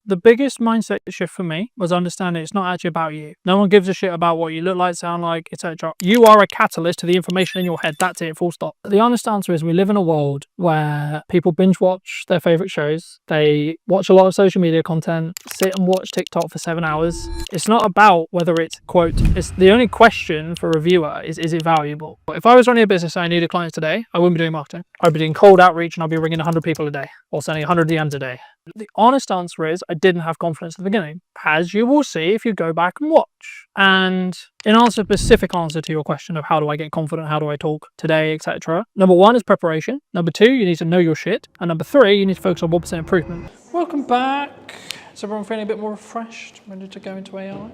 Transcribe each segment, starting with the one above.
The biggest mindset shift for me was understanding it's not actually about you. No one gives a shit about what you look like, sound like, etc. You are a catalyst to the information in your head. That's it, full stop. The honest answer is we live in a world where people binge watch their favorite shows. They watch a lot of social media content, sit and watch TikTok for 7 hours. It's not about whether it's, quote, it's the only question for a reviewer is it valuable? If I was running a business and I needed clients today, I wouldn't be doing marketing. I'd be doing cold outreach and I'd be ringing 100 people a day or sending 100 DMs a day. The honest answer is I didn't have confidence at the beginning, as you will see if you go back and watch. And in answer, specific answer to your question of how do I get confident, how do I talk today, etc. Number 1 is preparation. Number 2, you need to know your shit. And number 3, you need to focus on 1% improvement. Welcome back. Is everyone feeling a bit more refreshed, ready to go into AI?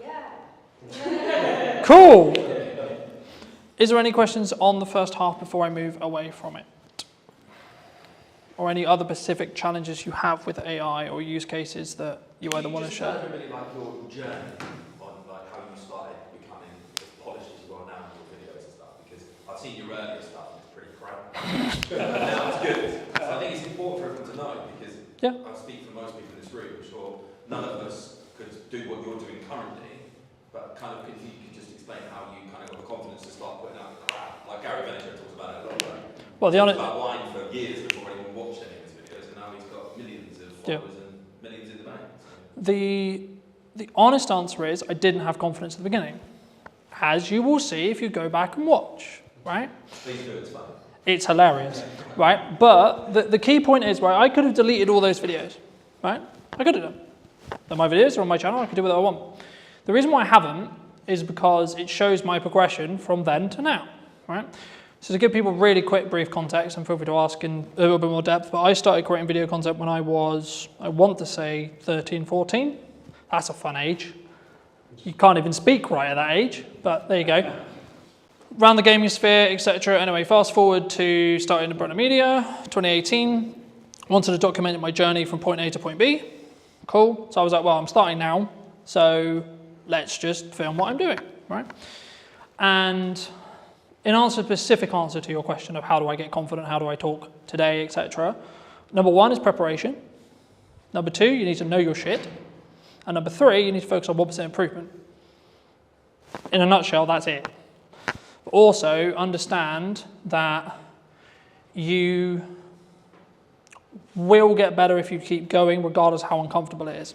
Yeah. Cool. Is there any questions on the first half before I move away from it? Or any other specific challenges you have with AI or use cases that you either want to share? Really like your journey on like how you started becoming as polished as you are now in your videos and stuff, because I've seen your earlier stuff and it's pretty crap. Now it's good. So I think it's important for everyone to know, because I speak for most people in this room, I'm sure none of us could do what you're doing currently, but kind of could you could just explain how you kind of got the confidence to start putting out crap? Like Gary Vaynerchuk talks about it a lot, right? Well, about wine for years before anyone watched any of his videos, and now he's got millions of followers and millions in the bank. So. The honest answer is I didn't have confidence at the beginning, as you will see if you go back and watch, right? Please do, it's fun. It's hilarious, right? But the key point is, right, I could have deleted all those videos, right? I could have done. They're my videos, they're on my channel, I can do whatever I want. The reason why I haven't is because it shows my progression from then to now, right? So to give people really quick, brief context, and feel free to ask in a little bit more depth, but I started creating video content when I was, I want to say 13, 14. That's a fun age. You can't even speak right at that age, but there you go. Around the gaming sphere, etc. Anyway, fast forward to starting to Brunner Media, 2018. Wanted to document my journey from point A to point B. Cool. So I was like, well, I'm starting now, so let's just film what I'm doing, right? And in answer, specific answer to your question of how do I get confident, how do I talk today, etc. Number 1 is preparation. Number 2, you need to know your shit. And number 3, you need to focus on 1% improvement. In a nutshell, that's it. But also understand that you will get better if you keep going, regardless how uncomfortable it is.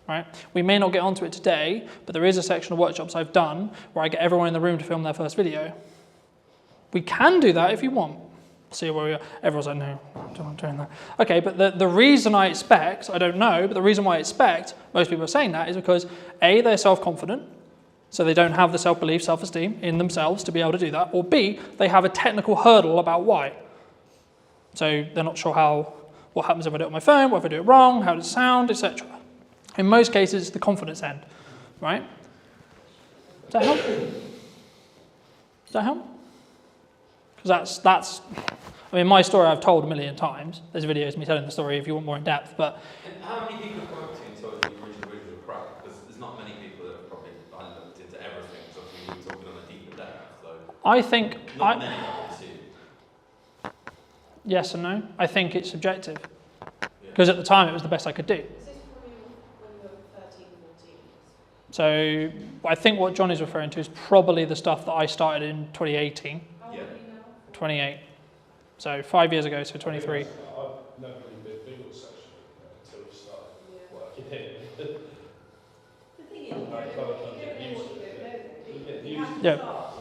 Right? We may not get onto it today, but there is a section of workshops I've done where I get everyone in the room to film their first video. We can do that if you want. See where we are. Everyone's like, no, I'm not doing that. Okay, but the reason I expect, I don't know, but the reason why I expect most people are saying that is because A, they're self-confident, so they don't have the self-belief, self-esteem in themselves to be able to do that, or B, they have a technical hurdle about why. So they're not sure what happens if I do it on my phone, what if I do it wrong, how does it sound, etc. In most cases, it's the confidence end, right? Does that help? Does that help? Because that's, I mean, my story I've told a million times. There's videos of me telling the story if you want more in depth, but. And how many people have come up to you and told you the original videos were crap? Because there's not many people that have probably looked into everything, so you're talking on a deeper depth. So I think. Not many, I assume. Yes and no. I think it's subjective. Because at the time it was the best I could do. Is this probably when you were 13, 14? So I think what John is referring to is probably the stuff that I started in 2018. How old are you now? 28. So 5 years ago, so 23. I've never really been big on social media until we started working here. The thing is, you don't know what you don't know. You have to Yeah. start.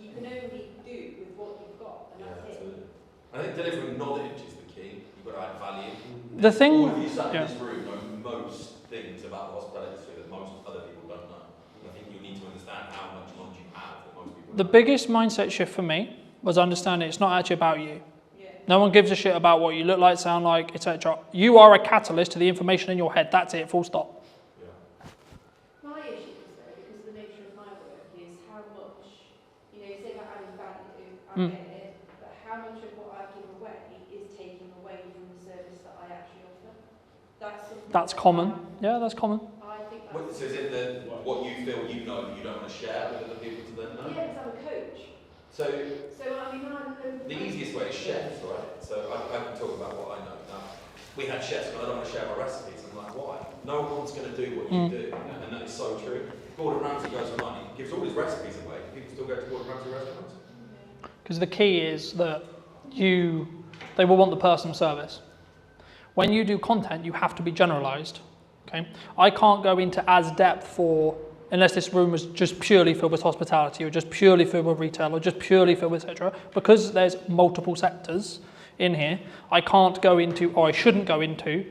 You can only do with what you've got, and that's it. Absolutely. I think delivering knowledge is the key. You've got to add value. The thing, All of you sat in this room know most things about the hospitality industry that most other people don't know. And I think you need to understand how much knowledge you have that most people the don't. biggest mindset shift for me was understanding it's not actually about you. Yeah. No one gives a shit about what you look like, sound like, etc. You are a catalyst to the information in your head. That's it, full stop. Yeah. My issue is though, because the nature of my work is how much, you say about adding value, I get it, but how much of what I give away is taking away from the service that I actually offer? That's common. Yeah, that's common. I think So is it that what you feel you know that you don't want to share with other people to then know? Yeah, because I'm a coach. So I mean, the easiest way is chefs, right? So I can talk about what I know now. we had chefs, but I don't want to share my recipes. I'm like, why? No one's going to do what you do, and that is so true. Gordon Ramsay goes online, he gives all his recipes away. People still go to Gordon Ramsay restaurants. Because the key is that they will want the personal service. When you do content, you have to be generalized. Okay, I can't go into as depth unless this room was just purely filled with hospitality, or just purely filled with retail, or just purely filled with etc. Because there's multiple sectors in here, I can't go into, or I shouldn't go into,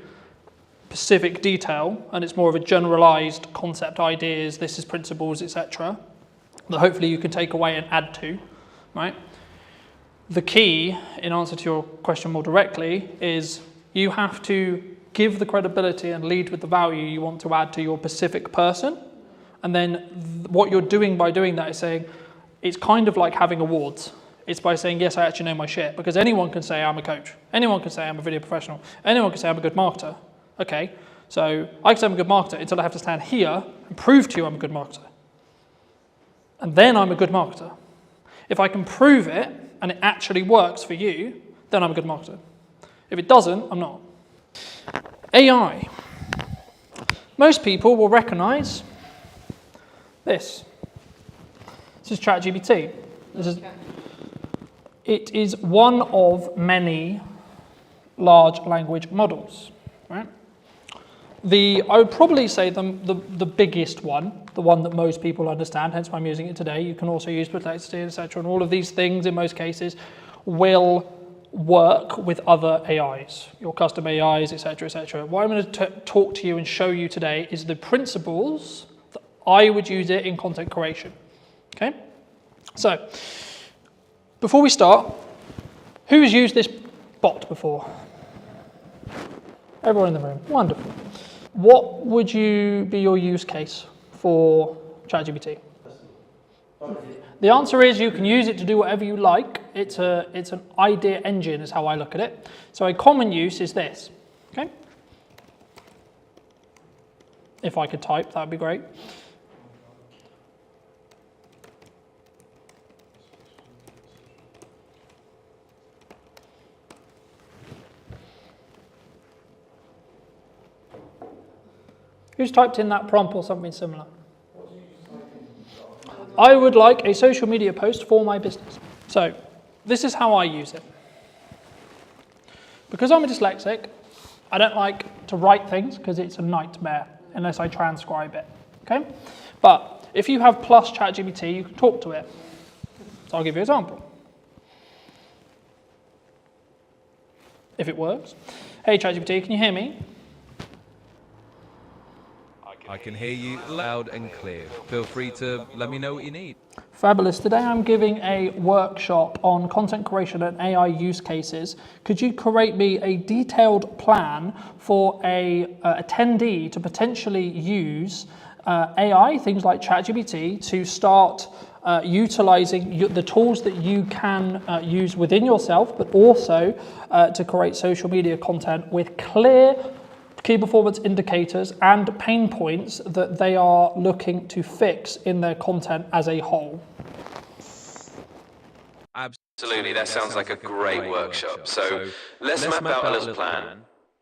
specific detail, and it's more of a generalized concept, ideas, this is principles, etc. that hopefully you can take away and add to, right? The key, in answer to your question more directly, is you have to give the credibility and lead with the value you want to add to your specific person. And then what you're doing by doing that is saying, it's kind of like having awards. It's by saying, yes, I actually know my shit. Because anyone can say I'm a coach. Anyone can say I'm a video professional. Anyone can say I'm a good marketer. Okay, so I can say I'm a good marketer until I have to stand here and prove to you I'm a good marketer. And then I'm a good marketer. If I can prove it and it actually works for you, then I'm a good marketer. If it doesn't, I'm not. AI. Most people will recognize this. This is ChatGPT. It is one of many large language models, right? I would probably say the biggest one, the one that most people understand, hence why I'm using it today. You can also use Perplexity, etc. And all of these things, in most cases, will work with other AIs, your custom AIs, etc., etc. What I'm going to talk to you and show you today is the principles that I would use it in content creation. Okay? So, before we start, who has used this bot before? Everyone in the room. Wonderful. What would be your use case for ChatGPT? The answer is you can use it to do whatever you like. It's an idea engine is how I look at it. So a common use is this. Okay? If I could type, that would be great. Who's typed in that prompt or something similar? I would like a social media post for my business. So this is how I use it. Because I'm a dyslexic, I don't like to write things because it's a nightmare unless I transcribe it. Okay? But if you have plus ChatGPT, you can talk to it. So I'll give you an example. If it works. Hey ChatGPT, can you hear me? I can hear you loud and clear. Feel free to let me know what you need. Fabulous. Today I'm giving a workshop on content creation and AI use cases. Could you create me a detailed plan for a attendee to potentially use AI, things like ChatGPT, to start utilizing the tools that you can use within yourself, but also to create social media content with clear key performance indicators and pain points that they are looking to fix in their content as a whole. Absolutely, that sounds like a great workshop. So let's map out Ella's plan.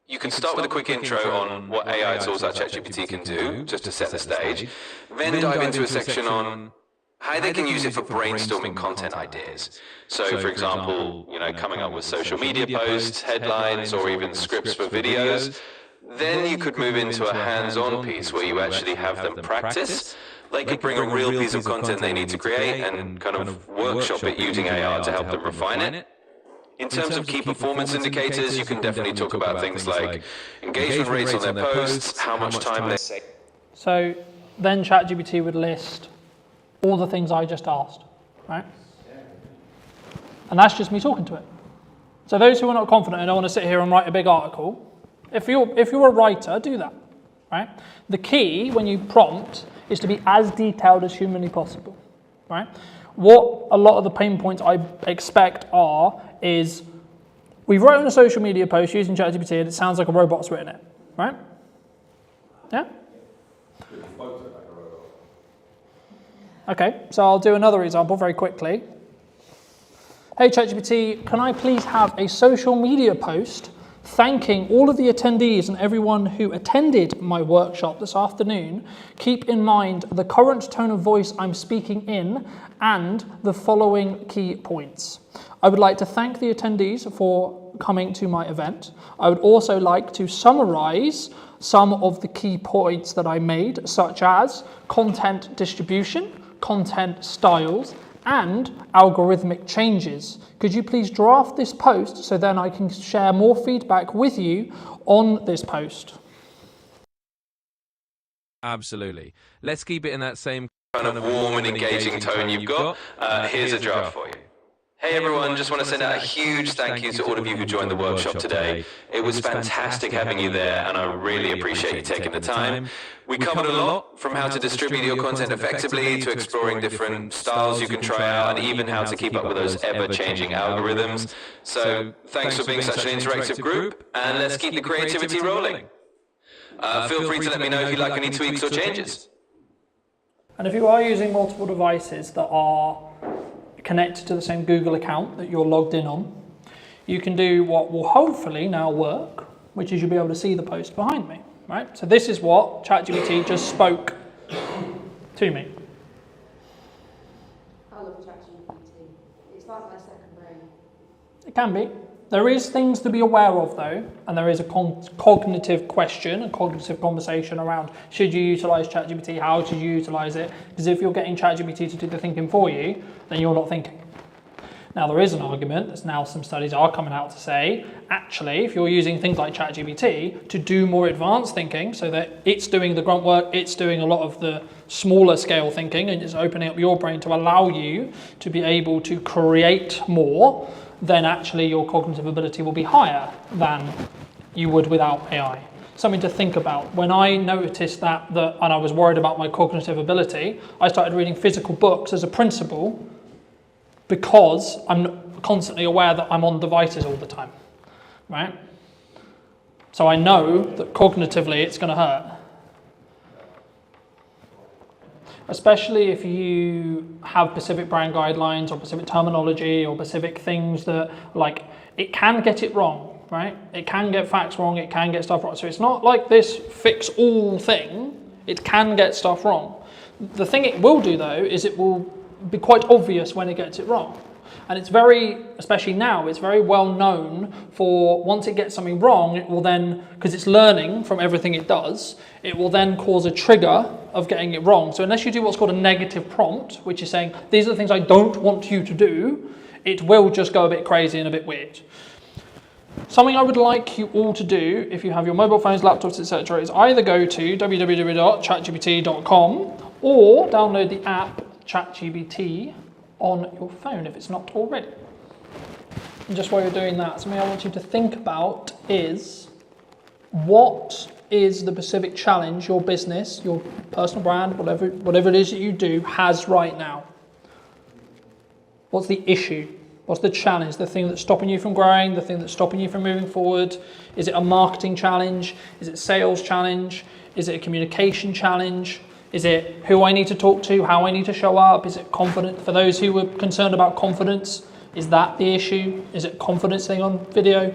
You can start with a quick intro on what AI tools like ChatGPT can do, just to set the stage. Then dive into a section on how they can use it for brainstorming content ideas. So for example, coming up with social media posts, headlines, or even scripts for videos. Then you could move into a hands-on piece where you actually have them practice. They could bring a real piece of content they need to create and kind of workshop it using AI to help them refine it. In terms of key performance indicators, you can definitely talk about things like engagement rates on their posts, how much time they say. So then ChatGPT would list all the things I just asked, right? And that's just me talking to it. So those who are not confident and don't want to sit here and write a big article, if you're a writer, do that, right? The key when you prompt is to be as detailed as humanly possible, right? What a lot of the pain points I expect is we've written a social media post using ChatGPT and it sounds like a robot's written it, right? Yeah? Okay, so I'll do another example very quickly. Hey ChatGPT, can I please have a social media post thanking all of the attendees and everyone who attended my workshop this afternoon. Keep in mind the current tone of voice I'm speaking in and the following key points. I would like to thank the attendees for coming to my event. I would also like to summarize some of the key points that I made, such as content distribution, content styles, and algorithmic changes. Could you please draft this post so then I can share more feedback with you on this post? Absolutely. Let's keep it in that same kind of warm and engaging tone you've got. Here's a draft for you. Hey everyone, just want to send out a huge thank you to all of you who joined the workshop today. It was fantastic having you there and I really appreciate you taking the time. We covered a lot, from how to distribute your content effectively to exploring different styles you can try out and even how to keep up with those ever-changing algorithms. So thanks for being such an interactive group and let's keep the creativity rolling. Feel free to let me know if you'd like any tweaks or changes. And if you are using multiple devices that are connected to the same Google account that you're logged in on, you can do what will hopefully now work, which is you'll be able to see the post behind me, right? So this is what ChatGPT just spoke to me. I love ChatGPT. It's like my second brain. It can be. There is things to be aware of though, and there is a cognitive question, a cognitive conversation around should you utilize ChatGPT, how should you utilize it? Because if you're getting ChatGPT to do the thinking for you, then you're not thinking. Now there is an argument, there's now some studies are coming out to say, actually, if you're using things like ChatGPT to do more advanced thinking, so that it's doing the grunt work, it's doing a lot of the smaller scale thinking, and it's opening up your brain to allow you to be able to create more, then actually your cognitive ability will be higher than you would without AI. Something to think about. When I noticed that and I was worried about my cognitive ability, I started reading physical books as a principle because I'm constantly aware that I'm on devices all the time, right? So I know that cognitively it's going to hurt. Especially if you have specific brand guidelines or specific terminology or specific things that, like, it can get it wrong, right? It can get facts wrong, it can get stuff wrong. So it's not like this fix-all thing, it can get stuff wrong. The thing it will do though is it will be quite obvious when it gets it wrong. And it's very, especially now, it's very well known for once it gets something wrong, it will then, because it's learning from everything it does, it will then cause a trigger of getting it wrong. So unless you do what's called a negative prompt, which is saying, these are the things I don't want you to do, it will just go a bit crazy and a bit weird. Something I would like you all to do, if you have your mobile phones, laptops, etc., is either go to www.chatgpt.com or download the app ChatGPT on your phone if it's not already. And just while you're doing that, something I want you to think about is what is the specific challenge your business, your personal brand, whatever it is that you do has right now. What's the issue? What's the challenge? The thing that's stopping you from growing, the thing that's stopping you from moving forward? Is it a marketing challenge? Is it a sales challenge? Is it a communication challenge? Is it who I need to talk to, how I need to show up? Is it confident? For those who were concerned about confidence, is that the issue? Is it a confidence thing on video?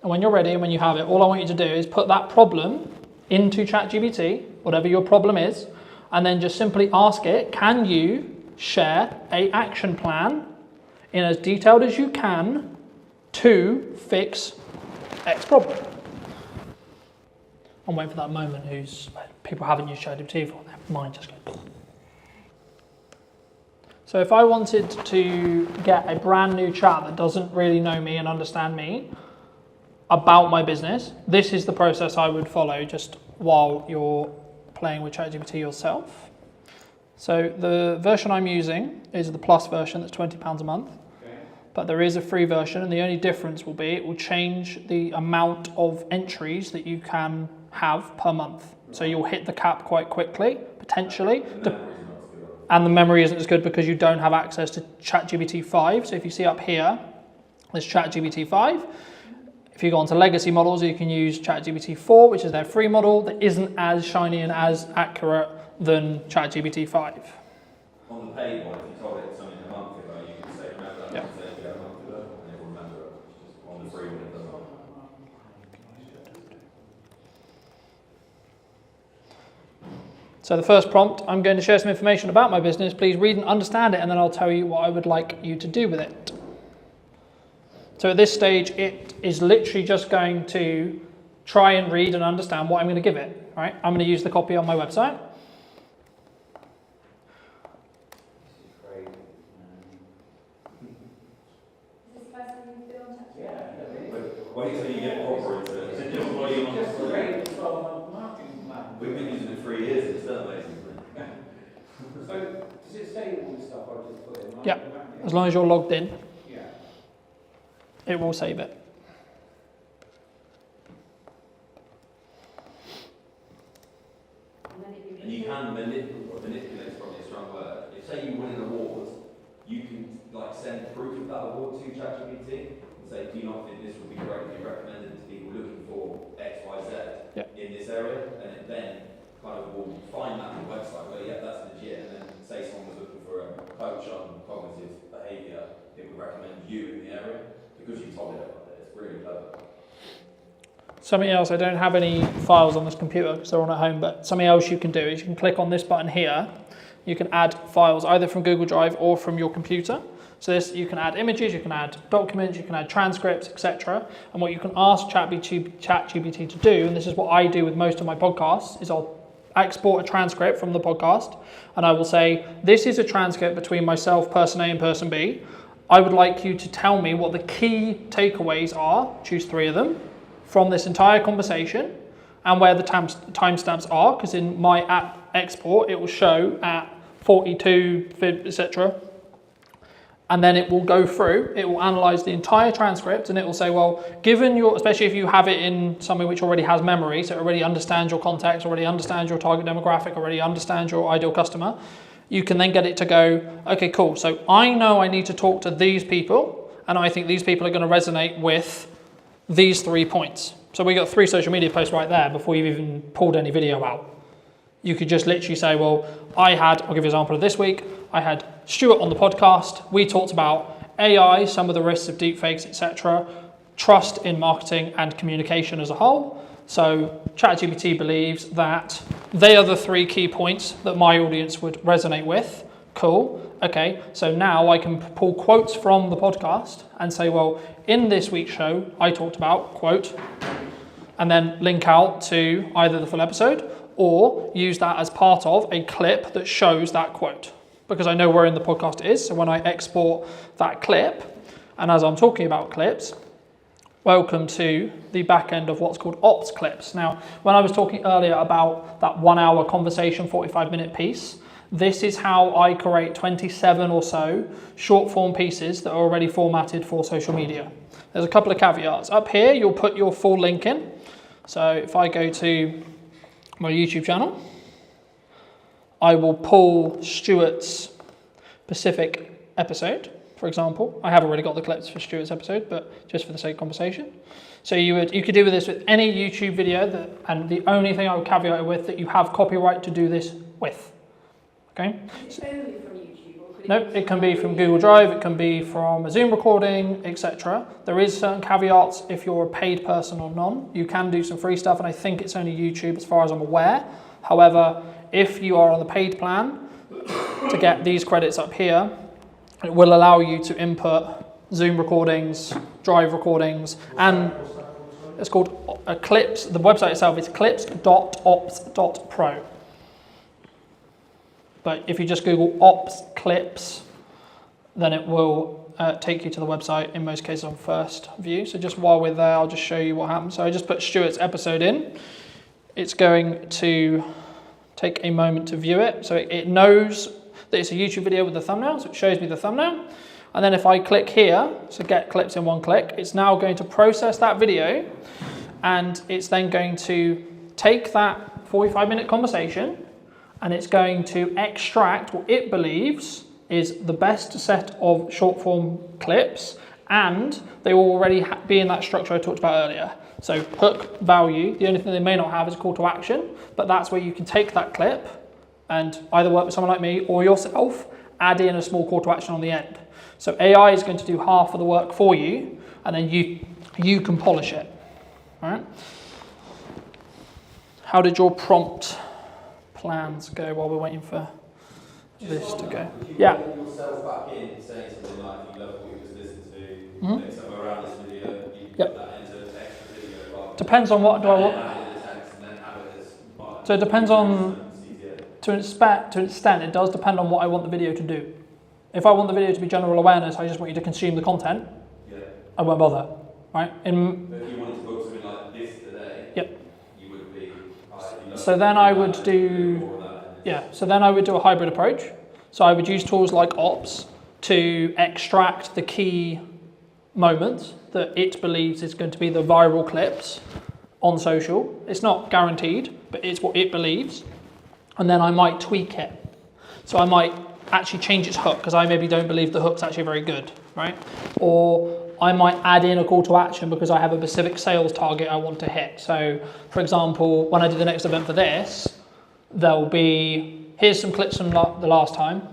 And when you're ready and when you have it, all I want you to do is put that problem into ChatGPT, whatever your problem is, and then just simply ask it, can you share an action plan in as detailed as you can to fix X problem? I'm waiting for that moment people haven't used ChatGPT for, their mind just goes. So if I wanted to get a brand new chat that doesn't really know me and understand me about my business, this is the process I would follow just while you're playing with ChatGPT yourself. So the version I'm using is the Plus version that's £20 a month. But there is a free version, and the only difference will be it will change the amount of entries that you can have per month. So you'll hit the cap quite quickly, potentially. And the memory isn't as good because you don't have access to ChatGPT 5. So if you see up here, there's ChatGPT 5. If you go onto legacy models, you can use ChatGPT 4, which is their free model that isn't as shiny and as accurate than ChatGPT 5. On the paid one, if you told it something a month ago, you could say, no, Yeah. Say it a month ago, and they remember it. It's just on the free one, it doesn't. So the first prompt, I'm going to share some information about my business. Please read and understand it, and then I'll tell you what I would like you to do with it. So at this stage, it is literally just going to try and read and understand what I'm going to give it. Right? I'm going to use the copy on my website. Wait till you get proper into it. We've been using it 3 years, it's still amazing. So, does it say all the stuff I just put in? Yeah, as long as you're logged in, Yeah. it will save it. And you can manipulate, is probably a strong word. If say you win an award, you can like send proof of that award to ChatGPT and say, do you not think this would be greatly recommended to people looking for X, Y, Z in this area? And it then kind of will find that on the website where, yeah, that's legit. And then say someone was looking for a coach on cognitive behaviour, it would recommend you in the area because you told it about it. It's really clever. Something else, I don't have any files on this computer because they're on at home, but something else you can do is you can click on this button here. You can add files either from Google Drive or from your computer. So this, you can add images, you can add documents, you can add transcripts, etc. And what you can ask ChatGPT to do, and this is what I do with most of my podcasts, is I'll export a transcript from the podcast and I will say, this is a transcript between myself, person A and person B. I would like you to tell me what the key takeaways are, choose 3 of them, from this entire conversation and where the timestamps are, because in my app export it will show at 42, etc. And then it will go through, it will analyze the entire transcript and it will say, well, given your, especially if you have it in something which already has memory, so it already understands your context, already understands your target demographic, already understands your ideal customer, you can then get it to go, okay, cool. So I know I need to talk to these people and I think these people are going to resonate with these 3 points. So we got 3 social media posts right there before you've even pulled any video out. You could just literally say, well, I'll give you an example of this week. I had Stuart on the podcast. We talked about AI, some of the risks of deepfakes, etc., trust in marketing and communication as a whole. So ChatGPT believes that they are the 3 key points that my audience would resonate with. Cool. Okay, so now I can pull quotes from the podcast and say, well, in this week's show, I talked about, quote, and then link out to either the full episode or use that as part of a clip that shows that quote, because I know where in the podcast it is. So when I export that clip, and as I'm talking about clips, welcome to the back end of what's called ops clips. Now, when I was talking earlier about that 1 hour conversation, 45-minute piece, this is how I create 27 or so short form pieces that are already formatted for social media. There's a couple of caveats. Up here, you'll put your full link in. So if I go to my YouTube channel, I will pull Stuart's specific episode, for example. I have already got the clips for Stuart's episode, but just for the sake of conversation. So you could do with this with any YouTube video, and the only thing I would caveat it with that you have copyright to do this with. Okay. Is it only from YouTube? Or could No, it can be from Google Drive, it can be from a Zoom recording, etc. There is certain caveats if you're a paid person or none. You can do some free stuff, and I think it's only YouTube as far as I'm aware. However, if you are on the paid plan, to get these credits up here, it will allow you to input Zoom recordings, Drive recordings, and it's called Clips. The website itself is clips.ops.pro. But if you just Google ops clips, then it will take you to the website, in most cases on first view. So just while we're there, I'll just show you what happens. So I just put Stuart's episode in. It's going to take a moment to view it. So it knows that it's a YouTube video with the thumbnail, so it shows me the thumbnail. And then if I click here, so get clips in one click, it's now going to process that video, and it's then going to take that 45-minute conversation, and it's going to extract what it believes is the best set of short form clips, and they will already be in that structure I talked about earlier. So hook, value, the only thing they may not have is a call to action, but that's where you can take that clip and either work with someone like me or yourself, add in a small call to action on the end. So AI is going to do half of the work for you, and then you can polish it. All right? How did your prompt plans go while we're waiting for this to go? Yeah. Put yourself back in, saying something like, if you love what you just listened to, Mhm. like somewhere around this video, you can Yep. put that into extra video. Rather Depends on what do I want. and then add it in the text and then have it as So it depends on, easier. to an extent, it does depend on what I want the video to do. If I want the video to be general awareness, I just want you to consume the content, Yeah. I won't bother, right? But if you wanted to book something like this today, Yep. you would be. So then I would do, so then I would do a hybrid approach. So I would use tools like Ops to extract the key moments that it believes is going to be the viral clips on social. It's not guaranteed, but it's what it believes. And then I might tweak it. So I might actually change its hook because I maybe don't believe the hook's actually very good, right? Or I might add in a call to action because I have a specific sales target I want to hit. So for example, when I do the next event for this, there'll be, here's some clips from the last time.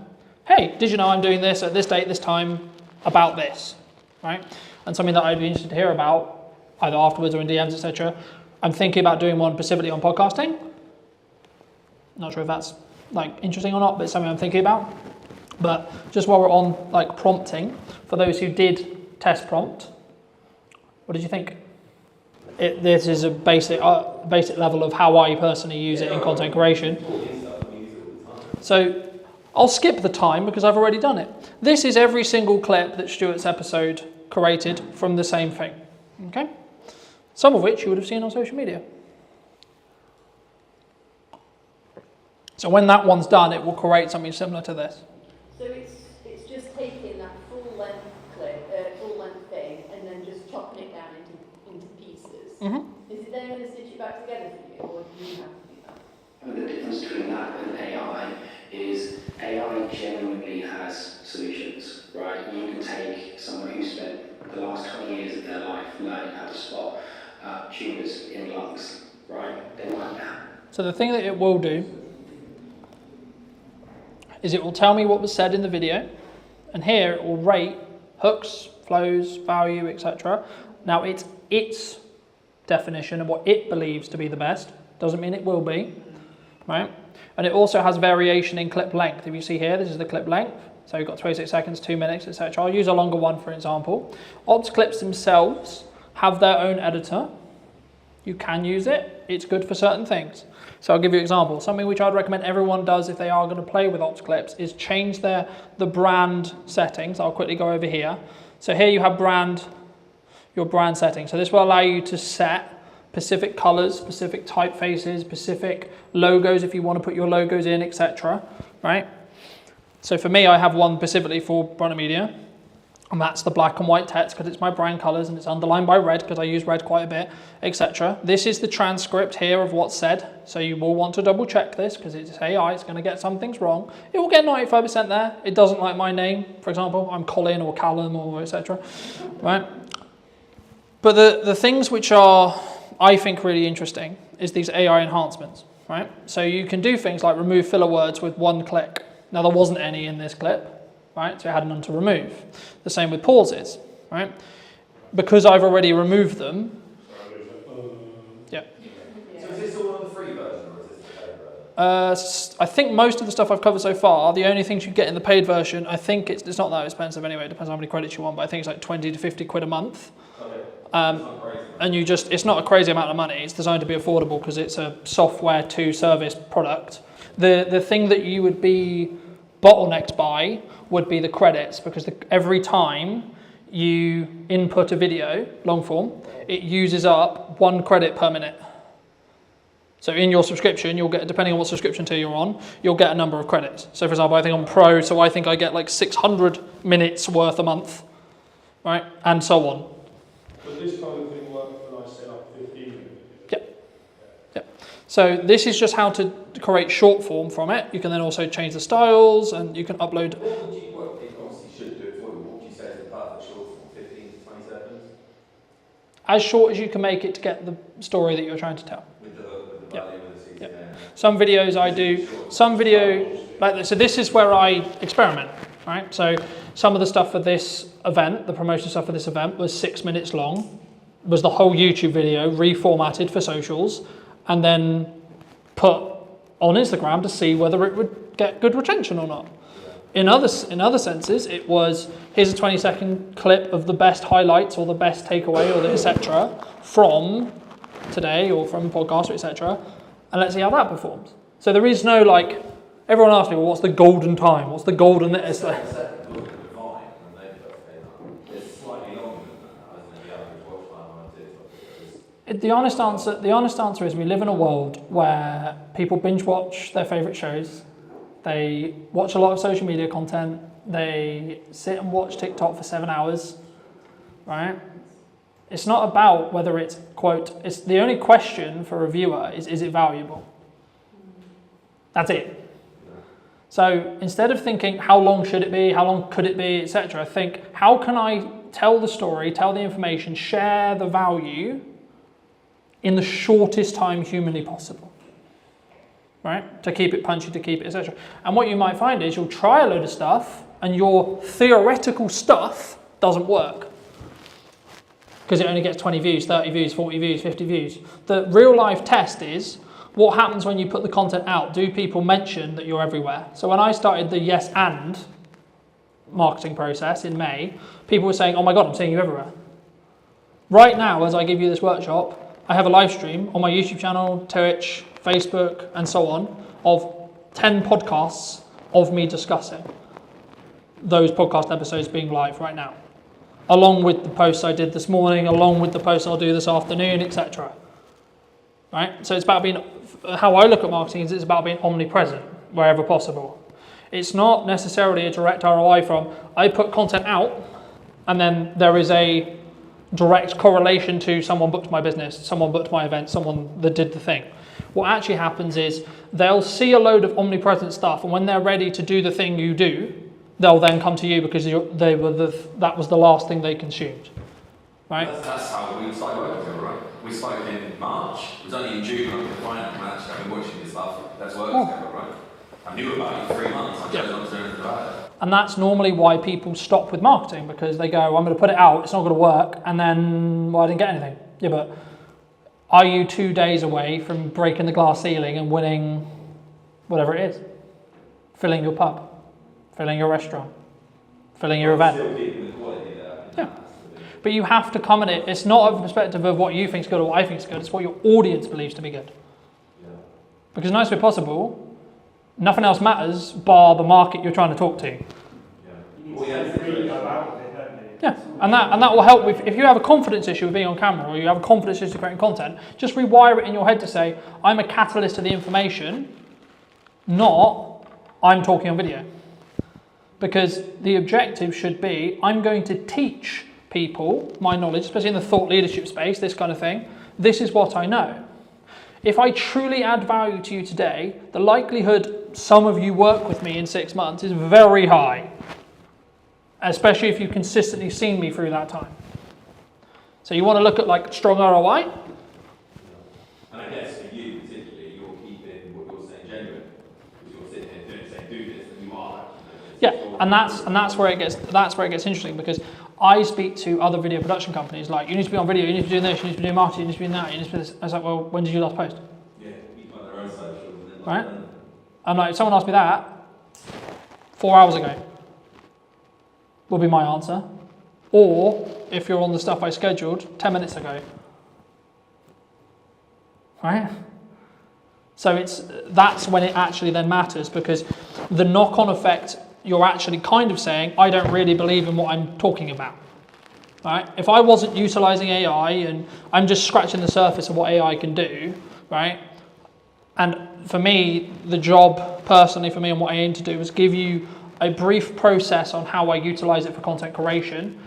Hey, did you know I'm doing this at this date, this time, about this, right? And something that I'd be interested to hear about, either afterwards or in DMs, etc. I'm thinking about doing one specifically on podcasting. Not sure if that's like interesting or not, but it's something I'm thinking about. But just while we're on like prompting, for those who did test prompt, what did you think? This is a basic level of how I personally use it in content creation. So I'll skip the time because I've already done it. This is every single clip that Stuart's episode created from the same thing. Okay? Some of which you would have seen on social media. So when that one's done, it will create something similar to this. So it's just taking that full length thing, and then just chopping it down into pieces. Mm-hmm. Is it then going to stitch it back together for you, or do you have to do that? I mean, the difference between that and AI is AI genuinely has solutions, right? You can take someone who spent the last 20 years of their life learning how to spot tumours in lungs, right? They might have. So the thing that it will do is it will tell me what was said in the video, and here it will rate hooks, flows, value, etc. Now it's its definition of what it believes to be the best. Doesn't mean it will be, right? And it also has variation in clip length. If you see here, this is the clip length. So you've got 26 seconds, 2 minutes, etc. I'll use a longer one, for example. Ops clips themselves have their own editor. You can use it. It's good for certain things. So I'll give you an example. Something which I'd recommend everyone does if they are going to play with Ops clips is change the brand settings. I'll quickly go over here. So here you have your brand settings. So this will allow you to set specific colors, specific typefaces, specific logos if you want to put your logos in, etc. Right? So for me, I have one specifically for Brunner Media, and that's the black and white text because it's my brand colors and it's underlined by red because I use red quite a bit, etc. This is the transcript here of what's said. So you will want to double check this because it's AI, it's going to get some things wrong. It will get 95% there. It doesn't like my name, for example. I'm Colin or Callum or etc. Right? But the things which are, I think, really interesting is these AI enhancements, right? So you can do things like remove filler words with one click. Now there wasn't any in this clip, right? So I had none to remove. The same with pauses, right? Because I've already removed them. Yeah. So is this all on the free version or is this the paid version? I think most of the stuff I've covered so far, the only things you get in the paid version, I think it's not that expensive anyway, it depends on how many credits you want, but I think it's like 20 to 50 quid a month. Okay. And it's not a crazy amount of money, it's designed to be affordable because it's a software to service product. The thing that you would be bottlenecked by would be the credits, because every time you input a video, long form, it uses up 1 credit per minute. So in your subscription, you'll get, depending on what subscription tier you're on, you'll get a number of credits. So for example, I think I'm Pro, so I think I get like 600 minutes worth a month, right? And so on. But this kind of thing worked when I set up 15 minutes. Yep. So this is just how to create short form from it. You can then also change the styles and you can upload. What would you, what it obviously should do it for you, what would you say is the perfect short form, 15 to 20 seconds? As short as you can make it to get the story that you're trying to tell. With the hook, with the value, with the season. Some videos I do, some video, like this. So this is where I experiment, right? So some of the stuff for this event, the promotion stuff for this event was 6 minutes long, was the whole YouTube video reformatted for socials and then put on Instagram to see whether it would get good retention or not. In other senses, it was, here's a 20-second clip of the best highlights or the best takeaway or the etc. from today or from podcast or etc. And let's see how that performs. So there is no like, everyone asks me, well, what's the golden time? What's the golden... It's like, It's slightly longer than that, isn't it? The average watch time on TikTok. the honest answer is we live in a world where people binge watch their favourite shows. They watch a lot of social media content. They sit and watch TikTok for 7 hours, right? It's not about whether it's, quote, it's the only question for a viewer is it valuable? That's it. So instead of thinking, how long should it be, how long could it be, etc., think, how can I tell the story, tell the information, share the value in the shortest time humanly possible? Right? To keep it punchy, to keep it, etc. And what you might find is you'll try a load of stuff and your theoretical stuff doesn't work because it only gets 20 views, 30 views, 40 views, 50 views. The real life test is what happens when you put the content out. Do people mention that you're everywhere? So when I started the yes and marketing process in May, people were saying, oh my God, I'm seeing you everywhere. Right now, as I give you this workshop, I have a live stream on my YouTube channel, Twitch, Facebook, and so on, of 10 podcasts of me discussing those podcast episodes being live right now, along with the posts I did this morning, along with the posts I'll do this afternoon, etc. Right? So it's about being, how I look at marketing is it's about being omnipresent wherever possible. It's not necessarily a direct ROI from, I put content out, and then there is a direct correlation to someone booked my business, someone booked my event, someone that did the thing. What actually happens is they'll see a load of omnipresent stuff, and when they're ready to do the thing you do, they'll then come to you because that was the last thing they consumed. Right? That's how we started working together, right? We started in March. It was only in June when we finally managed to have been watching your stuff. Let's work together, right? I knew about it for 3 months. I chose not to do anything about it. And that's normally why people stop with marketing, because they go, I'm going to put it out, it's not going to work, and then, well, I didn't get anything. Yeah, but are you 2 days away from breaking the glass ceiling and winning whatever it is? Filling your pub, filling your restaurant, filling your event. Still keeping the quality there. Yeah. But you have to come at it. It's not a perspective of what you think is good or what I think is good. It's what your audience believes to be good. Yeah. Because in the nicest way possible, nothing else matters bar the market you're trying to talk to. Yeah. Well, yeah, really go out with it, don't you? Yeah, and that will help with, if you have a confidence issue with being on camera or you have a confidence issue creating content, just rewire it in your head to say, I'm a catalyst to the information, not I'm talking on video. Because the objective should be, I'm going to teach people my knowledge, especially in the thought leadership space, this kind of thing. This is what I know. If I truly add value to you today, the likelihood some of you work with me in 6 months is very high, especially if you've consistently seen me through that time. So you want to look at like strong ROI? And I guess for you particularly, you're keeping what you're saying genuine. Because you're sitting here saying do this, and you are actually doing this. Yeah, and that's where it gets interesting, because I speak to other video production companies like, you need to be on video, you need to be doing this, you need to be doing marketing, you need to be doing that, you need to be this. I was like, well, when did you last post? Yeah, each on their own socials. And then Right? I'm like, if someone asked me that 4 hours ago, will be my answer. Or if you're on the stuff I scheduled 10 minutes ago. Right? So that's when it actually then matters, because the knock-on effect, you're actually kind of saying, I don't really believe in what I'm talking about. Right? If I wasn't utilizing AI and I'm just scratching the surface of what AI can do, right? And for me, the job personally for me and what I aim to do is give you a brief process on how I utilize it for content creation.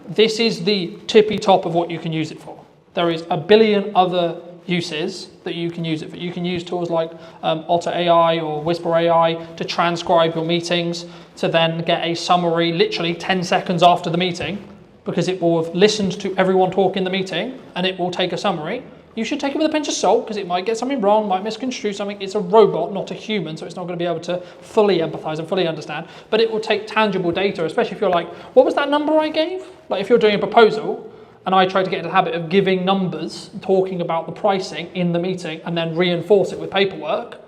This is the tippy top of what you can use it for. There is a billion other uses that you can use it for. You can use tools like Otter AI or Whisper AI to transcribe your meetings, to then get a summary literally 10 seconds after the meeting, because it will have listened to everyone talk in the meeting and it will take a summary. You should take it with a pinch of salt because it might get something wrong, might misconstrue something. It's a robot, not a human, so it's not going to be able to fully empathise and fully understand. But it will take tangible data, especially if you're like, what was that number I gave? Like if you're doing a proposal and I try to get into the habit of giving numbers, talking about the pricing in the meeting and then reinforce it with paperwork.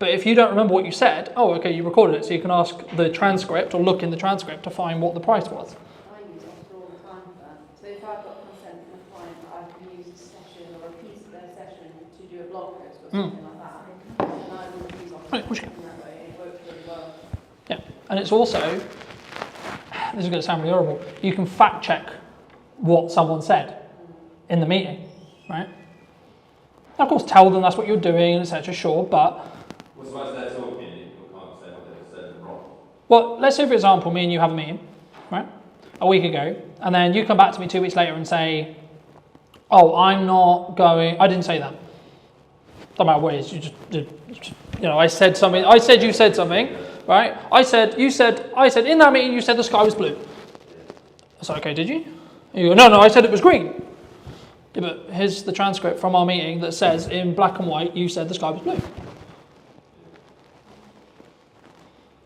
But if you don't remember what you said, oh, okay, you recorded it, so you can ask the transcript or look in the transcript to find what the price was. I use Offer all the time for that. So if I've got consent from a client that I can use a session or a piece of their session to do a blog post or something like that, then I will use Offer Right, push it. in that way. It works really well. Yeah, and it's also, this is going to sound really horrible, you can fact check what someone said in the meeting, right? Of course, tell them that's what you're doing, etc. Sure, but What's the they're talking? You can't say what they said wrong. well, let's say for example, me and you have a meeting, right? A week ago, and then you come back to me 2 weeks later and say, "Oh, I'm not going." I didn't say that. Don't matter what it is. I said something. I said you said something, right? I said you said. I said in that meeting you said the sky was blue. I said, okay, did you? You go, no, I said it was green. Yeah, but here's the transcript from our meeting that says in black and white you said the sky was blue.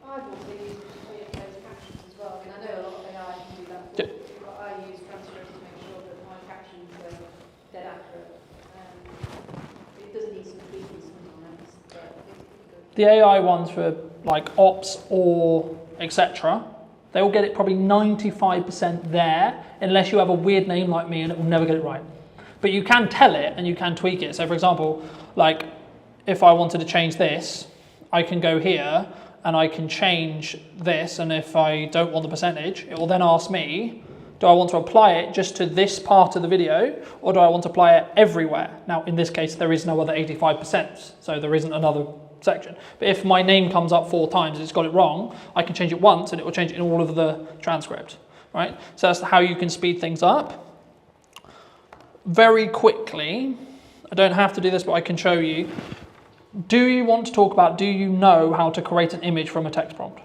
I've also used closed captions as well. I mean, I know a lot of AI can do that for you, but I use transcript to make sure that my captions are dead accurate. It does need some tweaking sometimes, but it's pretty good. The AI ones for like ops or etc. They will get it probably 95% there, unless you have a weird name like me and it will never get it right. But you can tell it and you can tweak it. So for example, like if I wanted to change this, I can go here and I can change this, and if I don't want the percentage, it will then ask me, do I want to apply it just to this part of the video, or do I want to apply it everywhere? Now in this case there is no other 85%, so there isn't another section. But if my name comes up 4 times and it's got it wrong, I can change it once and it will change it in all of the transcript, right? So that's how you can speed things up. Very quickly, I don't have to do this, but I can show you. Do you want to talk about, do you know how to create an image from a text prompt?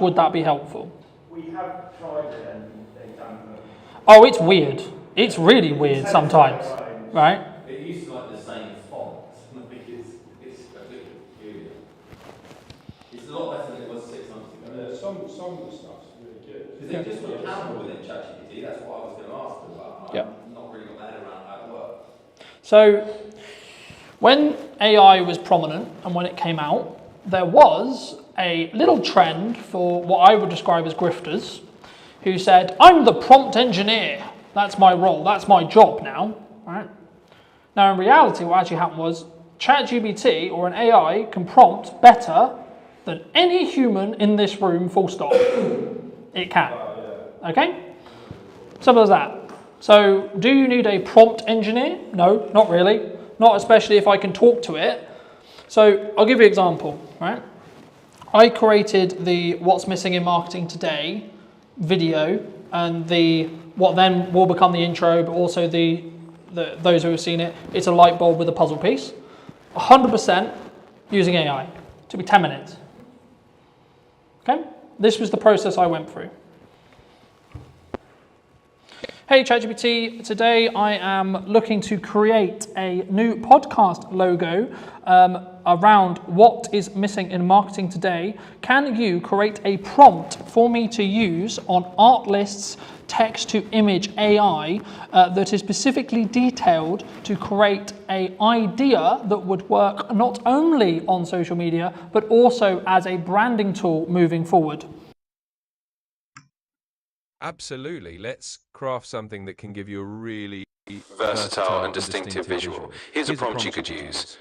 / would that be helpful? We have tried it and they don't look. Oh, it's weird. It's really weird sometimes, right? It used to like the same font. it's a bit peculiar. It's a lot better than it was 6 months ago. Yeah, some of the stuff's really good. Because they just put a camera within ChatGPT, that's what I was going to ask them about. Yeah. I've not really got my head around how it works. So when AI was prominent and when it came out, there was a little trend for what I would describe as grifters who said, I'm the prompt engineer. That's my role. That's my job now. Right? Now, in reality, what actually happened was ChatGPT or an AI can prompt better than any human in this room, full stop. It can. Okay? Simple as that. So, do you need a prompt engineer? No, not really. Not especially if I can talk to it. So, I'll give you an example, right? I created the What's Missing in Marketing Today video and the what then will become the intro, but also the those who have seen it, it's a light bulb with a puzzle piece. 100% using AI. It took me 10 minutes. Okay? This was the process I went through. Hey ChatGPT, today I am looking to create a new podcast logo around what is missing in marketing today. Can you create a prompt for me to use on Artlist's text-to-image AI that is specifically detailed to create an idea that would work not only on social media, but also as a branding tool moving forward? Absolutely. Let's craft something that can give you a really versatile and distinctive visual. Here's a prompt you could use.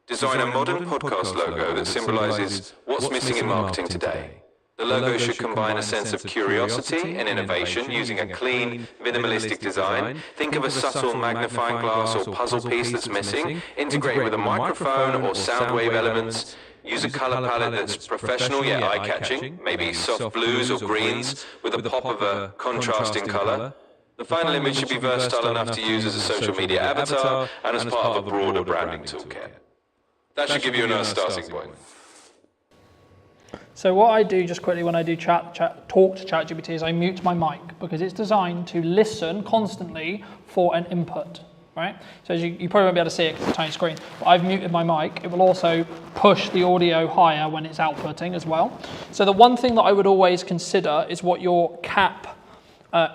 Design a modern podcast logo that symbolizes what's missing in marketing today. The logo should combine a sense of curiosity and innovation using a clean, minimalistic design. Think of a subtle magnifying glass or puzzle piece that's missing. Integrate it with a microphone or sound wave elements. Use a colour palette that's professional yet eye-catching, maybe soft blues or greens with a pop of a contrasting colour. The final image should be versatile enough to use as a social media avatar and as part of a broader branding toolkit. That should give you a nice starting point. So what I do just quickly when I do talk to ChatGPT is I mute my mic because it's designed to listen constantly for an input, right? So as you probably won't be able to see it because it's a tiny screen, but I've muted my mic. It will also push the audio higher when it's outputting as well. So the one thing that I would always consider is what your cap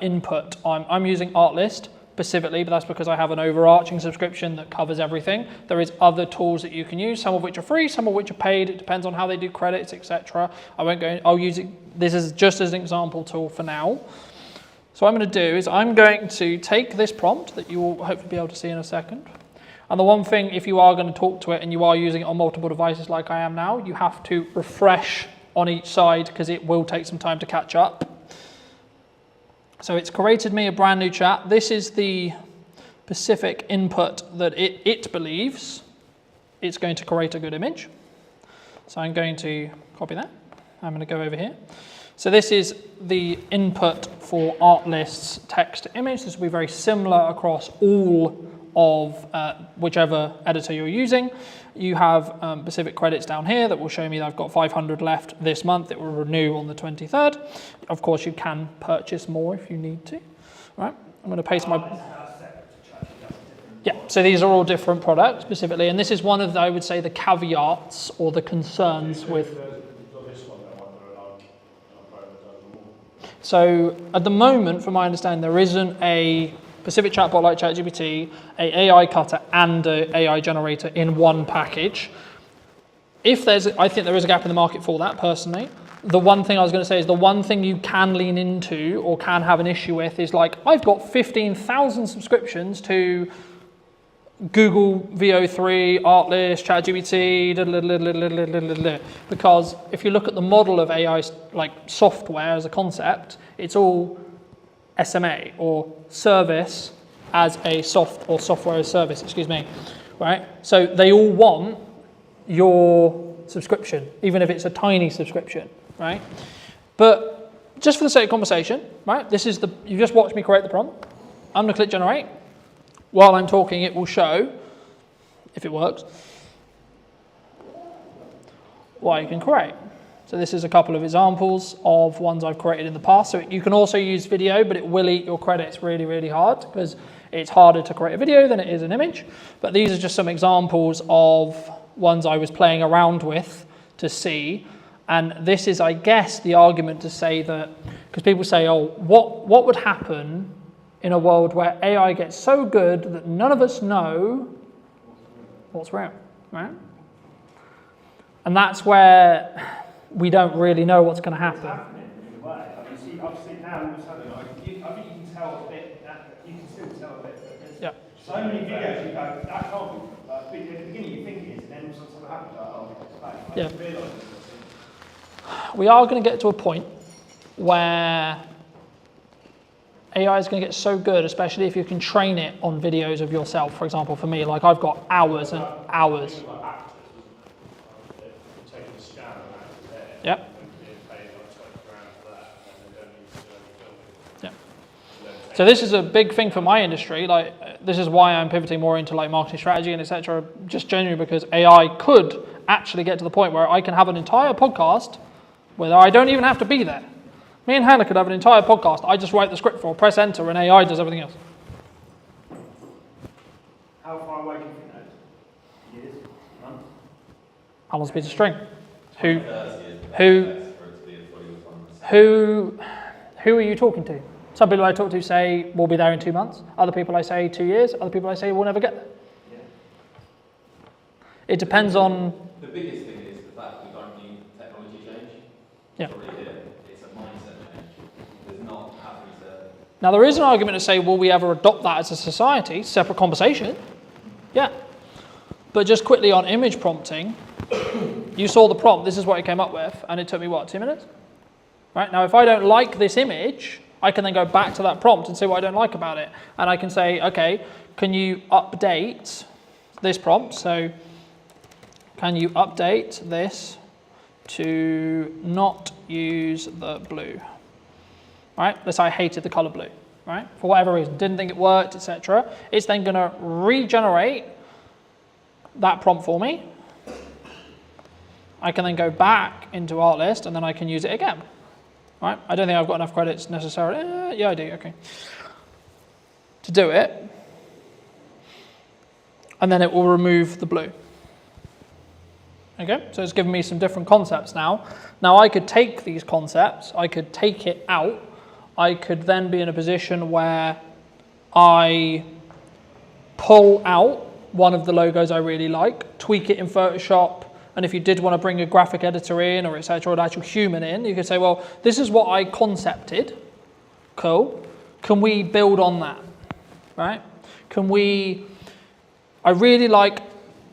input. I'm using Artlist specifically, but that's because I have an overarching subscription that covers everything. There is other tools that you can use, some of which are free, some of which are paid. It depends on how they do credits, etc. I won't go. I'll use it. This is just as an example tool for now. So what I'm going to do is I'm going to take this prompt that you will hopefully be able to see in a second. And the one thing, if you are going to talk to it and you are using it on multiple devices like I am now, you have to refresh on each side because it will take some time to catch up. So it's created me a brand new chat. This is the specific input that it believes it's going to create a good image. So I'm going to copy that. I'm going to go over here. So this is the input for Artlist's text to image. This will be very similar across all of whichever editor you're using. You have specific credits down here that will show me that I've got 500 left this month. It will renew on the 23rd. Of course, you can purchase more if you need to. All right, I'm going to paste my... Yeah, so these are all different products specifically, and this is one of, I would say, the caveats or the concerns with... So at the moment, from my understanding, there isn't a specific chatbot like ChatGPT, an AI cutter and an AI generator in one package. I think there is a gap in the market for that personally. The one thing I was going to say is the one thing you can lean into or can have an issue with is like, I've got 15,000 subscriptions to Google VO3, Artlist, ChatGPT, because if you look at the model of AI like software as a concept, it's all SMA or service as a software as service, right? So they all want your subscription, even if it's a tiny subscription, right? But just for the sake of conversation, right? You just watched me create the prompt. I'm gonna click generate. While I'm talking, it will show, if it works, what you can create. So this is a couple of examples of ones I've created in the past. So you can also use video, but it will eat your credits really, really hard because it's harder to create a video than it is an image. But these are just some examples of ones I was playing around with to see. And this is, I guess, the argument to say that, because people say, oh, what would happen in a world where AI gets so good that none of us know what's real, right? And that's where we don't really know what's going to happen. It's happening in a way. I mean, see, I've seen now all of a sudden, I think you can tell a bit, you can still tell a bit, but there's so many videos you go, that can't be, at the beginning you think it is, and then something happens, like, oh, it's fake. I didn't realise it. We are going to get to a point where AI is going to get so good, especially if you can train it on videos of yourself. For example, for me, like I've got hours and hours. Yep. Yeah. So this is a big thing for my industry. Like this is why I'm pivoting more into like marketing strategy and etc. Just genuinely because AI could actually get to the point where I can have an entire podcast where I don't even have to be there. Me and Hannah could have an entire podcast. I just write the script for, press enter, and AI does everything else. How far away do you think that is? Years? Months? How long's a piece of string? Who are you talking to? Some people I talk to say we'll be there in 2 months. Other people I say 2 years. Other people I say we'll never get there. Yeah. It depends on. The biggest thing is the fact we don't need technology change. Yeah. It's a mindset change. There's not having to. Now there is an argument to say, will we ever adopt that as a society? Separate conversation. Yeah. But just quickly on image prompting, you saw the prompt. This is what it came up with, and it took me what, 2 minutes? Right now, if I don't like this image, I can then go back to that prompt and see what I don't like about it, and I can say, okay, can you update this prompt? So, can you update this to not use the blue? Right? Let's say I hated the color blue. Right? For whatever reason, didn't think it worked, etc. It's then going to regenerate that prompt for me. I can then go back into Artlist and then I can use it again. Right? I don't think I've got enough credits necessarily. Yeah, I do, okay. To do it. And then it will remove the blue. Okay, so it's given me some different concepts now. Now I could take these concepts, I could take it out, I could then be in a position where I pull out one of the logos I really like, tweak it in Photoshop, and if you did want to bring a graphic editor in or etc., or an actual human in, you could say, well, this is what I concepted. Cool. Can we build on that? Right? Can we, I really like,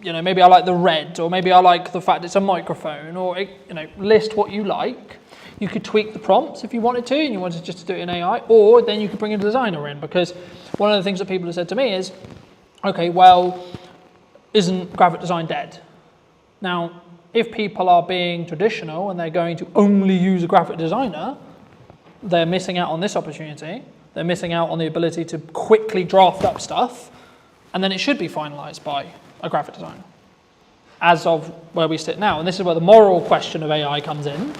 maybe I like the red, or maybe I like the fact it's a microphone, or, list what you like. You could tweak the prompts if you wanted to, and you wanted just to do it in AI, or then you could bring a designer in, because one of the things that people have said to me is, okay, well, isn't graphic design dead? Now, if people are being traditional and they're going to only use a graphic designer, they're missing out on this opportunity. They're missing out on the ability to quickly draft up stuff, and then it should be finalized by a graphic designer, as of where we sit now. And this is where the moral question of AI comes in,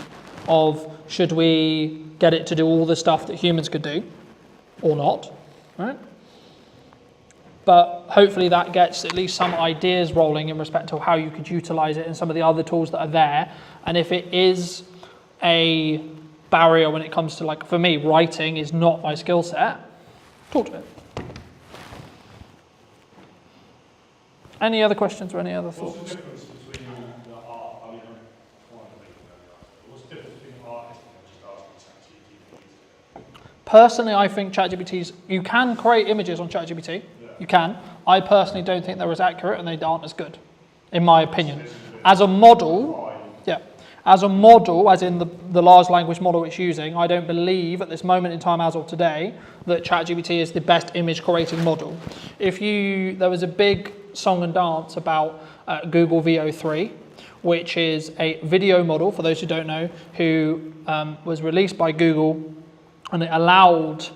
of should we get it to do all the stuff that humans could do, or not, right? But hopefully that gets at least some ideas rolling in respect to how you could utilize it and some of the other tools that are there. And if it is a barrier when it comes to, like, for me, writing is not my skill set, talk to it. Any other questions or any other thoughts? What's the difference between the art, what's the difference between an artist and just asking ChatGPT? Personally, I think ChatGPT's, you can create images on ChatGPT. You can. I personally don't think they're as accurate and they aren't as good, in my opinion. As a model, as in the large language model it's using, I don't believe at this moment in time as of today that ChatGPT is the best image creating model. There was a big song and dance about Google VO3, which is a video model, for those who don't know, who was released by Google, and it allowed,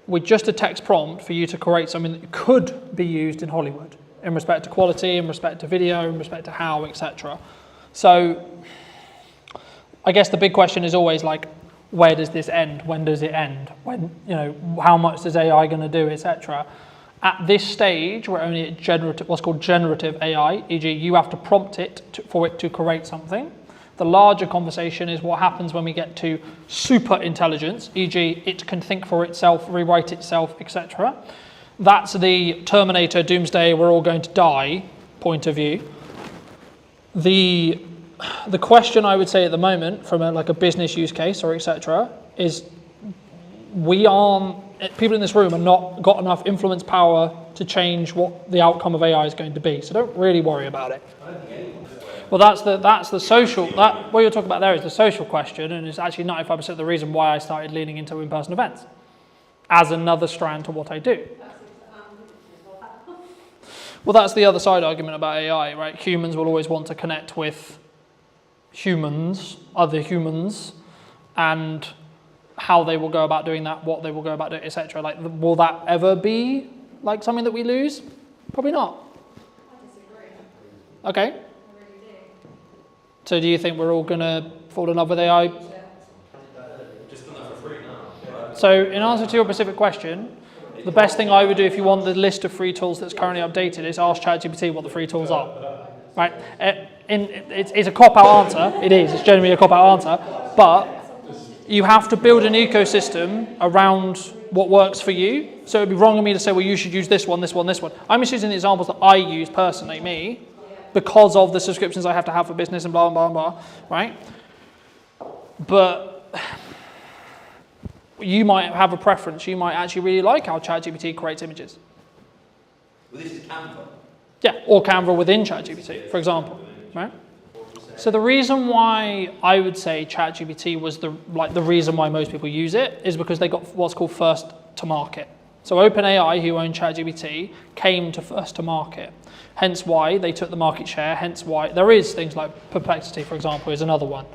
with just a text prompt, for you to create something that could be used in Hollywood in respect to quality, in respect to video, in respect to how, etc. So I guess the big question is always, like, where does this end? When does it end? When, how much is AI going to do, etc. At this stage, we're only at generative, what's called generative AI, e.g. you have to prompt it for it to create something. The larger conversation is what happens when we get to super intelligence, e.g. it can think for itself, rewrite itself, etc. That's the Terminator, Doomsday, we're all going to die point of view. The question I would say at the moment, from a business use case or etc., is people in this room are not got enough influence power to change what the outcome of AI is going to be. So don't really worry about it. Well, that's the social. What you're talking about there is the social question, and it's actually 95% of the reason why I started leaning into in-person events as another strand to what I do. Well, that's the other side argument about AI, right? Humans will always want to connect with humans, other humans, and how they will go about doing that, what they will go about doing, etc. Like, will that ever be like something that we lose? Probably not. I disagree. Okay. I really do. So do you think we're all going to fall in love with AI? Just done that for free now. Right? So in answer to your specific question, the best thing I would do if you want the list of free tools that's currently updated is ask ChatGPT what the free tools are. Right? It's a cop-out answer. It is. It's generally a cop-out answer. But you have to build an ecosystem around what works for you. So it would be wrong of me to say, well, you should use this one, this one, this one. I'm just using the examples that I use personally, me, because of the subscriptions I have to have for business and blah, blah, blah, right? But you might have a preference. You might actually really like how ChatGPT creates images. Well, this is Canva. Yeah, or Canva within ChatGPT, for example, right? So the reason why I would say ChatGPT was the reason why most people use it is because they got what's called first to market. So OpenAI, who own ChatGPT, came to first to market. Hence why they took the market share, hence why there is things like Perplexity, for example, is another one.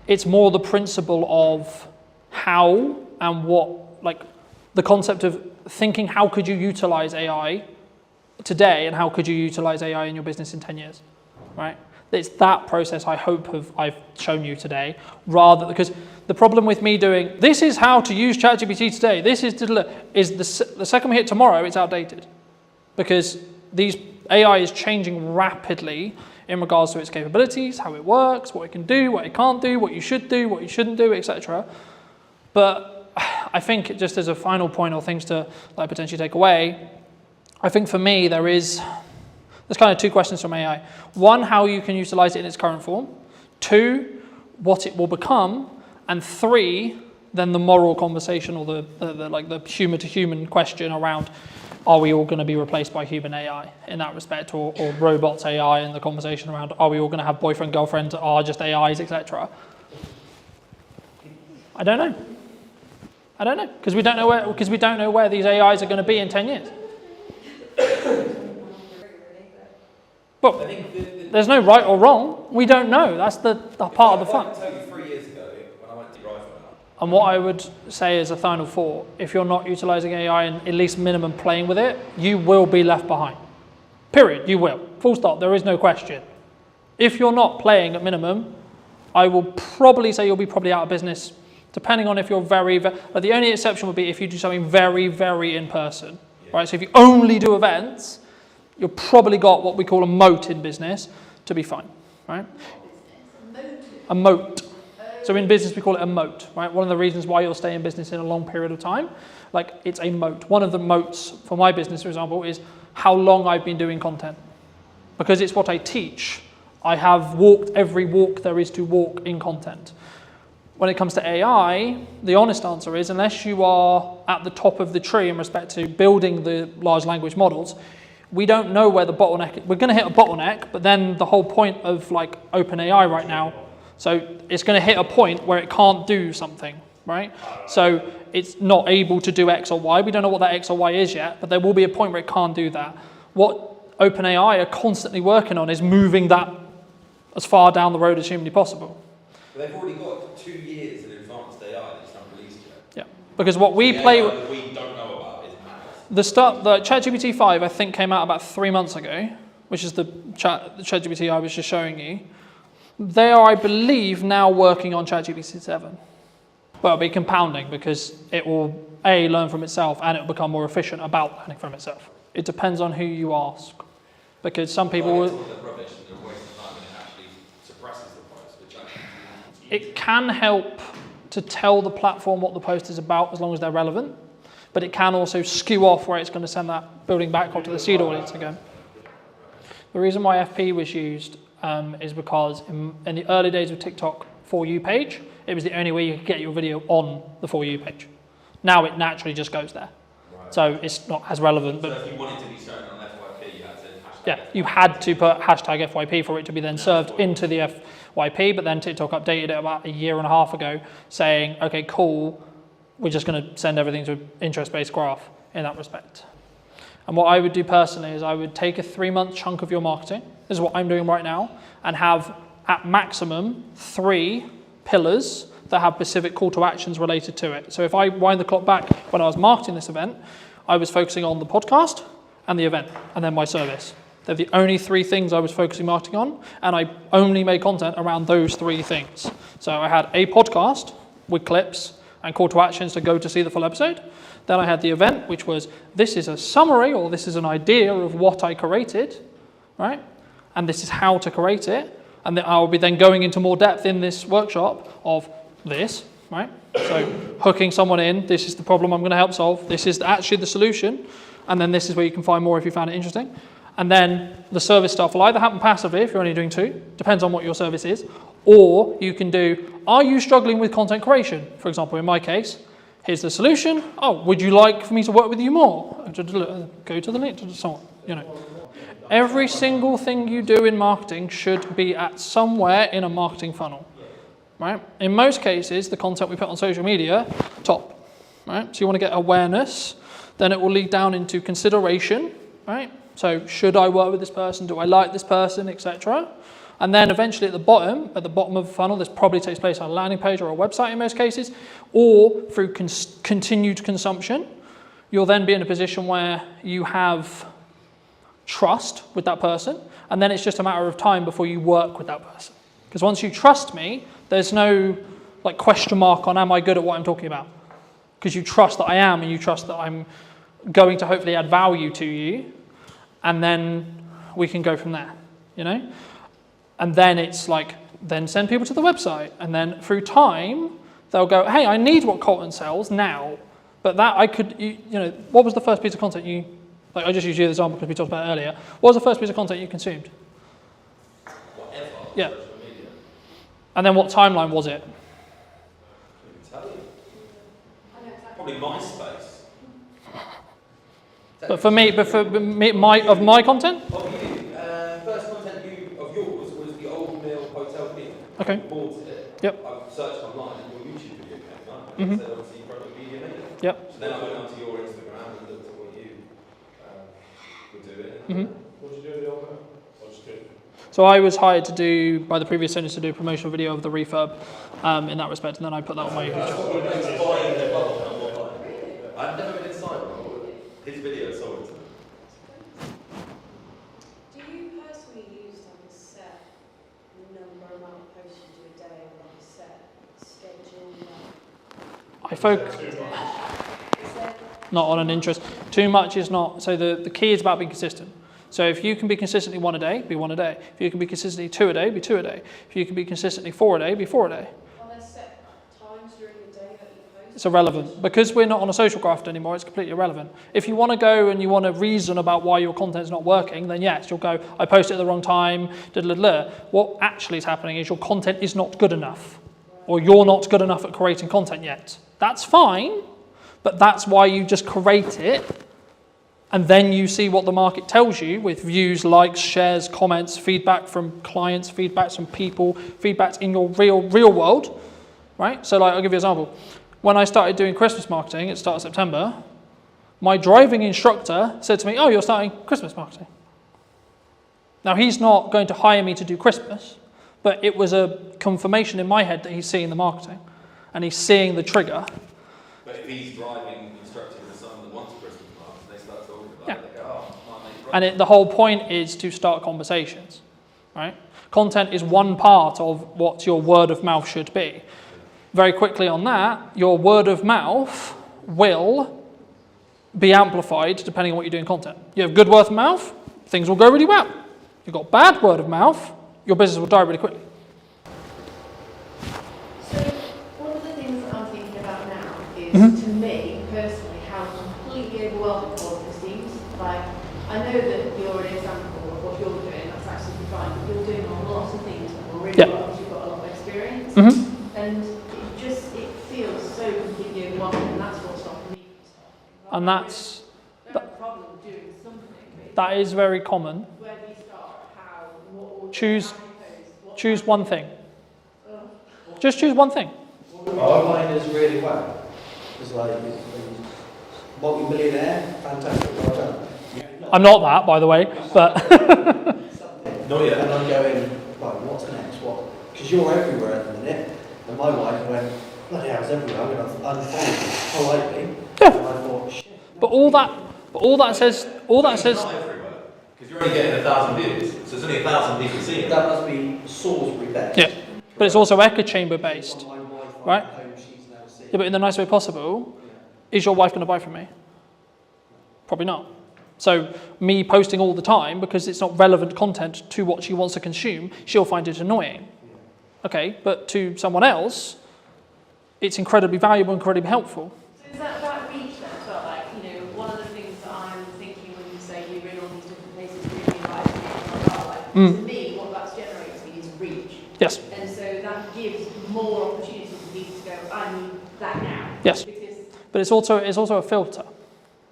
It's more the principle of how and what, like the concept of thinking how could you utilize AI today and how could you utilize AI in your business in 10 years, right? It's that process I hope I've shown you today, rather because the problem with me doing, this is how to use ChatGPT today, this is the second we hit tomorrow, it's outdated. Because AI is changing rapidly in regards to its capabilities, how it works, what it can do, what it can't do, what you should do, what you shouldn't do, etc. But I think just as a final point or things to like potentially take away, I think for me there's kind of two questions from AI. One, how you can utilize it in its current form. Two, what it will become. And three, then the moral conversation or the human to human question around, are we all going to be replaced by human AI in that respect, or robots AI, and the conversation around, are we all going to have boyfriend, girlfriends, are just AIs, etc. I don't know, because we don't know where these AIs are going to be in 10 years. But there's no right or wrong. We don't know. That's the part of the fun. I can tell you 3 years ago when I went to drive. And what I would say as a final thought, if you're not utilizing AI and at least minimum playing with it, you will be left behind. Period. You will. Full stop. There is no question. If you're not playing at minimum, I will probably say you'll be probably out of business, depending on if you're the only exception would be if you do something very, very in person. Yeah. Right? So if you only do events, you've probably got what we call a moat in business to be fine. Right? A moat. So in business, we call it a moat, right? One of the reasons why you'll stay in business in a long period of time, like it's a moat. One of the moats for my business, for example, is how long I've been doing content. Because it's what I teach. I have walked every walk there is to walk in content. When it comes to AI, the honest answer is, unless you are at the top of the tree in respect to building the large language models, we don't know where the bottleneck is. We're going to hit a bottleneck, but then the whole point of like OpenAI right now, so it's going to hit a point where it can't do something, right? So it's not able to do X or Y. We don't know what that X or Y is yet, but there will be a point where it can't do that. What OpenAI are constantly working on is moving that as far down the road as humanly possible. But they've already got 2 years of advanced AI that's not released yet. Yeah, because what we play with, that we don't know about is mad. the ChatGPT 5 I think came out about 3 months ago, which is the ChatGPT I was just showing you. They are, I believe, now working on ChatGPT 7. Well, it'll be compounding because it will, A, learn from itself, and it will become more efficient about learning from itself. It depends on who you ask. Because some people will... It can help to tell the platform what the post is about as long as they're relevant, but it can also skew off where it's going to send that building back up to the seed audience again. The reason why FP was used is because in the early days of TikTok For You page, it was the only way you could get your video on the For You page. Now it naturally just goes there. Right. So it's not as relevant. But so if you wanted to be shown on FYP, you had to hashtag yeah, you had to put hashtag FYP for it to be then served into the FYP, but then TikTok updated it about 1.5 years ago saying, okay, cool, we're just going to send everything to an interest-based graph in that respect. And what I would do personally is I would take a 3-month chunk of your marketing, this is what I'm doing right now, and have at maximum 3 pillars that have specific call to actions related to it. So if I wind the clock back when I was marketing this event, I was focusing on the podcast and the event and then my service. They're the only 3 things I was focusing marketing on, and I only made content around those 3 things. So I had a podcast with clips and call to actions to go to see the full episode. Then I had the event, which was, this is a summary or this is an idea of what I created, right? And this is how to create it. And then I'll be then going into more depth in this workshop of this, right? So hooking someone in, this is the problem I'm going to help solve. This is actually the solution. And then this is where you can find more if you found it interesting. And then the service stuff will either happen passively if you're only doing 2, depends on what your service is, or you can do, are you struggling with content creation? For example, in my case, here's the solution. Oh, would you like for me to work with you more? Go to the link to someone, you know. Every single thing you do in marketing should be at somewhere in a marketing funnel, right? In most cases, the content we put on social media, top, right? So you want to get awareness, then it will lead down into consideration, right? So should I work with this person? Do I like this person, etc.? And then eventually at the bottom of the funnel, this probably takes place on a landing page or a website in most cases, or through continued consumption. You'll then be in a position where you have trust with that person, and then it's just a matter of time before you work with that person. Because once you trust me, there's no like question mark on am I good at what I'm talking about? Because you trust that I am, and you trust that I'm going to hopefully add value to you, and then we can go from there, you know? And then it's like, then send people to the website, and then through time, they'll go, hey, I need what Colton sells now, but that I could, you know, what was the first piece of content you, like I just used you as an example because we talked about it earlier. What was the first piece of content you consumed? Whatever. Yeah. Social media. And then what timeline was it? Couldn't tell you. Probably MySpace. But for me, of my content? Of you, first content of yours was the Old Mill Hotel video. Okay. I bought it. Yep. I searched online and your YouTube video came up. Mhm. It said obviously product media made it. Yep. So then I went onto your Instagram and looked at what you were doing. Mhm. What did you do in the old man? I just did. So I was hired to do, by the previous owners, to do a promotional video of the refurb in that respect, and then I put that on my YouTube channel. I've never been inside one. His video sold it to me. Do you personally use like a set number amount of posts you do a day, or like a set schedule? I focus Is there not on an interest. Too much is not. So the key is about being consistent. So if you can be consistently one a day, be one a day. If you can be consistently two a day, be two a day. If you can be consistently four a day, be four a day. are there set times during the day that you post? It's irrelevant. Because we're not on a social graph anymore, it's completely irrelevant. If you want to go and you want to reason about why your content's not working, then yes, you'll go, I posted at the wrong time, What actually is happening is your content is not good enough, or you're not good enough at creating content yet. That's fine, but that's why you just create it, and then you see what the market tells you with views, likes, shares, comments, feedback from clients, feedbacks from people, feedbacks in your real world, right? So like, I'll give you an example. When I started doing Christmas marketing at the start of September, my driving instructor said to me, oh, you're starting Christmas marketing. Now, he's not going to hire me to do Christmas, but it was a confirmation in my head that he's seeing the marketing and he's seeing the trigger. But if he's driving, instructing the son that wants Christmas market, they start talking about Yeah. it. They go, oh, my mate's right. And the whole point is to start conversations, right? Content is one part of what your word of mouth should be. Very quickly on that, your word of mouth will be amplified depending on what you do in content. You have good word of mouth, things will go really well. You've got bad word of mouth, your business will die really quickly. So one of the things that I'm thinking about now is, to me personally, how completely overwhelming all of this seems. Like, I know that you're an example of what you're doing, that's absolutely fine, but you're doing a lot of things that are really well, because you've got a lot of experience, and it feels so completely overwhelming, and that's what's stopping me from starting. And that's, I don't have a problem doing something, but that is very common. where do you start? How? What order? Choose- How many posts? What Choose time? one thing. Just choose one thing. Our line is really well. It's like, multi-millionaire, fantastic, well done. I'm not that, by the way, but Not yet. And I'm going, right, what's next? What? Because you're everywhere at the minute. And my wife went, bloody hell, it's everywhere. I'm going to unfollow politely. Yeah. And I thought, shit. but all that says, Not everywhere. Because you're only getting 1,000 views, so there's only 1,000 people seeing it. That must be Salisbury based. yeah. But it's also echo chamber based, My wife on right? home, she's now seeing. Yeah, but in the nicest way possible. Is your wife going to buy from me? Probably not. So me posting all the time because it's not relevant content to what she wants to consume, she'll find it annoying. Okay, but to someone else, it's incredibly valuable, incredibly helpful. So is that reach then? So like, one of the things that I'm thinking when you say you're in all these different places, really like, to me, what that's generating is reach. Yes. And so that gives more opportunity for people to go, I need that now. Yes. Because But it's also a filter.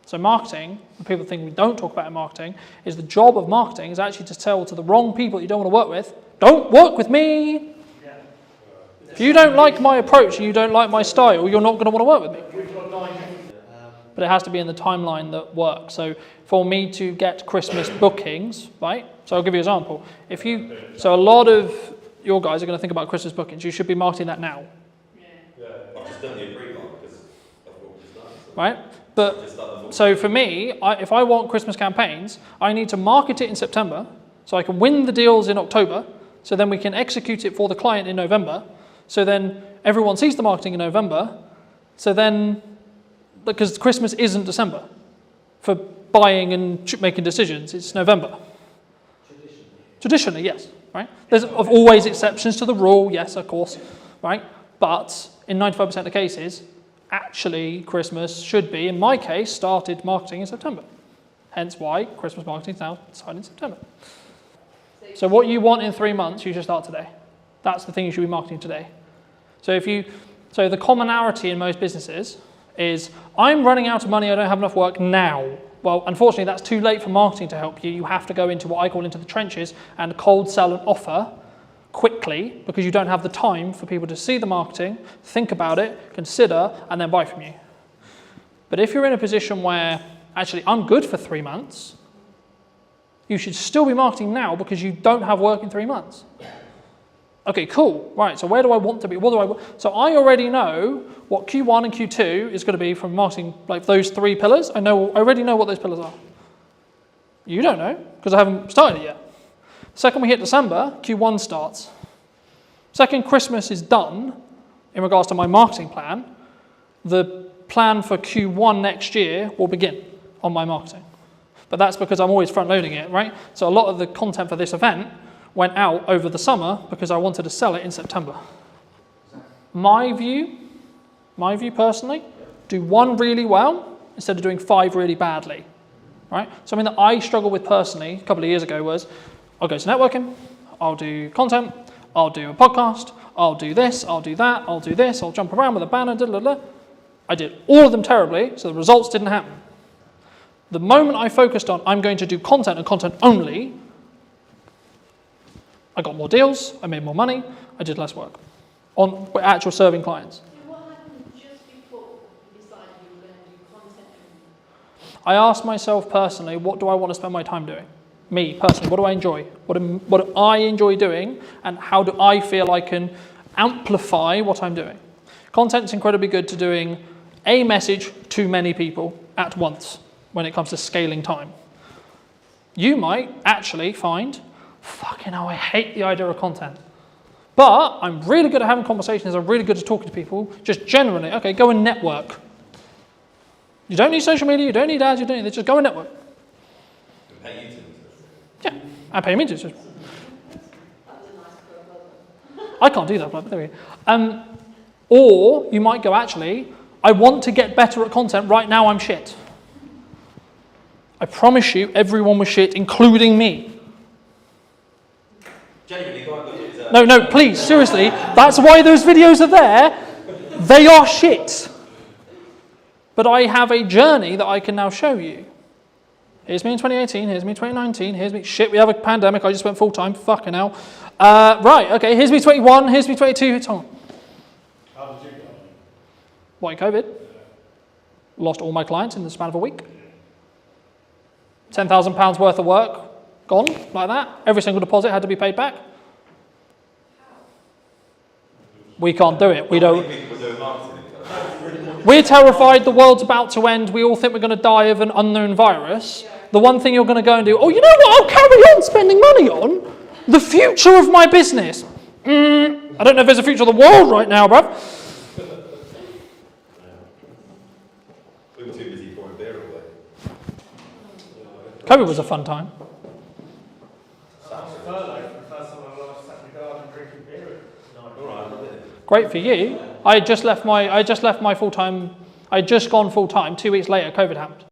So marketing, the people think we don't talk about in marketing, is the job of marketing is actually to tell to the wrong people that you don't want to work with, don't work with me. If you don't like my approach and you don't like my style, you're not going to want to work with me. But it has to be in the timeline that works. So for me to get Christmas bookings, right? So I'll give you an example. So a lot of your guys are going to think about Christmas bookings. You should be marketing that now. I've just done the pre-mark because of what we've done. So. right? But so for me, if I want Christmas campaigns, I need to market it in September so I can win the deals in October, so then we can execute it for the client in November, so then everyone sees the marketing in November, so then, because Christmas isn't December for buying and making decisions, it's November. Traditionally, yes, right? There's always exceptions to the rule, yes, of course, right? But in 95% of the cases, actually Christmas should be, in my case, started marketing in September. Hence why Christmas marketing is now started in September. So what you want in 3 months, you should start today. That's the thing you should be marketing today. So the commonality in most businesses is, I'm running out of money, I don't have enough work now. Well, unfortunately, that's too late for marketing to help you. You have to go into what I call into the trenches and cold sell an offer quickly, because you don't have the time for people to see the marketing, think about it, consider, and then buy from you. But if you're in a position where, actually, I'm good for 3 months, you should still be marketing now because you don't have work in 3 months. Okay, cool. Right, so where do I want to be? So I already know what Q1 and Q2 is going to be from marketing, like those 3 pillars. I already know what those pillars are. You don't know, because I haven't started it yet. Second we hit December, Q1 starts. Second Christmas is done, in regards to my marketing plan, the plan for Q1 next year will begin on my marketing. But that's because I'm always front loading it, right? So a lot of the content for this event went out over the summer because I wanted to sell it in September. My view personally, do 1 really well instead of doing 5 really badly, right? Something that I struggled with personally a couple of years ago was, I'll go to networking, I'll do content, I'll do a podcast, I'll do this, I'll do that, I'll do this, I'll jump around with a banner, I did all of them terribly, so the results didn't happen. The moment I focused on, I'm going to do content and content only, I got more deals, I made more money, I did less work on actual serving clients. What happened just before you decided you were going to do content only? I asked myself personally, what do I want to spend my time doing? Me, personally, what do I enjoy? What do I enjoy doing, and how do I feel I can amplify what I'm doing? Content's incredibly good to doing a message to many people at once when it comes to scaling time. You might actually find, fucking hell, I hate the idea of content. But I'm really good at having conversations, I'm really good at talking to people, just generally, okay, go and network. You don't need social media, you don't need ads, you don't need this, just go and network. Pay you to. Yeah, and pay me to. I can't do that, but there we go. Or you might go, actually, I want to get better at content, right now I'm shit. I promise you, everyone was shit, including me. Genuinely, go and look at No, please, seriously, that's why those videos are there. They are shit. But I have a journey that I can now show you. Here's me in 2018, here's me in 2019, here's me, shit, we have a pandemic, I just went full-time, fucking hell. Right, okay, here's me 21, here's me 22, it's on. How did you go? What, COVID? Lost all my clients in the span of a week. £10,000 worth of work, gone, like that. Every single deposit had to be paid back. We can't do it, we don't. We're terrified the world's about to end, we all think we're going to die of an unknown virus. The one thing you're going to go and do, oh, you know what I'll carry on spending money on? The future of my business. I don't know if there's a future of the world right now, bruv. We were too busy pouring beer away. COVID was a fun time. Great for you. I had just left my full-time, I had just gone full-time, 2 weeks later, COVID happened.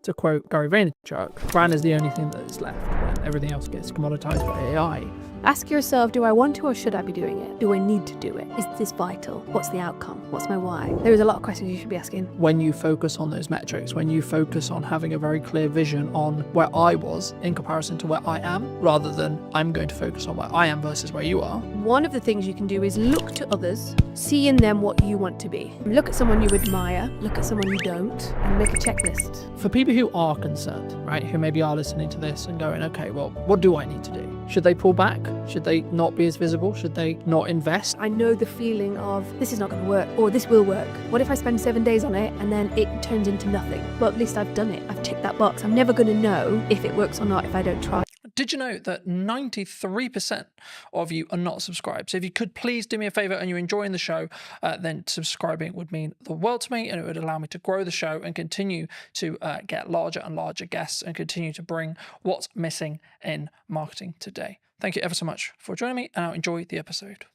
To quote Gary Vaynerchuk, brand is the only thing that is left when everything else gets commoditized by AI. Ask yourself, do I want to or should I be doing it? Do I need to do it? Is this vital? What's the outcome? What's my why? There's a lot of questions you should be asking. When you focus on those metrics, when you focus on having a very clear vision on where I was in comparison to where I am, rather than I'm going to focus on where I am versus where you are. One of the things you can do is look to others, see in them what you want to be. Look at someone you admire, look at someone you don't, and make a checklist. For people who are concerned, right, who maybe are listening to this and going, okay, okay, well, what do I need to do? Should they pull back? Should they not be as visible? Should they not invest? I know the feeling of this is not going to work or this will work. What if I spend 7 days on it and then it turns into nothing? Well, at least I've done it. I've ticked that box. I'm never going to know if it works or not if I don't try. Did you know that 93% of you are not subscribed? So if you could please do me a favor and you're enjoying the show, then subscribing would mean the world to me, and it would allow me to grow the show and continue to get larger and larger guests and continue to bring what's missing in marketing today. Thank you ever so much for joining me, and I'll enjoy the episode.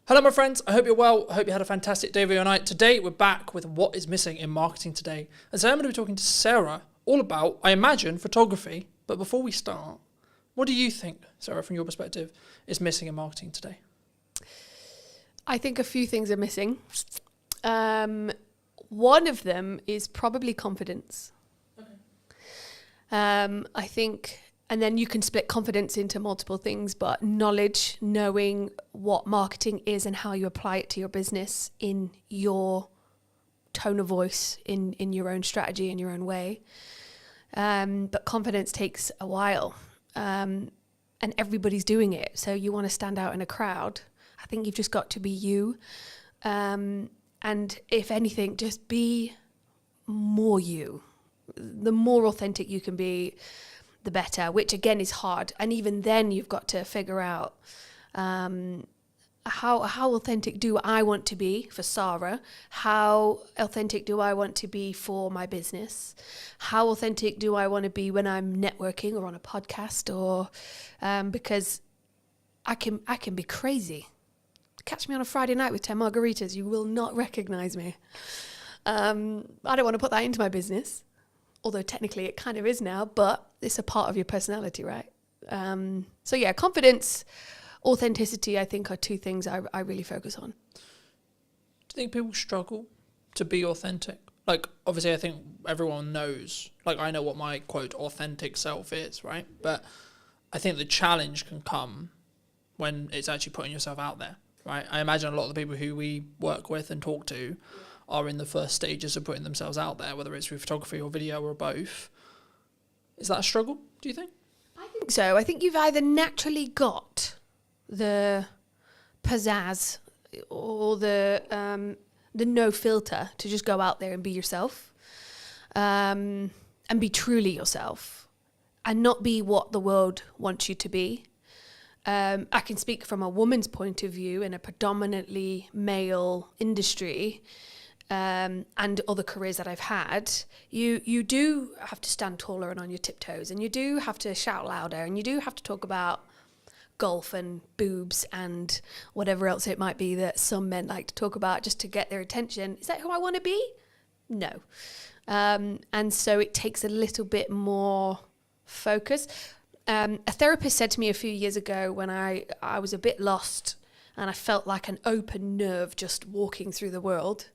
Hello, my friends. I hope you're well. I hope you had a fantastic day of your night. Today, we're back with what is missing in marketing today. And so I'm going to be talking to Sarah all about, I imagine, photography. But before we start, what do you think, Sarah, from your perspective, is missing in marketing today? I think a few things are missing. One of them is probably confidence. Okay. I think, and then you can split confidence into multiple things, but knowledge, knowing what marketing is and how you apply it to your business in your tone of voice, in your own strategy, in your own way. But confidence takes a while. And everybody's doing it. So you want to stand out in a crowd. I think you've just got to be you. And if anything, just be more you. The more authentic you can be, the better, which again is hard. And even then you've got to figure out how authentic do I want to be for Sarah? How authentic do I want to be for my business? How authentic do I want to be when I'm networking or on a podcast? Or because I can be crazy. Catch me on a Friday night with 10 margaritas, you will not recognize me. I don't want to put that into my business, although technically it kind of is now, but it's a part of your personality, right? So yeah, confidence, authenticity, I think, are two things I really focus on. Do you think people struggle to be authentic? Like, obviously, I think everyone knows, like, I know what my, quote, authentic self is, right? But I think the challenge can come when it's actually putting yourself out there, right? I imagine a lot of the people who we work with and talk to are in the first stages of putting themselves out there, whether it's through photography or video or both. Is that a struggle, do you think? I think so. I think you've either naturally got the pizzazz or the no filter to just go out there and be yourself, and be truly yourself and not be what the world wants you to be. I can speak from a woman's point of view in a predominantly male industry, and other careers that I've had. You do have to stand taller and on your tiptoes, and you do have to shout louder, and you do have to talk about golf and boobs and whatever else it might be that some men like to talk about just to get their attention. Is that who I want to be? No. And so it takes a little bit more focus. A therapist said to me a few years ago when I was a bit lost and I felt like an open nerve just walking through the world.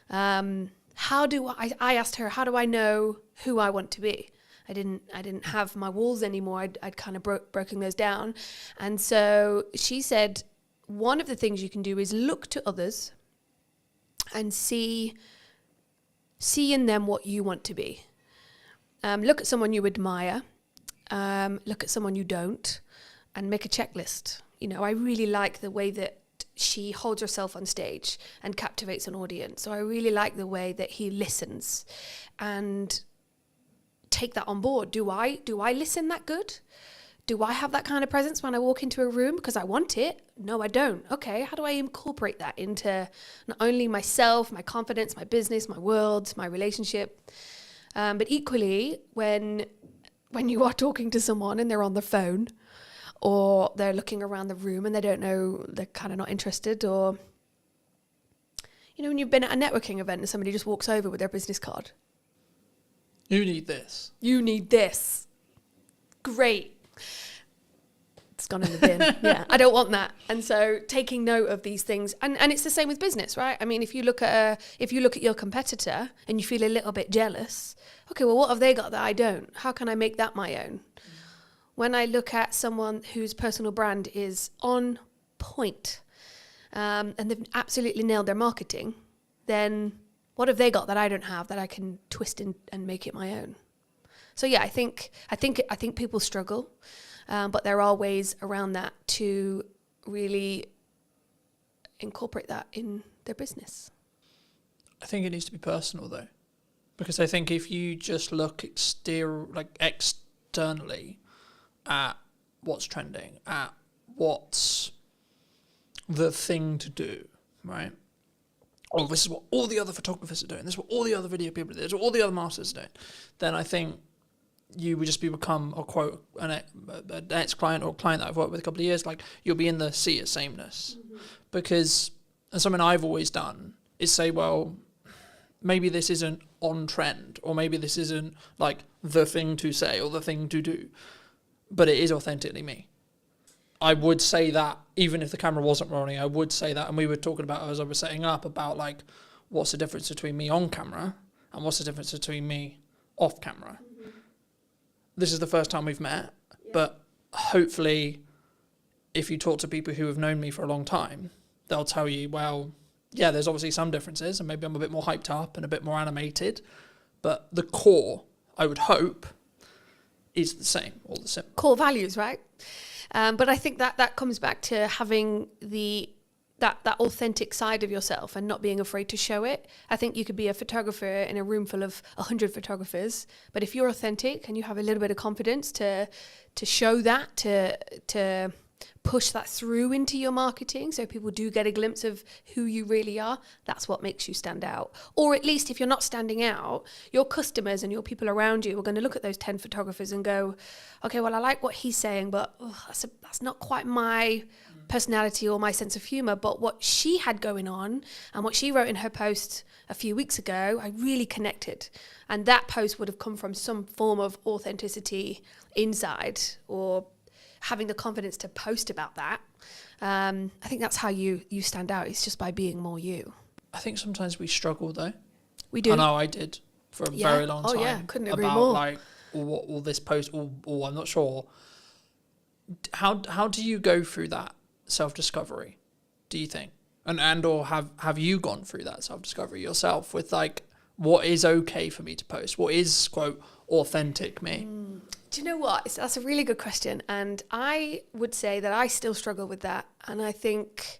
I asked her, how do I know who I want to be? I didn't have my walls anymore. I'd kind of broken those down. And so she said, one of the things you can do is look to others and see in them what you want to be. Look at someone you admire, look at someone you don't, and make a checklist. You know, I really like the way that she holds herself on stage and captivates an audience. So I really like the way that he listens, and take that on board. Do I listen that good? Do I have that kind of presence when I walk into a room because I want it? No, I don't. Okay, how do I incorporate that into not only myself, my confidence, my business, my world, my relationship, but equally when you are talking to someone and they're on the phone or they're looking around the room and they don't know, they're kind of not interested, or you know, when you've been at a networking event and somebody just walks over with their business card. You need this. You need this. Great. It's gone in the bin. Yeah, I don't want that. And so taking note of these things, and it's the same with business, right? I mean, if you look at your competitor and you feel a little bit jealous, okay, well, what have they got that I don't? How can I make that my own? When I look at someone whose personal brand is on point, and they've absolutely nailed their marketing, then what have they got that I don't have that I can twist in and make it my own? So yeah, I think people struggle, but there are ways around that to really incorporate that in their business. I think it needs to be personal though, because I think if you just look externally at what's trending, at what's the thing to do, right? Oh, this is what all the other photographers are doing. This is what all the other video people are doing. This is what all the other masters are doing. Then I think you would just become an ex-client or a client that I've worked with a couple of years. Like, you'll be in the sea of sameness. Because, and something I've always done is say, well, maybe this isn't on trend, or maybe this isn't like the thing to say or the thing to do, but it is authentically me. I would say that even if the camera wasn't rolling, I would say that. And we were talking about, as I was setting up, about like, what's the difference between me on camera and what's the difference between me off camera. This is the first time we've met, but hopefully if you talk to people who have known me for a long time, they'll tell you, well, yeah, there's obviously some differences, and maybe I'm a bit more hyped up and a bit more animated, but the core, I would hope, is the same, or the same. Core values, right? But I think that comes back to having that authentic side of yourself and not being afraid to show it. I think you could be a photographer in a room full of 100 photographers, but if you're authentic and you have a little bit of confidence to show that, to push that through into your marketing so people do get a glimpse of who you really are, that's what makes you stand out. Or at least if you're not standing out, your customers and your people around you are going to look at those 10 photographers and go, okay, well, I like what he's saying, but that's not quite my personality or my sense of humor. But what she had going on and what she wrote in her post a few weeks ago, I really connected. And that post would have come from some form of authenticity inside, or having the confidence to post about that. I think that's how you stand out. It's just by being more you. I think sometimes we struggle though. We do. I know I did for a very long time. Oh yeah, couldn't agree about more. Like, or this post, or I'm not sure. How do you go through that self-discovery, do you think? And or have you gone through that self-discovery yourself with like, what is okay for me to post? What is, quote, authentic me? Do you know what? That's a really good question. And I would say that I still struggle with that. And I think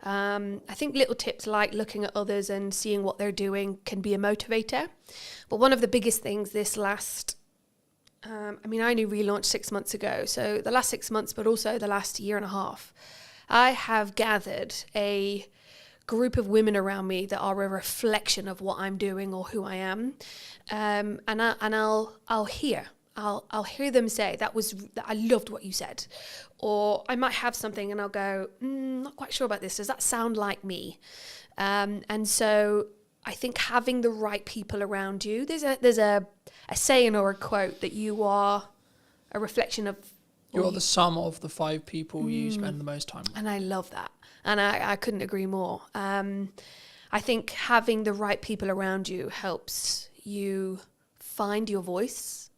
little tips like looking at others and seeing what they're doing can be a motivator. But one of the biggest things this last, I only relaunched 6 months ago. So the last 6 months, but also the last year and a half, I have gathered a group of women around me that are a reflection of what I'm doing or who I am. And I'll hear them say, I loved what you said. Or I might have something and I'll go, not quite sure about this. Does that sound like me? And so I think having the right people around you, there's a saying or a quote that you are a reflection of. You're the sum of the 5 people you spend the most time with. And I love that. And I couldn't agree more. I think having the right people around you helps you find your voice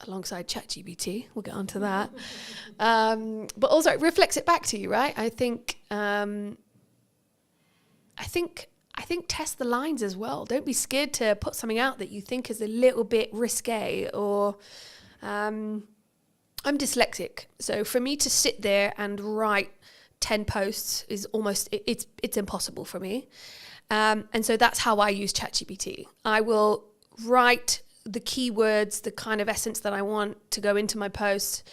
alongside ChatGPT. We'll get onto that. But also it reflects it back to you, right? I think test the lines as well. Don't be scared to put something out that you think is a little bit risque or I'm dyslexic. So for me to sit there and write 10 posts is almost, it's impossible for me. And so that's how I use ChatGPT. I will write the keywords, the kind of essence that I want to go into my post,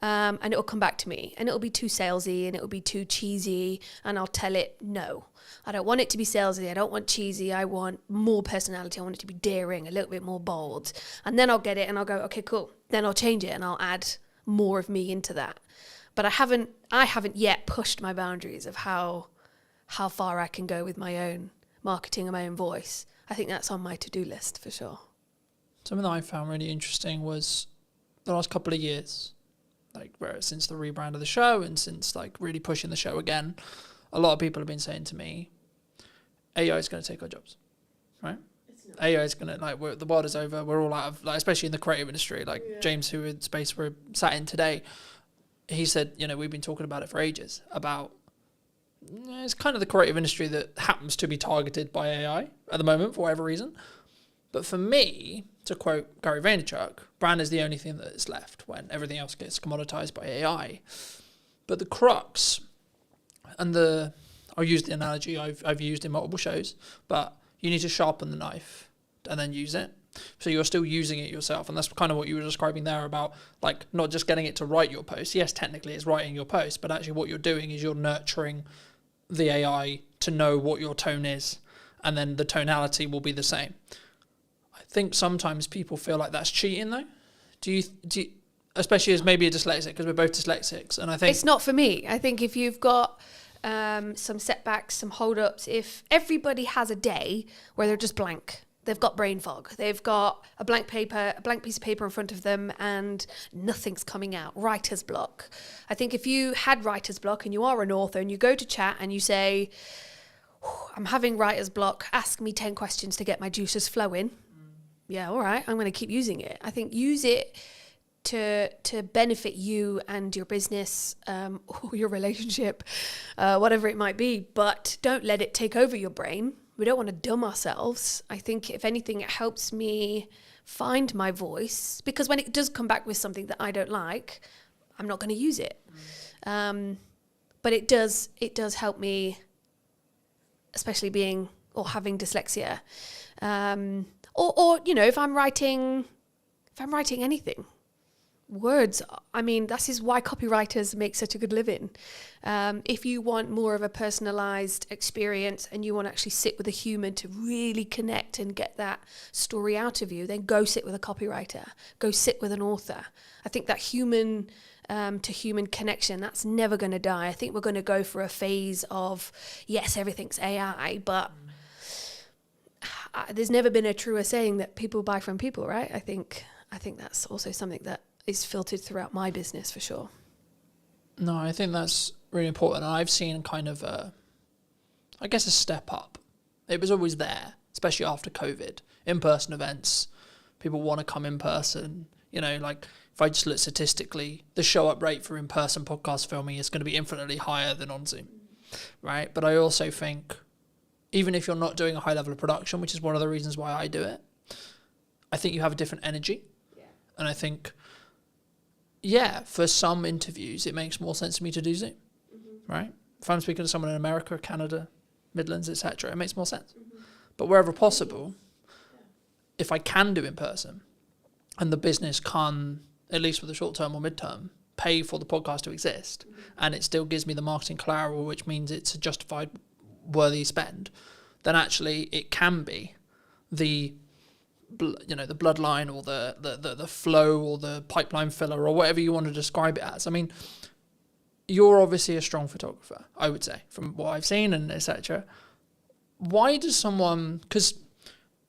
and it will come back to me. And it will be too salesy and it will be too cheesy. And I'll tell it, no, I don't want it to be salesy. I don't want cheesy. I want more personality. I want it to be daring, a little bit more bold. And then I'll get it and I'll go, okay, cool. Then I'll change it and I'll add more of me into that. But I haven't yet pushed my boundaries of how far I can go with my own marketing and my own voice. I think that's on my to-do list for sure. Something that I found really interesting was the last couple of years, like since the rebrand of the show and since like really pushing the show again, a lot of people have been saying to me, AI is going to take our jobs, right? AI is going to, the world is over. We're all out of, especially in the creative industry, James, who in space we're sat in today, he said, we've been talking about it for ages, about it's kind of the creative industry that happens to be targeted by AI at the moment for whatever reason. But for me, to quote Gary Vaynerchuk, brand is the only thing that is left when everything else gets commoditized by AI. But the crux, and I'll use the analogy I've used in multiple shows, but you need to sharpen the knife and then use it. So you're still using it yourself. And that's kind of what you were describing there about, like, not just getting it to write your post. Yes, technically it's writing your post, but actually what you're doing is you're nurturing the AI to know what your tone is, and then the tonality will be the same. I think sometimes people feel like that's cheating, though. Do you especially as maybe a dyslexic, because we're both dyslexics, and I think it's not for me. I think if you've got some setbacks, some hold-ups, if everybody has a day where they're just blank, they've got brain fog, they've got a blank piece of paper in front of them and nothing's coming out, writer's block. I think if you had writer's block and you are an author and you go to chat and you say, I'm having writer's block, ask me 10 questions to get my juices flowing. Yeah, all right, I'm going to keep using it. I think use it to benefit you and your business, or your relationship, whatever it might be, but don't let it take over your brain. We don't want to dumb ourselves. I think if anything, it helps me find my voice, because when it does come back with something that I don't like, I'm not going to use it. But it does help me, especially having dyslexia, or if I'm writing anything. Words, I mean, this is why copywriters make such a good living. If you want more of a personalized experience and you want to actually sit with a human to really connect and get that story out of you, then go sit with a copywriter, go sit with an author. I think that human to human connection, that's never going to die. I think we're going to go for a phase of, yes, everything's AI, but there's never been a truer saying that people buy from people, right? I think that's also something that is filtered throughout my business for sure. No, I think that's really important. And I've seen kind of a step up. It was always there, especially after COVID. In-person events, people want to come in person. Like if I just look statistically, the show up rate for in-person podcast filming is going to be infinitely higher than on Zoom, right? But I also think even if you're not doing a high level of production, which is one of the reasons why I do it, I think you have a different energy. Yeah. And I think, for some interviews, it makes more sense to me to do Zoom, right? If I'm speaking to someone in America, Canada, Midlands, etc., it makes more sense. But wherever possible, if I can do in person, and the business can, at least for the short term or mid-term, pay for the podcast to exist, and it still gives me the marketing collateral, which means it's a justified, worthy spend, then actually it can be the bloodline or the flow or the pipeline filler or whatever you want to describe it as. I mean, you're obviously a strong photographer, I would say, from what I've seen and etc. Why does someone, because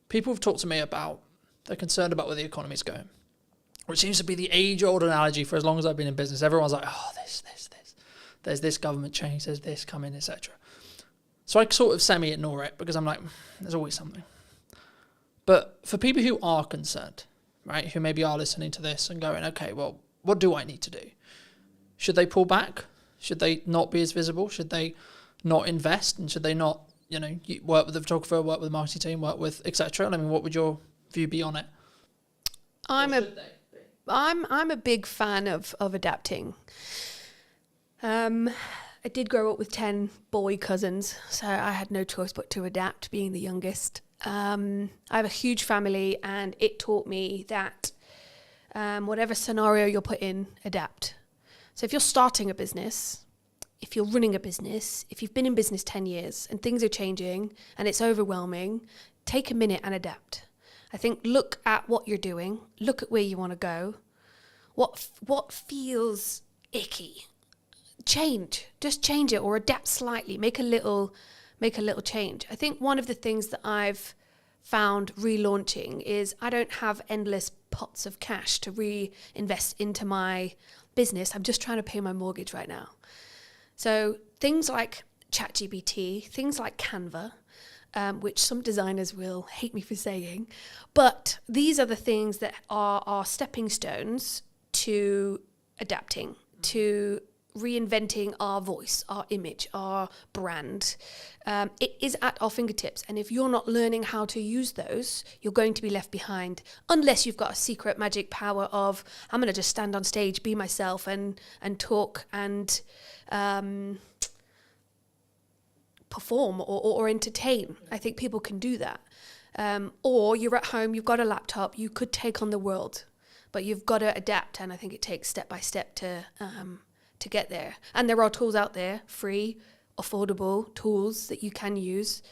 people have talked to me about, they're concerned about where the economy's going, which seems to be the age-old analogy for as long as I've been in business. Everyone's like, this. There's this government change, there's this coming, etc. So I sort of semi-ignore it because I'm like, there's always something. But for people who are concerned, right, who maybe are listening to this and going, okay, well, what do I need to do? Should they pull back? Should they not be as visible? Should they not invest? And should they not, work with the photographer, work with the marketing team, work with etc.? I mean, what would your view be on it? I'm a big fan of adapting. I did grow up with 10 boy cousins, so I had no choice but to adapt, being the youngest. I have a huge family, and it taught me that whatever scenario you're put in, adapt. So if you're starting a business, if you're running a business, if you've been in business 10 years and things are changing and it's overwhelming, take a minute and adapt. I think look at what you're doing, look at where you want to go, what feels icky. Just change it or adapt slightly, make a little change. I think one of the things that I've found relaunching is I don't have endless pots of cash to reinvest into my business. I'm just trying to pay my mortgage right now. So things like ChatGPT, things like Canva, which some designers will hate me for saying, but these are the things that are stepping stones to adapting, to reinventing our voice, our image, our brand. It is at our fingertips. And if you're not learning how to use those, you're going to be left behind, unless you've got a secret magic power of, I'm going to just stand on stage, be myself and talk and perform or entertain. I think people can do that. Or you're at home, you've got a laptop, you could take on the world, but you've got to adapt. And I think it takes step by step to get there. And there are tools out there, free, affordable tools that you can use.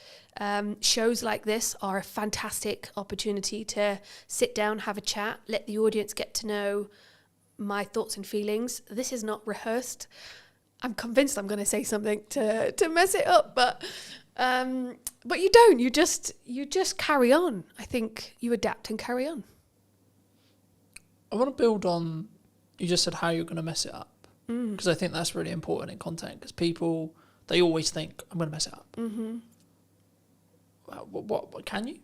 Shows like this are a fantastic opportunity to sit down, have a chat, let the audience get to know my thoughts and feelings. This is not rehearsed. I'm convinced I'm going to say something to mess it up, but you don't. You just carry on. I think you adapt and carry on. I want to build on, you just said how you're going to mess it up, because I think that's really important in content, because people, they always think, I'm going to mess it up. Mm-hmm. What can you?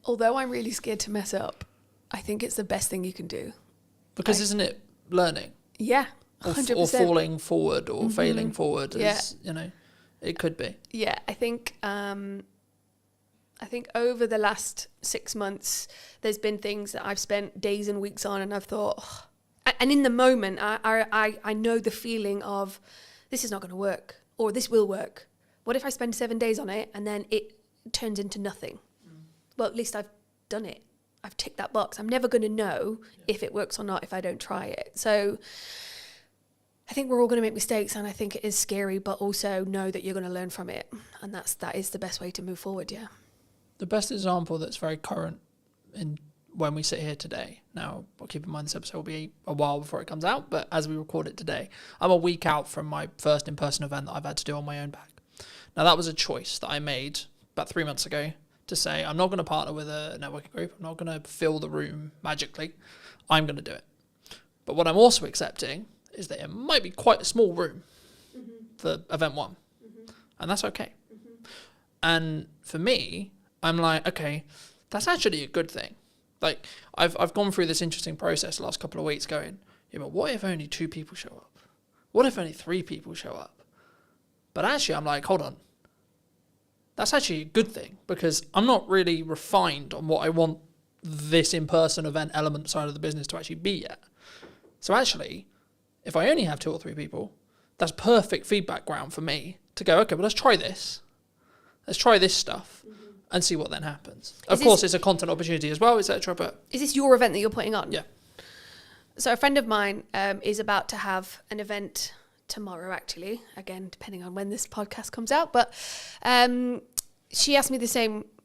Although I'm really scared to mess up, I think it's the best thing you can do. Because isn't it learning? Yeah, 100%. Or falling forward or failing forward, it could be. Yeah, I think over the last 6 months, there's been things that I've spent days and weeks on, and I've thought, and in the moment, I know the feeling of, this is not going to work, or this will work. What if I spend 7 days on it and then it turns into nothing? Well, at least I've done it. I've ticked that box. I'm never going to know if it works or not if I don't try it. So I think we're all going to make mistakes, and I think it is scary, but also know that you're going to learn from it. And that is the best way to move forward, yeah. The best example that's very current in when we sit here today. Now, I'll keep in mind this episode will be a while before it comes out, but as we record it today, I'm a week out from my first in-person event that I've had to do on my own back. Now, that was a choice that I made about 3 months ago to say, I'm not going to partner with a networking group. I'm not going to fill the room magically. I'm going to do it. But what I'm also accepting is that it might be quite a small room for event one. And that's okay. And for me, I'm like, okay, that's actually a good thing. Like, I've gone through this interesting process the last couple of weeks going, yeah, but what if only 2 people show up? What if only 3 people show up? But actually, I'm like, hold on. That's actually a good thing, because I'm not really refined on what I want this in-person event element side of the business to actually be yet. So actually, if I only have 2 or 3 people, that's perfect feedback ground for me to go, okay, well, let's try this. Let's try this stuff and see what then happens. Of course, it's a content opportunity as well, etc. But is this your event that you're putting on? Yeah. So a friend of mine is about to have an event tomorrow, actually, again, depending on when this podcast comes out, but she asked me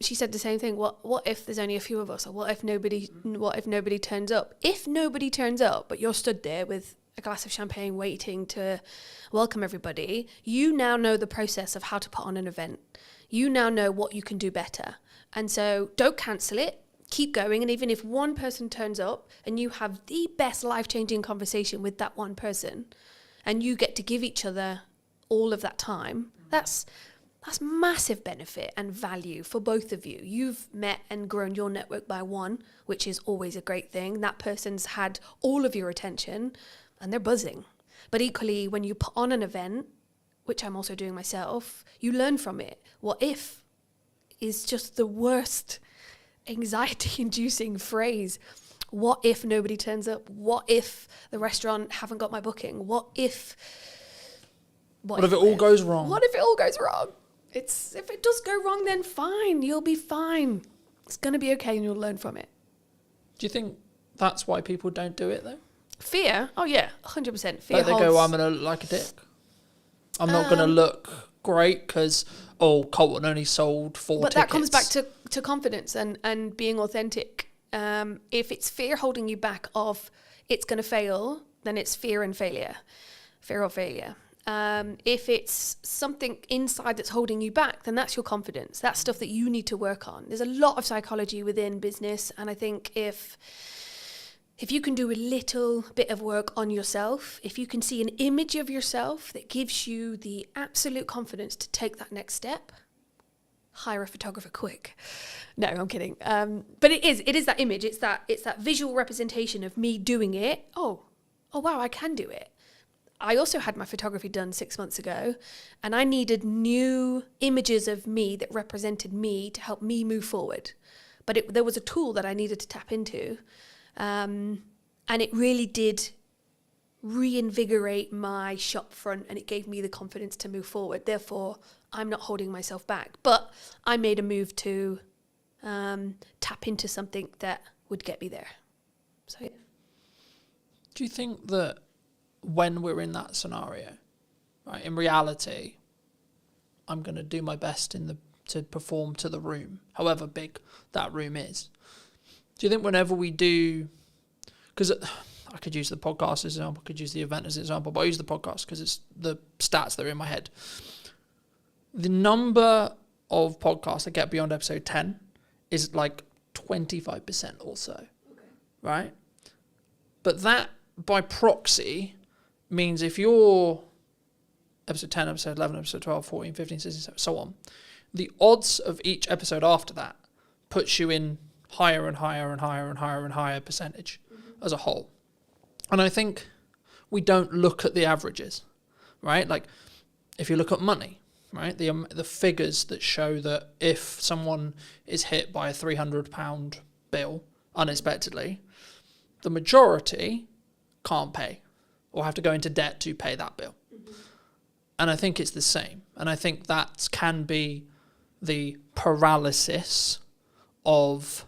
she said the same thing. What if there's only a few of us, or what if nobody turns up? If nobody turns up, but you're stood there with a glass of champagne waiting to welcome everybody, you now know the process of how to put on an event. You now know what you can do better. And so don't cancel it. Keep going. And even if one person turns up and you have the best life-changing conversation with that one person, and you get to give each other all of that time, that's massive benefit and value for both of you. You've met and grown your network by 1, which is always a great thing. That person's had all of your attention and they're buzzing. But equally, when you put on an event, which I'm also doing myself, you learn from it. What if is just the worst anxiety-inducing phrase. What if nobody turns up? What if the restaurant haven't got my booking? What if it all goes wrong? What if it all goes wrong? If it does go wrong, then fine. You'll be fine. It's going to be okay, and you'll learn from it. Do you think that's why people don't do it, though? Fear? Oh, yeah, 100%. Fear like they go, I'm going to look like a dick. I'm not going to look great because, Colton only sold 4 tickets. But that comes back to confidence and being authentic. If it's fear holding you back of it's going to fail, then it's fear and failure. Fear of failure. If it's something inside that's holding you back, then that's your confidence. That's stuff that you need to work on. There's a lot of psychology within business, and I think if you can do a little bit of work on yourself, if you can see an image of yourself that gives you the absolute confidence to take that next step, hire a photographer quick. No, I'm kidding. But it is that image. It's that visual representation of me doing it. Oh wow, I can do it. I also had my photography done 6 months ago, and I needed new images of me that represented me to help me move forward. But there was a tool that I needed to tap into, and it really did reinvigorate my shop front, and it gave me the confidence to move forward. Therefore, I'm not holding myself back. But I made a move to tap into something that would get me there. So, yeah. Do you think that when we're in that scenario, right, in reality, I'm going to do my best to perform to the room, however big that room is. Do you think whenever we do, because I could use the podcast as an example, I could use the event as an example, but I use the podcast because it's the stats that are in my head. The number of podcasts that get beyond episode 10 is like 25% or so, right? But that, by proxy, means if you're episode 10, episode 11, episode 12, 14, 15, 16, so on, the odds of each episode after that puts you in higher and higher and higher and higher and higher percentage as a whole. And I think we don't look at the averages, right? Like if you look at money, right, the figures that show that if someone is hit by a £300 bill unexpectedly, the majority can't pay or have to go into debt to pay that bill. And I think it's the same. And I think that can be the paralysis of,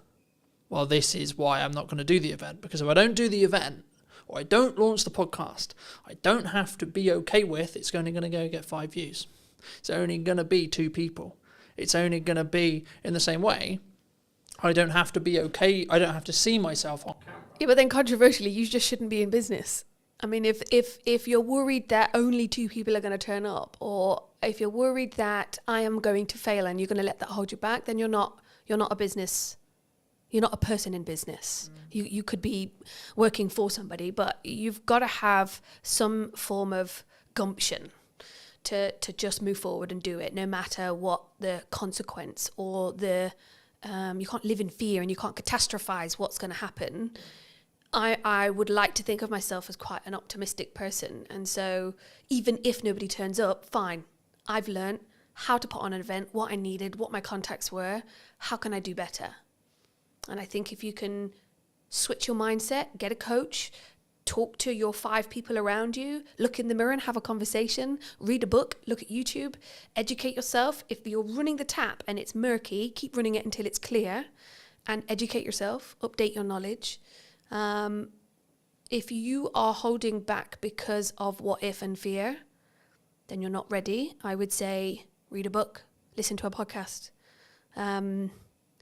well, this is why I'm not going to do the event. Because if I don't do the event, or I don't launch the podcast, I don't have to be okay with it's only going to go get 5 views. It's only going to be 2 people. It's only going to be in the same way. I don't have to be okay. I don't have to see myself on camera. Yeah, but then controversially, you just shouldn't be in business. I mean, if you're worried that only 2 people are going to turn up, or if you're worried that I am going to fail and you're going to let that hold you back, then you're not a business. You're not a person in business. You could be working for somebody, but you've got to have some form of gumption to just move forward and do it, no matter what the consequence or the you can't live in fear and you can't catastrophize what's going to happen. I would like to think of myself as quite an optimistic person. And so even if nobody turns up, fine. I've learned how to put on an event, what I needed, what my contacts were, how can I do better? And I think if you can switch your mindset, get a coach, talk to your 5 people around you, look in the mirror and have a conversation, read a book, look at YouTube, educate yourself. If you're running the tap and it's murky, keep running it until it's clear and educate yourself, update your knowledge. If you are holding back because of what if and fear, then you're not ready. I would say read a book, listen to a podcast,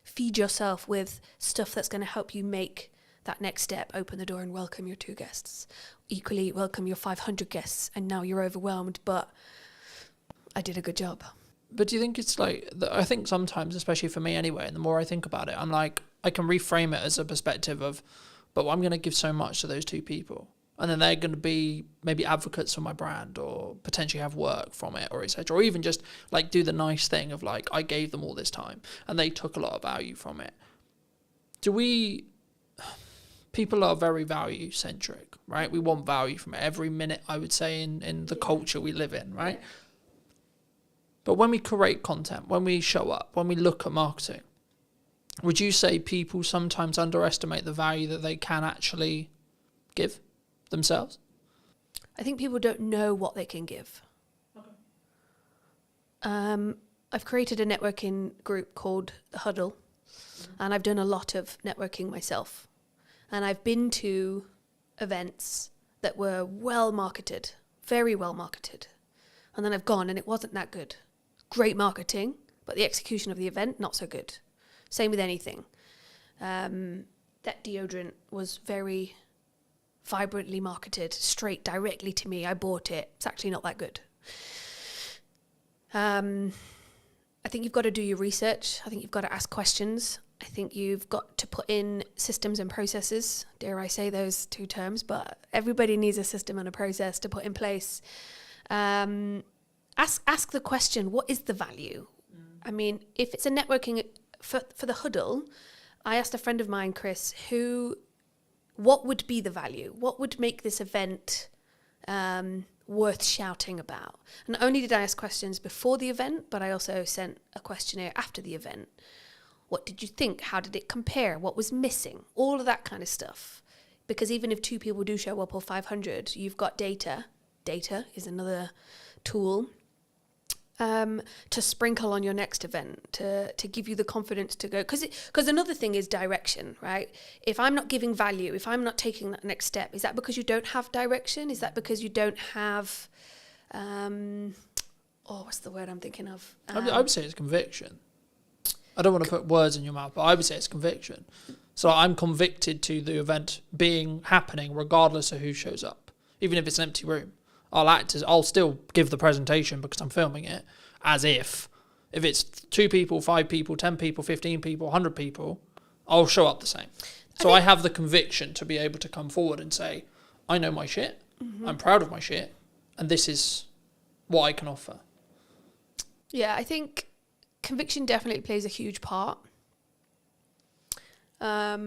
feed yourself with stuff that's going to help you make that next step, open the door and welcome your 2 guests. Equally, welcome your 500 guests, and now you're overwhelmed, but I did a good job. But do you think it's like, I think sometimes, especially for me anyway, and the more I think about it, I'm like, I can reframe it as a perspective of, but I'm going to give so much to those 2 people. And then they're going to be maybe advocates for my brand or potentially have work from it or etc. Or even just like do the nice thing of like, I gave them all this time and they took a lot of value from it. People are very value centric, right? We want value from every minute, I would say, in the culture we live in, right? But when we create content, when we show up, when we look at marketing, would you say people sometimes underestimate the value that they can actually give themselves? I think people don't know what they can give. Okay. I've created a networking group called The Huddle, and I've done a lot of networking myself. And I've been to events that were well marketed, very well marketed. And then I've gone and it wasn't that good. Great marketing, but the execution of the event, not so good. Same with anything. That deodorant was very vibrantly marketed, straight directly to me. I bought it. It's actually not that good. I think you've got to do your research. I think you've got to ask questions. I think you've got to put in systems and processes. Dare I say those 2 terms, but everybody needs a system and a process to put in place. Ask the question, what is the value? I mean, if it's a networking for the huddle, I asked a friend of mine, Chris, what would be the value? What would make this event worth shouting about. And not only did I ask questions before the event, but I also sent a questionnaire after the event. What did you think? How did it compare? What was missing? All of that kind of stuff. Because even if 2 people do show up or 500, you've got data. Data is another tool to sprinkle on your next event, to give you the confidence to go. Because another thing is direction, right? If I'm not giving value, if I'm not taking that next step, is that because you don't have direction? Is that because you don't have, what's the word I'm thinking of? I would say it's conviction. I don't want to put words in your mouth, but I would say it's conviction. So I'm convicted to the event happening regardless of who shows up. Even if it's an empty room, I'll still give the presentation because I'm filming it as if it's 2 people, 5 people, 10 people, 15 people, 100 people, I'll show up the same. So I have the conviction to be able to come forward and say, I know my shit, I'm proud of my shit, and this is what I can offer. Yeah, I think conviction definitely plays a huge part. I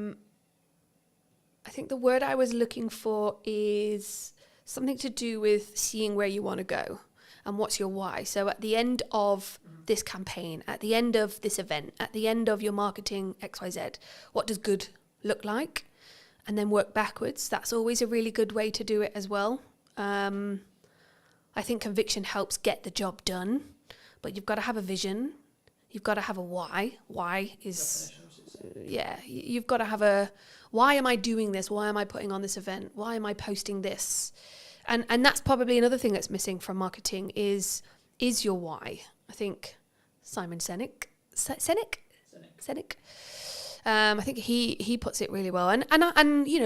think the word I was looking for is something to do with seeing where you want to go and what's your why. So at the end of this campaign, at the end of this event, at the end of your marketing XYZ, what does good look like? And then work backwards. That's always a really good way to do it as well. I think conviction helps get the job done, but you've got to have a vision. You've got to have a why. Why is... Yeah, you've got to have a, why am I doing this? Why am I putting on this event? Why am I posting this? And that's probably another thing that's missing from marketing is your why. I think Simon Sinek, I think he puts it really well. And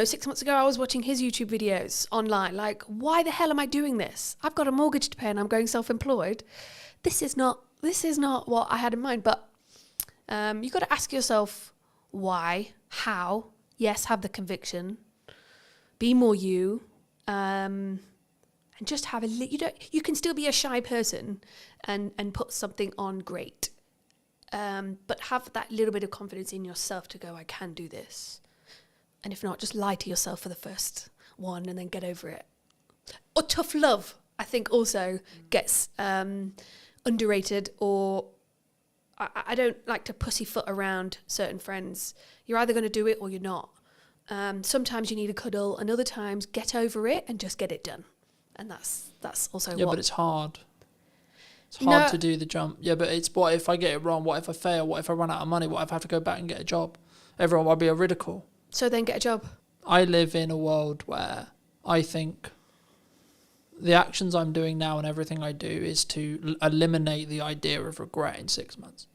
6 months ago I was watching his YouTube videos online. Like, why the hell am I doing this? I've got a mortgage to pay and I'm going self-employed. This is not what I had in mind. But you've got to ask yourself why, how. Yes, have the conviction. Be more you. And just have you can still be a shy person and put something on great. But have that little bit of confidence in yourself to go, I can do this. And if not, just lie to yourself for the first one and then get over it. Or tough love, I think also gets underrated, or I don't like to pussyfoot around certain friends. You're either going to do it or you're not. Sometimes you need a cuddle, and other times get over it and just get it done. And that's also but it's hard. It's hard to do the jump. Yeah, but it's what if I get it wrong? What if I fail? What if I run out of money? What if I have to go back and get a job? Everyone will be a ridicule. So then get a job. I live in a world where I think the actions I'm doing now and everything I do is to eliminate the idea of regret in 6 months.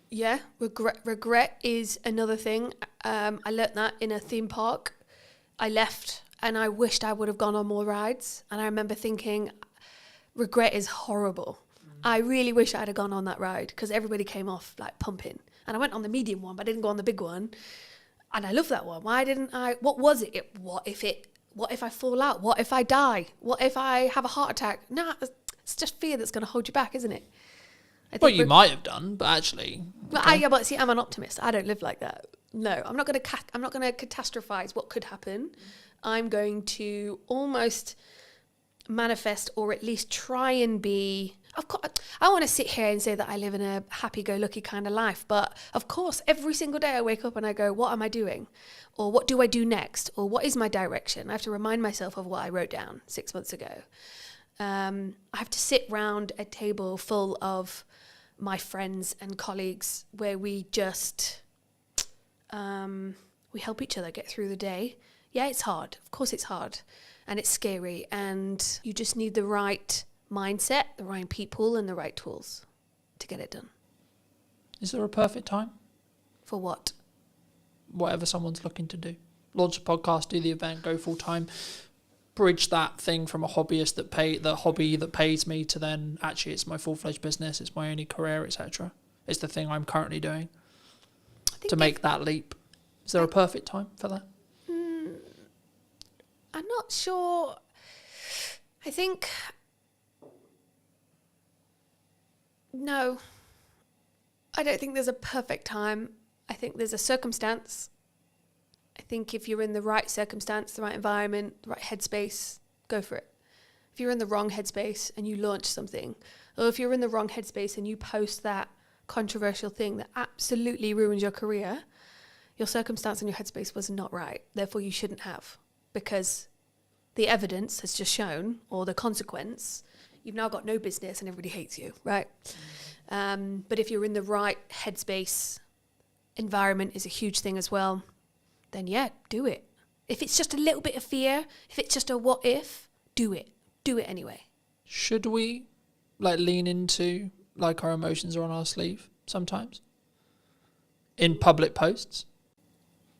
Yeah, regret is another thing. I learnt that in a theme park. I left and I wished I would have gone on more rides. And I remember thinking, regret is horrible. I really wish I'd have gone on that ride because everybody came off like pumping. And I went on the medium one, but I didn't go on the big one. And I love that one. Why didn't I? What was it? What if I fall out? What if I die? What if I have a heart attack? Nah, it's just fear that's going to hold you back, isn't it? Well, you might have done, but actually. But see, I'm an optimist. I don't live like that. No, I'm not going to catastrophize what could happen. I'm going to almost manifest, or at least try and be. Of course, I want to sit here and say that I live in a happy-go-lucky kind of life, but of course, every single day I wake up and I go, "What am I doing?" Or what do I do next? Or what is my direction? I have to remind myself of what I wrote down 6 months ago. I have to sit round a table full of my friends and colleagues where we just we help each other get through the day. Yeah, it's hard. Of course it's hard. And it's scary. And you just need the right mindset, the right people, and the right tools to get it done. Is there a perfect time? For what? Whatever someone's looking to do. Launch a podcast, do the event, go full time. Bridge that thing from a hobbyist the hobby that pays me to then actually it's my full-fledged business, it's my only career, etc. It's the thing I'm currently doing to make that leap. Is there a perfect time for that? I'm not sure. I think no. I don't think there's a perfect time. I think there's a circumstance. I think if you're in the right circumstance, the right environment, the right headspace, go for it. if you're in the wrong headspace and you launch something, or if you're in the wrong headspace and you post that controversial thing that absolutely ruins your career, your circumstance and your headspace was not right. Therefore, you shouldn't have, because the evidence has just shown, or the consequence, you've now got no business and everybody hates you, right? But if you're in the right headspace, environment is a huge thing as well, then yeah, do it. If it's just a little bit of fear, if it's just a what if, do it. Do it anyway. Should we lean into our emotions are on our sleeve sometimes in public posts?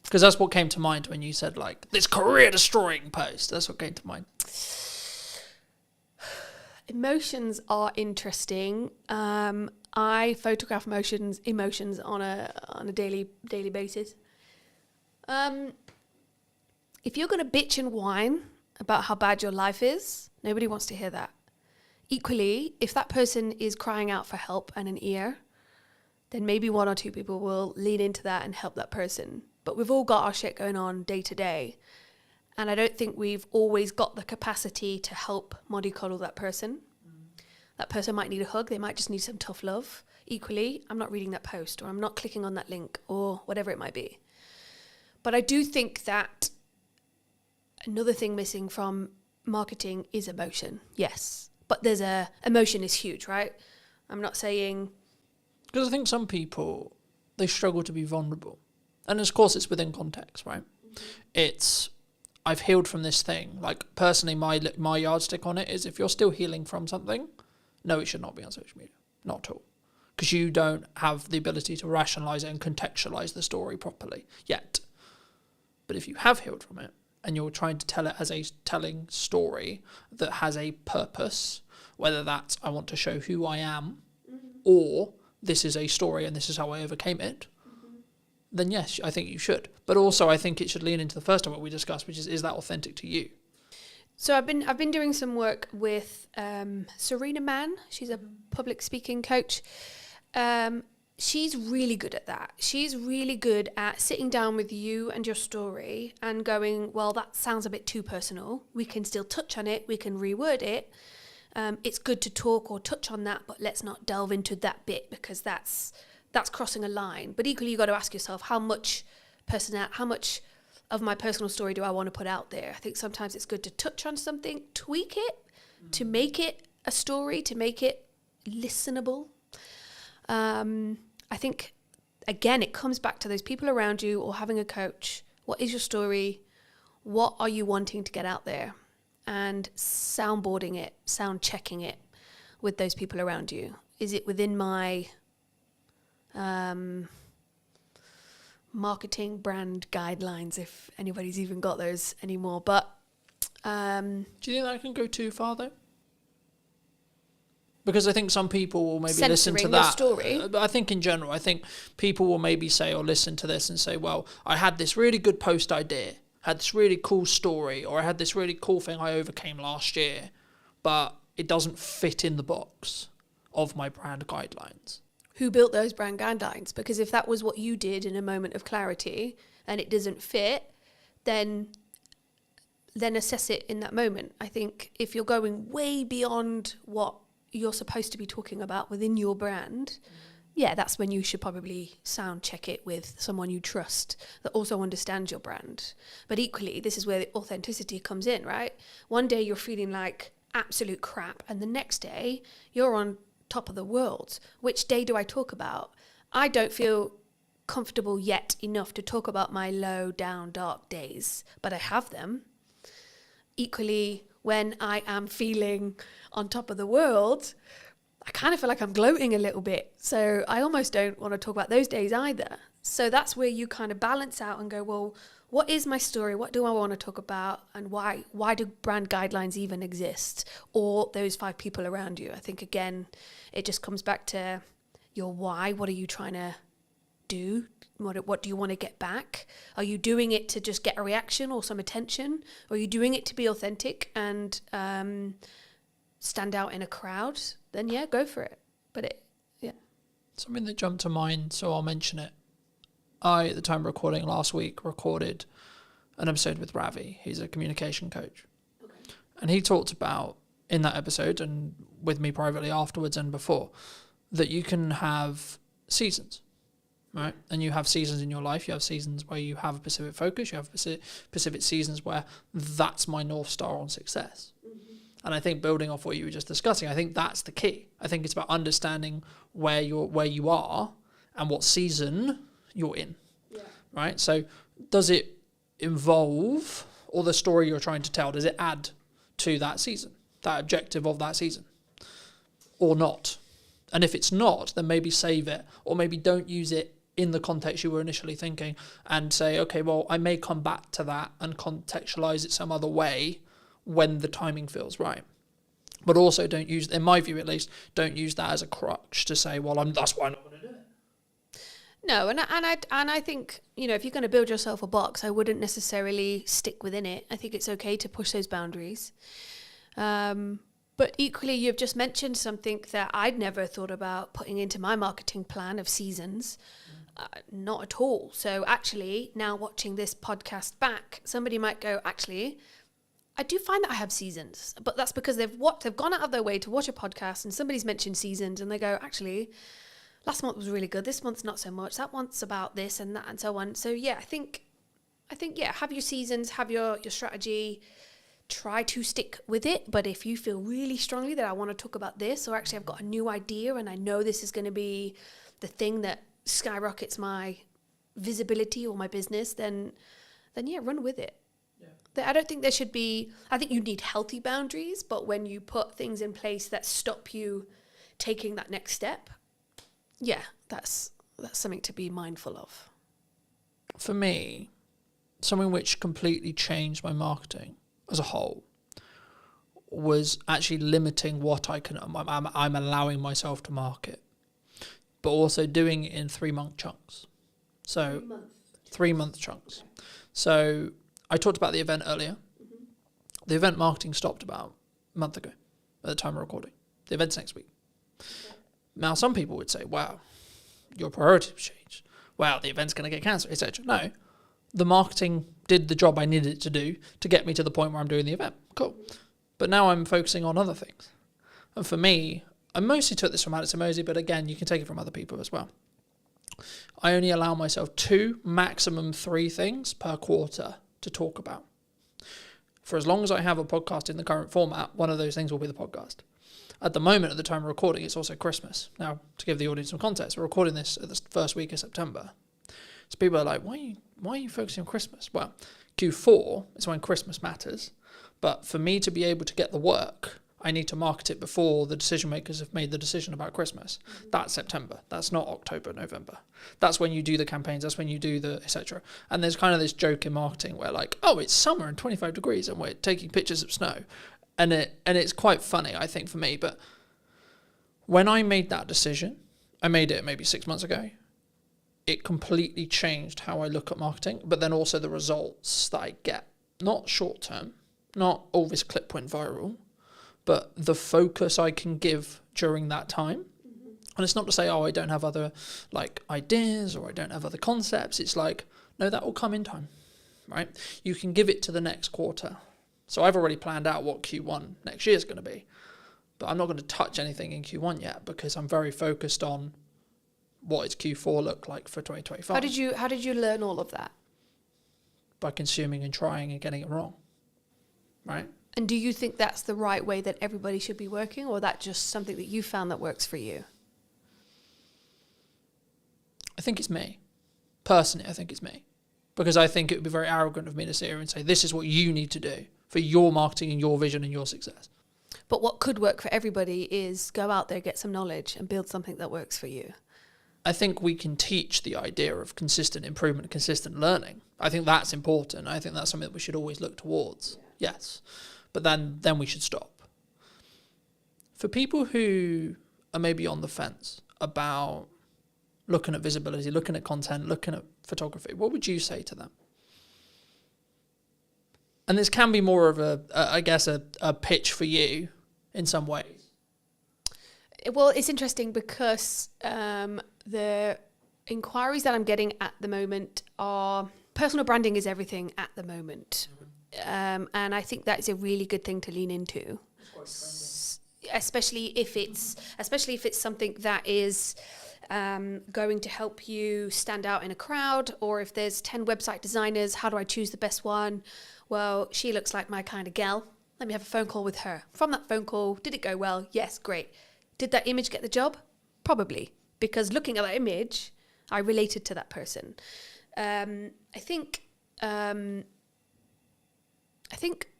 Because that's what came to mind when you said this career destroying post. That's what came to mind. Emotions are interesting. I photograph emotions on a daily basis. If you're going to bitch and whine about how bad your life is, nobody wants to hear that. Equally, if that person is crying out for help and an ear, then maybe one or two people will lean into that and help that person. But we've all got our shit going on day to day. And I don't think we've always got the capacity to help mollycoddle that person. That person might need a hug. They might just need some tough love. Equally, I'm not reading that post, or I'm not clicking on that link, or whatever it might be. But I do think that another thing missing from marketing is emotion. Yes. But emotion is huge, right? I'm not saying... Because I think some people, they struggle to be vulnerable. And of course it's within context, right? Mm-hmm. It's, I've healed from this thing. Personally, my yardstick on it is if you're still healing from something, no, it should not be on social media. Not at all. Because you don't have the ability to rationalise it and contextualise the story properly yet. But if you have healed from it, and you're trying to tell it as a telling story that has a purpose, whether that's I want to show who I am, or this is a story and this is how I overcame it, then yes, I think you should. But also I think it should lean into the first of what we discussed, which is that authentic to you? So I've been doing some work with Serena Mann. She's a public speaking coach. She's really good at that. She's really good at sitting down with you and your story and going, well, that sounds a bit too personal. We can still touch on it. We can reword it. It's good to talk or touch on that, but let's not delve into that bit because that's crossing a line. But equally, you've got to ask yourself, how much of my personal story do I want to put out there? I think sometimes it's good to touch on something, tweak it, to make it a story, to make it listenable. I think, again, it comes back to those people around you or having a coach. What is your story? What are you wanting to get out there? And soundboarding it, sound checking it with those people around you. Is it within my marketing brand guidelines, if anybody's even got those anymore? But do you think that can go too far, though? Because I think some people will maybe listen to that. Story. But I think in general, I think people will maybe say or listen to this and say, well, I had this really good post idea, had this really cool story, or I had this really cool thing I overcame last year, but it doesn't fit in the box of my brand guidelines. Who built those brand guidelines? Because if that was what you did in a moment of clarity and it doesn't fit, then assess it in that moment. I think if you're going way beyond what you're supposed to be talking about within your brand, yeah, that's when you should probably sound check it with someone you trust that also understands your brand. But equally, this is where the authenticity comes in, right? One day you're feeling like absolute crap, and the next day you're on top of the world. Which day do I talk about? I don't feel comfortable yet enough to talk about my low, down, dark days, but I have them. Equally, when I am feeling on top of the world, I kind of feel like I'm gloating a little bit. So I almost don't want to talk about those days either. So that's where you kind of balance out and go, well, what is my story? What do I want to talk about? And why do brand guidelines even exist? Or those 5 people around you? I think, again, it just comes back to your why. What are you trying to do? What do you want to get back? Are you doing it to just get a reaction or some attention? Or are you doing it to be authentic and stand out in a crowd? Then yeah, go for it. But something that jumped to mind, so I'll mention it. I, at the time of recording last week, recorded an episode with Ravi. He's a communication coach. Okay. And he talked about in that episode and with me privately afterwards and before, that you can have seasons, right? And you have seasons in your life. You have seasons where you have a specific focus. You have specific seasons where that's my North Star on success. And I think building off what you were just discussing, I think that's the key. I think it's about understanding where you are and what season you're in, right? So does it involve, or the story you're trying to tell, does it add to that season, that objective of that season, or not? And if it's not, then maybe save it, or maybe don't use it in the context you were initially thinking, and say, okay, well, I may come back to that and contextualize it some other way when the timing feels right. But also don't use, in my view at least, don't use that as a crutch to say, well, that's why I'm not going to do it. No, and I think, if you're going to build yourself a box, I wouldn't necessarily stick within it. I think it's okay to push those boundaries. But equally, you've just mentioned something that I'd never thought about putting into my marketing plan of seasons. Not at all. So actually, now watching this podcast back, somebody might go, actually, I do find that I have seasons. But that's because they've gone out of their way to watch a podcast and somebody's mentioned seasons and they go, actually, last month was really good. This month's not so much. That month's about this and that and so on. So yeah, I think have your seasons, have your strategy, try to stick with it. But if you feel really strongly that I want to talk about this, or actually I've got a new idea and I know this is going to be the thing that skyrockets my visibility or my business, then yeah, run with it. Yeah. I don't think there should be, I think you need healthy boundaries, but when you put things in place that stop you taking that next step, yeah, that's something to be mindful of. For me, something which completely changed my marketing as a whole was actually limiting what I'm allowing myself to market, but also doing it in 3-month chunks. So 3-month chunks. So I talked about the event earlier. Mm-hmm. The event marketing stopped about a month ago at the time of recording. The event's next week. Okay. Now, some people would say, wow, your priorities have changed. Wow, the event's going to get cancelled, etc. No, the marketing did the job I needed it to do to get me to the point where I'm doing the event. Cool. But now I'm focusing on other things. And for me, I mostly took this from Alex Emosi, but again, you can take it from other people as well. I only allow myself 2, maximum 3 things per quarter to talk about. For as long as I have a podcast in the current format, one of those things will be the podcast. At the moment, at the time of recording, it's also Christmas. Now, to give the audience some context, we're recording this at the first week of September. So people are like, why are you focusing on Christmas? Well, Q4 is when Christmas matters. But for me to be able to get the work, I need to market it before the decision makers have made the decision about Christmas. Mm-hmm. That's September. That's not October, November. That's when you do the campaigns. That's when you do the etc. And there's kind of this joke in marketing where like, oh, it's summer and 25 degrees and we're taking pictures of snow. And it's quite funny, I think, for me. But when I made that decision, I made it maybe 6 months ago, it completely changed how I look at marketing, but then also the results that I get. Not short term, not all this clip went viral, but the focus I can give during that time. Mm-hmm. And it's not to say, oh, I don't have other like ideas or I don't have other concepts. It's like, no, that will come in time, right? You can give it to the next quarter. So I've already planned out what Q1 next year is going to be, but I'm not going to touch anything in Q1 yet because I'm very focused on what does Q4 look like for 2025. How did you learn all of that? By consuming and trying and getting it wrong, right? And do you think that's the right way that everybody should be working, or that just something that you found that works for you? I think it's me. Personally, I think it's me. Because I think it would be very arrogant of me to sit here and say, this is what you need to do for your marketing and your vision and your success. But what could work for everybody is go out there, get some knowledge and build something that works for you. I think we can teach the idea of consistent improvement, consistent learning. I think that's important. I think that's something that we should always look towards. Yeah. Yes. But then we should stop. For people who are maybe on the fence about looking at visibility, looking at content, looking at photography, what would you say to them? And this can be more of a pitch for you in some ways. Well, it's interesting because the inquiries that I'm getting at the moment are personal branding is everything at the moment. And I think that is a really good thing to lean into. especially if it's something that is going to help you stand out in a crowd, or if there's 10 website designers, how do I choose the best one? Well, she looks like my kind of gal. Let me have a phone call with her. From that phone call, did it go well? Yes, great. Did that image get the job? Probably, because looking at that image, I related to that person. I think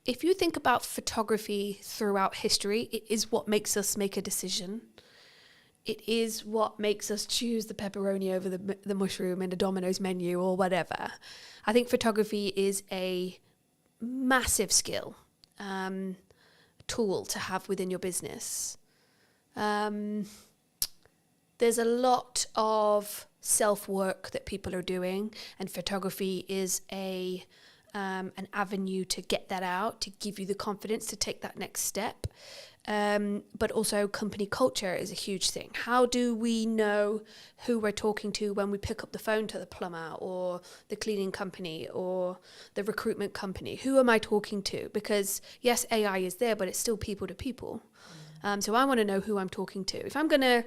if you think about photography throughout history, it is what makes us make a decision. It is what makes us choose the pepperoni over the mushroom in a Domino's menu or whatever. I think photography is a massive skill, tool to have within your business. There's a lot of self-work that people are doing, and photography is an avenue to get that out, to give you the confidence to take that next step. But also company culture is a huge thing. How do we know who we're talking to when we pick up the phone to the plumber or the cleaning company or the recruitment company? Who am I talking to? Because yes, AI is there, but it's still people to people. So I want to know who I'm talking to. If I'm going to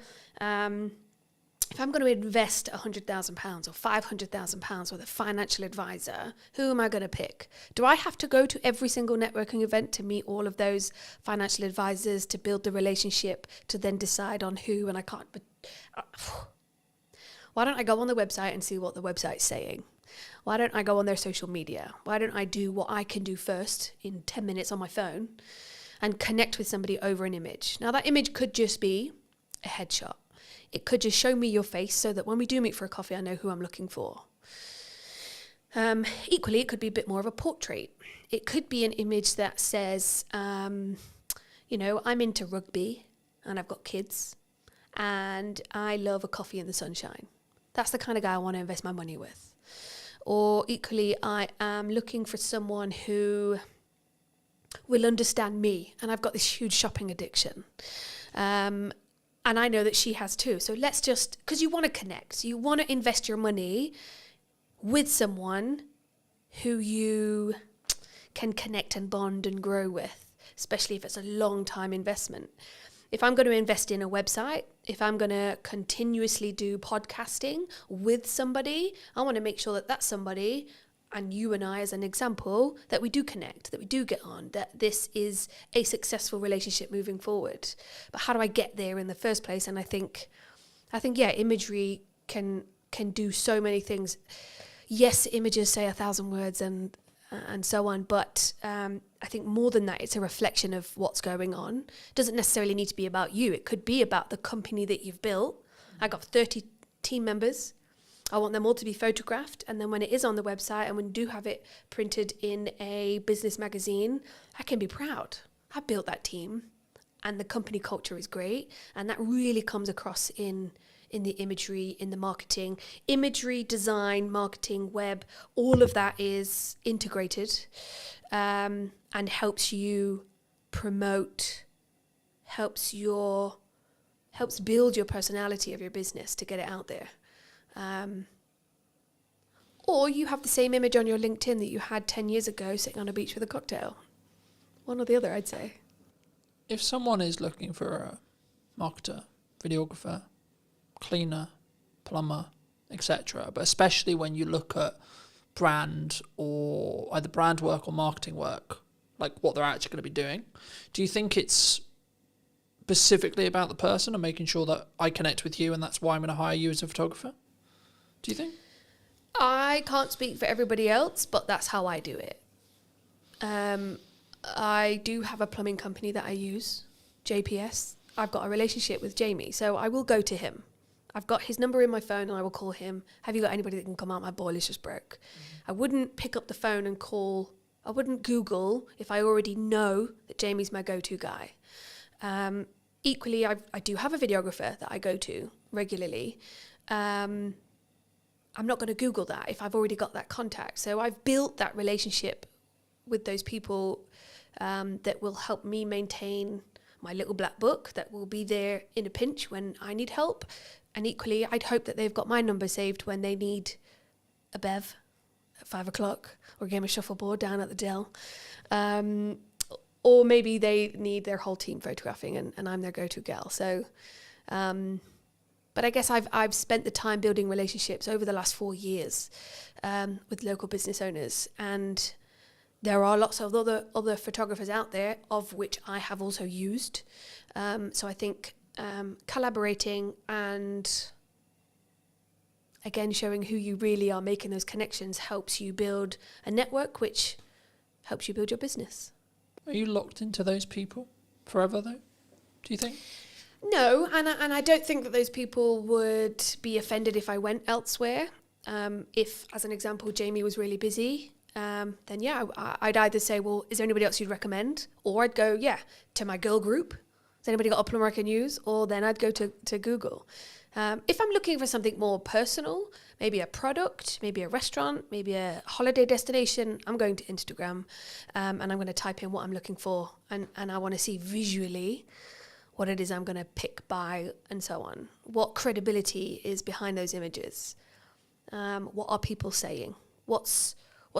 invest £100,000 or £500,000 with a financial advisor, who am I going to pick? Do I have to go to every single networking event to meet all of those financial advisors, to build the relationship, to then decide on who? And I can't. Why don't I go on the website and see what the website's saying? Why don't I go on their social media? Why don't I do what I can do first in 10 minutes on my phone and connect with somebody over an image? Now, that image could just be a headshot. It could just show me your face so that when we do meet for a coffee, I know who I'm looking for. Equally, it could be a bit more of a portrait. It could be an image that says, I'm into rugby and I've got kids and I love a coffee in the sunshine. That's the kind of guy I want to invest my money with. Or equally, I am looking for someone who will understand me, and I've got this huge shopping addiction. And I know that she has too. So let's just, because you want to connect, you want to invest your money with someone who you can connect and bond and grow with, especially if it's a long time investment. If I'm going to invest in a website, if I'm going to continuously do podcasting with somebody, I want to make sure that that's somebody, and you and I as an example, that we do connect, that we do get on, that this is a successful relationship moving forward. But how do I get there in the first place? And I think imagery can do so many things. Yes, images say 1,000 words and so on, but I think more than that, it's a reflection of what's going on. It doesn't necessarily need to be about you. It could be about the company that you've built. I got 30 team members. I want them all to be photographed, and then when it is on the website and when we do have it printed in a business magazine, I can be proud. I built that team, and the company culture is great, and that really comes across in the imagery, in the marketing. Imagery, design, marketing, web, all of that is integrated and helps you promote, helps build your personality of your business to get it out there. Or you have the same image on your LinkedIn that you had 10 years ago sitting on a beach with a cocktail. One or the other, I'd say. If someone is looking for a marketer, videographer, cleaner, plumber, etc., but especially when you look at brand or either brand work or marketing work, like what they're actually going to be doing, do you think it's specifically about the person and making sure that I connect with you and that's why I'm going to hire you as a photographer? Do you think? I can't speak for everybody else, but that's how I do it. I do have a plumbing company that I use, JPS. I've got a relationship with Jamie, so I will go to him. I've got his number in my phone and I will call him. Have you got anybody that can come out? My boiler's just broke. I wouldn't pick up the phone and call. I wouldn't Google if I already know that Jamie's my go-to guy. Equally, I do have a videographer that I go to regularly. I'm not going to Google that if I've already got that contact. So I've built that relationship with those people that will help me maintain my little black book, that will be there in a pinch when I need help. And equally, I'd hope that they've got my number saved when they need a bev at 5 o'clock or a game of shuffleboard down at the Dell. or maybe they need their whole team photographing and I'm their go-to gal. So, but I guess I've spent the time building relationships over the last 4 years with local business owners, and there are lots of other photographers out there, of which I have also used. So I think collaborating and, again, showing who you really are, making those connections, helps you build a network, which helps you build your business. Are you locked into those people forever, though? Do you think? No, and I don't think that those people would be offended if I went elsewhere. If, as an example, Jamie was really busy, then yeah, I'd either say, well, is there anybody else you'd recommend? Or I'd go, yeah, to my girl group. Has anybody got a plumber I can use? Or then I'd go to Google. If I'm looking for something more personal, maybe a product, maybe a restaurant, maybe a holiday destination, I'm going to Instagram, and I'm going to type in what I'm looking for, and I want to see visually what it is I'm going to pick, buy, and so on. What credibility is behind those images? What are people saying? What's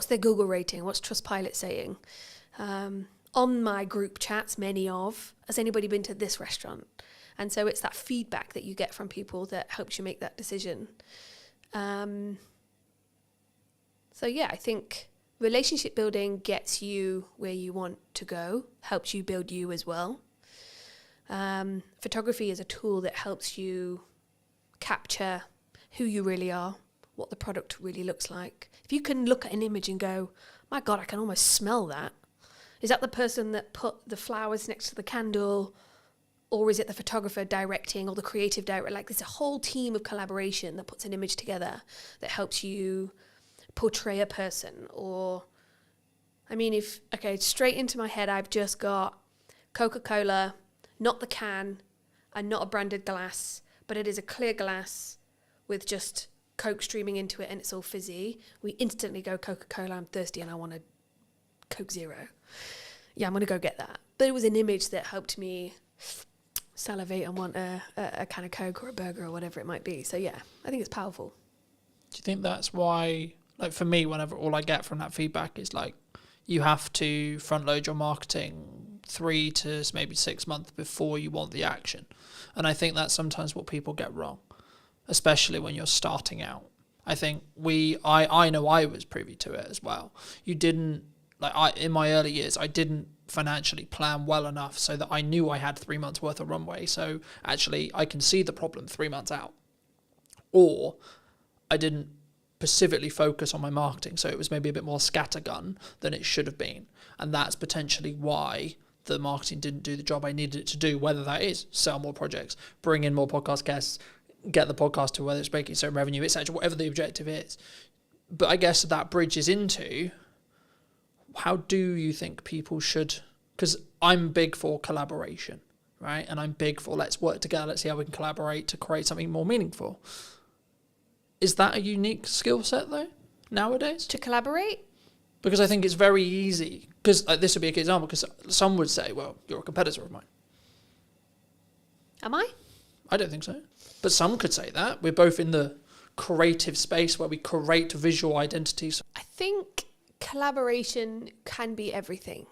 their Google rating? What's Trustpilot saying? On my group chats, has anybody been to this restaurant? And so it's that feedback that you get from people that helps you make that decision. So yeah, I think relationship building gets you where you want to go, helps you build you as well. Photography is a tool that helps you capture who you really are, what the product really looks like. If you can look at an image and go, my God, I can almost smell that. Is that the person that put the flowers next to the candle? Or is it the photographer directing, or the creative director? Like, there's a whole team of collaboration that puts an image together that helps you portray a person. Or, I mean, straight into my head, I've just got Coca-Cola, not the can, and not a branded glass, but it is a clear glass with just Coke streaming into it, and it's all fizzy. We instantly go, Coca-Cola, I'm thirsty and I want a Coke Zero. Yeah, I'm going to go get that. But it was an image that helped me salivate and want a can of Coke or a burger or whatever it might be. So yeah, I think it's powerful. Do you think that's why, like for me, whenever all I get from that feedback is like, you have to front load your marketing 3 to maybe 6 months before you want the action? And I think that's sometimes what people get wrong, especially when you're starting out. I think I know I was privy to it as well. In my early years, I didn't financially plan well enough so that I knew I had 3 months worth of runway. So actually I can see the problem 3 months out. Or I didn't specifically focus on my marketing, so it was maybe a bit more scattergun than it should have been. And that's potentially why the marketing didn't do the job I needed it to do, whether that is sell more projects, bring in more podcast guests, get the podcast to whether it's making certain revenue, etc., whatever the objective is. But I guess that bridges into, how do you think people should, because I'm big for collaboration, right? And I'm big for let's work together, let's see how we can collaborate to create something more meaningful. Is that a unique skill set though, nowadays? To collaborate? Because I think it's very easy, because this would be a good example, because some would say, well, you're a competitor of mine. Am I? I don't think so. But some could say that. We're both in the creative space where we create visual identities. I think collaboration can be everything.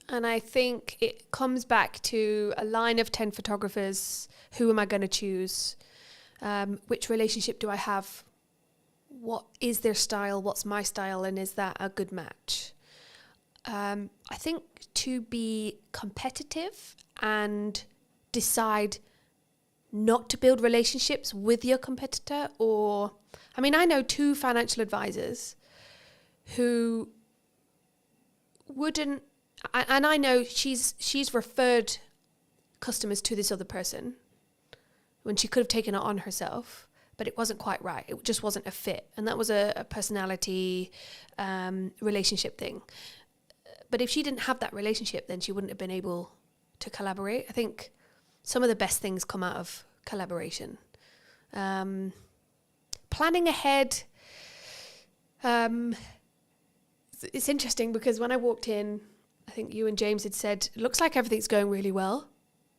And I think it comes back to a line of 10 photographers. Who am I going to choose? Which relationship do I have? What is their style? What's my style? And is that a good match? I think to be competitive and decide not to build relationships with your competitor, I know 2 financial advisors who wouldn't, and I know she's referred customers to this other person when she could have taken it on herself, but it wasn't quite right. It just wasn't a fit. And that was a personality relationship thing. But if she didn't have that relationship, then she wouldn't have been able to collaborate. I think some of the best things come out of collaboration. Planning ahead, it's interesting because when I walked in, I think you and James had said, it looks like everything's going really well.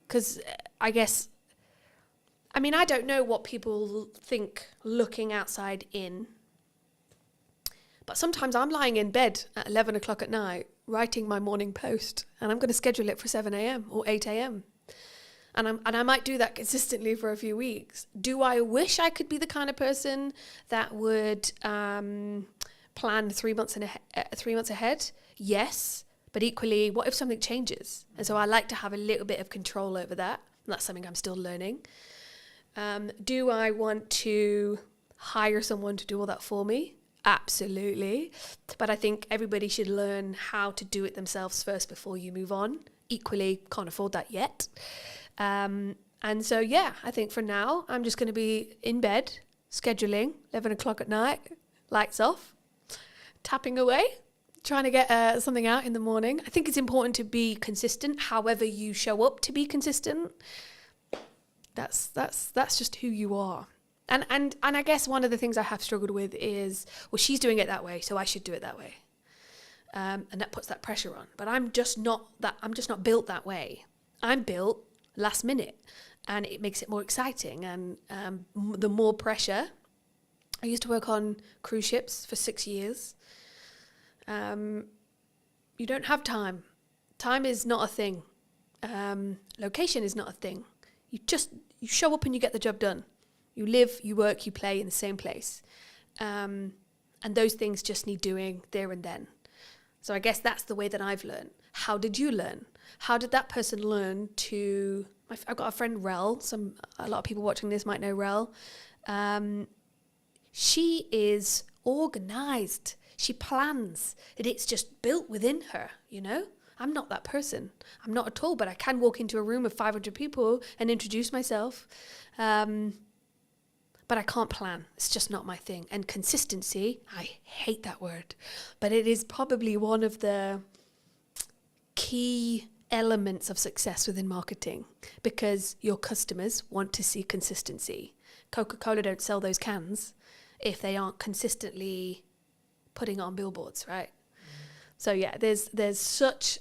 Because I don't know what people think looking outside in. But sometimes I'm lying in bed at 11 o'clock at night writing my morning post, and I'm going to schedule it for 7 a.m. or 8 a.m. And I might do that consistently for a few weeks. Do I wish I could be the kind of person that would plan 3 months 3 months ahead? Yes. But equally, what if something changes? And so I like to have a little bit of control over that. And that's something I'm still learning. Do I want to hire someone to do all that for me? Absolutely. But I think everybody should learn how to do it themselves first before you move on. Equally, can't afford that yet. And so, yeah, I think for now, I'm just going to be in bed, scheduling, 11 o'clock at night, lights off, tapping away, trying to get something out in the morning. I think it's important to be consistent, however you show up to be consistent. That's just who you are. And I guess one of the things I have struggled with is, well, she's doing it that way, so I should do it that way. And that puts that pressure on. But I'm just not built that way. I'm built last minute, and it makes it more exciting. And the more pressure. I used to work on cruise ships for 6 years. You don't have time. Time is not a thing. Location is not a thing. You show up and you get the job done. You live, you work, you play in the same place. And those things just need doing there and then. So I guess that's the way that I've learned. How did you learn? How did that person learn to... I've got a friend, Rel. A lot of people watching this might know Rel. She is organised. She plans. It's just built within her, you know? I'm not that person. I'm not at all, but I can walk into a room of 500 people and introduce myself. But I can't plan. It's just not my thing. And consistency, I hate that word, but it is probably one of the key elements of success within marketing, because your customers want to see consistency. Coca-Cola don't sell those cans if they aren't consistently putting on billboards, right? So yeah, there's such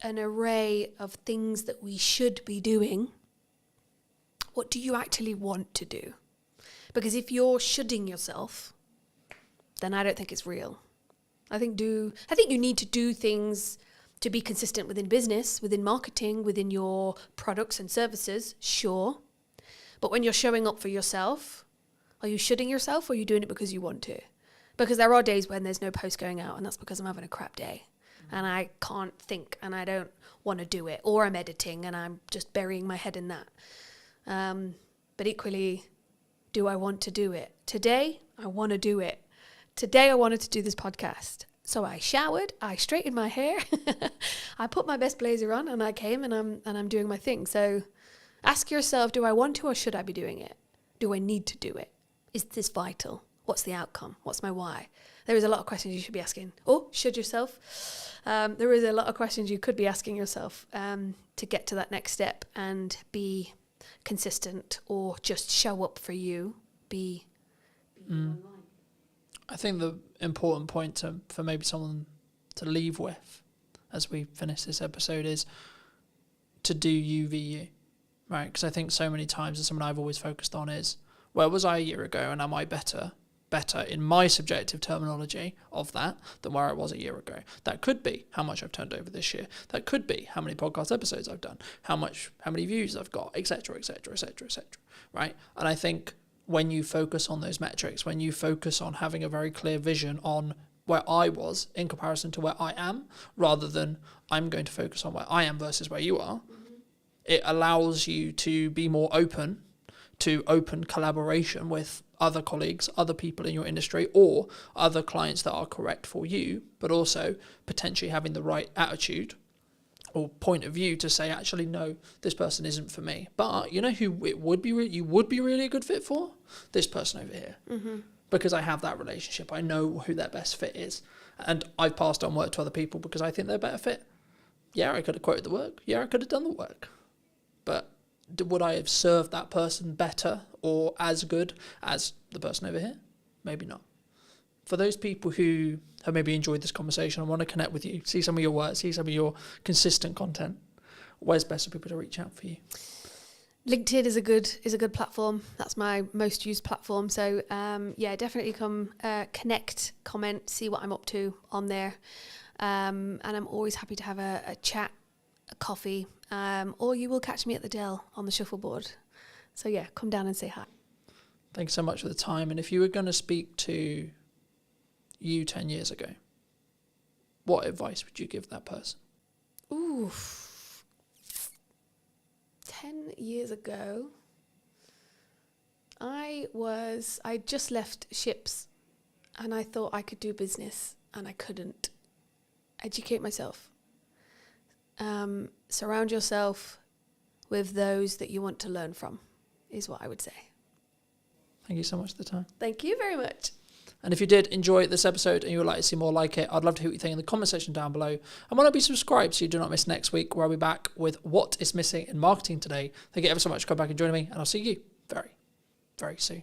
an array of things that we should be doing. What do you actually want to do? Because if you're shoulding yourself, then I don't think it's real. I think you need to do things to be consistent within business, within marketing, within your products and services, sure. But when you're showing up for yourself, are you shoulding yourself, or are you doing it because you want to? Because there are days when there's no post going out, and that's because I'm having a crap day. And I can't think, and I don't want to do it. Or I'm editing, and I'm just burying my head in that. But equally, do I want to do it? Today, I want to do it. Today, I wanted to do this podcast. So I showered, I straightened my hair, I put my best blazer on, and I came, and I'm doing my thing. So ask yourself, do I want to, or should I be doing it? Do I need to do it? Is this vital? What's the outcome? What's my why? There is a lot of questions you should be asking. Or should yourself? There is a lot of questions you could be asking yourself to get to that next step and be consistent, or just show up for you. Be online. I think the important point for maybe someone to leave with as we finish this episode is to do you v you, right? Because I think so many times, and something I've always focused on is, where was I a year ago, and am I better in my subjective terminology of that than where I was a year ago? That could be how much I've turned over this year. That could be how many podcast episodes I've done, how many views I've got, etc., etc., etc., etc. Right? And I think when you focus on those metrics, when you focus on having a very clear vision on where I was in comparison to where I am, rather than I'm going to focus on where I am versus where you are, it allows you to be more open to open collaboration with other colleagues, other people in your industry, or other clients that are correct for you, but also potentially having the right attitude or point of view to say, actually, no, this person isn't for me. But you know who you would be really a good fit for? This person over here. Mm-hmm. Because I have that relationship. I know who their best fit is. And I've passed on work to other people because I think they're a better fit. Yeah, I could have quoted the work. Yeah, I could have done the work. But would I have served that person better or as good as the person over here? Maybe not. For those people who have maybe enjoyed this conversation and want to connect with you, see some of your work, see some of your consistent content, where's best for people to reach out for you? LinkedIn is a good platform. That's my most used platform. So definitely come connect, comment, see what I'm up to on there. And I'm always happy to have a chat, a coffee, or you will catch me at the Dell on the shuffleboard. So yeah, come down and say hi. Thanks so much for the time. And if you were going to speak to you 10 years ago, what advice would you give that person? Ooh. 10 years ago, I just left ships and I thought I could do business and I couldn't. Educate myself. Surround yourself with those that you want to learn from, is what I would say. Thank you so much for the time. Thank you very much. And if you did enjoy this episode and you would like to see more like it, I'd love to hear what you think in the comment section down below. And why not be subscribed so you do not miss next week, where I'll be back with what is missing in marketing today. Thank you ever so much for coming back and joining me, and I'll see you very, very soon.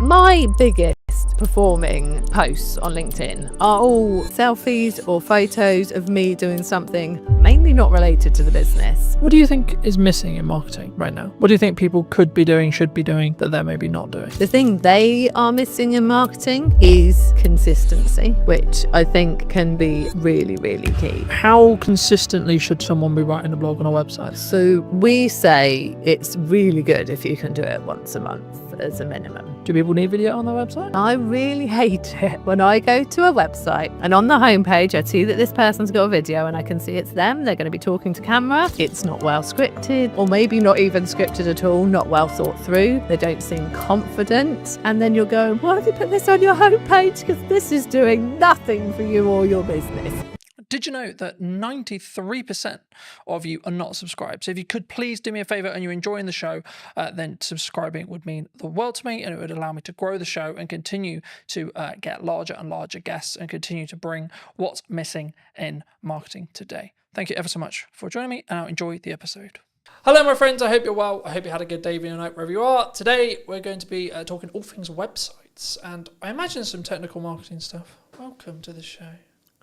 My biggest performing posts on LinkedIn are all selfies or photos of me doing something mainly not related to the business. What do you think is missing in marketing right now? What do you think people could be doing, should be doing, that they're maybe not doing? The thing they are missing in marketing is consistency, which I think can be really, really key. How consistently should someone be writing a blog on a website? So we say it's really good if you can do it once a month as a minimum. Do people need video on their website? I really hate it when I go to a website and on the homepage I see that this person's got a video and I can see it's them, they're going to be talking to camera. It's not well scripted, or maybe not even scripted at all, not well thought through. They don't seem confident. And then you're going, why have you put this on your homepage? Because this is doing nothing for you or your business. Did you know that 93% of you are not subscribed? So if you could please do me a favor and you're enjoying the show, then subscribing would mean the world to me, and it would allow me to grow the show and continue to get larger and larger guests and continue to bring what's missing in marketing today. Thank you ever so much for joining me, and I'll enjoy the episode. Hello, my friends. I hope you're well. I hope you had a good day, evening, or night, wherever you are. Today, we're going to be talking all things websites, and I imagine some technical marketing stuff. Welcome to the show.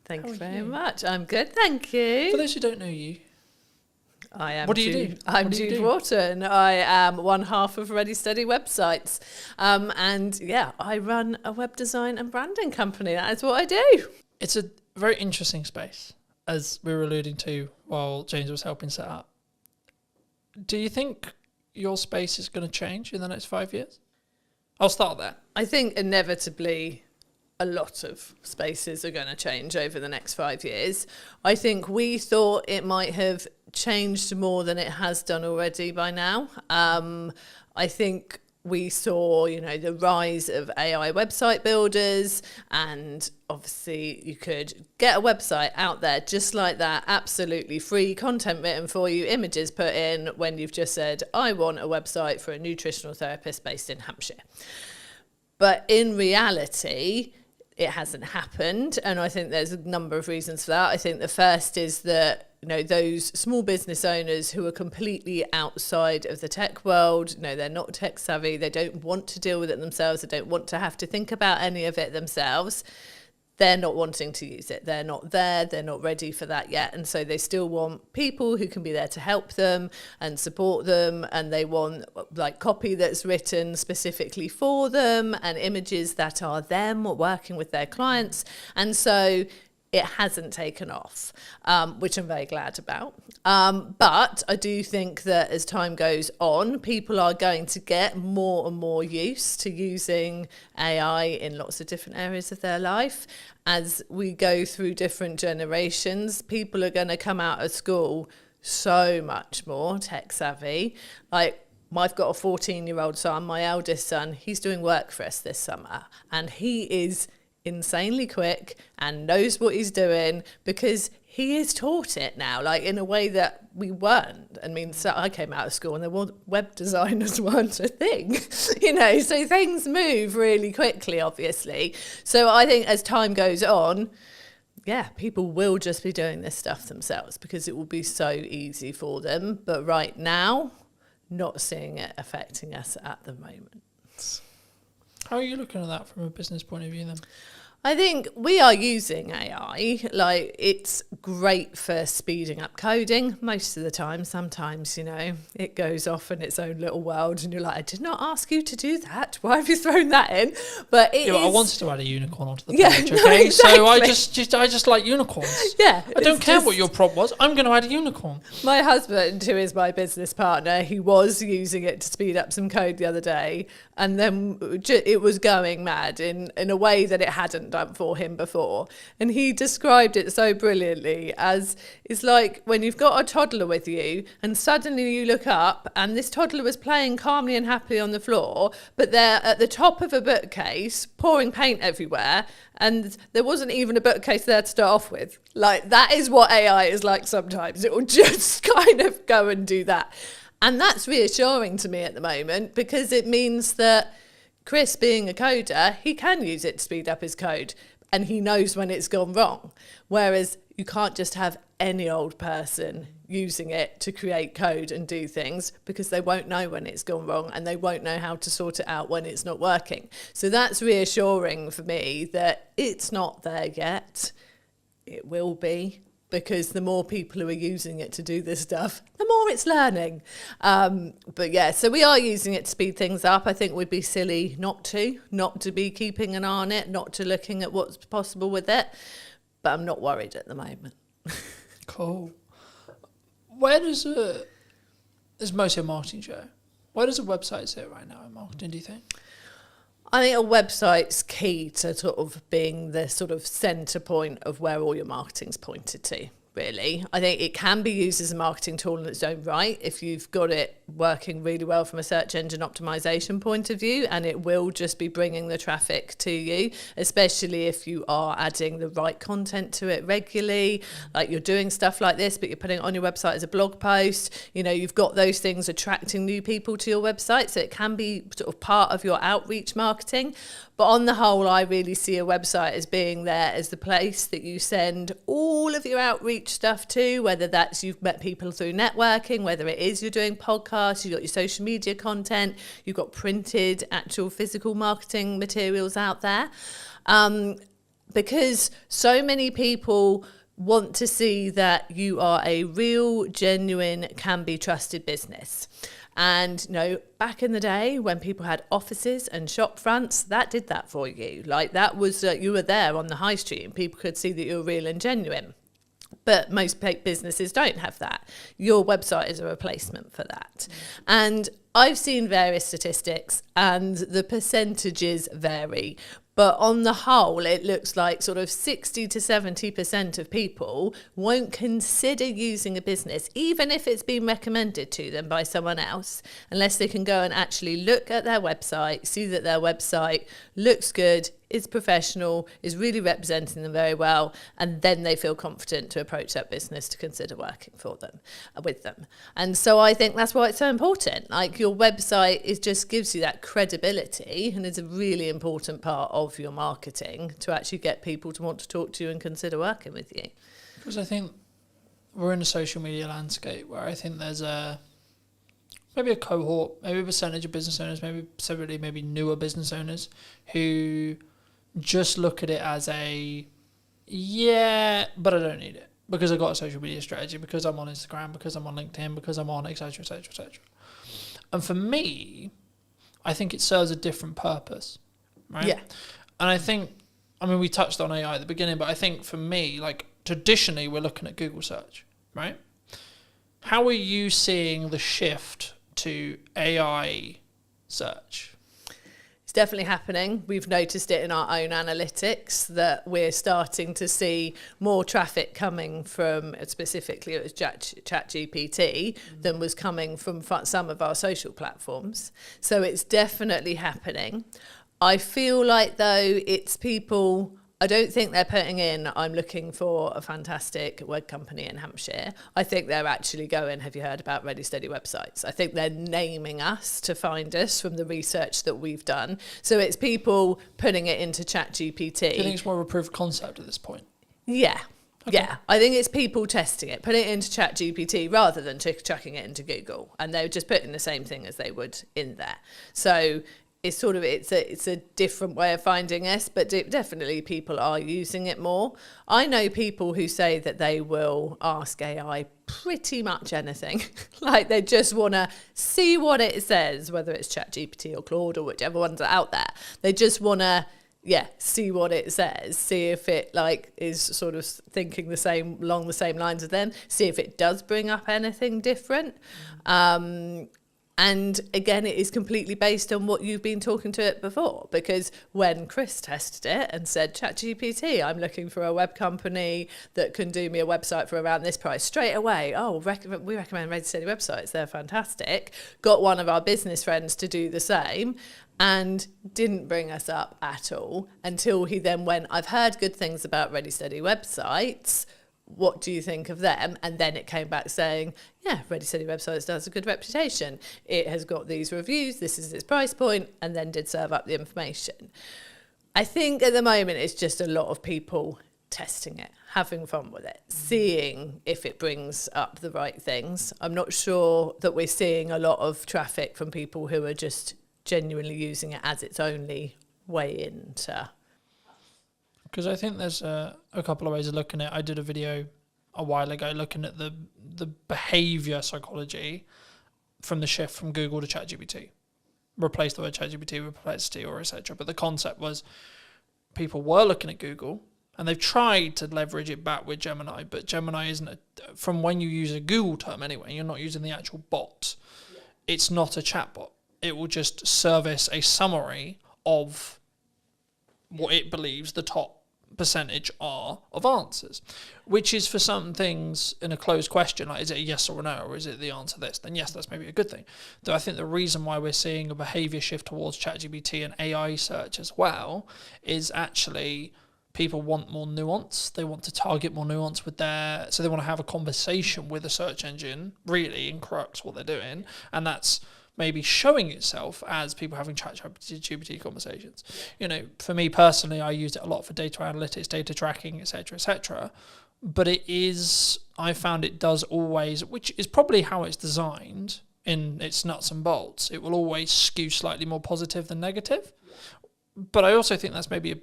Thank you very much. I'm good, thank you. For those who don't know you, I am. What do you do? I'm Jude Wharton. I am one half of Ready Steady Websites, and yeah, I run a web design and branding company. That is what I do. It's a very interesting space, as we were alluding to while James was helping set up. Do you think your space is going to change in the next 5 years? I'll start there. I think inevitably a lot of spaces are going to change over the next 5 years. I think we thought it might have changed more than it has done already by now. I think we saw, the rise of AI website builders, and obviously you could get a website out there just like that, absolutely free, content written for you, images put in, when you've just said, I want a website for a nutritional therapist based in Hampshire. But in reality, it hasn't happened, and I think there's a number of reasons for that. I think the first is that those small business owners who are completely outside of the tech world, they're not tech savvy, they don't want to deal with it themselves, they don't want to have to think about any of it themselves. They're not wanting to use it. They're not there. They're not ready for that yet. And so they still want people who can be there to help them and support them. And they want copy that's written specifically for them and images that are them working with their clients. And so it hasn't taken off, which I'm very glad about. But I do think that as time goes on, people are going to get more and more used to using AI in lots of different areas of their life. As we go through different generations, people are going to come out of school so much more tech savvy. I've got a 14-year-old son, my eldest son, he's doing work for us this summer, and he is insanely quick and knows what he's doing because he is taught it now, in a way that we weren't. So I came out of school and there were web designers weren't a thing, so things move really quickly, obviously. So I think as time goes on, people will just be doing this stuff themselves because it will be so easy for them. But right now, not seeing it affecting us at the moment. How are you looking at that from a business point of view then? I think we are using AI. It's great for speeding up coding most of the time. Sometimes, it goes off in its own little world and you're like, I did not ask you to do that. Why have you thrown that in? But I wanted to add a unicorn onto the page, no, okay? exactly. So I just like unicorns. Yeah. I don't care what your prompt was. I'm going to add a unicorn. My husband, who is my business partner, he was using it to speed up some code the other day, and then it was going mad in a way that it hadn't done for him before. And he described it so brilliantly as, it's like when you've got a toddler with you and suddenly you look up and this toddler was playing calmly and happily on the floor, but they're at the top of a bookcase pouring paint everywhere, and there wasn't even a bookcase there to start off with. Like, that is what AI is like sometimes. It will just kind of go and do that. And that's reassuring to me at the moment, because it means that Chris, being a coder, he can use it to speed up his code, and he knows when it's gone wrong. Whereas you can't just have any old person using it to create code and do things, because they won't know when it's gone wrong and they won't know how to sort it out when it's not working. So that's reassuring for me that it's not there yet. It will be, because the more people who are using it to do this stuff, the more it's learning. But yeah, so we are using it to speed things up. I think we'd be silly not to be keeping an eye on it, not to looking at what's possible with it. But I'm not worried at the moment. Cool. Where does it's mostly a marketing show. Where does a website sit right now in marketing, do you think? I think a website's key to sort of being the sort of centre point of where all your marketing's pointed to, really. I think it can be used as a marketing tool in its own right if you've got it working really well from a search engine optimization point of view, and it will just be bringing the traffic to you, especially if you are adding the right content to it regularly, like you're doing stuff like this, but you're putting it on your website as a blog post. You've got those things attracting new people to your website, so it can be sort of part of your outreach marketing. But on the whole, I really see a website as being there as the place that you send all of your outreach stuff to, whether that's you've met people through networking, whether it is you're doing podcasts, you've got your social media content, you've got printed, actual physical marketing materials out there. Because so many people want to see that you are a real, genuine, can be trusted business. And, back in the day when people had offices and shop fronts, that did that for you. Like, that was, you were there on the high street and people could see that you were real and genuine. But most businesses don't have that. Your website is a replacement for that. And I've seen various statistics and the percentages vary. But on the whole, it looks like sort of 60 to 70% of people won't consider using a business, even if it's been recommended to them by someone else, unless they can go and actually look at their website, see that their website looks good, is professional, is really representing them very well, and then they feel confident to approach that business to consider working with them. And so I think that's why it's so important. Like, your website just gives you that credibility, and is a really important part of your marketing to actually get people to want to talk to you and consider working with you. Because I think we're in a social media landscape where I think there's maybe a cohort, maybe a percentage of business owners, maybe newer business owners who just look at it as but I don't need it because I've got a social media strategy, because I'm on Instagram, because I'm on LinkedIn, because I'm on etc, etc, etc. And for me, I think it serves a different purpose, right? Yeah. And I think, we touched on AI at the beginning, but I think for me, like, traditionally we're looking at Google search, right? How are you seeing the shift to AI search? It's definitely happening. We've noticed it in our own analytics that we're starting to see more traffic coming from, specifically it was ChatGPT, than was coming from some of our social platforms. So it's definitely happening. I feel like, though, it's people, I don't think they're putting in, I'm looking for a fantastic web company in Hampshire. I think they're actually going, have you heard about Ready Steady websites? I think they're naming us to find us from the research that we've done. So it's people putting it into ChatGPT. Do you think it's more of a proof of concept at this point? Yeah. Okay. Yeah, I think it's people testing it, putting it into ChatGPT rather than chucking it into Google. And they're just putting the same thing as they would in there. So it's a different way of finding us, but definitely people are using it more. I know people who say that they will ask AI pretty much anything. Like they just want to see what it says, whether it's ChatGPT or Claude or whichever ones are out there. They just want to see what it says, see if it like is sort of thinking along the same lines as them, see if it does bring up anything different. And again, it is completely based on what you've been talking to it before, because when Chris tested it and said, ChatGPT, I'm looking for a web company that can do me a website for around this price, straight away, we recommend Ready Steady websites, they're fantastic. Got one of our business friends to do the same and didn't bring us up at all until he then went, I've heard good things about Ready Steady websites. What do you think of them? And then it came back saying, yeah, Ready Steady websites does a good reputation. It has got these reviews, this is its price point, and then did serve up the information. I think at the moment it's just a lot of people testing it, having fun with it, seeing if it brings up the right things. I'm not sure that we're seeing a lot of traffic from people who are just genuinely using it as its only way into. Because I think there's a couple of ways of looking at it. I did a video a while ago looking at the behaviour psychology from the shift from Google to ChatGPT. Replace the word ChatGPT with Perplexity or etc. But the concept was people were looking at Google and they've tried to leverage it back with Gemini, but Gemini isn't, from when you use a Google term anyway, you're not using the actual bot. Yeah. It's not a chatbot. It will just service a summary of what it believes the top percentage are of answers, which is for some things in a closed question, like is it a yes or a no, or is it the answer this, then yes, that's maybe a good thing. Though I think the reason why we're seeing a behaviour shift towards ChatGPT and AI search as well is actually people want more nuance. They want to target more nuance with so they want to have a conversation with a search engine, really, in crux what they're doing, and that's maybe showing itself as people having ChatGPT conversations. You know, for me personally, I use it a lot for data analytics, data tracking, etc., etc. But I found it does always, which is probably how it's designed in its nuts and bolts, it will always skew slightly more positive than negative. But I also think that's maybe a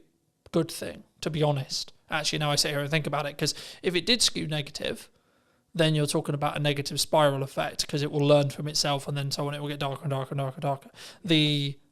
good thing, to be honest. Actually, now I sit here and think about it, because if it did skew negative, then you're talking about a negative spiral effect, because it will learn from itself and then so on, it will get darker and darker and darker and darker.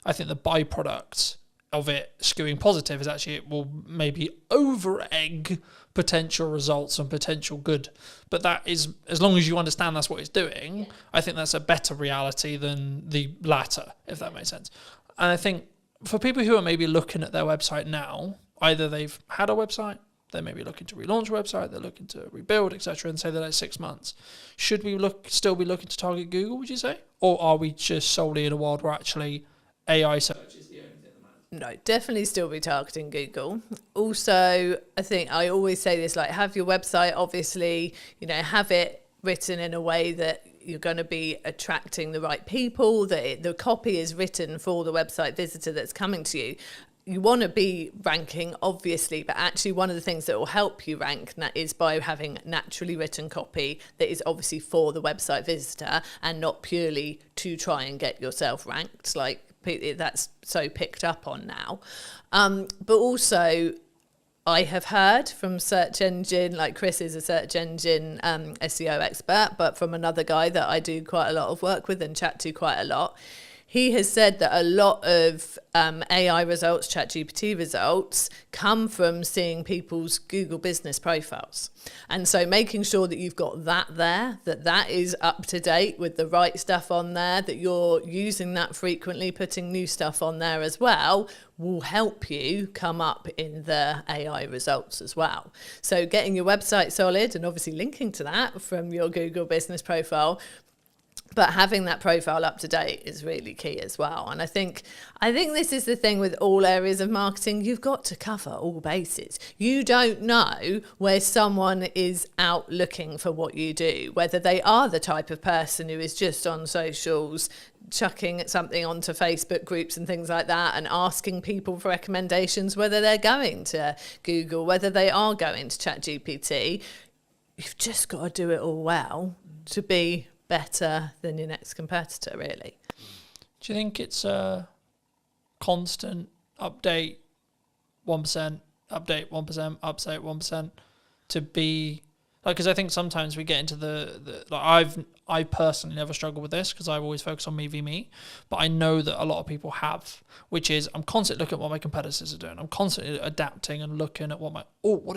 I think the byproduct of it skewing positive is actually it will maybe over-egg potential results and potential good. But that is, as long as you understand that's what it's doing, I think that's a better reality than the latter, if that makes sense. And I think for people who are maybe looking at their website now, either they've had a website, they may be looking to relaunch a website, they're looking to rebuild, etc., and say that it's 6 months. Should we still be looking to target Google, would you say? Or are we just solely in a world where actually AI search is the only thing that matters? No, definitely still be targeting Google. Also, I think I always say this, like, have your website, obviously, have it written in a way that you're going to be attracting the right people, that the copy is written for the website visitor that's coming to you. You want to be ranking, obviously, but actually one of the things that will help you rank is by having naturally written copy that is obviously for the website visitor and not purely to try and get yourself ranked, like that's so picked up on now. But also, I have heard from search engine, like Chris is a search engine SEO expert, but from another guy that I do quite a lot of work with and chat to quite a lot, he has said that a lot of AI results, ChatGPT results, come from seeing people's Google business profiles. And so making sure that you've got that there, that is up to date with the right stuff on there, that you're using that frequently, putting new stuff on there as well, will help you come up in the AI results as well. So getting your website solid and obviously linking to that from your Google business profile, but having that profile up to date is really key as well. And I think this is the thing with all areas of marketing. You've got to cover all bases. You don't know where someone is out looking for what you do, whether they are the type of person who is just on socials, chucking something onto Facebook groups and things like that and asking people for recommendations, whether they're going to Google, whether they are going to ChatGPT. You've just got to do it all well to be better than your next competitor, really. Do you think it's constant update 1%, update 1%, update 1%, to be like, because I think sometimes we get into the like I personally never struggle with this because I've always focused on me v me, but I know that a lot of people have, which is I'm constantly looking at what my competitors are doing. I'm constantly adapting and looking at what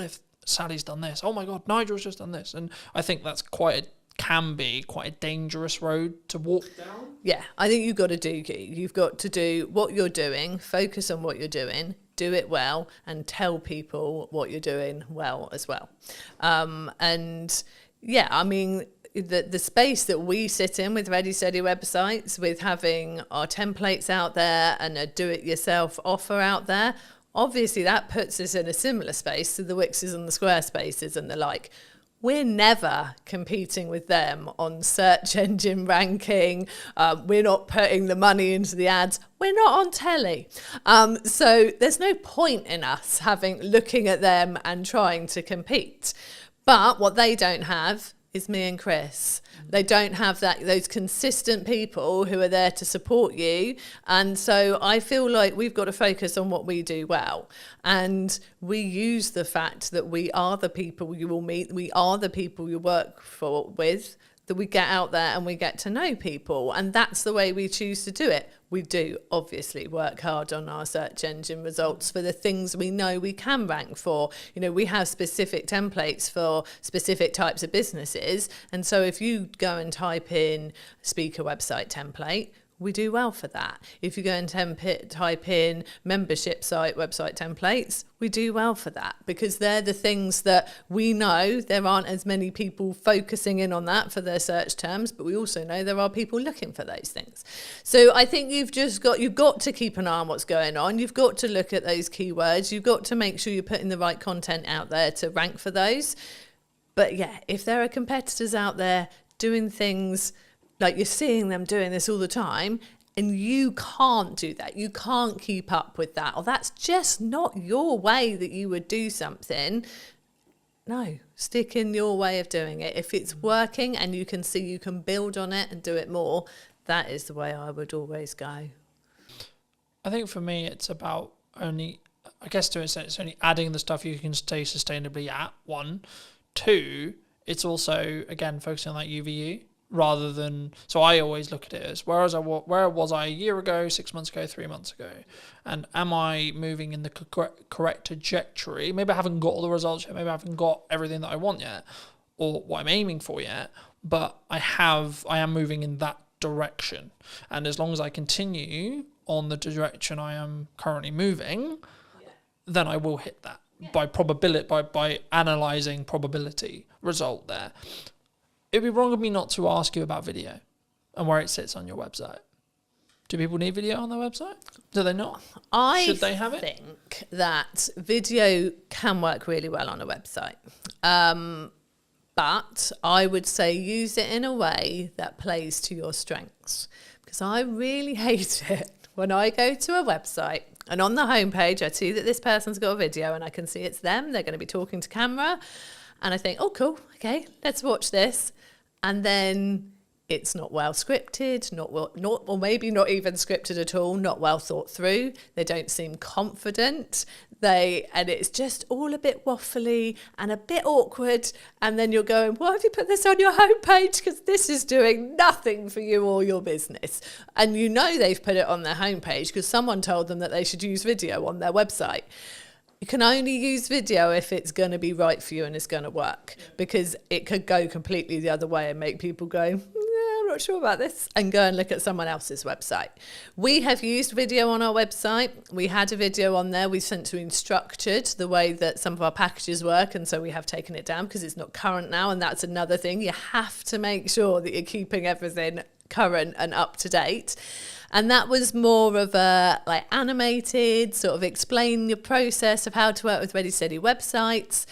if Sally's done this? Oh my God, Nigel's just done this. And I think that's can be quite a dangerous road to walk down. Yeah, I think you've got to do what you're doing, focus on what you're doing, do it well, and tell people what you're doing well as well. And yeah, I mean, the space that we sit in with Ready Steady websites, with having our templates out there and a do-it-yourself offer out there, obviously that puts us in a similar space to the Wixes and the Squarespaces and the like. We're never competing with them on search engine ranking. We're not putting the money into the ads. We're not on telly. So there's no point in us looking at them and trying to compete. But what they don't have is me and Chris. They don't have those consistent people who are there to support you. And so I feel like we've got to focus on what we do well. And we use the fact that we are the people you will meet, we are the people you work with, that we get out there and we get to know people. And that's the way we choose to do it. We do obviously work hard on our search engine results for the things we know we can rank for. You know, we have specific templates for specific types of businesses. And so if you go and type in speaker website template, we do well for that. If you go and type in membership site website templates, we do well for that, because they're the things that we know there aren't as many people focusing in on that for their search terms, but we also know there are people looking for those things. So I think you've got to keep an eye on what's going on. You've got to look at those keywords. You've got to make sure you're putting the right content out there to rank for those. But yeah, if there are competitors out there doing things like you're seeing them doing this all the time, and you can't do that, you can't keep up with that, or that's just not your way that you would do something, no, stick in your way of doing it. If it's working and you can see you can build on it and do it more, that is the way I would always go. I think for me, it's about only adding the stuff you can stay sustainably at, 1. 2, it's also, again, focusing on that UVU. Rather than, so I always look at it as where was I a year ago, 6 months ago, 3 months ago, and am I moving in the correct trajectory? Maybe I haven't got all the results yet, maybe I haven't got everything that I want yet, or what I'm aiming for yet, but I am moving in that direction, and as long as I continue on the direction I am currently moving, then I will hit that by probability, by analysing probability result there. It'd be wrong of me not to ask you about video and where it sits on your website. Do people need video on their website? Do they not? Should they have it? I think that video can work really well on a website. But I would say use it in a way that plays to your strengths. Because I really hate it when I go to a website and on the homepage I see that this person's got a video and I can see it's them, they're going to be talking to camera, and I think, oh cool, okay, let's watch this. And then it's not well scripted, or maybe not even scripted at all, not well thought through. They don't seem confident. And it's just all a bit waffly and a bit awkward. And then you're going, why have you put this on your homepage? Because this is doing nothing for you or your business. And you know they've put it on their homepage because someone told them that they should use video on their website. You can only use video if it's going to be right for you and it's going to work, because it could go completely the other way and make people go, I'm not sure about this, and go and look at someone else's website. We have used video on our website. We had a video on there. We've since restructured the way that some of our packages work, and so we have taken it down because it's not current now, and that's another thing. You have to make sure that you're keeping everything current and up to date. And that was more of a animated, sort of explain your process of how to work with Ready Steady websites.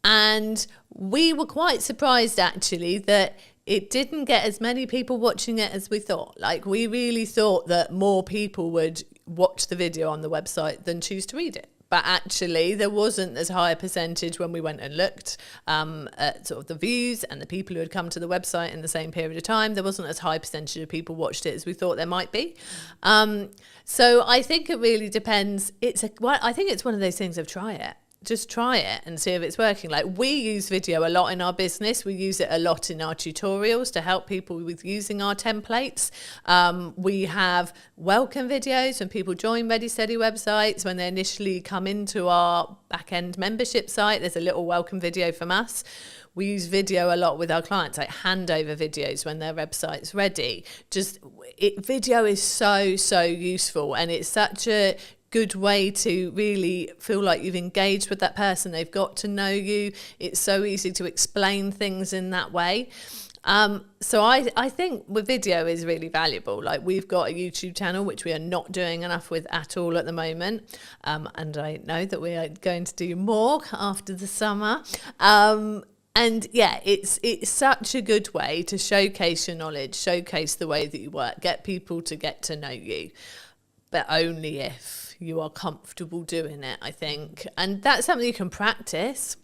And we were quite surprised actually that it didn't get as many people watching it as we thought. We really thought that more people would watch the video on the website than choose to read it. But actually, there wasn't as high a percentage when we went and looked at sort of the views and the people who had come to the website in the same period of time. There wasn't as high a percentage of people watched it as we thought there might be. So I think it really depends. I think it's one of those things of try it. Just try it and see if it's working. Like, we use video a lot in our business. We use it a lot in our tutorials to help people with using our templates. We have welcome videos when people join Ready Steady websites. When they initially come into our back-end membership site, there's a little welcome video from us. We use video a lot with our clients, like handover videos when their website's ready. Video is so useful, and it's such a good way to really feel like you've engaged with that person. They've got to know you. It's so easy to explain things in that way. So I think with video is really valuable. Like, we've got a YouTube channel, which we are not doing enough with at all at the moment. And I know that we are going to do more after the summer. And yeah, it's such a good way to showcase your knowledge, showcase the way that you work, get people to get to know you, but only if you are comfortable doing it, I think. And that's something you can practice.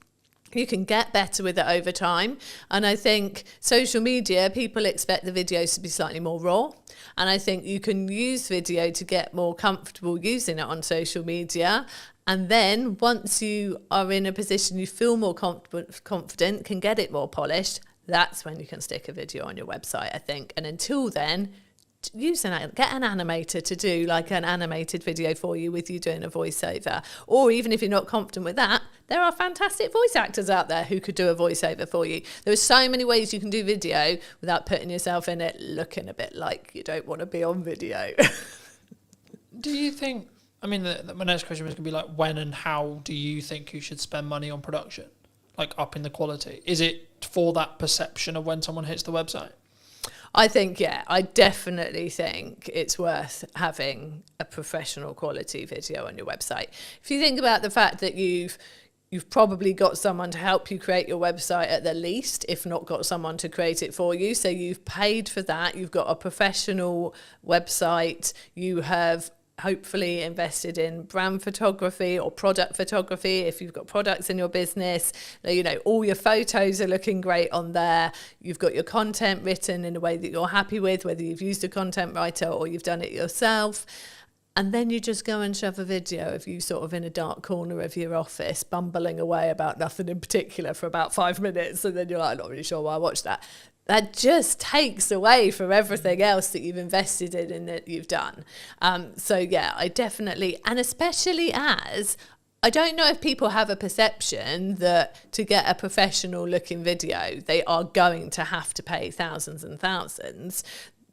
You can get better with it over time. And I think social media, people expect the videos to be slightly more raw. And I think you can use video to get more comfortable using it on social media. And then once you are in a position you feel more confident, can get it more polished, that's when you can stick a video on your website, I think. And until then, get an animator to do like an animated video for you with you doing a voiceover. Or even if you're not confident with that, there are fantastic voice actors out there who could do a voiceover for you. There are so many ways you can do video without putting yourself in it looking a bit like you don't want to be on video. Do you think, I mean, my next question was going to be like, when and how do you think you should spend money on production? Like, upping the quality? Is it for that perception of when someone hits the website? I think, yeah, I definitely think it's worth having a professional quality video on your website. If you think about the fact that you've probably got someone to help you create your website at the least, if not got someone to create it for you. So you've paid for that. You've got a professional website. You have hopefully invested in brand photography or product photography. If you've got products in your business, you know, all your photos are looking great on there. You've got your content written in a way that you're happy with, whether you've used a content writer or you've done it yourself. And then you just go and shove a video of you sort of in a dark corner of your office, bumbling away about nothing in particular for about 5 minutes. And then you're like, I'm not really sure why I watched that. That just takes away from everything else that you've invested in and that you've done. So yeah, I definitely, and especially as, I don't know if people have a perception that to get a professional looking video, they are going to have to pay thousands and thousands.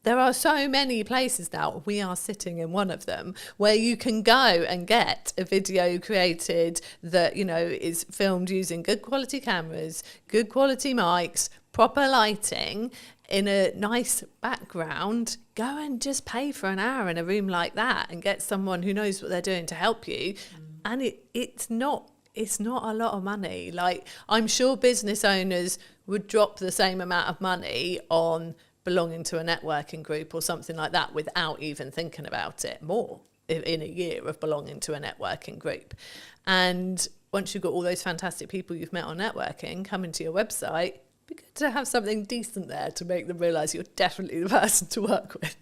There are so many places now, we are sitting in one of them, where you can go and get a video created that, you know, is filmed using good quality cameras, good quality mics, proper lighting, in a nice background. Go and just pay for an hour in a room like that and get someone who knows what they're doing to help you. And it's not a lot of money. Like, I'm sure business owners would drop the same amount of money on belonging to a networking group or something like that without even thinking about it more in a year of belonging to a networking group. And once you've got all those fantastic people you've met on networking coming to your website, it'd be good to have something decent there to make them realise you're definitely the person to work with.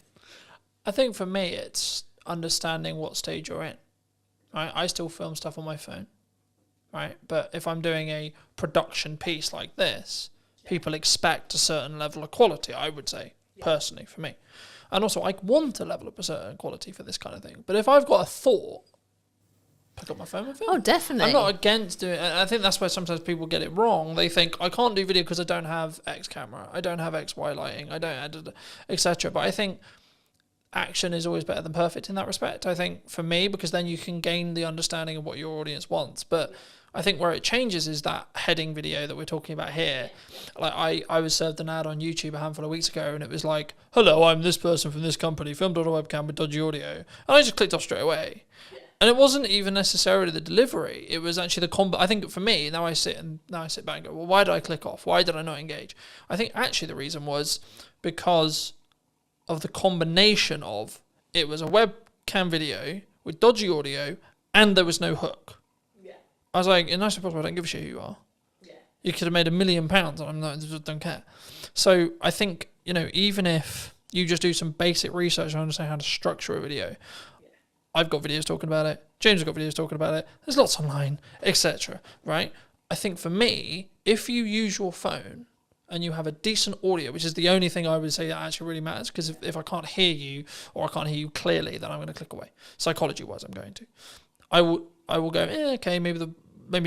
I think for me, it's understanding what stage you're in. Right? I still film stuff on my phone, right? But if I'm doing a production piece like this, people expect a certain level of quality, I would say, personally, for me. And also, I want a level of a certain quality for this kind of thing. But if I've got a thought, pick up my phone and film. Oh, definitely. I'm not against doing it. And I think that's where sometimes people get it wrong. They think, I can't do video because I don't have X camera, I don't have XY lighting, I don't, etc. But I think action is always better than perfect in that respect. I think for me, because then you can gain the understanding of what your audience wants. But I think where it changes is that heading video that we're talking about here. Like I was served an ad on YouTube a handful of weeks ago, and it was like, hello, I'm this person from this company, filmed on a webcam with dodgy audio. And I just clicked off straight away. And it wasn't even necessarily the delivery. It was actually the I think for me, now I sit back and go, well, why did I click off? Why did I not engage? I think actually the reason was because of the combination of, it was a webcam video with dodgy audio and there was no hook. I was like, in nicest possible, I don't give a shit who you are. Yeah. You could have made £1 million and I'm not, just don't care. So I think, you know, even if you just do some basic research and understand how to structure a video, I've got videos talking about it. James has got videos talking about it. There's lots online, etc. Right? I think for me, if you use your phone and you have a decent audio, which is the only thing I would say that actually really matters, because if I can't hear you or I can't hear you clearly, then I'm going to click away. Psychology-wise, I'm going to. I will go, okay, maybe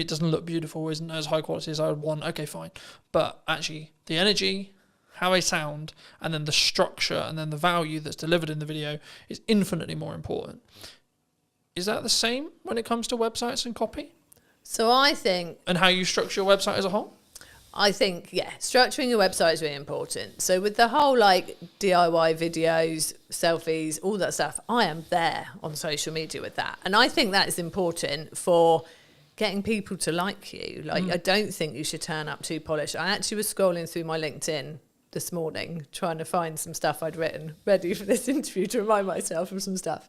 it doesn't look beautiful, isn't as high quality as I would want. Okay, fine. But actually, the energy, how I sound, and then the structure, and then the value that's delivered in the video is infinitely more important. Is that the same when it comes to websites and copy? So I think... And how you structure your website as a whole? I think, yeah, structuring your website is really important. So with the whole like DIY videos, selfies, all that stuff, I am there on social media with that. And I think that is important for getting people to like you. Like, I don't think you should turn up too polished. I actually was scrolling through my LinkedIn this morning trying to find some stuff I'd written ready for this interview to remind myself of some stuff.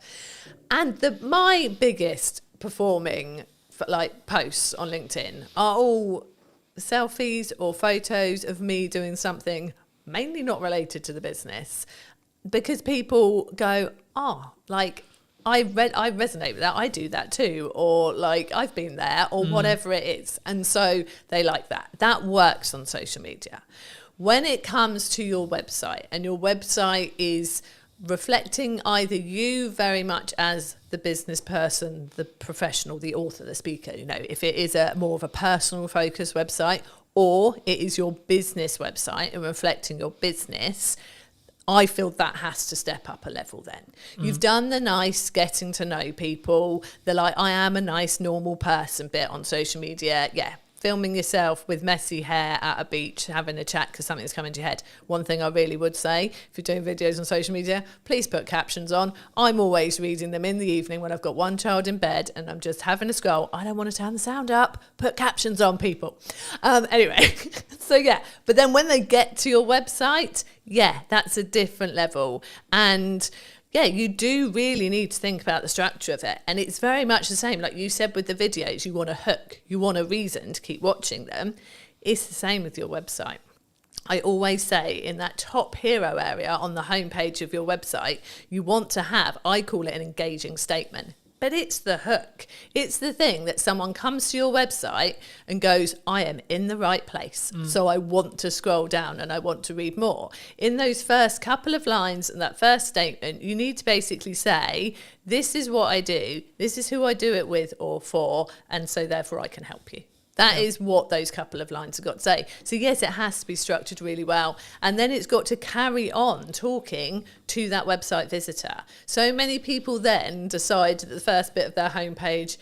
And my biggest performing like posts on LinkedIn are all selfies or photos of me doing something mainly not related to the business, because people go, like I resonate with that, I do that too, or like I've been there, or whatever it is, and so they like that works on social media. When it comes to your website, and your website is reflecting either you very much as the business person, the professional, the author, the speaker, you know, if it is a more of a personal focused website, or it is your business website and reflecting your business, I feel that has to step up a level then. You've done the nice getting to know people, the like, I am a nice normal person bit on social media. Yeah. Filming yourself with messy hair at a beach, having a chat because something's coming to your head. One thing I really would say, if you're doing videos on social media, please put captions on. I'm always reading them in the evening when I've got one child in bed and I'm just having a scroll. I don't want to turn the sound up. Put captions on, people. Anyway, so yeah. But then when they get to your website, yeah, that's a different level. And yeah, you do really need to think about the structure of it. And it's very much the same. Like you said with the videos, you want a hook, you want a reason to keep watching them. It's the same with your website. I always say in that top hero area on the homepage of your website, you want to have, I call it an engaging statement. But it's the hook. It's the thing that someone comes to your website and goes, I am in the right place. So I want to scroll down and I want to read more. In those first couple of lines and that first statement, you need to basically say, this is what I do. This is who I do it with or for. And so therefore I can help you. That is what those couple of lines have got to say. So yes, it has to be structured really well. And then it's got to carry on talking to that website visitor. So many people then decide that the first bit of their homepage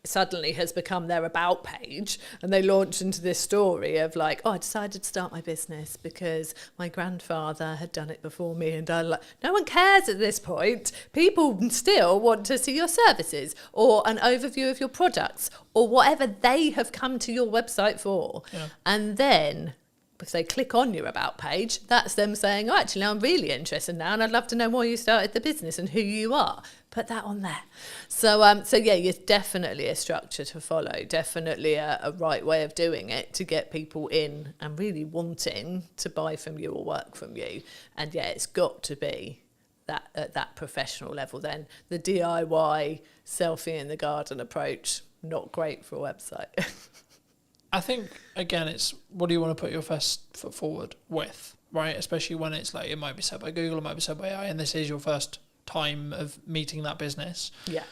suddenly has become their about page, and they launch into this story of like, I decided to start my business because my grandfather had done it before me, and no one cares at this point. People still want to see your services or an overview of your products or whatever they have come to your website for. And then if they click on your about page, that's them saying, actually, I'm really interested now and I'd love to know why you started the business and who you are. Put that on there. So yeah, it's definitely a structure to follow, definitely a right way of doing it to get people in and really wanting to buy from you or work from you. And yeah, it's got to be that at that professional level then. The DIY selfie in the garden approach, not great for a website. I think, again, it's what do you want to put your first foot forward with, right? Especially when it's like, it might be said by Google, it might be said by AI, and this is your first time of meeting that business. Yeah.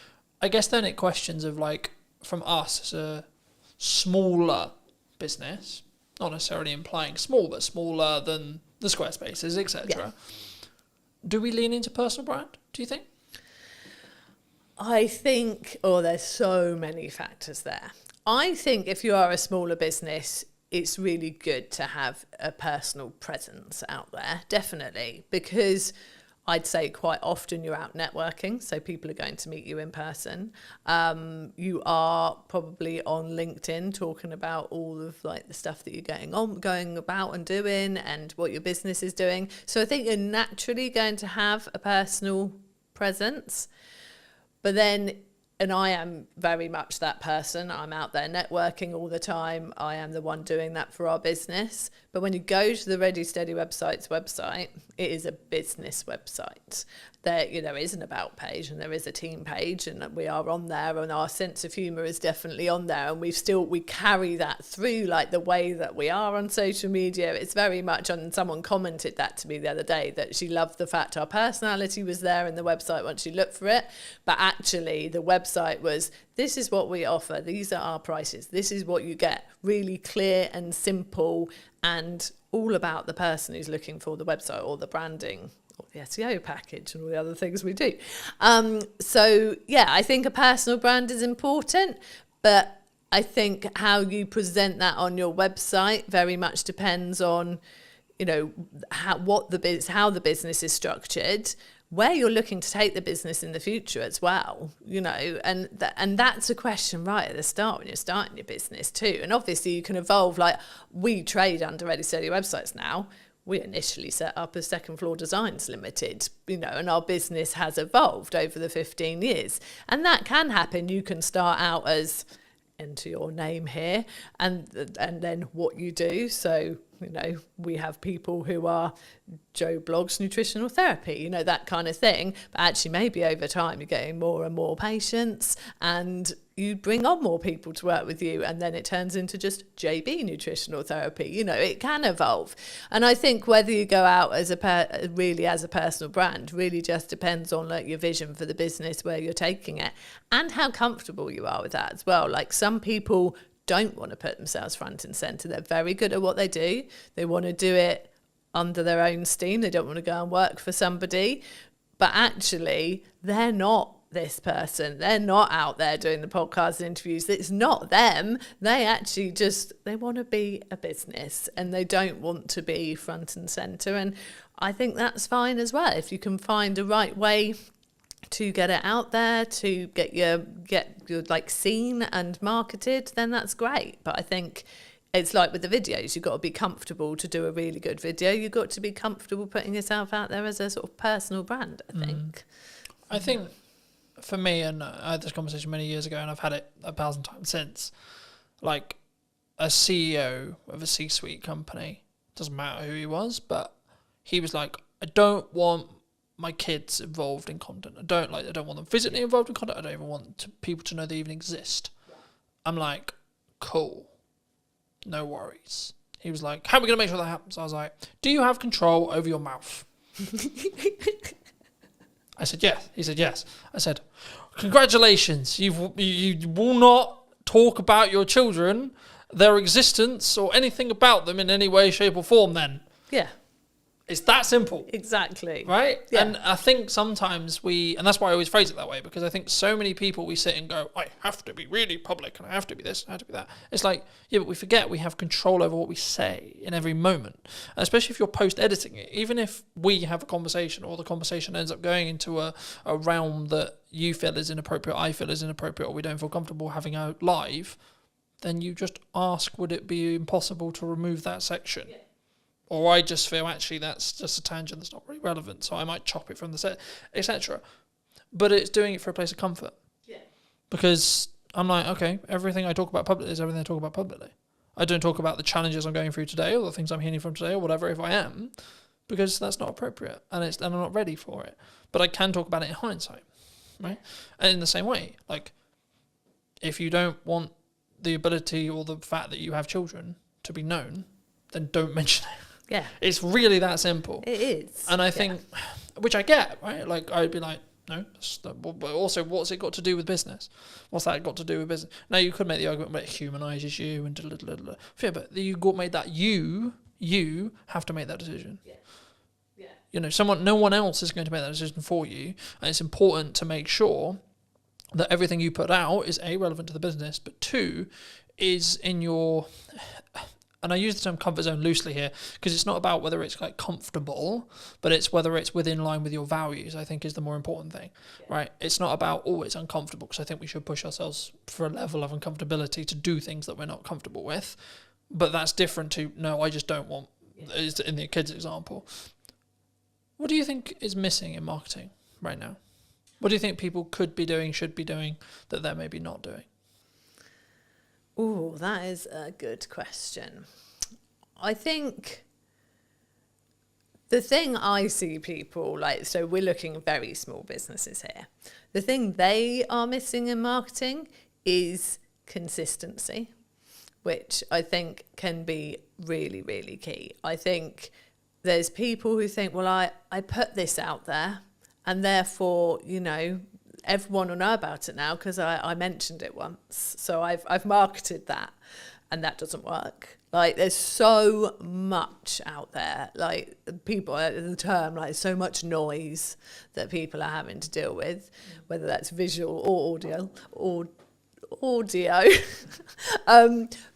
I guess then it questions of like, from us as a smaller business, not necessarily implying small, but smaller than the Squarespaces, etc. Do we lean into personal brand, do you think? I think, there's so many factors there. I think if you are a smaller business, it's really good to have a personal presence out there, definitely, because I'd say quite often you're out networking, so people are going to meet you in person. You are probably on LinkedIn talking about all of like the stuff that you're going about and doing and what your business is doing. So I think you're naturally going to have a personal presence, but then And I am very much that person. I'm out there networking all the time. I am the one doing that for our business. But when you go to the Ready Steady website's website, it is a business website. There, is an about page and there is a team page, and we are on there, and our sense of humour is definitely on there, and we carry that through, like the way that we are on social media. It's very much on. Someone commented that to me the other day, that she loved the fact our personality was there in the website once you look for it, but actually the website was, this is what we offer, these are our prices, this is what you get, really clear and simple, and all about the person who's looking for the website or the branding or the SEO package and all the other things we do. So yeah, I think a personal brand is important, but I think how you present that on your website very much depends on, how the business is structured, where you're looking to take the business in the future as well, and that's a question right at the start when you're starting your business too. And obviously you can evolve, like we trade under Ready Steady websites now. We initially set up as Second Floor Designs Limited, and our business has evolved over the 15 years. And that can happen. You can start out as, enter your name here, and then what you do. So, we have people who are Joe Blogs Nutritional Therapy, that kind of thing. But actually maybe over time you're getting more and more patients, and you bring on more people to work with you, and then it turns into just JB Nutritional Therapy. It can evolve. And I think whether you go out as a personal brand really just depends on like your vision for the business, where you're taking it, and how comfortable you are with that as well. Like some people don't want to put themselves front and centre. They're very good at what they do. They want to do it under their own steam. They don't want to go and work for somebody. But actually, they're not this person. They're not out there doing the podcast and interviews. It's not them. They actually they want to be a business, and they don't want to be front and centre. And I think that's fine as well. If you can find the right way to get it out there, to get your like seen and marketed, then that's great. But I think it's like with the videos, you've got to be comfortable to do a really good video. You've got to be comfortable putting yourself out there as a sort of personal brand, I think. I think for me, and I had this conversation many years ago, and I've had it 1,000 times since, like a CEO of a C-suite company, doesn't matter who he was, but he was like, I don't want my kids involved in content. I don't want them physically involved in content. I don't even want people to know they even exist. I'm like, cool, no worries. He was like, how are we going to make sure that happens? I was like, do you have control over your mouth? I said, yes. He said, yes. I said, congratulations. You will not talk about your children, their existence, or anything about them in any way, shape, or form then. Yeah. It's that simple. Exactly. Right? Yeah. And I think sometimes and that's why I always phrase it that way, because I think so many people, we sit and go, I have to be really public, and I have to be this, and I have to be that. It's like, yeah, but we forget we have control over what we say in every moment. And especially if you're post-editing it, even if we have a conversation, or the conversation ends up going into a realm that you feel is inappropriate, I feel is inappropriate, or we don't feel comfortable having out live, then you just ask, would it be impossible to remove that section? Yeah. Or I just feel actually that's just a tangent that's not really relevant, so I might chop it from the set, etc. But it's doing it for a place of comfort. Yeah. Because I'm like, okay, everything I talk about publicly is everything I talk about publicly. I don't talk about the challenges I'm going through today, or the things I'm hearing from today, or whatever, if I am, because that's not appropriate, and I'm not ready for it. But I can talk about it in hindsight, right? And in the same way, like, if you don't want the ability or the fact that you have children to be known, then don't mention it. Yeah. It's really that simple. It is. And I think, which I get, right? Like, I'd be like, no, but also, what's it got to do with business? What's that got to do with business? Now, you could make the argument, but it humanises you and yeah, but made that you have to make that decision. Yeah. Yeah. No one else is going to make that decision for you. And it's important to make sure that everything you put out is A, relevant to the business, but 2, is in your... And I use the term comfort zone loosely here, because it's not about whether it's like comfortable, but it's whether it's within line with your values, I think, is the more important thing, right? It's not about, it's uncomfortable, because I think we should push ourselves for a level of uncomfortability to do things that we're not comfortable with. But that's different to, no, I just don't want, in the kids example. What do you think is missing in marketing right now? What do you think people could be doing, should be doing, that they're maybe not doing? Oh, that is a good question. I think the thing I see people like, so we're looking at very small businesses here. The thing they are missing in marketing is consistency, which I think can be really, really key. I think there's people who think, well, I put this out there and therefore, you know, everyone will know about it now because I mentioned it once. So I've marketed that, and that doesn't work. Like, there's so much out there, like people, the term, like so much noise that people are having to deal with, whether that's visual or audio.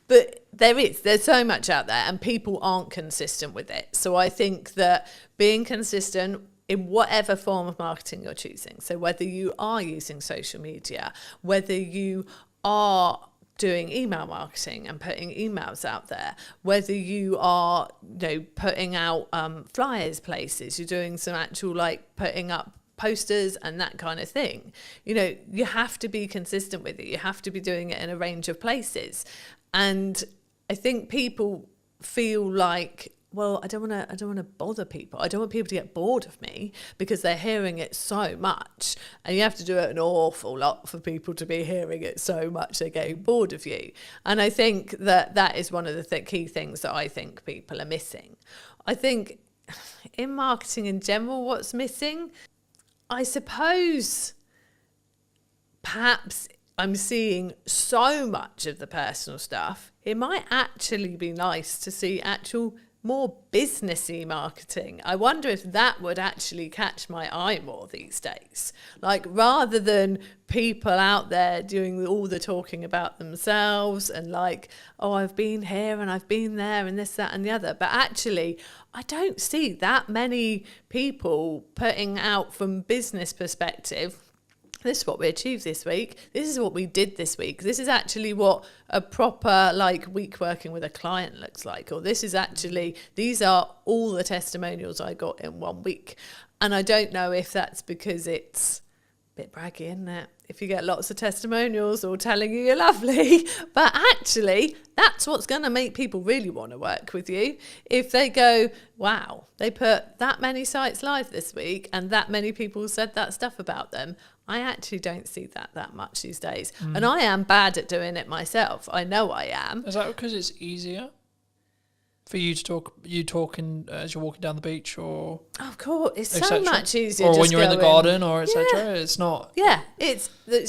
But there's so much out there and people aren't consistent with it. So I think that being consistent in whatever form of marketing you're choosing, so whether you are using social media, whether you are doing email marketing and putting emails out there, whether you are, you know, putting out flyers places, you're doing some actual like putting up posters and that kind of thing, you know, you have to be consistent with it. You have to be doing it in a range of places. And I think people feel like, well, I don't want to bother people. I don't want people to get bored of me because they're hearing it so much. And you have to do it an awful lot for people to be hearing it so much they're getting bored of you. And I think that is one of the key things that I think people are missing. I think in marketing in general, what's missing, I suppose, perhaps I'm seeing so much of the personal stuff, it might actually be nice to see actual more businessy marketing. I wonder if that would actually catch my eye more these days. Like, rather than people out there doing all the talking about themselves and like, oh, I've been here and I've been there and this, that and the other. But actually, I don't see that many people putting out from business perspective, this is what we achieved this week. This is what we did this week. This is actually what a proper like week working with a client looks like. Or this is actually, these are all the testimonials I got in 1 week. And I don't know if that's because it's a bit braggy, isn't it? If you get lots of testimonials all telling you you're lovely, but actually that's what's going to make people really want to work with you. If they go, wow, they put that many sites live this week and that many people said that stuff about them. I actually don't see that much these days. And I am bad at doing it myself. I know I am. Is that because it's easier for you to talking as you're walking down the beach, or of course it's so much easier, or when you're in the garden, or etc. It's not. Yeah, it's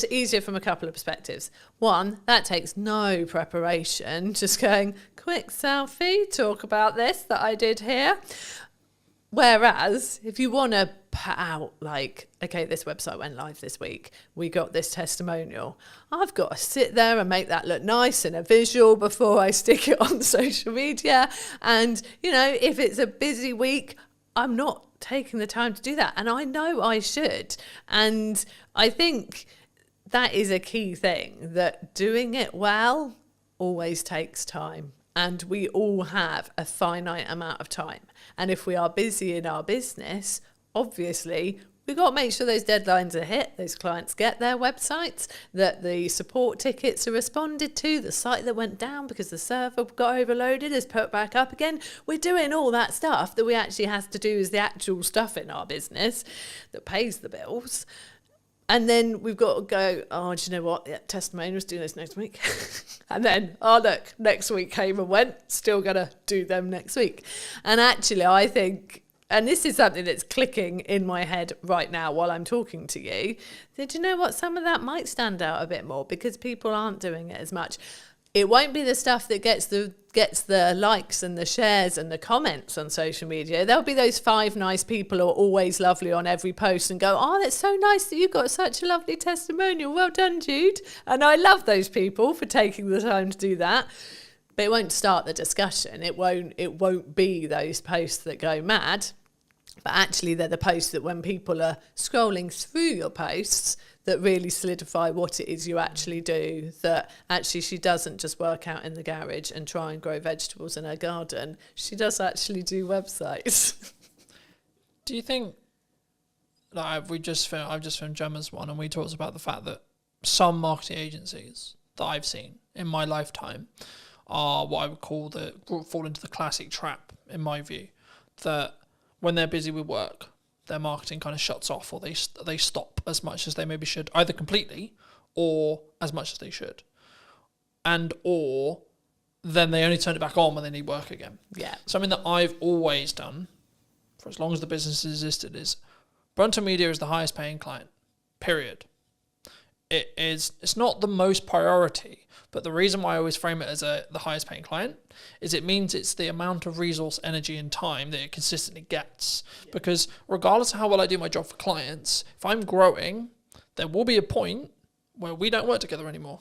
easier from a couple of perspectives. One, that takes no preparation, just going quick selfie, talk about this that I did here. Whereas if you want to put out like, okay, this website went live this week, we got this testimonial, I've got to sit there and make that look nice in a visual before I stick it on social media. And, you know, if it's a busy week, I'm not taking the time to do that. And I know I should. And I think that is a key thing, that doing it well always takes time. And we all have a finite amount of time. And if we are busy in our business, obviously, we've got to make sure those deadlines are hit, those clients get their websites, that the support tickets are responded to, the site that went down because the server got overloaded is put back up again. We're doing all that stuff that we actually have to do as the actual stuff in our business that pays the bills. And then we've got to go, oh, do you know what? Yeah, testimonials, do this next week. And then, oh, look, next week came and went, still going to do them next week. And actually, I think, and this is something that's clicking in my head right now while I'm talking to you, that, you know what? Some of that might stand out a bit more because people aren't doing it as much. It won't be the stuff that gets the likes and the shares and the comments on social media. There'll be those 5 nice people who are always lovely on every post and go, oh, that's so nice that you got such a lovely testimonial. Well done, Jude. And I love those people for taking the time to do that. But it won't start the discussion. It won't be those posts that go mad. But actually, they're the posts that when people are scrolling through your posts that really solidify what it is you actually do, that actually she doesn't just work out in the garage and try and grow vegetables in her garden. She does actually do websites. Do you think, I've just filmed Gemma's one, and we talked about the fact that some marketing agencies that I've seen in my lifetime are what I would call fall into the classic trap, in my view, that when they're busy with work, their marketing kind of shuts off, or they stop as much as they maybe should, either completely or as much as they should, or then they only turn it back on when they need work again. Yeah. Something that I've always done for as long as the business has existed is Brunton Media is the highest paying client, period. It's not the most priority, but the reason why I always frame it as the highest paying client is it means it's the amount of resource, energy and time that it consistently gets. Yeah. Because regardless of how well I do my job for clients, if I'm growing, there will be a point where we don't work together anymore.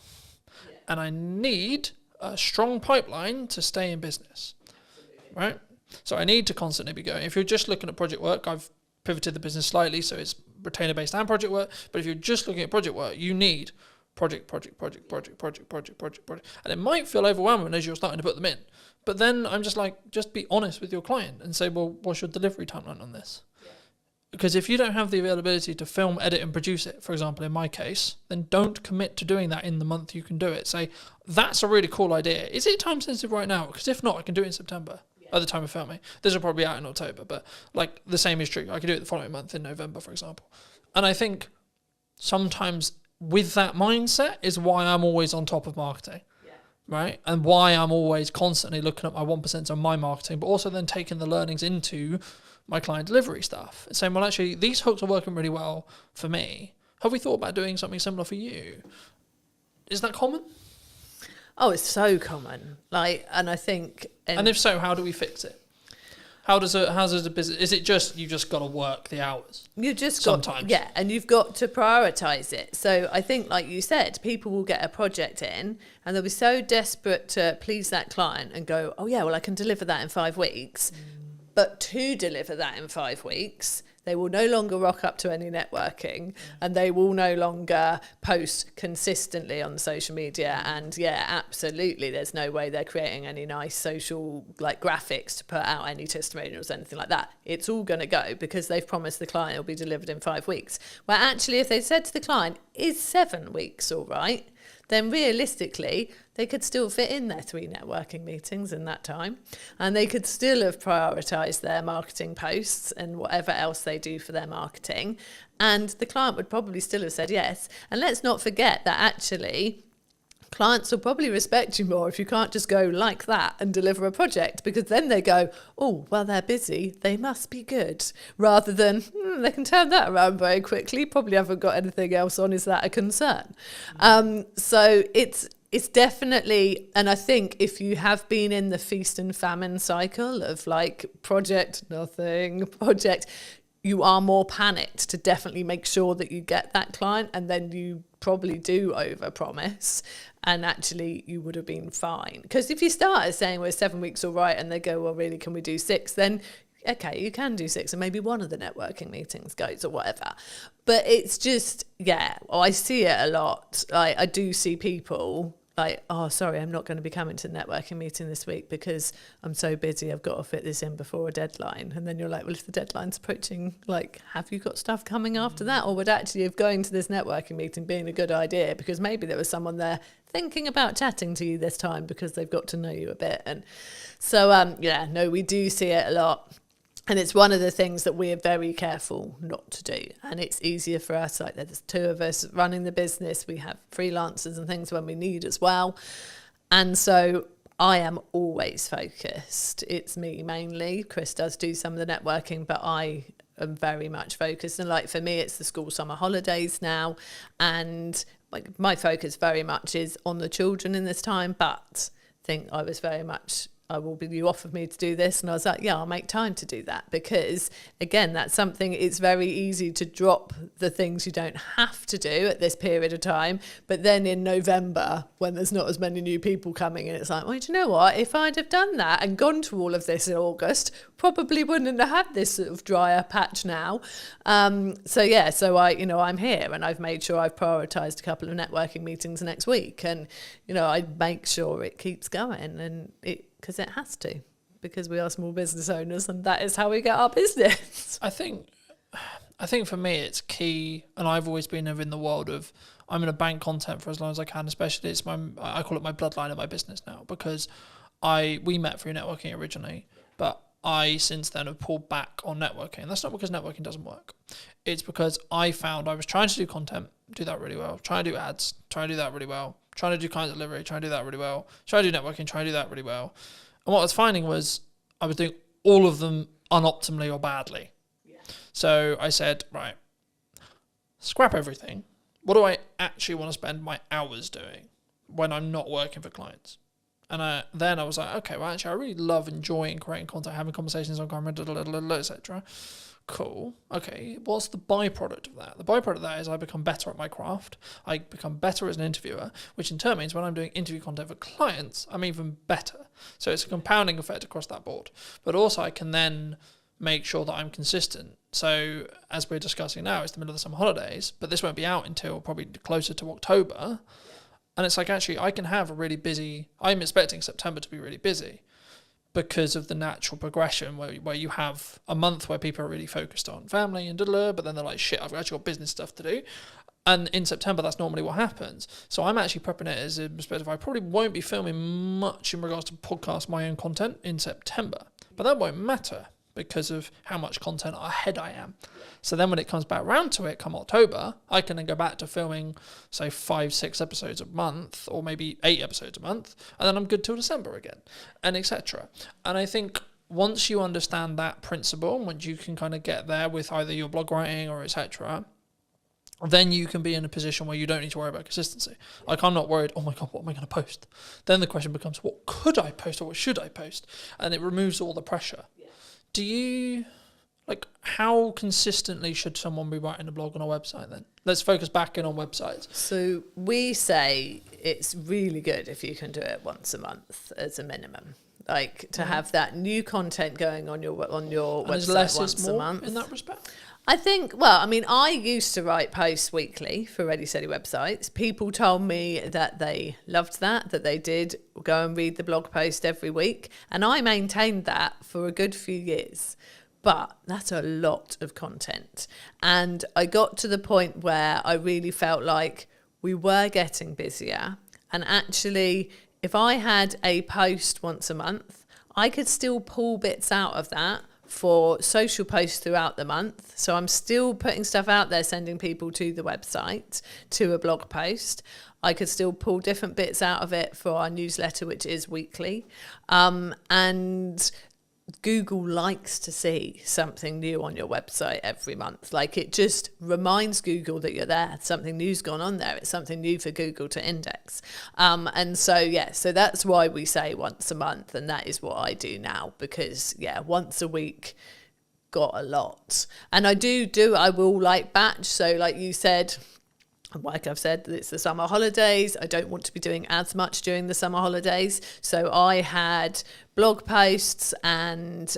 Yeah. And I need a strong pipeline to stay in business. Absolutely. Right? So I need to constantly be going. If you're just looking at project work, I've pivoted the business slightly so it's retainer-based and project work. But if you're just looking at project work, you need project. And it might feel overwhelming as you're starting to put them in. But then I'm just like, just be honest with your client and say, well, what's your delivery timeline on this? Yeah. Because if you don't have the availability to film, edit and produce it, for example, in my case, then don't commit to doing that in the month you can do it. Say, that's a really cool idea. Is it time sensitive right now? Because if not, I can do it in September. By the time of filming. This will probably be out in October, but like the same is true. I could do it the following month in November, for example. And I think sometimes with that mindset is why I'm always on top of marketing, right? And why I'm always constantly looking at my 1% on my marketing, but also then taking the learnings into my client delivery stuff and saying, well, actually, these hooks are working really well for me. Have we thought about doing something similar for you? Is that common? Oh, it's so common. And I think... And if so, how do we fix it? How does a business... Is it just, you just got to work the hours? You just sometimes. Yeah, and you've got to prioritise it. So I think, like you said, people will get a project in and they'll be so desperate to please that client and go, oh yeah, well, I can deliver that in 5 weeks. But to deliver that in 5 weeks... They will no longer rock up to any networking and they will no longer post consistently on social media. And yeah, absolutely, there's no way they're creating any nice social graphics to put out any testimonials, anything like that. It's all going to go because they've promised the client it'll be delivered in 5 weeks. Where actually, if they said to the client, is 7 weeks all right? Then realistically, they could still fit in their 3 networking meetings in that time. And they could still have prioritised their marketing posts and whatever else they do for their marketing. And the client would probably still have said yes. And let's not forget that actually, clients will probably respect you more if you can't just go like that and deliver a project, because then they go, oh, well, they're busy, they must be good, rather than they can turn that around very quickly, probably haven't got anything else on, is that a concern? So it's definitely, and I think if you have been in the feast and famine cycle of project, nothing, project, you are more panicked to definitely make sure that you get that client, and then you probably do overpromise, and actually you would have been fine. Because if you start saying, well, 7 weeks all right, and they go, well, really, can we do 6? Then, okay, you can do 6, and maybe one of the networking meetings goes or whatever. But it's just, I see it a lot. I do see people... oh, sorry, I'm not going to be coming to the networking meeting this week because I'm so busy, I've got to fit this in before a deadline. And then you're like, well, if the deadline's approaching, have you got stuff coming after that? Or would actually have going to this networking meeting being a good idea, because maybe there was someone there thinking about chatting to you this time because they've got to know you a bit. And so, we do see it a lot. And it's one of the things that we are very careful not to do. And it's easier for us, there's 2 of us running the business. We have freelancers and things when we need as well. And so I am always focused. It's me mainly. Chris does do some of the networking, but I am very much focused. And for me, it's the school summer holidays now. And my focus very much is on the children in this time. But I think I was very much... you offered me to do this, and I was like, yeah, I'll make time to do that, because again, that's something, it's very easy to drop the things you don't have to do at this period of time, but then in November, when there's not as many new people coming in, it's like, well, do you know what, if I'd have done that and gone to all of this in August, probably wouldn't have had this sort of drier patch now. So I'm here, and I've made sure I've prioritised a couple of networking meetings next week, and I make sure it keeps going, and because it has to, because we are small business owners, and that is how we get our business. I think I think for me it's key, and I've always been in the world of I'm going to bank content for as long as I can, especially I call it my bloodline of my business now, because we met through networking originally, but I since then have pulled back on networking. That's not because networking doesn't work. It's because I found I was trying to do content, do that really well, trying to do ads, trying to do that really well, trying to do client delivery, trying to do that really well, trying to do networking, trying to do that really well. And what I was finding was I was doing all of them unoptimally or badly. Yeah. So I said, right, scrap everything. What do I actually want to spend my hours doing when I'm not working for clients? And then I was like, okay, well, actually, I really love enjoying creating content, having conversations on camera, etc. Cool. Okay, what's the byproduct of that? The byproduct of that is I become better at my craft. I become better as an interviewer, which in turn means when I'm doing interview content for clients, I'm even better. So it's a compounding effect across that board. But also I can then make sure that I'm consistent. So as we're discussing now, it's the middle of the summer holidays, but this won't be out until probably closer to October. And it's like, actually, I can have a really busy, I'm expecting September to be really busy because of the natural progression where you have a month where people are really focused on family and but then they're like, shit, I've actually got business stuff to do. And in September, that's normally what happens. So I'm actually prepping it as a perspective. I probably won't be filming much in regards to podcast, my own content in September, but that won't matter because of how much content ahead I am. So then when it comes back round to it, come October, I can then go back to filming, say, 5-6 episodes a month, or maybe 8 episodes a month, and then I'm good till December again, and etc. And I think once you understand that principle, once you can kind of get there with either your blog writing or etc., then you can be in a position where you don't need to worry about consistency. Like, I'm not worried, oh my God, what am I going to post? Then the question becomes, what could I post or what should I post? And it removes all the pressure. Do you, like, how consistently should someone be writing a blog on a website then? Let's focus back in on websites. So we say it's really good if you can do it once a month as a minimum. Like, to have that new content going on your website less once is a more month. In that respect? I think, well, I mean, I used to write posts weekly for Ready Steady websites. People told me that they loved that they did go and read the blog post every week. And I maintained that for a good few years. But that's a lot of content. And I got to the point where I really felt like we were getting busier. And actually, if I had a post once a month, I could still pull bits out of that for social posts throughout the month. So I'm still putting stuff out there, sending people to the website, to a blog post. I could still pull different bits out of it for our newsletter, which is weekly. And Google likes to see something new on your website every month. Like, it just reminds Google that you're there. Something new's gone on there. It's something new for Google to index. And so, so that's why we say once a month. And that is what I do now, because, once a week got a lot. And I will like batch. So like you said, like I've said, it's the summer holidays. I don't want to be doing as much during the summer holidays. So I had blog posts and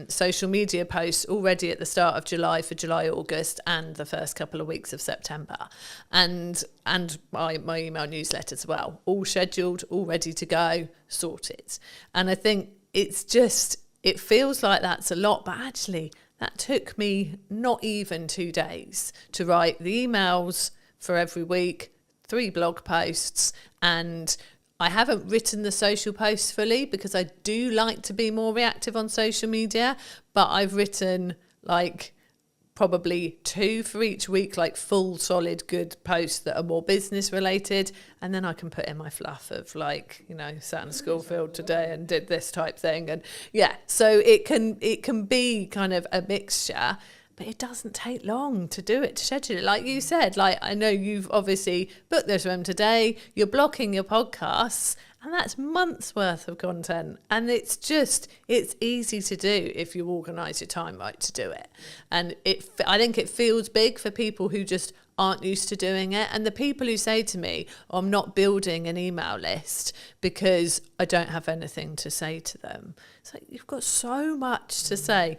social media posts already at the start of July for July, August, and the first couple of weeks of September. And my email newsletter as well, all scheduled, all ready to go, sorted. And I think it feels like that's a lot, but actually that took me not even 2 days to write the emails for every week, 3 blog posts, and I haven't written the social posts fully because I do like to be more reactive on social media, but I've written like probably 2 for each week, like full, solid, good posts that are more business related, and then I can put in my fluff of like, sat in a school field today and did this type thing, and so it can be kind of a mixture. But it doesn't take long to do it, to schedule it. Like you said, like I know you've obviously booked this room today, you're blocking your podcasts, and that's months worth of content. And it's easy to do if you organise your time right to do it. And I think it feels big for people who just aren't used to doing it. And the people who say to me, I'm not building an email list because I don't have anything to say to them. It's like, you've got so much to say.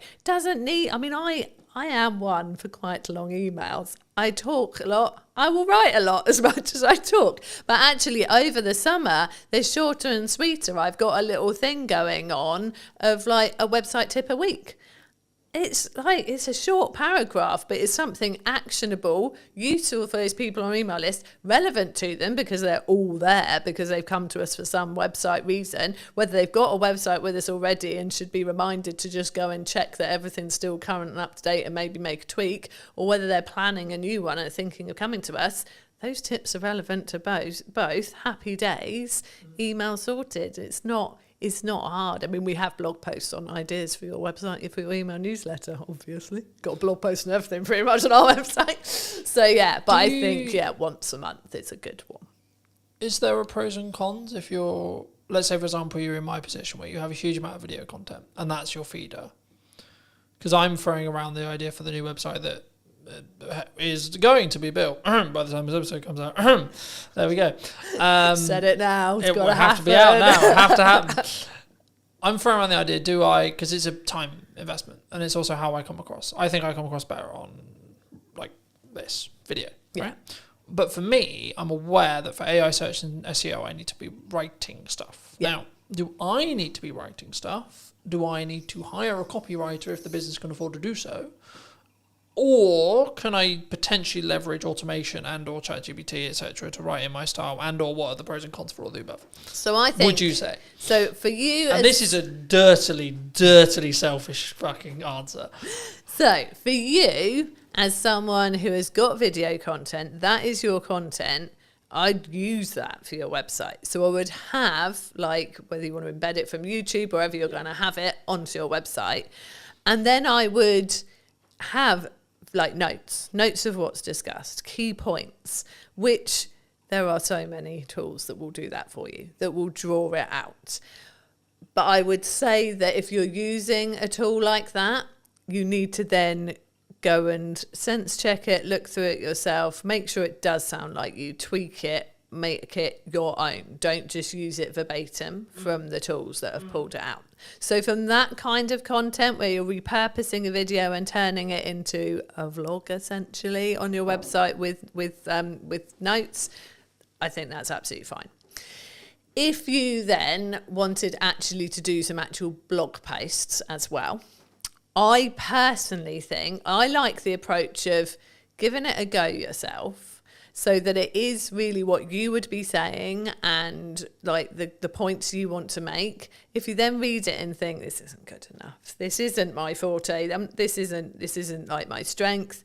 I am one for quite long emails. I talk a lot. I will write a lot as much as I talk. But actually, over the summer, they're shorter and sweeter. I've got a little thing going on of like a website tip a week. it's a short paragraph, but it's something actionable, useful for those people on our email list, relevant to them because they're all there, because they've come to us for some website reason, whether they've got a website with us already and should be reminded to just go and check that everything's still current and up to date and maybe make a tweak, or whether they're planning a new one and thinking of coming to us. Those tips are relevant to both. Happy days, email sorted. It's not hard. I mean, we have blog posts on ideas for your website, for your email newsletter, obviously. Got a blog post and everything pretty much on our website. So, yeah, but I think, once a month is a good one. Is there a pros and cons if you're, let's say, for example, you're in my position where you have a huge amount of video content and that's your feeder? Because I'm throwing around the idea for the new website that is going to be built by the time this episode comes out. There we go. Said it now. It will have to be out now. It'll have to happen. I'm throwing around the idea, because it's a time investment and it's also how I come across. I think I come across better on like this video, right? But for me, I'm aware that for AI search and SEO, I need to be writing stuff. Yeah. Now, do I need to be writing stuff? Do I need to hire a copywriter if the business can afford to do so? Or can I potentially leverage automation and or ChatGPT, etc., to write in my style, and or what are the pros and cons for all the above? So I think... Would you say? So for you... And this is a dirtily selfish fucking answer. So for you, as someone who has got video content, that is your content, I'd use that for your website. So I would have, like, whether you want to embed it from YouTube or wherever you're going to have it onto your website. And then I would have... like notes of what's discussed, key points, which there are so many tools that will do that for you, that will draw it out. But I would say that if you're using a tool like that, you need to then go and sense check it, look through it yourself, make sure it does sound like you, tweak it, make it your own. Don't just use it verbatim from the tools that have pulled it out. So from that kind of content where you're repurposing a video and turning it into a vlog essentially on your website with notes, I think that's absolutely fine. If you then wanted actually to do some actual blog posts as well, I personally think I like the approach of giving it a go yourself, so that it is really what you would be saying and like the points you want to make. If you then read it and think, this isn't good enough, this isn't my forte, this isn't like my strength,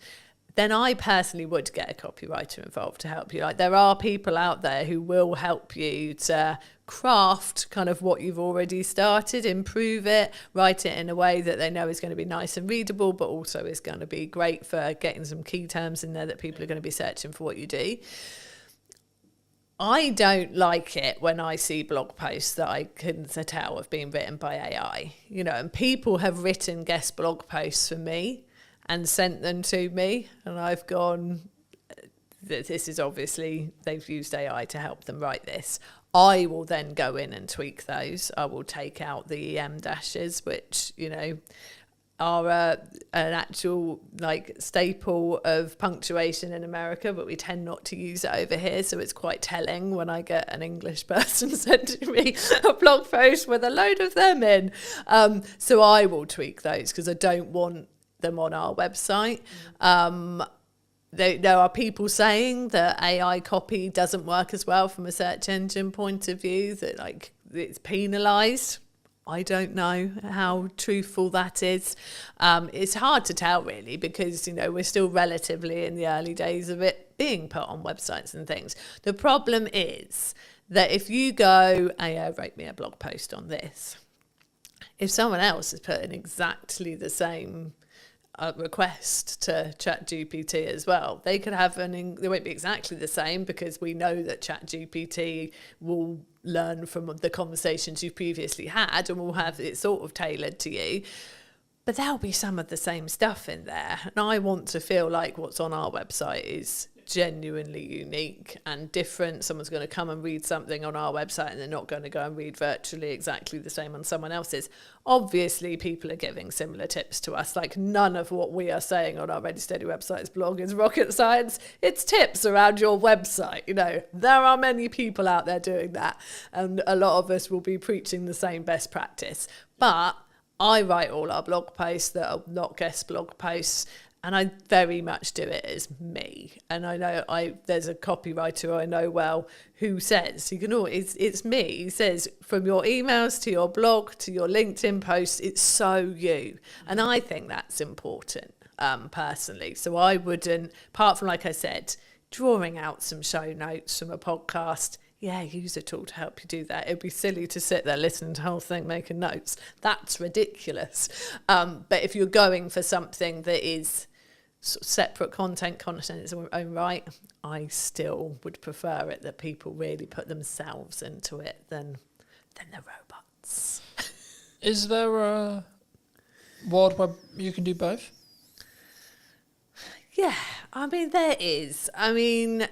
then I personally would get a copywriter involved to help you. Like, there are people out there who will help you to craft kind of what you've already started, improve it, write it in a way that they know is going to be nice and readable, but also is going to be great for getting some key terms in there that people are going to be searching for what you do. I don't like it when I see blog posts that I can tell have been written by AI, and people have written guest blog posts for me and sent them to me, and I've gone, this is obviously, they've used AI to help them write this. I will then go in and tweak those. I will take out the EM dashes, which, are an actual staple of punctuation in America, but we tend not to use it over here. So it's quite telling when I get an English person sending me a blog post with a load of them in. So I will tweak those because I don't want them on our website. There are people saying that AI copy doesn't work as well from a search engine point of view, that it's penalised. I don't know how truthful that is. It's hard to tell really, because we're still relatively in the early days of it being put on websites and things. The problem is that if you go, AI wrote me a blog post on this, if someone else is putting exactly the same request to ChatGPT as well, they could have they won't be exactly the same, because we know that ChatGPT will learn from the conversations you've previously had and will have it sort of tailored to you, but there'll be some of the same stuff in there, and I want to feel like what's on our website is genuinely unique and different. Someone's going to come and read something on our website and they're not going to go and read virtually exactly the same on someone else's. Obviously, people are giving similar tips to us. None of what we are saying on our Ready Steady website's blog is rocket science. It's tips around your website. There are many people out there doing that, and a lot of us will be preaching the same best practice. But I write all our blog posts that are not guest blog posts, and I very much do it as me. And I know there's a copywriter I know well who says, it's me. He says, from your emails to your blog to your LinkedIn posts, it's so you. And I think that's important, personally. So I wouldn't, apart from, like I said, drawing out some show notes from a podcast, use a tool to help you do that. It'd be silly to sit there listening to the whole thing, making notes. That's ridiculous. But if you're going for something that is sort of separate content in its own right, I still would prefer it that people really put themselves into it than the robots. Is there a world where you can do both? Yeah, I mean, there is. I mean,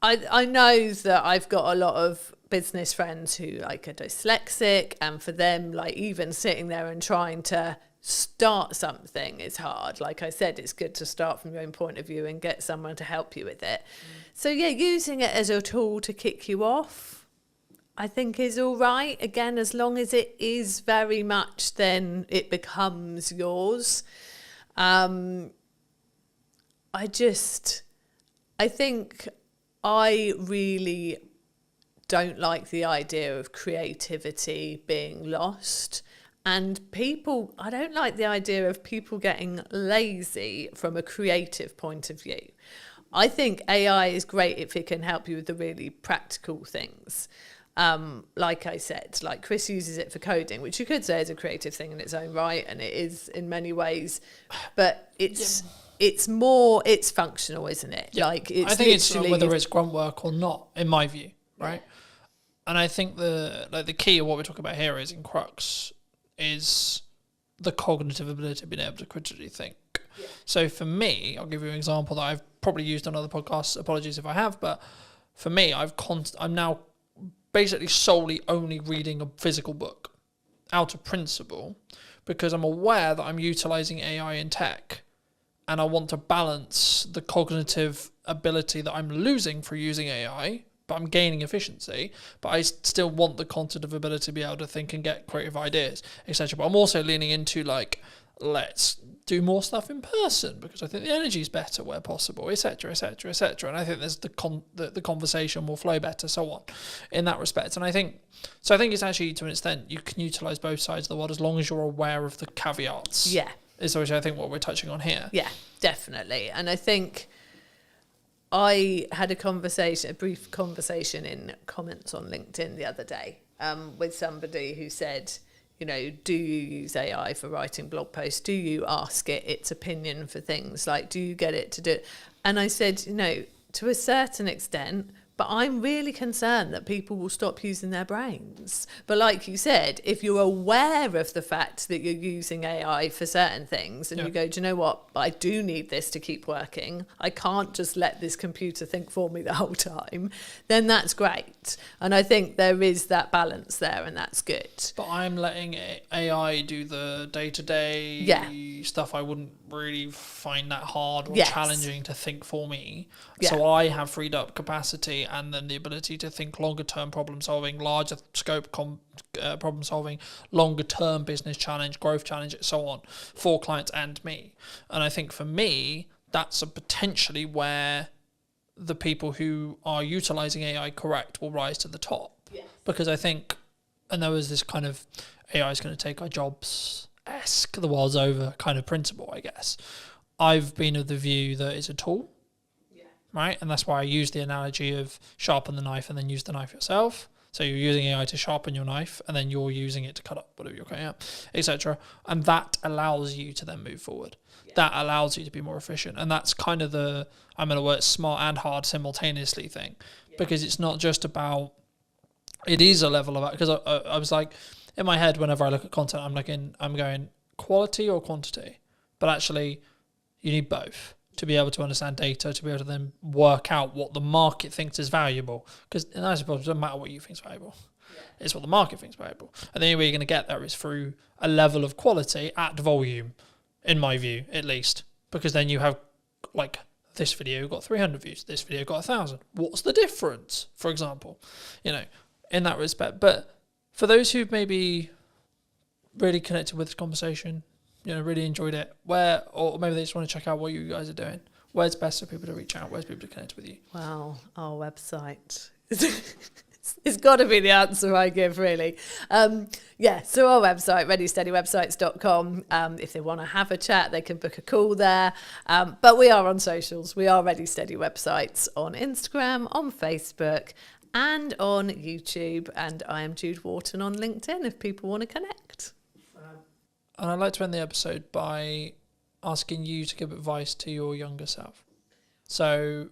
I know that I've got a lot of business friends who like are dyslexic, and for them, like even sitting there and trying to start something is hard. Like I said, it's good to start from your own point of view and get someone to help you with it. So using it as a tool to kick you off, I think is all right. Again, as long as it is very much, then it becomes yours. I think I really don't like the idea of creativity being lost. And I don't like the idea of people getting lazy from a creative point of view. I think AI is great if it can help you with the really practical things. Like I said, like Chris uses it for coding, which you could say is a creative thing in its own right, and it is in many ways. But it's functional, isn't it? Yeah. Like it's I think it's whether it's grunt work or not, in my view, right? And I think the key of what we're talking about here is in crux is the cognitive ability of being able to critically think. Yeah. So for me, I'll give you an example that I've probably used on other podcasts. Apologies if I have, but for me, I'm now basically solely only reading a physical book out of principle, because I'm aware that I'm utilizing AI in tech, and I want to balance the cognitive ability that I'm losing through using AI, but I'm gaining efficiency, but I still want the cognitive ability to be able to think and get creative ideas, etc. But I'm also leaning into let's do more stuff in person, because I think the energy is better where possible, etc., etc., etc. And I think there's the conversation will flow better, so on, in that respect. And I think it's actually, to an extent, you can utilize both sides of the world as long as you're aware of the caveats. Yeah. Is which I think what we're touching on here. Yeah, definitely. And I think I had a brief conversation in comments on LinkedIn the other day with somebody who said, do you use AI for writing blog posts? Do you ask it its opinion for things? Like, do you get it to do it? And I said, to a certain extent, but I'm really concerned that people will stop using their brains. But like you said, if you're aware of the fact that you're using AI for certain things and you go, do you know what? I do need this to keep working. I can't just let this computer think for me the whole time. Then that's great. And I think there is that balance there, and that's good. But I'm letting AI do the day-to-day stuff I wouldn't really find that hard or challenging to think for me. So I have freed up capacity and then the ability to think longer term problem solving, larger scope problem solving, longer term business challenge, growth challenge, and so on, for clients and me. And I think for me, that's potentially where the people who are utilizing AI correct will rise to the top. Yes. Because I think, and there was this kind of AI is going to take our jobs-esque, the world's over kind of principle, I guess. I've been of the view that it's a tool. Right, and that's why I use the analogy of sharpen the knife and then use the knife yourself. So you're using AI to sharpen your knife, and then you're using it to cut up whatever you're cutting up, etc. And that allows you to then move forward. Yeah. That allows you to be more efficient, and that's kind of the I'm going to work smart and hard simultaneously thing, because it's not just about. It is a level of because I was like in my head whenever I look at content, I'm going quality or quantity, but actually you need both to be able to understand data, to be able to then work out what the market thinks is valuable. Because I suppose it doesn't matter what you think is valuable. Yeah. It's what the market thinks is valuable. And the only way you're going to get there is through a level of quality at volume, in my view, at least. Because then you have, this video got 300 views, this video got 1,000. What's the difference, for example? In that respect. But for those who maybe really connected with this conversation, really enjoyed it, or maybe they just want to check out what you guys are doing, where's best for people to reach out? Where's people to connect with you? Well, our website. It's got to be the answer I give, really. So our website, readysteadywebsites.com. If they want to have a chat, they can book a call there. But we are on socials. We are Ready Steady Websites on Instagram, on Facebook, and on YouTube. And I am Jude Wharton on LinkedIn if people want to connect. And I'd like to end the episode by asking you to give advice to your younger self. So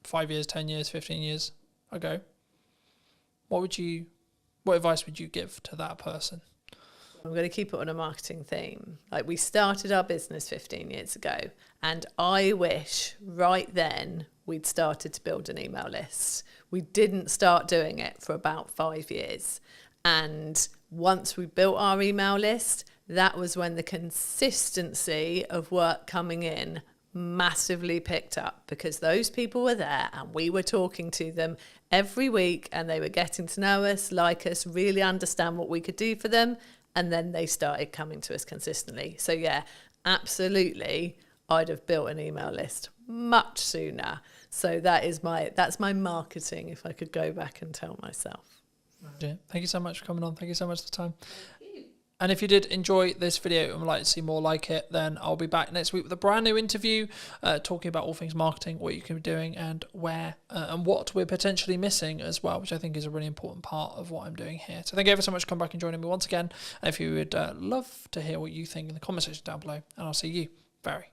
5 years, 10 years, 15 years ago, what advice would you give to that person? I'm going to keep it on a marketing theme. Like, we started our business 15 years ago, and I wish right then we'd started to build an email list. We didn't start doing it for about 5 years. And once we built our email list, that was when the consistency of work coming in massively picked up, because those people were there and we were talking to them every week and they were getting to know us, like us, really understand what we could do for them, and then they started coming to us consistently. So yeah, absolutely, I'd have built an email list much sooner. So that's my marketing, if I could go back and tell myself. Yeah, thank you so much for coming on. Thank you so much for the time. And if you did enjoy this video and would like to see more like it, then I'll be back next week with a brand new interview talking about all things marketing, what you can be doing and where and what we're potentially missing as well, which I think is a really important part of what I'm doing here. So thank you ever so much for coming back and joining me once again. And if you would love to hear what you think in the comment section down below, and I'll see you very,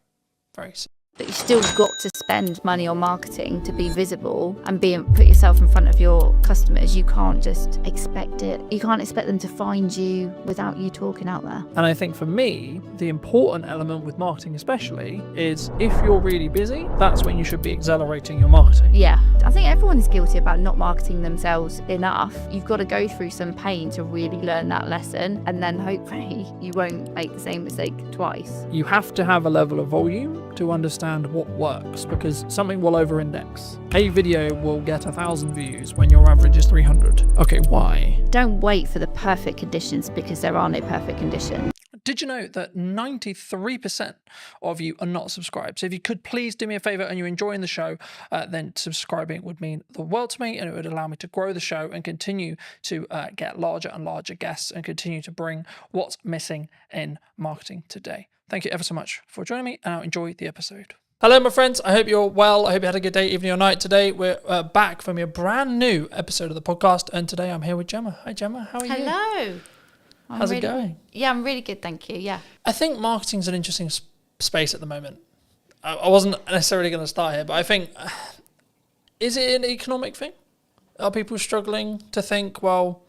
very soon. But you've still got to spend money on marketing to be visible and put yourself in front of your customers. You can't just expect it. You can't expect them to find you without you talking out there. And I think for me, the important element with marketing especially is if you're really busy, that's when you should be accelerating your marketing. Yeah, I think everyone is guilty about not marketing themselves enough. You've got to go through some pain to really learn that lesson, and then hopefully you won't make the same mistake twice. You have to have a level of volume to understand what works, because something will over-index. A video will get 1,000 views when your average is 300. Okay, why? Don't wait for the perfect conditions, because there are no perfect conditions. Did you know that 93% of you are not subscribed? So if you could please do me a favor and you're enjoying the show, then subscribing would mean the world to me, and it would allow me to grow the show and continue to get larger and larger guests and continue to bring what's missing in marketing today. Thank you ever so much for joining me, and I'll enjoy the episode. Hello, my friends. I hope you're well. I hope you had a good day, evening or night. Today, we're back from a brand new episode of the podcast, and today I'm here with Gemma. Hi, Gemma. How are you? Hello. How's it going? Yeah, I'm really good, thank you. Yeah. I think marketing's an interesting space at the moment. I wasn't necessarily going to start here, but I think, is it an economic thing? Are people struggling to think, well,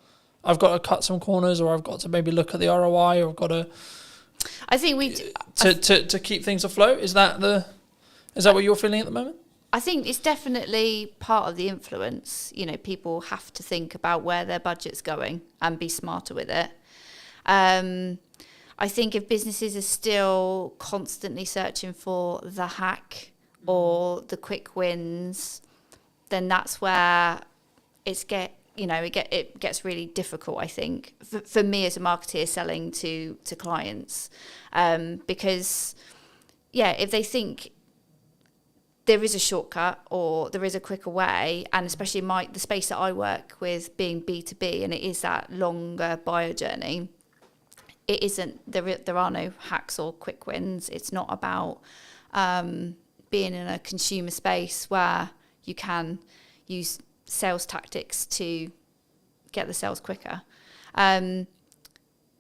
I've got to cut some corners, or I've got to maybe look at the ROI, or I've got to... I think to keep things afloat? Is that what you're feeling at the moment? I think it's definitely part of the influence. People have to think about where their budget's going and be smarter with it. I think if businesses are still constantly searching for the hack or the quick wins, then that's where it gets really difficult, I think, for me as a marketer selling to clients. Because, if they think there is a shortcut or there is a quicker way, and especially the space that I work with being B2B, and it is that longer buyer journey, it isn't, there are no hacks or quick wins. It's not about being in a consumer space where you can use sales tactics to get the sales quicker.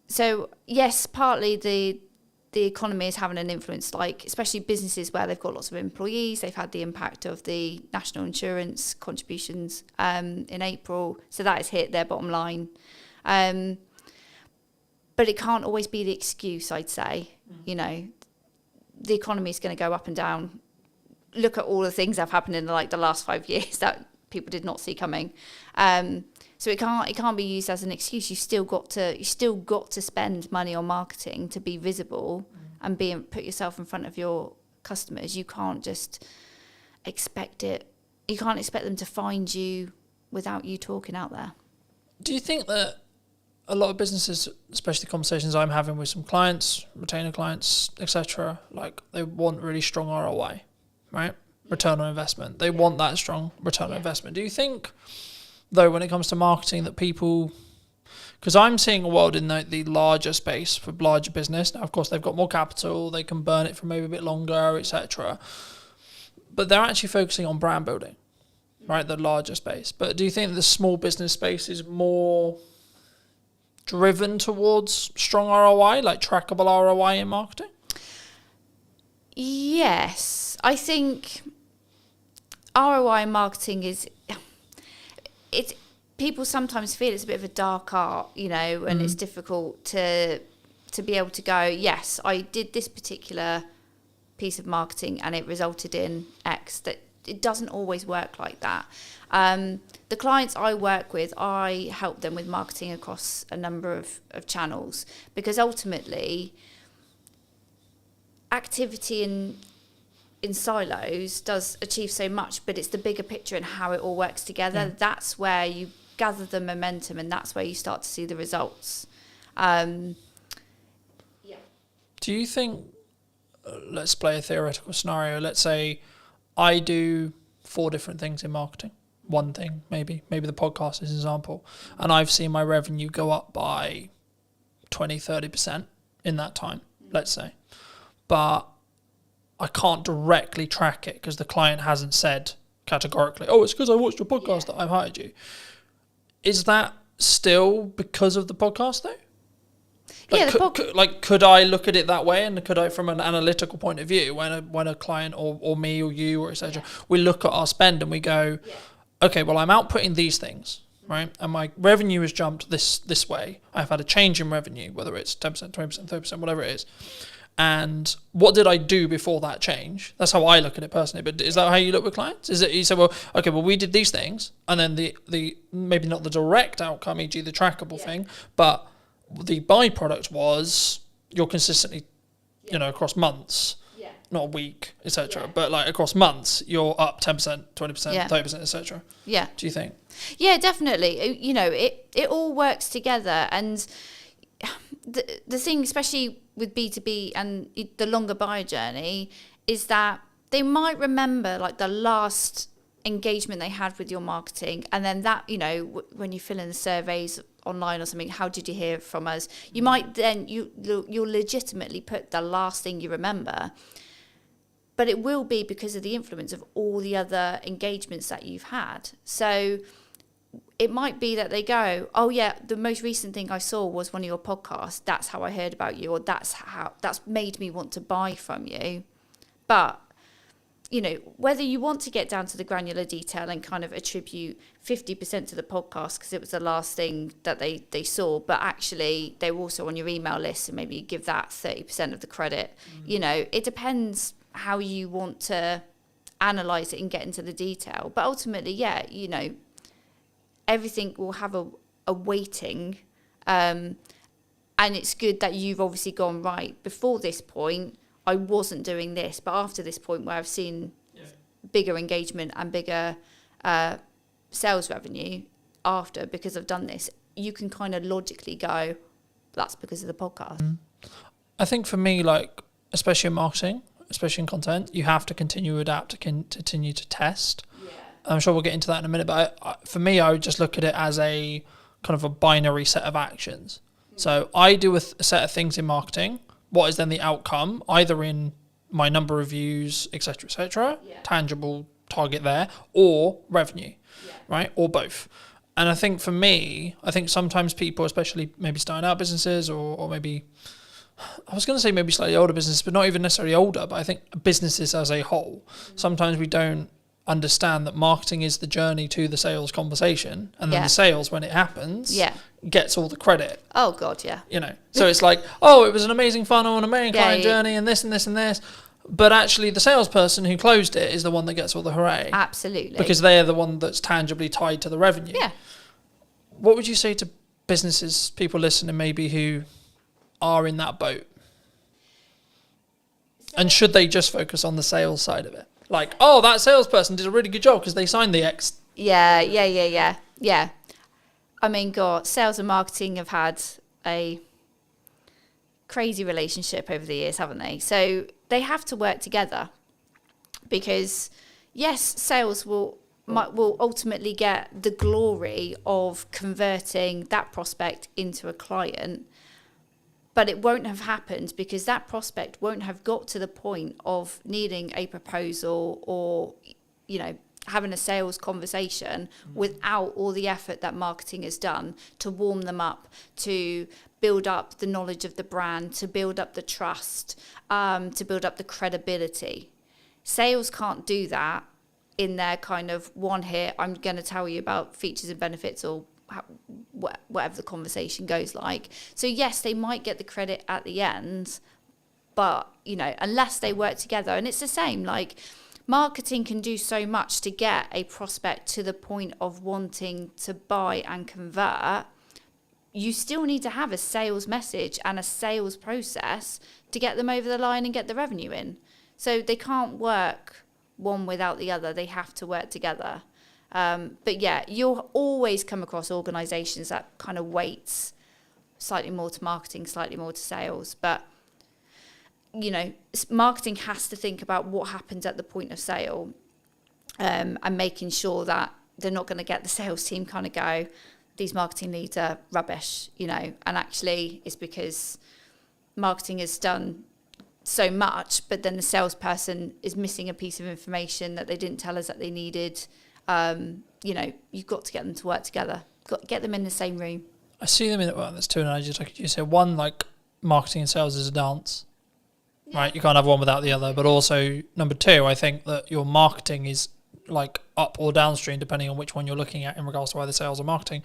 So yes, partly the economy is having an influence, like especially businesses where they've got lots of employees. They've had the impact of the national insurance contributions in April, so that has hit their bottom line. But it can't always be the excuse, I'd say. The economy is going to go up and down. Look at all the things that have happened in the last 5 years that people did not see coming. So it can't be used as an excuse. You've still got to spend money on marketing to be visible and put yourself in front of your customers. You can't just expect it. You can't expect them to find you without you talking out there. Do you think that a lot of businesses, especially conversations I'm having with some clients, retainer clients, etc., like they want really strong ROI, right? Return on investment. They want that strong return on investment. Do you think, though, when it comes to marketing, that people, because I'm seeing a world in the larger space for larger business. Now, of course, they've got more capital, they can burn it for maybe a bit longer, etc. But they're actually focusing on brand building, right? The larger space. But do you think the small business space is more driven towards strong ROI, like trackable ROI in marketing? Yes, I think ROI marketing is, it's, people sometimes feel it's a bit of a dark art, and it's difficult to be able to go, yes, I did this particular piece of marketing and it resulted in X. That it doesn't always work like that. The clients I work with, I help them with marketing across a number of channels, because ultimately activity in silos does achieve so much, but it's the bigger picture and how it all works together. Yeah. That's where you gather the momentum, and that's where you start to see the results. Do you think, let's play a theoretical scenario, let's say I do 4 different things in marketing, one thing maybe the podcast is an example, and I've seen my revenue go up by 20-30% in that time, let's say, but I can't directly track it because the client hasn't said categorically, oh, it's because I watched your podcast that I've hired you. Is that still because of the podcast though? Like, could I look at it that way, and could I, from an analytical point of view, when a client or me or you or etc., we look at our spend and we go, okay, well, I'm outputting these things, right, and my revenue has jumped this way. I've had a change in revenue, whether it's 10%, 20%, 30%, whatever it is. And what did I do before that change? That's how I look at it personally. But is that how you look with clients? Is it you say, well, okay, well, we did these things, and then the maybe not the direct outcome, e.g. the trackable thing, but the byproduct was you're consistently, across months, not a week, etc., but like across months, you're up 10%, 20%, 30%, etc. Yeah. Do you think? Yeah, definitely. It all works together, and the thing, especially with B2B and the longer buyer journey, is that they might remember like the last engagement they had with your marketing, and then that, when you fill in the surveys online or something, how did you hear from us? You might then, you'll legitimately put the last thing you remember, but it will be because of the influence of all the other engagements that you've had. So it might be that they go, oh yeah, the most recent thing I saw was one of your podcasts. That's how I heard about you, or that's made me want to buy from you. But, whether you want to get down to the granular detail and kind of attribute 50% to the podcast because it was the last thing that they saw, but actually they were also on your email list, and maybe you give that 30% of the credit. It depends how you want to analyze it and get into the detail. But ultimately, everything will have a weighting, and it's good that you've obviously gone, right, before this point I wasn't doing this, but after this point where I've seen bigger engagement and bigger sales revenue after, because I've done this, you can kind of logically go, that's because of the podcast. I think for me, like, especially in marketing, especially in content, you have to continue to adapt, to continue to test. I'm sure we'll get into that in a minute, but for me, I would just look at it as a kind of a binary set of actions. So I do a set of things in marketing. What is then the outcome, either in my number of views, etc., tangible target there, or revenue, right, or both. And I think for me, sometimes people, especially maybe starting out businesses or maybe, I was going to say maybe slightly older businesses, but not even necessarily older, but I think businesses as a whole, sometimes we don't understand that marketing is the journey to the sales conversation, and then the sales, when it happens, gets all the credit. Oh God, yeah. So it's like, oh, it was an amazing funnel and amazing client journey and this and this and this, but actually the salesperson who closed it is the one that gets all the hooray. Absolutely. Because they're the one that's tangibly tied to the revenue. Yeah. What would you say to businesses, people listening maybe who are in that boat? And should they just focus on the sales side of it? Like, oh, that salesperson did a really good job because they signed the X. Yeah. I mean, God, sales and marketing have had a crazy relationship over the years, haven't they? So they have to work together, because yes, sales will ultimately get the glory of converting that prospect into a client, but it won't have happened because that prospect won't have got to the point of needing a proposal or, having a sales conversation without all the effort that marketing has done to warm them up, to build up the knowledge of the brand, to build up the trust, to build up the credibility. Sales can't do that in their kind of one hit, I'm going to tell you about features and benefits, or whatever the conversation goes like. So yes, they might get the credit at the end, but, unless they work together, and it's the same, like, marketing can do so much to get a prospect to the point of wanting to buy and convert. You still need to have a sales message and a sales process to get them over the line and get the revenue in. So they can't work one without the other. They have to work together. But yeah, you'll always come across organisations that kind of weights slightly more to marketing, slightly more to sales. But marketing has to think about what happens at the point of sale, and making sure that they're not going to get the sales team kind of go, these marketing leads are rubbish, and actually it's because marketing has done so much, but then the salesperson is missing a piece of information that they didn't tell us that they needed. You've got to get them to work together, got to get them in the same room. I see them in, there's two analogies I could use here. One, like, marketing and sales is a dance. Right, you can't have one without the other. But also, number two, I think that your marketing is like up or downstream, depending on which one you're looking at in regards to either sales or marketing,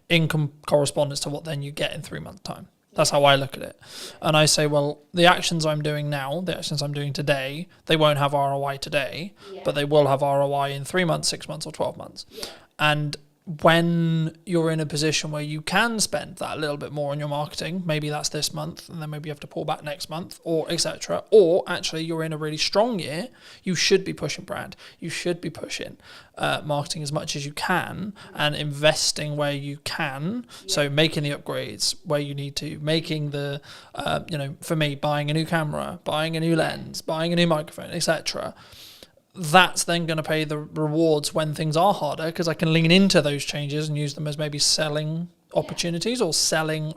in correspondence to what then you get in 3 months' time. That's how I look at it. And I say, well, the actions I'm doing now, the actions I'm doing today, they won't have ROI today, but they will have ROI in 3 months, 6 months, or 12 months. Yeah. And when you're in a position where you can spend that little bit more on your marketing, maybe that's this month, and then maybe you have to pull back next month, or etc. Or actually you're in a really strong year, you should be pushing brand, you should be pushing marketing as much as you can, and investing where you can. So making the upgrades where you need to, making the, for me, buying a new camera, buying a new lens, buying a new microphone, etc. That's then going to pay the rewards when things are harder, because I can lean into those changes and use them as maybe selling opportunities or selling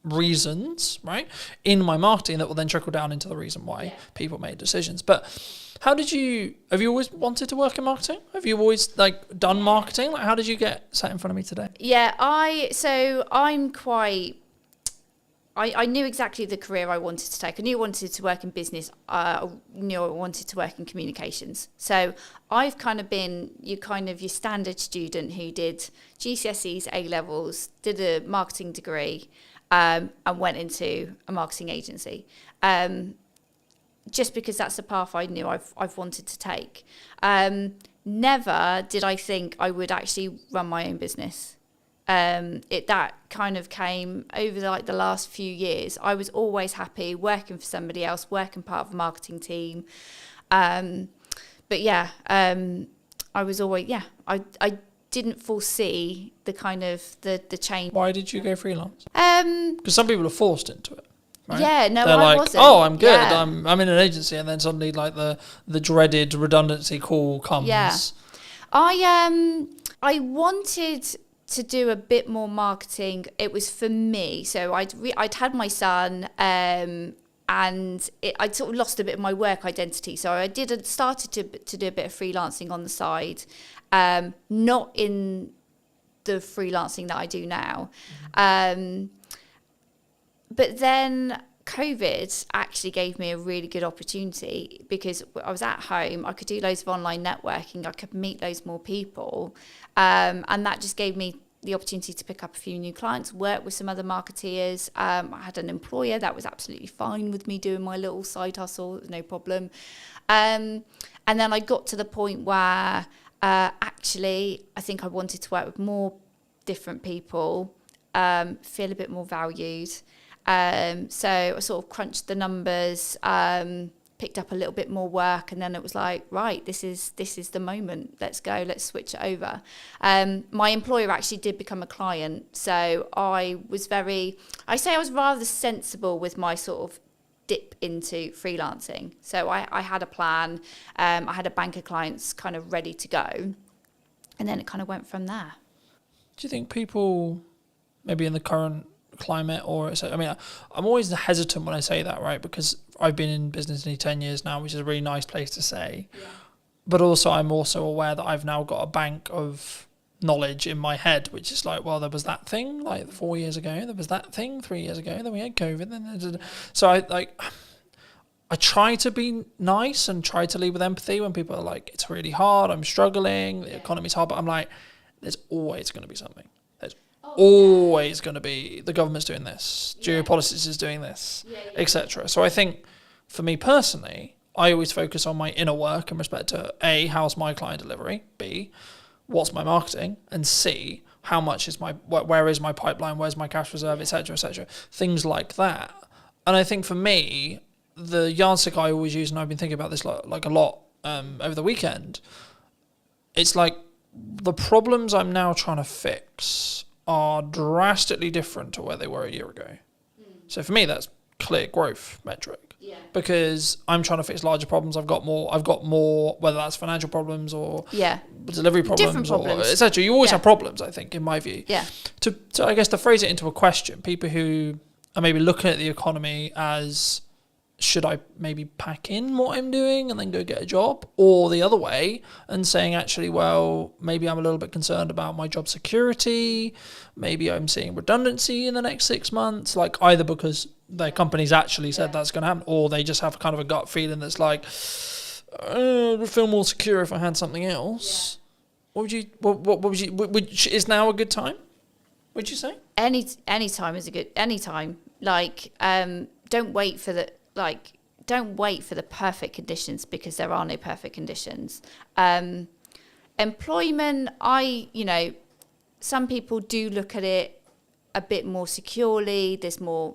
reasons, right, in my marketing that will then trickle down into the reason why people made decisions. But have you always wanted to work in marketing? Have you always done marketing? Like, how did you get sat in front of me today? Yeah, I knew exactly the career I wanted to take. I knew I wanted to work in business. I knew I wanted to work in communications. So I've kind of been your standard student who did GCSEs, A-levels, did a marketing degree, and went into a marketing agency. Just because that's the path I knew I've wanted to take. Never did I think I would actually run my own business. That kind of came over the last few years. I was always happy working for somebody else, working part of a marketing team. I was always, I didn't foresee the kind of the change. Why did you go freelance? Because some people are forced into it. Right? Yeah, no, they're I wasn't. Oh, I'm good. Yeah. I'm in an agency, and then suddenly the dreaded redundancy call comes. Yeah, I wanted to do a bit more marketing. It was for me. So I'd had my son, and I'd sort of lost a bit of my work identity. So I started to do a bit of freelancing on the side, not in the freelancing that I do now. But then COVID actually gave me a really good opportunity, because I was at home, I could do loads of online networking, I could meet loads more people, and that just gave me the opportunity to pick up a few new clients, work with some other marketeers. I had an employer that was absolutely fine with me doing my little side hustle, no problem. And then I got to the point where actually I think I wanted to work with more different people, feel a bit more valued. So I sort of crunched the numbers, picked up a little bit more work, and then it was like, right, this is the moment. Let's go. Let's switch it over. My employer actually did become a client, so I was rather sensible with my sort of dip into freelancing. So I had a plan. I had a bank of clients kind of ready to go, and then it kind of went from there. Do you think people, maybe in the current climate, I'm always hesitant when I say that, right? Because I've been in business nearly 10 years now, which is a really nice place to say. Yeah. But also, I'm also aware that I've now got a bank of knowledge in my head, which is like, well, there was that thing like 4 years ago, there was that thing 3 years ago, then we had COVID, so I try to be nice and try to lead with empathy when people are like, it's really hard, I'm struggling, the economy's hard, but I'm like, there's always going to be something. There's always going to be, the government's doing this, geopolitics is doing this, etc. So I think for me personally, I always focus on my inner work in respect to A, how's my client delivery, B, what's my marketing, and C, how much is where is my pipeline, where's my cash reserve, etc., things like that. And I think for me, the yardstick I always use, and I've been thinking about this like a lot over the weekend, it's like the problems I'm now trying to fix are drastically different to where they were a year ago. So for me, that's clear growth metric. Yeah. Because I'm trying to fix larger problems. I've got more, whether that's financial problems or delivery problems or etc. You always have problems, I think, in my view. Yeah. To I guess to phrase it into a question, people who are maybe looking at the economy as, should I maybe pack in what I'm doing and then go get a job, or the other way and saying, actually, well, maybe I'm a little bit concerned about my job security. Maybe I'm seeing redundancy in the next 6 months, like either because their company's actually said that's going to happen, or they just have kind of a gut feeling that's like, I would feel more secure if I had something else. Yeah. What would you, is now a good time, would you say? Any time is a good, any time. Like, don't wait for the perfect conditions, because there are no perfect conditions. Employment, some people do look at it a bit more securely. There's more,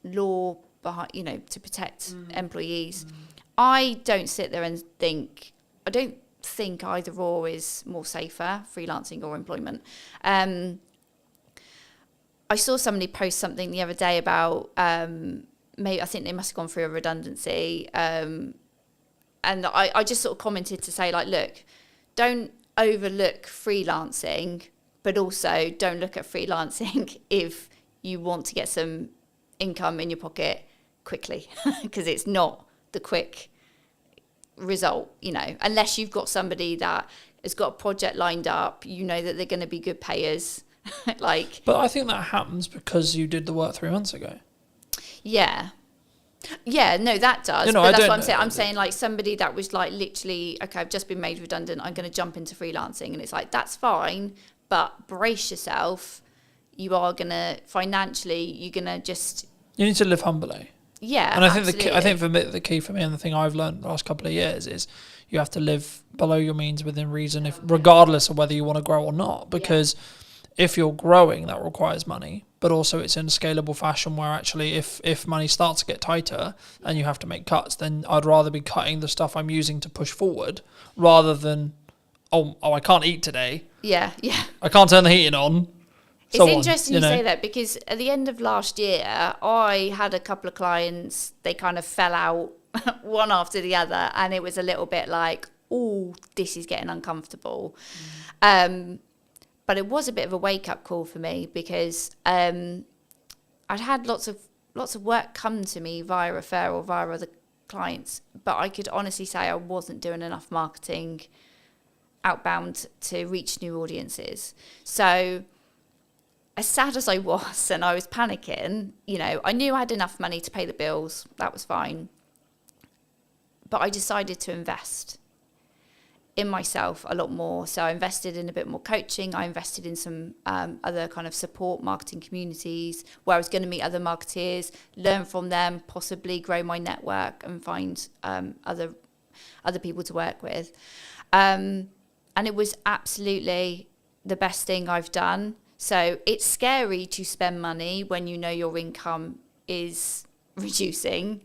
law behind, to protect employees. I don't sit there and think, I don't think either or is more safer, freelancing or employment. I saw somebody post something the other day about, maybe I think they must have gone through a redundancy, and I just sort of commented to say, like, look, don't overlook freelancing, but also don't look at freelancing if you want to get some income in your pocket quickly, because it's not the quick result, unless you've got somebody that has got a project lined up, that they're going to be good payers. But I think that happens because you did the work 3 months ago. Yeah, no, that does. But that's what I'm saying. I'm saying, like, somebody that was like literally, okay, I've just been made redundant, I'm going to jump into freelancing, and it's like, that's fine, but brace yourself. You are going to financially, you're going to just. You need to live humbly. Yeah, and I think for me, the key for me, and the thing I've learned the last couple of years is you have to live below your means within reason, regardless of whether you want to grow or not, because. If you're growing, that requires money, but also it's in a scalable fashion where actually if money starts to get tighter and you have to make cuts, then I'd rather be cutting the stuff I'm using to push forward rather than, I can't eat today. Yeah. I can't turn the heating on. It's interesting you say that, because at the end of last year, I had a couple of clients, they kind of fell out one after the other, and it was a little bit like, oh, this is getting uncomfortable. But it was a bit of a wake-up call for me, because I'd had lots of work come to me via referral, via other clients, but I could honestly say I wasn't doing enough marketing outbound to reach new audiences. So as sad as I was, and I was panicking, I knew I had enough money to pay the bills. That was fine. But I decided to invest in myself a lot more. So I invested in a bit more coaching. I invested in some other kind of support marketing communities where I was going to meet other marketeers, learn from them, possibly grow my network and find other people to work with. And it was absolutely the best thing I've done. So it's scary to spend money when you know your income is reducing,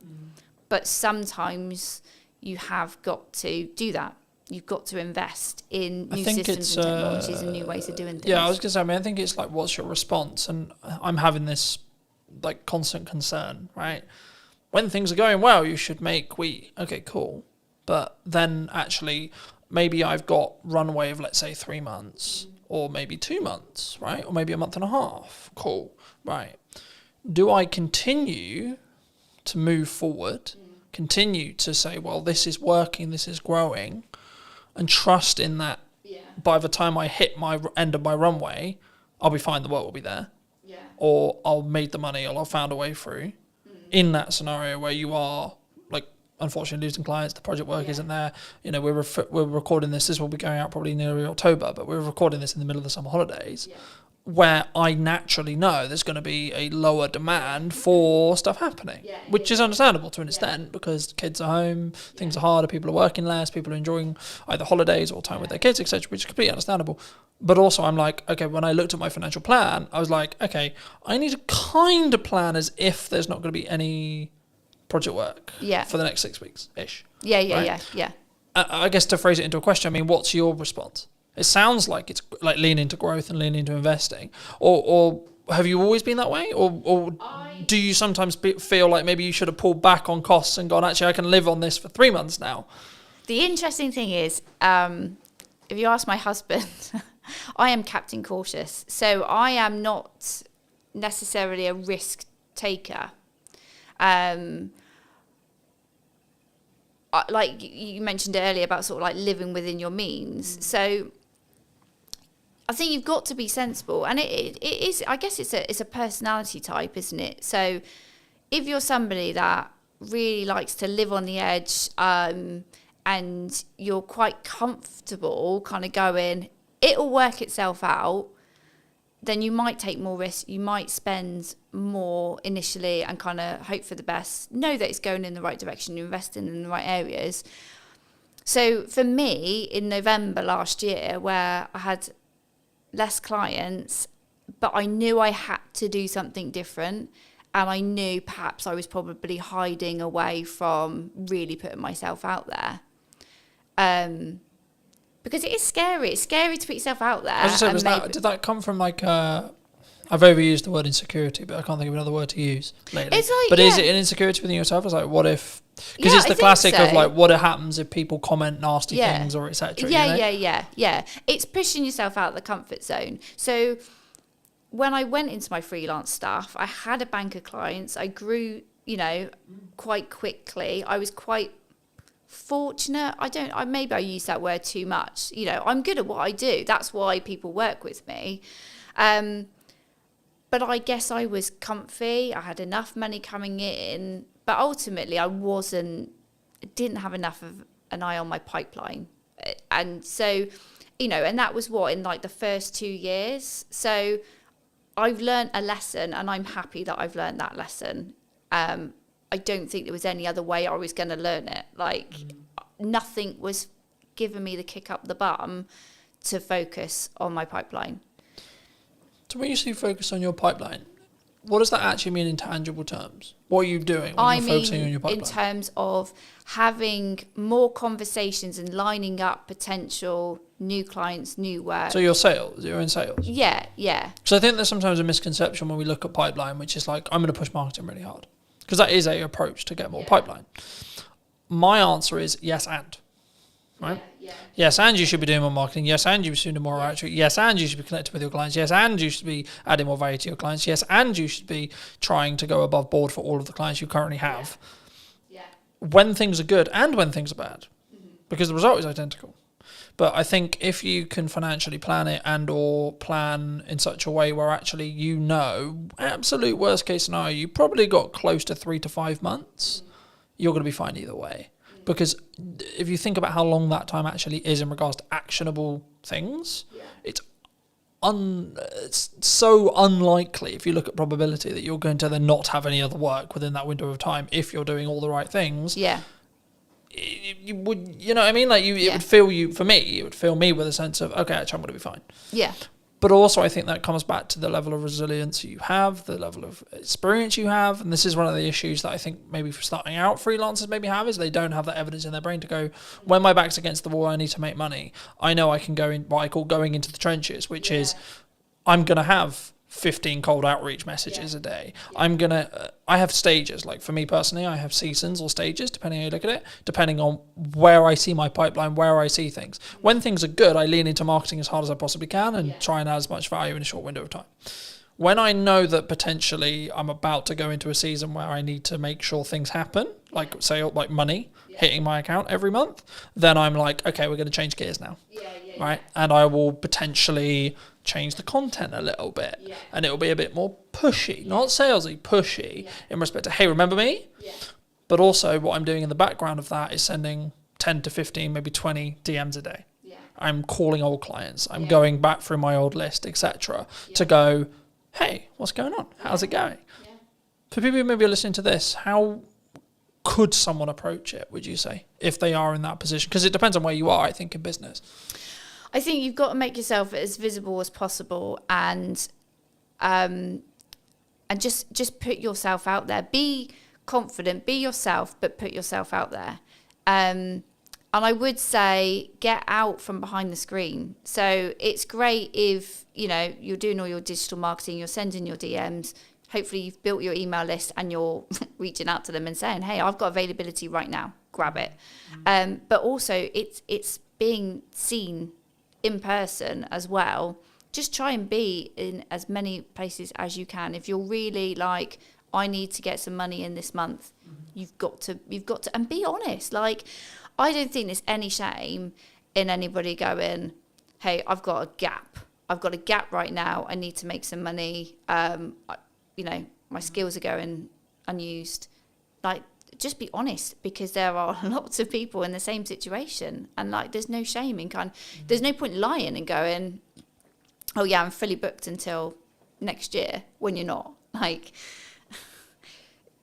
But sometimes you have got to do that. You've got to invest in new systems and technologies and new ways of doing things. Yeah, I was going to say, I think it's like, what's your response? And I'm having this like constant concern, right? When things are going well, you should make okay, cool. But then actually, maybe I've got runway of, let's say, 3 months, or maybe 2 months, right? Or maybe a month and a half. Cool, right. Do I continue to move forward, continue to say, well, this is working, this is growing, and trust in that by the time I hit my end of my runway, I'll be fine, the work will be there. Yeah. Or I'll made the money, or I'll found a way through. In that scenario where you are, like, unfortunately losing clients, the project work isn't there. You know, we're recording this will be going out probably nearly October, but we're recording this in the middle of the summer holidays, where I naturally know there's going to be a lower demand for stuff happening, which is understandable to an extent, because kids are home, things are harder, people are working less, people are enjoying either holidays or time with their kids, etc., which is completely understandable. But also I'm like, okay, when I looked at my financial plan, I was like, okay, I need to kind of plan as if there's not going to be any project work for the next 6 weeks-ish. Yeah. I guess to phrase it into a question, I mean, what's your response? It sounds like it's like lean into growth and lean into investing. Or have you always been that way? Or do you sometimes feel like maybe you should have pulled back on costs and gone, actually, I can live on this for 3 months now? The interesting thing is, if you ask my husband, I am Captain Cautious. So I am not necessarily a risk taker. Like you mentioned earlier about sort of like living within your means. So I think you've got to be sensible, and it is. I guess it's a personality type, isn't it? So if you're somebody that really likes to live on the edge, and you're quite comfortable, kind of going, it'll work itself out, then you might take more risk. You might spend more initially and kind of hope for the best. Know that it's going in the right direction. You're investing in the right areas. So for me, in November last year, where I had less clients, but I knew I had to do something different, and I knew perhaps I was probably hiding away from really putting myself out there. Because it is scary. It's scary to put yourself out there. I was just saying, did that come from like, I've overused the word insecurity, but I can't think of another word to use lately. It's like, but is it an insecurity within yourself? It's like, what if, because it's the classic of like, what happens if people comment nasty things or etc. Yeah. It's pushing yourself out of the comfort zone. So when I went into my freelance stuff, I had a bank of clients. I grew, quite quickly. I was quite fortunate. Maybe I use that word too much. I'm good at what I do. That's why people work with me. But I guess I was comfy. I had enough money coming in, but ultimately I didn't have enough of an eye on my pipeline. And so, and that was in like the first 2 years. So I've learned a lesson, and I'm happy that I've learned that lesson. I don't think there was any other way I was going to learn it. Like, nothing was giving me the kick up the bum to focus on my pipeline. So when you say focus on your pipeline, what does that actually mean in tangible terms? What are you doing when you're focusing on your pipeline? In terms of having more conversations and lining up potential new clients, new work. So you're in sales? Yeah. So I think there's sometimes a misconception when we look at pipeline, which is like, I'm going to push marketing really hard. Because that is a approach to get more pipeline. My answer is yes and. Right? Yeah. Yes, and you should be doing more marketing. Yes, and you should do more outreach. Yes, and you should be connected with your clients. Yes, and you should be adding more value to your clients. Yes, and you should be trying to go above board for all of the clients you currently have. Yeah. When things are good and when things are bad. Because the result is identical. But I think if you can financially plan it and or plan in such a way where actually absolute worst case scenario, you probably got close to 3 to 5 months, you're going to be fine either way. Because if you think about how long that time actually is in regards to actionable things, it's so unlikely, if you look at probability, that you're going to then not have any other work within that window of time if you're doing all the right things. Yeah. You would, it would fill me with a sense of, okay, actually I'm going to be fine. Yeah. But also I think that comes back to the level of resilience you have, the level of experience you have. And this is one of the issues that I think maybe for starting out freelancers maybe have, is they don't have that evidence in their brain to go, when my back's against the wall, I need to make money. I know I can go in what I call going into the trenches, which is I'm going to have 15 cold outreach messages a day. I have stages. Like for me personally, I have seasons or stages, depending how you look at it, depending on where I see my pipeline, where I see things. When things are good, I lean into marketing as hard as I possibly can and try and add as much value in a short window of time. When I know that potentially I'm about to go into a season where I need to make sure things happen, like say like money hitting my account every month, then I'm like, okay, we're going to change gears now. Right? And I will potentially change the content a little bit, and it will be a bit more pushy, not salesy, pushy in respect to, hey, remember me? But also what I'm doing in the background of that is sending 10 to 15, maybe 20 DMs a day. I'm calling old clients. I'm going back through my old list, etc. to go, hey, what's going on? How's it going? For people who maybe are listening to this, how could someone approach it, would you say, if they are in that position? Because it depends on where you are, I think, in business. I think you've got to make yourself as visible as possible, and just put yourself out there. Be confident, be yourself, but put yourself out there. And I would say get out from behind the screen. So it's great if, you're doing all your digital marketing, you're sending your DMs. Hopefully you've built your email list and you're reaching out to them and saying, hey, I've got availability right now, grab it. But also it's being seen in person as well. Just try and be in as many places as you can. If you're really like, I need to get some money in this month, you've got to, and be honest. Like, I don't think there's any shame in anybody going, hey, I've got a gap right now. I need to make some money. My skills are going unused. Like, just be honest, because there are lots of people in the same situation, and like there's no shame in there's no point lying and going, oh yeah, I'm fully booked until next year, when you're not. Like,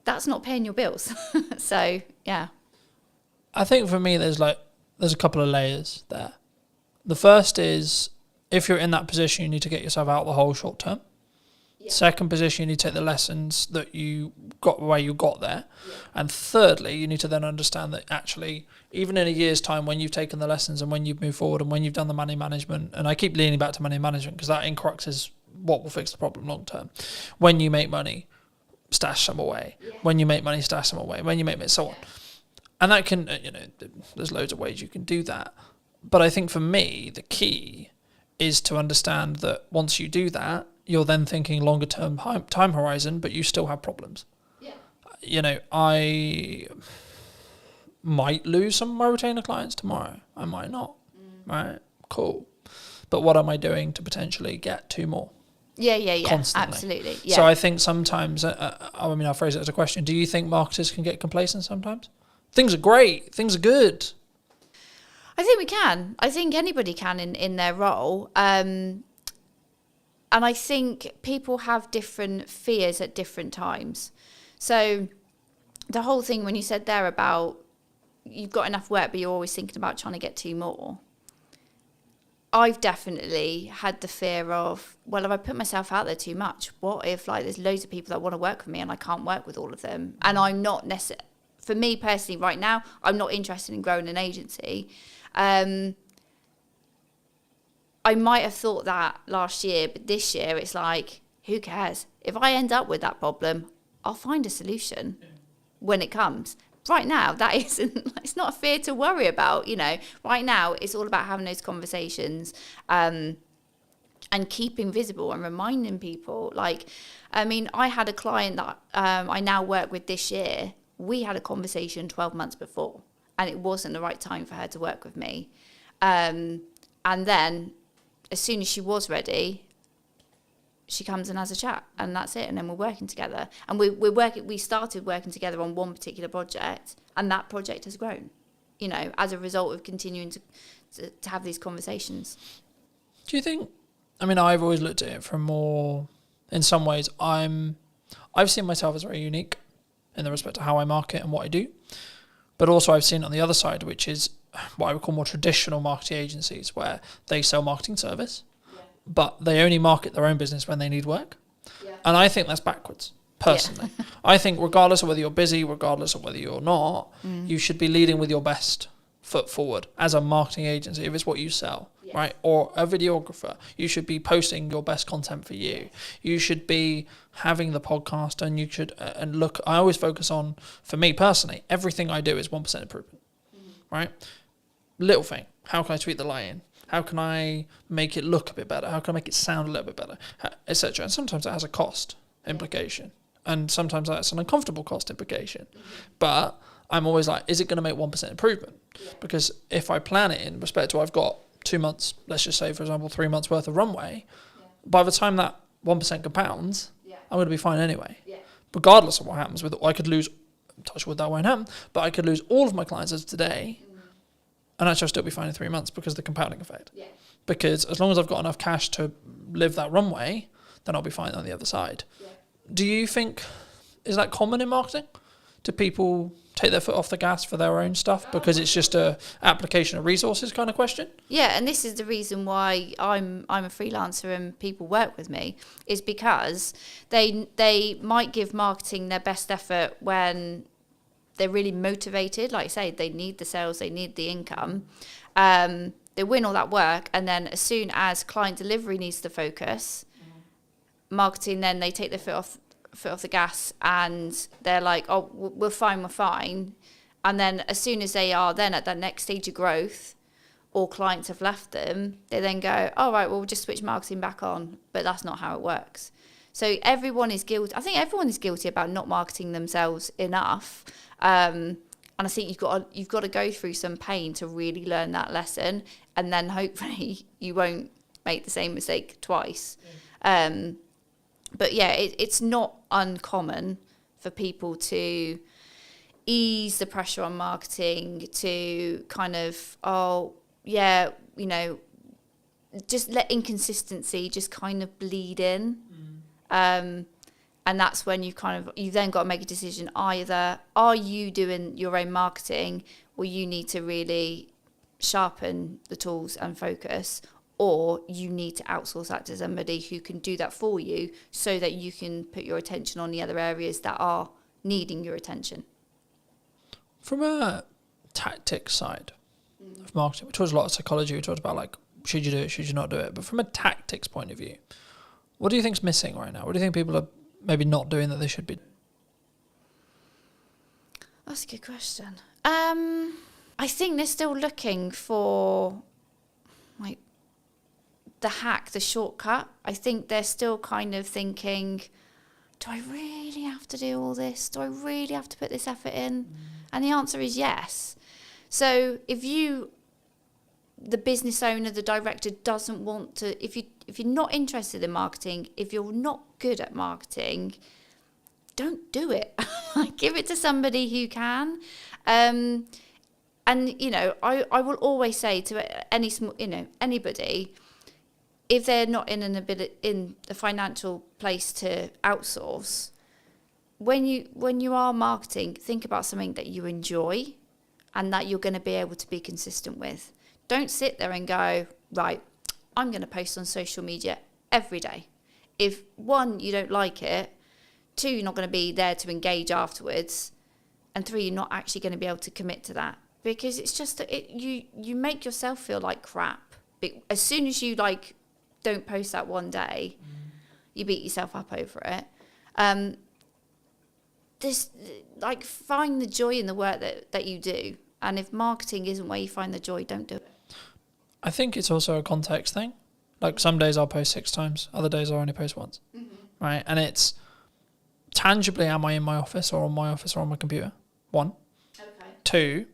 that's not paying your bills. So yeah, I think for me there's a couple of layers there. The first is, if you're in that position, you need to get yourself out the hole short term. Second position, you need to take the lessons that you got where you got there. And thirdly, you need to then understand that actually, even in a year's time, when you've taken the lessons and when you've moved forward and when you've done the money management, and I keep leaning back to money management because that in crux is what will fix the problem long term. When you make money, stash some away. When you make money, stash some away. When you make money, so on. And that can, there's loads of ways you can do that. But I think for me, the key is to understand that once you do that, you're then thinking longer term time horizon, but you still have problems. I might lose some of my retainer clients tomorrow. I might not. Right? Cool. But what am I doing to potentially get 2 more? Yeah. Constantly. Absolutely. Yeah. So I think sometimes, I'll phrase it as a question. Do you think marketers can get complacent sometimes? Things are great. Things are good. I think we can. I think anybody can in their role. And I think people have different fears at different times. So the whole thing when you said there about you've got enough work, but you're always thinking about trying to get 2 more. I've definitely had the fear of, well, if I put myself out there too much, what if there's loads of people that want to work with me and I can't work with all of them? And I'm not necessarily, for me personally right now, I'm not interested in growing an agency. I might have thought that last year, but this year it's like, who cares? If I end up with that problem, I'll find a solution when it comes. Right now, that isn't, it's not a fear to worry about, Right now, it's all about having those conversations and keeping visible and reminding people. I had a client that I now work with this year. We had a conversation 12 months before, and it wasn't the right time for her to work with me. And then, as soon as she was ready, she comes and has a chat, and that's it. And then we're working together, and we started working together on one particular project, and that project has grown, as a result of continuing to have these conversations. Do you think? I've always looked at it from more. In some ways, I've seen myself as very unique in the respect to how I market and what I do, but also I've seen it on the other side, which is what I would call more traditional marketing agencies, where they sell marketing service. but they only market their own business when they need work. Yeah. And I think that's backwards, personally. I think regardless of whether you're busy, regardless of whether you're not, you should be leading with your best foot forward as a marketing agency, if it's what you sell, right? Or a videographer, you should be posting your best content for you. You should be having the podcast, and you should, and look, I always focus on, for me personally, everything I do is 1% improvement, right? Little thing, how can I tweak the lighting? How can I make it look a bit better? How can I make it sound a little bit better, etc.? And sometimes that has a cost implication, and sometimes that's an uncomfortable cost implication. But I'm always like, is it going to make 1% improvement? Because if I plan it in respect to I've got 2 months, let's just say, for example, 3 months worth of runway, by the time that 1% compounds, I'm going to be fine anyway. Regardless of what happens with it, I could lose, touch wood, that won't happen, but I could lose all of my clients as of today, and actually I'll still be fine in 3 months because of the compounding effect. Because as long as I've got enough cash to live that runway, then I'll be fine on the other side. Do you think, is that common in marketing? Do people take their foot off the gas for their own stuff because it's just a application of resources kind of question? Yeah, and this is the reason why I'm a freelancer and people work with me, is because they might give marketing their best effort when they're really motivated. Like I say, they need the sales, they need the income. They win all that work, and then as soon as client delivery needs to focus, marketing, then they take their foot off the gas, and they're like, oh, we're fine. And then as soon as they are then at that next stage of growth, or clients have left them, they then go, all right, well, we'll just switch marketing back on. But that's not how it works. So everyone is guilty. I think everyone is guilty about not marketing themselves enough. And I think you've got to go through some pain to really learn that lesson, and then hopefully you won't make the same mistake twice. But yeah, it's not uncommon for people to ease the pressure on marketing, to kind of, just let inconsistency just kind of bleed in. And that's when you've then got to make a decision. Either are you doing your own marketing, or you need to really sharpen the tools and focus, or you need to outsource that to somebody who can do that for you, so that you can put your attention on the other areas that are needing your attention. From a tactics side of marketing, we talked a lot of psychology, we talked about like, should you do it, should you not do it? But from a tactics point of view, what do you think's missing right now? What do you think people are maybe not doing that they should be? That's a good question. I think they're still looking for like the hack, the shortcut. I think they're still kind of thinking, do I really have to do all this? Do I really have to put this effort in? And the answer is yes. So if the business owner, the director, doesn't want to, if you're not interested in marketing, if you're not good at marketing, don't do it. Give it to somebody who can. And I will always say to anybody, if they're not in the financial place to outsource, when you are marketing, think about something that you enjoy and that you're going to be able to be consistent with. Don't sit there and go, right, I'm going to post on social media every day. If 1, you don't like it, 2, you're not going to be there to engage afterwards, and 3, you're not actually going to be able to commit to that, because it's just that you make yourself feel like crap. As soon as you don't post that one day, you beat yourself up over it. Find the joy in the work that you do, and if marketing isn't where you find the joy, don't do it. I think it's also a context thing. Like some days I'll post 6 times, other days I'll only post once, right? And it's tangibly, am I in my office or on my computer? 1. Okay. 2,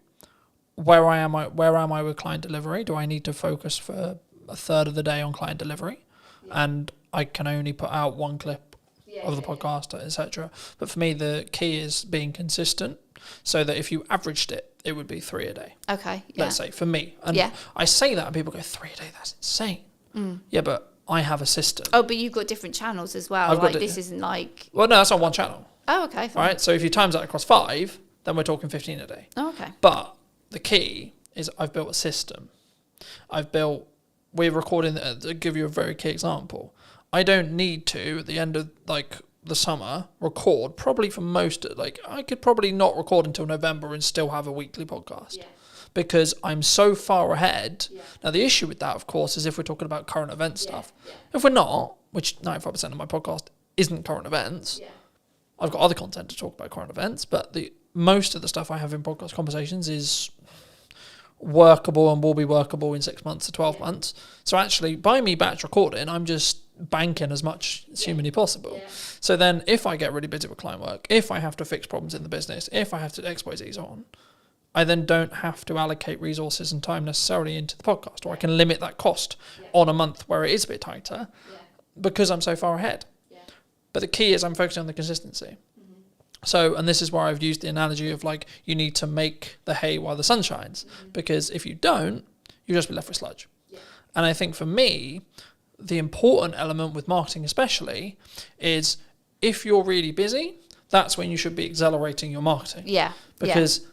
where am I with client delivery? Do I need to focus for a third of the day on client delivery? And I can only put out 1 clip of the podcast, etc. But for me, the key is being consistent, so that if you averaged it, it would be 3 a day. Okay. Let's say for me. And I say that and people go, 3 a day, that's insane. Yeah, but I have a system. Oh, but you've got different channels as well. This isn't like... Well, no, that's on 1 channel. Oh, okay. Fine. Right, so if you times that across 5, then we're talking 15 a day. Oh, okay. But the key is I've built a system. I've built we're recording, to give you a very key example, I don't need to, at the end of like the summer, record probably for most, like I could probably not record until November and still have a weekly podcast. Yeah. Because I'm so far ahead. Yeah. Now, the issue with that, of course, is if we're talking about current event stuff. Yeah. If we're not, which 95% of my podcast isn't current events, Yeah. I've got other content to talk about current events, but most of the stuff I have in podcast conversations is workable and will be workable in 6 months to 12 months. So actually, by me batch recording, I'm just banking as much as humanly possible. Yeah. So then if I get really busy with client work, if I have to fix problems in the business, if I have to X, Y, Z's on, I then don't have to allocate resources and time necessarily into the podcast, or I can limit that cost on a month where it is a bit tighter because I'm so far ahead. Yeah. But the key is I'm focusing on the consistency. Mm-hmm. So, and this is where I've used the analogy of like, you need to make the hay while the sun shines, because if you don't, you'll just be left with sludge. Yeah. And I think for me, the important element with marketing especially is if you're really busy, that's when you should be accelerating your marketing. Yeah. Because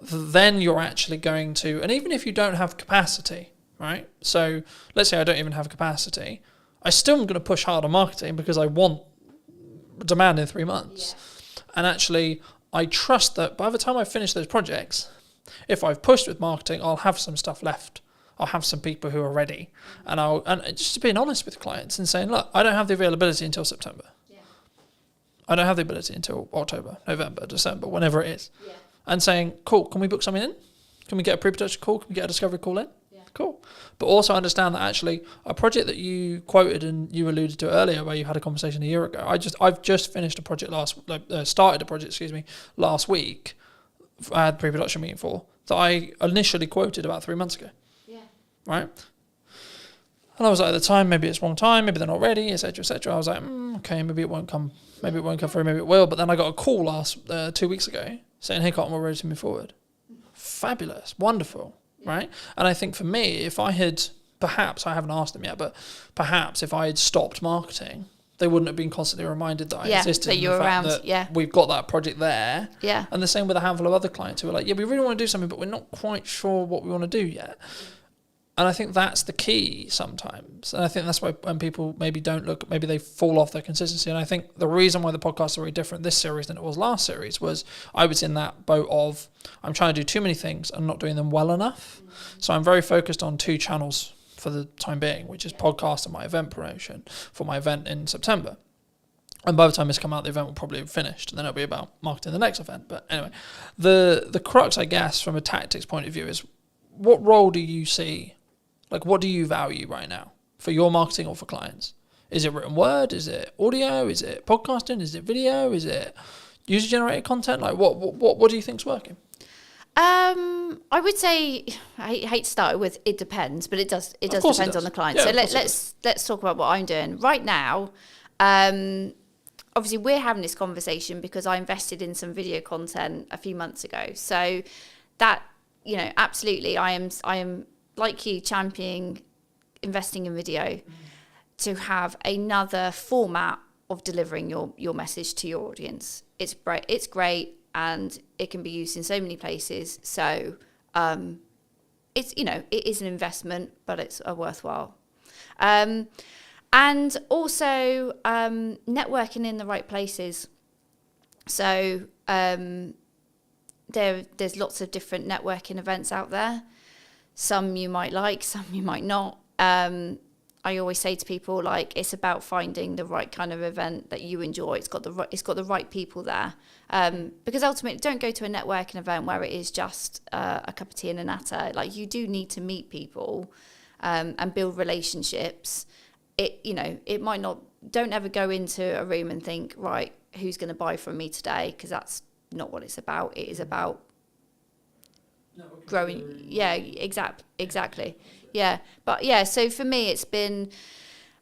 then you're actually going to, and even if you don't have capacity, right? So let's say I don't even have capacity, I still am going to push hard on marketing because I want demand in 3 months. Yeah. And actually, I trust that by the time I finish those projects, if I've pushed with marketing, I'll have some stuff left. I'll have some people who are ready. And just being honest with clients and saying, look, I don't have the availability until September. Yeah. I don't have the ability until October, November, December, whenever it is. Yeah. And saying, cool, can we book something in? Can we get a pre-production call? Can we get a discovery call in? Yeah. Cool. But also understand that actually a project that you quoted and you alluded to earlier where you had a conversation a year ago, I've just finished a project started a project last week. I had a pre-production meeting for that I initially quoted about 3 months ago. Yeah. Right? And I was like, at the time, maybe it's wrong time, maybe they're not ready, etc., etc. I was like, okay, maybe it won't come through, maybe it will. But then I got a call 2 weeks ago saying, hey, Cotton, we're ready to move forward. Fabulous, wonderful, right? And I think for me, if I had, perhaps, I haven't asked them yet, but perhaps if I had stopped marketing, they wouldn't have been constantly reminded that I existed. that you're around, that we've got that project there. Yeah. And the same with a handful of other clients who are like, yeah, we really want to do something, but we're not quite sure what we want to do yet. And I think that's the key sometimes. And I think that's why when people maybe don't look, maybe they fall off their consistency. And I think the reason why the podcasts are very different this series than it was last series was I was in that boat of I'm trying to do too many things and not doing them well enough. So I'm very focused on 2 channels for the time being, which is podcast and my event promotion for my event in September. And by the time this come out, the event will probably have finished, and then it'll be about marketing the next event. But anyway, the crux, I guess, from a tactics point of view is what role do you see? Like, what do you value right now for your marketing or for clients? Is it written word? Is it audio? Is it podcasting? Is it video? Is it user-generated content? Like, what do you think's working? I would say I hate to start with it depends, but it does depend on the client. Yeah, so let's talk about what I'm doing right now. Obviously, we're having this conversation because I invested in some video content a few months ago. So that, absolutely, I am like you championing investing in video to have another format of delivering your message to your audience. It's great and it can be used in so many places. So it's it is an investment, but it's a worthwhile. And also networking in the right places. So there's lots of different networking events out there. Some you might like, some you might not. I always say to people, like, it's about finding the right kind of event that you enjoy. It's got the right people there. Because ultimately, don't go to a networking event where it is just a cup of tea and a natter. Like, you do need to meet people and build relationships. It might not. Don't ever go into a room and think, right, who's going to buy from me today? Because that's not what it's about. It is about growing. Yeah, exactly. Yeah, but yeah. So for me, it's been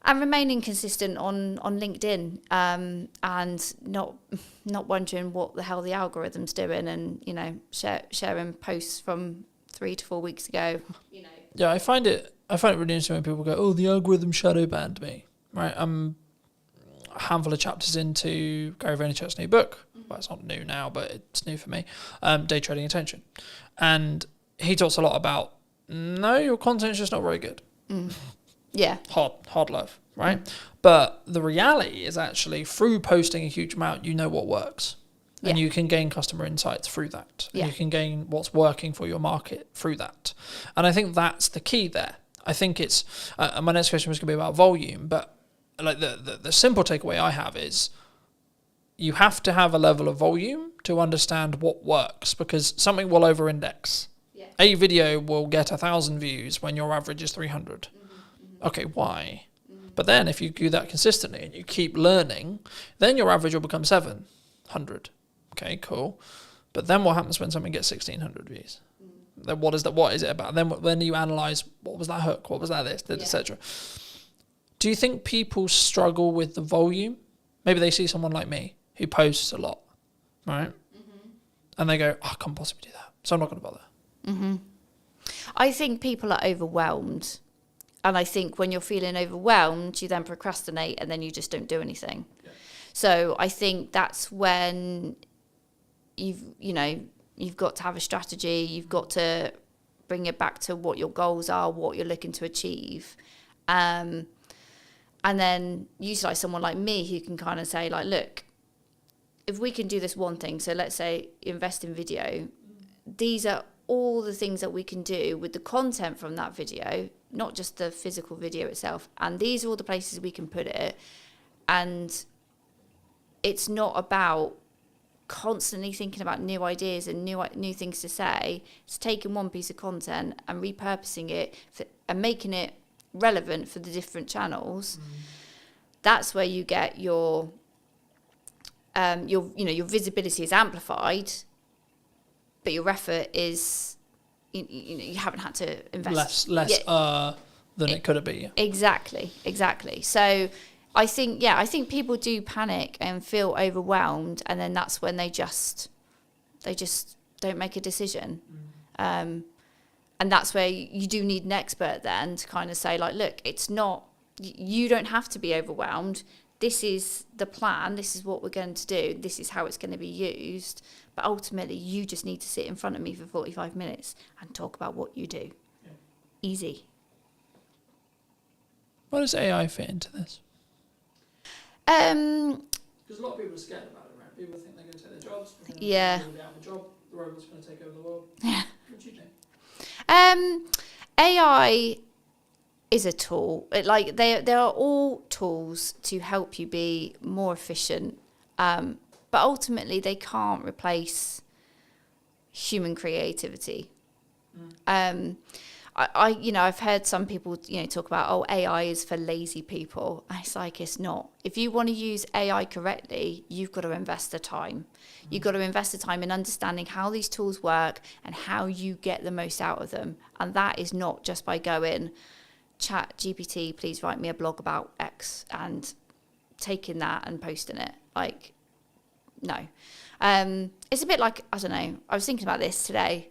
remaining consistent on LinkedIn, and not wondering what the hell the algorithm's doing, and sharing posts from 3 to 4 weeks ago. Yeah, I find it really interesting when people go, "Oh, the algorithm shadow banned me." Right, I'm a handful of chapters into Gary Vaynerchuk's new book. Well, it's not new now, but it's new for me. Day Trading Attention, and he talks a lot about, no, your content's just not very good. Yeah. Hard life, right? But the reality is actually through posting a huge amount, you know what works. And you can gain customer insights through that. And you can gain what's working for your market through that. And I think that's the key there. I think it's, my next question was going to be about volume, but like the simple takeaway I have is you have to have a level of volume to understand what works, because something will over-index. Yeah. A video will get 1,000 views when your average is 300. Okay, why? But then if you do that consistently and you keep learning, then your average will become 700. Okay, cool. But then what happens when something gets 1,600 views? Then what is it about? Then you analyze, what was that hook? What was that this, etc. Do you think people struggle with the volume? Maybe they see someone like me who posts a lot, right? And they go, I can't possibly do that, so I'm not going to bother. I think people are overwhelmed. And I think when you're feeling overwhelmed, you then procrastinate and then you just don't do anything. Yeah. So I think that's when you've got to have a strategy. You've got to bring it back to what your goals are, what you're looking to achieve. And then utilize someone like me who can kind of say, like, look, if we can do this one thing, so let's say invest in video, these are all the things that we can do with the content from that video, not just the physical video itself. And these are all the places we can put it. And it's not about constantly thinking about new ideas and new things to say. It's taking one piece of content and repurposing it and making it relevant for the different channels. That's where you get your visibility is amplified, but your effort is you haven't had to invest less than it could have been. Exactly. So I think people do panic and feel overwhelmed, and then that's when they just don't make a decision. And that's where you do need an expert then to kind of say, like, look, you don't have to be overwhelmed. This is the plan. This is what we're going to do. This is how it's going to be used. But ultimately, you just need to sit in front of me for 45 minutes and talk about what you do. Yeah. Easy. Where does AI fit into this? Because a lot of people are scared about it, right? People think they're going to take their jobs. Yeah. They're going to be out of a job. The robot's going to take over the world. Yeah. What do you think? AI is a tool. There are all tools to help you be more efficient, but ultimately they can't replace human creativity. I've heard some people talk about, AI is for lazy people. It's like, it's not. If you want to use AI correctly, you've got to invest the time. You've got to invest the time in understanding how these tools work and how you get the most out of them. And that is not just by going, chat GPT, please write me a blog about X, and taking that and posting it. Like, no. It's a bit like, I don't know, I was thinking about this today.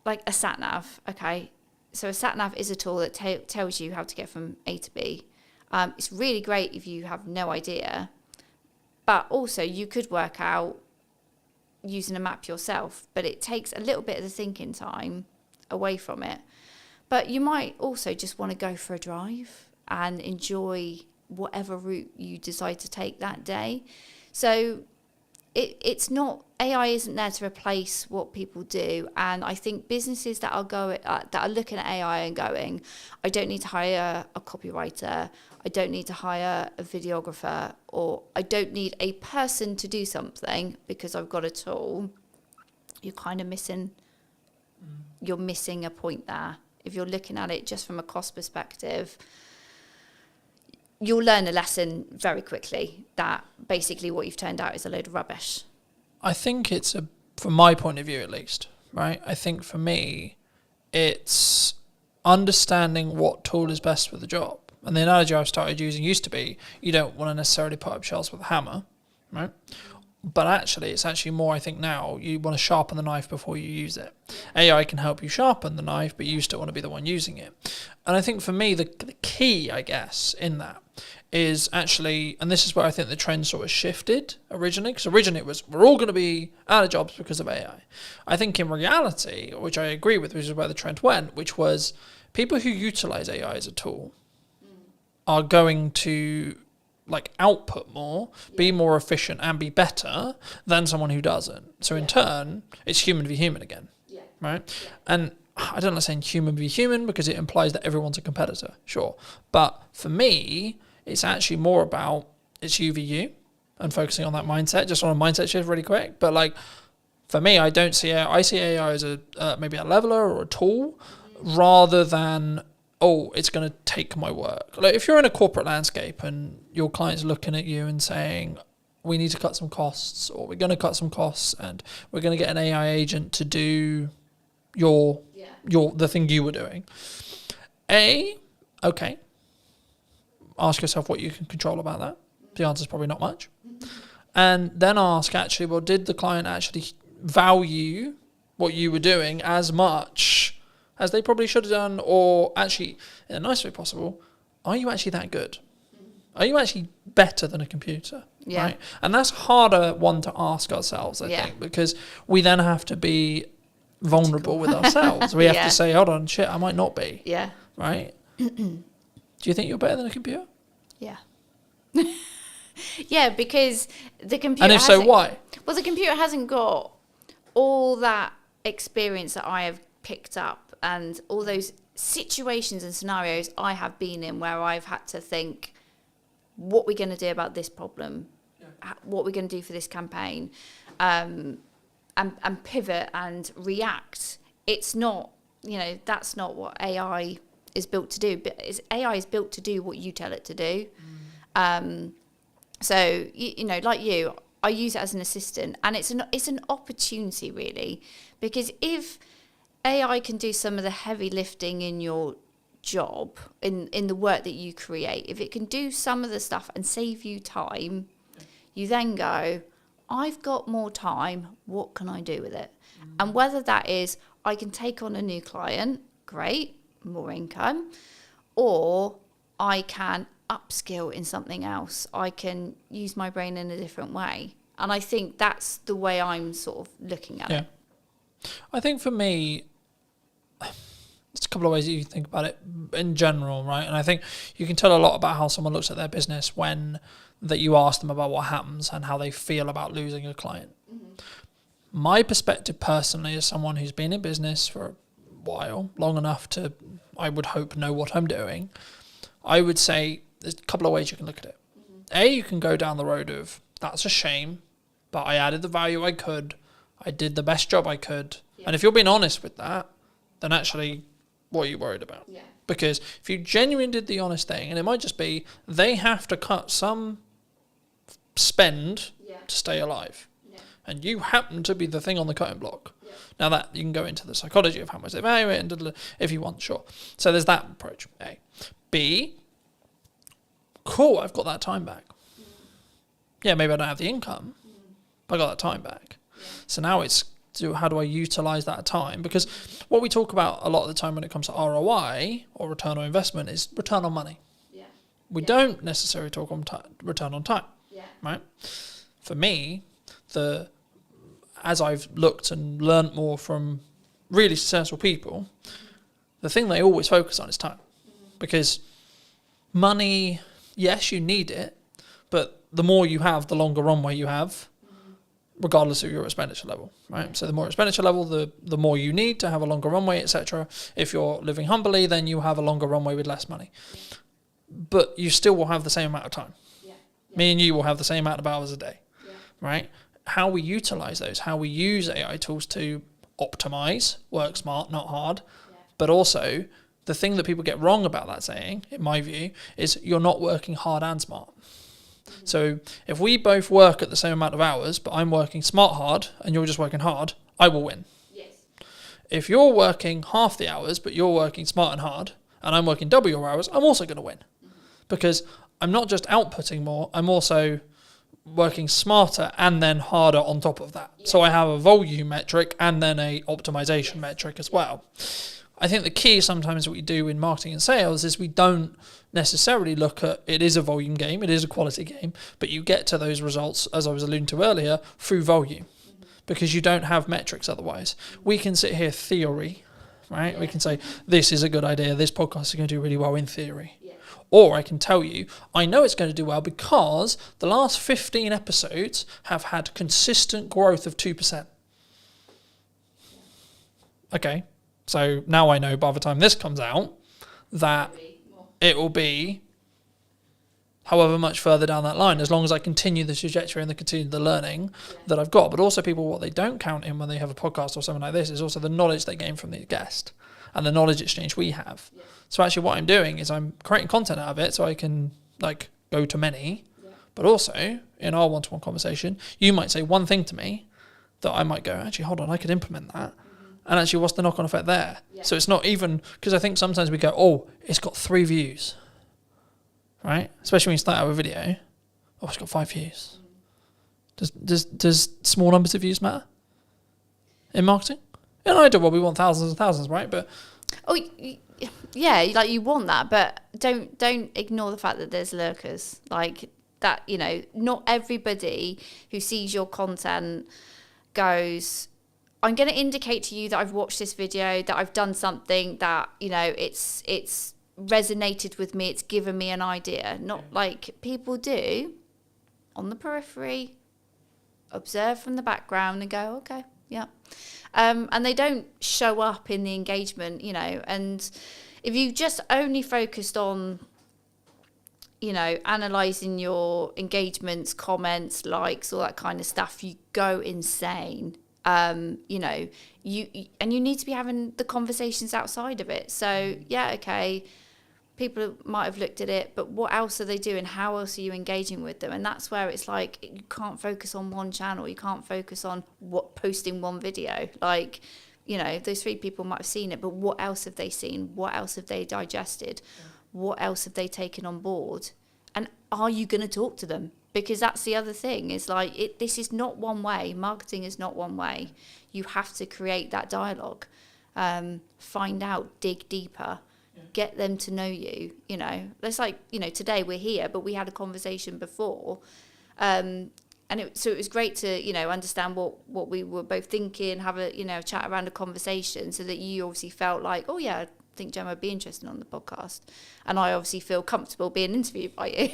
Like a sat nav, okay? So a sat nav is a tool that tells you how to get from A to B. It's really great if you have no idea, but also you could work out using a map yourself, but it takes a little bit of the thinking time away from it. But you might also just want to go for a drive and enjoy whatever route you decide to take that day. So it's not, AI isn't there to replace what people do. And I think businesses that are looking at AI and going, I don't need to hire a copywriter, I don't need to hire a videographer, or I don't need a person to do something because I've got a tool, you're kind of missing a point there. If you're looking at it just from a cost perspective, you'll learn a lesson very quickly that basically what you've turned out is a load of rubbish. I think it's, from my point of view at least, right? I think for me, it's understanding what tool is best for the job. And the analogy I've started using used to be, you don't want to necessarily put up shelves with a hammer, right? But actually, it's actually more, I think now, you want to sharpen the knife before you use it. AI can help you sharpen the knife, but you still want to be the one using it. And I think for me, the key, I guess, in that is actually, and this is where I think the trend sort of shifted originally, because originally it was, we're all going to be out of jobs because of AI. I think in reality, which I agree with, which is where the trend went, which was people who utilize AI as a tool are going to like output more, be more efficient and be better than someone who doesn't. So in turn, it's human v human again, right? And I don't like saying human v human because it implies that everyone's a competitor, sure. But for me, it's actually more about it's you v you and focusing on that mindset, just on a mindset shift really quick. But like for me, I don't see AI, I see AI as a maybe a leveler or a tool rather than it's going to take my work. Like if you're in a corporate landscape and your client's looking at you and saying, we need to cut some costs, or we're going to cut some costs and we're going to get an AI agent to do the thing you were doing. Okay. Ask yourself what you can control about that. The answer is probably not much. And then ask actually, well, did the client actually value what you were doing as much as they probably should have done, or actually, in a nice way possible, are you actually that good? Are you actually better than a computer? Yeah. Right? And that's harder one to ask ourselves, I think, because we then have to be vulnerable with ourselves. We have to say, hold on, shit, I might not be. Yeah. Right? Do you think you're better than a computer? Yeah. Yeah, because the computer. And if so, why? Well, the computer hasn't got all that experience that I have picked up and all those situations and scenarios I have been in where I've had to think, what we're going to do about this problem, what we're going to do for this campaign, and pivot and react. It's not, that's not what AI is built to do. But AI is built to do what you tell it to do. So, like you, I use it as an assistant, and it's an opportunity really, because if AI can do some of the heavy lifting in your job, in the work that you create, if it can do some of the stuff and save you time, you then go, I've got more time, what can I do with it? And whether that is I can take on a new client, great, more income, or I can upskill in something else. I can use my brain in a different way. And I think that's the way I'm sort of looking at it. I think for me, it's a couple of ways that you think about it in general, right? And I think you can tell a lot about how someone looks at their business when that you ask them about what happens and how they feel about losing a client. My perspective personally, as someone who's been in business for a while, long enough to, I would hope, know what I'm doing, I would say there's a couple of ways you can look at it. You can go down the road of, that's a shame, but I added the value I could, I did the best job I could. And if you're being honest with that, then actually, what are you worried about? Because if you genuinely did the honest thing, and it might just be, they have to cut some spend to stay alive. And you happen to be the thing on the cutting block. Now that you can go into the psychology of how much they value it, and if you want, sure. So there's that approach, A. B, cool, I've got that time back. Yeah, maybe I don't have the income, but I got that time back. So now it's, how do I utilize that time? Because what we talk about a lot of the time when it comes to ROI or return on investment is return on money. We don't necessarily talk on return on time, right? For me, as I've looked and learnt more from really successful people, the thing they always focus on is time. Because money, yes, you need it, but the more you have, the longer runway you have, regardless of your expenditure level, right? So the more expenditure level, the more you need to have a longer runway, etc. If you're living humbly, then you have a longer runway with less money. But you still will have the same amount of time. Me and you will have the same amount of hours a day, right? How we utilize those, how we use AI tools to optimize, work smart, not hard, but also the thing that people get wrong about that saying, in my view, is you're not working hard and smart. So if we both work at the same amount of hours, but I'm working smart hard and you're just working hard, I will win. If you're working half the hours, but you're working smart and hard, and I'm working double your hours, I'm also going to win. Because I'm not just outputting more, I'm also working smarter and then harder on top of that. So I have a volume metric and then a optimization metric as well. I think the key sometimes what we do in marketing and sales is we don't necessarily look at it is a volume game, it is a quality game, but you get to those results, as I was alluding to earlier, through volume, because you don't have metrics otherwise. We can sit here theory, right? We can say this is a good idea, this podcast is going to do really well in theory. Or I can tell you, I know it's going to do well because the last 15 episodes have had consistent growth of 2%. Okay, so now I know by the time this comes out that it will be however much further down that line, as long as I continue the trajectory and continue the learning that I've got. But also people, what they don't count in when they have a podcast or something like this is also the knowledge they gain from the guest and the knowledge exchange we have. So actually what I'm doing is I'm creating content out of it so I can like go to many, but also in our one-to-one conversation, you might say one thing to me that I might go, actually, hold on, I could implement that. And actually, what's the knock-on effect there? So it's not even, because I think sometimes we go, oh, it's got 3 views, right? Especially when you start out with a video. Oh, it's got 5 views. Does small numbers of views matter in marketing? In an ideal world, we want thousands and thousands, right? But yeah, like you want that, but don't ignore the fact that there's lurkers. Like that, you know, not everybody who sees your content goes, I'm going to indicate to you that I've watched this video, that I've done something that, you know, it's resonated with me, it's given me an idea. Not like people do on the periphery, observe from the background and go, okay, yeah. And they don't show up in the engagement, you know, and if you just only focused on, you know, analysing your engagements, comments, likes, all that kind of stuff, you go insane. You know, you need to be having the conversations outside of it. So yeah, okay, people might have looked at it, but what else are they doing? How else are you engaging with them? And that's where it's like you can't focus on one channel. You can't focus on posting one video. Like, you know, those 3 people might have seen it, but what else have they seen? What else have they digested? What else have they taken on board? And are you going to talk to them? Because that's the other thing, is like, this is not one way. Marketing is not one way. You have to create that dialogue, find out, dig deeper, get them to know you, you know. It's like, you know, today we're here, but we had a conversation before. So it was great to, you know, understand what we were both thinking, have a, you know, chat around a conversation so that you obviously felt like, oh yeah, I think Gemma would be interested on the podcast. And I obviously feel comfortable being interviewed by you.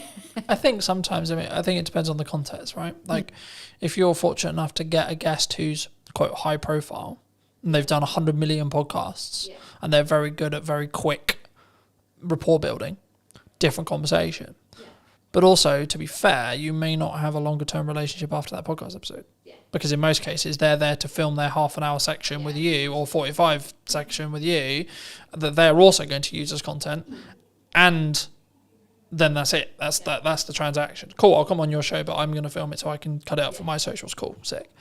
I think sometimes, I think it depends on the context, right? Like if you're fortunate enough to get a guest who's quite high profile and they've done 100 million podcasts and they're very good at very quick rapport building, different conversation. But also, to be fair, you may not have a longer term relationship after that podcast episode. Because in most cases, they're there to film their half an hour section with you or 45 section with you that they're also going to use as content. And then that's it. That's the transaction. Cool, I'll come on your show, but I'm going to film it so I can cut it up for my socials. Cool, sick.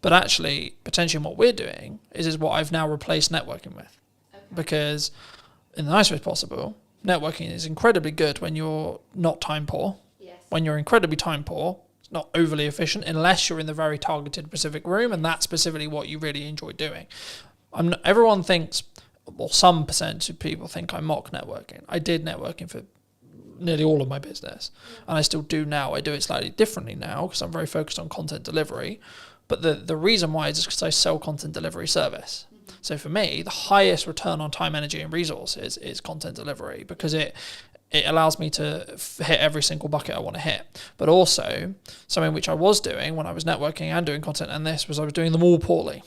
But actually, potentially what we're doing is what I've now replaced networking with. Because in the nicest way possible, networking is incredibly good when you're not time poor. When you're incredibly time poor, it's not overly efficient unless you're in the very targeted specific room, and that's specifically what you really enjoy doing. Everyone thinks, well, some percentage of people think I mock networking. I did networking for nearly all of my business, and I still do now. I do it slightly differently now because I'm very focused on content delivery. But the reason why is because I sell content delivery service. So for me, the highest return on time, energy, and resources is content delivery because it allows me to hit every single bucket I want to hit. But also, something which I was doing when I was networking and doing content and this was I was doing them all poorly.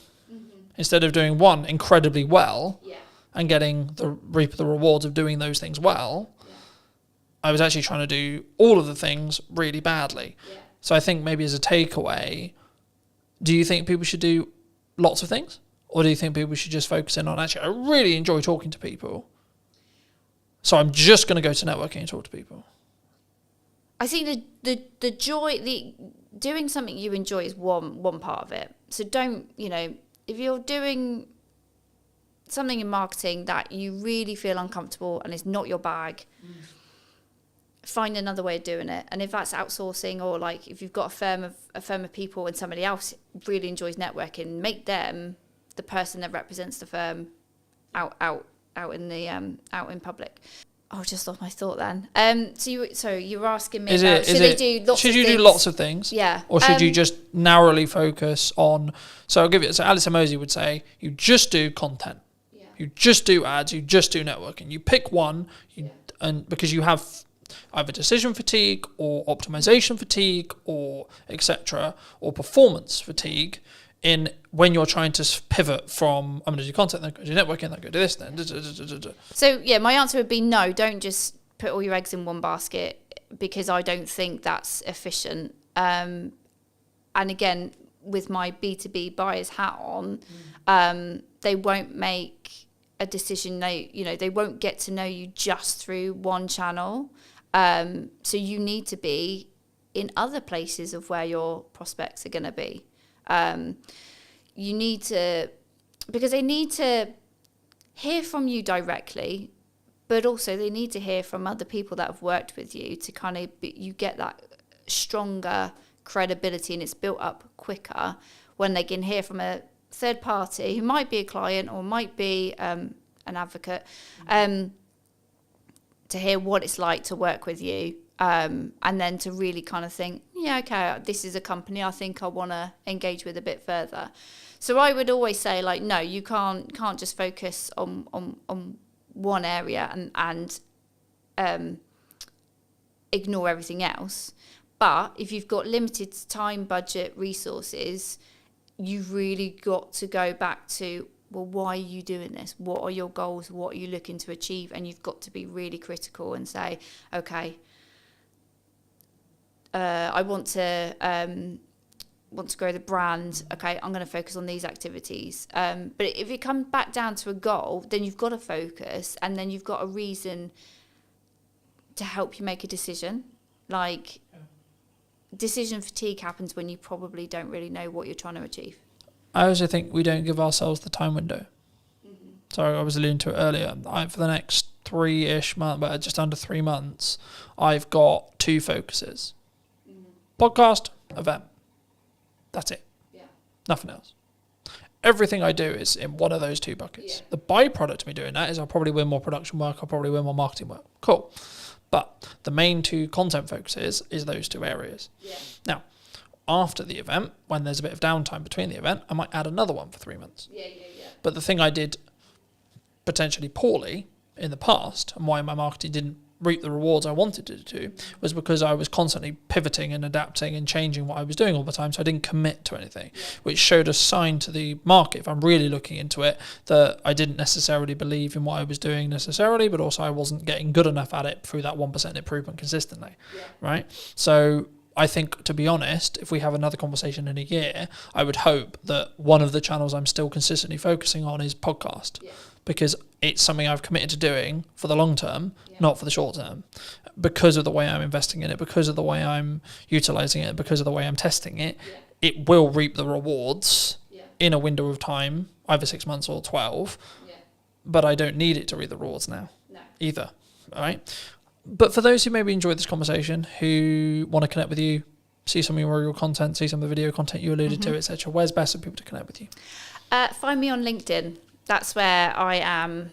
Instead of doing one incredibly well and getting reap the rewards of doing those things well, I was actually trying to do all of the things really badly. So I think maybe as a takeaway, do you think people should do lots of things? Or do you think people should just focus in on, actually, I really enjoy talking to people, so I'm just going to go to networking and talk to people? I think the joy, doing something you enjoy is one part of it. So don't, you know, if you're doing something in marketing that you really feel uncomfortable and it's not your bag, find another way of doing it. And if that's outsourcing, or like if you've got a firm of people and somebody else really enjoys networking, make them the person that represents the firm out in public. Oh, just lost my thought then. So you were asking me about should they do lots should of you things? do lots of things? Yeah. Or should you just narrowly focus on? So I'll give you. So Alice Mosey would say you just do content. Yeah. You just do ads. You just do networking. You pick one, and because you have either decision fatigue or optimization fatigue or etc. or performance fatigue in when you're trying to pivot from I'm going to do content, then go do networking, then go do this, then. So yeah, my answer would be no. Don't just put all your eggs in one basket, because I don't think that's efficient. And again, with my B2B buyer's hat on, they won't make a decision. They won't get to know you just through one channel. So you need to be in other places of where your prospects are going to be. You need to, because they need to hear from you directly, but also they need to hear from other people that have worked with you to kind of, you get that stronger credibility, and it's built up quicker when they can hear from a third party who might be a client or might be an advocate, to hear what it's like to work with you. And then to really kind of think, yeah, okay, this is a company I think I want to engage with a bit further. So I would always say, like, no, you can't just focus on one area and ignore everything else. But if you've got limited time, budget, resources, you've really got to go back to, well, why are you doing this? What are your goals? What are you looking to achieve? And you've got to be really critical and say, okay, I want to grow the brand. Okay, I'm going to focus on these activities. But if it comes back down to a goal, then you've got to focus, and then you've got a reason to help you make a decision. Like, decision fatigue happens when you probably don't really know what you're trying to achieve. I also think we don't give ourselves the time window. Sorry, I was alluding to it earlier. For the next 3-ish months, but just under 3 months, I've got 2 focuses. Podcast, event. That's it. Yeah. Nothing else. Everything I do is in one of those 2 buckets. Yeah. The byproduct of me doing that is I'll probably win more production work, I'll probably win more marketing work. Cool. But the main 2 content focuses is those 2 areas. Yeah. Now, after the event, when there's a bit of downtime between the event, I might add another one for 3 months. Yeah. But the thing I did potentially poorly in the past, and why my marketing didn't reap the rewards I wanted it to, was because I was constantly pivoting and adapting and changing what I was doing all the time, so I didn't commit to anything, which showed a sign to the market, if I'm really looking into it, that I didn't necessarily believe in what I was doing necessarily, but also I wasn't getting good enough at it through that 1% improvement consistently, right? So I think, to be honest, if we have another conversation in a year, I would hope that one of the channels I'm still consistently focusing on is podcast, because it's something I've committed to doing for the long term, not for the short term, because of the way I'm investing in it, because of the way I'm utilizing it, because of the way I'm testing it. It will reap the rewards in a window of time, either 6 months or 12, but I don't need it to reap the rewards now either, all right? But for those who maybe enjoyed this conversation, who want to connect with you, see some of your real content, see some of the video content you alluded to, etc., where's best for people to connect with you? Find me on LinkedIn. That's where I am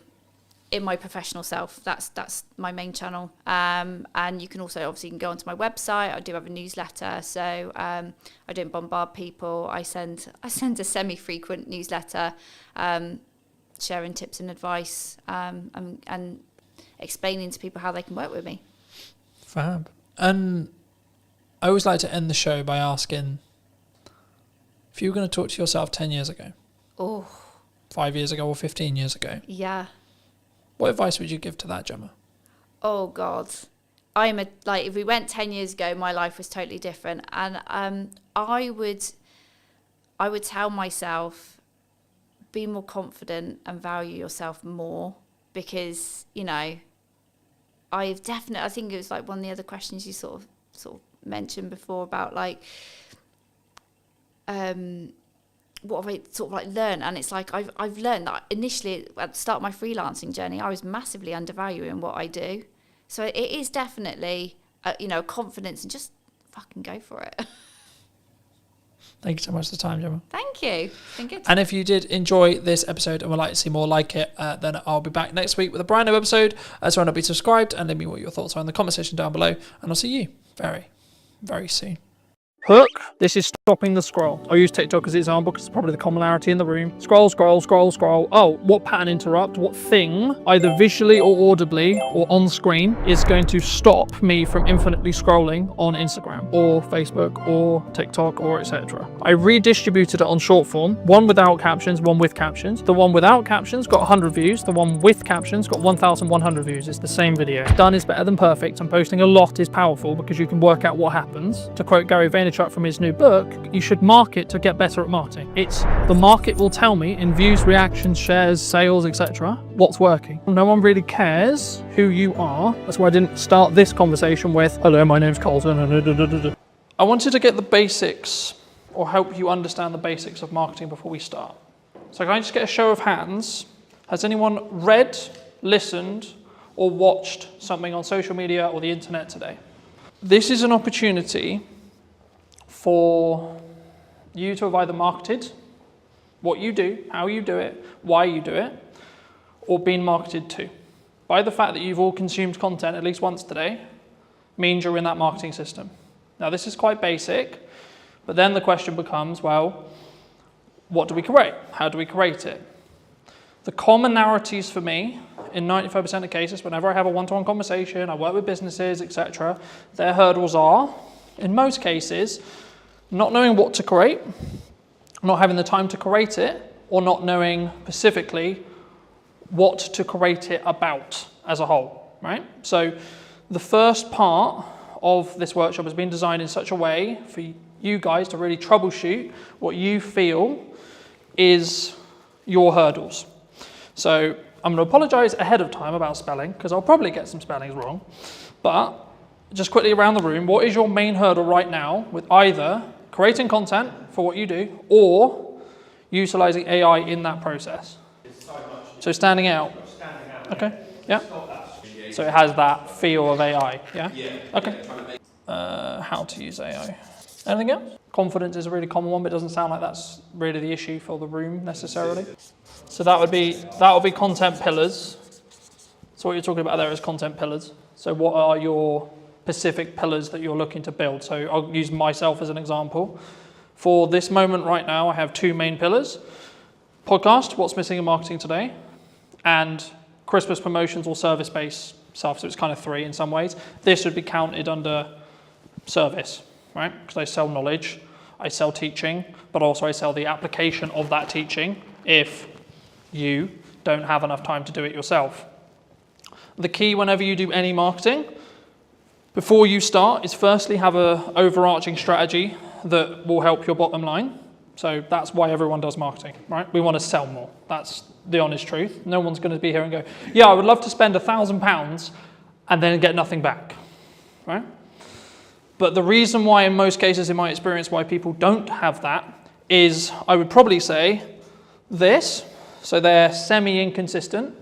in my professional self. That's my main channel. And you can also obviously go onto my website. I do have a newsletter, so I don't bombard people. I send a semi-frequent newsletter, sharing tips and advice, and explaining to people how they can work with me. Fab. And I always like to end the show by asking, if you were going to talk to yourself 10 years ago, 5 years ago or 15 years ago, what advice would you give to that, Gemma? Oh God, if we went 10 years ago, my life was totally different, and I would tell myself, be more confident and value yourself more, because I think it was like one of the other questions you sort of mentioned before about like what have I sort of like learned, and it's like I've learned that initially at the start of my freelancing journey I was massively undervaluing what I do, So it is definitely, confidence, and just fucking go for it. Thank you so much for the time, Gemma. Thank you. It's been good. And if you did enjoy this episode and would like to see more like it, then I'll be back next week with a brand new episode. So not be subscribed and let me know what your thoughts are in the comment section down below. And I'll see you very, very soon. Hook. This is stopping the scroll. I'll use TikTok as an example because it's probably the commonality in the room. Scroll, scroll, scroll, scroll. Oh, what pattern interrupt? What thing, either visually or audibly or on screen, is going to stop me from infinitely scrolling on Instagram or Facebook or TikTok or etc. I redistributed it on short form. One without captions, one with captions. The one without captions got 100 views. The one with captions got 1,100 views. It's the same video. Done is better than perfect, and posting a lot is powerful because you can work out what happens. To quote Gary Vaynerchuk from his new book, you should market to get better at marketing. It's the market will tell me in views, reactions, shares, sales, etc. what's working. No one really cares who you are. That's why I didn't start this conversation with, hello, my name's Colton. I wanted to get the basics or help you understand the basics of marketing before we start. So can I just get a show of hands? Has anyone read, listened, or watched something on social media or the internet today? This is an opportunity for you to have either marketed what you do, how you do it, why you do it, or been marketed to. By the fact that you've all consumed content at least once today, means you're in that marketing system. Now this is quite basic, but then the question becomes, well, what do we create? How do we create it? The commonalities for me, in 95% of cases, whenever I have a one-to-one conversation, I work with businesses, etc., their hurdles are, in most cases, not knowing what to create, not having the time to create it, or not knowing specifically what to create it about as a whole, right? So the first part of this workshop has been designed in such a way for you guys to really troubleshoot what you feel is your hurdles. So I'm going to apologize ahead of time about spelling, because I'll probably get some spellings wrong, but just quickly around the room, what is your main hurdle right now with either creating content for what you do or utilizing AI in that process? So standing out. Okay, yeah. So it has that feel of AI, yeah? Okay. How to use AI. Anything else? Confidence is a really common one, but it doesn't sound like that's really the issue for the room necessarily. So that would be content pillars. So what you're talking about there is content pillars. So what are your specific pillars that you're looking to build? So I'll use myself as an example. For this moment right now, I have two main pillars. Podcast, what's missing in marketing today, and Christmas promotions or service-based stuff. So it's kind of three in some ways. This would be counted under service, right? Because I sell knowledge, I sell teaching, but also I sell the application of that teaching if you don't have enough time to do it yourself. The key whenever you do any marketing, before you start, is firstly have an overarching strategy that will help your bottom line. So that's why everyone does marketing, right? We want to sell more. That's the honest truth. No one's going to be here and go, yeah, I would love to spend £1,000 and then get nothing back, right? But the reason why, in most cases, in my experience, why people don't have that is, I would probably say, this. So they're semi-inconsistent.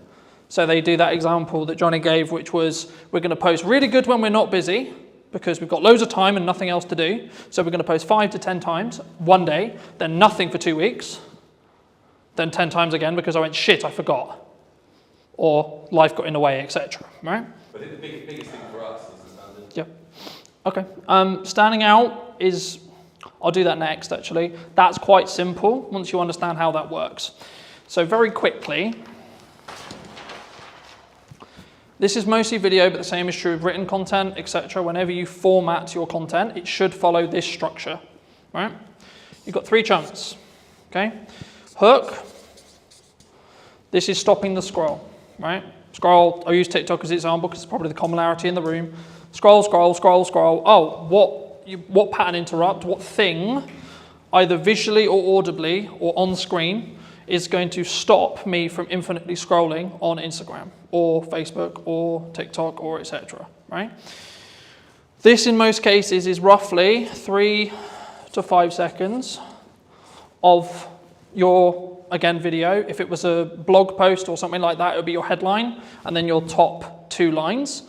So they do that example that Johnny gave, which was, we're going to post really good when we're not busy, because we've got loads of time and nothing else to do. So we're going to post 5 to 10 times one day, then nothing for 2 weeks, then 10 times again because I went, shit, I forgot. Or life got in the way, etc. Right? But I think the biggest thing for us is the standard. Yep. Okay. Standing out is, I'll do that next actually. That's quite simple once you understand how that works. So very quickly, this is mostly video, but the same is true of written content, etc. Whenever you format your content, it should follow this structure, right? You've got 3 chunks, okay? Hook, this is stopping the scroll, right? Scroll, I'll use TikTok as an example because it's probably the commonality in the room. Scroll, scroll, scroll, scroll. Oh, what pattern interrupt, what thing, either visually or audibly or on screen, is going to stop me from infinitely scrolling on Instagram or Facebook or TikTok or etc. Right? This in most cases is roughly 3 to 5 seconds of your, again, video. If it was a blog post or something like that, it would be your headline and then your top 2 lines.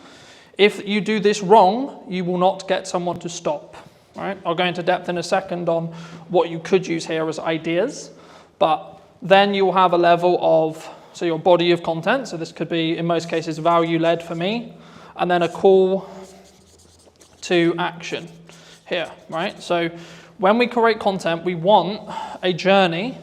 If you do this wrong, you will not get someone to stop. Right? I'll go into depth in a second on what you could use here as ideas, but then you'll have a level of, so your body of content, so this could be, in most cases, value-led for me, and then a call to action here, right? So when we create content, we want a journey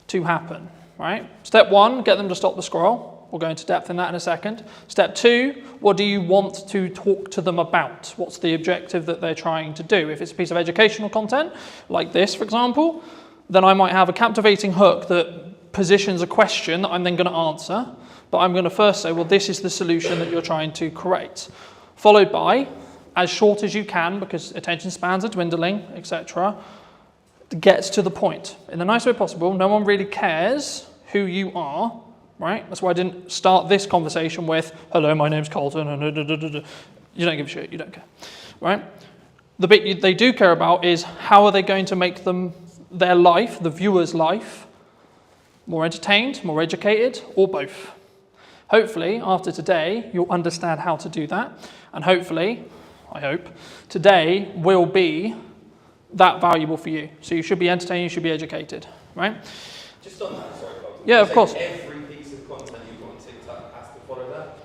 to happen, right? Step 1, get them to stop the scroll. We'll go into depth in that in a second. Step 2, what do you want to talk to them about? What's the objective that they're trying to do? If it's a piece of educational content, like this, for example, then I might have a captivating hook that positions a question that I'm then going to answer, but I'm going to first say, well, this is the solution that you're trying to create. Followed by, as short as you can, because attention spans are dwindling, etc., gets to the point. In the nicest way possible, no one really cares who you are, right? That's why I didn't start this conversation with, hello, my name's Colton, and you don't give a shit, you don't care, right? The bit they do care about is how are they going to make their life, the viewer's life, more entertained, more educated, or both. Hopefully, after today, you'll understand how to do that, and hopefully, I hope, today will be that valuable for you. So you should be entertained, you should be educated, right? Just on that, sorry, Colton. Yeah, of course. Every piece of content you've got on TikTok has to follow that.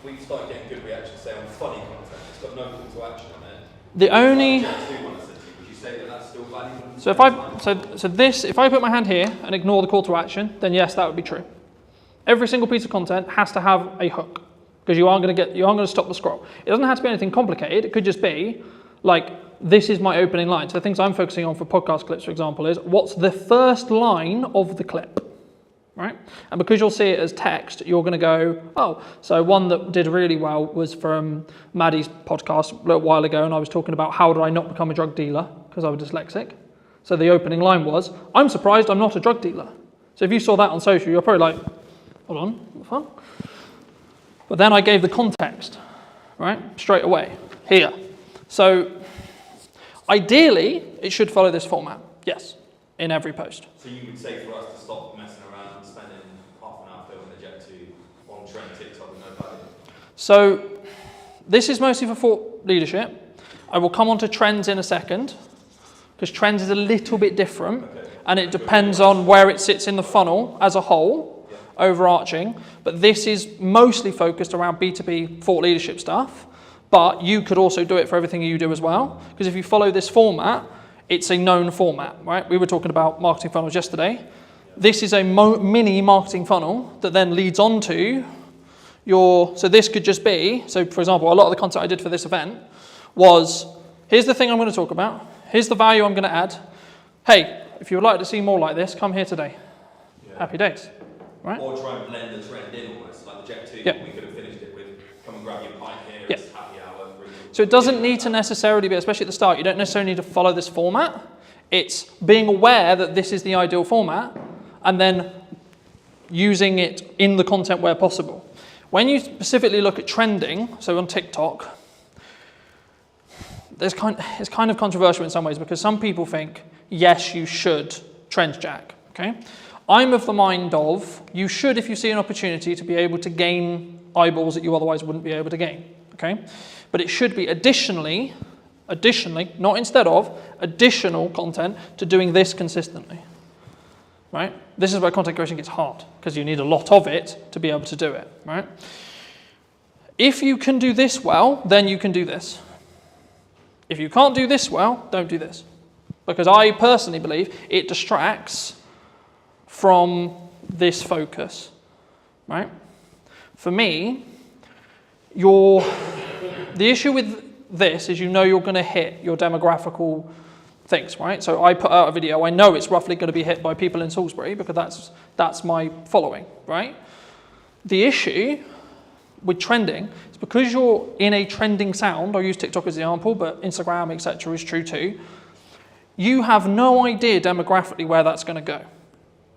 We've started getting good reactions, say, on funny content. It's got no call to action on it. The only... Would you say that that's still valuable? So if I put my hand here and ignore the call to action, then yes, that would be true. Every single piece of content has to have a hook, because you aren't going to stop the scroll. It doesn't have to be anything complicated. It could just be like, this is my opening line. So the things I'm focusing on for podcast clips, for example, is what's the first line of the clip, right? And because you'll see it as text, you're going to go, oh, so one that did really well was from Maddie's podcast a little while ago, and I was talking about how did I not become a drug dealer because I was dyslexic. So the opening line was, I'm surprised I'm not a drug dealer. So if you saw that on social, you're probably like, hold on, what the fuck? But then I gave the context, right, straight away, here. So ideally, it should follow this format, yes, in every post. So you would say for us to stop messing around and spending half an hour filming a Jet 2 on trend TikTok with no value? So this is mostly for thought leadership. I will come on to trends in a second, because trends is a little bit different, and it depends on where it sits in the funnel as a whole, overarching. But this is mostly focused around B2B thought leadership stuff. But you could also do it for everything you do as well. Because if you follow this format, it's a known format, right? We were talking about marketing funnels yesterday. This is a mini marketing funnel that then leads on to so this could just be, so for example, a lot of the content I did for this event was, here's the thing I'm going to talk about. Here's the value I'm going to add. Hey, if you would like to see more like this, come here today. Yeah. Happy days, right? Or try and blend the trend in almost, like the Jet 2, yeah. We could have finished it with, come and grab your pint here, yeah. It's happy hour. So it doesn't need to necessarily be, especially at the start, you don't necessarily need to follow this format. It's being aware that this is the ideal format and then using it in the content where possible. When you specifically look at trending, so on TikTok, it's kind of controversial in some ways because some people think, yes, you should trend jack, okay? I'm of the mind of, you should if you see an opportunity to be able to gain eyeballs that you otherwise wouldn't be able to gain, okay? But it should be additionally, not instead of, additional content to doing this consistently, right? This is where content creation gets hard because you need a lot of it to be able to do it, right? If you can do this well, then you can do this. If you can't do this well, don't do this. Because I personally believe it distracts from this focus, right? For me, the issue with this is you're going to hit your demographical things, right? So I put out a video, I know it's roughly going to be hit by people in Salisbury because that's my following, right? The issue with trending is because you're in a trending sound, I'll use TikTok as an example, but Instagram, etc. is true too, you have no idea demographically where that's going to go.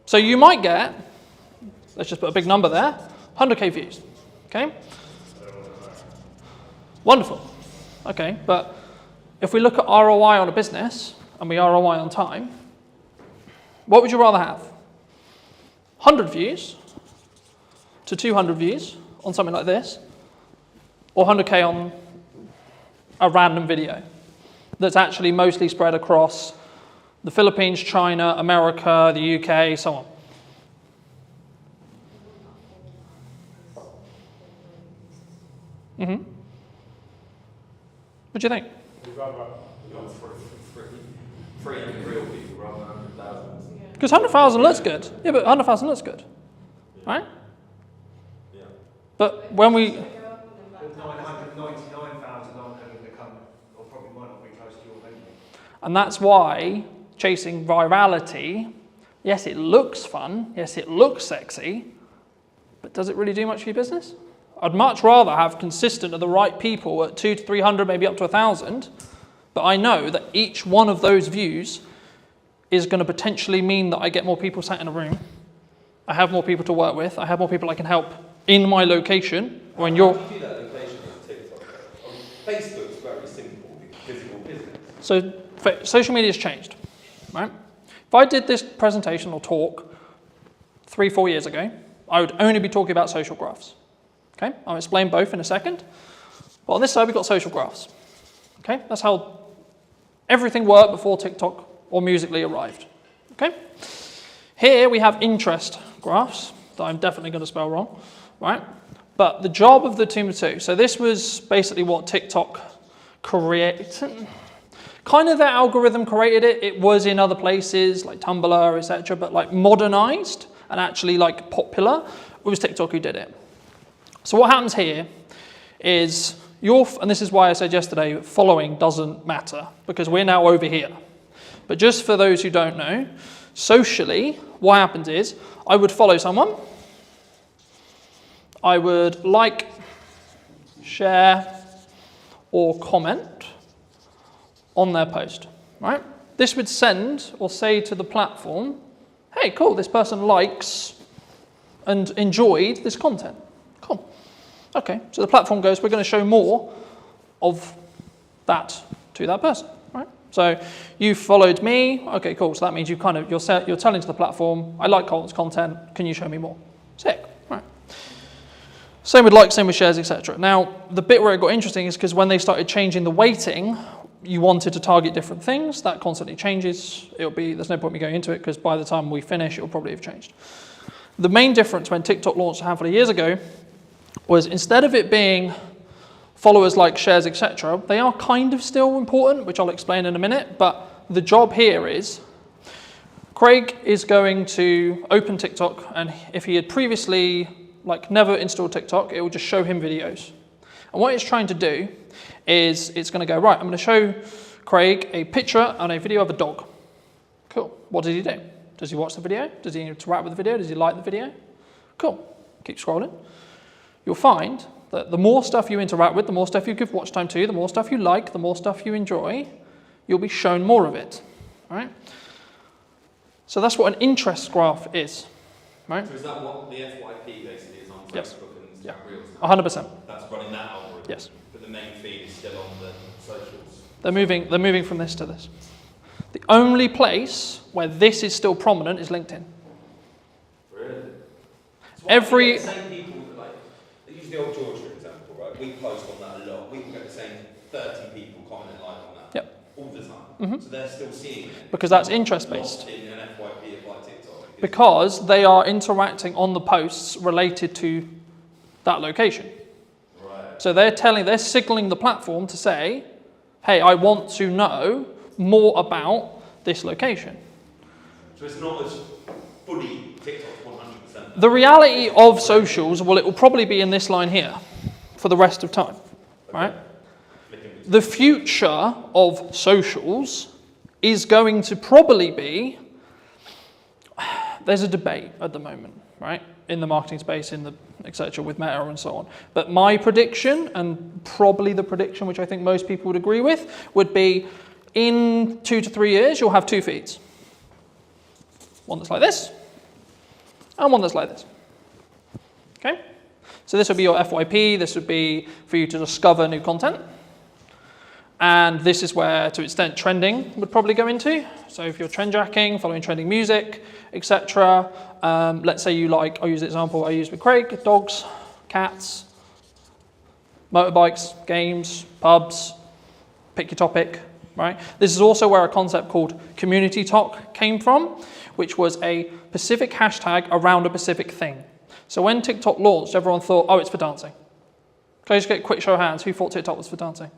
So you might get, let's just put a big number there, 100k views, okay? Wonderful, okay, but if we look at ROI on a business, and we ROI on time, what would you rather have? 100 views to 200 views on something like this, or 100k on a random video that's actually mostly spread across the Philippines, China, America, the UK, so on. Mm-hmm. What do you think? We'd rather have Free real people rather than 100,000. Because 100,000 looks good. Yeah, but 100,000 looks good, right? Yeah. But when we... 999,000 aren't going to become, or probably might not be close to your venue. And that's why chasing virality, yes, it looks fun, yes, it looks sexy, but does it really do much for your business? I'd much rather have consistent of the right people at 200 to 300, maybe up to 1,000, but I know that each one of those views is going to potentially mean that I get more people sat in a room, I have more people to work with, I have more people I can help in my location, or in your... How do you do that location on TikTok? Facebook's very simple, physical business. So social media has changed, right? If I did this presentation or talk 3-4 years ago, I would only be talking about social graphs. Okay, I'll explain both in a second. But on this side, we've got social graphs. Okay, that's how everything worked before TikTok or Musical.ly arrived. Okay, here we have interest graphs that I'm definitely going to spell wrong, right? But the job of the team of two. So this was basically what TikTok created. Kind of their algorithm created it. It was in other places like Tumblr, etc. But like modernized and actually like popular, it was TikTok who did it. So what happens here is and this is why I said yesterday, following doesn't matter because we're now over here. But just for those who don't know, socially, what happens is I would follow someone, I would like, share, or comment on their post, right? This would send or say to the platform, hey, cool, this person likes and enjoyed this content. Cool. Okay, so the platform goes, we're going to show more of that to that person, right? So you followed me. Okay, cool. So that means you're telling to the platform, I like Colin's content. Can you show me more? Sick, right? Same with likes, same with shares, etc. Now, the bit where it got interesting is because when they started changing the weighting, you wanted to target different things. That constantly changes. There's no point me going into it because by the time we finish, it'll probably have changed. The main difference when TikTok launched a handful of years ago was instead of it being followers, like, shares, etc., they are kind of still important, which I'll explain in a minute, but the job here is Craig is going to open TikTok, and if he had previously never installed TikTok, it will just show him videos. And what it's trying to do is it's going to go, right, I'm going to show Craig a picture and a video of a dog. Cool. What does he do? Does he watch the video? Does he interact with the video? Does he like the video? Cool. Keep scrolling. You'll find that the more stuff you interact with, the more stuff you give watch time to, the more stuff you like, the more stuff you enjoy, you'll be shown more of it, right? So that's what an interest graph is, right? So is that what the FYP basically is on Facebook Yes. and Instagram Yeah. Reels? 100%. That's running that algorithm? Yes. But the main feed is still on the socials? They're moving from this to this. The only place where this is still prominent is LinkedIn. Really? So Every... the same people, use the old Georgia example, right? We post on that a lot. We can get the same 30 people commenting like on that. Yep. All the time. Mm-hmm. So they're still seeing it. Because that's interest-based. Not in an FYP of like TikTok. Because they are interacting on the posts related to that location. Right. So they're signaling the platform to say, hey, I want to know more about this location. So it's not as fully TikTok 100%. The reality of socials, well, it will probably be in this line here for the rest of time, right? The future of socials is going to probably be, there's a debate at the moment, right? In the marketing space, in the etc. with Meta and so on. But my prediction, and probably the prediction which I think most people would agree with, would be in 2 to 3 years, you'll have two feeds. One that's like this, and one that's like this. Okay? So this would be your FYP, this would be for you to discover new content. And this is where, to an extent, trending would probably go into. So if you're trend jacking, following trending music, etc. Let's say you like, I'll use the example I used with Craig, dogs, cats, Motorbikes, games, pubs, pick your topic, right? This is also where a concept called community talk came from, which was a specific hashtag around a specific thing. So when TikTok launched, everyone thought, oh, it's for dancing. Can I just get a quick show of hands? Who thought TikTok was for dancing?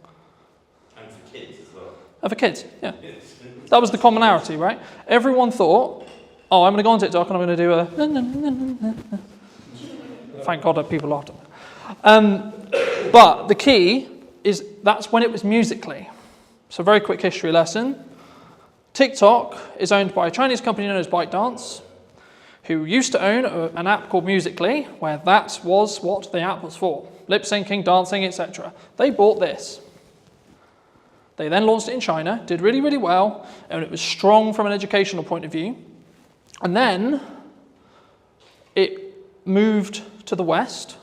And for kids as well. Oh, for kids, yeah. That was the commonality, right? Everyone thought, oh, I'm going to go on TikTok and I'm going to do a... Thank God that people laughed at that. But the key is that's when it was Musical.ly. So very quick history lesson. TikTok is owned by a Chinese company known as ByteDance, who used to own an app called Musical.ly, where that was what the app was for. Lip syncing, dancing, etc. They bought this. They then launched it in China, did really, really well, and it was strong from an educational point of view. And then it moved to the West,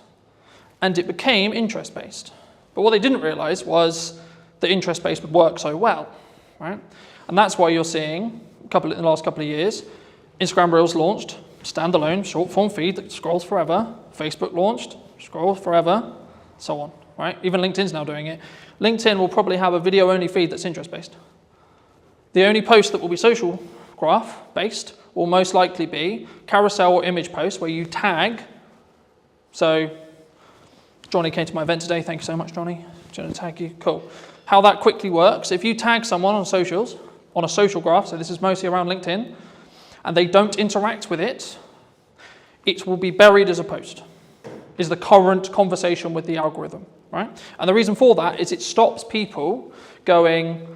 and it became interest-based. But what they didn't realize was that interest-based would work so well, right? And that's why you're seeing, in the last couple of years, Instagram Reels launched, standalone, short-form feed that scrolls forever. Facebook launched, scroll forever, so on, right? Even LinkedIn's now doing it. LinkedIn will probably have a video-only feed that's interest-based. The only post that will be social graph-based will most likely be carousel or image posts where you tag. So Johnny came to my event today. Thank you so much, Johnny. Going to tag you. Cool. How that quickly works, if you tag someone on socials, on a social graph, so this is mostly around LinkedIn, and they don't interact with it, it will be buried as a post, is the current conversation with the algorithm, right? And the reason for that is it stops people going,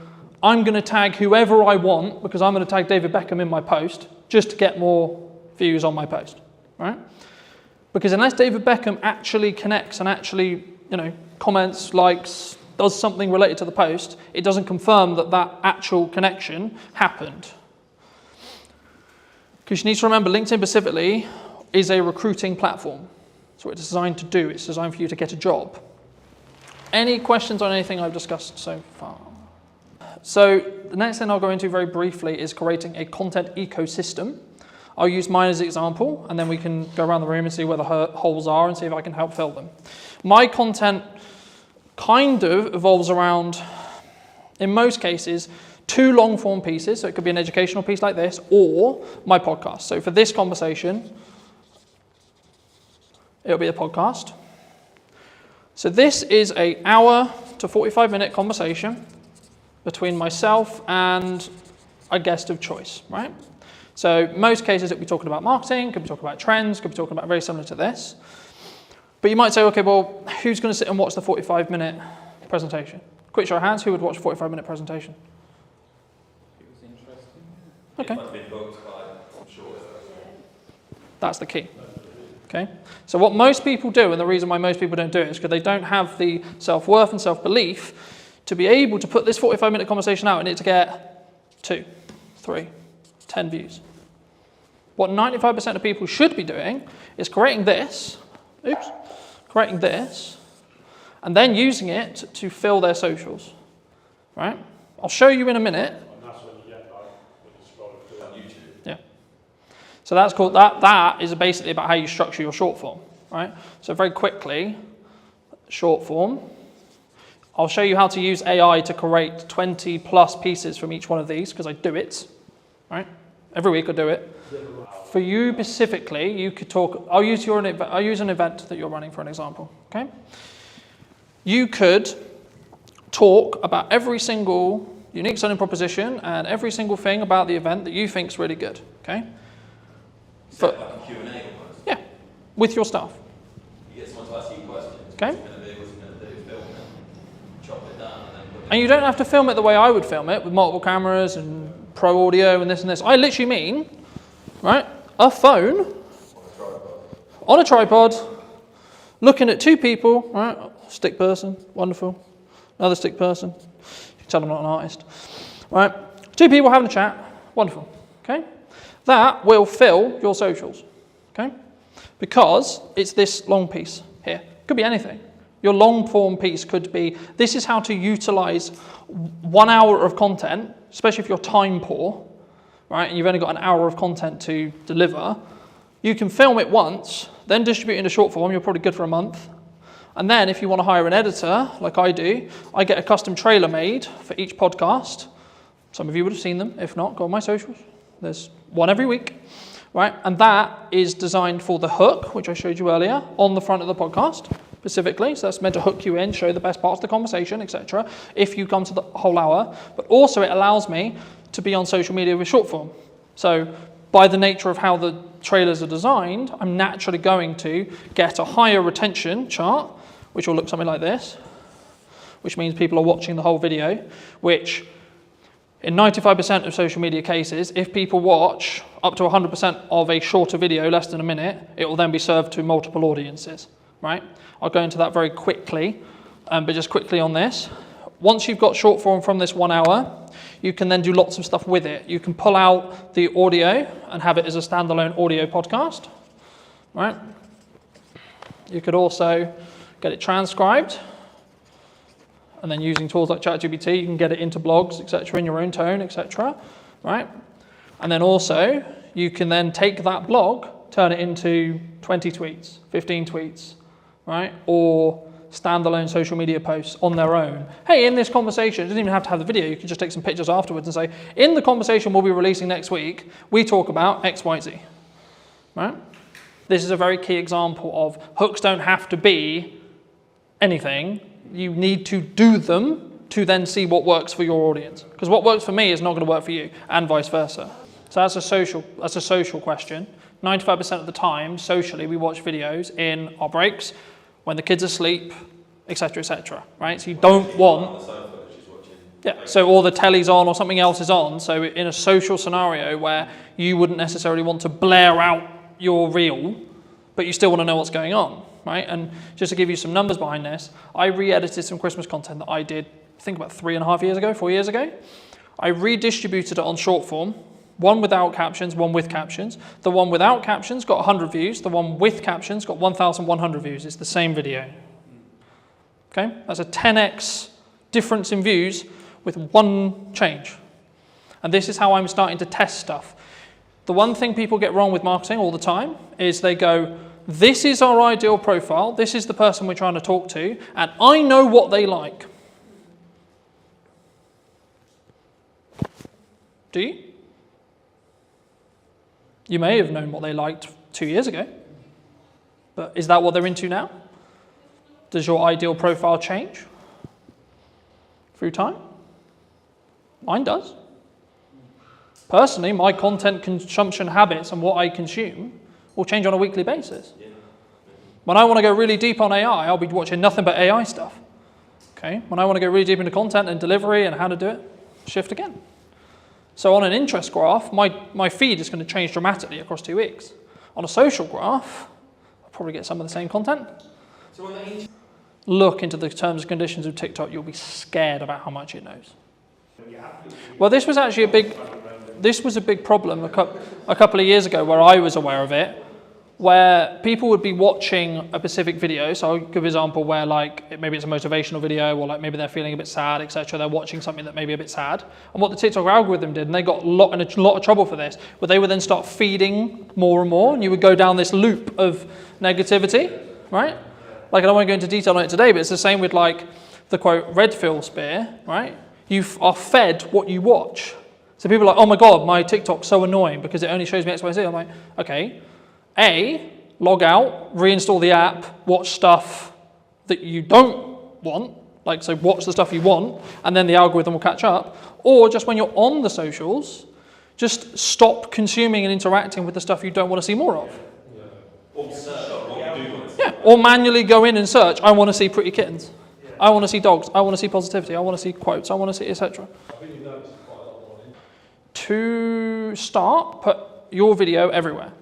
I'm going to tag whoever I want because I'm going to tag David Beckham in my post just to get more views on my post, right? Because unless David Beckham actually connects and actually, comments, likes, does something related to the post, it doesn't confirm that that actual connection happened. Because you need to remember, LinkedIn specifically is a recruiting platform. That's what it's designed to do. It's designed for you to get a job. Any questions on anything I've discussed so far? So the next thing I'll go into very briefly is creating a content ecosystem. I'll use mine as an example, and then we can go around the room and see where the holes are and see if I can help fill them. My content kind of evolves around, in most cases, 2 long-form pieces. So it could be an educational piece like this, or my podcast. So for this conversation, it'll be a podcast. So this is an hour to 45-minute conversation between myself and a guest of choice, right? So most cases it'll be talking about marketing, could be talking about trends, could be talking about very similar to this. But you might say, okay, well, who's going to sit and watch the 45-minute presentation? Quick show of hands, who would watch a 45-minute presentation? It was interesting. Okay. It might have been booked by, I'm sure. That's the key. Okay. So what most people do, and the reason why most people don't do it, is because they don't have the self-worth and self-belief to be able to put this 45-minute conversation out and it to get 2, 3, 10 views. What 95% of people should be doing is creating this, and then using it to fill their socials, right? I'll show you in a minute. And that's when you get when you scroll through on YouTube. Yeah. So that's called, that is basically about how you structure your short form, right? So very quickly, short form. I'll show you how to use AI to create 20 plus pieces from each one of these, because I do it, right? Every week I do it. For you specifically, you could talk, I'll use an event that you're running for an example, okay? You could talk about every single unique selling proposition and every single thing about the event that you think is really good, okay? Like a Q&A almost. Yeah, with your staff. You get someone to ask you questions. Okay. What's it going to do, film it, chop it down, and then put it. And you don't have to film it the way I would film it, with multiple cameras and pro audio and this and this. I literally mean, right, a phone on a tripod, looking at 2 people, right, stick person, wonderful, another stick person, you can tell I'm not an artist, right, 2 people having a chat, wonderful, okay? That will fill your socials, okay? Because it's this long piece here. Could be anything. Your long form piece could be, this is how to utilize 1 hour of content, especially if you're time poor, right, and you've only got an hour of content to deliver. You can film it once, then distribute it into short form, you're probably good for a month, And then if you want to hire an editor, like I do, I get a custom trailer made for each podcast. Some of you would have seen them. If not, go on my socials. There's one every week, right? And that is designed for the hook, which I showed you earlier, on the front of the podcast specifically. So that's meant to hook you in, show the best parts of the conversation, etc. if you come to the whole hour. But also it allows me to be on social media with short form. So by the nature of how the trailers are designed, I'm naturally going to get a higher retention chart, which will look something like this, which means people are watching the whole video, which in 95% of social media cases, if people watch up to 100% of a shorter video, less than a minute, it will then be served to multiple audiences, right? I'll go into that very quickly, but just quickly on this. Once you've got short form from this 1 hour, you can then do lots of stuff with it. You can pull out the audio and have it as a standalone audio podcast, right? You could also get it transcribed, and then using tools like ChatGPT, you can get it into blogs, etc., in your own tone, etc., right? And then also, you can then take that blog, turn it into 20 tweets, 15 tweets, right? Or standalone social media posts on their own. Hey, in this conversation, it doesn't even have to have the video, you can just take some pictures afterwards and say, in the conversation we'll be releasing next week, we talk about X, Y, Z, right? This is a very key example of hooks don't have to be anything, you need to do them to then see what works for your audience. Because what works for me is not going to work for you, and vice versa. So that's a social question. 95% of the time, socially, we watch videos in our breaks, when the kids are asleep, etc., right? So you don't want... Yeah, so or the telly's on or something else is on. So in a social scenario where you wouldn't necessarily want to blare out your reel, but you still want to know what's going on, right? And just to give you some numbers behind this, I re-edited some Christmas content that I did, I think about 4 years ago. I redistributed it on short form, one without captions, one with captions. The one without captions got 100 views. The one with captions got 1,100 views. It's the same video. Okay, that's a 10x difference in views with one change. And this is how I'm starting to test stuff. The one thing people get wrong with marketing all the time is they go, this is our ideal profile, this is the person we're trying to talk to, and I know what they like. Do you? You may have known what they liked 2 years ago, but is that what they're into now? Does your ideal profile change through time? Mine does. Personally, my content consumption habits and what I consume will change on a weekly basis. When I want to go really deep on AI, I'll be watching nothing but AI stuff. Okay? When I want to go really deep into content and delivery and how to do it, shift again. So on an interest graph, my feed is going to change dramatically across 2 weeks. On a social graph, I'll probably get some of the same content. So on the Look into the terms and conditions of TikTok, you'll be scared about how much it knows. Well, this was actually a big problem a couple of years ago where I was aware of it, where people would be watching a specific video. So I'll give an example where maybe it's a motivational video or maybe they're feeling a bit sad, etc. They're watching something that may be a bit sad. And what the TikTok algorithm did, and they got in a lot of trouble for this, where they would then start feeding more and more, and you would go down this loop of negativity, right? I don't want to go into detail on it today, but it's the same with the quote, red fill spear, right? You are fed what you watch. So people are like, oh my God, my TikTok's so annoying because it only shows me X, Y, Z. I'm like, okay. A, log out, reinstall the app, watch stuff that you don't want, so watch the stuff you want, and then the algorithm will catch up. Or just when you're on the socials, just stop consuming and interacting with the stuff you don't want to see more of. Or search what you do want to see. Yeah, or manually go in and search, I want to see pretty kittens. I want to see dogs, I want to see positivity, I want to see quotes, I want to see etc. To start, put your video everywhere.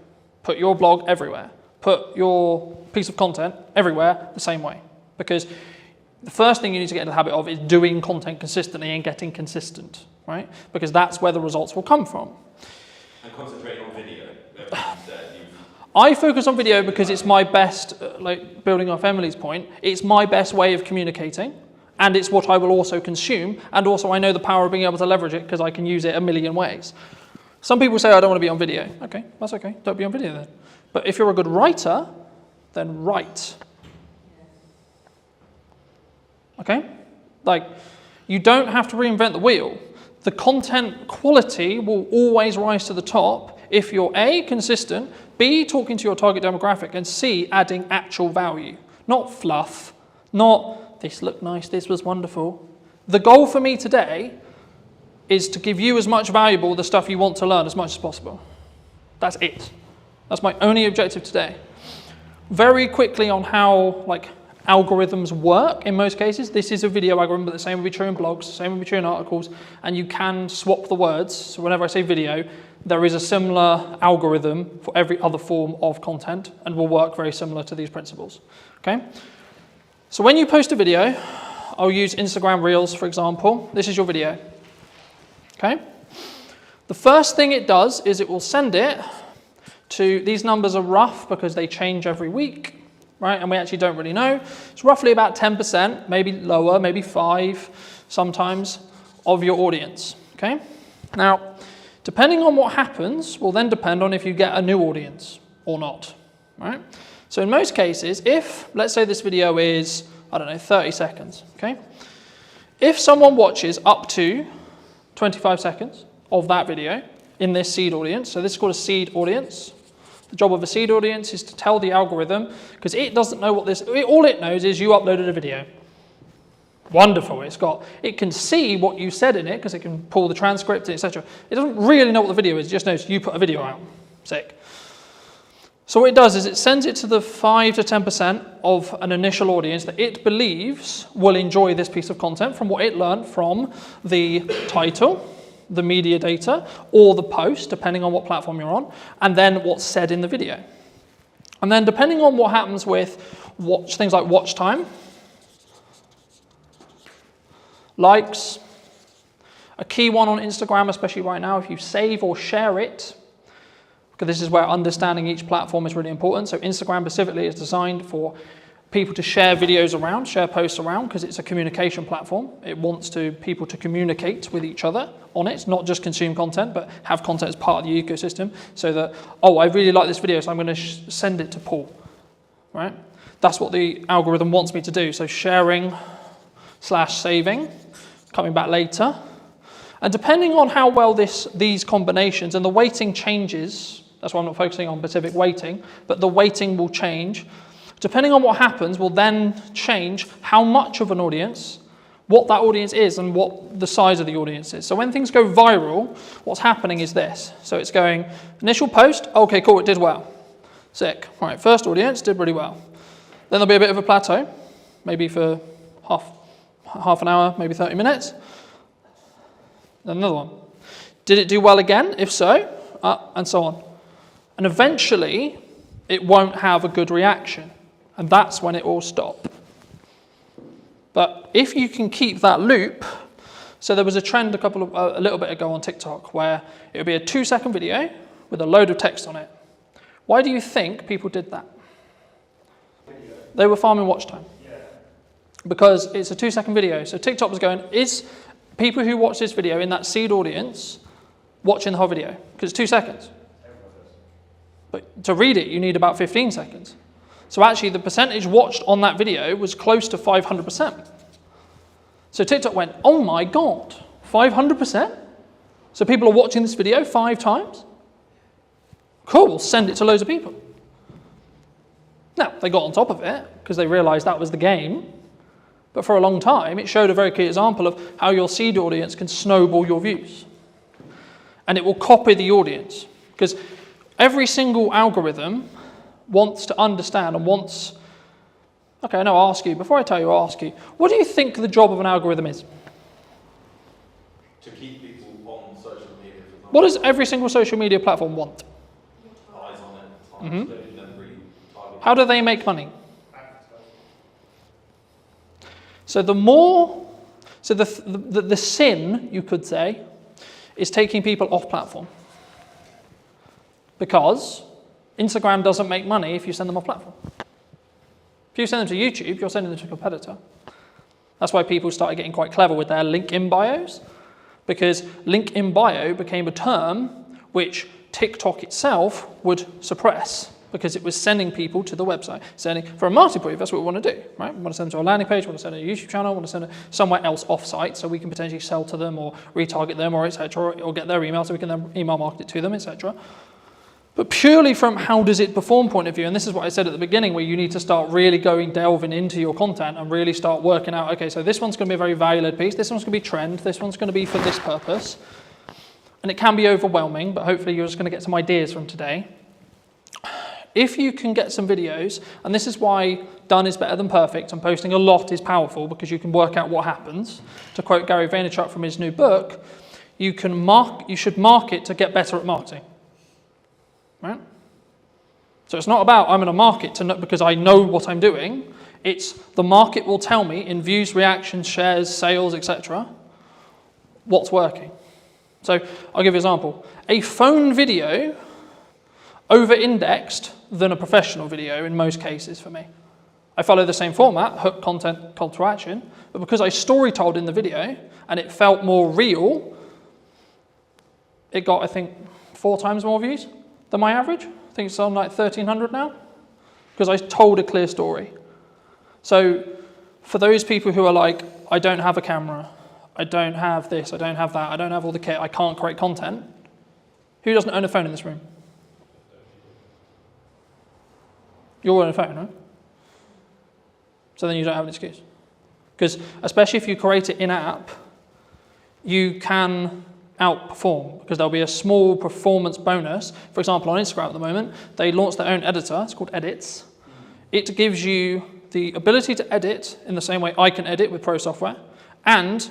Put your blog everywhere. Put your piece of content everywhere the same way. Because the first thing you need to get into the habit of is doing content consistently and getting consistent, right? Because that's where the results will come from. And concentrating on video. I focus on video because it's my best, building off Emily's point, it's my best way of communicating, and it's what I will also consume, and also I know the power of being able to leverage it because I can use it a million ways. Some people say, I don't want to be on video. Okay, that's okay, don't be on video then. But if you're a good writer, then write. okay? Like, you don't have to reinvent the wheel. The content quality will always rise to the top if you're A, consistent, B, talking to your target demographic, and C, adding actual value. Not fluff, not this looked nice, this was wonderful. The goal for me today is to give you as much valuable the stuff you want to learn as much as possible. That's it. That's my only objective today. Very quickly on how like algorithms work in most cases. This is a video algorithm, but the same would be true in blogs, the same would be true in articles, and you can swap the words. So whenever I say video, there is a similar algorithm for every other form of content and will work very similar to these principles. Okay? So when you post a video, I'll use Instagram Reels, for example. This is your video. Okay? The first thing it does is it will send it to, these numbers are rough because they change every week, right? And we actually don't really know. It's roughly about 10%, maybe lower, maybe 5% sometimes, of your audience. Okay? Now, depending on what happens will then depend on if you get a new audience or not, right? So in most cases, if, let's say this video is, I don't know, 30 seconds, okay? If someone watches up to 25 seconds of that video in this seed audience, so this is called a seed audience. The job of a seed audience is to tell the algorithm, because it doesn't know what this, all it knows is you uploaded a video. Wonderful, it can see what you said in it, because it can pull the transcript, etc. It doesn't really know what the video is, it just knows you put a video out. Sick. So what it does is it sends it to the 5 to 10% of an initial audience that it believes will enjoy this piece of content from what it learned from the title, the media data, or the post, depending on what platform you're on, and then what's said in the video. And then depending on what happens with things like watch time, likes, a key one on Instagram, especially right now, if you save or share it, because this is where understanding each platform is really important. So Instagram specifically is designed for people to share videos around, share posts around, because it's a communication platform. It wants people to communicate with each other on it, not just consume content, but have content as part of the ecosystem, so that, oh, I really like this video, so I'm going to send it to Paul, right? That's what the algorithm wants me to do. So sharing / saving, coming back later. And depending on how well these combinations, and the weighting changes, that's why I'm not focusing on specific weighting, but the weighting will change. Depending on what happens will then change how much of an audience, what that audience is, and what the size of the audience is. So when things go viral, what's happening is this. So it's going, initial post, okay, cool, it did well. Sick. All right, first audience, did really well. Then there'll be a bit of a plateau, maybe for half an hour, maybe 30 minutes. Then another one. Did it do well again? If so, and so on. And eventually, it won't have a good reaction. And that's when it will stop. But if you can keep that loop, so there was a trend a little bit ago on TikTok where it would be a 2-second video with a load of text on it. Why do you think people did that? They were farming watch time. Because it's a 2-second video. So TikTok was going, is people who watch this video in that seed audience watching the whole video? Because it's 2 seconds. But to read it, you need about 15 seconds. So actually, the percentage watched on that video was close to 500%. So TikTok went, oh my God, 500%? So people are watching this video 5 times? Cool, we'll send it to loads of people. Now, they got on top of it because they realized that was the game. But for a long time, it showed a very clear example of how your seed audience can snowball your views. And it will copy the audience. Because every single algorithm wants to understand and wants... Okay, no, I'll ask you. Before I tell you, I'll ask you. What do you think the job of an algorithm is? To keep people on social media. What does every single social media platform want? Eyes on it. Mm-hmm. Really target. How do they make money? So the sin, you could say, is taking people off platform. Because Instagram doesn't make money if you send them off platform. If you send them to YouTube, you're sending them to a competitor. That's why people started getting quite clever with their link in bios, because link in bio became a term which TikTok itself would suppress. because it was sending people to the website. For a marketing point of view, that's what we want to do, right? We want to send them to a landing page, we want to send them to a YouTube channel, we want to send them somewhere else off-site so we can potentially sell to them or retarget them or etc. or get their email so we can then email market it to them, etc. But purely from how does it perform point of view, and this is what I said at the beginning, where you need to start really delving into your content and really start working out, okay, so this one's going to be a very value-led piece, this one's going to be trend, this one's going to be for this purpose. And it can be overwhelming, but hopefully you're just going to get some ideas from today. If you can get some videos, and this is why done is better than perfect, and posting a lot is powerful because you can work out what happens. To quote Gary Vaynerchuk from his new book, you should market to get better at marketing. Right? So it's not about I'm going to market because I know what I'm doing. It's the market will tell me in views, reactions, shares, sales, etc. what's working. So I'll give you an example. A phone video over-indexed than a professional video in most cases for me. I follow the same format, hook, content, call to action, but because I story-told in the video and it felt more real, it got, I think, 4 times more views than my average. I think it's on like 1,300 now, because I told a clear story. So for those people who are like, I don't have a camera, I don't have this, I don't have that, I don't have all the kit, I can't create content, who doesn't own a phone in this room? You all own a phone, right? So then you don't have an excuse. Because especially if you create it in-app, you can outperform because there'll be a small performance bonus. For example, on Instagram at the moment, they launched their own editor. It's called Edits. It gives you the ability to edit in the same way I can edit with pro software and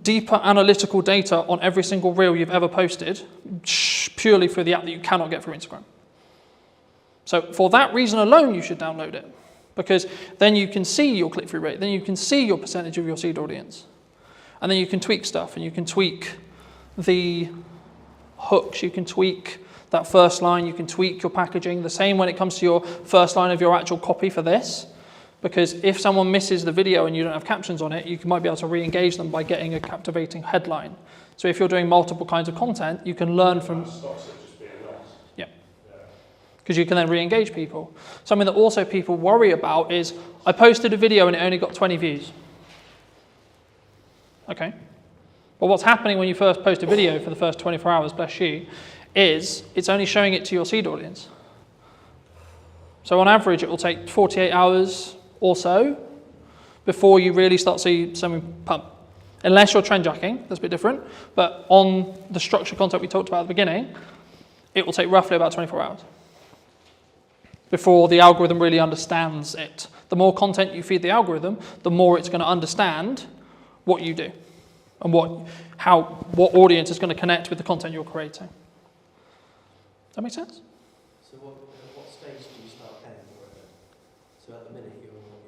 deeper analytical data on every single reel you've ever posted purely through the app that you cannot get through Instagram. So for that reason alone, you should download it because then you can see your click-through rate, then you can see your percentage of your seed audience. And then you can tweak stuff and you can tweak the hooks, you can tweak that first line, you can tweak your packaging. The same when it comes to your first line of your actual copy for this, because if someone misses the video and you don't have captions on it, you might be able to re-engage them by getting a captivating headline. So if you're doing multiple kinds of content, you can learn from... Yeah. Because you can then re-engage people. Something that also people worry about is, I posted a video and it only got 20 views. Okay. But what's happening when you first post a video for the first 24 hours, bless you, is it's only showing it to your seed audience. So on average, it will take 48 hours or so before you really start seeing something pump. Unless you're trend jacking, that's a bit different. But on the structured content we talked about at the beginning, it will take roughly about 24 hours before the algorithm really understands it. The more content you feed the algorithm, the more it's going to understand what you do and what audience is going to connect with the content you're creating. Does that make sense? So what stage do you start paying for it then? So at the minute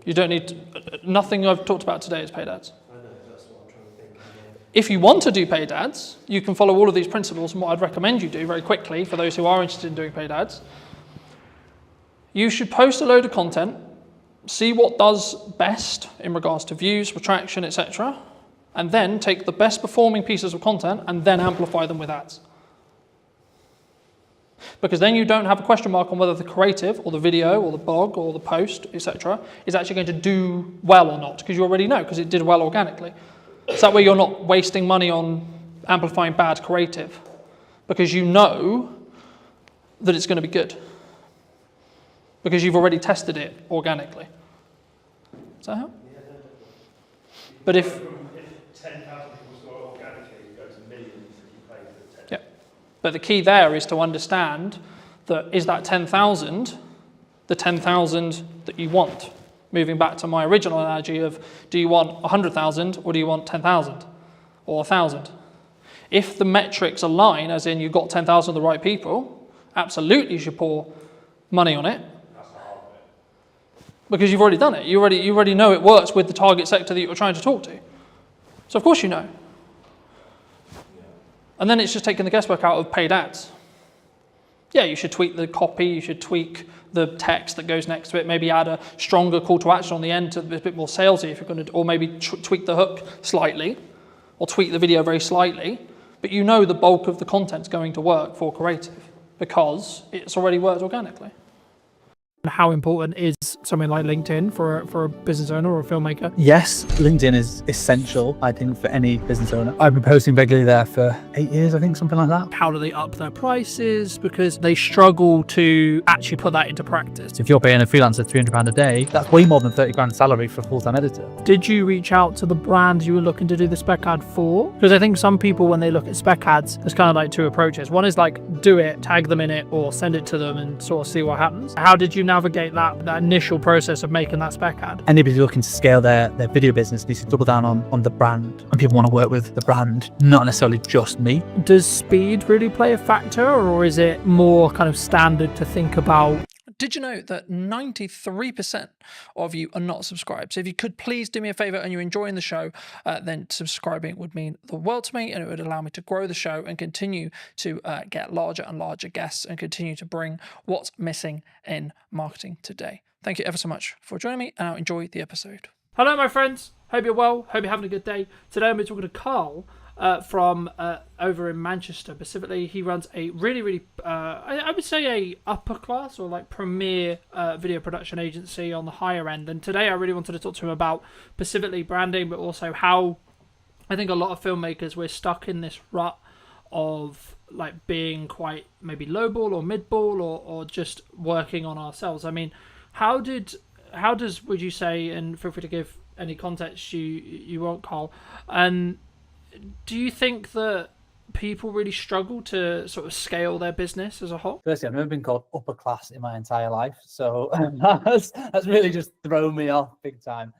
you don't need nothing I've talked about today is paid ads. I know, that's what I'm trying to think. If you want to do paid ads, you can follow all of these principles, and what I'd recommend you do very quickly for those who are interested in doing paid ads. You should post a load of content, see what does best in regards to views, retraction, etc., and then take the best performing pieces of content and then amplify them with ads. Because then you don't have a question mark on whether the creative or the video or the blog or the post, etc., is actually going to do well or not, because you already know, because it did well organically. So that way you're not wasting money on amplifying bad creative, because you know that it's going to be good, because you've already tested it organically. Does that help? Yeah, no, but if 10,000 people saw it organically, you go to millions if you pay for 10. Yeah. But the key there is to understand that is that 10,000 the 10,000 that you want? Moving back to my original analogy of, do you want 100,000 or do you want 10,000 or 1,000? If the metrics align, as in you've got 10,000 of the right people, absolutely you should pour money on it. That's the hard bit. Because you've already done it. You already know it works with the target sector that you're trying to talk to. So of course you know. And then it's just taking the guesswork out of paid ads. Yeah, you should tweak the copy, you should tweak the text that goes next to it, maybe add a stronger call to action on the end to be a bit more salesy if you're going to, or maybe tweak the hook slightly, or tweak the video very slightly, but you know the bulk of the content's going to work for creative because it's already worked organically. How important is something like LinkedIn for a business owner or a filmmaker? Yes, LinkedIn is essential, I think, for any business owner. I've been posting regularly there for 8 years, I think, something like that. How do they up their prices? Because they struggle to actually put that into practice. So if you're paying a freelancer £300 a day, that's way more than 30 grand salary for a full-time editor. Did you reach out to the brands you were looking to do the spec ad for? Because I think some people, when they look at spec ads, there's kind of like two approaches. One is like, do it, tag them in it, or send it to them and sort of see what happens. How did you navigate that initial process of making that spec ad? Anybody looking to scale their video business needs to double down on the brand. And people want to work with the brand, not necessarily just me. Does speed really play a factor, or is it more kind of standard to think about? Did you know that 93% of you are not subscribed? So if you could please do me a favor and you're enjoying the show, then subscribing would mean the world to me, and it would allow me to grow the show and continue to get larger and larger guests and continue to bring what's missing in marketing today. Thank you ever so much for joining me, and I'll enjoy the episode. Hello, my friends. Hope you're well. Hope you're having a good day. Today I'm talking to Carl from over in Manchester. Specifically, he runs a really, I would say a upper class or like premier video production agency on the higher end. And today I really wanted to talk to him about specifically branding, but also how I think a lot of filmmakers, we're stuck in this rut of like being quite maybe lowball or midball or just working on ourselves. I mean, how does would you say, and feel free to give any context you want, Carl, and do you think that people really struggle to sort of scale their business as a whole? Firstly, I've never been called upper class in my entire life, so that's really just thrown me off big time.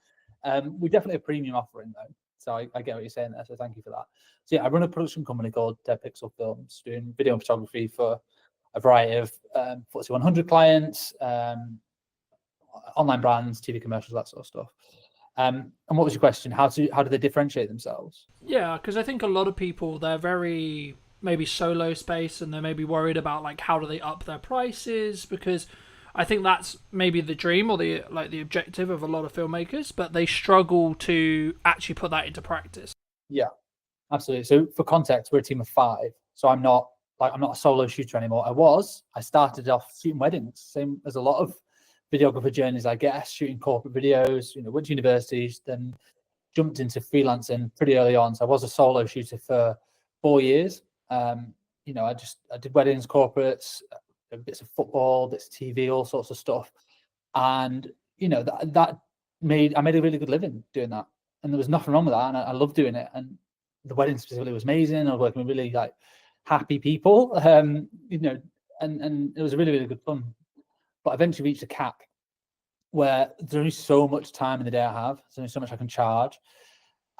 We're definitely a premium offering though, so I get what you're saying there, so thank you for that. So yeah, I run a production company called Dead Pixel Films, doing video and photography for a variety of FTSE 100 clients, online brands, TV commercials, that sort of stuff. And what was your question? How do they differentiate themselves? Yeah, because I think a lot of people, they're very maybe solo space, and they're maybe worried about like how do they up their prices, because I think that's maybe the dream or the objective of a lot of filmmakers, but they struggle to actually put that into practice. Yeah, absolutely. So for context, we're a team of 5. So I'm not a solo shooter anymore. I started off shooting weddings, same as a lot of videographer journeys, I guess, shooting corporate videos, went to universities, then jumped into freelancing pretty early on. So I was a solo shooter for 4 years. I did weddings, corporates, bits of football, bits of TV, all sorts of stuff. And, I made a really good living doing that. And there was nothing wrong with that. And I loved doing it. And the wedding specifically was amazing. I was working with really like happy people, and it was really, really good fun. But eventually reached a cap where there's only so much time in the day I have. There's only so much I can charge.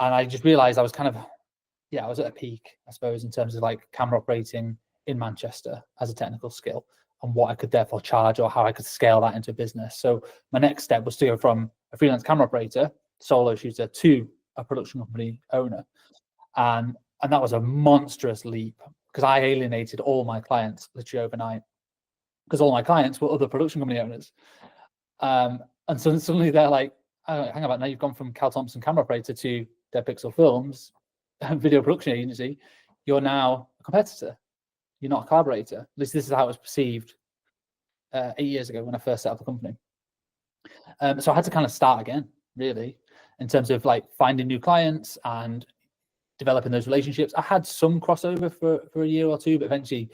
And I just realized I was I was at a peak, I suppose, in terms of like camera operating in Manchester as a technical skill and what I could therefore charge or how I could scale that into a business. So my next step was to go from a freelance camera operator, solo shooter, to a production company owner. And that was a monstrous leap because I alienated all my clients literally overnight, because all my clients were other production company owners. And so suddenly they're like, oh, hang about, now you've gone from Cal Thompson camera operator to Dead Pixel Films, video production agency. You're now a competitor. You're not a collaborator. At least this is how it was perceived 8 years ago when I first set up the company. So I had to kind of start again, really, in terms of like finding new clients and developing those relationships. I had some crossover for a year or two, but eventually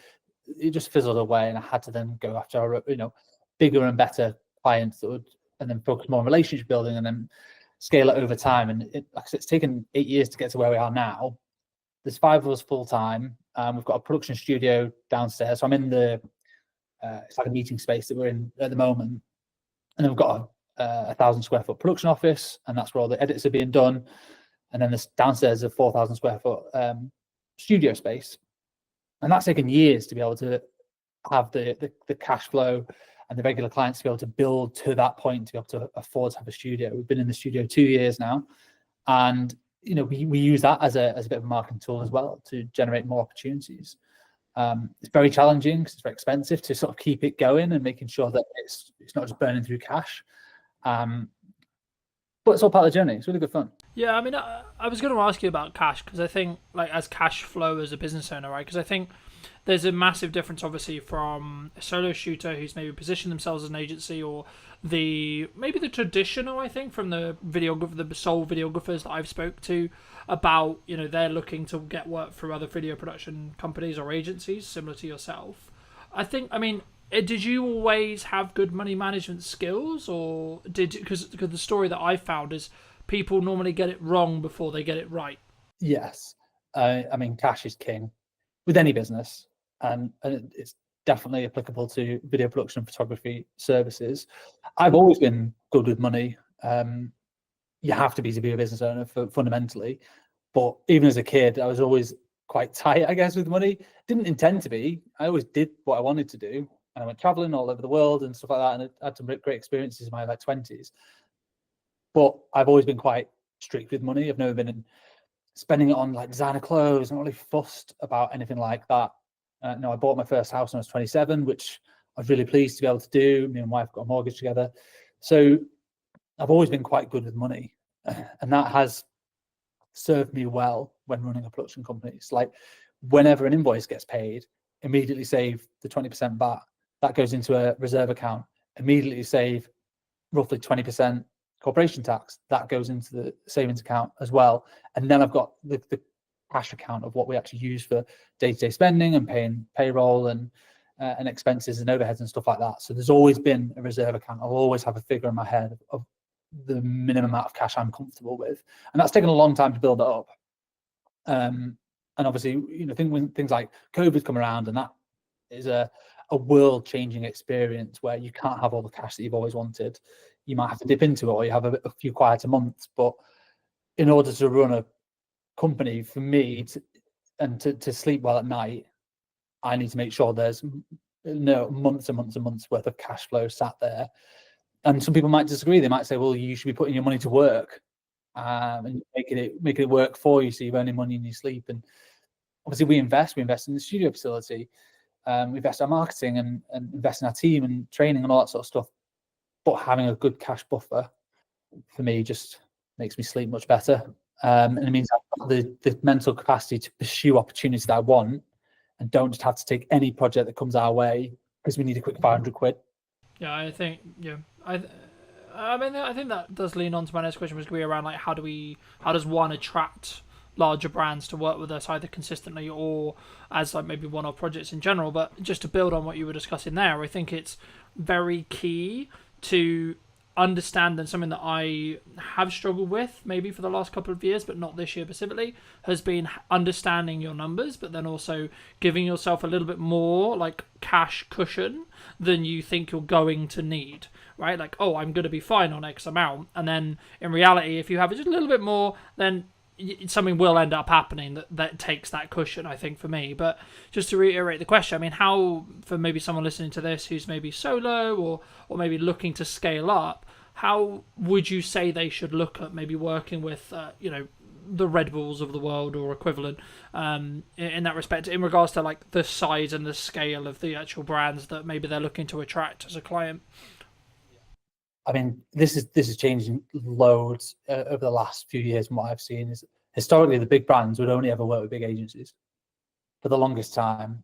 it just fizzled away, and I had to then go after bigger and better clients that would, and then focus more on relationship building and then scale it over time. And it's taken 8 years to get to where we are now. There's 5 of us full time. We've got a production studio downstairs. So I'm in the it's like a meeting space that we're in at the moment, and then we've got a 1,000 square foot production office, and that's where all the edits are being done. And then this downstairs is a 4,000 square foot studio space. And that's taken years to be able to have the cash flow and the regular clients to be able to build to that point, to be able to afford to have a studio. We've been in the studio 2 years now. And, we use that as a bit of a marketing tool as well to generate more opportunities. It's very challenging because it's very expensive to sort of keep it going and making sure that it's not just burning through cash. But it's all part of the journey. It's really good fun. Yeah, I mean, I was going to ask you about cash because I think, like, as cash flow as a business owner, right? Because I think there's a massive difference, obviously, from a solo shooter who's maybe positioned themselves as an agency, or maybe the traditional, I think, from the sole videographers that I've spoke to about, they're looking to get work through other video production companies or agencies similar to yourself. I mean, did you always have good money management skills, or because the story that I found is people normally get it wrong before they get it right? Yes. I mean, cash is king with any business, and it's definitely applicable to video production and photography services. I've always been good with money. You have to be a business owner fundamentally, but even as a kid, I was always quite tight, I guess, with money. Didn't intend to be. I always did what I wanted to do, and I went traveling all over the world and stuff like that, and I had some great experiences in my 20s. But I've always been quite strict with money. I've never been spending it on like designer clothes. I'm not really fussed about anything like that. No, I bought my first house when I was 27, which I was really pleased to be able to do. Me and my wife got a mortgage together. So I've always been quite good with money. And that has served me well when running a production company. It's like whenever an invoice gets paid, immediately save the 20% VAT. That goes into a reserve account. Immediately save roughly 20% corporation tax. That goes into the savings account as well. And then I've got the cash account of what we actually use for day-to-day spending and paying payroll and expenses and overheads and stuff like that. So there's always been a reserve account. I'll always have a figure in my head of the minimum amount of cash I'm comfortable with, and that's taken a long time to build it up. And obviously, when things like COVID come around, and that is a world-changing experience where you can't have all the cash that you've always wanted. You might have to dip into it, or you have a few quieter months. But in order to run a company, for me, to sleep well at night, I need to make sure there's months and months and months worth of cash flow sat there. And some people might disagree. They might say, well, you should be putting your money to work and making it work for you, so you're earning money in your sleep. And obviously we invest in the studio facility, we invest in our marketing and invest in our team and training and all that sort of stuff. But having a good cash buffer for me just makes me sleep much better. And it means I've got the mental capacity to pursue opportunities that I want and don't just have to take any project that comes our way because we need a quick 500 quid. Yeah, I think, I mean, I think that does lean on to my next question, which would be around, like, how does one attract larger brands to work with us, either consistently or as like maybe one-off projects in general. But just to build on what you were discussing there, I think it's very key to understand, and something that I have struggled with maybe for the last couple of years, but not this year specifically, has been understanding your numbers, but then also giving yourself a little bit more like cash cushion than you think you're going to need, right? Like, oh, I'm going to be fine on X amount. And then in reality, if you have just a little bit more, then something will end up happening that takes that cushion, I think, for me. But just to reiterate the question, I mean, how, for maybe someone listening to this who's maybe solo or maybe looking to scale up, how would you say they should look at maybe working with, the Red Bulls of the world or equivalent in that respect, in regards to like the size and the scale of the actual brands that maybe they're looking to attract as a client? I mean, this is changing loads over the last few years. And what I've seen is historically the big brands would only ever work with big agencies for the longest time.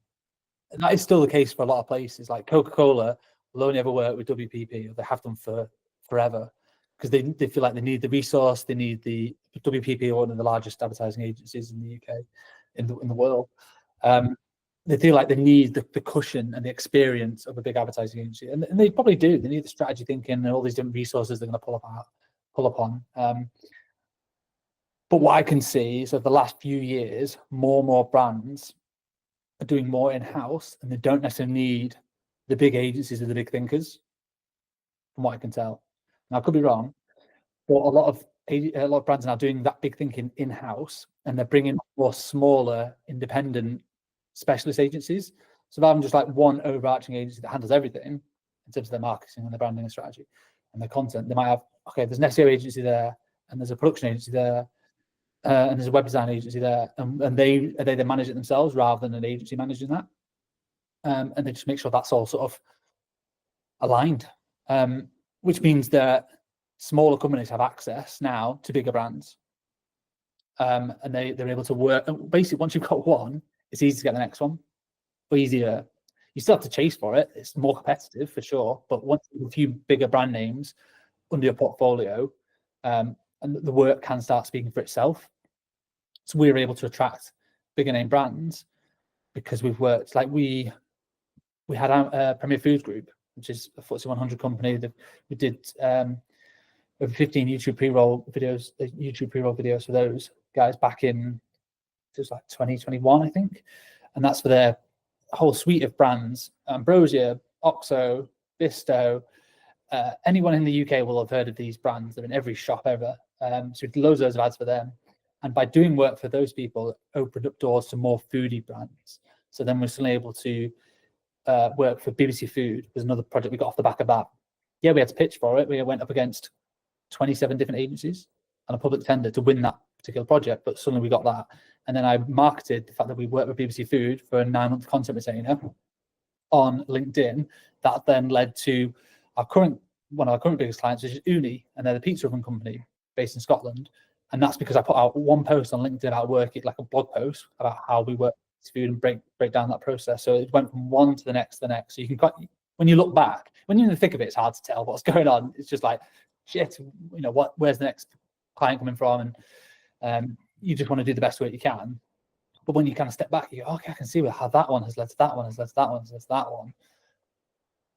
And that is still the case for a lot of places. Like Coca-Cola will only ever work with WPP, or they have done for forever, because they feel like they need the resource. They need the WPP, one of the largest advertising agencies in the UK, in the world. They feel like they need the cushion and the experience of a big advertising agency, and they probably do. They need the strategy thinking and all these different resources they're going to pull upon. But what I can see is that the last few years, more and more brands are doing more in-house, and they don't necessarily need the big agencies or the big thinkers, from what I can tell. Now, I could be wrong, but a lot of brands are now doing that big thinking in-house, and they're bringing more smaller, independent specialist agencies. So rather than just like one overarching agency that handles everything in terms of their marketing and their branding and strategy and their content, they might have, okay, there's an SEO agency there, and there's a production agency there, and there's a web design agency there, and they manage it themselves rather than an agency managing that. And they just make sure that's all sort of aligned, which means that smaller companies have access now to bigger brands. And they're able to work. And basically, once you've got one, it's easy to get the next one, or easier. You still have to chase for it. It's more competitive for sure. But once you have a few bigger brand names under your portfolio, and the work can start speaking for itself. So we were able to attract bigger name brands because we've worked, like we had a Premier Foods Group, which is a FTSE 100 company that we did over 15 YouTube pre-roll videos for those guys back in, it was like 2021, I think. And that's for their whole suite of brands, Ambrosia, Oxo, Bisto. Anyone in the UK will have heard of these brands. They're in every shop ever. So we did loads of ads for them. And by doing work for those people, it opened up doors to more foodie brands. So then we're suddenly able to work for BBC Food. There's another project we got off the back of that. Yeah, we had to pitch for it. We went up against 27 different agencies and a public tender to win that particular project, but suddenly we got that. And then I marketed the fact that we worked with BBC Food for a 9-month content retainer on LinkedIn. That then led to one of our current biggest clients, which is Uni, and they're the pizza oven company based in Scotland. And that's because I put out one post on LinkedIn about working, like a blog post about how we work with food and break down that process. So it went from one to the next. So you can, when you look back, when you're in the thick of it, it's hard to tell what's going on. It's just like, shit, where's the next client coming from? And you just want to do the best work you can. But when you kind of step back, you go, okay, I can see how that one has led to that one, has led to that one, has led to that one.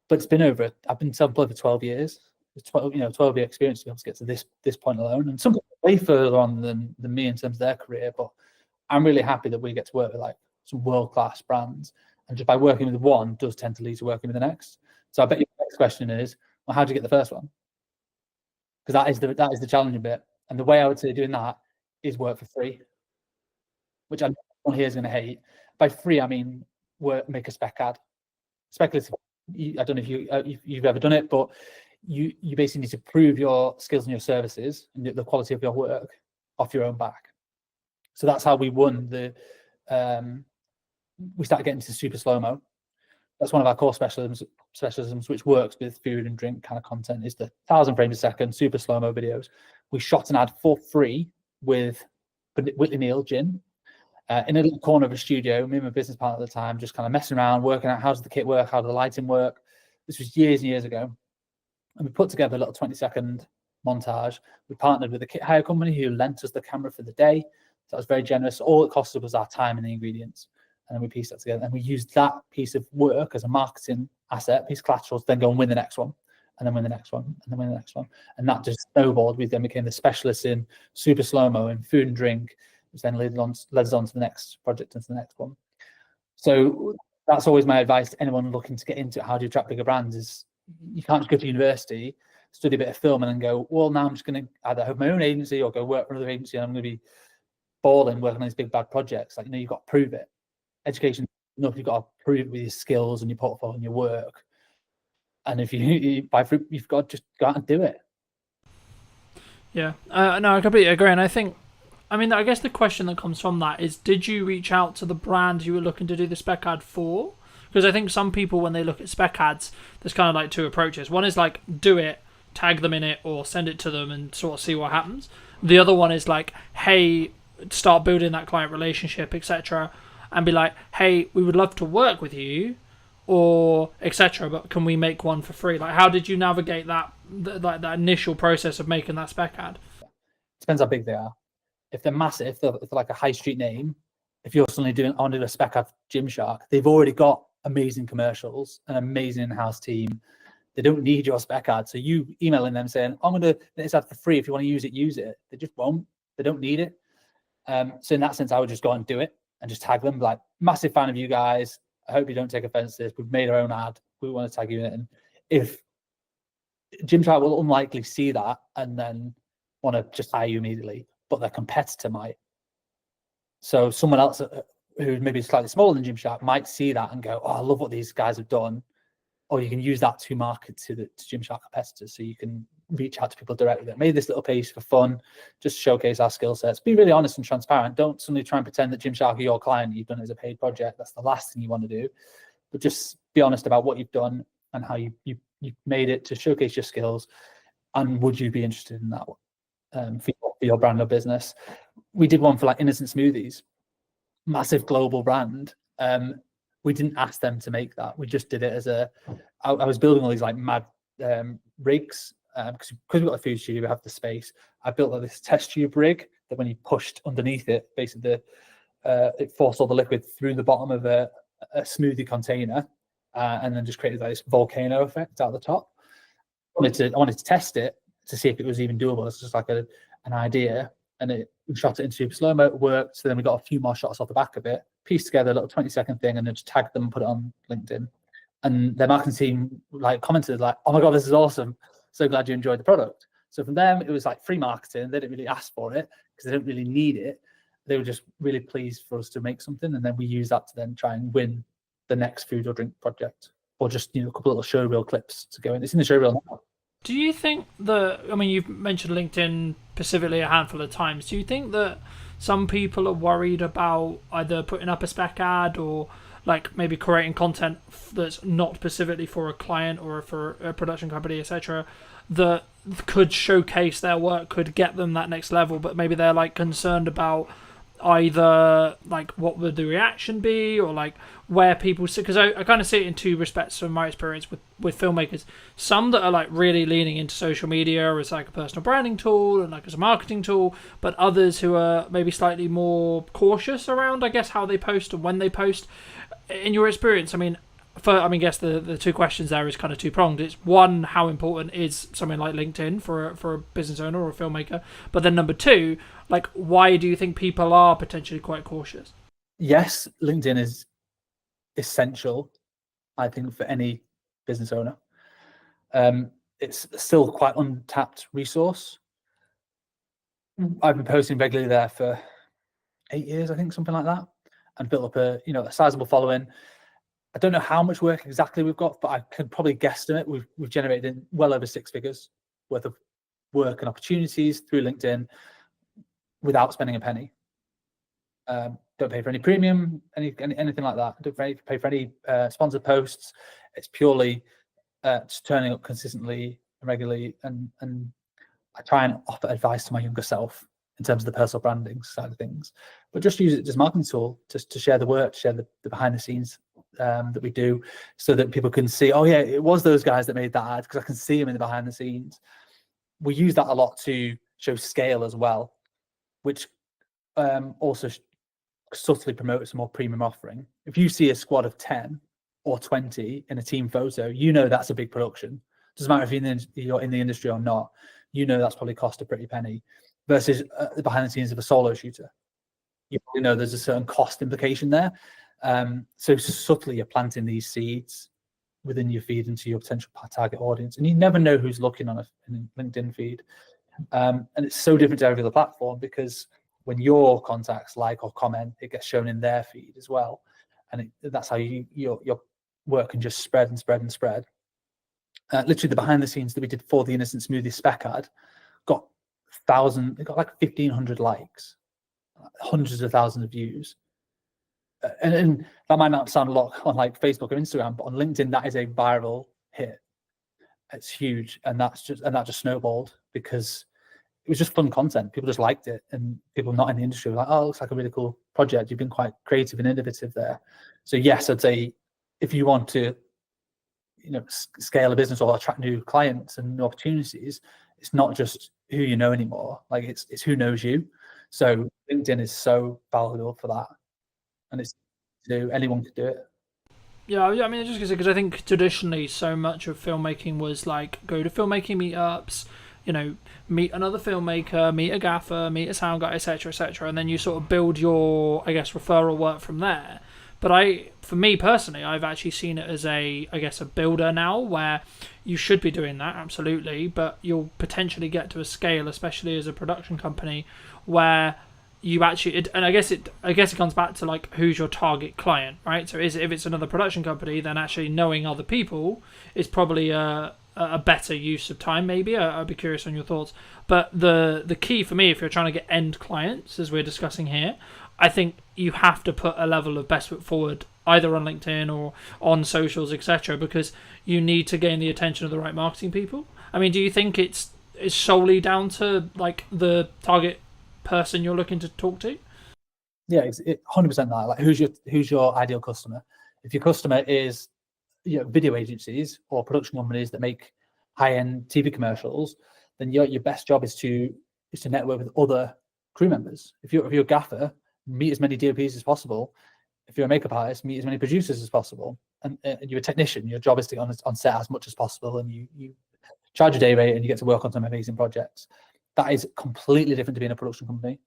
But it's been I've been self-employed for 12 years. It's 12-year experience to be able to get to this point alone. And some people are way further on than me in terms of their career, but I'm really happy that we get to work with like some world-class brands. And just by working with one does tend to lead to working with the next. So I bet your next question is, well, how do you get the first one? Because that is the challenging bit. And the way I would say doing that is work for free, which I know everyone here is going to hate. By free, I mean make a spec ad. Speculative. I don't know if you've ever done it, but you basically need to prove your skills and your services and the quality of your work off your own back. So that's how we won we started getting to super slow-mo. That's one of our core specialisms, which works with food and drink kind of content, is the 1,000 frames a second super slow-mo videos. We shot an ad for free with Whitley Neal Gin in a little corner of a studio. Me and my business partner at the time just kind of messing around, working out how does the kit work, how does the lighting work. This was years and years ago. And we put together a little 20-second montage. We partnered with a kit hire company who lent us the camera for the day. So that was very generous. All it cost us was our time and the ingredients. And then we pieced that together. And we used that piece of work as a marketing asset, piece of collateral, to then go and win the next one, and then win the next one, and then win the next one. And that just snowballed. We then became the specialists in super slow-mo and food and drink, which then led us on to the next project and to the next one. So that's always my advice to anyone looking to get into it. How do you attract bigger brands? Is you can't just go to university, study a bit of film, and then go, well, now I'm just going to either have my own agency or go work for another agency, and I'm going to be balling working on these big bad projects. Like, you've got to prove it. Education, you've got to prove it with your skills and your portfolio and your work. And if you've got to just go out and do it. Yeah, no, I completely agree. And I guess the question that comes from that is, did you reach out to the brand you were looking to do the spec ad for? Because I think some people, when they look at spec ads, there's kind of like two approaches. One is like, do it, tag them in it, or send it to them and sort of see what happens. The other one is like, hey, start building that client relationship, etc., and be like, hey, we would love to work with you, or etc., but can we make one for free? Like, how did you navigate that initial process of making that spec ad? Depends how big they are. If they're massive, if they're like a high street name, if you're suddenly I want to do a spec ad for Gymshark, they've already got amazing commercials, an amazing in-house team. They don't need your spec ad. So you emailing them saying, I'm going to do this ad for free. If you want to use it. They just won't. They don't need it. So in that sense, I would just go and do it and just tag them. Like, massive fan of you guys. I hope you don't take offense to this. We've made our own ad. We want to tag you in it. And if Gymshark will unlikely see that and then want to just hire you immediately, but their competitor might. So someone else who maybe is slightly smaller than Gymshark might see that and go, oh, I love what these guys have done. Or you can use that to market to Gymshark competitors. So you can reach out to people directly that made this little piece for fun, just showcase our skill sets. Be really honest and transparent. Don't suddenly try and pretend that Gymshark are your client. You've done it as a paid project. That's the last thing you want to do. But just be honest about what you've done and how you've made it to showcase your skills. and would you be interested in that for your brand or business? We did one for like Innocent Smoothies, massive global brand. We didn't ask them to make that. We just did it as I was building all these like mad rigs because we've got a food studio, we have the space. I built like this test tube rig that when you pushed underneath it, basically it forced all the liquid through the bottom of a smoothie container, and then just created like this volcano effect out the top. I wanted to test it to see if it was even doable. It's just like an idea, and we shot it into super slow mo. It worked. So then we got a few more shots off the back of it, pieced together a little 20-second thing, and then just tagged them and put it on LinkedIn. And their marketing team like commented like, "Oh my god, this is awesome! So glad you enjoyed the product." So from them, it was like free marketing. They didn't really ask for it because they didn't really need it. They were just really pleased for us to make something, and then we use that to then try and win the next food or drink project, or just a couple of little showreel clips to go in. It's in the showreel now. Do you think that, I mean, you've mentioned LinkedIn specifically a handful of times. Do you think that some people are worried about either putting up a spec ad or like maybe creating content that's not specifically for a client or for a production company, etc., that could showcase their work, could get them that next level, but maybe they're like concerned about either like what would the reaction be, or like where people see, because I kind of see it in two respects from my experience with filmmakers. Some that are like really leaning into social media as like a personal branding tool and like as a marketing tool, but others who are maybe slightly more cautious around, I guess, how they post and when they post. In your experience, I guess the two questions there is kind of two-pronged. It's one, how important is something like LinkedIn for a business owner or a filmmaker? But then number two, like, why do you think people are potentially quite cautious? Yes, LinkedIn is essential, I think, for any business owner. It's still quite untapped resource. I've been posting regularly there for 8 years, I think, something like that, and built up a sizable following. I don't know how much work exactly we've got, but I could probably guesstimate we've generated well over 6 figures worth of work and opportunities through LinkedIn without spending a penny. Don't pay for any premium, anything like that. Don't pay for any sponsored posts. It's purely just turning up consistently and regularly, and I try and offer advice to my younger self in terms of the personal branding side of things, but just use it as a marketing tool to share the work, to share the behind the scenes that we do, so that people can see, oh yeah, it was those guys that made that ad, because I can see them in the behind the scenes. We use that a lot to show scale as well, which also subtly promotes a more premium offering. If you see a squad of 10 or 20 in a team photo, that's a big production. Doesn't matter if you're in the industry or not, that's probably cost a pretty penny, versus the behind the scenes of a solo shooter. There's a certain cost implication there. So subtly you're planting these seeds within your feed into your potential target audience, and you never know who's looking on a LinkedIn feed. And it's so different to every other platform, because when your contacts like or comment, it gets shown in their feed as well, and that's how your work can just spread and spread and spread. Literally, the behind the scenes that we did for the Innocent Smoothie spec ad got like 1,500 likes, hundreds of thousands of views. And that might not sound a lot on like Facebook or Instagram, but on LinkedIn, that is a viral hit. It's huge, and that just snowballed because it was just fun content. People just liked it, and people not in the industry were like, "Oh, it looks like a really cool project. You've been quite creative and innovative there." So yes, I'd say if you want to, scale a business or attract new clients and new opportunities, it's not just who you know anymore. Like it's who knows you. So LinkedIn is so valuable for that. And anyone could do it. Yeah, I mean, just because I think traditionally so much of filmmaking was like go to filmmaking meetups, meet another filmmaker, meet a gaffer, meet a sound guy, etc., and then you sort of build your, I guess, referral work from there. But for me personally, I've actually seen it as a builder now, where you should be doing that, absolutely, but you'll potentially get to a scale, especially as a production company, where you actually, and I guess it comes back to like who's your target client, right? So if it's another production company, then actually knowing other people is probably a better use of time. Maybe I'd be curious on your thoughts. But the key for me, if you're trying to get end clients, as we're discussing here, I think you have to put a level of best foot forward, either on LinkedIn or on socials, etc., because you need to gain the attention of the right marketing people. I mean, do you think it's is solely down to like the target person you're looking to talk to? Yeah, 100% that. Like, who's your ideal customer? If your customer is, video agencies or production companies that make high-end TV commercials, then your best job is to network with other crew members. If you're a gaffer, meet as many DOPs as possible. If you're a makeup artist, meet as many producers as possible. And you're a technician, your job is to get on set as much as possible, and you charge a day rate and you get to work on some amazing projects. That is completely different to being a production company,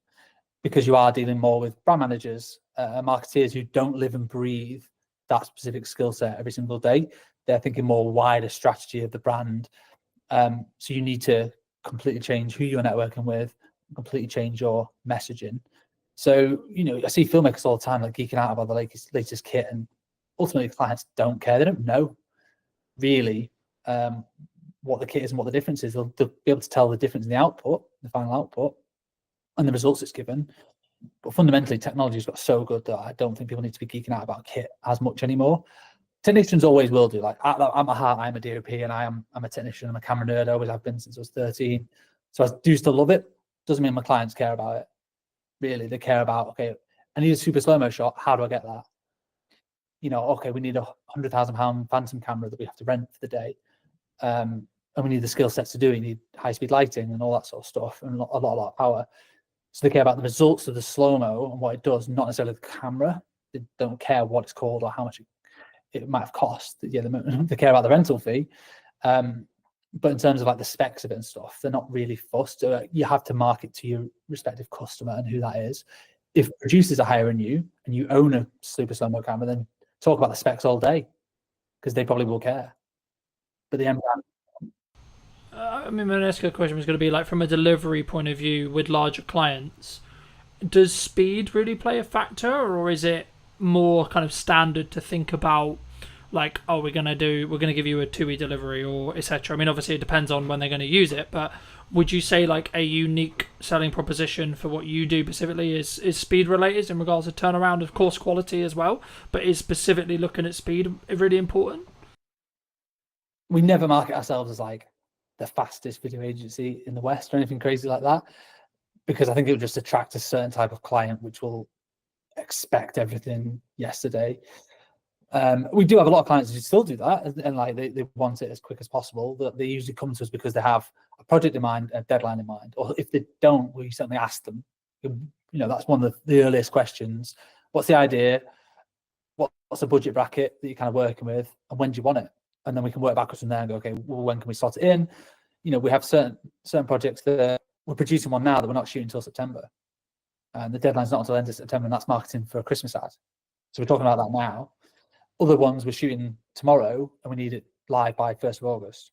because you are dealing more with brand managers, marketeers who don't live and breathe that specific skill set every single day. They're thinking more wider strategy of the brand. So you need to completely change who you're networking with, completely change your messaging. So, I see filmmakers all the time like geeking out about the latest kit, and ultimately clients don't care. They don't know really what the kit is and what the difference is. They'll be able to tell the difference in the output, the final output, and the results it's given. But fundamentally, technology's got so good that I don't think people need to be geeking out about kit as much anymore. Technicians always will do. Like, at my heart, I'm a DOP, and I'm a technician. I'm a camera nerd. I always have been since I was 13. So I do still love it. Doesn't mean my clients care about it. Really, they care about, okay, I need a super slow-mo shot. How do I get that? Okay, we need a £100,000 Phantom camera that we have to rent for the day. And we need the skill sets to do it. You need high-speed lighting and all that sort of stuff, and a lot of power. So they care about the results of the slow-mo and what it does, not necessarily the camera. They don't care what it's called or how much it might have cost. Yeah, they care about the rental fee. But in terms of like the specs of it and stuff, they're not really fussed. You have to market to your respective customer and who that is. If producers are hiring you and you own a super slow-mo camera, then talk about the specs all day, because they probably will care. But the end I mean, my next question was going to be like, from a delivery point of view with larger clients, does speed really play a factor, or is it more kind of standard to think about like, oh, we're going to give you a 2-week delivery or etc.? I mean, obviously it depends on when they're going to use it, but would you say like a unique selling proposition for what you do specifically is speed related in regards to turnaround, of course quality as well, but is specifically looking at speed really important? We never market ourselves as like the fastest video agency in the West or anything crazy like that, because I think it would just attract a certain type of client which will expect everything yesterday. We do have a lot of clients who still do that, and like they want it as quick as possible. That they usually come to us because they have a project in mind, a deadline in mind, or if they don't, we certainly ask them. That's one of the earliest questions. What's the idea? What's the budget bracket that you're kind of working with, and when do you want it? And then we can work backwards from there and go, okay, well, when can we slot it in? We have certain projects that we're producing one now that we're not shooting until September, and the deadline's not until the end of September, and that's marketing for a Christmas ad. So we're talking about that now. Other ones we're shooting tomorrow, and we need it live by 1st of August.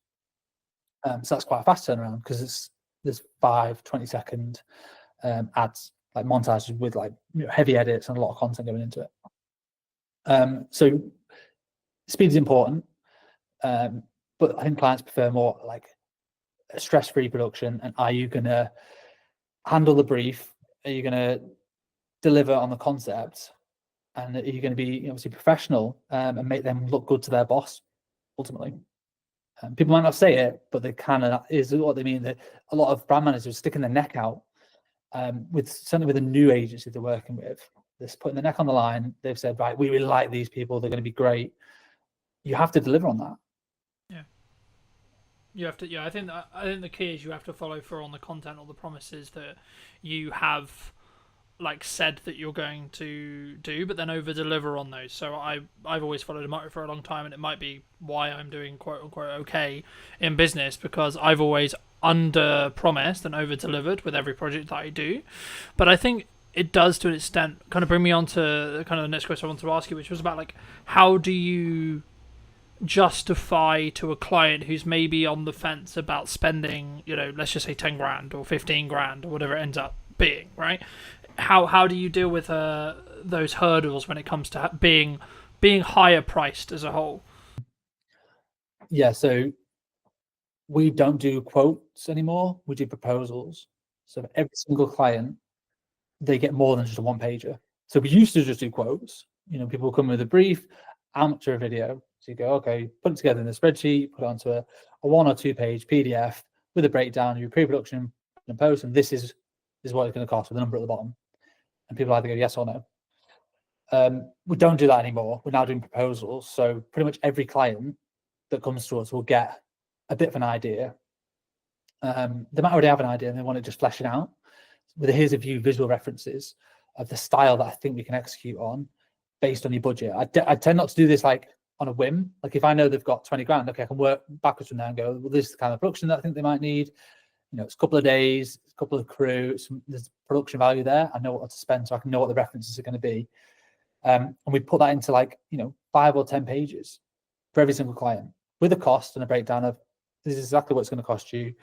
So that's quite a fast turnaround, because there's 5 20-second ads, like montages with like heavy edits and a lot of content going into it. So speed is important, but I think clients prefer more like a stress-free production. And are you going to handle the brief? Are you going to deliver on the concept? And are you going to be obviously professional and make them look good to their boss, ultimately? People might not say it, but they kind of is what they mean. That a lot of brand managers are sticking their neck out certainly with a new agency they're working with. They're putting their neck on the line. They've said, right, we really like these people. They're going to be great. You have to deliver on that. Yeah. You have to. Yeah, I think the key is you have to follow through on the content or the promises that you have like said that you're going to do, but then over deliver on those. So I've always followed a motto for a long time, and it might be why I'm doing quote unquote okay in business, because I've always under promised and over delivered with every project that I do. But I think it does, to an extent, kind of bring me on to kind of the next question I want to ask you, which was about like, how do you justify to a client who's maybe on the fence about spending, let's just say 10 grand or 15 grand or whatever it ends up being, right? How do you deal with those hurdles when it comes to being higher priced as a whole? Yeah, so we don't do quotes anymore. We do proposals. So for every single client, they get more than just a one-pager. So we used to just do quotes. People come with a brief, amateur video. So you go, okay, put it together in a spreadsheet, put it onto a 1 or 2 page PDF. with a breakdown, your pre-production and post, and this is what it's going to cost with a number at the bottom. And people either go yes or no. We don't do that anymore. We're now doing proposals. So pretty much every client that comes to us will get a bit of an idea. They might already have an idea and they want to just flesh it out. With here's a few visual references of the style that I think we can execute on based on your budget. I tend not to do this like on a whim. Like if I know they've got 20 grand, okay, I can work backwards from there and go, well, this is the kind of production that I think they might need. You know, it's a couple of days, a couple of crew, there's production value there. I know what to spend, so I can know what the references are going to be. And we put that into like, 5 or 10 pages for every single client with a cost and a breakdown of this is exactly what it's going to cost you.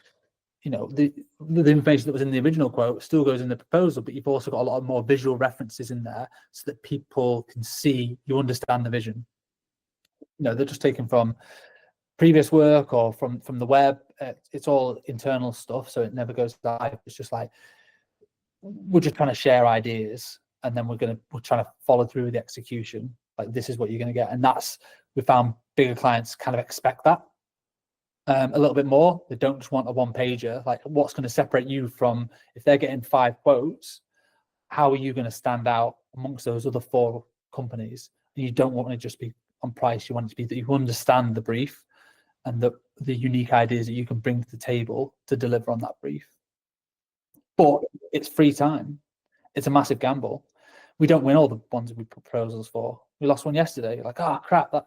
The information that was in the original quote still goes in the proposal, but you've also got a lot of more visual references in there so that people can see you understand the vision. They're just taken from previous work or from the web. It's all internal stuff, so it never goes live. It's just like we're just trying to share ideas, and then we're trying to follow through with the execution. Like this is what you're going to get, and we found bigger clients kind of expect that a little bit more. They don't just want a one-pager. Like what's going to separate you from, if they're getting 5 quotes, how are you going to stand out amongst those other 4 companies? And you don't want it to just be on price. You want it to be that you understand the brief and the unique ideas that you can bring to the table to deliver on that brief. But it's free time. It's a massive gamble. We don't win all the ones we put proposals for. We lost one yesterday. You're like, oh crap, that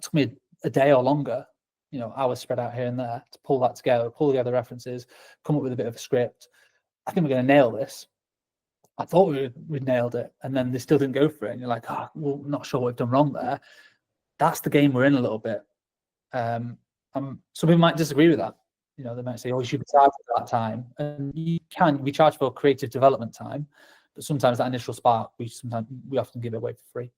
took me a day or longer, hours spread out here and there to pull that together, pull together references, come up with a bit of a script. I think we're going to nail this. I thought we'd nailed it, and then they still didn't go for it. And you're like, oh, well, not sure what we've done wrong there. That's the game we're in a little bit. Some people might disagree with that. They might say, oh, you should be charged for that time. And we charge for creative development time, but sometimes that initial spark, we often give it away for free.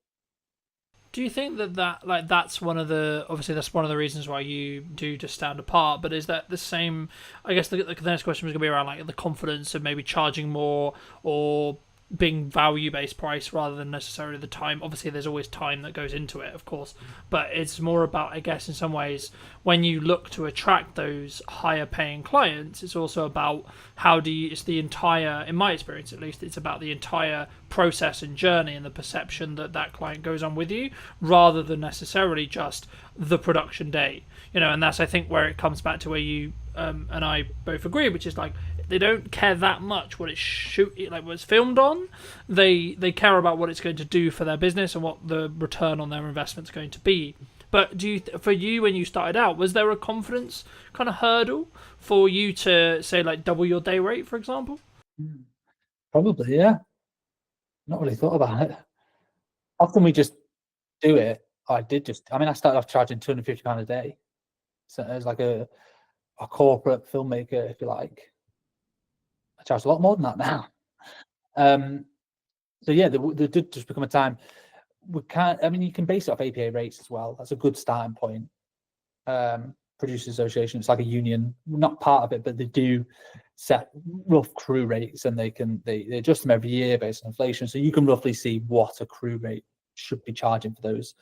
Do you think that's one of the, obviously that's one of the reasons why you do just stand apart, but is that the same, I guess the next question was going to be around like the confidence of maybe charging more or being value-based price rather than necessarily the time. Obviously there's always time that goes into it, of course, but it's more about, I guess in some ways, when you look to attract those higher paying clients, it's also about it's the entire, in my experience at least, it's about the entire process and journey and the perception that client goes on with you rather than necessarily just the production day, and that's I think where it comes back to where you and I both agree, which is like they don't care that much what what it's filmed on. They care about what it's going to do for their business and what the return on their investment is going to be. But for you, when you started out, was there a confidence kind of hurdle for you to say like double your day rate, for example? Probably, yeah. Not really thought about it. Often we just do it. I started off charging £250 a day. So it was like a corporate filmmaker, if you like. I charge a lot more than that now. So yeah, there did just become a time you can base it off APA rates as well. That's a good starting point. Producers Association, it's like a union. We're not part of it, but they do set rough crew rates, and they adjust them every year based on inflation. So you can roughly see what a crew rate should be charging for those.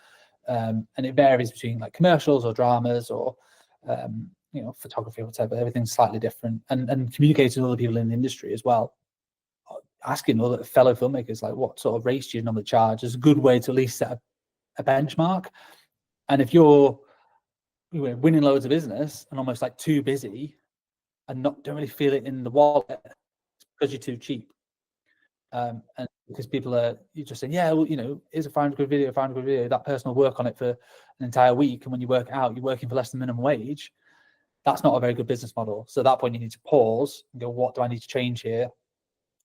And it varies between like commercials or dramas or photography or whatever. Everything's slightly different, and communicating with other people in the industry as well. Asking other fellow filmmakers like what sort of rates do you normally charge is a good way to at least set a benchmark. And if you're winning loads of business and almost like too busy and don't really feel it in the wallet, it's because you're too cheap. And because you're just saying, yeah, well, here's a 500 quid video, that person will work on it for an entire week, and when you work it out, you're working for less than minimum wage. That's not a very good business model. So at that point, you need to pause and go, what do I need to change here?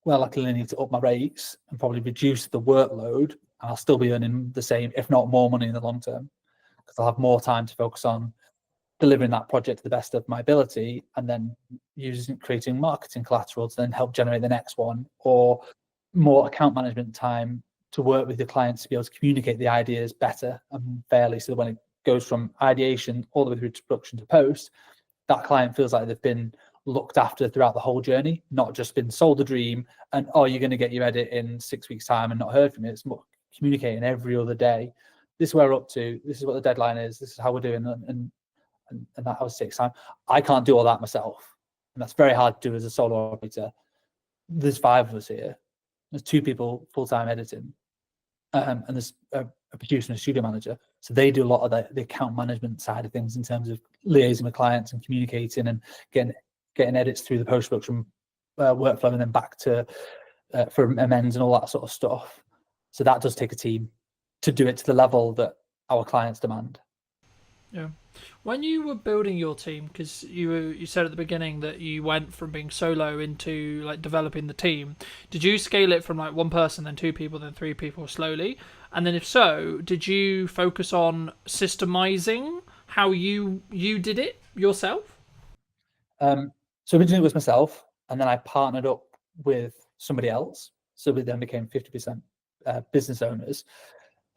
Well, I clearly need to up my rates and probably reduce the workload, and I'll still be earning the same, if not more money in the long term, because I'll have more time to focus on delivering that project to the best of my ability, and then creating marketing collateral to then help generate the next one, or more account management time to work with the clients to be able to communicate the ideas better and fairly, so that when it goes from ideation all the way through to production to post, that client feels like they've been looked after throughout the whole journey, not just been sold a dream and, oh, you're going to get your edit in 6 weeks' time and not heard from it. It's more communicating every other day. This is where we're up to. This is what the deadline is. This is how we're doing. And that was 6 time. I can't do all that myself. and that's very hard to do as a solo operator. There's 5 of us here. There's 2 people full-time editing, and there's a producer and a studio manager. So they do a lot of the account management side of things in terms of liaising with clients and communicating and getting edits through the post-production workflow and then back to for amends and all that sort of stuff. So that does take a team to do it to the level that our clients demand. Yeah. When you were building your team, because you said at the beginning that you went from being solo into like developing the team, did you scale it from like 1 person, then 2 people, then 3 people slowly? And then if so, did you focus on systemizing how you did it yourself? So originally it was myself, and then I partnered up with somebody else. So we then became 50% business owners.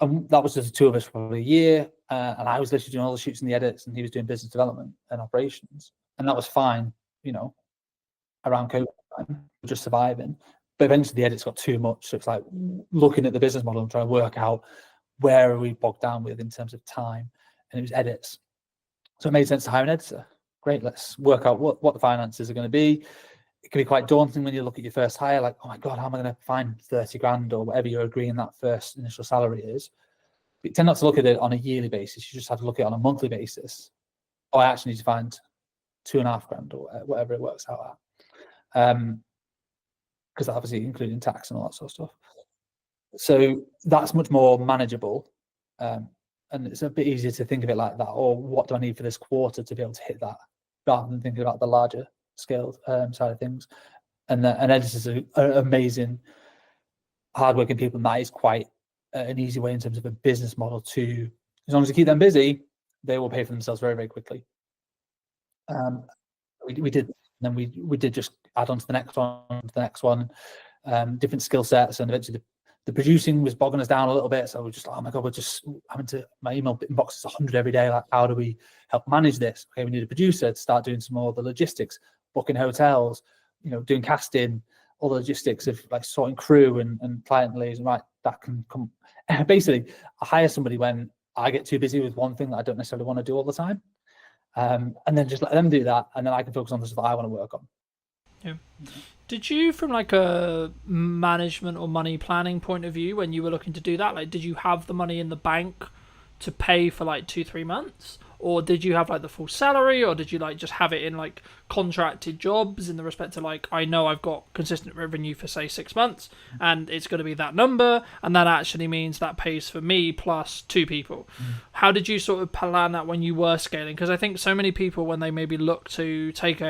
And that was just the 2 of us for probably a year. And I was literally doing all the shoots and the edits, and he was doing business development and operations. And that was fine, you know, around COVID time, just surviving. But eventually the edits got too much. So it's like looking at the business model and trying to work out where are we bogged down with in terms of time. And it was edits. So it made sense to hire an editor. Great, let's work out what the finances are going to be. It can be quite daunting when you look at your first hire, like, oh my God, how am I going to find 30 grand or whatever you're agreeing that first initial salary is. But you tend not to look at it on a yearly basis. You just have to look at it on a monthly basis. Oh, I actually need to find 2.5 grand or whatever it works out at. Because obviously including tax and all that sort of stuff. So that's much more manageable. And it's a bit easier to think of it like that. Or what do I need for this quarter to be able to hit that, rather than thinking about the larger scale side of things. And editors are amazing, hardworking people, and that is quite an easy way in terms of a business model to, as long as you keep them busy, they will pay for themselves very, very quickly. We did, and then we did just add on to the next one, different skill sets, and eventually the producing was bogging us down a little bit. So we're just like, oh my God, we're just having to, my email inbox is 100 every day. Like, how do we help manage this? Okay, we need a producer to start doing some more of the logistics, booking hotels, you know, doing casting, all the logistics of like sorting crew and client liaison. Right, that can come. Basically, I hire somebody when I get too busy with one thing that I don't necessarily want to do all the time, and then just let them do that, and then I can focus on the stuff that I want to work on. Yeah. Did you, from like a management or money planning point of view, when you were looking to do that, like, did you have the money in the bank to pay for like 2-3 months, or did you have like the full salary, or did you like just have it in like contracted jobs in the respect to like, I know I've got consistent revenue for say 6 months and it's going to be that number, and that actually means that pays for me plus 2 people? How did you sort of plan that when you were scaling? Because I think so many people, when they maybe look to take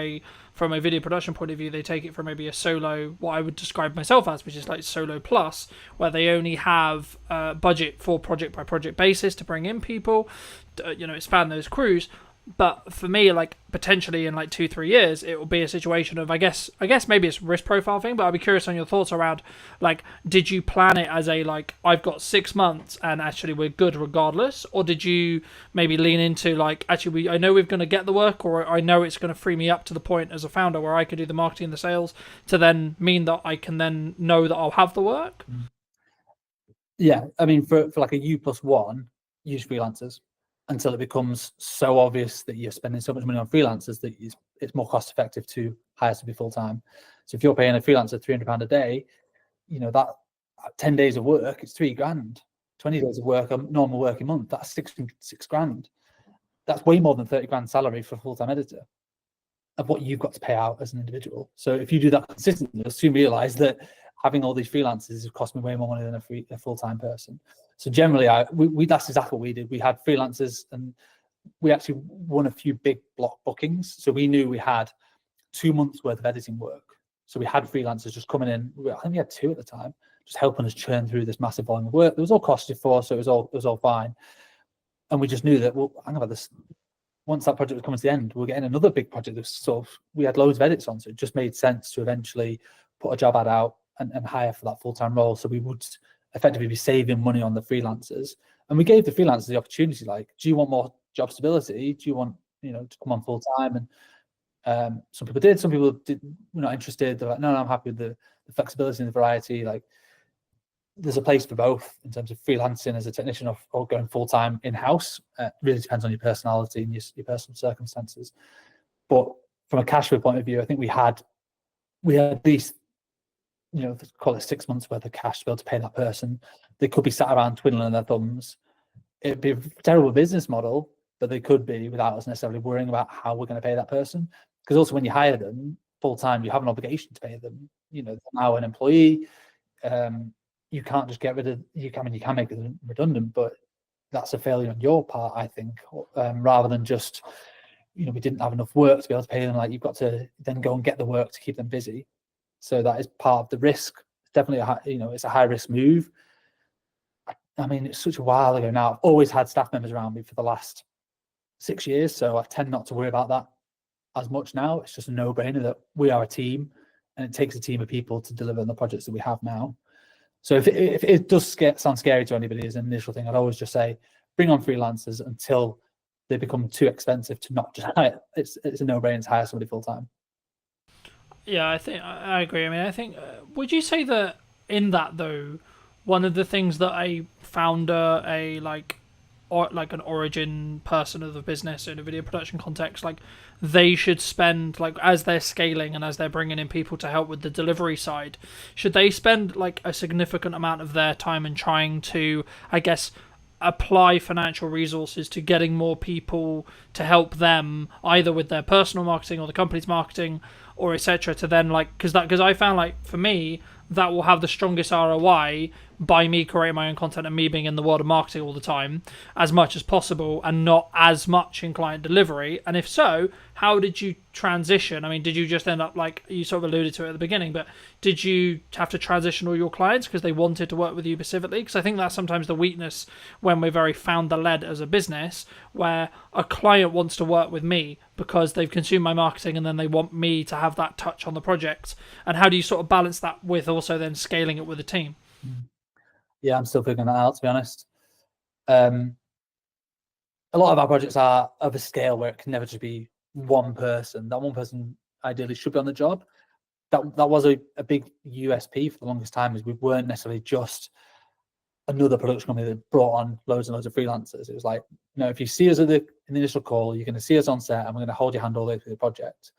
from a video production point of view, they take it from maybe a solo, what I would describe myself as, which is like solo plus, where they only have budget for project by project basis to bring in people, you know, expand those crews. But for me, like potentially in like 2-3 years, it will be a situation of, I guess maybe it's risk profile thing, but I'd be curious on your thoughts around, like, did you plan it as a, like, I've got 6 months and actually we're good regardless? Or did you maybe lean into like, actually, I know we're going to get the work, or I know it's going to free me up to the point as a founder where I could do the marketing and the sales to then mean that I can then know that I'll have the work? Yeah, I mean, for like a U+1, use freelancers until it becomes so obvious that you're spending so much money on freelancers that it's more cost effective to hire somebody full time. So if you're paying a freelancer £300 a day, you know, that 10 days of work, it's 3 grand. 20 days of work, a normal working month, that's 6 grand. That's way more than 30 grand salary for a full-time editor of what you've got to pay out as an individual. So if you do that consistently, you'll soon realize that having all these freelancers has cost me way more money than a full-time person. So generally, that's exactly what we did. We had freelancers, and we actually won a few big block bookings. So we knew we had 2 months worth of editing work. So we had freelancers just coming in. I think we had 2 at the time, just helping us churn through this massive volume of work. It was all costed for, so it was all fine. And we just knew that, well, hang about this. Once that project was coming to the end, we were getting another big project that was sort of, we had loads of edits on. So it just made sense to eventually put a job ad out and hire for that full-time role. So we would effectively be saving money on the freelancers. And we gave the freelancers the opportunity, like, do you want more job stability? Do you want, you know, to come on full-time? And some people did, some people were not interested. They're like, no, I'm happy with the flexibility and the variety. Like, there's a place for both in terms of freelancing as a technician or going full-time in-house. Really depends on your personality and your personal circumstances. But from a cash flow point of view, I think we had at least, let's call it 6 months worth of cash to be able to pay that person. They could be sat around twiddling their thumbs. It'd be a terrible business model, but they could be without us necessarily worrying about how we're going to pay that person. Because also when you hire them full time, you have an obligation to pay them. They're now an employee. You can't just get rid of. You can make them redundant, but that's a failure on your part, I think. Rather than just, we didn't have enough work to be able to pay them. Like, you've got to then go and get the work to keep them busy. So that is part of the risk. It's definitely it's a high risk move. I mean, it's such a while ago now. I've always had staff members around me for the last 6 years, so I tend not to worry about that as much now. It's just a no-brainer that we are a team, and it takes a team of people to deliver on the projects that we have now. So if it does sound scary to anybody as an initial thing, I'd always just say, bring on freelancers until they become too expensive to not just hire. It's a no-brainer to hire somebody full-time. Yeah, I think I agree. I mean, I think, would you say that in that, though, one of the things that a founder, like an origin person of the business in a video production context, like, they should spend, like, as they're scaling and as they're bringing in people to help with the delivery side, should they spend like a significant amount of their time in trying to, I guess, apply financial resources to getting more people to help them either with their personal marketing or the company's marketing or etc., to then, like, because I found, like, for me, that will have the strongest ROI by me creating my own content and me being in the world of marketing all the time as much as possible and not as much in client delivery. And if so, how did you transition? I mean, did you just end up, like you sort of alluded to it at the beginning, but did you have to transition all your clients because they wanted to work with you specifically? Because I think that's sometimes the weakness when we're very founder-led as a business, where a client wants to work with me because they've consumed my marketing and then they want me to have that touch on the project. And how do you sort of balance that with also then scaling it with a team? Yeah, I'm still figuring that out, to be honest. A lot of our projects are of a scale where it can never just be one person. That one person ideally should be on the job. That was a big USP for the longest time, is we weren't necessarily just another production company that brought on loads and loads of freelancers. It was like, if you see us in the initial call, you're going to see us on set and we're going to hold your hand all the way through the project.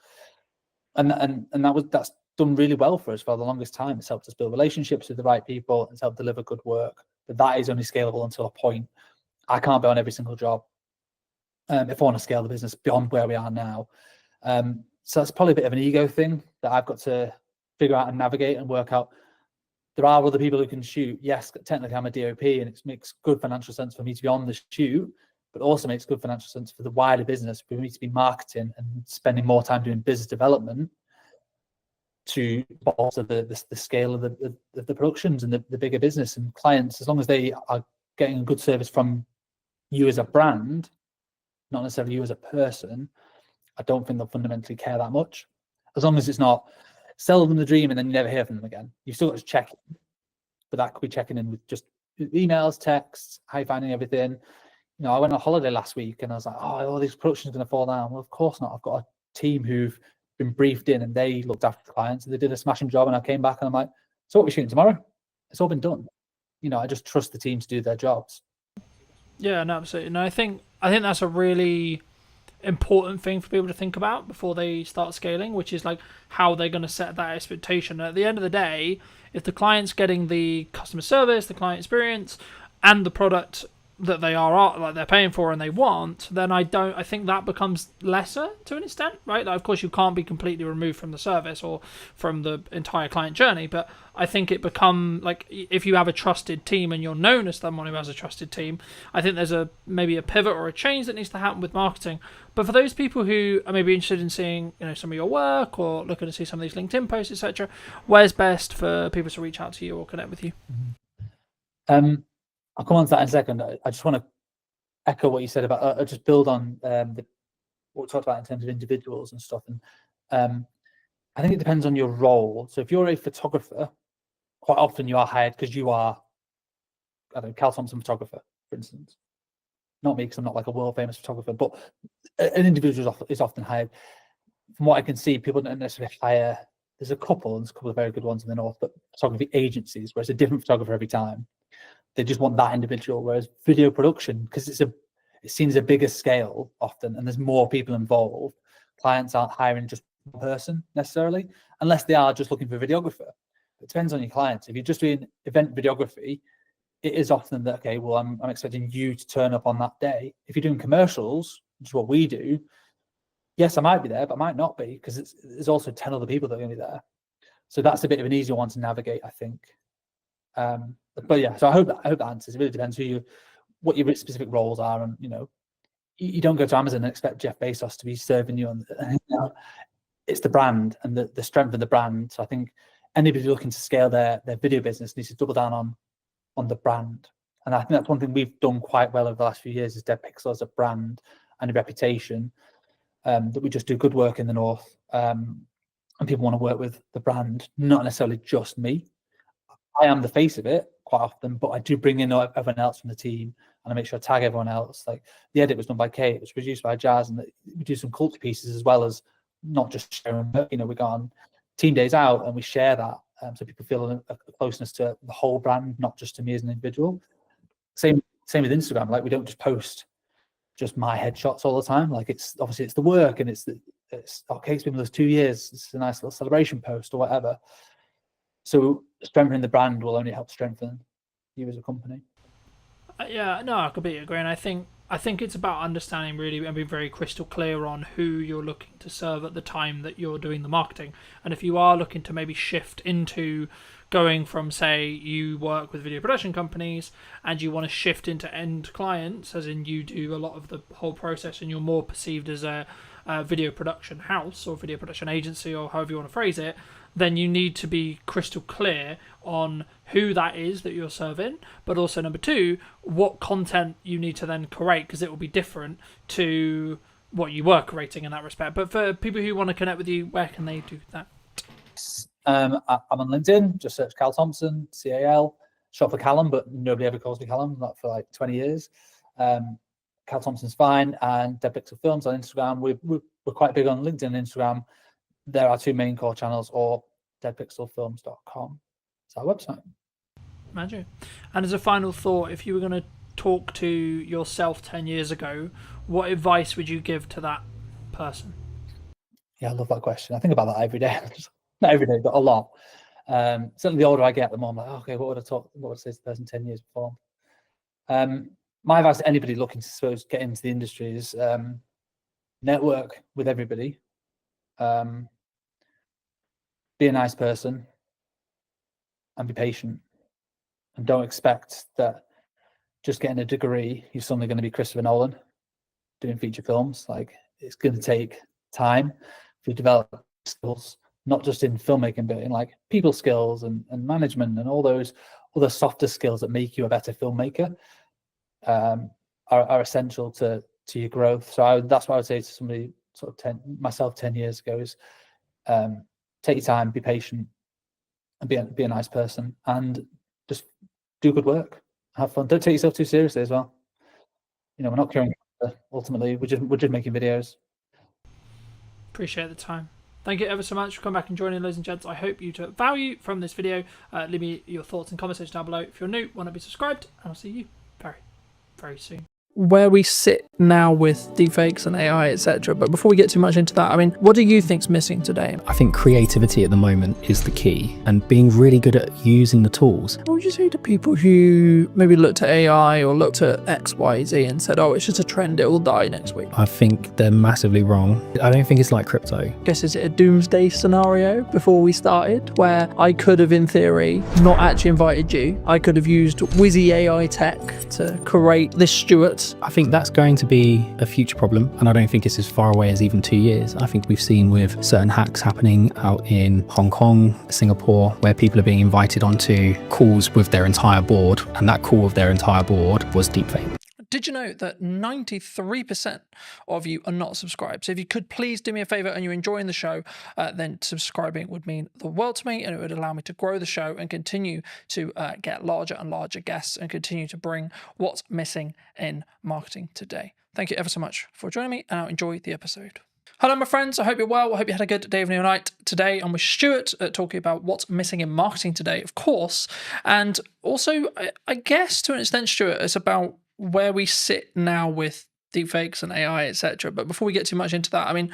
And that's done really well for us for the longest time. It's helped us build relationships with the right people. It's helped deliver good work. But that is only scalable until a point. I can't be on every single job if I want to scale the business beyond where we are now. So that's probably a bit of an ego thing that I've got to figure out and navigate and work out. There are other people who can shoot. Yes, technically I'm a DOP, and it makes good financial sense for me to be on the shoot, but also makes good financial sense for the wider business for me to be marketing and spending more time doing business development to bolster the scale of the productions and the bigger business and clients. As long as they are getting a good service from you as a brand, not necessarily you as a person, I don't think they'll fundamentally care that much. As long as it's not sell them the dream and then you never hear from them again. You've still got to check in, but that could be checking in with just emails, texts, how you finding everything. I went on holiday last week and I was like, oh, this production's going to fall down. Well, of course not. I've got a team who've been briefed in and they looked after the clients and they did a smashing job, and I came back and I'm like, so what are we shooting tomorrow? It's all been done. I just trust the team to do their jobs. Yeah, no, absolutely. And I think that's a really important thing for people to think about before they start scaling, which is like how they're going to set that expectation. At the end of the day, if the client's getting the customer service, the client experience, and the product that they are like they're paying for and they want, then I think that becomes lesser to an extent, right? Like, of course, you can't be completely removed from the service or from the entire client journey, but I think it become like, if you have a trusted team and you're known as someone who has a trusted team, I think there's maybe a pivot or a change that needs to happen with marketing. But for those people who are maybe interested in seeing some of your work or looking to see some of these LinkedIn posts, etc., where's best for people to reach out to you or connect with you? I'll come on to that in a second. I just want to echo what you said about just build on what we talked about in terms of individuals and stuff. And I think it depends on your role. So if you're a photographer, quite often you are hired because you are, I don't know, Cal Thompson photographer, for instance. Not me, because I'm not like a world famous photographer, but an individual is often hired. From what I can see, people don't necessarily hire. There's a couple of very good ones in the north, but photography agencies where it's a different photographer every time. They just want that individual. Whereas video production, because it seems a bigger scale often, and there's more people involved, clients aren't hiring just one person necessarily, unless they are just looking for a videographer. It depends on your clients. If you're just doing event videography, it is often that, okay, well, I'm expecting you to turn up on that day. If you're doing commercials, which is what we do, yes, I might be there, but I might not be, because there's also 10 other people that are going to be there. So that's a bit of an easier one to navigate, I think. But yeah, so I hope that answers. It really depends what your specific roles are, and you don't go to Amazon and expect Jeff Bezos to be serving you on. It's the brand and the strength of the brand. So I think anybody looking to scale their video business needs to double down on the brand. And I think that's one thing we've done quite well over the last few years is Dead Pixel as a brand and a reputation, that we just do good work in the North, and people want to work with the brand, not necessarily just me. I am the face of it quite often, but I do bring in everyone else from the team, and I make sure I tag everyone else. Like the edit was done by Kate, it was produced by Jazz, and we do some culture pieces as well as not just sharing. We go on team days out and we share that, so people feel a closeness to the whole brand, not just to me as an individual. Same with Instagram. Like we don't just post just my headshots all the time. Like it's the work, and it's Kate's been with us 2 years. It's a nice little celebration post or whatever. So strengthening the brand will only help strengthen you as a company. Yeah, no, I completely agree, and I think it's about understanding really and being very crystal clear on who you're looking to serve at the time that you're doing the marketing. And if you are looking to maybe shift into going from, say, you work with video production companies and you want to shift into end clients, as in you do a lot of the whole process and you're more perceived as a video production house or video production agency or however you want to phrase it, then you need to be crystal clear on who that is that you're serving, but also number two, what content you need to then create, because it will be different to what you were creating in that respect. But for people who want to connect with you, where can they do that? I'm on LinkedIn, just search Cal Thompson, CAL, short for Callum, but nobody ever calls me Callum, not for like 20 years. Cal Thompson's fine, and Dead Pixel Films on Instagram. We're quite big on LinkedIn and Instagram. There are two main core channels, or deadpixelfilms.com. It's our website. Magic. And as a final thought, if you were going to talk to yourself 10 years ago, what advice would you give to that person? Yeah, I love that question. I think about that every day. Not every day, but a lot. Certainly the older I get, the more I'm like, okay, what would I say to the person 10 years before? My advice to anybody looking to get into the industry is network with everybody. Be a nice person and be patient, and don't expect that just getting a degree you're suddenly going to be Christopher Nolan doing feature films. Like, it's going to take time to develop skills, not just in filmmaking, but in like people skills and management and all those other softer skills that make you a better filmmaker, are essential to your growth. So that's what I would say to somebody sort of myself 10 years ago is, take your time, be patient, and be a nice person, and just do good work, have fun. Don't take yourself too seriously as well. We're not curing cancer, ultimately. We're just making videos. Appreciate the time. Thank you ever so much for coming back and joining, ladies and gents. I hope you took value from this video. Leave me your thoughts and comments down below. If you're new, want to be subscribed, and I'll see you very, very soon. Where we sit now with deepfakes and AI, etc. But before we get too much into that, I mean, what do you think's missing today? I think creativity at the moment is the key, and being really good at using the tools. What would you say to people who maybe looked at AI or looked at X, Y, Z and said, oh, it's just a trend, it will die next week? I think they're massively wrong. I don't think it's like crypto. I guess, is it a doomsday scenario before we started, where I could have, in theory, not actually invited you? I could have used Wizzy AI tech to create this Stuart. I think that's going to be a future problem, and I don't think it's as far away as even 2 years. I think we've seen with certain hacks happening out in Hong Kong, Singapore, where people are being invited onto calls with their entire board, and that call with their entire board was deepfake. Did you know that 93% of you are not subscribed? So if you could please do me a favor and you're enjoying the show, then subscribing would mean the world to me, and it would allow me to grow the show and continue to get larger and larger guests and continue to bring what's missing in marketing today. Thank you ever so much for joining me, and I'll enjoy the episode. Hello, my friends. I hope you're well. I hope you had a good day, evening, or night. Today, I'm with Stuart talking about what's missing in marketing today, of course. And also, I guess to an extent, Stuart, it's about where we sit now with deepfakes and AI, etc. But before we get too much into that, I mean,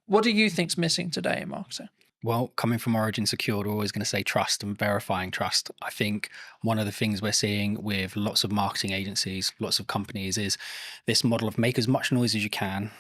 What do you think's missing today in marketing? Well, coming from Origin Secured, we're always going to say trust and verifying trust. I think one of the things we're seeing with lots of marketing agencies, lots of companies, is this model of make as much noise as you can,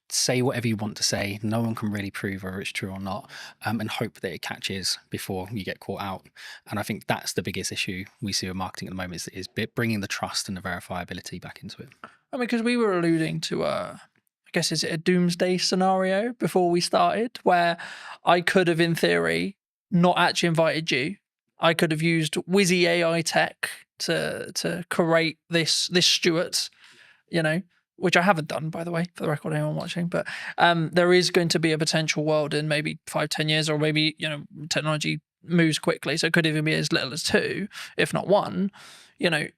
say whatever you want to say, no one can really prove whether it's true or not, and hope that it catches before you get caught out. And I think that's the biggest issue we see with marketing at the moment is bringing the trust and the verifiability back into it. I mean, because we were alluding to I guess, is it a doomsday scenario before we started, where I could have, in theory, not actually invited you. I could have used Wizzy AI tech to create this Stuart, you know, which I haven't done, by the way, for the record, anyone watching. But there is going to be a potential world in maybe 5-10 years, or maybe, you know, technology moves quickly, so it could even be as little as 2, if not 1. You know,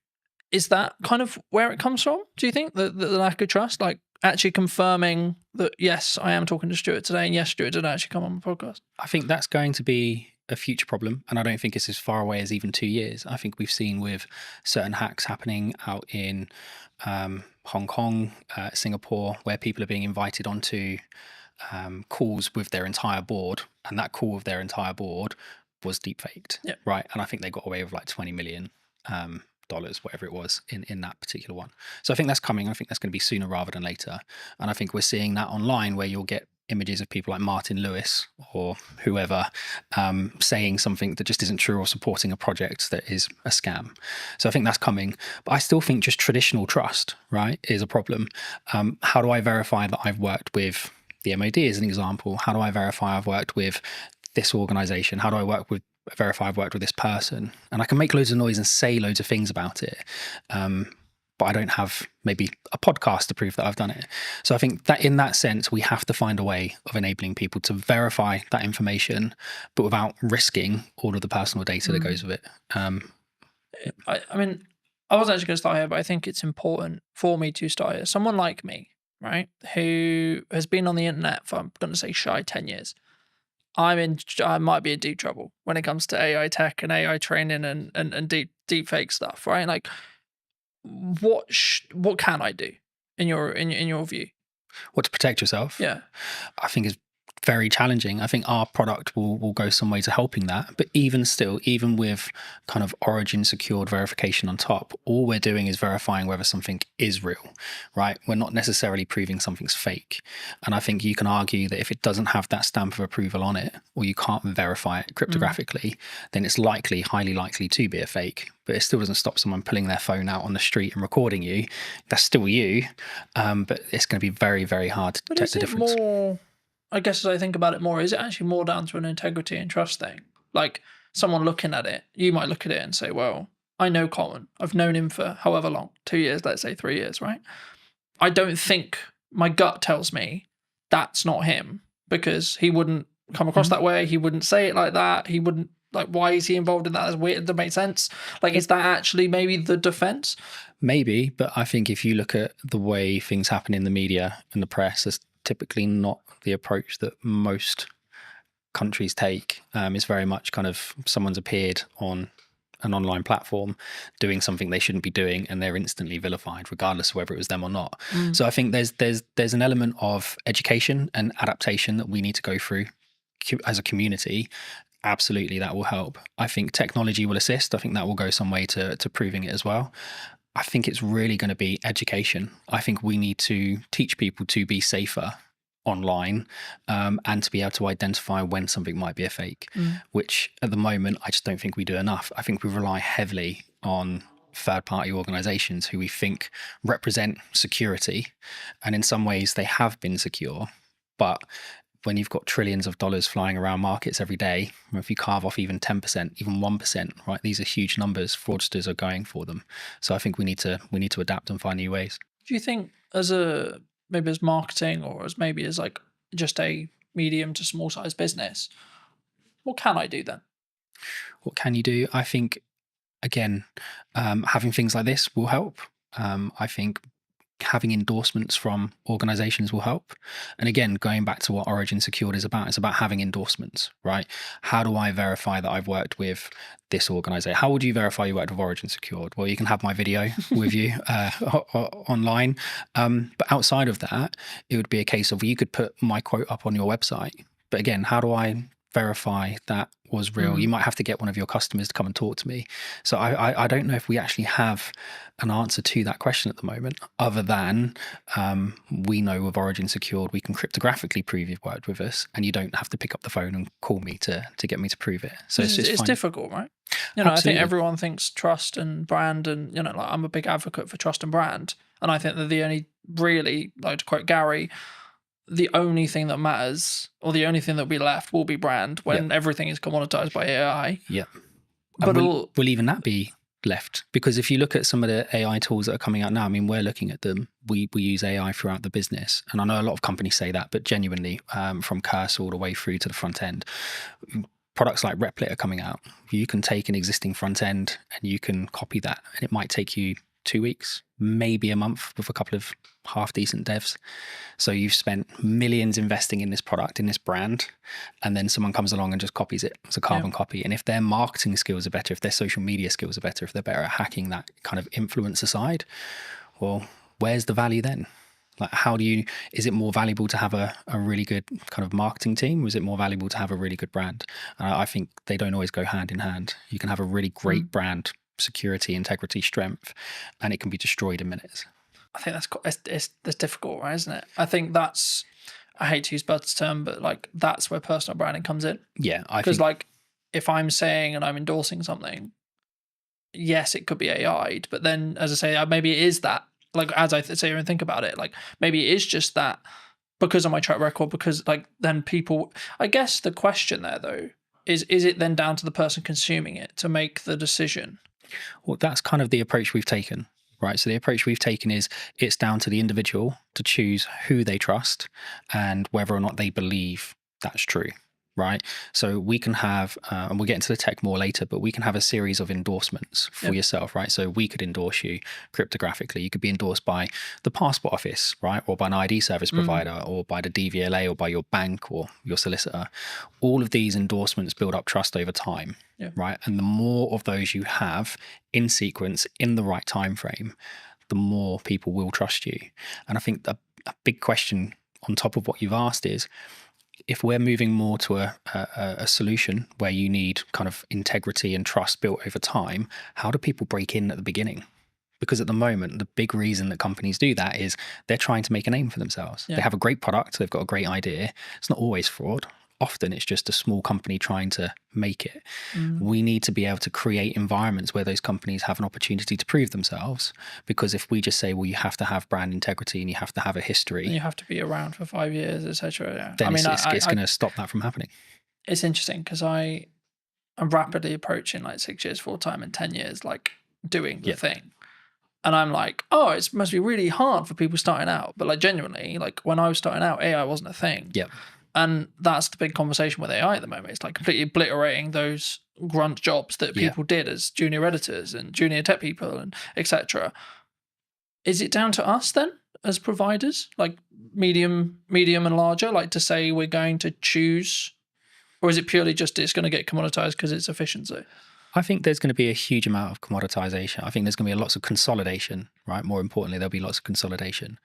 is that kind of where it comes from? Do you think the lack of trust, like actually confirming that, yes, I am talking to Stuart today, and yes, Stuart did actually come on the podcast? I think that's going to be a future problem, and I don't think it's as far away as even 2 years. I think we've seen with certain hacks happening out in Hong Kong, Singapore, where people are being invited onto calls with their entire board, and that call with their entire board was deepfaked, right? And I think they got away with like $20 million. Dollars, whatever it was in that particular one. So I think that's coming. I think that's going to be sooner rather than later. And I think we're seeing that online, where you'll get images of people like Martin Lewis or whoever saying something that just isn't true, or supporting a project that is a scam. So I think that's coming. But I still think just traditional trust, right, is a problem. How do I verify that I've worked with the MOD as an example? How do I verify I've worked with this organization? How do I verify I've worked with this person? And I can make loads of noise and say loads of things about it, but I don't have maybe a podcast to prove that I've done it. So I think that in that sense, we have to find a way of enabling people to verify that information, but without risking all of the personal data that goes with it. I mean, I wasn't actually going to start here, but I think it's important for me to start here. Someone like me, right, who has been on the internet for, I'm going to say, shy 10 years. I might be in deep trouble when it comes to AI tech and AI training and deep fake stuff, right? Like, what can I do in your view? What, to protect yourself? Yeah, I think is very challenging. I think our product will go some way to helping that. But even still, even with kind of Origin secured verification on top, all we're doing is verifying whether something is real, right? We're not necessarily proving something's fake. And I think you can argue that if it doesn't have that stamp of approval on it, or you can't verify it cryptographically, then it's highly likely to be a fake. But it still doesn't stop someone pulling their phone out on the street and recording you. That's still you. But it's going to be very, very hard to detect the difference. More, I guess, as I think about it more, is it actually more down to an integrity and trust thing? Like, someone looking at it, you might look at it and say, well, I know Colin. I've known him for however long, 2 years, let's say 3 years, right? I don't think, my gut tells me that's not him, because he wouldn't come across that way. He wouldn't say it like that. He wouldn't, like, why is he involved in that? That's weird. It doesn't make sense. Like, is that actually maybe the defense? Maybe, but I think if you look at the way things happen in the media and the press, that's typically not the approach that most countries take. It's very much kind of someone's appeared on an online platform doing something they shouldn't be doing, and they're instantly vilified, regardless of whether it was them or not. So I think there's an element of education and adaptation that we need to go through as a community. Absolutely, that will help. I think technology will assist. I think that will go some way to proving it as well. I think it's really going to be education. I think we need to teach people to be safer online, and to be able to identify when something might be a fake, which at the moment I just don't think we do enough. I think we rely heavily on third-party organizations who we think represent security, and in some ways they have been secure, but when you've got trillions of dollars flying around markets every day, if you carve off even 10%, even 1%, right, these are huge numbers. Fraudsters are going for them. So I think we need to adapt and find new ways. Do you think, maybe as marketing, or as maybe as like just a medium to small size business, what can I do then? What can you do? I think, again, having things like this will help. I think having endorsements from organizations will help. And again, going back to what Origin Secured is about, it's about having endorsements, right? How do I verify that I've worked with this organization? How would you verify you worked with Origin Secured? Well, you can have my video with you online. But outside of that, it would be a case of you could put my quote up on your website. But again, how do I verify that was real? You might have to get one of your customers to come and talk to me. So I don't know if we actually have an answer to that question at the moment, other than we know with Origin Secured, we can cryptographically prove you've worked with us, and you don't have to pick up the phone and call me to get me to prove it. So it's difficult, right? You know, Absolutely. I think everyone thinks trust and brand, and you know, like I'm a big advocate for trust and brand, and I think that the only really, like to quote Gary, the only thing that matters, or the only thing that will be left, will be brand when everything is commoditized by AI. Yeah. But will even that be left? Because if you look at some of the AI tools that are coming out now, I mean, we're looking at them. We use AI throughout the business. And I know a lot of companies say that, but genuinely, from cursor all the way through to the front end, products like Replit are coming out. You can take an existing front end and you can copy that, and it might take you 2 weeks, maybe a month with a couple of half decent devs. So you've spent millions investing in this product, in this brand, and then someone comes along and just copies it as a carbon copy. And if their marketing skills are better, if their social media skills are better, if they're better at hacking that kind of influencer side, well, where's the value then? Like, is it more valuable to have a really good kind of marketing team, or is it more valuable to have a really good brand? I think they don't always go hand in hand. You can have a really great brand, security, integrity, strength, and it can be destroyed in minutes. I think that's difficult, right? Isn't it? I think that's, I hate to use Bud's term, but like that's where personal branding comes in. Yeah, because like if I'm saying and I'm endorsing something, yes, it could be AI'd, but then as I say, maybe it is that. Like as I sit here and think about it, like maybe it is just that because of my track record. Because like then people, I guess the question there though is it then down to the person consuming it to make the decision? Well, that's kind of the approach we've taken, right? So the approach we've taken is it's down to the individual to choose who they trust and whether or not they believe that's true, right? So we can have, and we'll get into the tech more later, but we can have a series of endorsements for yourself, right? So we could endorse you cryptographically. You could be endorsed by the Passport Office, right? Or by an ID service provider, or by the DVLA, or by your bank or your solicitor. All of these endorsements build up trust over time, right? And the more of those you have in sequence, in the right time frame, the more people will trust you. And I think a big question on top of what you've asked is, if we're moving more to a solution where you need kind of integrity and trust built over time, how do people break in at the beginning? Because at the moment, the big reason that companies do that is they're trying to make a name for themselves. They have a great product, they've got a great idea. It's not always fraud. Often it's just a small company trying to make it. We need to be able to create environments where those companies have an opportunity to prove themselves. Because if we just say, well, you have to have brand integrity and you have to have a history, and you have to be around for 5 years, etc. Then it's going to stop that from happening. It's interesting because I'm rapidly approaching like 6 years full time and 10 years like doing the thing. And I'm like, oh, it must be really hard for people starting out. But like genuinely, like when I was starting out, AI wasn't a thing. And that's the big conversation with AI at the moment. It's like completely obliterating those grunt jobs that people did as junior editors and junior tech people and etc. Is it down to us then as providers, like medium and larger, like to say we're going to choose, or is it purely just it's going to get commoditized because it's efficiency? I think there's going to be a huge amount of commoditization. I think there's going to be lots of consolidation, right? More importantly, there'll be lots of consolidation.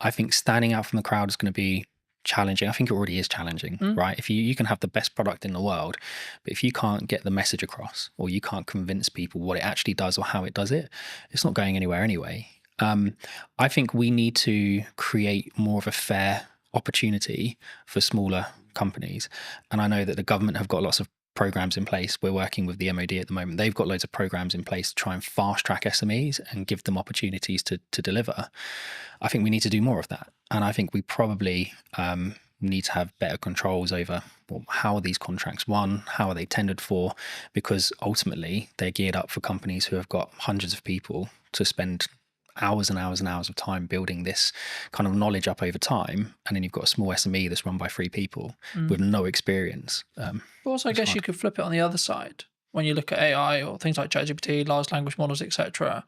I think standing out from the crowd is going to be challenging. I think it already is challenging, right? If you can have the best product in the world, but if you can't get the message across, or you can't convince people what it actually does or how it does it, it's not going anywhere anyway. I think we need to create more of a fair opportunity for smaller companies. And I know that the government have got lots of programs in place. We're working with the MOD at the moment. They've got loads of programs in place to try and fast track SMEs and give them opportunities to deliver. I think we need to do more of that. And I think we probably need to have better controls over how are these contracts won, how are they tendered for, because ultimately they're geared up for companies who have got hundreds of people to spend hours and hours and hours of time building this kind of knowledge up over time, and then you've got a small SME that's run by 3 people with no experience. But also, I guess you could flip it on the other side when you look at AI or things like ChatGPT, large language models, etc.,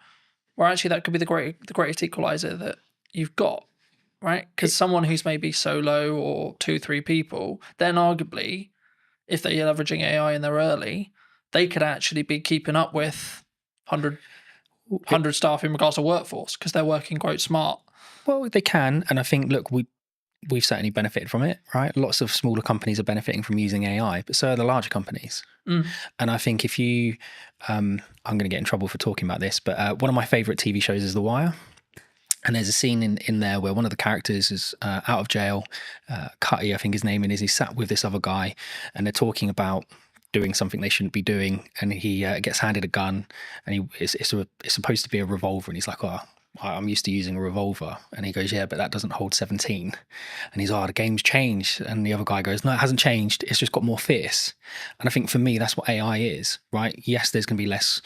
where actually that could be the greatest equalizer, that you've got, right? Because someone who's maybe solo or 2-3 people, then arguably, if they're leveraging AI and they're early, they could actually be keeping up with 100 staff in regards to workforce because they're working quite smart. Well, they can, and I think, look, we've certainly benefited from it, right? Lots of smaller companies are benefiting from using AI, but so are the larger companies. And I think if you, I'm going to get in trouble for talking about this, but one of my favorite TV shows is The Wire. And there's a scene in there where one of the characters is out of jail. Cutty, I think his name is. He's sat with this other guy, and they're talking about doing something they shouldn't be doing. And he gets handed a gun, and it's supposed to be a revolver. And he's like, "Oh, I'm used to using a revolver." And he goes, "Yeah, but that doesn't hold 17." And he's, "Oh, the game's changed." And the other guy goes, "No, it hasn't changed. It's just got more fierce." And I think for me, that's what AI is, right? Yes, there's going to be less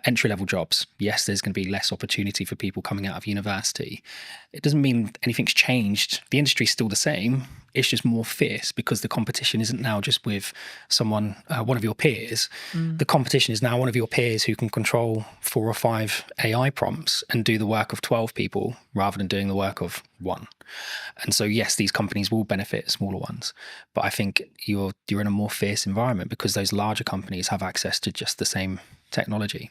entry-level jobs. Yes, there's going to be less opportunity for people coming out of university. It doesn't mean anything's changed. The industry's still the same. It's just more fierce because the competition isn't now just with someone, one of your peers. The competition is now one of your peers who can control 4 or 5 AI prompts and do the work of 12 people rather than doing the work of 1. And so, yes, these companies will benefit smaller ones, but I think you're in a more fierce environment because those larger companies have access to just the same technology.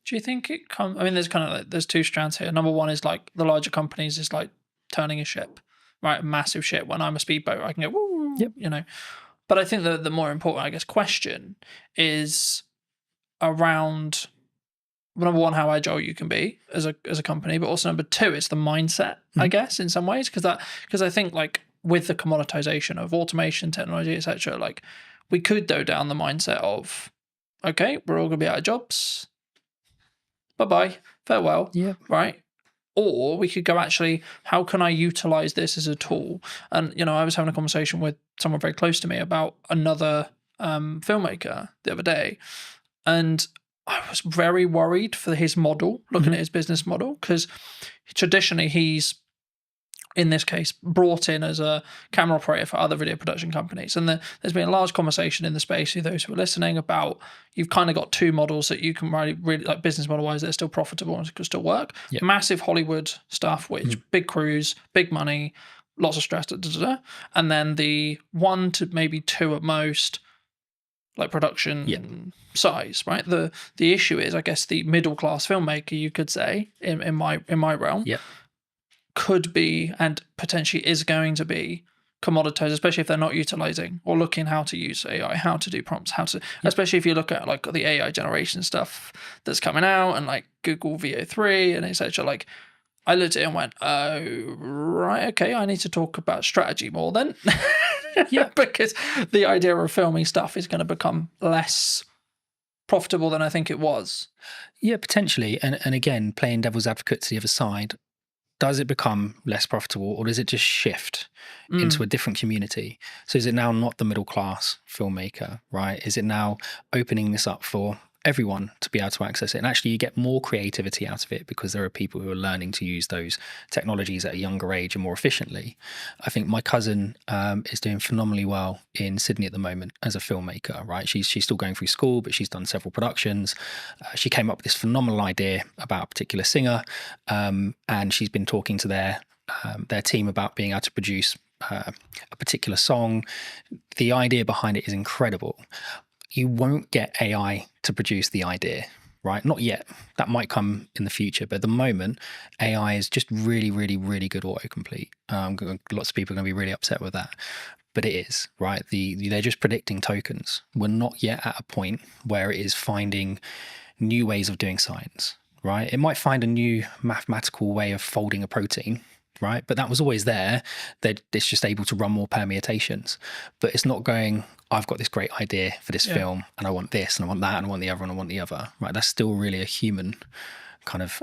Do you think it comes? I mean, there's kind of like, there's 2 strands here. Number one is like the larger companies is like turning a ship, right? A massive ship. When I'm a speedboat, I can go, woo, you know. But I think the more important, I guess, question is around, number one, how agile you can be as a company, but also number 2, it's the mindset, I guess, in some ways, because I think like with the commoditization of automation, technology, etc., like we could go down the mindset of, okay, we're all going to be out of jobs. Bye-bye, farewell, right? Or we could go, actually, how can I utilize this as a tool? And, you know, I was having a conversation with someone very close to me about another filmmaker the other day, and I was very worried for his model, looking at his business model, because traditionally he's, in this case, brought in as a camera operator for other video production companies. And there's been a large conversation in the space, for those who are listening, about you've kind of got 2 models that you can really like business model-wise that are still profitable and can still work. Massive Hollywood stuff, which big crews, big money, lots of stress, and then the 1 to maybe 2 at most, like production size, right? The issue is, I guess, the middle class filmmaker, you could say, in my realm, could be and potentially is going to be commoditized, especially if they're not utilizing or looking how to use AI, how to do prompts, how to, especially if you look at like the AI generation stuff that's coming out and like Google VO3 and etc. Like I looked at it and went, oh, right, okay, I need to talk about strategy more then. Because the idea of filming stuff is going to become less profitable than I think it was. Yeah, potentially. And again, playing devil's advocate to the other side, does it become less profitable, or does it just shift into a different community? So is it now not the middle class filmmaker, right? Is it now opening this up for everyone to be able to access it? And actually you get more creativity out of it because there are people who are learning to use those technologies at a younger age and more efficiently. I think my cousin is doing phenomenally well in Sydney at the moment as a filmmaker, right? She's still going through school, but she's done several productions. She came up with this phenomenal idea about a particular singer, and she's been talking to their team about being able to produce a particular song. The idea behind it is incredible. You won't get AI to produce the idea, right? Not yet. That might come in the future. But at the moment, AI is just really, really, really good autocomplete. Lots of people are going to be really upset with that. But it is, right? They're just predicting tokens. We're not yet at a point where it is finding new ways of doing science, right? It might find a new mathematical way of folding a protein, right? But that was always there. It's just able to run more permutations. But it's not going, I've got this great idea for this film and I want this and I want that and I want the other and I want the other, right? That's still really a human kind of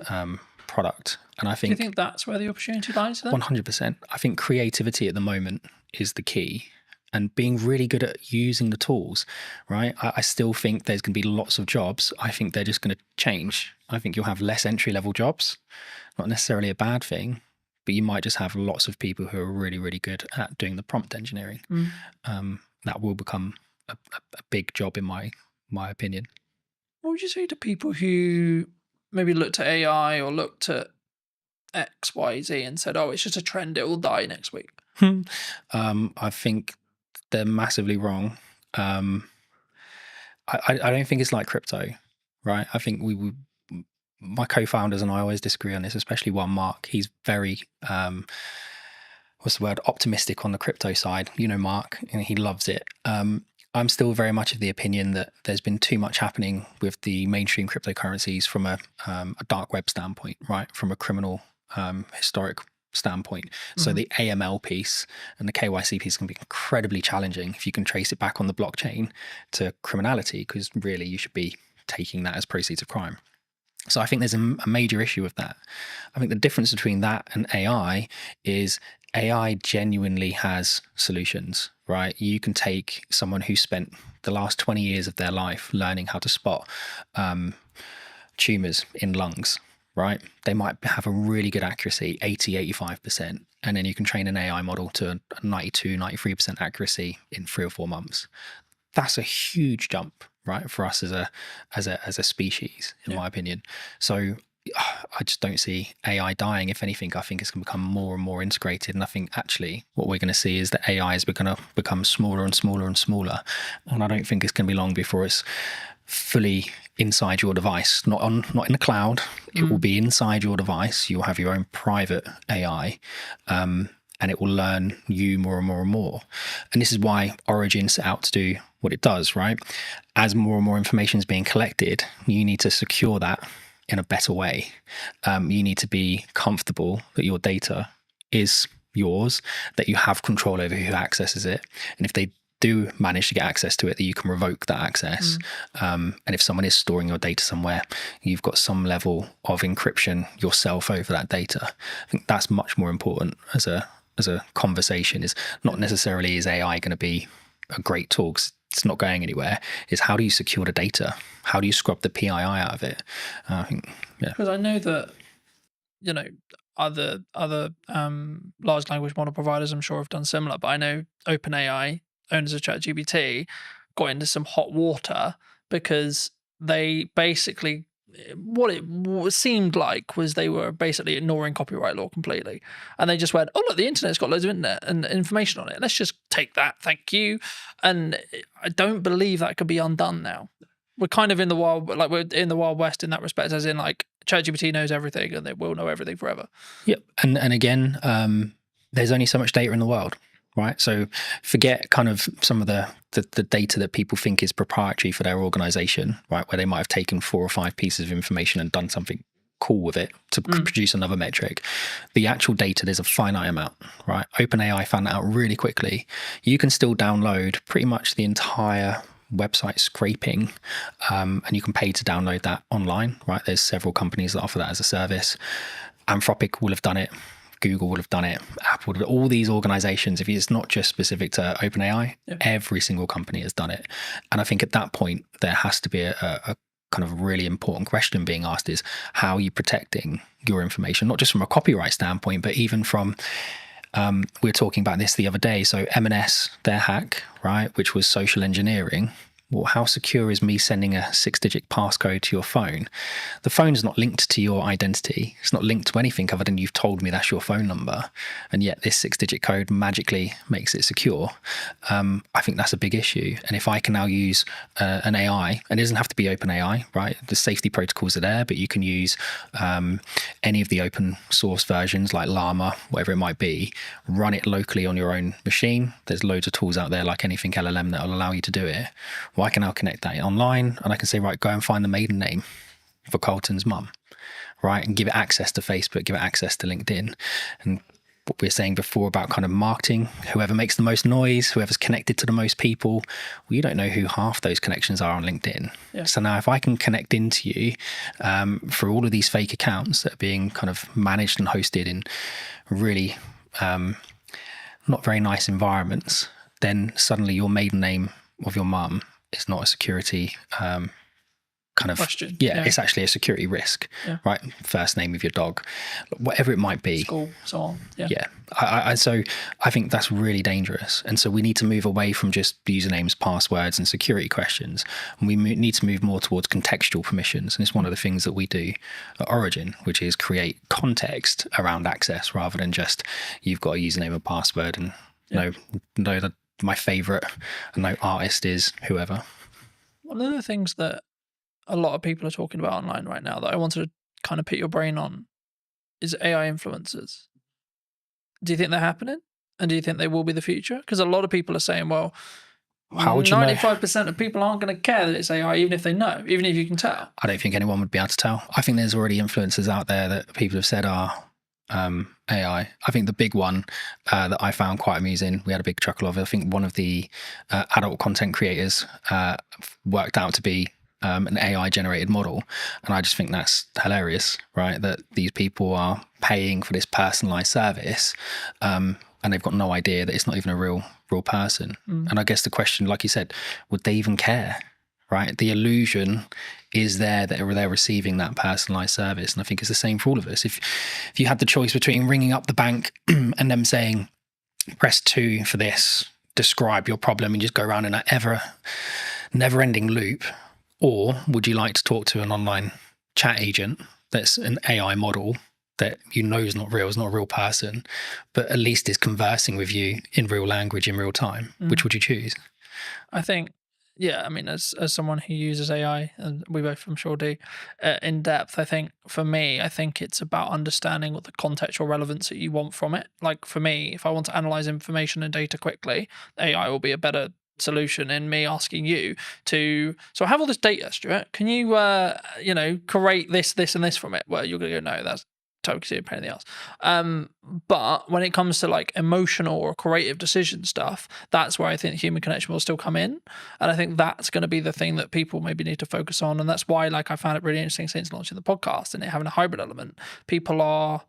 product. And I think... Do you think that's where the opportunity lies then? 100%. I think creativity at the moment is the key, and being really good at using the tools, right? I still think there's going to be lots of jobs. I think they're just going to change. I think you'll have less entry-level jobs, not necessarily a bad thing, but you might just have lots of people who are really, really good at doing the prompt engineering. That will become a big job in my opinion. What would you say to people who maybe looked at AI or looked at X, Y, Z and said, oh, it's just a trend, it will die next week? I think they're massively wrong. I don't think it's like crypto, right? I think my co-founders and I always disagree on this, especially one Mark. He's very what's the word, optimistic on the crypto side. You know Mark, and he loves it. I'm still very much of the opinion that there's been too much happening with the mainstream cryptocurrencies from a dark web standpoint, right? From a criminal historic standpoint. So the AML piece and the KYC piece can be incredibly challenging if you can trace it back on the blockchain to criminality, because really you should be taking that as proceeds of crime. So I think there's a major issue with that. I think the difference between that and AI is AI genuinely has solutions, right? You can take someone who spent the last 20 years of their life learning how to spot tumors in lungs, right? They might have a really good accuracy, 80-85%, and then you can train an AI model to 92-93% accuracy in 3 or 4 months. That's a huge jump, right, for us as a species, in my opinion. So I just don't see AI dying. If anything, I think it's going to become more and more integrated. And I think actually what we're going to see is that AI is going to become smaller and smaller and smaller. And I don't think it's going to be long before it's fully inside your device, not in the cloud. It will be inside your device. You'll have your own private AI, and it will learn you more and more and more. And this is why Origin set out to do what it does, right? As more and more information is being collected, you need to secure that in a better way. You need to be comfortable that your data is yours, that you have control over who accesses it. And if they do manage to get access to it, that you can revoke that access. And if someone is storing your data somewhere, you've got some level of encryption yourself over that data. I think that's much more important as a conversation. Is not necessarily is AI going to be a great tool, 'cause it's not going anywhere. Is how do you secure the data? How do you scrub the PII out of it? I think, Because I know that, you know, other large language model providers, I'm sure, have done similar. But I know OpenAI, owners of ChatGPT, got into some hot water because they basically, what it seemed like was they were basically ignoring copyright law completely. And they just went, oh, look, the internet's got loads of internet and information on it. Let's just take that. Thank you. And I don't believe that could be undone now. We're kind of in the wild, like we're in the Wild West in that respect, as in like ChatGPT knows everything and they will know everything forever. Yep. And again, there's only so much data in the world, right? So forget kind of some of the data that people think is proprietary for their organization, right? Where they might have taken 4 or 5 pieces of information and done something cool with it to produce another metric. The actual data, there's a finite amount, right? OpenAI found that out really quickly. You can still download pretty much the entire website scraping, and you can pay to download that online, right? There's several companies that offer that as a service. Anthropic will have done it. Google will have done it. Apple would have, all these organizations, if it's not just specific to OpenAI, every single company has done it. And I think at that point, there has to be a kind of really important question being asked is, how are you protecting your information? Not just from a copyright standpoint, but even from, we were talking about this the other day. So M&S, their hack, right, which was social engineering. Well, how secure is me sending a 6-digit passcode to your phone? The phone's not linked to your identity. It's not linked to anything other than you've told me that's your phone number. And yet this 6-digit code magically makes it secure. I think that's a big issue. And if I can now use an AI, and it doesn't have to be OpenAI, right? The safety protocols are there, but you can use any of the open source versions like Llama, whatever it might be, run it locally on your own machine. There's loads of tools out there like anything LLM that will allow you to do it. Well, I can now connect that online and I can say, right, go and find the maiden name for Carlton's mum, right? And give it access to Facebook, give it access to LinkedIn. And what we were saying before about kind of marketing, whoever makes the most noise, whoever's connected to the most people, well, you don't know who half those connections are on LinkedIn. Yeah. So now if I can connect into you for all of these fake accounts that are being kind of managed and hosted in really not very nice environments, then suddenly your maiden name of your mum is not a security kind kind of question. It's actually a security risk, right? First name of your dog, whatever it might be. School, so on. Yeah. So I think that's really dangerous, and so we need to move away from just usernames, passwords, and security questions, and we need to move more towards contextual permissions. And it's one of the things that we do at Origin, which is create context around access rather than just you've got a username and password and know that my favorite and no artist is whoever. One of the things that a lot of people are talking about online right now that I wanted to kind of put your brain on is AI influencers. Do you think they're happening? And do you think they will be the future? Because a lot of people are saying, well, how would you 95% of people aren't going to care that it's AI, even if they know, even if you can tell. I don't think anyone would be able to tell. I think there's already influencers out there that people have said are AI. I think the big one that I found quite amusing, we had a big chuckle of it. I think one of the adult content creators worked out to be an AI generated model. And I just think that's hilarious, right? That these people are paying for this personalized service and they've got no idea that it's not even a real person. And I guess the question, like you said, would they even care, right? The illusion is there that they're receiving that personalized service. And I think it's the same for all of us. If you had the choice between ringing up the bank and them saying, press 2 for this, describe your problem, and just go around in that never-ending loop, or would you like to talk to an online chat agent that's an AI model that you know is not real, is not a real person, but at least is conversing with you in real language in real time? Which would you choose? I think, I mean, as someone who uses AI, and we both I'm sure do, in depth, I think for me, I think it's about understanding what the contextual relevance that you want from it. Like for me, if I want to analyze information and data quickly, AI will be a better solution in me asking you to, so I have all this data, Stuart, can you create this and this from it? Well, you're gonna go, no, that's totally a pain in the ass. But when it comes to like emotional or creative decision stuff, that's where I think human connection will still come in, and I think that's going to be the thing that people maybe need to focus on. And that's why, like, I found it really interesting since launching the podcast and it having a hybrid element. People are,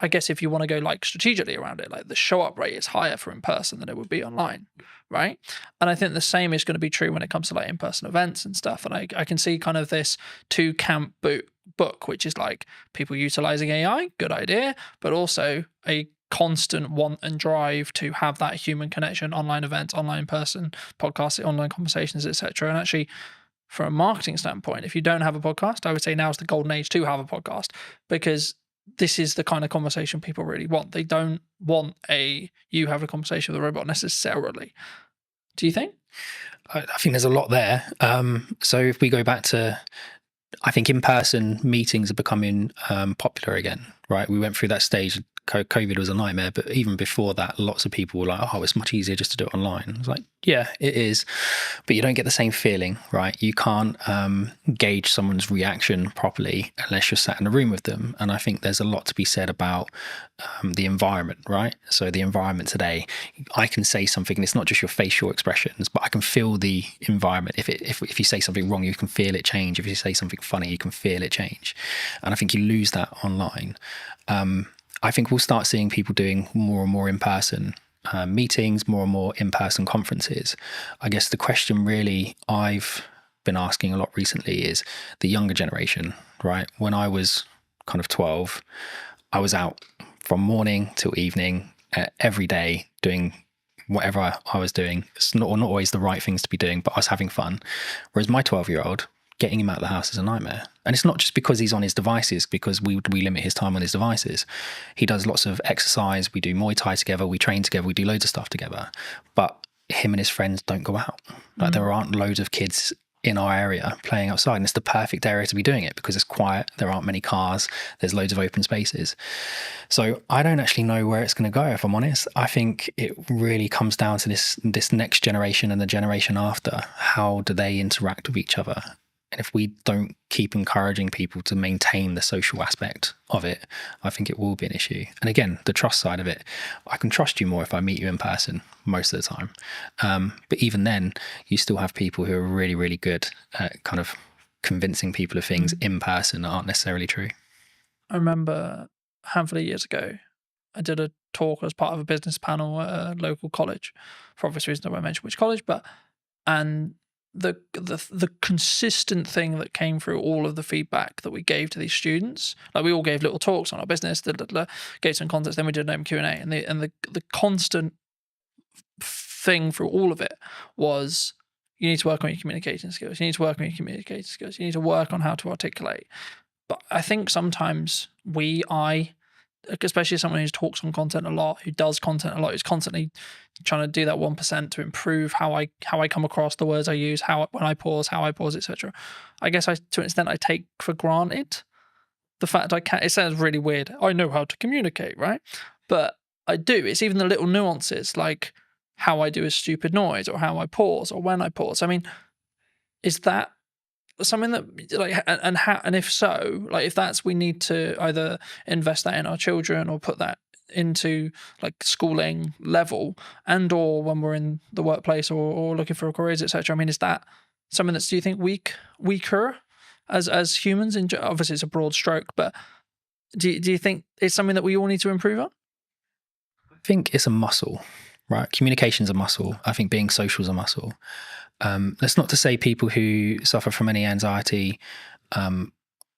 I guess, if you want to go like strategically around it, like the show up rate is higher for in person than it would be online, right? And I think the same is going to be true when it comes to like in-person events and stuff. And I can see kind of this two camp book, which is like people utilizing AI, good idea, but also a constant want and drive to have that human connection, online events, online person, podcasts, online conversations, etc. And actually, from a marketing standpoint, if you don't have a podcast, I would say now is the golden age to have a podcast, because this is the kind of conversation people really want. They don't want you have a conversation with a robot necessarily. Do you think? I think there's a lot there. So if we go back to, I think in-person meetings are becoming popular again, right? We went through that stage. COVID was a nightmare, but even before that, lots of people were like, oh, it's much easier just to do it online. I was like, yeah, it is, but you don't get the same feeling, right? You can't gauge someone's reaction properly unless you're sat in a room with them. And I think there's a lot to be said about the environment, right? So the environment today, I can say something and it's not just your facial expressions, but I can feel the environment. If you say something wrong, you can feel it change. If you say something funny, you can feel it change. And I think you lose that online. I think we'll start seeing people doing more and more in-person meetings, more and more in-person conferences. I guess the question really I've been asking a lot recently is the younger generation, right? When I was kind of 12, I was out from morning till evening every day doing whatever I was doing. It's not always the right things to be doing, but I was having fun. Whereas my 12-year-old, getting him out of the house is a nightmare. And it's not just because he's on his devices, because we limit his time on his devices. He does lots of exercise. We do Muay Thai together. We train together. We do loads of stuff together. But him and his friends don't go out. Like there aren't loads of kids in our area playing outside. And it's the perfect area to be doing it because it's quiet. There aren't many cars. There's loads of open spaces. So I don't actually know where it's going to go, if I'm honest. I think it really comes down to this next generation and the generation after. How do they interact with each other? And if we don't keep encouraging people to maintain the social aspect of it, I think it will be an issue. And again, the trust side of it, I can trust you more if I meet you in person most of the time. But even then, you still have people who are really, really good at kind of convincing people of things in person that aren't necessarily true. I remember a handful of years ago, I did a talk as part of a business panel at a local college. For obvious reasons, I won't mention which college, and the consistent thing that came through all of the feedback that we gave to these students, like we all gave little talks on our business, gave some context, then we did an open Q&A, and the constant thing through all of it was, you need to work on your communication skills. You need to work on your communication skills. You need to work on how to articulate. But I think sometimes especially someone who talks on content a lot, who does content a lot, who's constantly trying to do that 1% to improve how I come across, the words I use, when I pause, etc. I guess to an extent I take for granted the fact it sounds really weird. I know how to communicate, right? But I do. It's even the little nuances, like how I do a stupid noise, or how I pause, or when I pause. I mean, is that something that, like, and if so, like, if that's, we need to either invest that in our children or put that into like schooling level, and or when we're in the workplace or looking for careers, etc. I mean, is that something that's, do you think, weaker as humans? Obviously it's a broad stroke, but do you think it's something that we all need to improve on? I think it's a muscle, right? Communication's a muscle. I think being social is a muscle. That's not to say people who suffer from any anxiety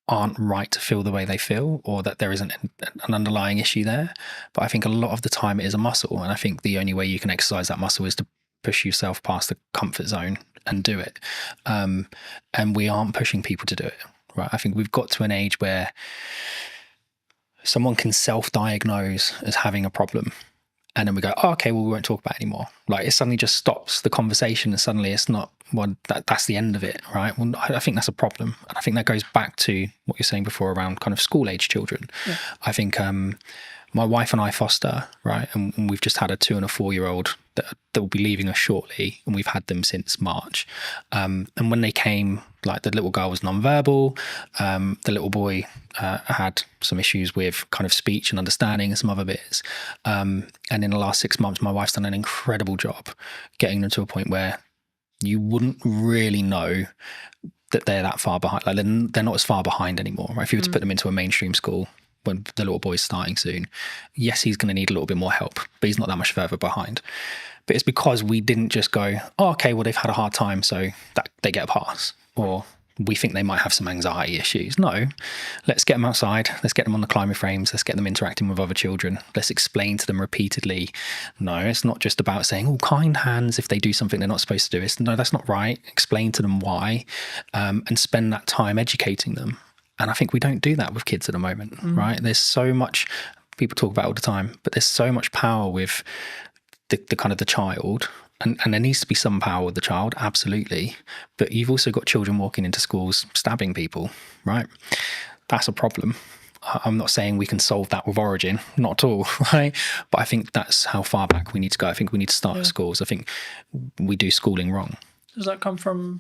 aren't right to feel the way they feel, or that there isn't an underlying issue there. But I think a lot of the time it is a muscle. And I think the only way you can exercise that muscle is to push yourself past the comfort zone and do it. And we aren't pushing people to do it, right? I think we've got to an age where someone can self-diagnose as having a problem, and then we go, oh, okay, well, we won't talk about it anymore. Like, it suddenly just stops the conversation, and suddenly it's not, well, that's the end of it, right? Well, I think that's a problem. And I think that goes back to what you're saying before around kind of school-age children. Yeah. I think my wife and I foster, right? And we've just had a 2 and a 4-year-old that will be leaving us shortly, and we've had them since March. And when they came, like, the little girl was nonverbal, the little boy had some issues with kind of speech and understanding and some other bits. And in the last 6 months, my wife's done an incredible job getting them to a point where you wouldn't really know that they're that far behind. Like, they're not as far behind anymore, right? If you were to put them into a mainstream school when the little boy's starting soon, yes, he's going to need a little bit more help, but he's not that much further behind. But it's because we didn't just go, oh, okay, well, they've had a hard time, so that they get a pass, or we think they might have some anxiety issues. No, let's get them outside. Let's get them on the climbing frames. Let's get them interacting with other children. Let's explain to them repeatedly. No, it's not just about saying, oh, kind hands if they do something they're not supposed to do. No, that's not right. Explain to them why, and spend that time educating them. And I think we don't do that with kids at the moment, right? There's so much, people talk about it all the time, but there's so much power with the kind of the child. And there needs to be some power with the child, absolutely. But you've also got children walking into schools stabbing people, right? That's a problem. I'm not saying we can solve that with Origin, not at all, right? But I think that's how far back we need to go. I think we need to start at schools. I think we do schooling wrong. Does that come from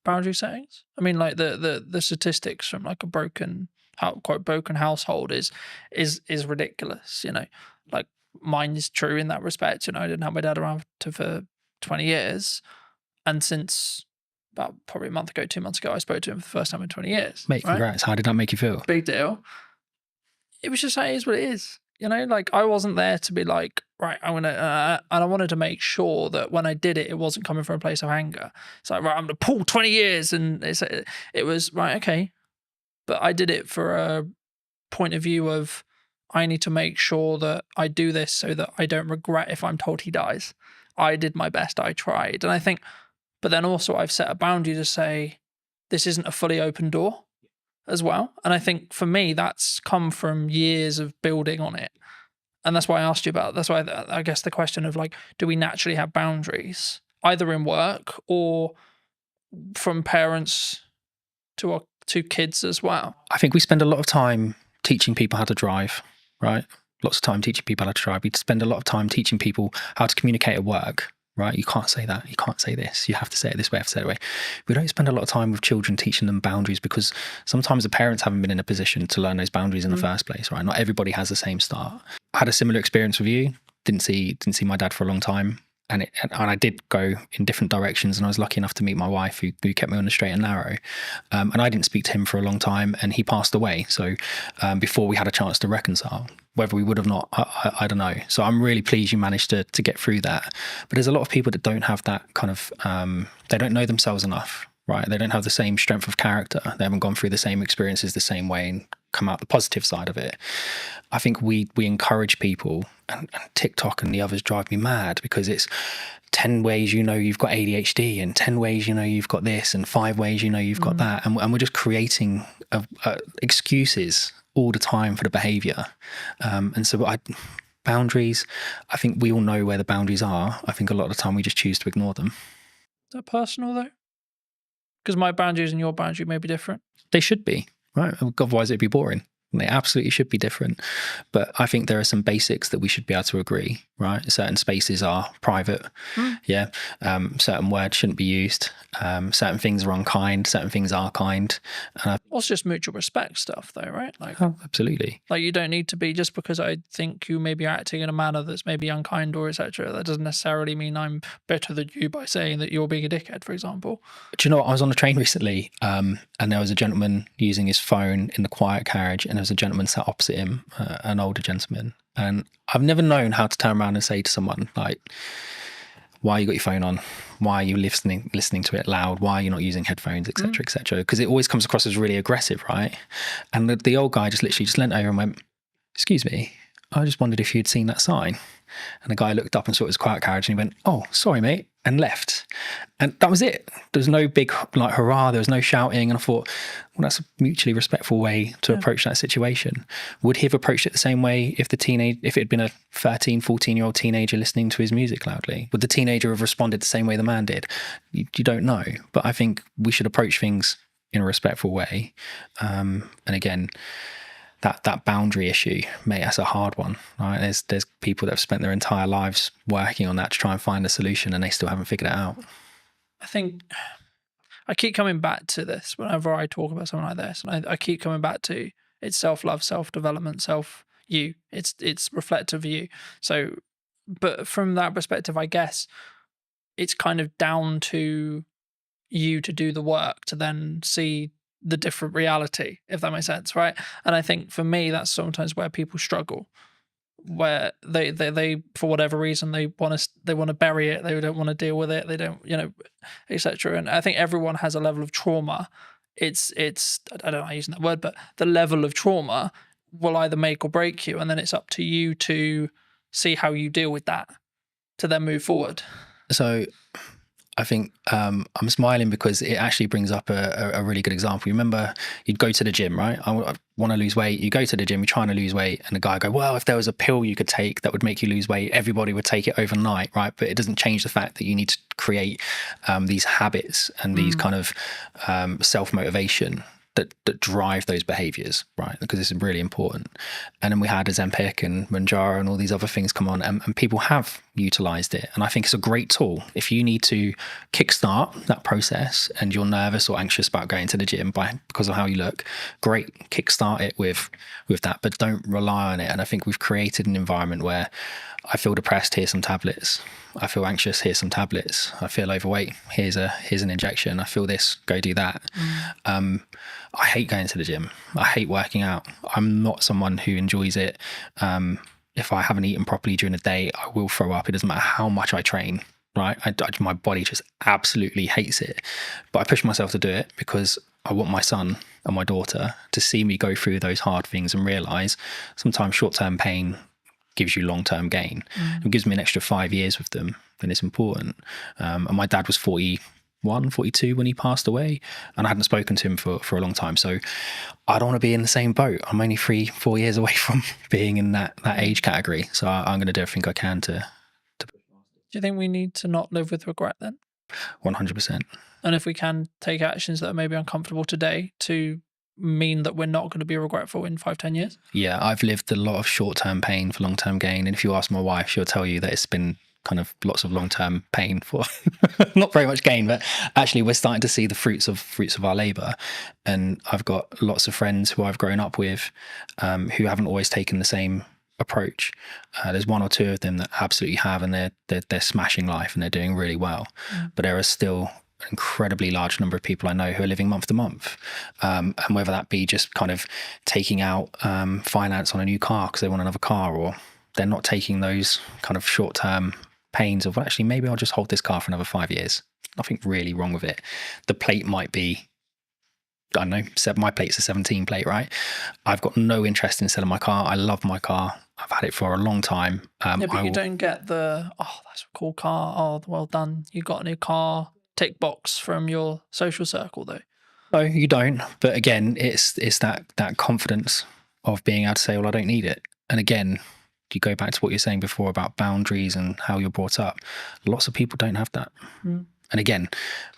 boundary settings? I mean, like the statistics from like a quote broken household is ridiculous, you know. Like, mine is true in that respect. You know, I didn't have my dad around for 20 years, and since about probably a month ago, 2 months ago, I spoke to him for the first time in 20 years. Mate, congrats. How did that make you feel? Big deal. It was just like, it is what it is. You know, like, I wasn't there to be like, right, I'm going to, and I wanted to make sure that when I did it, it wasn't coming from a place of anger. It's like, right, I'm going to pull 20 years. And it was, right, okay. But I did it for a point of view of, I need to make sure that I do this so that I don't regret if I'm told he dies. I did my best, I tried. And I think, but then also I've set a boundary to say, this isn't a fully open door as well. And I think for me, that's come from years of building on it. And that's why I asked you about, that's why I guess the question of like, do we naturally have boundaries, either in work or from parents to kids as well? I think we spend a lot of time teaching people how to drive, right? Lots of time teaching people how to drive. We spend a lot of time teaching people how to communicate at work, right? You can't say that. You can't say this. You have to say it this way. You have to say it that way. We don't spend a lot of time with children teaching them boundaries, because sometimes the parents haven't been in a position to learn those boundaries in the first place, right? Not everybody has the same start. I had a similar experience with you. Didn't see my dad for a long time. and I did go in different directions, and I was lucky enough to meet my wife who kept me on the straight and narrow. And I didn't speak to him for a long time, and he passed away. So before we had a chance to reconcile, whether we would have not, I don't know. So I'm really pleased you managed to get through that. But there's a lot of people that don't have that kind of, they don't know themselves enough, right? They don't have the same strength of character. They haven't gone through the same experiences the same way and come out the positive side of it. I think we encourage people, and TikTok and the others drive me mad, because it's 10 ways you know you've got ADHD, and 10 ways you know you've got this, and 5 ways you know you've got that, and we're just creating excuses all the time for the behaviour. And so boundaries, I think we all know where the boundaries are. I think a lot of the time we just choose to ignore them. Is that personal though? Because my boundaries and your boundary may be different. They should be, right? Otherwise it'd be boring. They absolutely should be different. But I think there are some basics that we should be able to agree, right? Certain spaces are private. Yeah. Certain words shouldn't be used. Certain things are unkind. Certain things are kind. It's just mutual respect stuff though, right? Like, oh, absolutely. Like you don't need to be, just because I think you may be acting in a manner that's maybe unkind or etc. That doesn't necessarily mean I'm better than you by saying that you're being a dickhead, for example. Do you know what? I was on a train recently, and there was a gentleman using his phone in the quiet carriage, and there was a gentleman sat opposite him, an older gentleman. And I've never known how to turn around and say to someone, like, why you got your phone on? Why are you listening to it loud? Why are you not using headphones, etc., etc.? Because it always comes across as really aggressive, right? And the old guy just literally just leant over and went, "Excuse me, I just wondered if you'd seen that sign." And the guy looked up and saw his quiet carriage, and he went, "Oh, sorry, mate," and left. And that was it. There was no big like hurrah. There was no shouting. And I thought, well, that's a mutually respectful way to approach that situation. Would he have approached it the same way if it had been a 13, 14-year-old teenager listening to his music loudly? Would the teenager have responded the same way the man did? You don't know. But I think we should approach things in a respectful way. And again, that boundary issue, mate, that's a hard one, right? There's people that have spent their entire lives working on that to try and find a solution, and they still haven't figured it out. I think I keep coming back to this whenever I talk about something like this, and I keep coming back to it's self-love, self-development, self-you. It's reflective of you. So, but from that perspective, I guess it's kind of down to you to do the work to then see the different reality, if that makes sense, right? And I think for me, that's sometimes where people struggle, where they for whatever reason they want to bury it, they don't want to deal with it, they don't, etc. And I think everyone has a level of trauma. It's I don't know using that word, but the level of trauma will either make or break you, and then it's up to you to see how you deal with that to then move forward. So I think I'm smiling because it actually brings up a really good example. You remember you'd go to the gym, right? I want to lose weight. You go to the gym, you're trying to lose weight, and the guy go, well, if there was a pill you could take that would make you lose weight, everybody would take it overnight, right? But it doesn't change the fact that you need to create these habits and these kind of self-motivation that drive those behaviors, right? Because this is really important. And then we had Ozempic and Manjaro and all these other things come on, and people have utilized it. And I think it's a great tool. If you need to kickstart that process and you're nervous or anxious about going to the gym because of how you look, great, kickstart it with that, but don't rely on it. And I think we've created an environment where I feel depressed, here's some tablets. I feel anxious, here's some tablets. I feel overweight, here's an injection. I feel this, go do that. I hate going to the gym. I hate working out. I'm not someone who enjoys it. If I haven't eaten properly during the day, I will throw up. It doesn't matter how much I train, right? My body just absolutely hates it. But I push myself to do it because I want my son and my daughter to see me go through those hard things and realize sometimes short-term pain gives you long-term gain. It gives me an extra 5 years with them, and it's important. And my dad was 41, 42 when he passed away, and I hadn't spoken to him for a long time. So I don't want to be in the same boat. I'm only 3-4 years away from being in that age category. So I'm going to do everything I can to. Do you think we need to not live with regret then? 100%. And if we can take actions that are maybe uncomfortable today to mean that we're not going to be regretful in 5-10 years? Yeah, I've lived a lot of short-term pain for long-term gain. And if you ask my wife, she'll tell you that it's been kind of lots of long-term pain for not very much gain, but actually we're starting to see the fruits of our labor. And I've got lots of friends who I've grown up with who haven't always taken the same approach. There's one or two of them that absolutely have, and they're smashing life and they're doing really well. But there are still an incredibly large number of people I know who are living month to month, and whether that be just kind of taking out finance on a new car because they want another car, or they're not taking those kind of short-term pains of, well, actually, maybe I'll just hold this car for another 5 years. Nothing really wrong with it. The plate might be, I don't know, my plate's a 17 plate, right? I've got no interest in selling my car. I love my car. I've had it for a long time. But you don't get the, oh, that's a cool car. Oh, well done. You got a new car. Tick box from your social circle, though. No, you don't. But again, it's that confidence of being able to say, well, I don't need it. And again, you go back to what you're saying before about boundaries and how you're brought up. Lots of people don't have that. And again,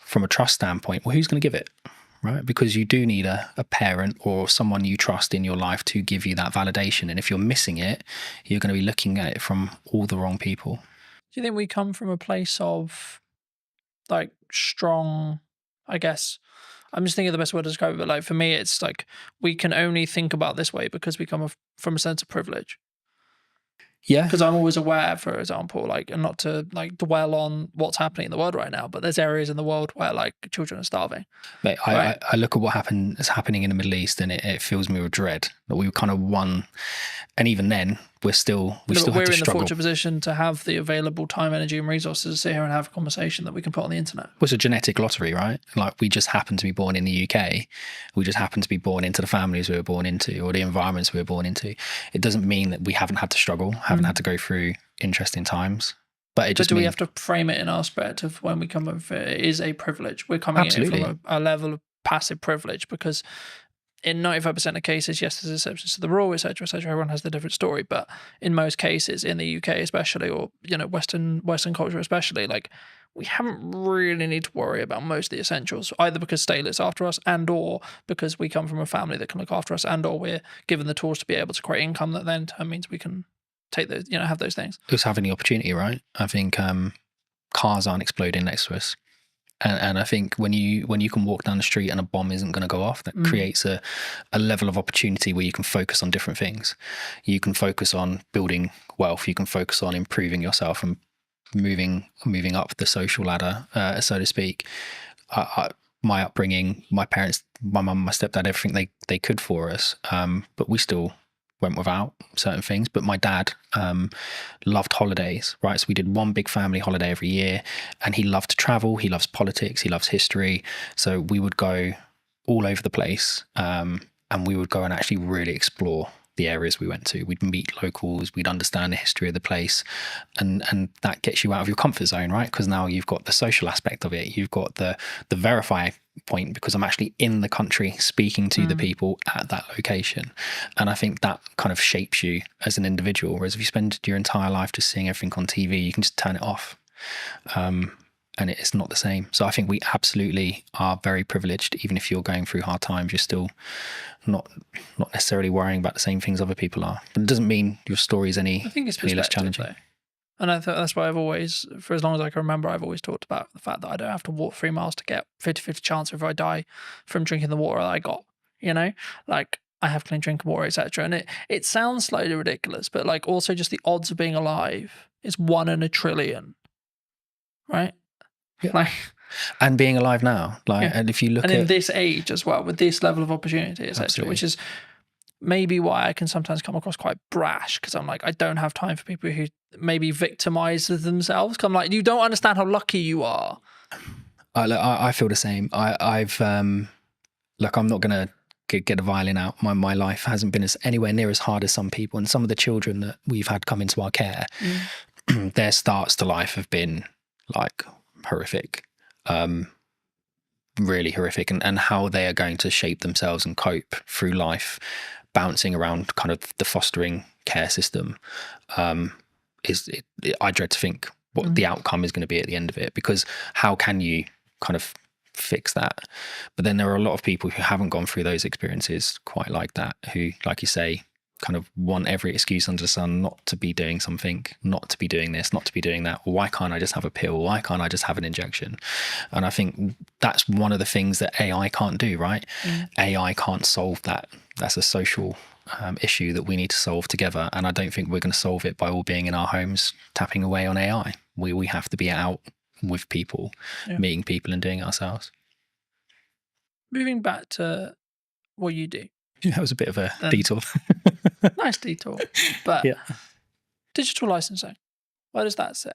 from a trust standpoint, well, who's going to give it? Right? Because you do need a parent or someone you trust in your life to give you that validation. And if you're missing it, you're going to be looking at it from all the wrong people. Do you think we come from a place of like strong, I guess, I'm just thinking of the best way to describe it, but like for me, it's like we can only think about this way because we come from a sense of privilege. Yeah. Because I'm always aware, for example, like, and not to like dwell on what's happening in the world right now, but there's areas in the world where like children are starving. Mate, I look at what is happening in the Middle East, and it fills me with dread that we kind of won. And even then, we're still had to struggle. We're in the fortunate position to have the available time, energy, and resources to sit here and have a conversation that we can put on the internet. It was a genetic lottery, right? Like, we just happened to be born in the UK. We just happened to be born into the families we were born into, or the environments we were born into. It doesn't mean that we haven't had to struggle, haven't had to go through interesting times. But it just do we have to frame it in our aspect of when we come in? It is a privilege. We're coming in from a level of passive privilege, because in 95% of cases, yes, there's exceptions to the rule, etc., etc. Everyone has the different story, but in most cases, in the UK especially, or Western culture especially, like, we haven't really need to worry about most of the essentials, either because state looks after us, and or because we come from a family that can look after us, and or we're given the tools to be able to create income that then means we can take those, have those things. Just having the opportunity, right? I think cars aren't exploding next to us. And I think when you can walk down the street and a bomb isn't going to go off, that creates a level of opportunity where you can focus on different things. You can focus on building wealth. You can focus on improving yourself and moving up the social ladder, so to speak. My upbringing, my parents, my mum, my stepdad, everything they could for us, but we still went without certain things. But my dad loved holidays, right? So we did one big family holiday every year, and he loved to travel. He loves politics. He loves history. So we would go all over the place, and we would go and actually really explore the areas we went to. We'd meet locals. We'd understand the history of the place, and that gets you out of your comfort zone, right? Because now you've got the social aspect of it. You've got the verify point, because I'm actually in the country speaking to the people at that location. And I think that kind of shapes you as an individual. Whereas if you spend your entire life just seeing everything on TV, you can just turn it off. And it's not the same. So I think we absolutely are very privileged. Even if you're going through hard times, you're still not necessarily worrying about the same things other people are. But it doesn't mean your story is any less challenging. Though. And I think that's why I've always, for as long as I can remember, I've always talked about the fact that I don't have to walk 3 miles to get 50-50 chance if I die from drinking the water that I got, like, I have clean drinking water, etc. And it sounds slightly ridiculous, but like, also just the odds of being alive is 1 in a trillion, right? Yeah. Like, and being alive now, like, and if you look in this age as well, with this level of opportunity, etc., which is maybe why I can sometimes come across quite brash, because I'm like, I don't have time for people who maybe victimize themselves. Cause I'm like, you don't understand how lucky you are. I feel the same. I've look, I'm not gonna get a violin out. My life hasn't been anywhere near as hard as some people, and some of the children that we've had come into our care, their starts to life have been like horrific, really horrific, and how they are going to shape themselves and cope through life, bouncing around kind of the fostering care system, I dread to think what the outcome is going to be at the end of it, because how can you kind of fix that? But then there are a lot of people who haven't gone through those experiences quite like that, who, like you say, kind of want every excuse under the sun not to be doing something, not to be doing this, not to be doing that. Why can't I just have a pill? Why can't I just have an injection? And I think that's one of the things that AI can't do, right? AI can't solve that. That's a social issue that we need to solve together. And I don't think we're going to solve it by all being in our homes tapping away on AI. We have to be out with people, meeting people and doing it ourselves. Moving back to what you do. That was a bit of a detour. Nice detour. But digital licensing, where does that sit?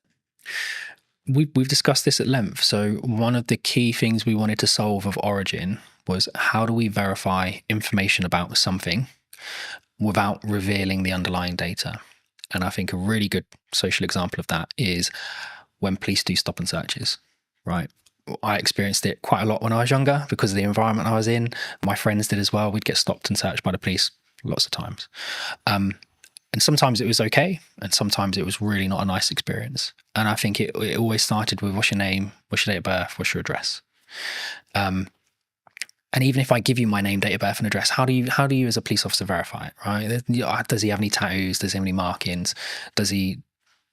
We've discussed this at length. So one of the key things we wanted to solve of Origin was how do we verify information about something without revealing the underlying data? And I think a really good social example of that is when police do stop and searches, right? I experienced it quite a lot when I was younger because of the environment I was in. My friends did as well. We'd get stopped and searched by the police lots of times. And sometimes it was okay, and sometimes it was really not a nice experience. And I think it always started with what's your name, what's your date of birth, what's your address. And even if I give you my name, date of birth, and address, how do you as a police officer verify it, right? Does he have any tattoos? Does he have any markings? Does he,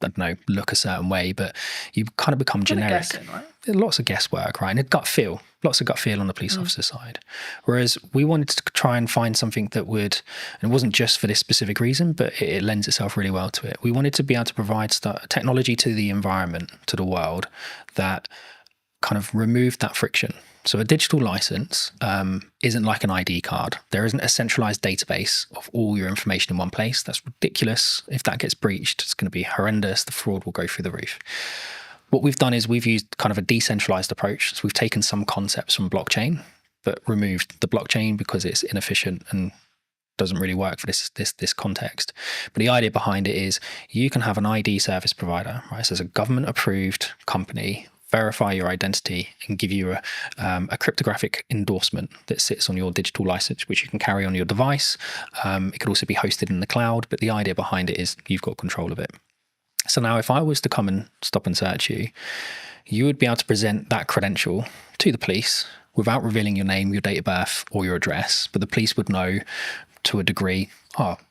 I don't know, look a certain way? But you kind of become generic. Guessing, right? Lots of guesswork, right? And lots of gut feel on the police officer side. Whereas we wanted to try and find something that would, and it wasn't just for this specific reason, but it lends itself really well to it. We wanted to be able to provide technology to the environment, to the world, that kind of removed that friction. So a digital license isn't like an ID card. There isn't a centralized database of all your information in one place. That's ridiculous. If that gets breached, it's going to be horrendous. The fraud will go through the roof. What we've done is we've used kind of a decentralized approach. So we've taken some concepts from blockchain, but removed the blockchain because it's inefficient and doesn't really work for this context. But the idea behind it is you can have an ID service provider, right? So it's a government-approved company, verify your identity and give you a cryptographic endorsement that sits on your digital license, which you can carry on your device. It could also be hosted in the cloud, but the idea behind it is you've got control of it. So now if I was to come and stop and search you, you would be able to present that credential to the police without revealing your name, your date of birth, or your address, but the police would know to a degree,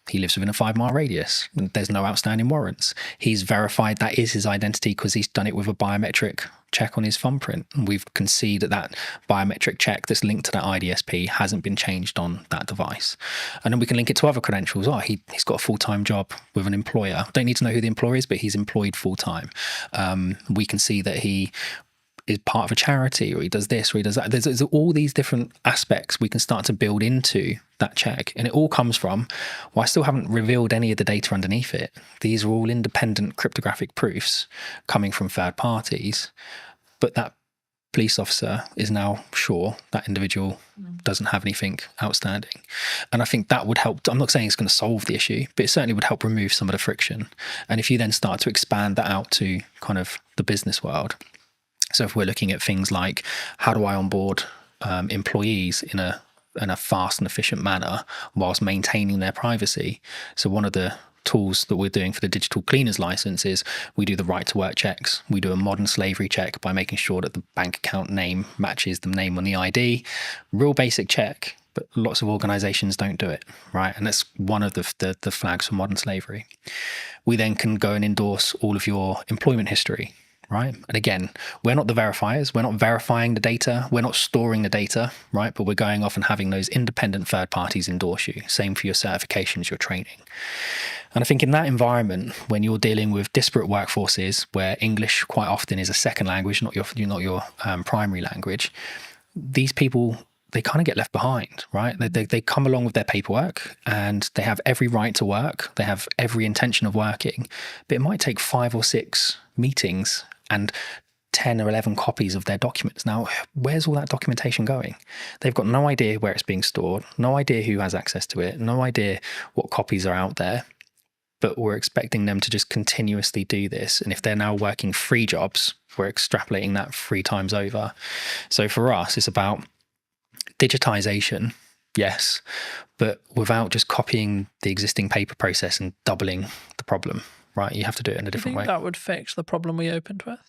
he lives within a 5-mile radius. There's no outstanding warrants. He's verified that is his identity because he's done it with a biometric check on his thumbprint. And we've conceded that biometric check that's linked to that IDSP hasn't been changed on that device. And then we can link it to other credentials. He's got a full-time job with an employer. Don't need to know who the employer is, but he's employed full-time. We can see that he is part of a charity, or he does this, or he does that. There's all these different aspects we can start to build into that check. And it all comes from, I still haven't revealed any of the data underneath it. These are all independent cryptographic proofs coming from third parties, but that police officer is now sure that individual doesn't have anything outstanding. And I think that would help. I'm not saying it's going to solve the issue, but it certainly would help remove some of the friction. And if you then start to expand that out to kind of the business world, so if we're looking at things like how do I onboard employees in a fast and efficient manner whilst maintaining their privacy. So one of the tools that we're doing for the digital cleaners license is we do the right to work checks. We do a modern slavery check by making sure that the bank account name matches the name on the ID. Real basic check, but lots of organizations don't do it, right? And that's one of the flags for modern slavery. We then can go and endorse all of your employment history. Right. And again, we're not the verifiers. We're not verifying the data. We're not storing the data. Right. But we're going off and having those independent third parties endorse you. Same for your certifications, your training. And I think in that environment, when you're dealing with disparate workforces where English quite often is a second language, not your primary language, these people, they kind of get left behind, right? They come along with their paperwork and they have every right to work. They have every intention of working, but it might take 5 or 6 meetings and 10 or 11 copies of their documents. Now, where's all that documentation going? They've got no idea where it's being stored, no idea who has access to it, no idea what copies are out there, but we're expecting them to just continuously do this. And if they're now working 3 jobs, we're extrapolating that 3 times over. So for us, it's about digitization, yes, but without just copying the existing paper process and doubling the problem. Right, you have to do it in a different way. That would fix the problem we opened with.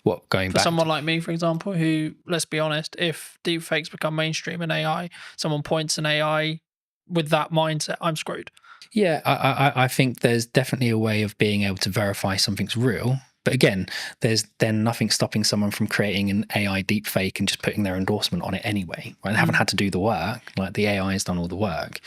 What, going for back? For someone like me, for example, who, let's be honest, if deepfakes become mainstream in AI, someone points an AI with that mindset, I'm screwed. Yeah, I think there's definitely a way of being able to verify something's real, But again, there's then nothing stopping someone from creating an AI deepfake and just putting their endorsement on it anyway. Right? They haven't had to do the work. Like the AI has done all the work.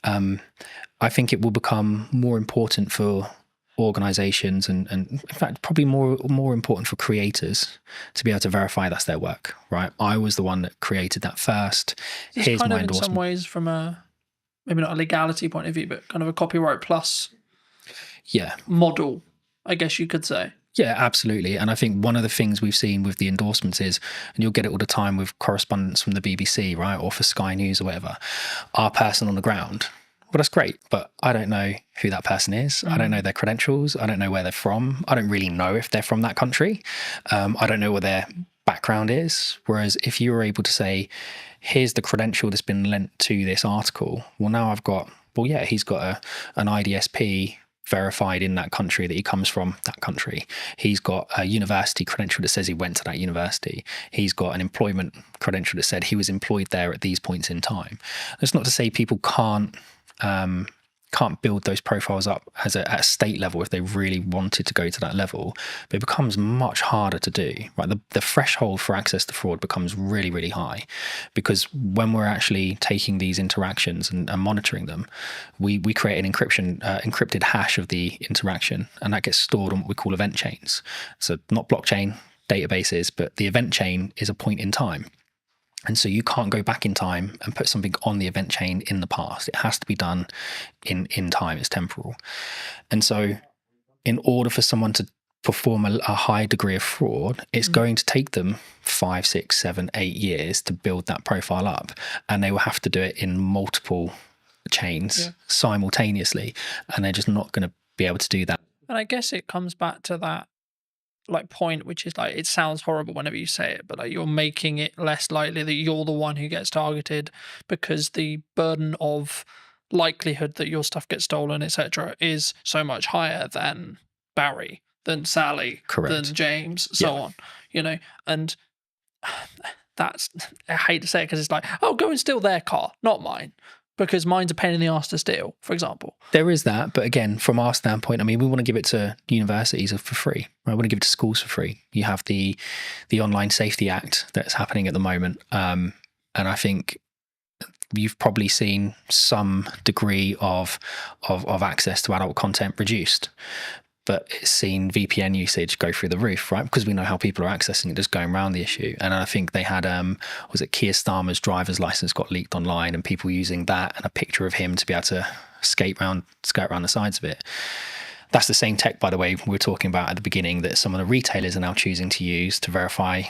I think it will become more important for organizations and in fact probably more important for creators to be able to verify that's their work. Right? I was the one that created that first. Here's kind of in some ways from a maybe not a legality point of view, but kind of a copyright plus model, I guess you could say. Yeah, absolutely. And I think one of the things we've seen with the endorsements is, and you'll get it all the time with correspondence from the BBC, right, or for Sky News or whatever, our person on the ground. Well, that's great, but I don't know who that person is. I don't know their credentials. I don't know where they're from. I don't really know if they're from that country. I don't know what their background is. Whereas if you were able to say, here's the credential that's been lent to this article, well, now I've got, he's got an IDSP verified in that country that he comes from that country. He's got a university credential that says he went to that university. He's got an employment credential that said he was employed there at these points in time. That's not to say people can't build those profiles up at a state level if they really wanted to go to that level, but it becomes much harder to do. Right, the threshold for access to fraud becomes really, really high, because when we're actually taking these interactions and monitoring them, we create an encrypted hash of the interaction, and that gets stored on what we call event chains. So not blockchain databases, but the event chain is a point in time. And so you can't go back in time and put something on the event chain in the past. It has to be done in time. It's temporal. And so in order for someone to perform a high degree of fraud, it's going to take them 5, 6, 7, 8 years to build that profile up. And they will have to do it in multiple chains simultaneously. And they're just not going to be able to do that. And I guess it comes back to that point, which is it sounds horrible whenever you say it, but you're making it less likely that you're the one who gets targeted, because the burden of likelihood that your stuff gets stolen, etc., is so much higher than Barry, than Sally, than James, so on, and that's, I hate to say it because it's go and steal their car, not mine, because mine's a pain in the arse to steal, for example. There is that, but again, from our standpoint, I mean, we want to give it to universities for free. Right? We want to give it to schools for free. You have the Online Safety Act that's happening at the moment, and I think you've probably seen some degree of access to adult content reduced. But it's seen VPN usage go through the roof, right? Because we know how people are accessing it, just going around the issue. And I think they had, was it Keir Starmer's driver's license got leaked online, and people using that and a picture of him to be able to skirt around the sides of it. That's the same tech, by the way, we were talking about at the beginning, that some of the retailers are now choosing to use to verify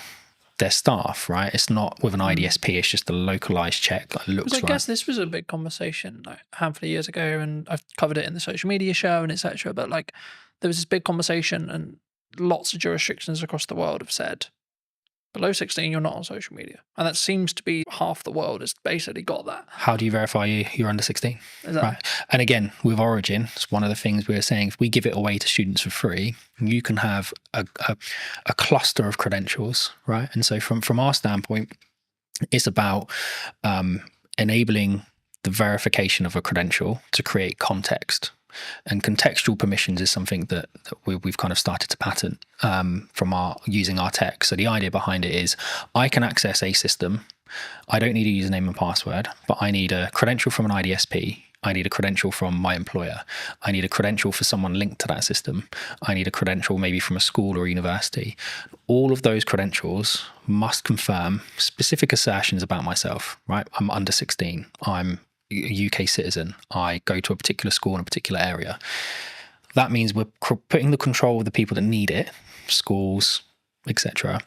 their staff, right? It's not with an IDSP, it's just a localized check that looks right. I guess this was a big conversation a handful of years ago, and I've covered it in the social media show and etc. But there was this big conversation, and lots of jurisdictions across the world have said, below 16, you're not on social media. And that seems to be half the world has basically got that. How do you verify you're under 16? Exactly. Right. And again, with Origin, it's one of the things we were saying, if we give it away to students for free, you can have a cluster of credentials, right? And so from our standpoint, it's about enabling the verification of a credential to create context. And contextual permissions is something that we've kind of started to patent from using our tech. So the idea behind it is, I can access a system. I don't need a username and password, but I need a credential from an IDSP. I need a credential from my employer. I need a credential for someone linked to that system. I need a credential maybe from a school or a university. All of those credentials must confirm specific assertions about myself, right? I'm under 16. I'm a UK citizen. I go to a particular school in a particular area. That means we're putting the control of the people that need it, schools, etc.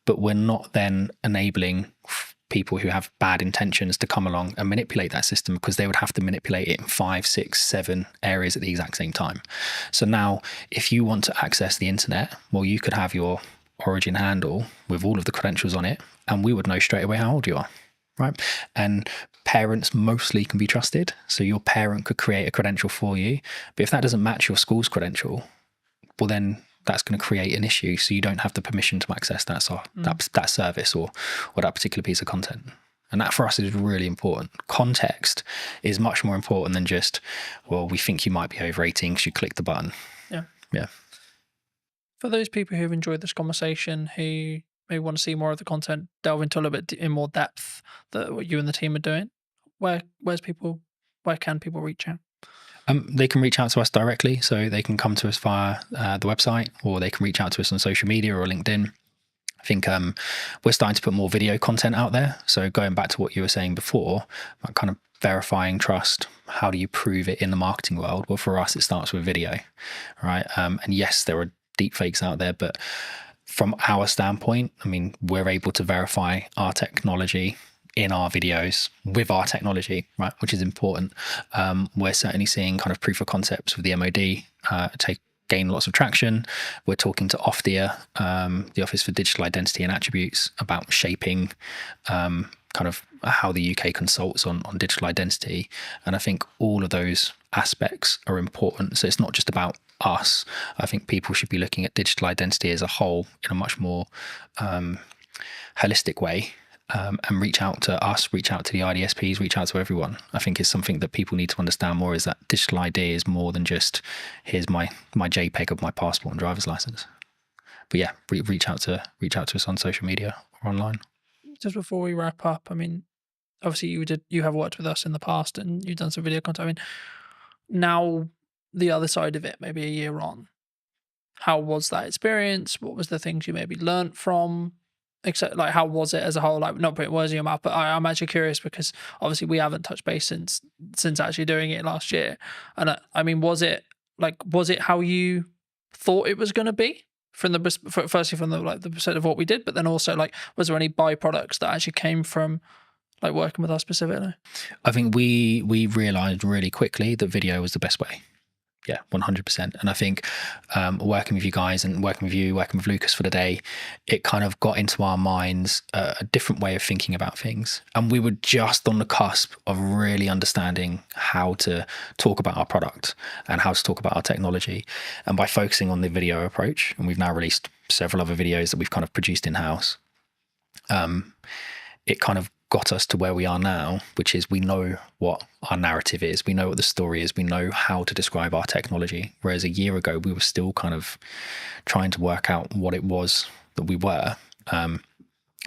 But we're not then enabling people who have bad intentions to come along and manipulate that system, because they would have to manipulate it in 5, 6, 7 areas at the exact same time. So now, if you want to access the internet, well, you could have your Origin handle with all of the credentials on it, and we would know straight away how old you are. Right. And parents mostly can be trusted. So your parent could create a credential for you. But if that doesn't match your school's credential, well, then that's going to create an issue. So you don't have the permission to access that service or that particular piece of content. And that for us is really important. Context is much more important than just, well, we think you might be over 18 because you click the button. Yeah. Yeah. For those people who've enjoyed this conversation, who may want to see more of the content, delve into a little bit in more depth that what you and the team are doing, where can people reach out? They can reach out to us directly, so they can come to us via the website, or they can reach out to us on social media or LinkedIn. I think we're starting to put more video content out there. So going back to what you were saying before, like kind of verifying trust, how do you prove it in the marketing world? Well, for us, it starts with video, right? And yes, there are deep fakes out there, but from our standpoint, I mean, we're able to verify our technology in our videos with our technology, right, which is important. We're certainly seeing kind of proof of concepts with the MOD gain lots of traction. We're talking to OFDIA, the Office for Digital Identity and Attributes, about shaping kind of how the UK consults on digital identity. And I think all of those aspects are important. So it's not just about us. I think people should be looking at digital identity as a whole in a much more holistic way. And reach out to us, reach out to the IDSPs, reach out to everyone. I think is something that people need to understand more, is that digital ID is more than just here's my JPEG of my passport and driver's license. But yeah, reach out to us on social media or online. Just before we wrap up, I mean, obviously you have worked with us in the past and you've done some video content. I mean, now the other side of it, maybe a year on, how was that experience? What was the things you maybe learnt from? Except, like, how was it as a whole? Like, not putting words in your mouth, but I'm actually curious because obviously we haven't touched base since actually doing it last year. And I mean, was it how you thought it was going to be from firstly from the perspective of what we did, but then also, like, was there any byproducts that actually came from like working with us specifically? I think we realized really quickly that video was the best way. Yeah, 100%. And I think working with you guys and working with Lucas for the day, it kind of got into our minds a different way of thinking about things. And we were just on the cusp of really understanding how to talk about our product and how to talk about our technology. And by focusing on the video approach, and we've now released several other videos that we've kind of produced in-house, it kind of got us to where we are now, which is we know what our narrative is, we know what the story is, we know how to describe our technology. Whereas a year ago, we were still kind of trying to work out what it was that we were.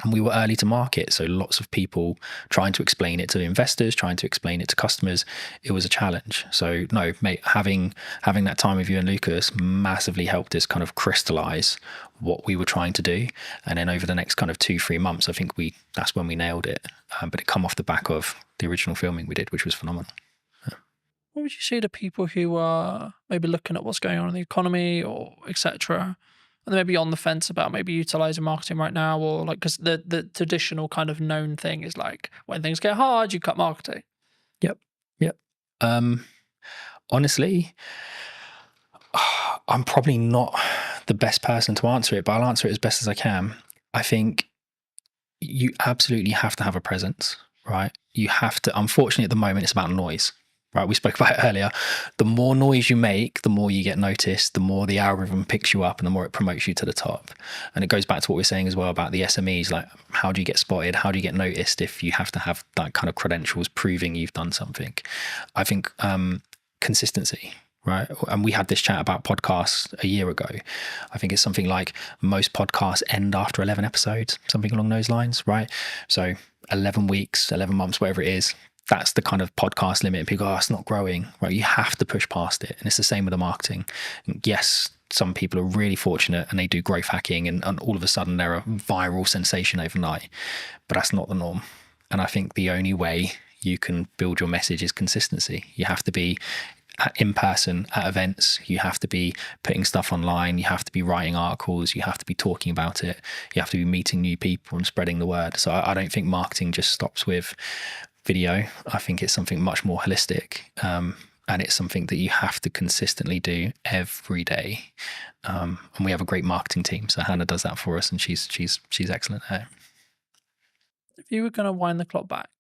And we were early to market, so lots of people trying to explain it to investors, trying to explain it to customers. It was a challenge. So no, mate, having that time with you and Lucas massively helped us kind of crystallize what we were trying to do. And then over the next kind of 2-3 months, I think that's when we nailed it. But it come off the back of the original filming we did, which was phenomenal. Yeah. What would you say to people who are maybe looking at what's going on in the economy or etc., and maybe on the fence about maybe utilizing marketing right now, or like, because the traditional kind of known thing is like when things get hard, you cut marketing. Yep. Honestly, I'm probably not the best person to answer it, but I'll answer it as best as I can. I think you absolutely have to have a presence, right? You have to. Unfortunately, at the moment, it's about noise. Right, we spoke about it earlier. The more noise you make, the more you get noticed, the more the algorithm picks you up and the more it promotes you to the top. And it goes back to what we were saying as well about the SMEs, like how do you get spotted? How do you get noticed if you have to have that kind of credentials proving you've done something? I think consistency, right? And we had this chat about podcasts a year ago. I think it's something like most podcasts end after 11 episodes, something along those lines, right? So 11 weeks, 11 months, whatever it is, that's the kind of podcast limit. People go, oh, it's not growing, right? You have to push past it. And it's the same with the marketing. And yes, some people are really fortunate and they do growth hacking and all of a sudden they're a viral sensation overnight, but that's not the norm. And I think the only way you can build your message is consistency. You have to be in person at events. You have to be putting stuff online. You have to be writing articles. You have to be talking about it. You have to be meeting new people and spreading the word. So I don't think marketing just stops with video. I think it's something much more holistic, and it's something that you have to consistently do every day. And we have a great marketing team, so Hannah does that for us, and she's excellent at it. If you were going to wind the clock back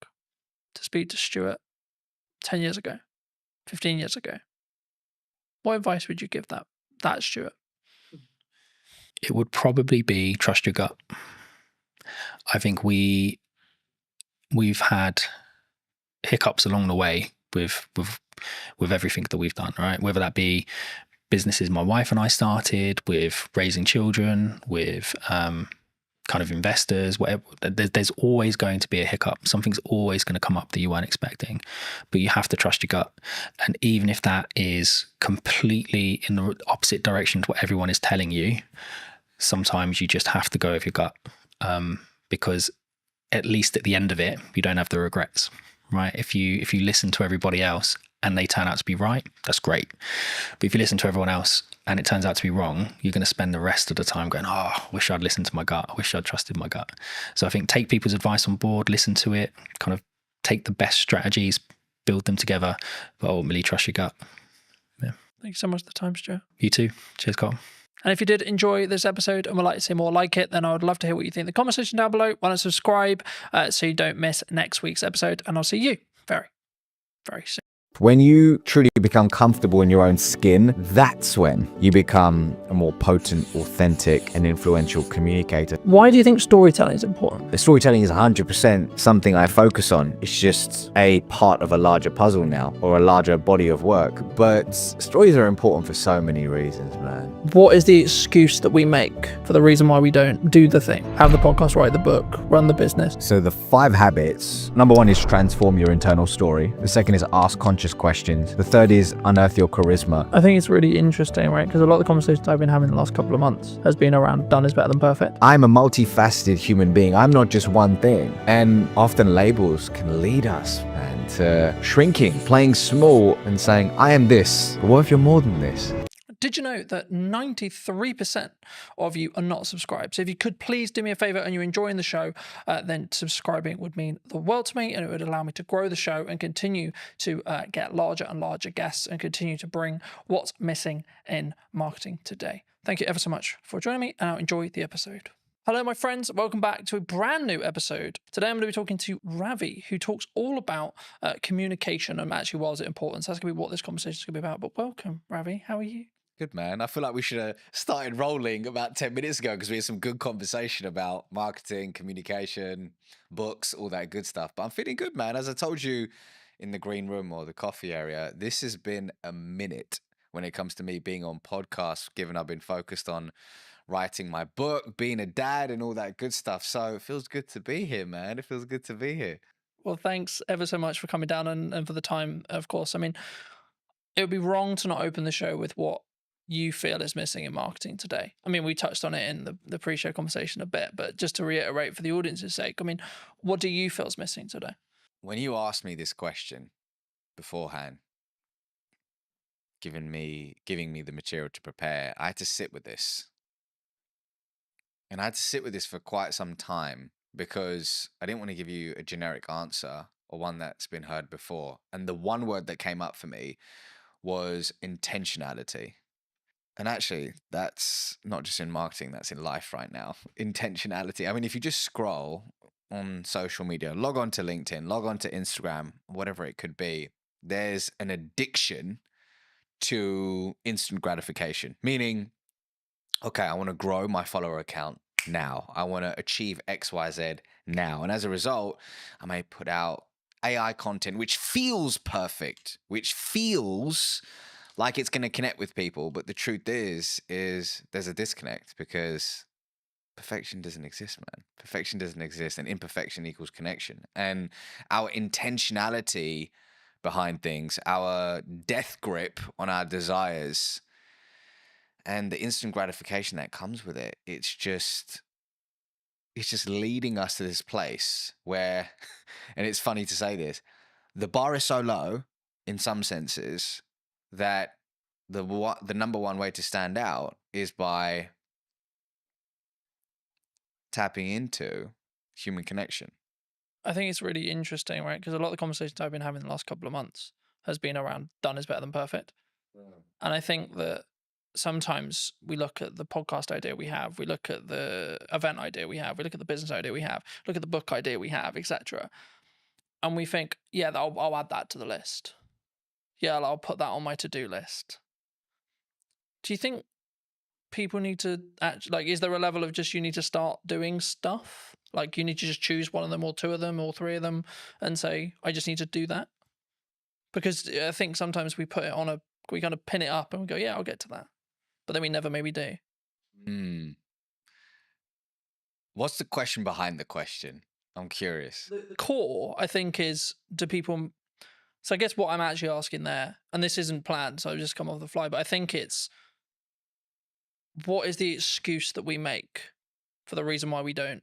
to speak to Stuart 10 years ago, 15 years ago, what advice would you give that Stuart? It would probably be trust your gut. I think we've had hiccups along the way with everything that we've done, right? Whether that be businesses my wife and I started, with raising children, with kind of investors, whatever. There's always going to be a hiccup. Something's always going to come up that you weren't expecting, but you have to trust your gut. And even if that is completely in the opposite direction to what everyone is telling you, sometimes you just have to go with your gut, because at least at the end of it, you don't have the regrets, right? If you listen to everybody else and they turn out to be right, that's great. But if you listen to everyone else and it turns out to be wrong, you're going to spend the rest of the time going, oh, I wish I'd listened to my gut. I wish I'd trusted my gut. So I think take people's advice on board, listen to it, kind of take the best strategies, build them together, but ultimately trust your gut. Yeah. Thank you so much for the time, Stuart. You too. Cheers, Carl. And if you did enjoy this episode and would like to see more like it, then I would love to hear what you think in the comment section down below. Why not subscribe so you don't miss next week's episode, and I'll see you very, very soon. When you truly become comfortable in your own skin, that's when you become a more potent, authentic, and influential communicator. Why do you think storytelling is important? The storytelling is 100% something I focus on. It's just a part of a larger puzzle now, or a larger body of work. But stories are important for so many reasons, man. What is the excuse that we make for the reason why we don't do the thing? Have the podcast, write the book, run the business? So the 5 habits. Number 1 is transform your internal story. The second is ask conscious questions. The third is unearth your charisma. I think it's really interesting, right? Because a lot of the conversations I've been having in the last couple of months has been around done is better than perfect. I'm a multifaceted human being. I'm not just one thing. And often labels can lead us, man, to shrinking, playing small and saying, I am this. But what if you're more than this? Did you know that 93% of you are not subscribed? So if you could please do me a favor and you're enjoying the show, then subscribing would mean the world to me, and it would allow me to grow the show and continue to get larger and larger guests and continue to bring what's missing in marketing today. Thank you ever so much for joining me, and I'll enjoy the episode. Hello, my friends. Welcome back to a brand new episode. Today, I'm going to be talking to Ravi, who talks all about communication and actually why is it important. So that's going to be what this conversation is going to be about. But welcome, Ravi. How are you? Good, man. I feel like we should have started rolling about 10 minutes ago because we had some good conversation about marketing, communication, books, all that good stuff. But I'm feeling good, man. As I told you in the green room or the coffee area, this has been a minute when it comes to me being on podcasts, given I've been focused on writing my book, being a dad and all that good stuff. So it feels good to be here, man. It feels good to be here. Well, thanks ever so much for coming down and for the time, of course. I mean, it would be wrong to not open the show with what you feel is missing in marketing today. I mean, we touched on it in the pre-show conversation a bit, but just to reiterate for the audience's sake, I mean, what do you feel is missing today? When you asked me this question beforehand, giving me the material to prepare, I had to sit with this. And I had to sit with this for quite some time because I didn't want to give you a generic answer or one that's been heard before. And the one word that came up for me was intentionality. And actually, that's not just in marketing, that's in life right now. Intentionality. I mean, if you just scroll on social media, log on to LinkedIn, log on to Instagram, whatever it could be, there's an addiction to instant gratification. Meaning, okay, I want to grow my follower account now. I want to achieve XYZ now. And as a result, I may put out AI content, which feels perfect, which feels like it's going to connect with people. But the truth is there's a disconnect because perfection doesn't exist, man. Perfection doesn't exist, and imperfection equals connection. And our intentionality behind things, our death grip on our desires, and the instant gratification that comes with it, it's just leading us to this place where, and it's funny to say this, the bar is so low in some senses that the number one way to stand out is by tapping into human connection. I think it's really interesting, right? Because a lot of the conversations I've been having the last couple of months has been around done is better than perfect. And I think that sometimes we look at the podcast idea we have, we look at the event idea we have, we look at the business idea we have, look at the book idea we have, etc. And we think, yeah, I'll add that to the list. Yeah, I'll put that on my to-do list. Do you think people need to is there a level of just you need to start doing stuff? Like you need to just choose one of them or two of them or three of them and say, I just need to do that? Because I think sometimes we put it on a We kind of pin it up and we go, yeah, I'll get to that. But then we never maybe do. What's the question behind the question? I'm curious. The core, I think, is do people... So I guess what I'm actually asking there, and this isn't planned, so I've just come off the fly, but I think it's what is the excuse that we make for the reason why we don't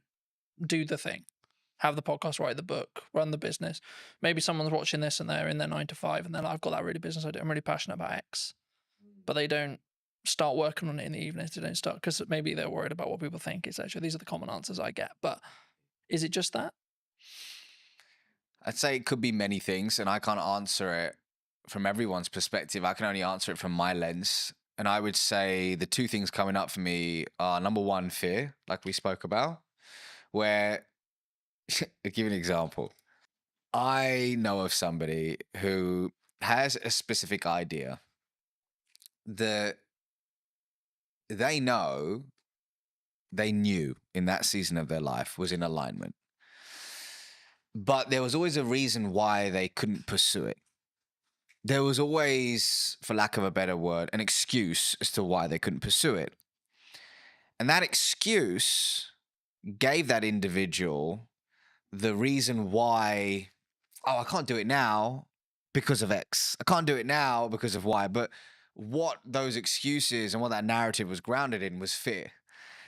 do the thing? Have the podcast, write the book, run the business. Maybe someone's watching this and they're in their 9 to 5 and they're like, I've got that really business idea. I'm really passionate about X. But they don't start working on it in the evenings. They don't start because maybe they're worried about what people think, etc. These are the common answers I get. But is it just that? I'd say it could be many things, and I can't answer it from everyone's perspective. I can only answer it from my lens. And I would say the two things coming up for me are, number one, fear, like we spoke about, where I'll give you an example. I know of somebody who has a specific idea that they knew in that season of their life was in alignment. But there was always a reason why they couldn't pursue it. There was always, for lack of a better word, an excuse as to why they couldn't pursue it. And that excuse gave that individual the reason why, I can't do it now because of X. I can't do it now because of Y. But what those excuses and what that narrative was grounded in was fear.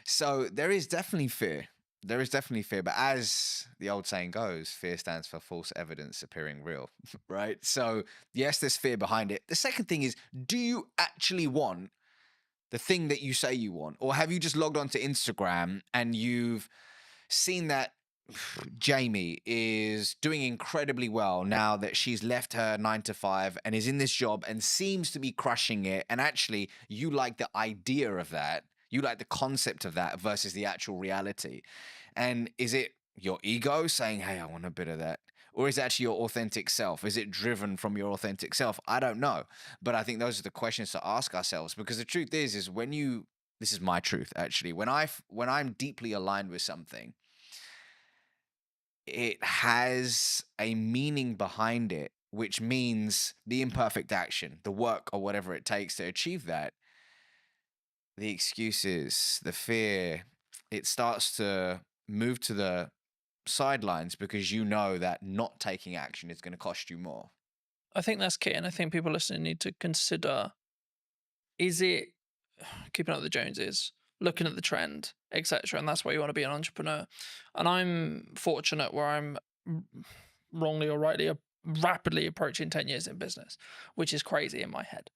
So there is definitely fear. There is definitely fear. But as the old saying goes, fear stands for false evidence appearing real, right? So yes, there's fear behind it. The second thing is, do you actually want the thing that you say you want? Or have you just logged onto Instagram and you've seen that Jamie is doing incredibly well now that she's left her 9 to 5 and is in this job and seems to be crushing it. And actually, you like the idea of that. You like the concept of that versus the actual reality. And is it your ego saying, hey, I want a bit of that? Or is it actually your authentic self? Is it driven from your authentic self? I don't know. But I think those are the questions to ask ourselves, because the truth is when you, this is my truth actually, when I'm deeply aligned with something, it has a meaning behind it, which means the imperfect action, the work or whatever it takes to achieve that. The excuses, the fear, it starts to move to the sidelines because you know that not taking action is going to cost you more. I think that's key. And I think people listening need to consider, is it keeping up with the Joneses, looking at the trend, etc. And that's why you want to be an entrepreneur. And I'm fortunate where I'm wrongly or rightly rapidly approaching 10 years in business, which is crazy in my head,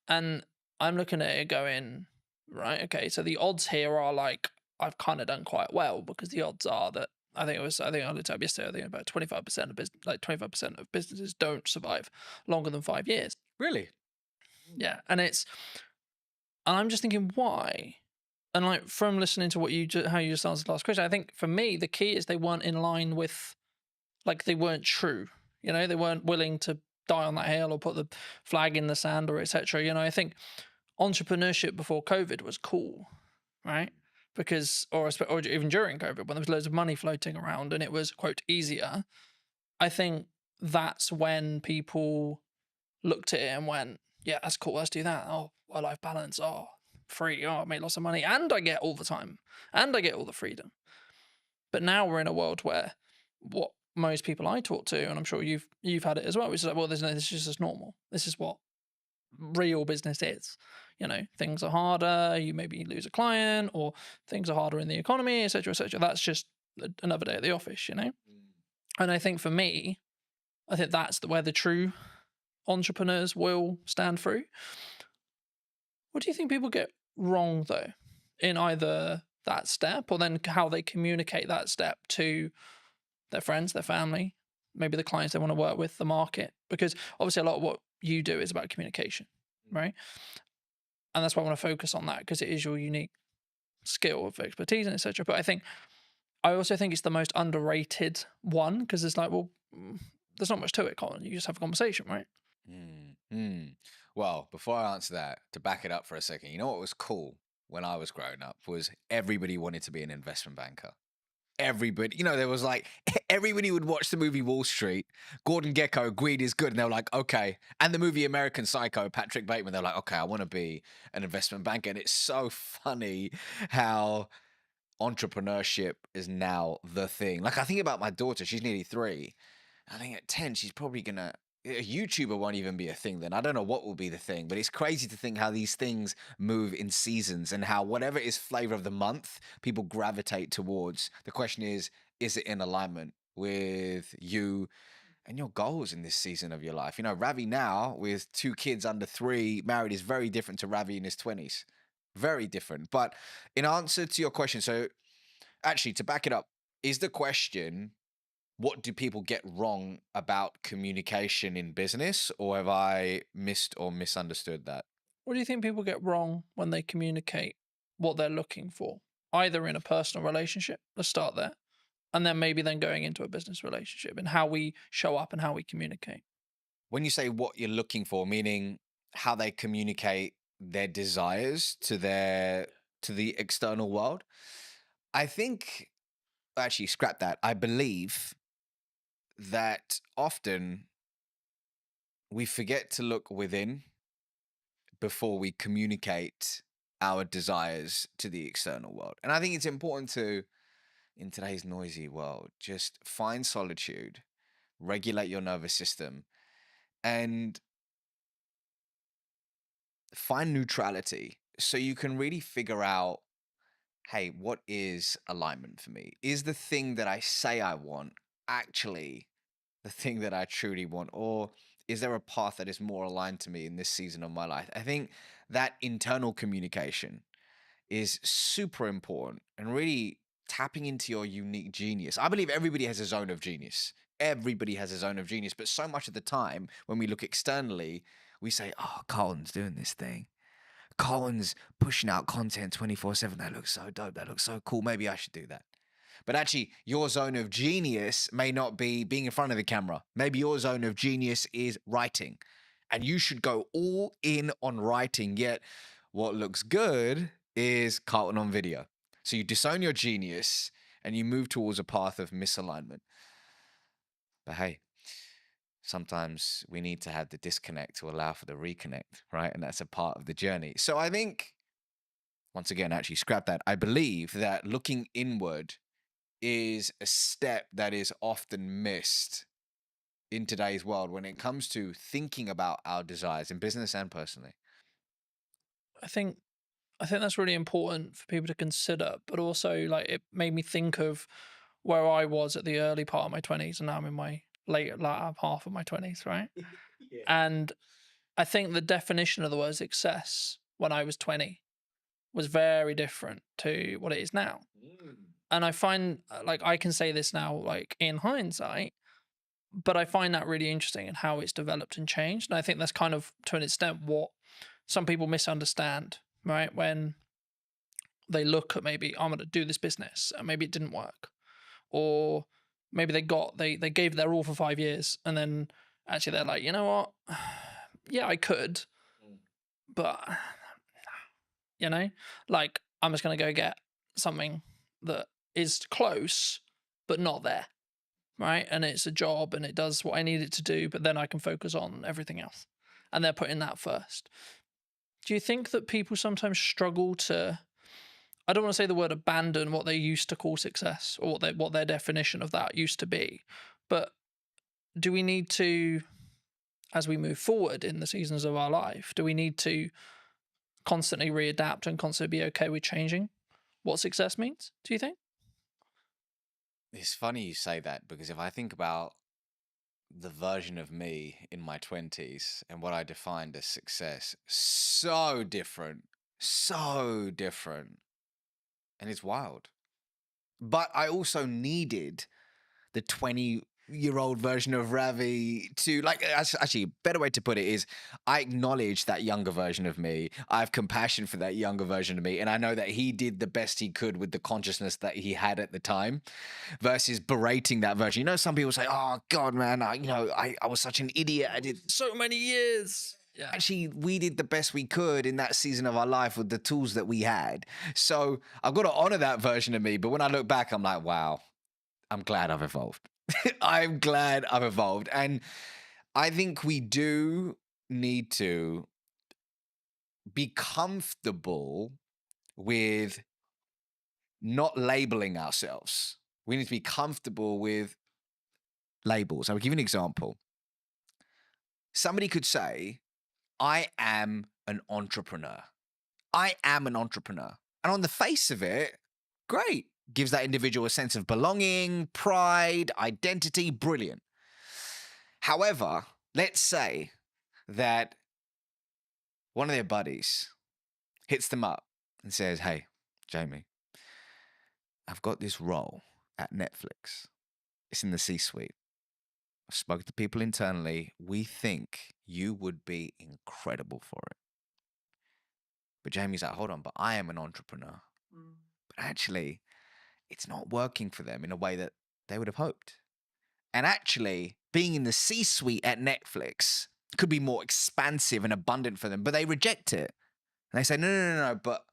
and I'm looking at it going, right, okay, so the odds here are like, I've kind of done quite well, because the odds are that I think I looked up yesterday, I think about 25% of businesses don't survive longer than 5 years. Really? Yeah. And I'm just thinking, why? And like, from listening to what how you just answered the last question, I think for me, the key is they weren't in line with, like, they weren't true. They weren't willing to die on that hill or put the flag in the sand or etc. I think entrepreneurship before COVID was cool, right? Because, or even during COVID, when there was loads of money floating around and it was, quote, easier, I think that's when people looked at it and went, yeah, that's cool, let's do that. Oh, work-life balance, oh, free, oh, I make lots of money, and I get all the time, and I get all the freedom. But now we're in a world where what most people I talk to, and I'm sure you've had it as well, which is like, well, this is just normal. This is what real business is. Things are harder, you maybe lose a client, or things are harder in the economy, etc., etc. That's just another day at the office, And I think for me, I think that's where the true entrepreneurs will stand through. What do you think people get wrong, though, in either that step or then how they communicate that step to their friends, their family, maybe the clients they want to work with, the market? Because obviously a lot of what you do is about communication, right? And that's why I want to focus on that, because it is your unique skill of expertise and etc. But I also think it's the most underrated one, because it's like, well, there's not much to it, Colin. You just have a conversation, right? Well, before I answer that, to back it up for a second, what was cool when I was growing up was everybody wanted to be an investment banker. everybody, you know, there was like, everybody would watch the movie Wall Street. Gordon Gekko agreed is good. And they were like, okay. And the movie American Psycho, Patrick Bateman, they're like, okay, I want to be an investment banker. And it's so funny how entrepreneurship is now the thing. Like, I think about my daughter, she's nearly 3. I think at 10, she's probably gonna, a YouTuber won't even be a thing then. I don't know what will be the thing, but it's crazy to think how these things move in seasons and how whatever is flavor of the month, people gravitate towards. The question is it in alignment with you and your goals in this season of your life? You know, Ravi now with 2 kids under 3, married, is very different to Ravi in his 20s. Very different. But in answer to your question, so actually to back it up, is the question, what do people get wrong about communication in business, or have I missed or misunderstood that? What do you think people get wrong when they communicate what they're looking for, either in a personal relationship, let's start there, and then maybe then going into a business relationship, and how we show up and how we communicate? When you say what you're looking for, meaning how they communicate their desires to the external world, I think, actually scrap that. I believe that often we forget to look within before we communicate our desires to the external world. And I think it's important to, in today's noisy world, just find solitude, regulate your nervous system, and find neutrality so you can really figure out, hey, what is alignment for me? Is the thing that I say I want actually the thing that I truly want? Or is there a path that is more aligned to me in this season of my life? I think that internal communication is super important and really tapping into your unique genius. I believe everybody has a zone of genius. Everybody has a zone of genius. But so much of the time when we look externally, we say, oh, Colin's doing this thing. Colin's pushing out content 24/7. That looks so dope. That looks so cool. Maybe I should do that. But actually, your zone of genius may not be being in front of the camera. Maybe your zone of genius is writing. And you should go all in on writing. Yet, what looks good is Carlton on video. So you disown your genius and you move towards a path of misalignment. But hey, sometimes we need to have the disconnect to allow for the reconnect, right? And that's a part of the journey. So I think, once again, actually scrap that. I believe that looking inward is a step that is often missed in today's world when it comes to thinking about our desires in business and personally. I think that's really important for people to consider, but also like it made me think of where I was at the early part of my 20s, and now I'm in my later half of my 20s, right? Yeah. And I think the definition of the word success when I was 20 was very different to what it is now. And I find, like, I can say this now, like, in hindsight, but I find that really interesting in how it's developed and changed. And I think that's kind of, to an extent, what some people misunderstand, right? When they look at maybe, I'm going to do this business, and maybe it didn't work. Or maybe they gave their all for 5 years, and then actually they're like, you know what? Yeah, I could, but, you know, like, I'm just going to go get something that is close, but not there, right? And it's a job and it does what I need it to do, but then I can focus on everything else. And they're putting that first. Do you think that people sometimes struggle to, I don't want to say the word abandon what they used to call success, or what their definition of that used to be, but do we need to, as we move forward in the seasons of our life, do we need to constantly readapt and constantly be okay with changing what success means, do you think? It's funny you say that, because if I think about the version of me in my 20s and what I defined as success, so different. And it's wild. But I also needed the 20-year-old version of Ravi to, like, actually, a better way to put it is I acknowledge that younger version of me. I have compassion for that younger version of me. And I know that he did the best he could with the consciousness that he had at the time, versus berating that version. You know, some people say, oh, God, man, I was such an idiot. I did so many years. Yeah. Actually, we did the best we could in that season of our life with the tools that we had. So I've got to honor that version of me. But when I look back, I'm like, wow, I'm glad I've evolved. I'm glad I've evolved. And I think we do need to be comfortable with not labeling ourselves. We need to be comfortable with labels. I'll give you an example. Somebody could say, I am an entrepreneur. I am an entrepreneur. And on the face of it, great. Gives that individual a sense of belonging, pride, identity, brilliant. However, let's say that one of their buddies hits them up and says, hey, Jamie, I've got this role at Netflix. It's in the C-suite. I've spoken to people internally. We think you would be incredible for it. But Jamie's like, hold on, but I am an entrepreneur. But actually, it's not working for them in a way that they would have hoped. And actually, being in the C-suite at Netflix could be more expansive and abundant for them, but they reject it. And they say, no, but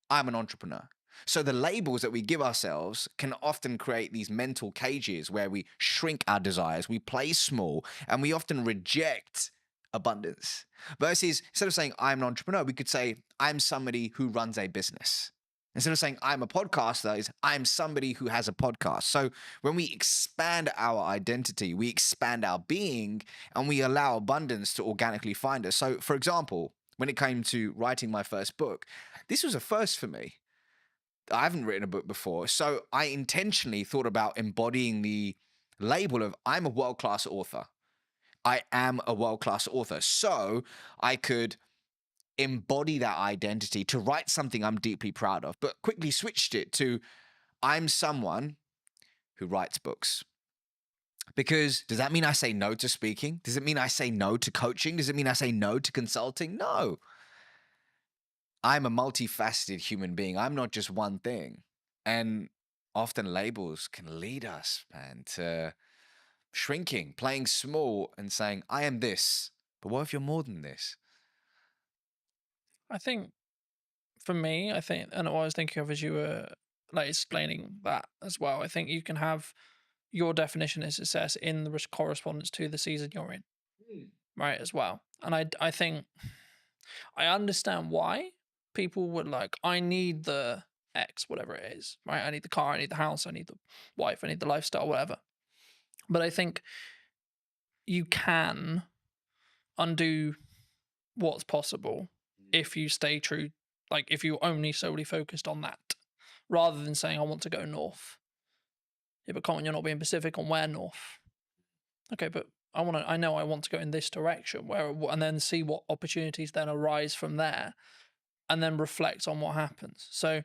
I'm an entrepreneur. So the labels that we give ourselves can often create these mental cages where we shrink our desires, we play small, and we often reject abundance. Versus, instead of saying I'm an entrepreneur, we could say I'm somebody who runs a business. Instead of saying I'm a podcaster, is I'm somebody who has a podcast. So when we expand our identity, we expand our being, and we allow abundance to organically find us. So for example, when it came to writing my first book, this was a first for me. I haven't written a book before, so I intentionally thought about embodying the label of I'm a world-class author. I am a world-class author. So I could embody that identity to write something I'm deeply proud of, but quickly switched it to I'm someone who writes books. Because does that mean I say no to speaking? Does it mean I say no to coaching? Does it mean I say no to consulting? No. I'm a multifaceted human being. I'm not just one thing. And often labels can lead us, man, to shrinking, playing small and saying, I am this. But what if you're more than this? I think for me, and what I was thinking of as you were like explaining that as well, I think you can have your definition of success in the correspondence to the season you're in, right, as well. And I think I understand why people would like, I need the X, whatever it is, right? I need the car, I need the house, I need the wife, I need the lifestyle, whatever. But I think you can undo what's possible if you stay true, like if you only solely focused on that, rather than saying, I want to go north. Yeah, but Colin, you're not being specific on where north. Okay, but I know I want to go in this direction, and then see what opportunities then arise from there, and then reflect on what happens. So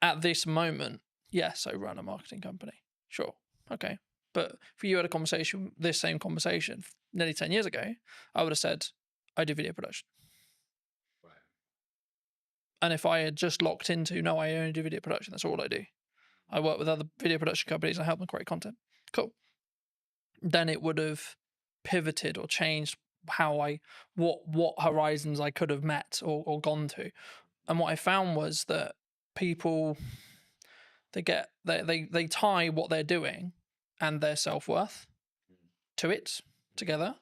at this moment, yes, I run a marketing company. Sure. Okay. But if you had a conversation, this same conversation nearly 10 years ago, I would have said, I do video production. Right. And if I had just locked into, no, I only do video production, that's all I do. I work with other video production companies and help them create content. Cool. Then it would have pivoted or changed how what horizons I could have met or gone to. And what I found was that people, they tie what they're doing and their self-worth to it together.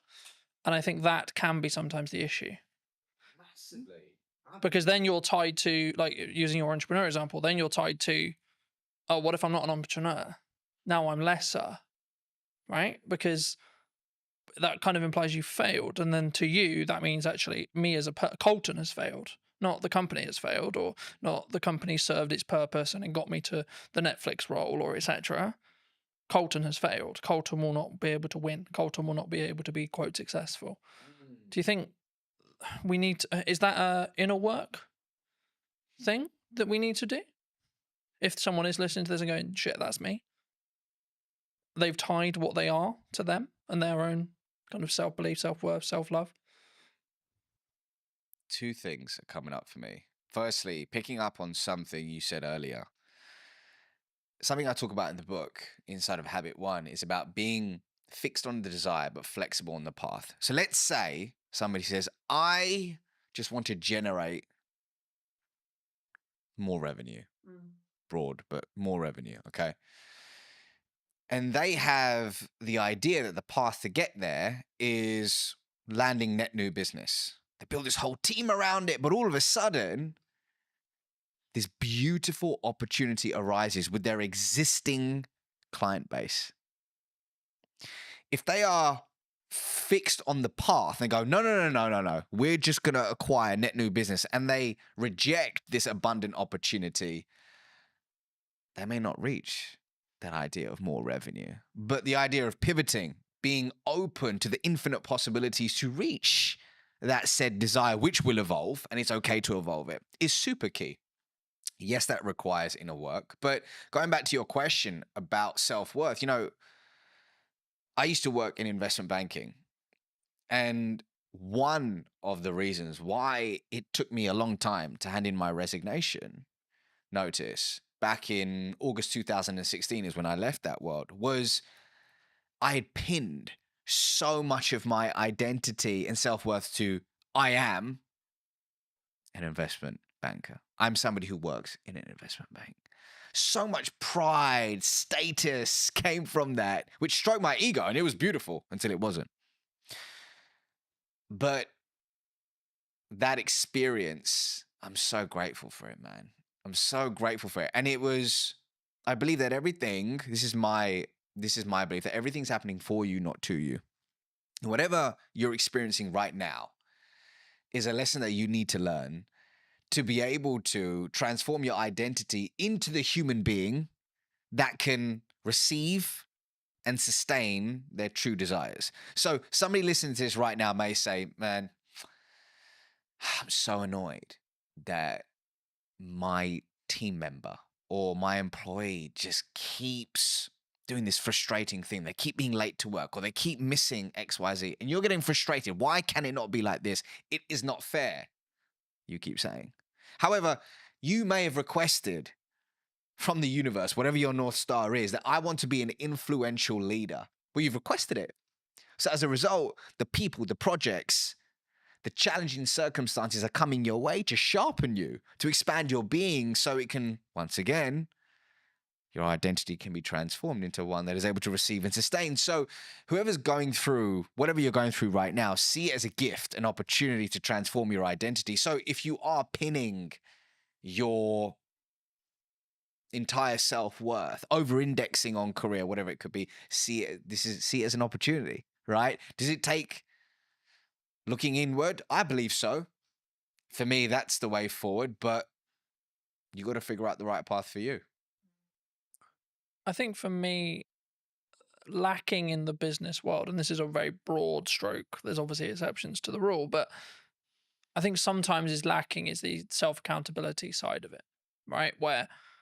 And I think that can be sometimes the issue. Massively. Because then you're tied to, like using your entrepreneur example, then you're tied to, oh, what if I'm not an entrepreneur? Now I'm lesser, right? Because that kind of implies you failed. And then to you, that means actually me as Colton has failed. Not the company has failed, or not the company served its purpose and it got me to the Netflix role, or etc. Colton has failed. Colton will not be able to win. Colton will not be able to be, quote, successful. Do you think we need to, is that a inner work thing that we need to do? If someone is listening to this and going, shit, that's me. They've tied what they are to them and their own kind of self-belief, self-worth, self-love. Two things are coming up for me. Firstly, picking up on something you said earlier. Something I talk about in the book, inside of Habit 1, is about being fixed on the desire, but flexible on the path. So let's say somebody says, I just want to generate more revenue. Broad, but more revenue, okay? And they have the idea that the path to get there is landing net new business. They build this whole team around it, but all of a sudden, this beautiful opportunity arises with their existing client base. If they are fixed on the path and go, no, we're just going to acquire net new business, and they reject this abundant opportunity, they may not reach that idea of more revenue. But the idea of pivoting, being open to the infinite possibilities to reach that said desire, which will evolve, and it's okay to evolve it, is super key. Yes, that requires inner work. But going back to your question about self-worth, I used to work in investment banking. And one of the reasons why it took me a long time to hand in my resignation notice back in August 2016 is when I left that world, was I had pinned so much of my identity and self-worth to I am an investment banker. I'm somebody who works in an investment bank. So much pride, status came from that, which stroked my ego, and it was beautiful until it wasn't. But that experience, I'm so grateful for it, man. I'm so grateful for it. And it was, I believe that everything, this is my belief, that everything's happening for you, not to you. And whatever you're experiencing right now is a lesson that you need to learn to be able to transform your identity into the human being that can receive and sustain their true desires. So somebody listening to this right now may say, man, I'm so annoyed that my team member or my employee just keeps doing this frustrating thing. They keep being late to work, or they keep missing XYZ, and you're getting frustrated. Why can it not be like this? It is not fair, you keep saying. However, you may have requested from the universe, whatever your North Star is, that I want to be an influential leader. Well, you've requested it. So as a result, the people, the projects, the challenging circumstances are coming your way to sharpen you, to expand your being so it can, once again, your identity can be transformed into one that is able to receive and sustain. So whoever's going through, whatever you're going through right now, see it as a gift, an opportunity to transform your identity. So if you are pinning your entire self-worth, over-indexing on career, whatever it could be, see it as an opportunity, right? Does it take looking inward? I believe so. For me, that's the way forward, but you got to figure out the right path for you. I think for me, lacking in the business world, and this is a very broad stroke, there's obviously exceptions to the rule, but I think sometimes is lacking is the self-accountability side of it, right?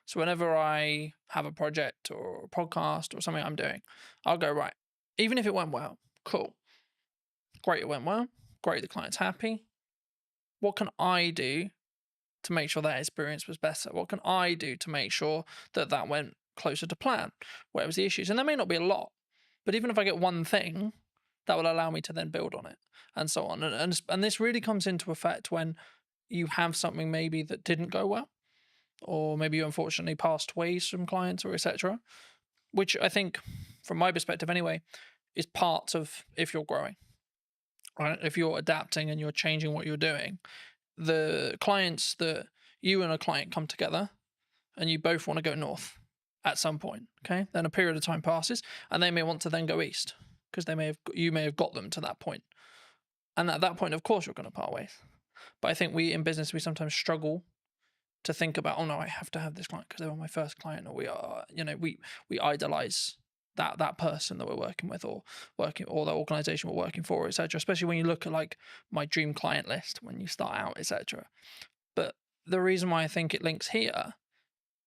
So whenever I have a project or a podcast or something I'm doing, I'll go, right, even if it went well, cool. Great, it went well. Great, the client's happy. What can I do to make sure that experience was better? What can I do to make sure that that went closer to plan? Where was the issues? And there may not be a lot, but even if I get one thing, that will allow me to then build on it and so on. And this really comes into effect when you have something maybe that didn't go well, or maybe you unfortunately passed away some clients or etc., which I think, from my perspective anyway, is part of if you're growing. Right? If you're adapting and you're changing what you're doing, the clients that you and a client come together and you both want to go north at some point, okay? Then a period of time passes and they may want to then go east because you may have got them to that point. And at that point, of course, you're going to part ways. But I think we in business, we sometimes struggle to think about, oh no, I have to have this client because they were my first client, or we idolize that person that we're working with or the organization we're working for, etc. Especially when you look at like my dream client list when you start out, etc. But the reason why I think it links here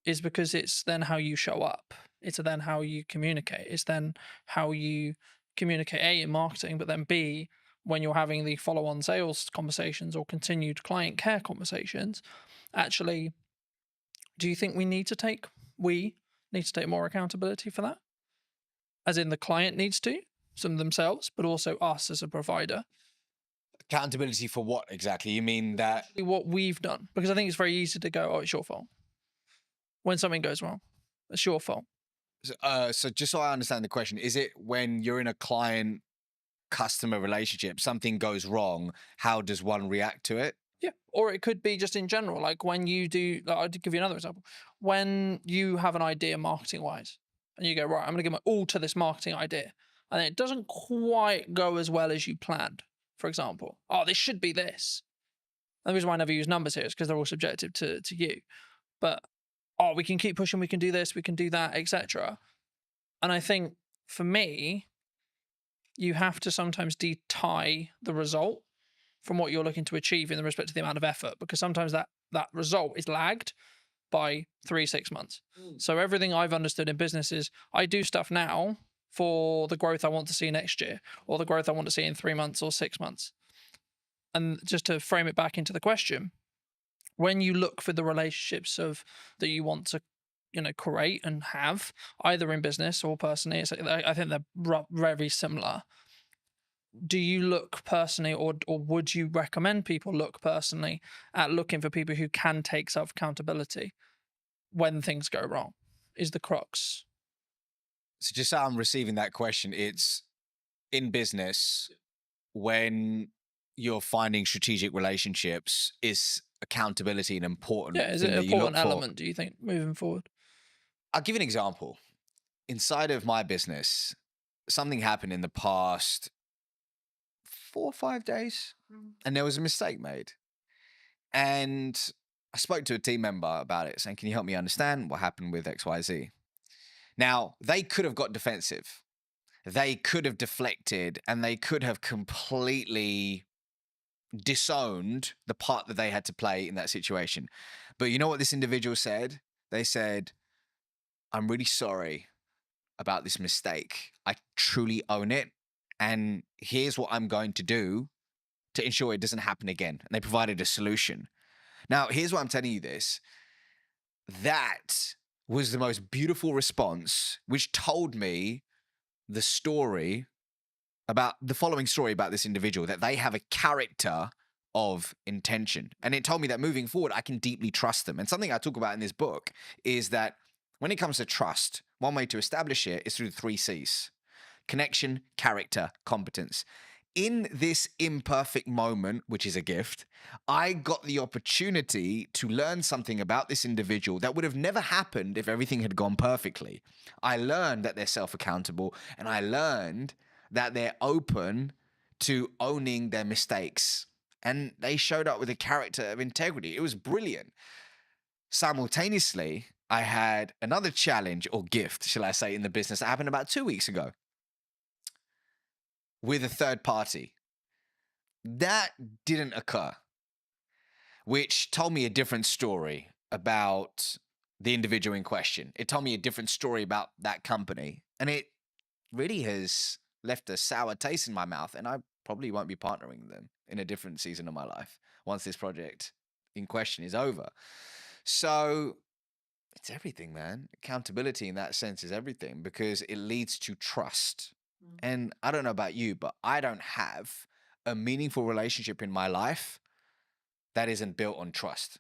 is because it's then how you show up. It's then how you communicate. It's then how you communicate, A, in marketing, but then B, when you're having the follow-on sales conversations or continued client care conversations. Actually, do you think we need to take more accountability for that? As in the client needs to, some themselves, but also us as a provider. Accountability for what exactly? You mean that? What we've done. Because I think it's very easy to go, oh, it's your fault. When something goes wrong, it's your fault. So just so I understand the question, is it when you're in a client customer relationship, something goes wrong, how does one react to it? Yeah, or it could be just in general, like when you do, like, I'll give you another example. When you have an idea marketing wise, and you go, right, I'm going to give my all to this marketing idea, and it doesn't quite go as well as you planned, for example. Oh, this should be this. And the reason why I never use numbers here is because they're all subjective to you. But, oh, we can keep pushing, we can do this, we can do that, etc. And I think for me, you have to sometimes detie the result from what you're looking to achieve in the respect to the amount of effort, because sometimes that result is lagged by 3-6 months. So everything I've understood in business is I do stuff now for the growth I want to see next year, or the growth I want to see in 3 months or 6 months. And just to frame it back into the question, when you look for the relationships that you want to create and have, either in business or personally, I think they're very similar. Do you look personally, or would you recommend people look personally at looking for people who can take self accountability when things go wrong? Is the crux. So just so I'm receiving that question, it's in business when you're finding strategic relationships, is accountability an important Is thing it that an you look important for? element, do you think, moving forward? I'll give you an example. Inside of my business, something happened in the past 4 or 5 days, and there was a mistake made. And I spoke to a team member about it, saying, can you help me understand what happened with XYZ? Now, they could have got defensive. They could have deflected, and they could have completely disowned the part that they had to play in that situation. But you know what this individual said? They said, I'm really sorry about this mistake. I truly own it. And here's what I'm going to do to ensure it doesn't happen again. And they provided a solution. Now, here's why I'm telling you this. That was the most beautiful response, which told me the story about the following story about this individual, that they have a character of intention. And it told me that moving forward, I can deeply trust them. And something I talk about in this book is that when it comes to trust, one way to establish it is through the 3 C's: connection, character, competence. In this imperfect moment, which is a gift, I got the opportunity to learn something about this individual that would have never happened if everything had gone perfectly. I learned that they're self-accountable, and I learned that they're open to owning their mistakes. And they showed up with a character of integrity. It was brilliant. Simultaneously, I had another challenge, or gift, shall I say, in the business that happened about 2 weeks ago with a third party. That didn't occur, which told me a different story about the individual in question. It told me a different story about that company. And it really has left a sour taste in my mouth. And I probably won't be partnering with them in a different season of my life once this project in question is over. So it's everything, man. Accountability in that sense is everything, because it leads to trust. And I don't know about you, but I don't have a meaningful relationship in my life that isn't built on trust.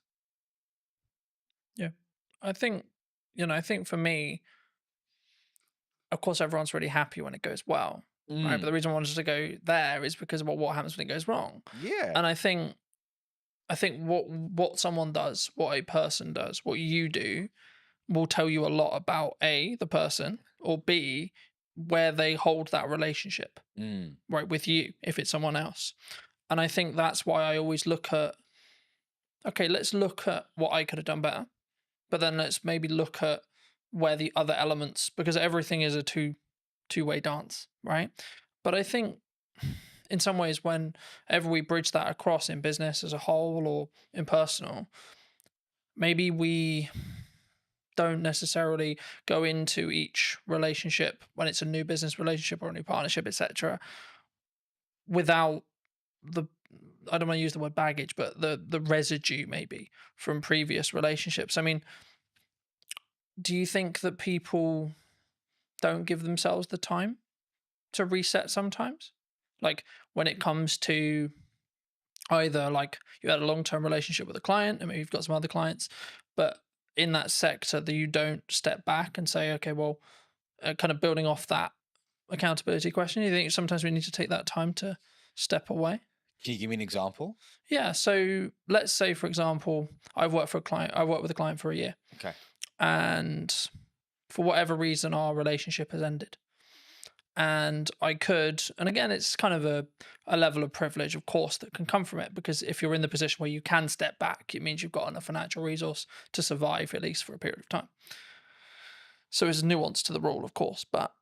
Yeah. I think for me, of course, everyone's really happy when it goes well, right? But the reason I wanted to go there is because of what happens when it goes wrong. Yeah. And I think what someone does, what a person does, what you do, will tell you a lot about A, the person, or B, where they hold that relationship, right, with you, if it's someone else. And I think that's why I always look at, okay, let's look at what I could have done better, but then let's maybe look at where the other elements, because everything is a two-way dance, right? But I think in some ways, whenever we bridge that across in business as a whole or in personal, maybe we don't necessarily go into each relationship when it's a new business relationship or a new partnership, etc., without I don't want to use the word baggage, but the residue maybe from previous relationships. I mean, do you think that people don't give themselves the time to reset sometimes? Like when it comes to either like you had a long-term relationship with a client and maybe you've got some other clients, but in that sector that you don't step back and say, okay, well, kind of building off that accountability question, you think sometimes we need to take that time to step away? Can you give me an example? Yeah. So let's say, for example, I worked with a client for a year. Okay. And for whatever reason, our relationship has ended. And I could, and again, it's kind of a level of privilege, of course, that can come from it, because if you're in the position where you can step back, it means you've got enough financial resource to survive, at least for a period of time. So there's nuance to the rule, of course, but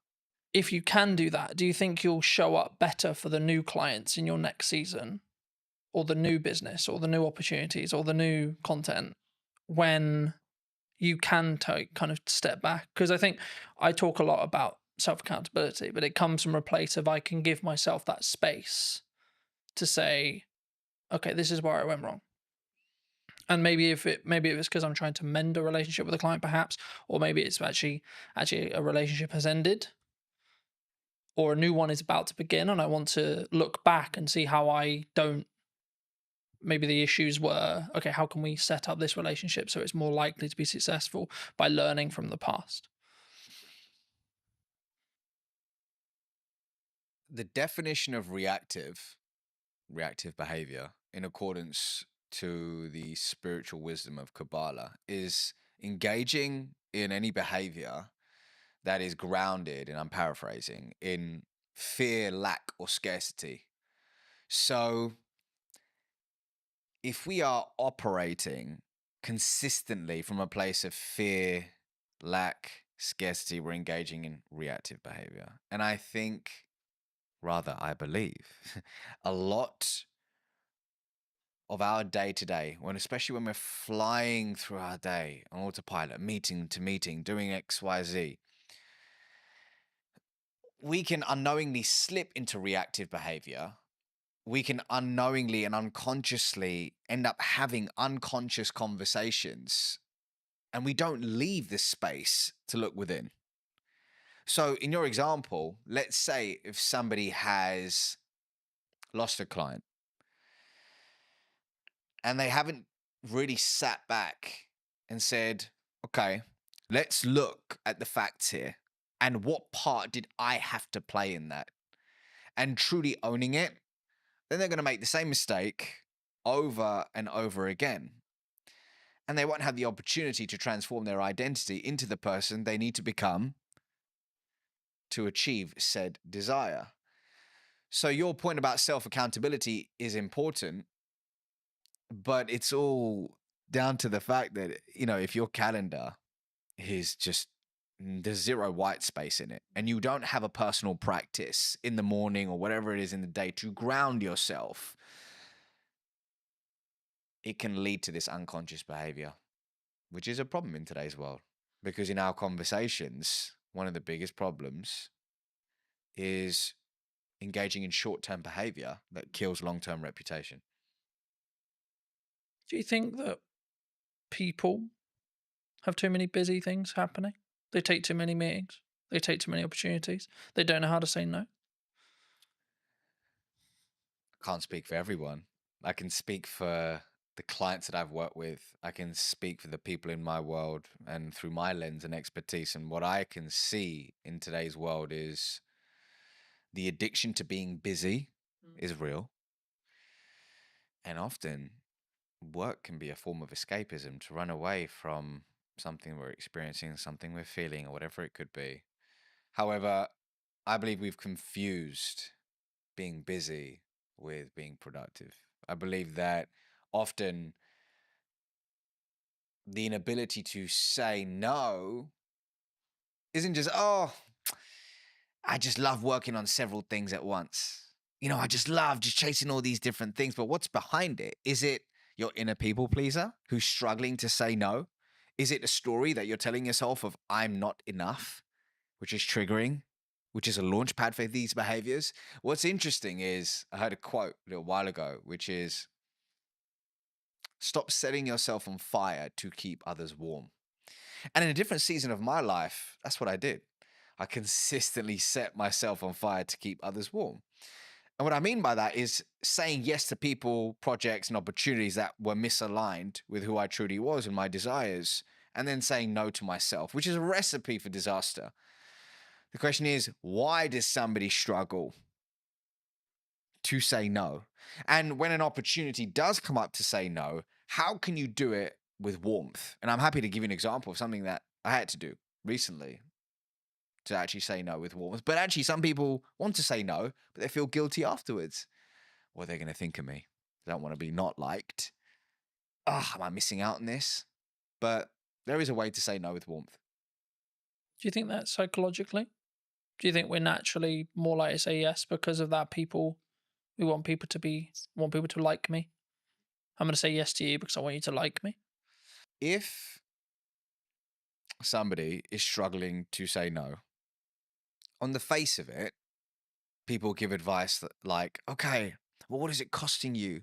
if you can do that, do you think you'll show up better for the new clients in your next season, or the new business, or the new opportunities, or the new content when you can kind of step back? Because I think I talk a lot about self-accountability, but it comes from a place of I can give myself that space to say, okay, this is where I went wrong. And maybe if it's because I'm trying to mend a relationship with a client, perhaps, or maybe it's actually a relationship has ended, or a new one is about to begin, and I want to look back and see how I don't. Maybe the issues were, okay, how can we set up this relationship so it's more likely to be successful by learning from the past? The definition of reactive behavior, in accordance to the spiritual wisdom of Kabbalah, is engaging in any behavior that is grounded, and I'm paraphrasing, in fear, lack, or scarcity. So if we are operating consistently from a place of fear, lack, scarcity, we're engaging in reactive behavior. And I think, rather, I believe, a lot of our day to day, especially when we're flying through our day on autopilot, meeting to meeting, doing X, Y, Z, we can unknowingly slip into reactive behavior. We can unknowingly and unconsciously end up having unconscious conversations, and we don't leave this space to look within. So in your example, let's say if somebody has lost a client and they haven't really sat back and said, okay, let's look at the facts here and what part did I have to play in that, and truly owning it, then they're going to make the same mistake over and over again. And they won't have the opportunity to transform their identity into the person they need to become to achieve said desire. So your point about self-accountability is important, but it's all down to the fact that, if your calendar is just, there's zero white space in it, and you don't have a personal practice in the morning or whatever it is in the day to ground yourself, it can lead to this unconscious behavior, which is a problem in today's world. Because in our conversations, one of the biggest problems is engaging in short-term behavior that kills long-term reputation. Do you think that people have too many busy things happening? They take too many meetings. They take too many opportunities. They don't know how to say no. I can't speak for everyone. I can speak for the clients that I've worked with. I can speak for the people in my world and through my lens and expertise. And what I can see in today's world is the addiction to being busy is real. And often work can be a form of escapism, to run away from something we're experiencing, something we're feeling, or whatever it could be. However, I believe we've confused being busy with being productive. I believe that often the inability to say no isn't just, I just love working on several things at once. I just love just chasing all these different things. But what's behind it? Is it your inner people pleaser who's struggling to say no? Is it a story that you're telling yourself of I'm not enough, which is triggering, which is a launch pad for these behaviors? What's interesting is I heard a quote a little while ago, which is, stop setting yourself on fire to keep others warm. And in a different season of my life, that's what I did. I consistently set myself on fire to keep others warm. And what I mean by that is saying yes to people, projects, and opportunities that were misaligned with who I truly was and my desires, and then saying no to myself, which is a recipe for disaster. The question is, why does somebody struggle to say no? And when an opportunity does come up to say no, how can you do it with warmth? And I'm happy to give you an example of something that I had to do recently to actually say no with warmth. But actually, some people want to say no, but they feel guilty afterwards. What are they going to think of me? They don't want to be not liked. Am I missing out on this? But there is a way to say no with warmth. Do you think that psychologically? Do you think we're naturally more likely to say yes because of that? We want people to like me. I'm going to say yes to you because I want you to like me. If somebody is struggling to say no, on the face of it, people give advice that like, okay, well, what is it costing you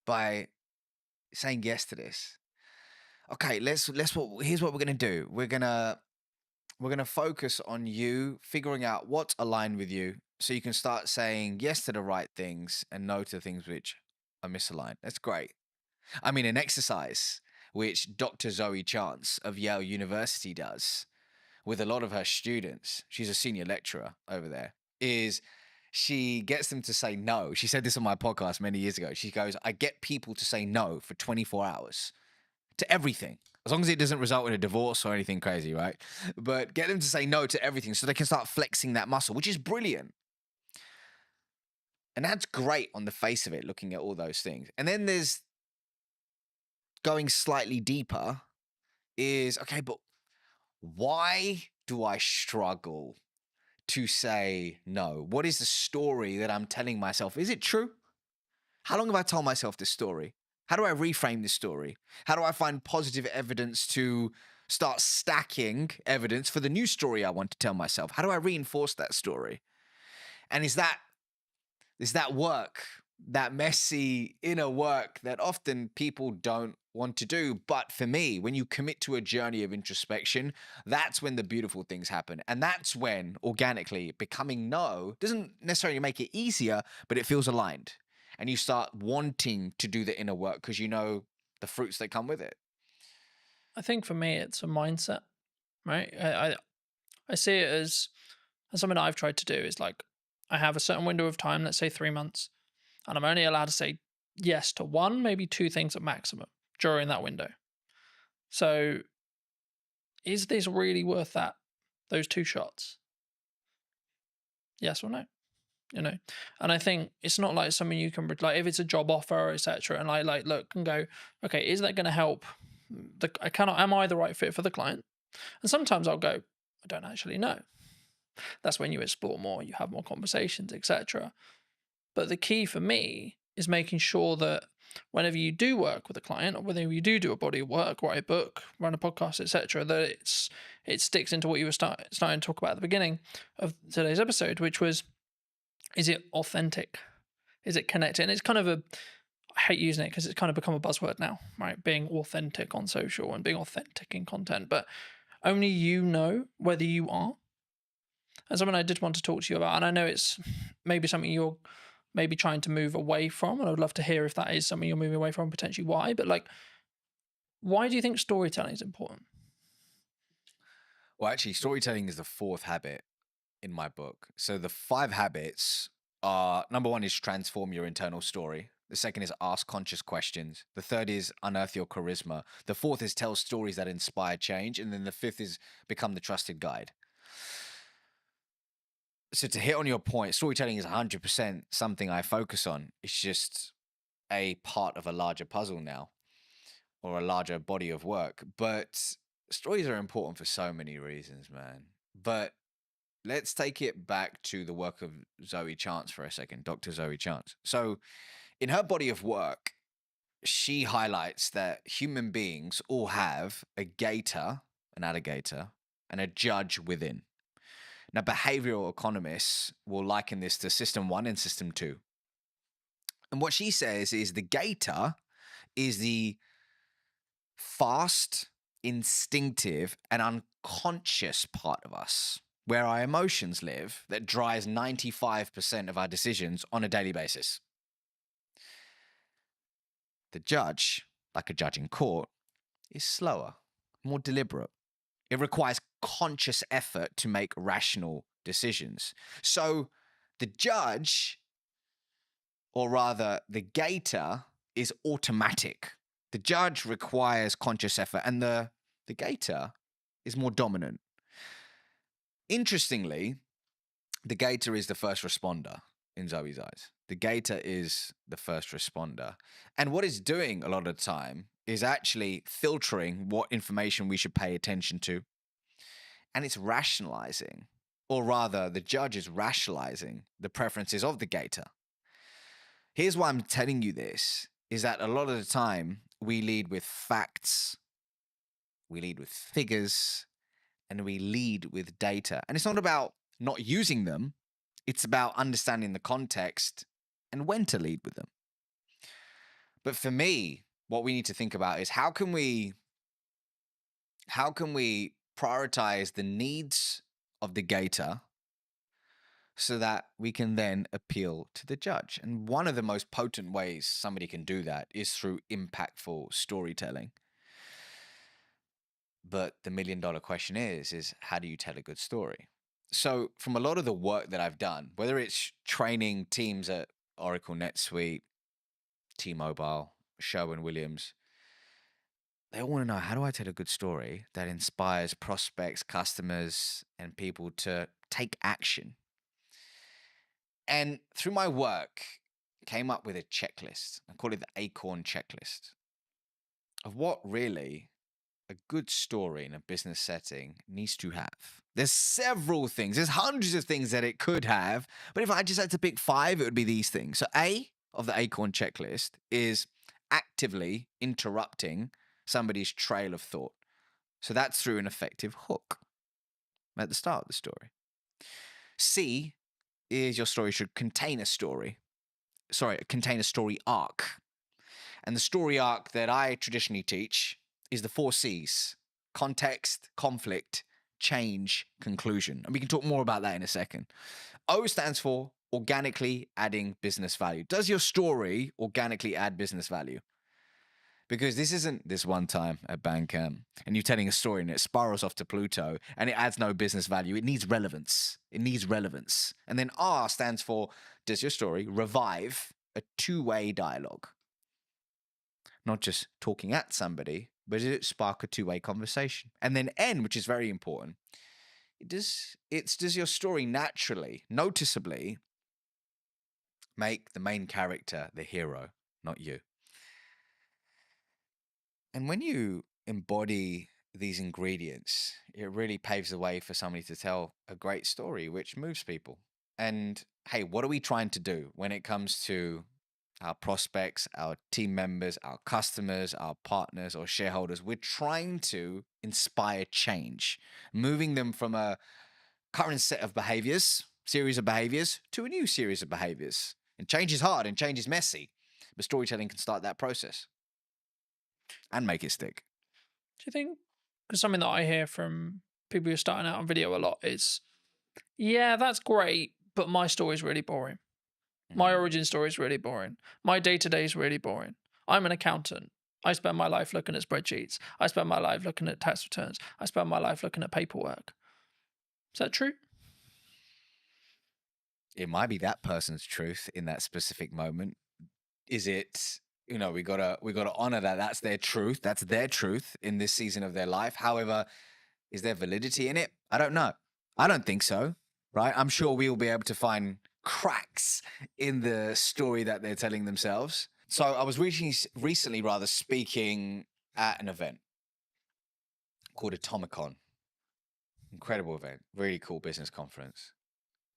by saying yes to this? Okay, here's what we're gonna do. We're gonna focus on you figuring out what's aligned with you so you can start saying yes to the right things and no to things which are misaligned. That's great. I mean, an exercise which Dr. Zoe Chance of Yale University does with a lot of her students, she's a senior lecturer over there, is she gets them to say no. She said this on my podcast many years ago. She goes, I get people to say no for 24 hours to everything, as long as it doesn't result in a divorce or anything crazy, right? But get them to say no to everything so they can start flexing that muscle, which is brilliant. And that's great on the face of it, looking at all those things. And then there's going slightly deeper is, okay, but why do I struggle to say no? What is the story that I'm telling myself? Is it true? How long have I told myself this story? How do I reframe this story? How do I find positive evidence to start stacking evidence for the new story I want to tell myself? How do I reinforce that story? And is that work, that messy inner work that often people don't want to do? But for me, when you commit to a journey of introspection, that's when the beautiful things happen. And that's when organically becoming no doesn't necessarily make it easier, but it feels aligned. And you start wanting to do the inner work because you know the fruits that come with it. I think for me, it's a mindset, right? I see it as something I've tried to do is like, I have a certain window of time, let's say 3 months, and I'm only allowed to say yes to 1, maybe 2 things at maximum during that window. So is this really worth those 2 shots? Yes or no? You know, and I think it's not like something you can like if it's a job offer, etc. And like look and go, okay, is that going to help? Am I the right fit for the client? And sometimes I'll go, I don't actually know. That's when you explore more, you have more conversations, etc. But the key for me is making sure that whenever you do work with a client, or whether you do a body of work, write a book, run a podcast, etc., that it sticks into what you were starting to talk about at the beginning of today's episode, which was, is it authentic? Is it connected? And it's kind of I hate using it because it's kind of become a buzzword now, right? Being authentic on social and being authentic in content, but only you know whether you are. And something I did want to talk to you about, and I know it's maybe something you're maybe trying to move away from, and I would love to hear if that is something you're moving away from, potentially why, but like, why do you think storytelling is important? Well, actually, storytelling is the 4th habit in my book. So the 5 habits are, number 1 is transform your internal story. The 2nd is ask conscious questions. The 3rd is unearth your charisma. The 4th is tell stories that inspire change. And then the 5th is become the trusted guide. So to hit on your point, storytelling is 100% something I focus on. It's just a part of a larger puzzle now, or a larger body of work. But stories are important for so many reasons, man. But let's take it back to the work of Zoe Chance for a second, Dr. Zoe Chance. So in her body of work, she highlights that human beings all have a gator, an alligator, and a judge within. Now, behavioral economists will liken this to system 1 and system 2. And what she says is the gator is the fast, instinctive, and unconscious part of us, where our emotions live, that drives 95% of our decisions on a daily basis. The judge, like a judge in court, is slower, more deliberate. It requires conscious effort to make rational decisions. So the judge, or rather the gator, is automatic. The judge requires conscious effort, and the gator is more dominant. Interestingly, the gator is the first responder in Zoe's eyes. The gator is the first responder. And what it's doing a lot of the time is actually filtering what information we should pay attention to. And it's rationalizing, or rather, the judge is rationalizing the preferences of the gator. Here's why I'm telling you this, is that a lot of the time we lead with facts, we lead with figures, and we lead with data. And it's not about not using them, it's about understanding the context and when to lead with them. But for me, what we need to think about is how can we prioritize the needs of the gator so that we can then appeal to the judge. And one of the most potent ways somebody can do that is through impactful storytelling. But the $1 million question is how do you tell a good story? So from a lot of the work that I've done, whether it's training teams at Oracle NetSuite, T-Mobile, Sherwin-Williams, they all want to know, how do I tell a good story that inspires prospects, customers, and people to take action? And through my work, came up with a checklist. I call it the Acorn checklist of what really a good story in a business setting needs to have. There's several things. There's hundreds of things that it could have. But if I just had to pick 5, it would be these things. So A of the Acorn checklist is actively interrupting somebody's trail of thought. So that's through an effective hook at the start of the story. C is your story should contain a story arc. And the story arc that I traditionally teach is the 4 C's: context, conflict, change, conclusion. And we can talk more about that in a second. O stands for organically adding business value. Does your story organically add business value? Because this isn't this one time at Bandcamp and you're telling a story and it spirals off to Pluto and it adds no business value. It needs relevance. It needs relevance. And then R stands for, does your story revive a 2-way dialogue? Not just talking at somebody, but does it spark a 2-way conversation? And then N, which is very important, does your story naturally, noticeably make the main character the hero, not you? And when you embody these ingredients, it really paves the way for somebody to tell a great story, which moves people. And hey, what are we trying to do when it comes to our prospects, our team members, our customers, our partners or shareholders? We're trying to inspire change, moving them from a current set of series of behaviors, to a new series of behaviors. And change is hard and change is messy, but storytelling can start that process and make it stick. Do you think, because something that I hear from people who are starting out on video a lot is, yeah, that's great, but my story is really boring. My origin story is really boring. My day-to-day is really boring. I'm an accountant. I spend my life looking at spreadsheets. I spend my life looking at tax returns. I spend my life looking at paperwork. Is that true? It might be that person's truth in that specific moment. Is it, we gotta honor that that's their truth. That's their truth in this season of their life. However, is there validity in it? I don't know. I don't think so, right? I'm sure we'll be able to find cracks in the story that they're telling themselves. So I was recently speaking at an event called Atomicon. Incredible event, really cool business conference.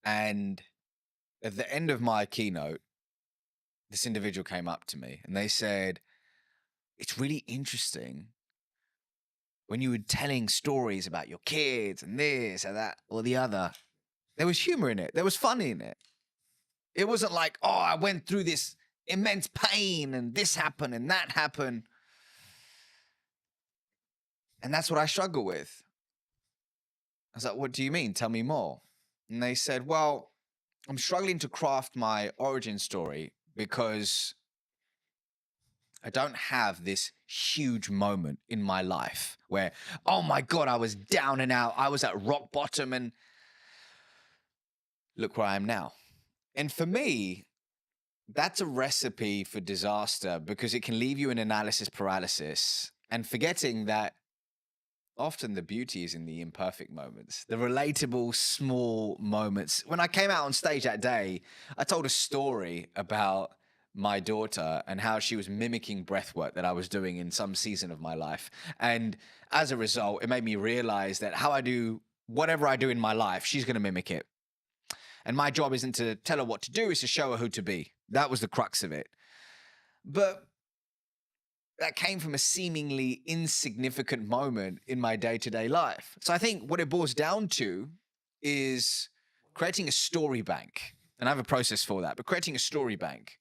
And at the end of my keynote, this individual came up to me and they said, it's really interesting when you were telling stories about your kids and this and that or the other, there was humor in it. There was fun in it. It wasn't like, oh, I went through this immense pain and this happened and that happened. And that's what I struggle with. I was like, what do you mean? Tell me more. And they said, well, I'm struggling to craft my origin story because I don't have this huge moment in my life where, oh my God, I was down and out. I was at rock bottom and look where I am now. And for me, that's a recipe for disaster because it can leave you in analysis paralysis and forgetting that often the beauty is in the imperfect moments, the relatable small moments. When I came out on stage that day, I told a story about my daughter and how she was mimicking breathwork that I was doing in some season of my life. And as a result, it made me realize that how I do whatever I do in my life, she's going to mimic it. And my job isn't to tell her what to do, it's to show her who to be. That was the crux of it. But that came from a seemingly insignificant moment in my day-to-day life. So I think what it boils down to is creating a story bank. And I have a process for that, but creating a story bank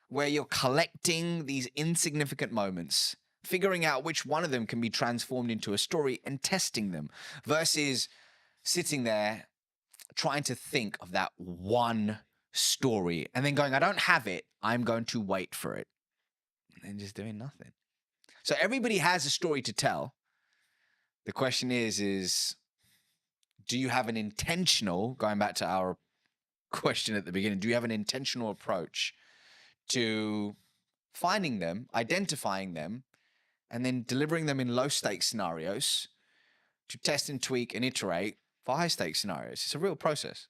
where you're collecting these insignificant moments, figuring out which one of them can be transformed into a story and testing them versus sitting there trying to think of that one story and then going, I don't have it, I'm going to wait for it. And then just doing nothing. So everybody has a story to tell. The question is do you have an intentional, going back to our question at the beginning, do you have an intentional approach to finding them, identifying them, and then delivering them in low-stakes scenarios to test and tweak and iterate for high-stakes scenarios? It's a real process.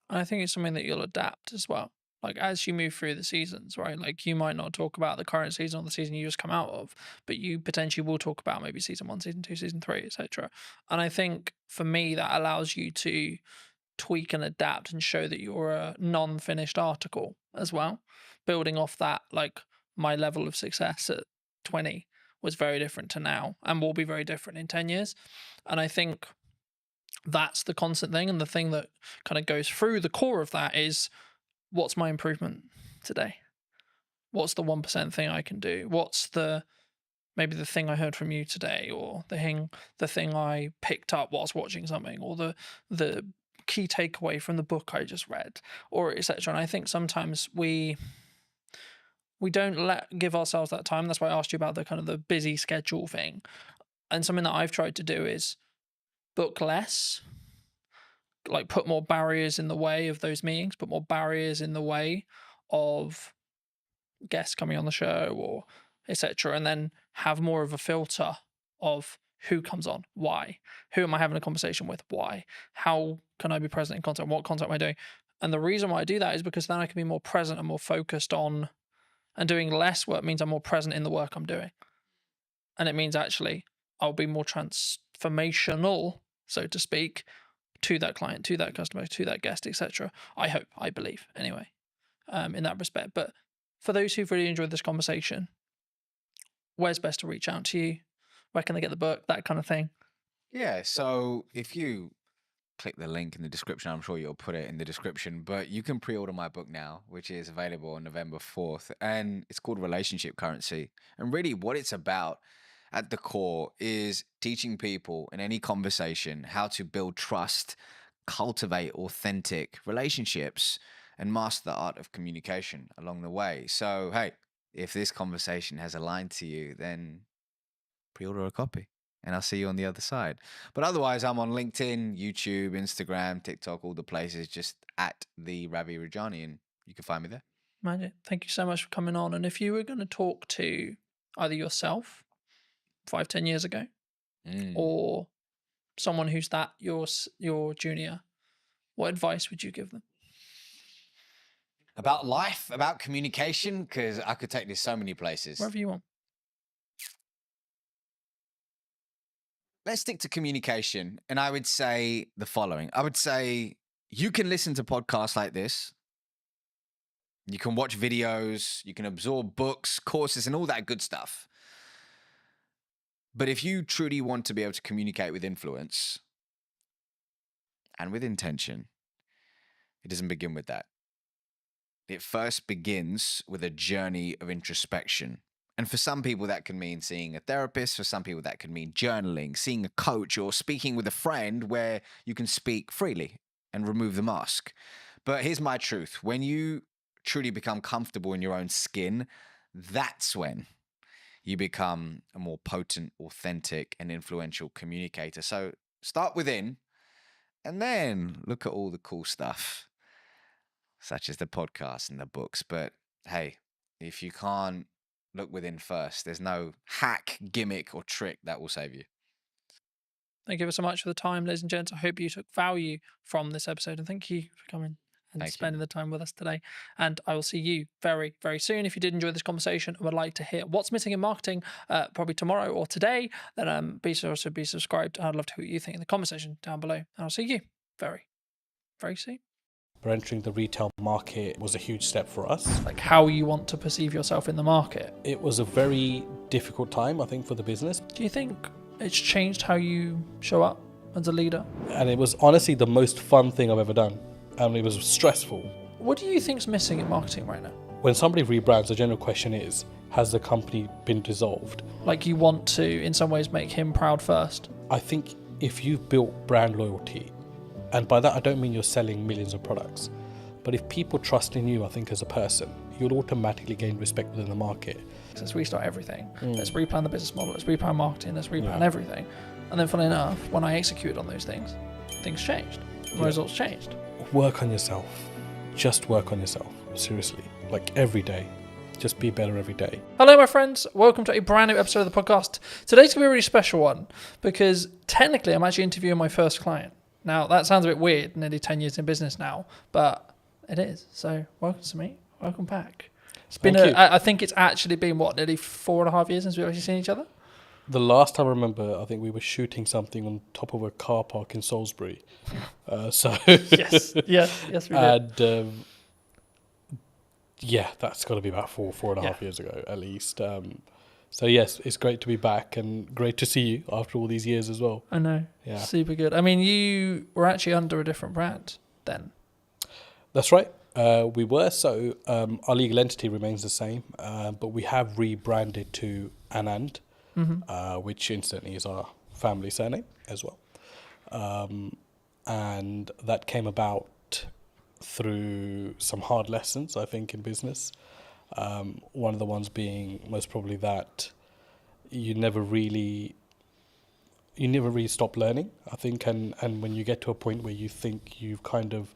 I think it's something that you'll adapt as well. Like as you move through the seasons, right? Like you might not talk about the current season or the season you just come out of, but you potentially will talk about maybe season 1, season 2, season 3, etc. And I think for me that allows you to tweak and adapt and show that you're a non-finished article as well. Building off that, like my level of success at 20 was very different to now and will be very different in 10 years. And I think that's the constant thing. And the thing that kind of goes through the core of that is, what's my improvement today? What's the 1% thing I can do? What's maybe the thing I heard from you today, or the thing I picked up whilst watching something, or the key takeaway from the book I just read, or etc. And I think sometimes we don't give ourselves that time. That's why I asked you about the kind of the busy schedule thing. And something that I've tried to do is book less, like put more barriers in the way of those meetings, put more barriers in the way of guests coming on the show or etc. And then have more of a filter of who comes on, why, who am I having a conversation with, why, how can I be present in content, what content am I doing? And the reason why I do that is because then I can be more present and more focused on, and doing less work means I'm more present in the work I'm doing. And it means actually I'll be more transformational, so to speak, to that client, to that customer, to that guest, etc. I hope, I believe, anyway, in that respect. But for those who've really enjoyed this conversation, where's best to reach out to you? Where can they get the book? That kind of thing. Yeah, so if you click the link in the description, I'm sure you'll put it in the description, but you can pre-order my book now, which is available on November 4th, and it's called Relationship Currency. And really what it's about at the core is teaching people in any conversation how to build trust, cultivate authentic relationships, and master the art of communication along the way. So, hey, if this conversation has aligned to you, then pre-order a copy and I'll see you on the other side. But otherwise, I'm on LinkedIn, YouTube, Instagram, TikTok, all the places, just at the Ravi Rajani, and you can find me there. Magic. Thank you so much for coming on. And if you were going to talk to either yourself 5-10 years ago, or someone who's your junior, what advice would you give them? About life, about communication, because I could take this so many places. Wherever you want. Let's stick to communication. And I would say the following. I would say you can listen to podcasts like this. You can watch videos. You can absorb books, courses, and all that good stuff. But if you truly want to be able to communicate with influence and with intention, it doesn't begin with that. It first begins with a journey of introspection. And for some people, that can mean seeing a therapist. For some people, that can mean journaling, seeing a coach, or speaking with a friend where you can speak freely and remove the mask. But here's my truth. When you truly become comfortable in your own skin, that's when you become a more potent, authentic, and influential communicator. So start within, and then look at all the cool stuff, such as the podcast and the books. But hey, if you can't look within first, there's no hack, gimmick, or trick that will save you. Thank you so much for the time, ladies and gents. I hope you took value from this episode, and thank you for coming and spending the time with us today. And I will see you very, very soon. If you did enjoy this conversation and would like to hear what's missing in marketing, probably tomorrow or today, then be sure to be subscribed. I'd love to hear what you think in the comment section down below. And I'll see you very, very soon. Entering the retail market was a huge step for us. Like how you want to perceive yourself in the market. It was a very difficult time, I think, for the business. Do you think it's changed how you show up as a leader? And it was honestly the most fun thing I've ever done. And it was stressful. What do you think's missing in marketing right now? When somebody rebrands, the general question is, has the company been dissolved? Like you want to, in some ways, make him proud first. I think if you've built brand loyalty, and by that I don't mean you're selling millions of products, but if people trust in you, I think as a person, you'll automatically gain respect within the market. Let's restart everything. Let's replan the business model. Let's replan marketing. Let's replan everything. And then, funnily enough, when I executed on those things changed. The results changed. Work on yourself. Just work on yourself. Seriously. Like every day. Just be better every day. Hello, my friends. Welcome to a brand new episode of the podcast. Today's going to be a really special one because technically I'm actually interviewing my first client. Now, that sounds a bit weird, nearly 10 years in business now, but it is. So, welcome to me. Welcome back. It's been I think it's actually been, nearly 4.5 years since we've actually seen each other? The last time I remember, I think we were shooting something on top of a car park in Salisbury. Yes, we did. And that's got to be about 4.5 years ago, at least. So yes, it's great to be back and great to see you after all these years as well. I know. Yeah. Super good. I mean, you were actually under a different brand then. That's right. We were. So our legal entity remains the same, but we have rebranded to Anand, which incidentally is our family surname as well. And that came about through some hard lessons, I think, in business. One of the ones being most probably that you never really stop learning, I think, and when you get to a point where you think you've kind of,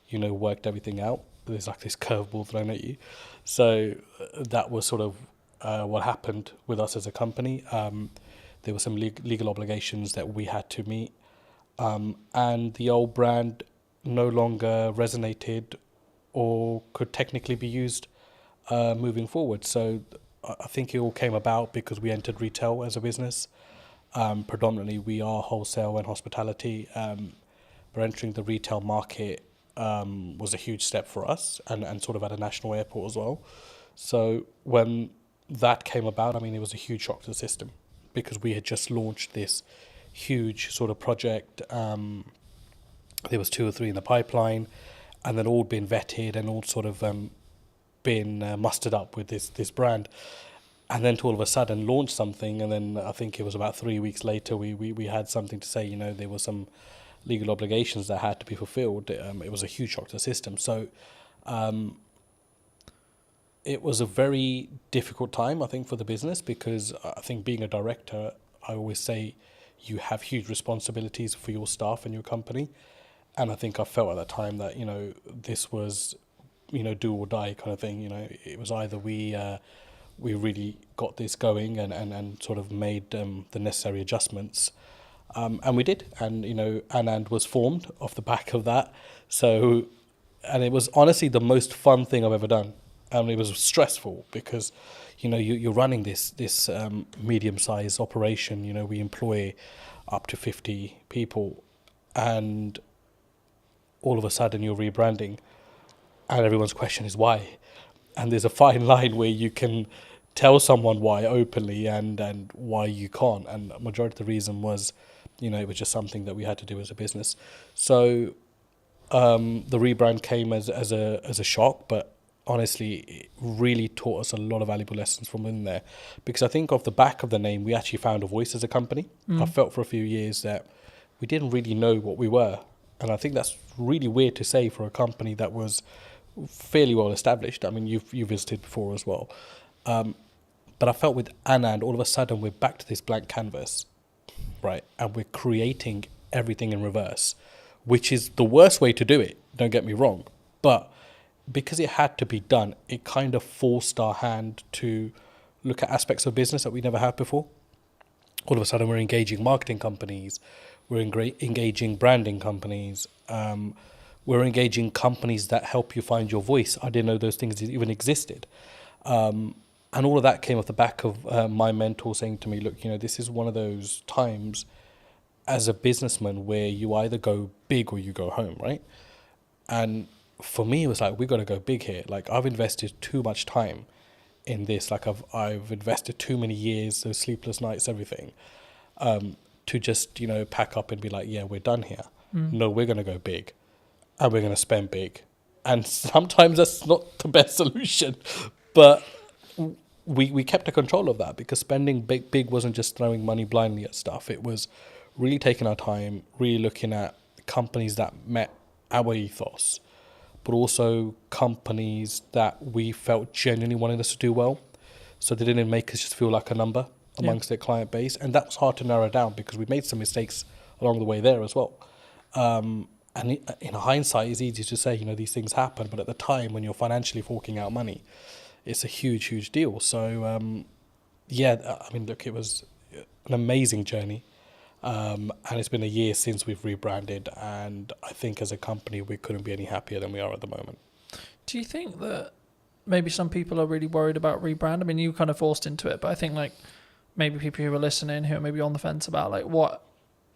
worked everything out, there's like this curveball thrown at you. So that was sort of what happened with us as a company. There were some legal obligations that we had to meet, and the old brand no longer resonated or could technically be used moving forward. So I think it all came about because we entered retail as a business. Predominantly we are wholesale and hospitality, but entering the retail market was a huge step for us and sort of at a national airport as well. So when that came about, I mean, it was a huge shock to the system because we had just launched this huge sort of project. There was 2 or 3 in the pipeline, and then all been vetted and all sort of been mustered up with this brand, and then to all of a sudden launch something, and then I think it was about 3 weeks later we had something to say, there were some legal obligations that had to be fulfilled. It was a huge shock to the system. So it was a very difficult time, I think, for the business, because I think being a director, I always say you have huge responsibilities for your staff and your company. And I think I felt at that time that, this was, do or die kind of thing. It was either we really got this going and sort of made the necessary adjustments. And we did. And, Anand was formed off the back of that. So, and it was honestly the most fun thing I've ever done. And it was stressful because, you're running this medium-sized operation. We employ up to 50 people, and all of a sudden you're rebranding, and everyone's question is why. And there's a fine line where you can tell someone why openly and why you can't. And the majority of the reason was, it was just something that we had to do as a business. So the rebrand came as a shock, but honestly, it really taught us a lot of valuable lessons from in there, because I think off the back of the name, we actually found a voice as a company. I felt for a few years that we didn't really know what we were. And I think that's really weird to say for a company that was fairly well established. I mean, you visited before as well. But I felt with Anand, all of a sudden we're back to this blank canvas, right? And we're creating everything in reverse, which is the worst way to do it, don't get me wrong. But because it had to be done, it kind of forced our hand to look at aspects of business that we never had before. All of a sudden we're engaging marketing companies, we're engaging branding companies, we're engaging companies that help you find your voice. I didn't know those things even existed. And all of that came off the back of my mentor saying to me, look, this is one of those times as a businessman where you either go big or you go home, right? And for me, it was like, we got to go big here. Like, I've invested too much time in this. Like, I've invested too many years, those sleepless nights, everything, to just, pack up and be like, yeah, we're done here. No, we're going to go big and we're going to spend big. And sometimes that's not the best solution, but we kept a control of that, because spending big wasn't just throwing money blindly at stuff. It was really taking our time, really looking at companies that met our ethos, but also companies that we felt genuinely wanted us to do well. So they didn't make us just feel like a number amongst their client base. And that was hard to narrow down, because we made some mistakes along the way there as well. And in hindsight, it's easy to say, these things happen. But at the time, when you're financially forking out money, it's a huge, huge deal. So, look, it was an amazing journey. And it's been a year since we've rebranded. And I think as a company, we couldn't be any happier than we are at the moment. Do you think that maybe some people are really worried about rebrand? I mean, you kind of forced into it, but I think maybe people who are listening who are maybe on the fence about what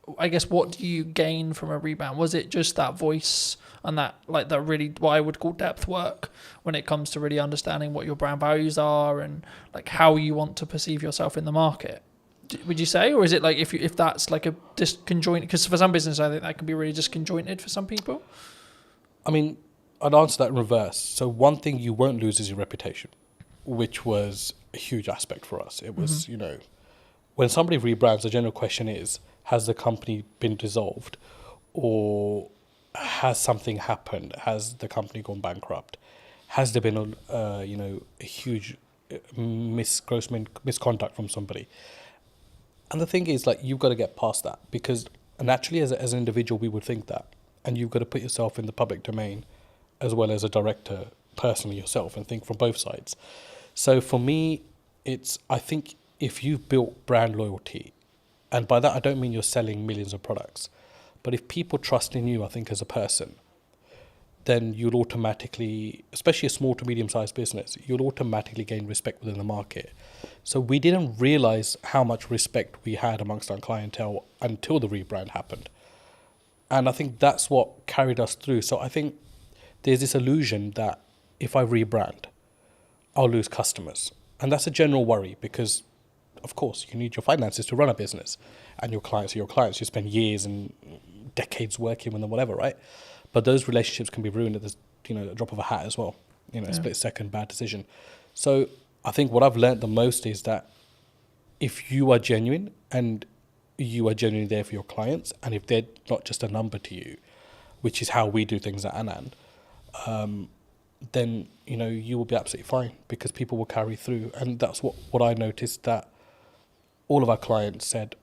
do you gain from a rebrand? Was it just that voice and that really, what I would call depth work when it comes to really understanding what your brand values are and how you want to perceive yourself in the market? Would you say, or is it if that's a disconjointed? Because for some business, I think that can be really disconjointed for some people. I mean, I'd answer that in reverse. So one thing you won't lose is your reputation, which was a huge aspect for us. It was, when somebody rebrands, the general question is, has the company been dissolved, or has something happened? Has the company gone bankrupt? Has there been a huge gross misconduct from somebody? And the thing is, you've got to get past that, because naturally as an individual, we would think that. And you've got to put yourself in the public domain as well as a director personally yourself and think from both sides. So for me, I think if you've built brand loyalty, and by that I don't mean you're selling millions of products, but if people trust in you, I think as a person, then you'll automatically, especially a small to medium-sized business, you'll automatically gain respect within the market. So we didn't realize how much respect we had amongst our clientele until the rebrand happened. And I think that's what carried us through. So I think there's this illusion that if I rebrand, I'll lose customers. And that's a general worry, because, of course, you need your finances to run a business. And your clients are your clients. You spend years and decades working with them, whatever, right? But those relationships can be ruined at a drop of a hat as well. A split second bad decision. So I think what I've learned the most is that if you are genuine and you are genuinely there for your clients, and if they're not just a number to you, which is how we do things at Anand, then you will be absolutely fine, because people will carry through. And that's what I noticed, that all of our clients said,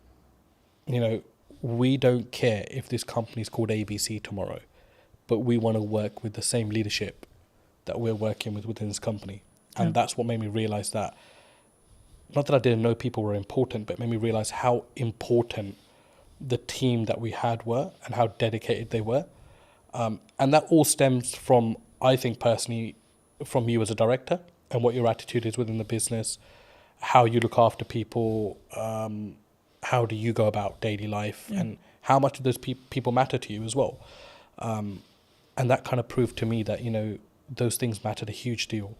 we don't care if this company is called ABC tomorrow, but we want to work with the same leadership that we're working with within this company. And that's what made me realize that, not that I didn't know people were important, but it made me realize how important the team that we had were and how dedicated they were. And that all stems from, I think personally, from you as a director and what your attitude is within the business, how you look after people, how do you go about daily life, and how much do those people matter to you as well. And that kind of proved to me that, those things mattered a huge deal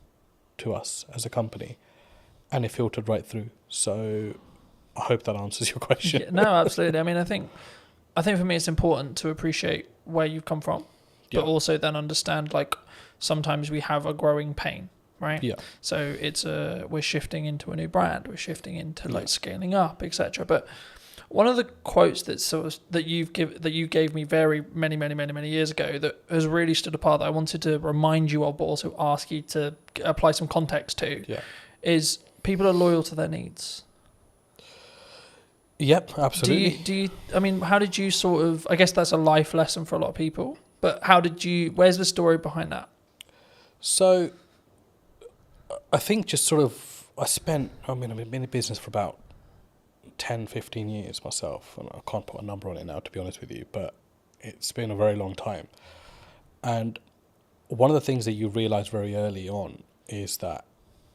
to us as a company, and it filtered right through. So I hope that answers your question. No, absolutely. I mean, I think for me, it's important to appreciate where you've come from, but also then understand, sometimes we have a growing pain, right? Yeah. So it's we're shifting into a new brand, we're shifting into scaling up, etc. But one of the quotes that you gave me very many years ago that has really stood apart, that I wanted to remind you of, but also ask you to apply some context to, is people are loyal to their needs. Yep, absolutely. Do you, I mean, how did you sort of, I guess that's a life lesson for a lot of people, but where's the story behind that? So I think just sort of, I've been in business for about 10, 15 years myself, and I can't put a number on it now, to be honest with you, but it's been a very long time. And one of the things that you realize very early on is that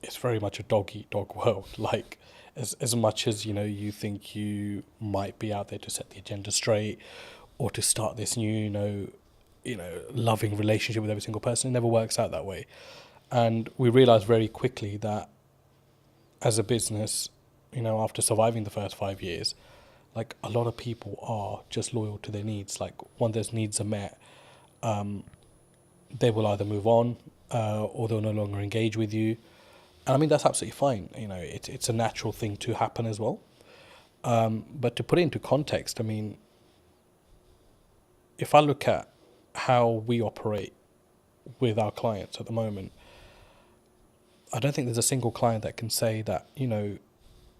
it's very much a dog-eat-dog world. Like, as much as, you think you might be out there to set the agenda straight or to start this new, loving relationship with every single person, it never works out that way. And we realized very quickly that as a business, after surviving the first 5 years, like, a lot of people are just loyal to their needs. Like, when those needs are met, they will either move on or they'll no longer engage with you. And I mean, that's absolutely fine. It's a natural thing to happen as well. But to put it into context, I mean, if I look at how we operate with our clients at the moment, I don't think there's a single client that can say that,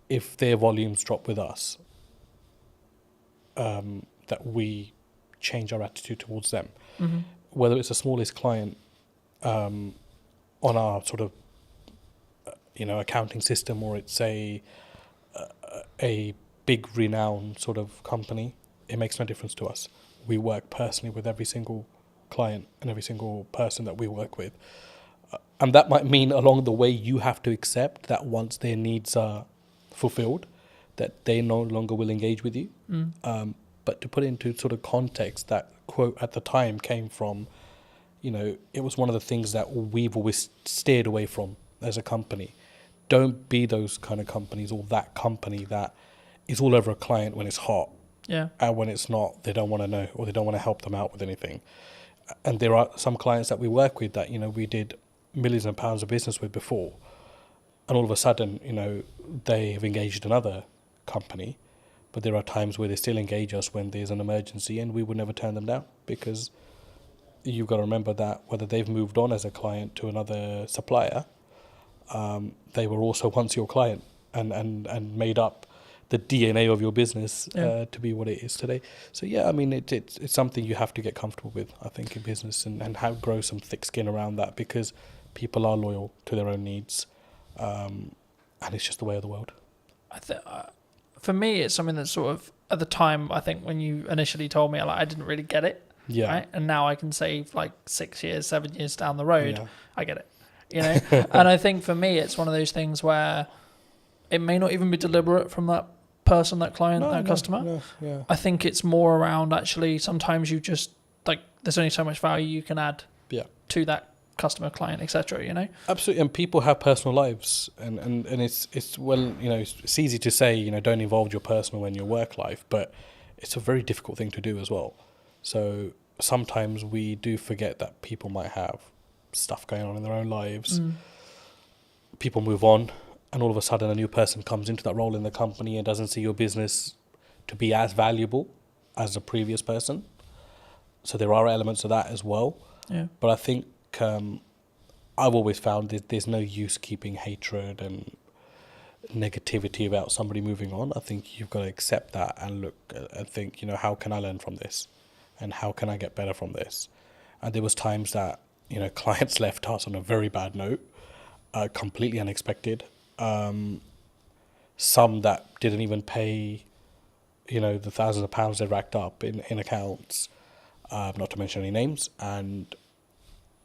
if their volumes drop with us, that we change our attitude towards them. Mm-hmm. Whether it's the smallest client on our sort of, accounting system, or it's a big renowned sort of company, it makes no difference to us. We work personally with every single client and every single person that we work with. And that might mean along the way you have to accept that once their needs are fulfilled, that they no longer will engage with you. But to put it into sort of context, that quote at the time came from, it was one of the things that we've always steered away from as a company. Don't be those kind of companies, or that company that is all over a client when it's hot. Yeah. And when it's not, they don't want to know, or they don't want to help them out with anything. And there are some clients that we work with that, we did millions of pounds of business with before. And all of a sudden, they have engaged another company. But there are times where they still engage us when there's an emergency, and we would never turn them down, because you've got to remember that whether they've moved on as a client to another supplier, they were also once your client and made up the DNA of your business to be what it is today. So yeah, I mean, it's something you have to get comfortable with, I think, in business, and have grow some thick skin around that, because people are loyal to their own needs, and it's just the way of the world. For me, it's something that sort of, at the time, I think when you initially told me, I didn't really get it. Yeah. Right? And now I can say, 6 years, 7 years down the road, I get it. And I think for me, it's one of those things where it may not even be deliberate from that person, that client, that customer. Yeah. I think it's more around, actually, sometimes you just, there's only so much value you can add to that customer, client, etc. Absolutely. And people have personal lives, and it's well, it's easy to say, don't involve your personal in your work life, but it's a very difficult thing to do as well. So sometimes we do forget that people might have stuff going on in their own lives. People move on, and all of a sudden a new person comes into that role in the company and doesn't see your business to be as valuable as the previous person. So there are elements of that as well. Yeah. But I think I've always found that there's no use keeping hatred and negativity about somebody moving on. I think you've got to accept that and look and think, how can I learn from this? And how can I get better from this? And there was times that, clients left us on a very bad note, completely unexpected. Some that didn't even pay, the thousands of pounds they racked up in accounts, not to mention any names. And,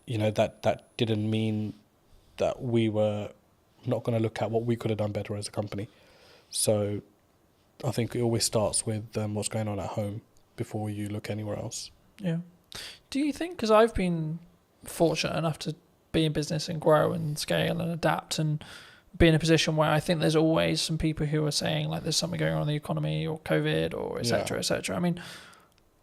that didn't mean that we were not going to look at what we could have done better as a company. So I think it always starts with what's going on at home before you look anywhere else. Yeah. Do you think, because I've been fortunate enough to be in business and grow and scale and adapt and be in a position where I think there's always some people who are saying there's something going on in the economy or COVID or et cetera, et cetera. I mean,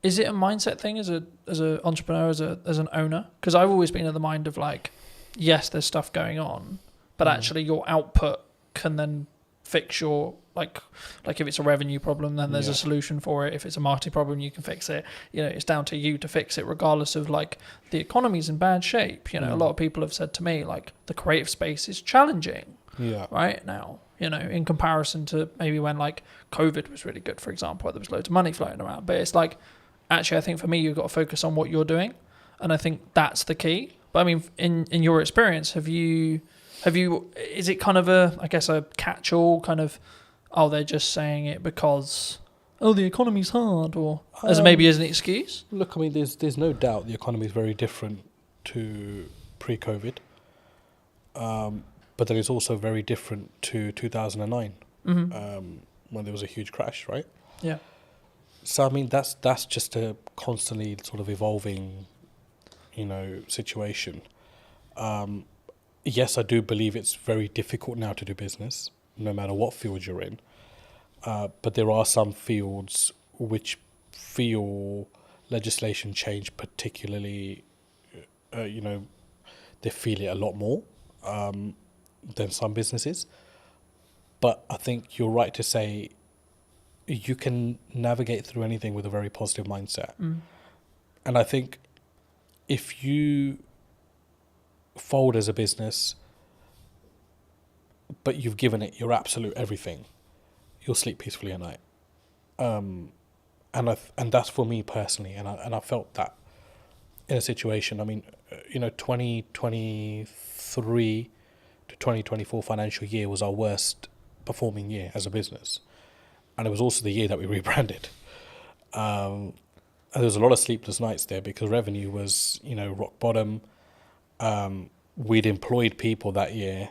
is it a mindset thing as an entrepreneur, as an owner? Because I've always been of the mind of yes, there's stuff going on, but actually your output can then fix your like if it's a revenue problem, then there's a solution for it. If it's a marketing problem, you can fix it. It's down to you to fix it, regardless of the economy's in bad shape. A lot of people have said to me the creative space is challenging. right now, you know, in comparison to maybe when like COVID was really good, for example, there was loads of money floating around. But it's like, actually, I think for me, you've got to focus on what you're doing. And I think that's the key. But I mean, in your experience, have you, is it kind of I guess a catch-all kind of, oh, they're just saying it because, oh, the economy's hard, or as maybe as an excuse? Look, I mean, there's no doubt the economy is very different to pre-COVID. But then it's also very different to 2009, when there was a huge crash, right? Yeah. So, I mean, that's just a constantly sort of evolving, you know, situation. Yes, I do believe it's very difficult now to do business, no matter what field you're in. But there are some fields which feel legislation change particularly, you know, they feel it a lot more than some businesses. But I think you're right to say you can navigate through anything with a very positive mindset. And I think if you fold as a business, but you've given it your absolute everything, you'll sleep peacefully at night. And that's for me personally, and I felt that in a situation. I mean, you know, 2023 to 2024 financial year was our worst performing year as a business, and it was also the year that we rebranded. And there was a lot of sleepless nights there because revenue was, you know, rock bottom. We'd employed people that year,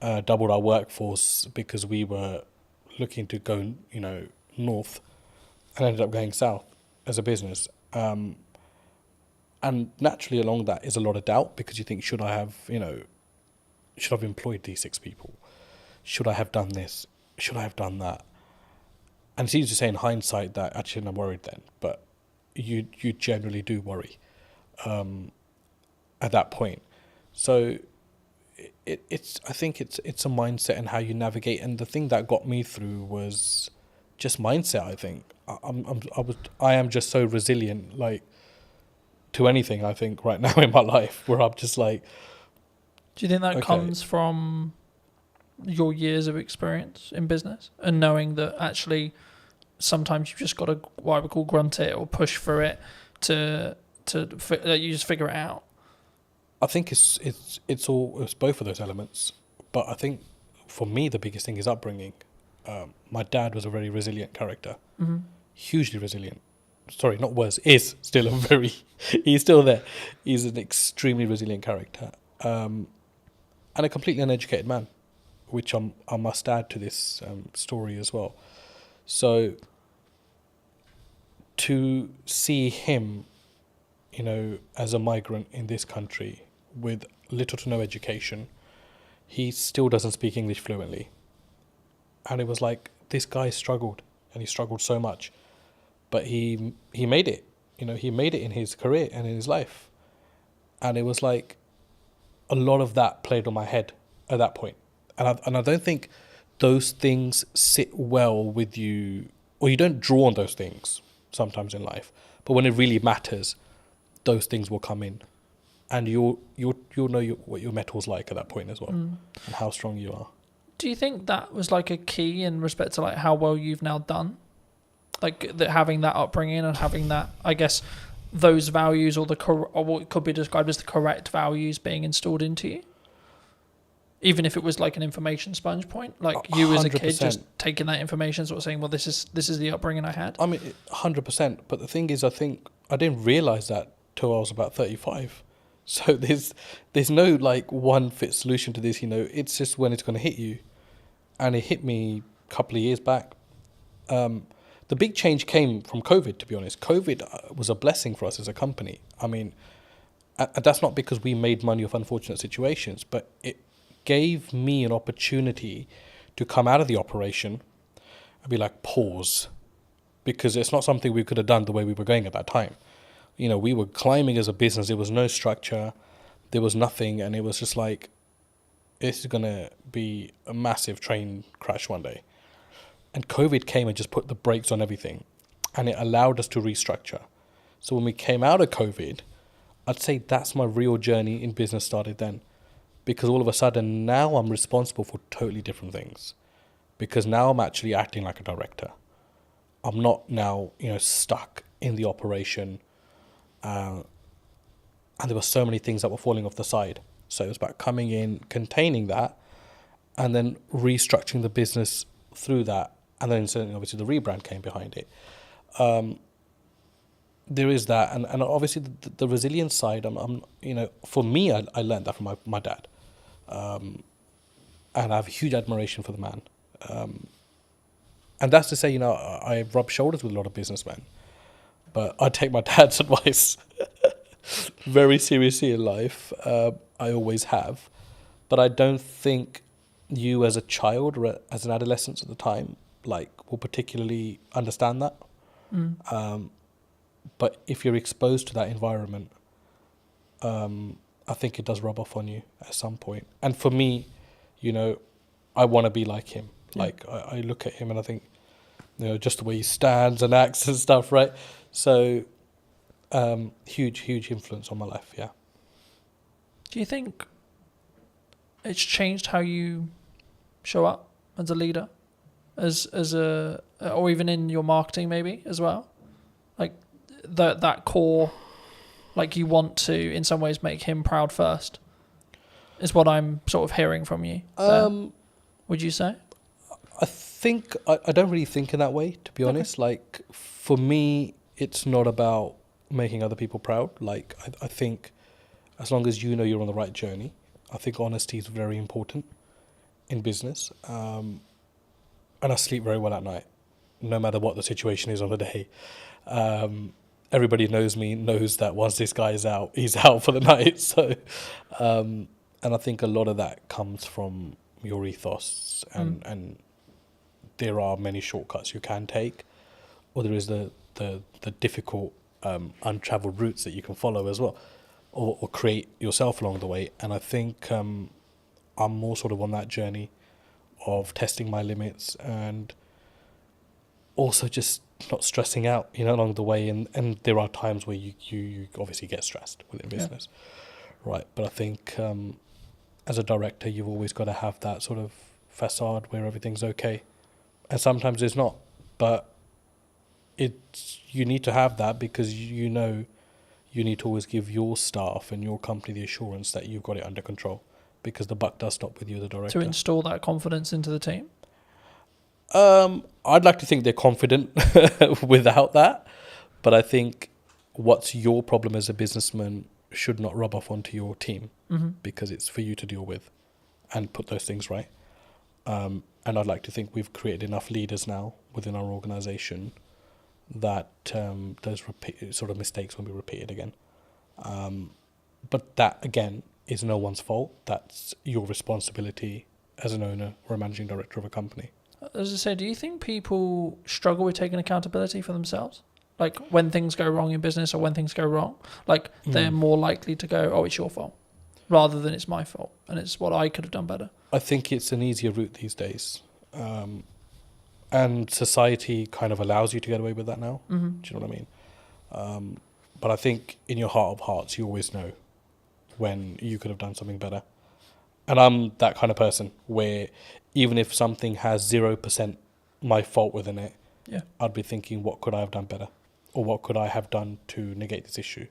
doubled our workforce because we were looking to go, you know, north, and ended up going south as a business. And naturally along that is a lot of doubt because you think, should I have employed these 6 people? Should I have done this? Should I have done that? And it's easy to say in hindsight that actually I'm worried then, but you generally do worry at that point. So I think it's a mindset and how you navigate. And the thing that got me through was just mindset. I think I am just so resilient, like, to anything. I think right now in my life, where I'm just like. Do you think that comes from your years of experience in business and knowing that actually sometimes you've just got to, what I would call, grunt it or push for it to you just figure it out? I think it's both of those elements, but I think for me the biggest thing is upbringing. My dad was a very resilient character, hugely resilient. Sorry, not was, is still he's still there. He's an extremely resilient character, and a completely uneducated man, which I must add to this story as well. So to see him, you know, as a migrant in this country with little to no education, he still doesn't speak English fluently. And it was like, this guy struggled, and he struggled so much, but he made it. You know, he made it in his career and in his life. And it was like a lot of that played on my head at that point. And I don't think those things sit well with you, or you don't draw on those things sometimes in life. But when it really matters, those things will come in, and you'll know what your metal's like at that point as well, and how strong you are. Do you think that was like a key in respect to like how well you've now done, like that, having that upbringing and having that, I guess, those values or what could be described as the correct values being installed into you? Even if it was like an information sponge point, like you 100%. As a kid just taking that information, sort of saying, well, this is the upbringing I had. I mean, 100%. But the thing is, I think I didn't realize that till I was about 35. So there's no like one fit solution to this. You know, it's just when it's going to hit you, and it hit me a couple of years back. The big change came from COVID. To be honest, COVID was a blessing for us as a company. I mean, and that's not because we made money off unfortunate situations, but it gave me an opportunity to come out of the operation and be like, pause, because it's not something we could have done the way we were going at that time. You know, we were climbing as a business. There was no structure, there was nothing, and it was just like, this is gonna be a massive train crash one day. And COVID came and just put the brakes on everything, and it allowed us to restructure. So when we came out of COVID, I'd say that's my real journey in business started then. because all of a sudden now I'm responsible for totally different things, because now I'm actually acting like a director. I'm not now, stuck in the operation. And there were so many things that were falling off the side. So it was about coming in, containing that, and then restructuring the business through that. And then certainly, obviously, the rebrand came behind it. There is that. And obviously, the resilience side, for me, I learned that from my dad. And I have huge admiration for the man. And that's to say, I rub shoulders with a lot of businessmen. But I take my dad's advice very seriously in life. I always have. But I don't think you as a child or as an adolescent at the time, will particularly understand that. But if you're exposed to that environment, I think it does rub off on you at some point. And for me, I want to be like him. I look at him and I think, just the way he stands and acts and stuff, right? So, huge influence on my life, yeah. Do you think it's changed how you show up as a leader, or even in your marketing maybe as well? That core, you want to in some ways make him proud first, is what I'm sort of hearing from you. Would you say? I think I don't really think in that way, to be honest. For me, it's not about making other people proud. I think as long as you're on the right journey, I think honesty is very important in business. And I sleep very well at night, no matter what the situation is on the day. Everybody knows me, knows that once this guy is out, he's out for the night. So, and I think a lot of that comes from your ethos, and there are many shortcuts you can take, or there is the difficult, untraveled routes that you can follow as well, or create yourself along the way. And I think I'm more sort of on that journey of testing my limits and also just not stressing out, along the way. And there are times where you obviously get stressed within business, right? But I think as a director, you've always got to have that sort of facade where everything's okay. And sometimes it's not, but you need to have that, because you need to always give your staff and your company the assurance that you've got it under control, because the buck does stop with you, the director. To install that confidence into the team? I'd like to think they're confident without that, but I think what's your problem as a businessman should not rub off onto your team, because it's for you to deal with and put those things right. And I'd like to think we've created enough leaders now within our organisation that those sort of mistakes won't be repeated again. But that, again, is no one's fault. That's your responsibility as an owner or a managing director of a company. As I say, do you think people struggle with taking accountability for themselves? When things go wrong in business or when things go wrong, they're more likely to go, oh, it's your fault, rather than it's my fault and it's what I could have done better. I think it's an easier route these days. And society kind of allows you to get away with that now. Do you know what I mean? But I think in your heart of hearts, you always know when you could have done something better. And I'm that kind of person where even if something has 0% my fault within it, I'd be thinking, what could I have done better? Or what could I have done to negate this issue?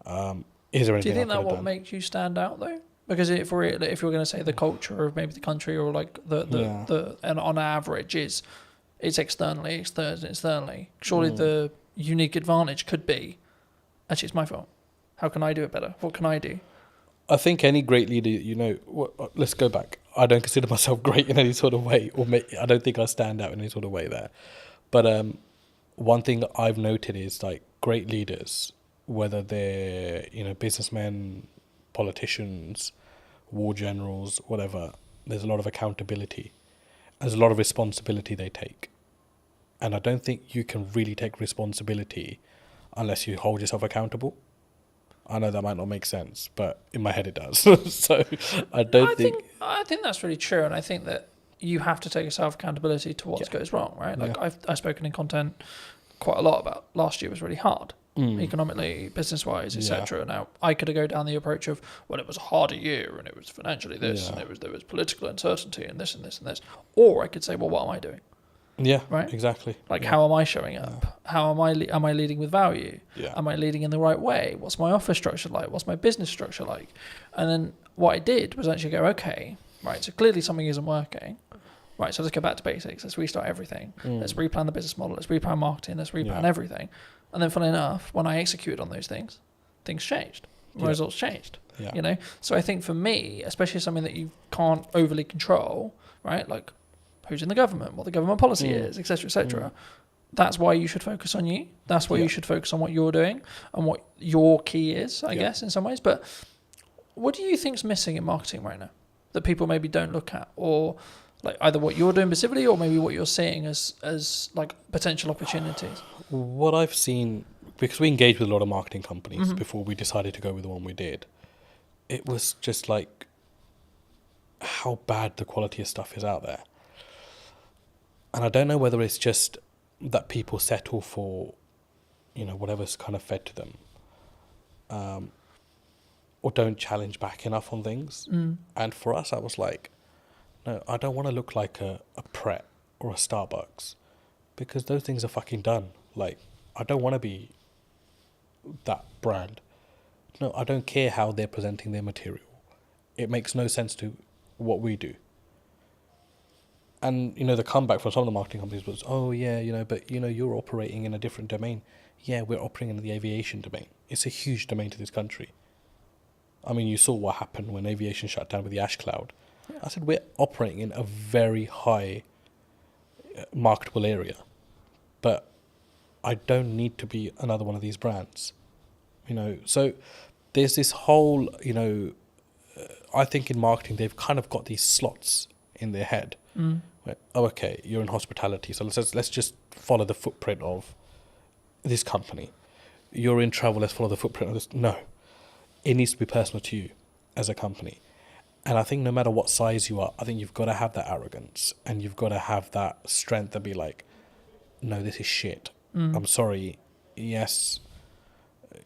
Is there anything? Do you think that's what makes you stand out, though? Because if you're going to say the culture of maybe the country, or and on average it's externally. Surely the unique advantage could be, actually, it's my fault. How can I do it better? What can I do? I think any great leader, let's go back. I don't consider myself great in any sort of way, I don't think I stand out in any sort of way there. But one thing I've noted is great leaders, whether they're businessmen, politicians, war generals, whatever, there's a lot of accountability. There's a lot of responsibility they take. And I don't think you can really take responsibility unless you hold yourself accountable. I know that might not make sense, but in my head it does. So I think that's really true, and I think that you have to take yourself accountability to what goes wrong, right? I've spoken in content quite a lot about last year was really hard. economically, business-wise, etc. Now, I could go down the approach of, well, it was a harder year, and it was financially this, and there was political uncertainty, and this, and this, and this. Or I could say, well, what am I doing? Yeah, right. Exactly. Like, how am I showing up? How am I leading with value? Am I leading in the right way? What's my office structure like? What's my business structure like? And then what I did was actually go, okay, right. So clearly something isn't working. Right, so let's go back to basics. Let's restart everything. Let's replan the business model. Let's replan marketing. Let's replan everything. And then, funnily enough, when I executed on those things changed. Results changed. You know. So I think for me, especially something that you can't overly control, right? Like who's in the government, what the government policy is, etc., etc. That's why you should focus on you. That's why you should focus on what you're doing and what your key is, I guess, in some ways. But what do you think's missing in marketing right now that people maybe don't look at, or like either what you're doing specifically or maybe what you're seeing as like potential opportunities? What I've seen, because we engaged with a lot of marketing companies before we decided to go with the one we did, it was just like how bad the quality of stuff is out there. And I don't know whether it's just that people settle for, you know, whatever's kind of fed to them, or don't challenge back enough on things. And for us, I was like, no, I don't want to look like a Pret or a Starbucks, because those things are fucking done. Like, I don't want to be that brand. No, I don't care how they're presenting their material. It makes no sense to what we do. And, you know, the comeback from some of the marketing companies was, oh, yeah, you know, but, you know, you're operating in a different domain. Yeah, we're operating in the aviation domain. It's a huge domain to this country. I mean, you saw what happened when aviation shut down with the ash cloud. I said, we're operating in a very high marketable area, but I don't need to be another one of these brands, you know. So there's this whole, you know, I think in marketing, they've kind of got these slots in their head. Where, oh, okay, you're in hospitality, so let's just follow the footprint of this company. You're in travel, let's follow the footprint of this. No, it needs to be personal to you as a company. And I think no matter what size you are, I think you've got to have that arrogance and you've got to have that strength to be like, no, this is shit. I'm sorry. Yes,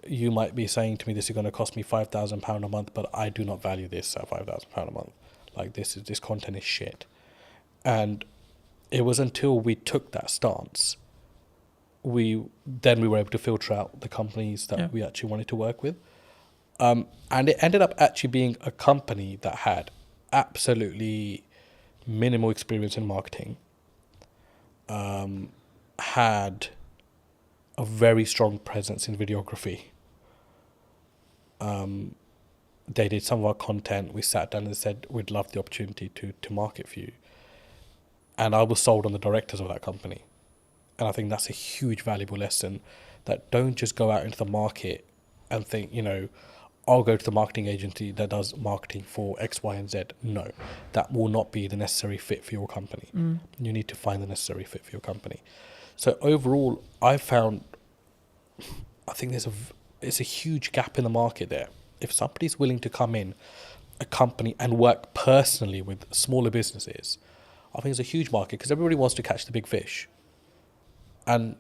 you might be saying to me this is going to cost me £5,000 a month, but I do not value this at £5,000 a month. Like, this content is shit. And it was until we took that stance, we were able to filter out the companies that we actually wanted to work with. And it ended up actually being a company that had absolutely minimal experience in marketing, had a very strong presence in videography. They did some of our content. We sat down and said, we'd love the opportunity to market for you. And I was sold on the directors of that company. And I think that's a huge valuable lesson, that don't just go out into the market and think, you know, I'll go to the marketing agency that does marketing for X, Y, and Z. No, that will not be the necessary fit for your company. You need to find the necessary fit for your company. So overall, I think it's a huge gap in the market there. If somebody's willing to come in a company and work personally with smaller businesses, I think it's a huge market, because everybody wants to catch the big fish. And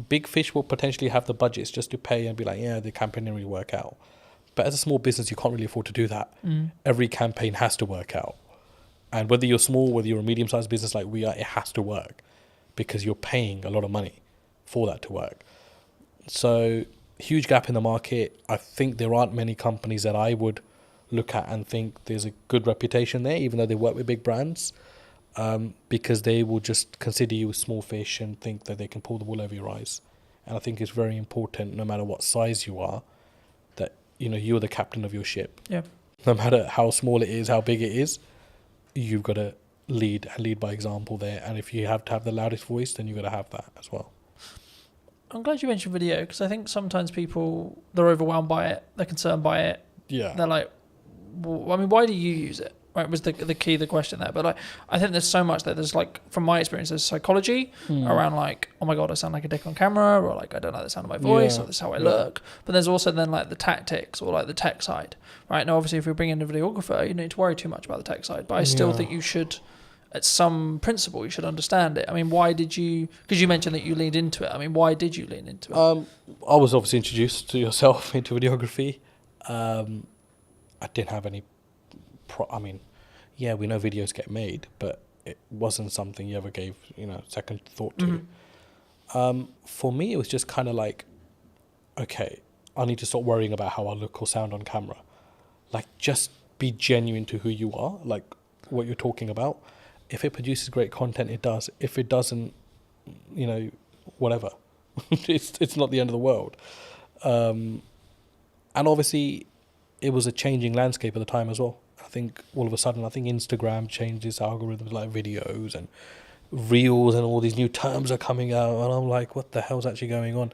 big fish will potentially have the budgets just to pay and be like, yeah, the campaign didn't really work out. But as a small business, you can't really afford to do that. Every campaign has to work out. And whether you're small, whether you're a medium-sized business like we are, it has to work, because you're paying a lot of money for that to work. So, huge gap in the market. I think there aren't many companies that I would look at and think there's a good reputation there, even though they work with big brands. Because they will just consider you a small fish and think that they can pull the wool over your eyes. And I think it's very important, no matter what size you are, that, you know, you're the captain of your ship. Yeah. No matter how small it is, how big it is, you've got to lead by example there. And if you have to have the loudest voice, then you've got to have that as well. I'm glad you mentioned video, because I think sometimes people, they're overwhelmed by it, they're concerned by it. Yeah. They're like, well, I mean, why do you use it? Right, was the key, the question there. But like, I think there's so much that there's, like, from my experience, there's psychology around, like, oh my God, I sound like a dick on camera, or like, I don't like the sound of my voice, or this is how I look. But there's also then, like, the tactics, or like the tech side, right? Now, obviously, if we bring in a videographer, you don't need to worry too much about the tech side, but I still think you should at some principle, you should understand it. I mean, why did you? Because you mentioned that you leaned into it. I mean, why did you lean into it? I was obviously introduced to yourself into videography. I didn't have any. I mean, yeah, we know videos get made, but it wasn't something you ever gave second thought to. For me, it was just kind of like, okay, I need to stop worrying about how I look or sound on camera. Like, just be genuine to who you are, like what you're talking about. If it produces great content, it does. If it doesn't, whatever. it's not the end of the world. And obviously, it was a changing landscape at the time as well. I think all of a sudden, Instagram changed its algorithms, like videos and reels, and all these new terms are coming out, and I'm like, what the hell's actually going on?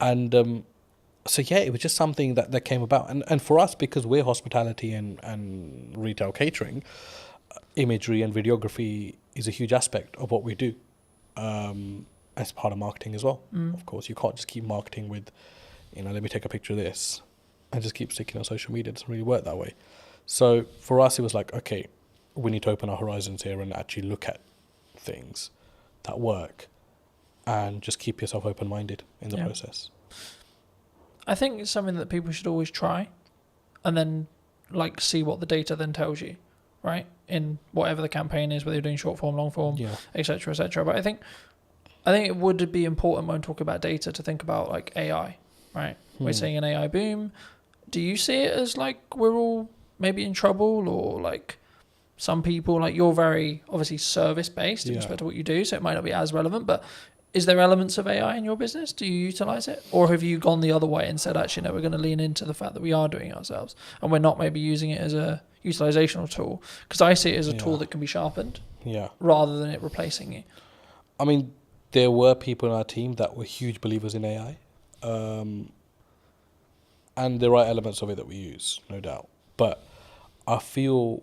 And so yeah, it was just something that came about, and for us, because we're hospitality and retail catering, imagery and videography is a huge aspect of what we do, as part of marketing as well. Of course, you can't just keep marketing with, let me take a picture of this and just keep sticking on social media. It doesn't really work that way. So for us, it was like, okay, we need to open our horizons here and actually look at things that work, and just keep yourself open-minded in the process. I think it's something that people should always try, and then see what the data then tells you, right? In whatever the campaign is, whether you're doing short form, long form, etc., etc. But I think it would be important when talking about data to think about AI, right? We're seeing an AI boom. Do you see it as we're all maybe in trouble, or some people, you're very obviously service based in respect to what you do, so it might not be as relevant, but is there elements of AI in your business? Do you utilize it? Or have you gone the other way and said, actually, no, we're going to lean into the fact that we are doing it ourselves, and we're not maybe using it as a utilizational tool? Because I see it as a tool that can be sharpened rather than it replacing you. I mean, there were people in our team that were huge believers in AI. And there are elements of it that we use, no doubt. But I feel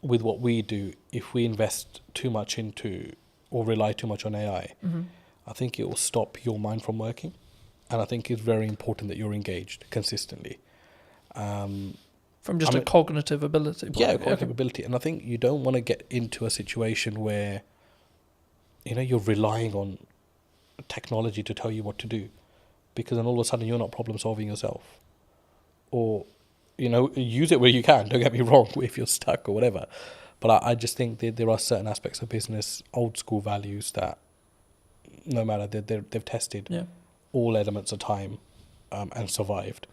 with what we do, if we invest too much into or rely too much on AI, I think it will stop your mind from working. And I think it's very important that you're engaged consistently. From just a cognitive ability. Cognitive ability. And I think you don't want to get into a situation where, you're relying on technology to tell you what to do, because then all of a sudden you're not problem solving yourself. Or, use it where you can, don't get me wrong, if you're stuck or whatever. But I just think that there are certain aspects of business, old school values, that no matter, they've tested all elements of time and survived.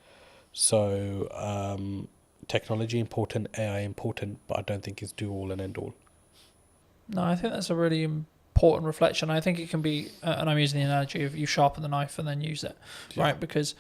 So technology important, AI important, but I don't think it's do all and end all. No, I think that's a really important reflection. I think it can be, and I'm using the analogy of you sharpen the knife and then use it, right? Because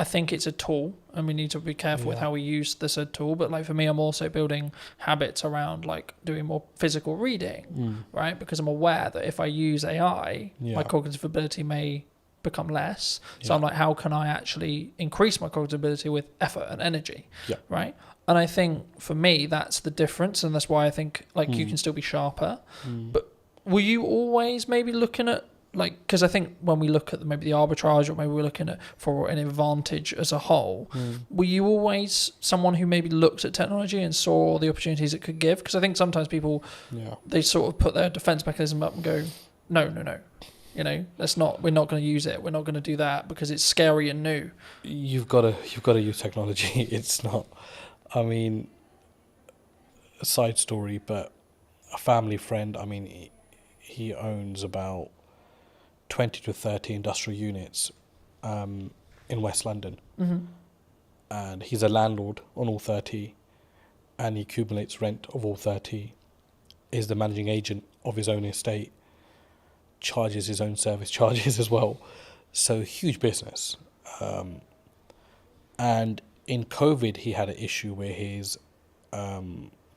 I think it's a tool, and we need to be careful with how we use the said tool. But for me, I'm also building habits around doing more physical reading, right? Because I'm aware that if I use AI, my cognitive ability may become less. So I'm how can I actually increase my cognitive ability with effort and energy, right? And I think for me, that's the difference, and that's why I think you can still be sharper. But were you always maybe looking at because I think when we look at maybe the arbitrage, or maybe we're looking at for an advantage as a whole, were you always someone who maybe looked at technology and saw the opportunities it could give? Because I think sometimes people, they sort of put their defense mechanism up and go, no, we're not going to use it. We're not going to do that because it's scary and new. You've got to use technology. It's not, I mean, a side story, but a family friend, I mean, he owns about 20 to 30 industrial units in West London. And he's a landlord on all 30, and he accumulates rent of all 30, is the managing agent of his own estate, charges his own service charges as well. So huge business. And in COVID, he had an issue where his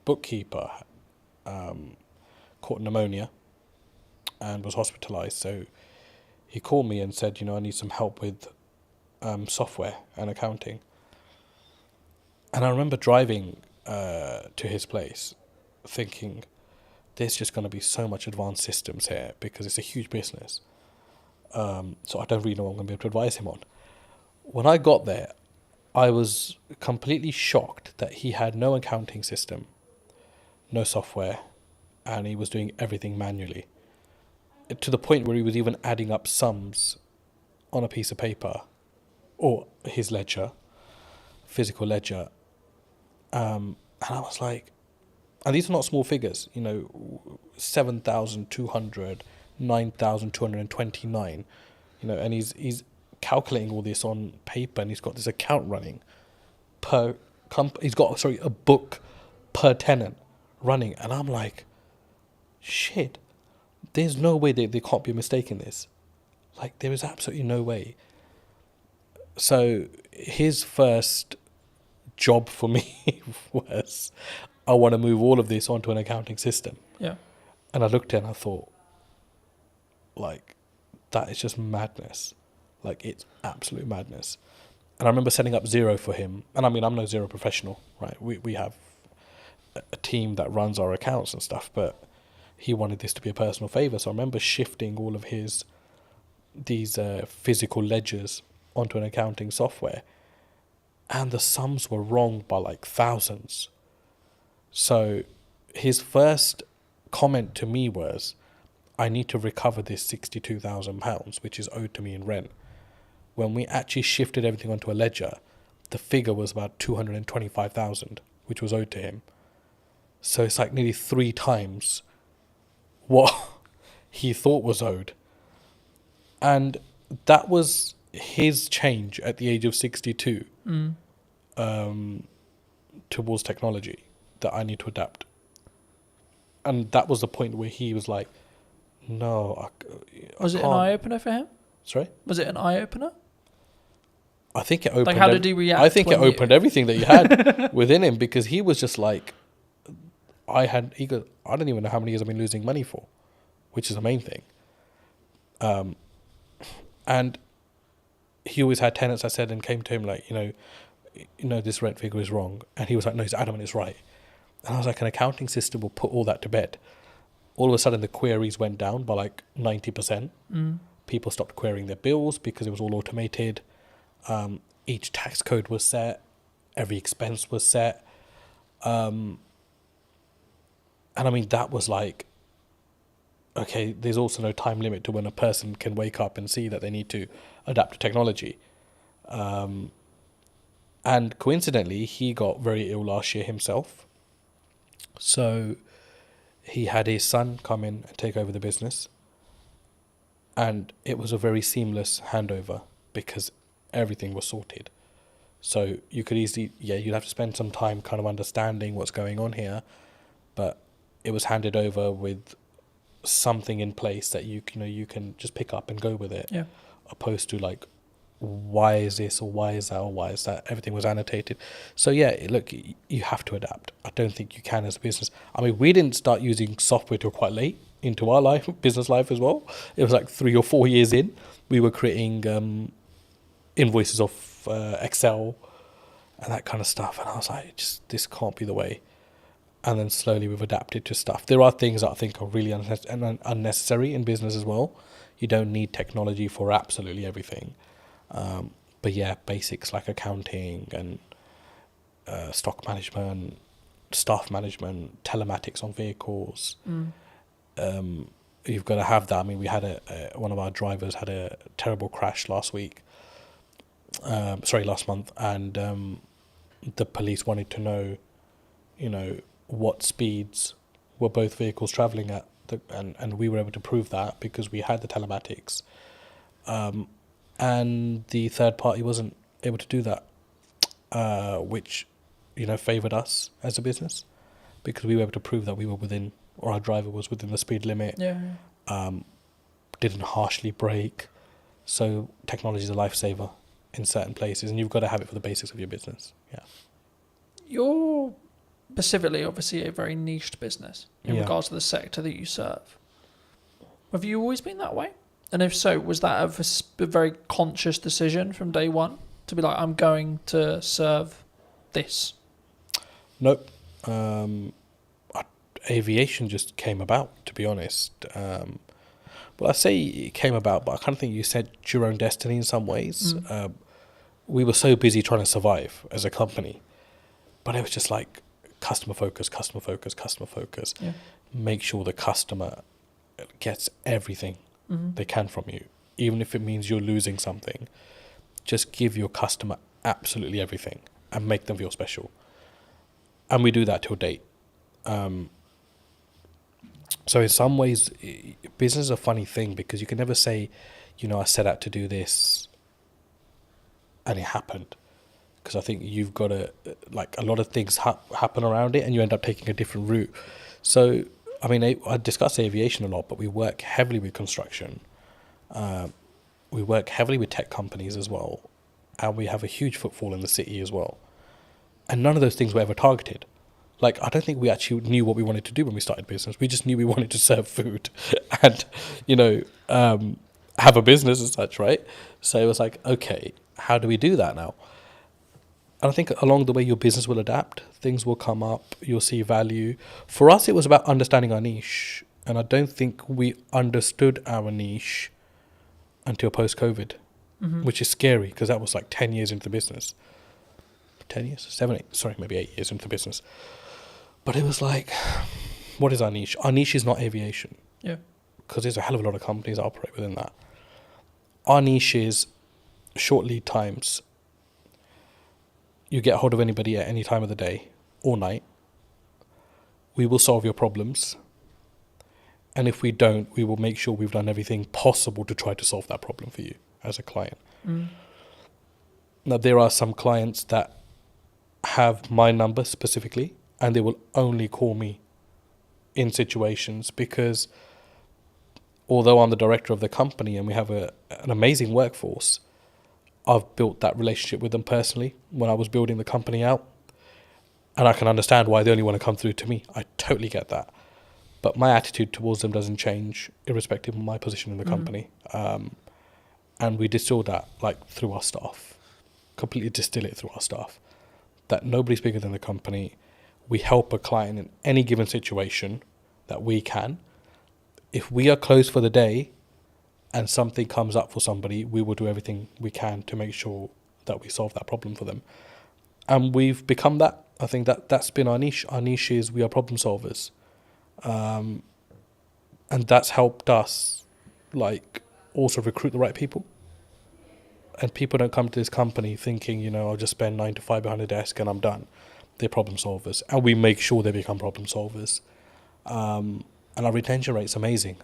bookkeeper caught pneumonia and was hospitalized. So he called me and said, I need some help with software and accounting. And I remember driving to his place thinking, there's just going to be so much advanced systems here because it's a huge business. So I don't really know what I'm going to be able to advise him on. When I got there, I was completely shocked that he had no accounting system, no software, and he was doing everything manually, to the point where he was even adding up sums on a piece of paper or his ledger, physical ledger. And I was like, and these are not small figures, 7,200, 9,229, and he's calculating all this on paper, and he's got this account running he's got a book per tenant running, and I'm like, shit, there's no way they can't be mistaking this. Like, there is absolutely no way. So his first job for me was, I want to move all of this onto an accounting system. Yeah. And I looked at it and I thought, like, that is just madness. Like, it's absolute madness. And I remember setting up Xero for him. And I mean, I'm no Xero professional, right? We have a team that runs our accounts and stuff, but he wanted this to be a personal favor. So I remember shifting all of these physical ledgers onto an accounting software, and the sums were wrong by like thousands. So his first comment to me was, I need to recover this £62,000, which is owed to me in rent. When we actually shifted everything onto a ledger, the figure was about 225,000, which was owed to him. So it's like nearly 3 times what he thought was owed. And that was his change at the age of 62 towards technology, that I need to adapt. And that was the point where he was like, no, Was it an eye-opener for him? Sorry? Was it an eye-opener? I think it opened... Like, how did he react? I think it opened everything that he had within him, because he was just like, he goes, I don't even know how many years I've been losing money for, which is the main thing. And he always had tenants, I said, and came to him like, this rent figure is wrong. And he was like, no, he's adamant it's right. And I was like, an accounting system will put all that to bed. All of a sudden, the queries went down by like 90%. People stopped querying their bills because it was all automated. Each tax code was set. Every expense was set. And I mean, that was like, okay, there's also no time limit to when a person can wake up and see that they need to adapt to technology. And coincidentally, he got very ill last year himself. So he had his son come in and take over the business. And it was a very seamless handover because everything was sorted. So you could easily, you'd have to spend some time kind of understanding what's going on here. But it was handed over with something in place that you can just pick up and go with it. Yeah. Opposed to like, why is this or why is that or why is that? Everything was annotated. So yeah, look, you have to adapt. I don't think you can as a business. I mean, we didn't start using software till quite late into our business life as well. It was like 3 or 4 years in. We were creating invoices off Excel and that kind of stuff. And I was like, this can't be the way. And then slowly we've adapted to stuff. There are things that I think are really unnecessary in business as well. You don't need technology for absolutely everything. But yeah, basics like accounting and stock management, staff management, telematics on vehicles. You've got to have that. I mean, we had one of our drivers had a terrible crash last month, and the police wanted to know, what speeds were both vehicles travelling at, and we were able to prove that because we had the telematics. And the third party wasn't able to do that, which, favoured us as a business because we were able to prove that we were within, or our driver was within the speed limit. Didn't harshly brake. So technology is a lifesaver in certain places, and you've got to have it for the basics of your business. Yeah. You're specifically, obviously, a very niched business in regards to the sector that you serve. Have you always been that way? And if so, was that a very conscious decision from day one to be like, I'm going to serve this? Nope. Aviation just came about, to be honest. Well, I say it came about, but I kind of think you set your own destiny in some ways. We were so busy trying to survive as a company, but it was just like customer focus. make sure the customer gets everything they can from you, even if it means you're losing something. Just give your customer absolutely everything and make them feel special. And we do that till date. So in some ways, business is a funny thing because you can never say, I set out to do this and it happened. Because I think you've got to, a lot of things happen around it and you end up taking a different route. So, I discuss aviation a lot, but we work heavily with construction. We work heavily with tech companies as well. And we have a huge footfall in the city as well. And none of those things were ever targeted. I don't think we actually knew what we wanted to do when we started business. We just knew we wanted to serve food and, have a business as such, right? So it was like, okay, how do we do that now? And I think along the way, your business will adapt. Things will come up. You'll see value. For us, it was about understanding our niche. And I don't think we understood our niche until post-COVID, which is scary because that was 10 years into the business. 10 years? 7, 8, sorry, maybe 8 years into the business. But it was what is our niche? Our niche is not aviation. Yeah. Because there's a hell of a lot of companies that operate within that. Our niche is short lead times. You get hold of anybody at any time of the day or night. We will solve your problems. And if we don't, we will make sure we've done everything possible to try to solve that problem for you as a client. Now, there are some clients that have my number specifically, and they will only call me in situations because although I'm the director of the company and we have an amazing workforce, I've built that relationship with them personally when I was building the company out. And I can understand why they only want to come through to me. I totally get that. But my attitude towards them doesn't change irrespective of my position in the company. And we distill that through our staff, completely distill it through our staff, that nobody's bigger than the company. We help a client in any given situation that we can. If we are closed for the day and something comes up for somebody, we will do everything we can to make sure that we solve that problem for them. And we've become that. I think that's been our niche. Our niche is we are problem solvers. And that's helped us also recruit the right people. And people don't come to this company thinking, I'll just spend 9 to 5 behind a desk and I'm done. They're problem solvers. And we make sure they become problem solvers. And our retention rate's amazing.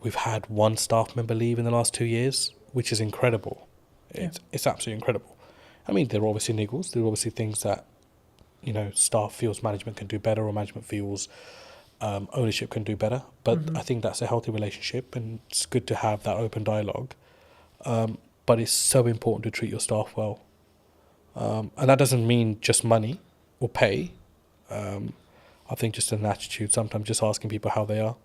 We've had one staff member leave in the last 2 years, which is incredible. It's absolutely incredible. There are obviously niggles. There are obviously things that, staff feels management can do better or management feels ownership can do better. But I think that's a healthy relationship and it's good to have that open dialogue. But it's so important to treat your staff well. And that doesn't mean just money or pay. I think just an attitude, sometimes just asking people how they are,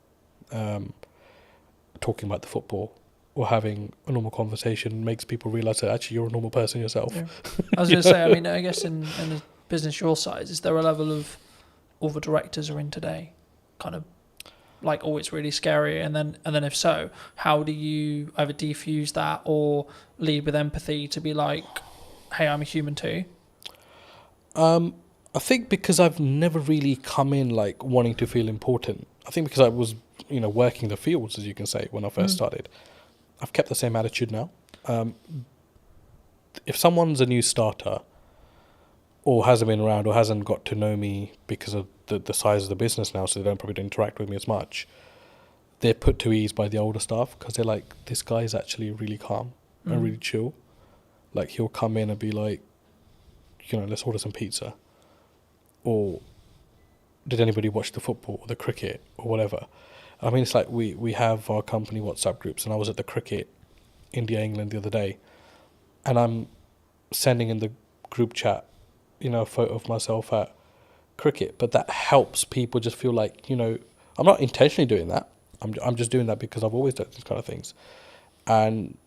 talking about the football or having a normal conversation makes people realise that actually you're a normal person yourself. Yeah. I was going to say, I guess in the business your size, is there a level of all the directors are in today? Kind of it's really scary, and then if so, how do you either defuse that or lead with empathy to be hey, I'm a human too? I think because I've never really come in wanting to feel important. I think because I was, working the fields, as you can say, when I first started. I've kept the same attitude now. If someone's a new starter or hasn't been around or hasn't got to know me because of the size of the business now, so they don't probably interact with me as much, they're put to ease by the older staff because they're this guy's actually really calm and really chill. He'll come in and be let's order some pizza. Or did anybody watch the football or the cricket or whatever? It's we have our company WhatsApp groups, and I was at the cricket India-England the other day, and I'm sending in the group chat, a photo of myself at cricket, but that helps people just feel I'm not intentionally doing that. I'm just doing that because I've always done these kind of things. And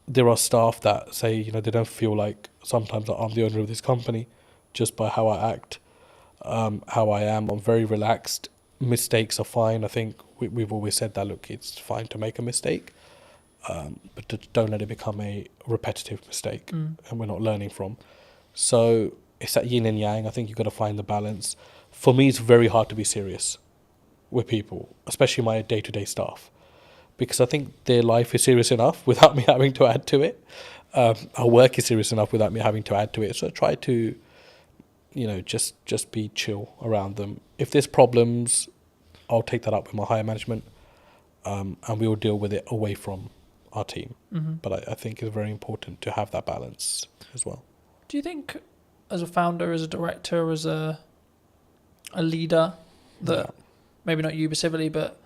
there are staff that say, they don't feel sometimes that I'm the owner of this company just by how I act, how I am. I'm very relaxed. Mistakes are fine. I think we've always said that, look, it's fine to make a mistake, but don't let it become a repetitive mistake and we're not learning from. So it's that yin and yang. I think you've got to find the balance. for me, it's very hard to be serious with people, especially my day-to-day staff, because I think their life is serious enough without me having to add to it. Our work is serious enough without me having to add to it. So I try to, just be chill around them. If there's problems, I'll take that up with my higher management, and we will deal with it away from our team. Mm-hmm. But I think it's very important to have that balance as well. Do you think, as a founder, as a director, as a leader, that maybe not you specifically, but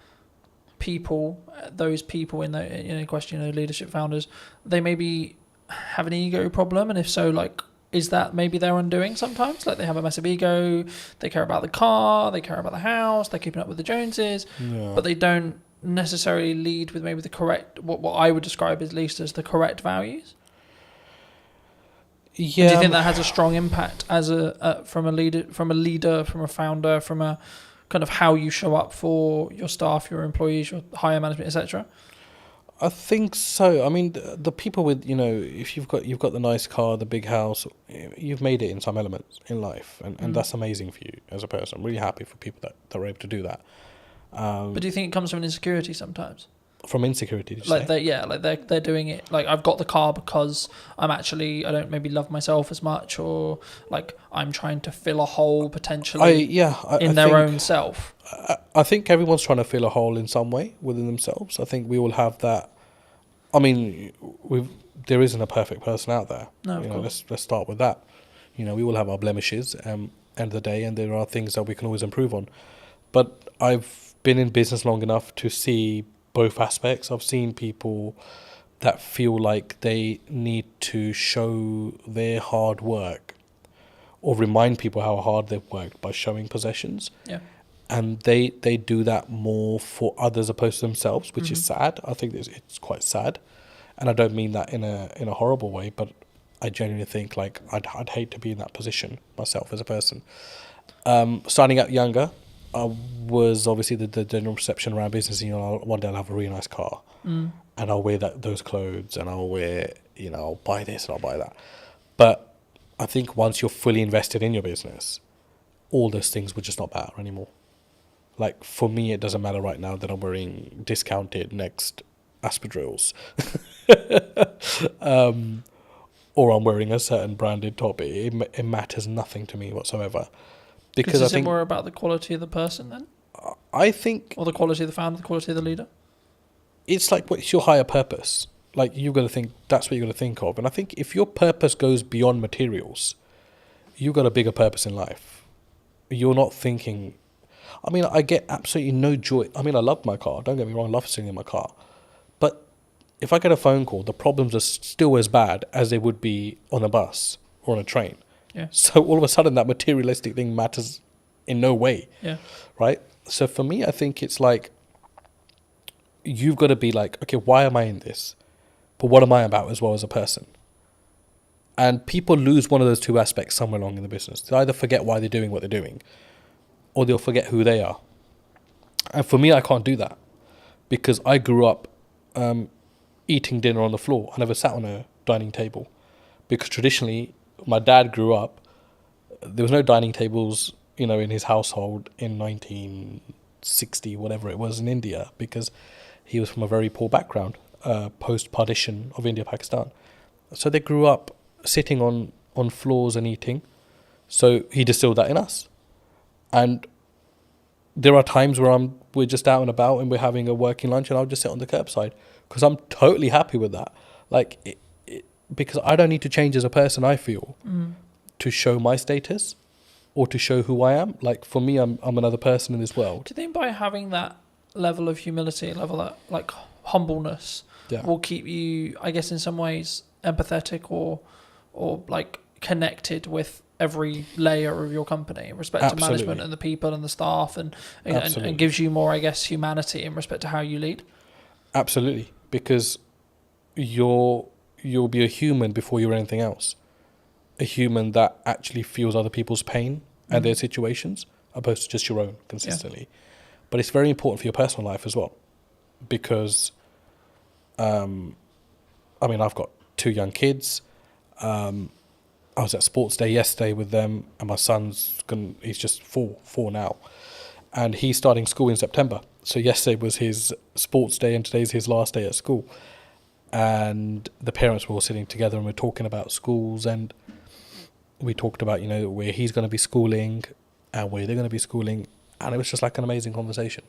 those people in the question, leadership founders, they maybe have an ego problem, and if so, like, is that maybe their undoing sometimes? Like, they have a massive ego, they care about the car, they care about the house, they're keeping up with the Joneses, but they don't necessarily lead with maybe the correct, what I would describe at least as the correct values. Yeah. And do you think that has a strong impact as from a leader, from a founder, from a kind of how you show up for your staff, your employees, your higher management, etc.? I think so. I mean, the people with, if you've got the nice car, the big house, you've made it in some elements in life, and that's amazing for you as a person. I'm really happy for people that are able to do that. But do you think it comes from an insecurity sometimes? From insecurity, did you like say? They're doing it like, I've got the car because I don't maybe love myself as much, or like I'm trying to fill a hole potentially in their own self. I think everyone's trying to fill a hole in some way within themselves. I think we all have that. I mean, there isn't a perfect person out there. No, of course. Let's start with that. We all have our blemishes end of the day, and there are things that we can always improve on. But I've been in business long enough to see both aspects. I've seen people that feel like they need to show their hard work or remind people how hard they've worked by showing possessions. Yeah. And they do that more for others opposed to themselves, which is sad. I think it's quite sad. And I don't mean that in a horrible way, but I genuinely think like I'd hate to be in that position myself as a person. Starting out younger, I was obviously the general perception around business, one day I'll have a really nice car and I'll wear those clothes, and I'll wear, I'll buy this and I'll buy that. But I think once you're fully invested in your business, all those things would just not matter anymore. Like, for me, it doesn't matter right now that I'm wearing discounted Next Aspidrills or I'm wearing a certain branded top. It matters nothing to me whatsoever. Because is it more about the quality of the person then? I think... Or the quality of the founder, the quality of the leader? It's like, what's your higher purpose? Like, you've got to think, that's what you've got to think of. And I think if your purpose goes beyond materials, you've got a bigger purpose in life. You're not thinking... I mean, I get absolutely no joy. I mean, I love my car. Don't get me wrong, I love sitting in my car. But if I get a phone call, the problems are still as bad as they would be on a bus or on a train. Yeah. So all of a sudden, that materialistic thing matters in no way. Yeah. Right? So for me, I think it's like, you've got to be like, okay, why am I in this? But what am I about as well as a person? And people lose one of those two aspects somewhere along in the business. They either forget why they're doing what they're doing, or they'll forget who they are. And for me, I can't do that, because I grew up eating dinner on the floor. I never sat on a dining table, because traditionally, my dad grew up, there was no dining tables, in his household in 1960, whatever it was, in India, because he was from a very poor background, post-partition of India, Pakistan. So they grew up sitting on floors and eating. So he distilled that in us. And there are times where we're just out and about and we're having a working lunch, and I'll just sit on the curbside because I'm totally happy with that. Like, because I don't need to change as a person, I feel, to show my status or to show who I am. Like, for me, I'm another person in this world. Do you think by having that level of humility, level of like humbleness, will keep you, I guess, in some ways empathetic or like connected with every layer of your company in respect to management and the people and the staff, and gives you more, I guess, humanity in respect to how you lead? Absolutely, because you'll be a human before you're anything else. A human that actually feels other people's pain and their situations, opposed to just your own consistently. Yeah. But it's very important for your personal life as well, because I've got 2 young kids. I was at sports day yesterday with them, and my he's just four now, and he's starting school in September. So yesterday was his sports day, and today's his last day at school. And the parents were all sitting together, and we're talking about schools, and we talked about, you know, where he's going to be schooling and where they're going to be schooling, and it was just like an amazing conversation,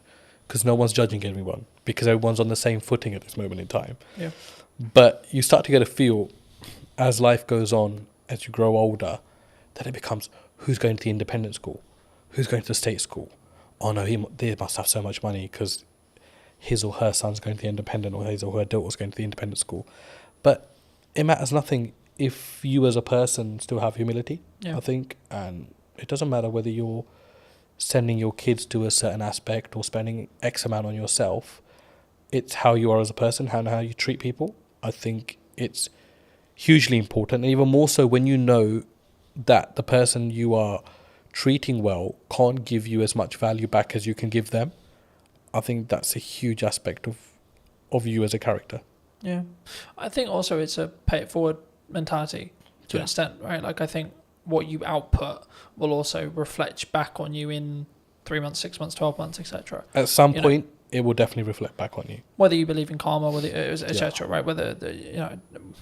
because no one's judging everyone, because everyone's on the same footing at this moment in time. Yeah. But you start to get a feel as life goes on, as you grow older, that it becomes, who's going to the independent school, who's going to the state school. Oh no, they must have so much money because his or her son's going to the independent, or his or her daughter's going to the independent school. But it matters nothing if you as a person still have humility, I think. And it doesn't matter whether you're sending your kids to a certain aspect or spending X amount on yourself. It's how you are as a person, how you treat people. I think it's hugely important, and even more so when you know that the person you are treating well can't give you as much value back as you can give them. I think that's a huge aspect of you as a character. Yeah. I think also it's a pay it forward mentality to an extent, right? Like, I think what you output will also reflect back on you in 3 months, 6 months, 12 months, etc. At some point, it will definitely reflect back on you. Whether you believe in karma, whether etc. Right? Whether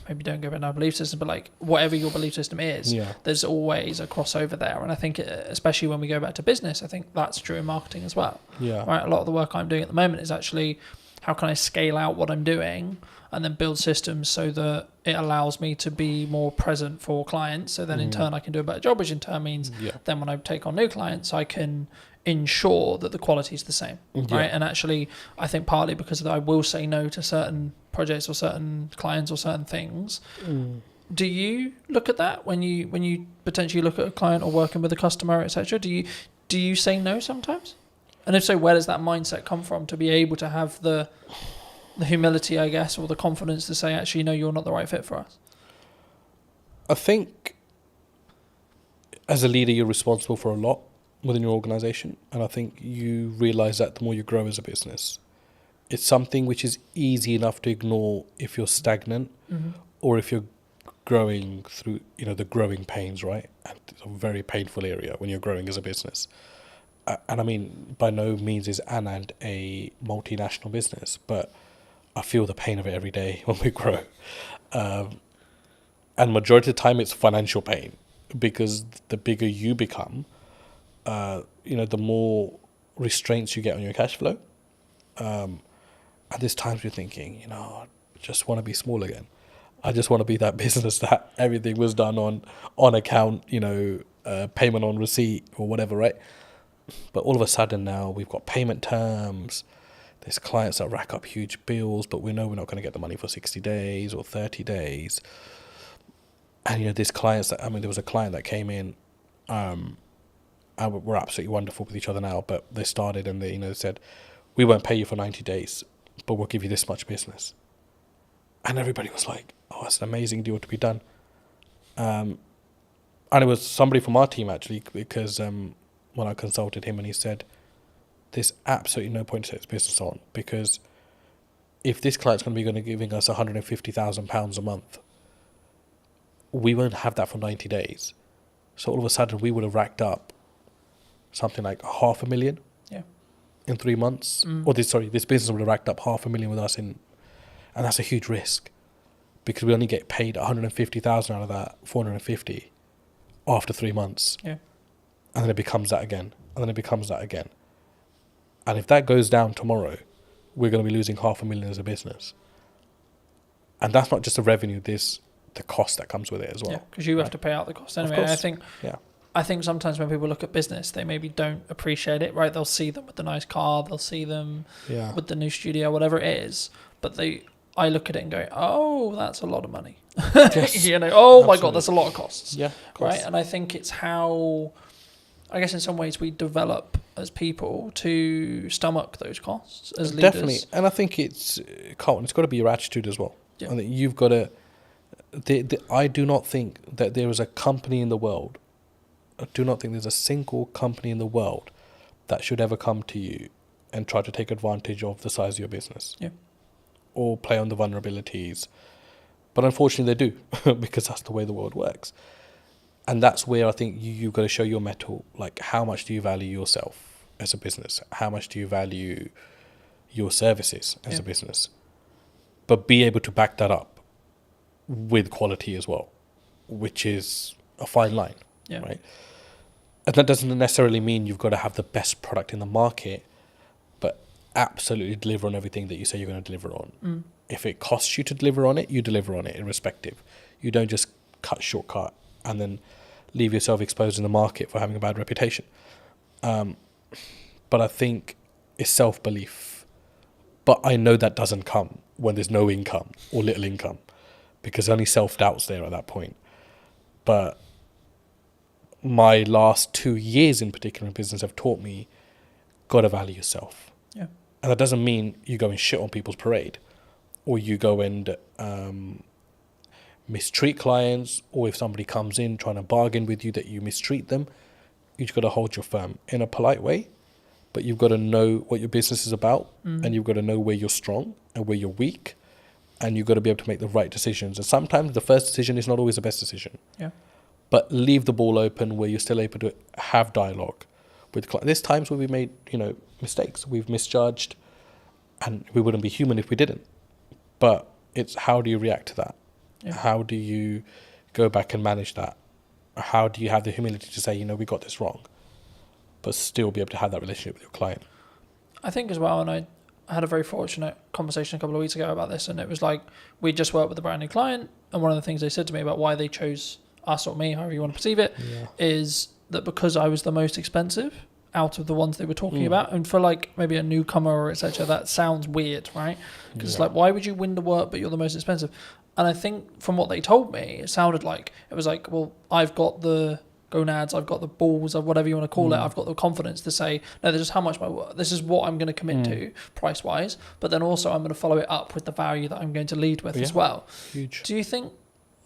maybe don't go about our belief system, but like whatever your belief system is, there's always a crossover there. And I think, especially when we go back to business, I think that's true in marketing as well. Yeah. Right. A lot of the work I'm doing at the moment is actually, how can I scale out what I'm doing and then build systems so that it allows me to be more present for clients. So then in turn I can do a better job, which in turn means then when I take on new clients, I can ensure that the quality is the same, right? And actually, I think partly because I will say no to certain projects or certain clients or certain things. Do you look at that when you potentially look at a client or working with a customer, etc.? Do you say no sometimes? And if so, where does that mindset come from to be able to have the humility, I guess, or the confidence to say, actually, no, you're not the right fit for us? I think as a leader, you're responsible for a lot within your organization, and I think you realize that the more you grow as a business. It's something which is easy enough to ignore if you're stagnant, or if you're growing through, the growing pains, right? And it's a very painful area when you're growing as a business. And I mean, by no means is Anand a multinational business, but I feel the pain of it every day when we grow. And majority of the time it's financial pain, because the bigger you become, the more restraints you get on your cash flow. And there's times you're thinking, I just want to be small again. I just want to be that business that everything was done on account, payment on receipt or whatever, right? But all of a sudden now we've got payment terms. There's clients that rack up huge bills, but we know we're not going to get the money for 60 days or 30 days. And, there's clients there was a client that came in, and we're absolutely wonderful with each other now, but they started and they said, we won't pay you for 90 days, but we'll give you this much business. And everybody was like, oh, that's an amazing deal to be done. And it was somebody from our team, actually, because when I consulted him, and he said, there's absolutely no point to take this business on, because if this client's going to be giving us £150,000 a month, we won't have that for 90 days. So all of a sudden we would have racked up something like $500,000 in 3 months. Or this business would have racked up $500,000 with us and that's a huge risk, because we only get paid 150,000 out of that 450 after 3 months. Yeah. And then it becomes that again. And then it becomes that again. And if that goes down tomorrow, we're going to be losing $500,000 as a business. And that's not just the revenue, there's the cost that comes with it as well. Yeah, because you have to pay out the cost anyway. Of course. I think sometimes when people look at business, they maybe don't appreciate it, right? They'll see them with the nice car, they'll see them with the new studio, whatever it is. But I look at it and go, oh, that's a lot of money. Yes. My God, that's a lot of costs. Yeah, of course. Right? And I think it's how, I guess in some ways we develop as people to stomach those costs as leaders. Definitely. And I think it's got to be your attitude as well. Yeah. I think you've got to, I do not think that there is a company in the world, I do not think there's a single company in the world that should ever come to you and try to take advantage of the size of your business. Yeah. Or play on the vulnerabilities. But unfortunately they do, because that's the way the world works. And that's where I think you've got to show your mettle. Like, how much do you value yourself as a business? How much do you value your services as a business? But be able to back that up with quality as well, which is a fine line, right? And that doesn't necessarily mean you've got to have the best product in the market, but absolutely deliver on everything that you say you're going to deliver on. If it costs you to deliver on it, you deliver on it irrespective. You don't just shortcut and then leave yourself exposed in the market for having a bad reputation. But I think it's self-belief. But I know that doesn't come when there's no income or little income, because only self-doubt's there at that point. But my last 2 years in particular in business have taught me, gotta value yourself. And that doesn't mean you go and shit on people's parade, or you go and mistreat clients, or if somebody comes in trying to bargain with you, that you mistreat them. You've got to hold your firm in a polite way, but you've got to know what your business is about, and you've got to know where you're strong and where you're weak, and you've got to be able to make the right decisions. And sometimes the first decision is not always the best decision. But leave the ball open where you're still able to have dialogue with clients. There's times where we made, mistakes. We've misjudged, and we wouldn't be human if we didn't. But it's how do you react to that? How do you go back and manage that? How do you have the humility to say, we got this wrong, but still be able to have that relationship with your client? I think as well, and I had a very fortunate conversation a couple of weeks ago about this, and it was like, we just worked with a brand new client, and one of the things they said to me about why they chose us or me, however you want to perceive it, is that because I was the most expensive out of the ones they were talking about, and for like maybe a newcomer or etc., that sounds weird, right? Because it's like, why would you win the work but you're the most expensive? And I think from what they told me, it sounded like it was like, well, I've got the gonads, I've got the balls, or whatever you want to call it, I've got the confidence to say, no, this is how much my work, this is what I'm going to commit to price wise, but then also I'm going to follow it up with the value that I'm going to lead with as well. Huge. Do you think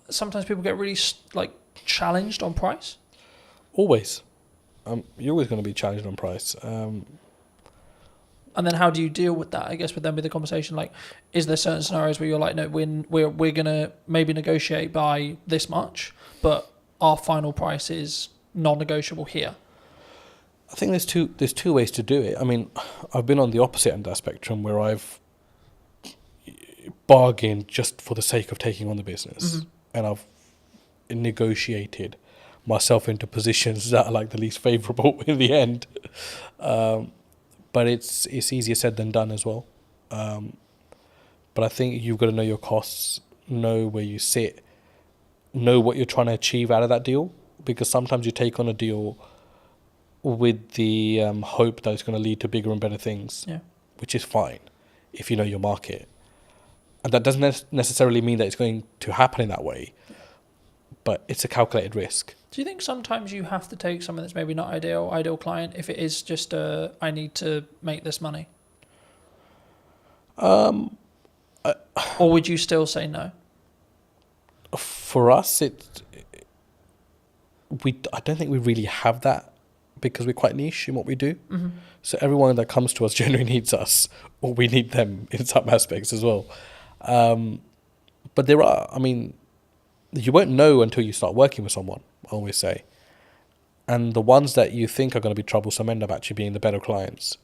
sometimes people get really challenged on price? Always. You're always going to be challenged on price. And then how do you deal with that? I guess would then be the conversation, like, is there certain scenarios where you're like, no, we're going to maybe negotiate by this much, but our final price is non-negotiable here? I think there's two ways to do it. I mean, I've been on the opposite end of that spectrum where I've bargained just for the sake of taking on the business, and I've negotiated myself into positions that are like the least favourable in the end. But it's easier said than done as well. But I think you've got to know your costs, know where you sit, know what you're trying to achieve out of that deal, because sometimes you take on a deal with the hope that it's going to lead to bigger and better things, which is fine if you know your market. And that doesn't necessarily mean that it's going to happen in that way, but it's a calculated risk. Do you think sometimes you have to take something that's maybe not ideal client, if it is just I need to make this money? Or would you still say no? For us, I don't think we really have that, because we're quite niche in what we do. So everyone that comes to us generally needs us, or we need them in some aspects as well. But there are, you won't know until you start working with someone, I always say. And the ones that you think are going to be troublesome end up actually being the better clients.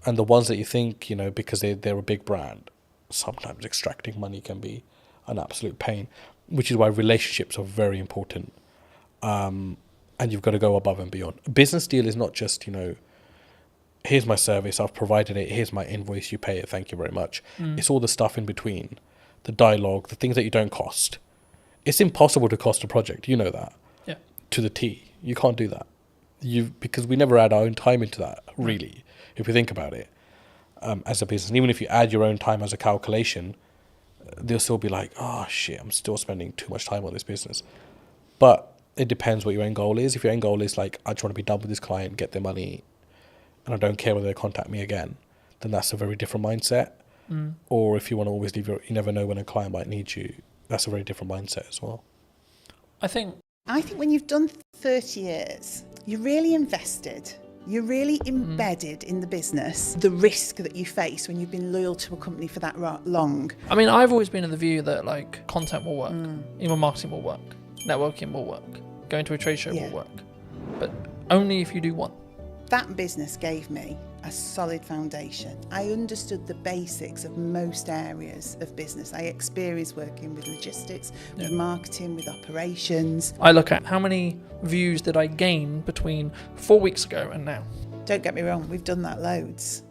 And the ones that you think, because they're a big brand, sometimes extracting money can be an absolute pain, which is why relationships are very important. And you've got to go above and beyond. A business deal is not just, here's my service, I've provided it, here's my invoice, you pay it, thank you very much. It's all the stuff in between, the dialogue, the things that you don't cost. It's impossible to cost a project, you know that, to the T. You can't do that. Because we never add our own time into that, really, if you think about it, as a business. And even if you add your own time as a calculation, they'll still be like, oh shit, I'm still spending too much time on this business. But it depends what your end goal is. If your end goal is like, I just want to be done with this client, get their money, and I don't care whether they contact me again, then that's a very different mindset. Or if you want to always leave you never know when a client might need you, that's a very different mindset as well. I think when you've done 30 years, you're really invested. You're really embedded in the business, the risk that you face when you've been loyal to a company for that long. I've always been of the view that content will work, even marketing will work, networking will work. going to a trade show Yeah. will work, but only if you do one. That business gave me a solid foundation. I understood the basics of most areas of business. I experienced working with logistics, with marketing, with operations. I look at how many views did I gain between 4 weeks ago and now. Don't get me wrong, we've done that loads.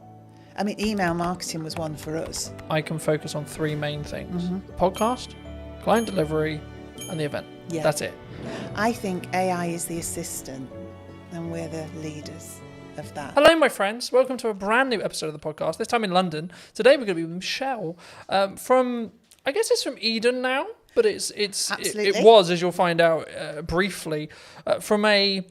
I mean, email marketing was one for us. I can focus on 3 main things: the podcast, client delivery, and the event. Yeah. That's it. I think AI is the assistant and we're the leaders of that. Hello, my friends. Welcome to a brand new episode of the podcast, this time in London. Today we're going to be with Michelle from, I guess it's from Eden now, but it was, as you'll find out briefly, from I'm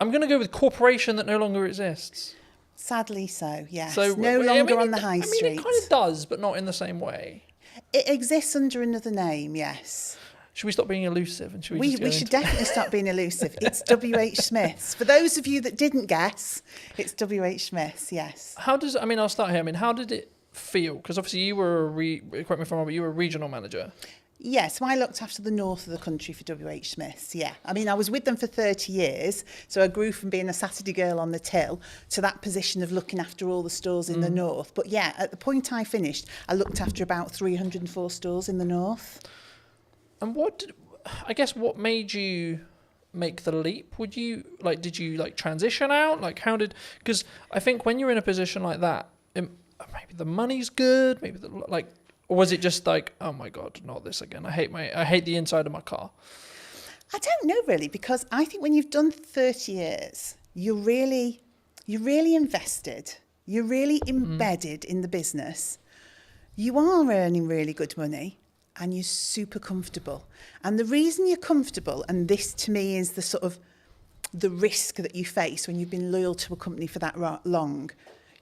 going to go with corporation that no longer exists. Sadly so, yes. So, no longer on the high street. It kind of does, but not in the same way. It exists under another name, yes. Should we stop being elusive? And We should definitely stop being elusive. It's W.H. Smith's. For those of you that didn't guess, it's W.H. Smith's, yes. I'll start here. How did it feel? Because obviously you were, correct me if I'm wrong, but you were a regional manager. Yeah, so I looked after the north of the country for W.H. Smith's, yeah. I was with them for 30 years, so I grew from being a Saturday girl on the till to that position of looking after all the stores in the north. But yeah, at the point I finished, I looked after about 304 stores in the north. And what made you make the leap? Did you transition out? Because I think when you're in a position like that, maybe the money's good, or was it just like, oh my God, not this again. I hate the inside of my car. I don't know really, because I think when you've done 30 years, you're really invested. You're really embedded in the business. You are earning really good money. And you're super comfortable. And the reason you're comfortable, and this to me is the sort of the risk that you face when you've been loyal to a company for that long,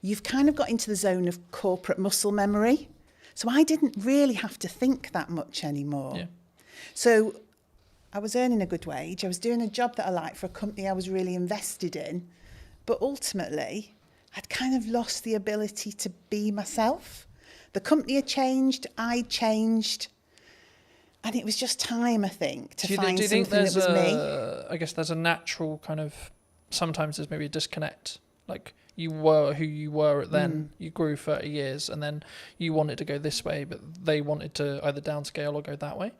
you've kind of got into the zone of corporate muscle memory. So I didn't really have to think that much anymore. Yeah. So I was earning a good wage. I was doing a job that I liked for a company I was really invested in. But ultimately, I'd kind of lost the ability to be myself. The company had changed, I'd changed. And it was just time, I think, to find something that was me. I guess there's a natural kind of, sometimes there's maybe a disconnect. Like you were who you were then, you grew 30 years and then you wanted to go this way, but they wanted to either downscale or go that way.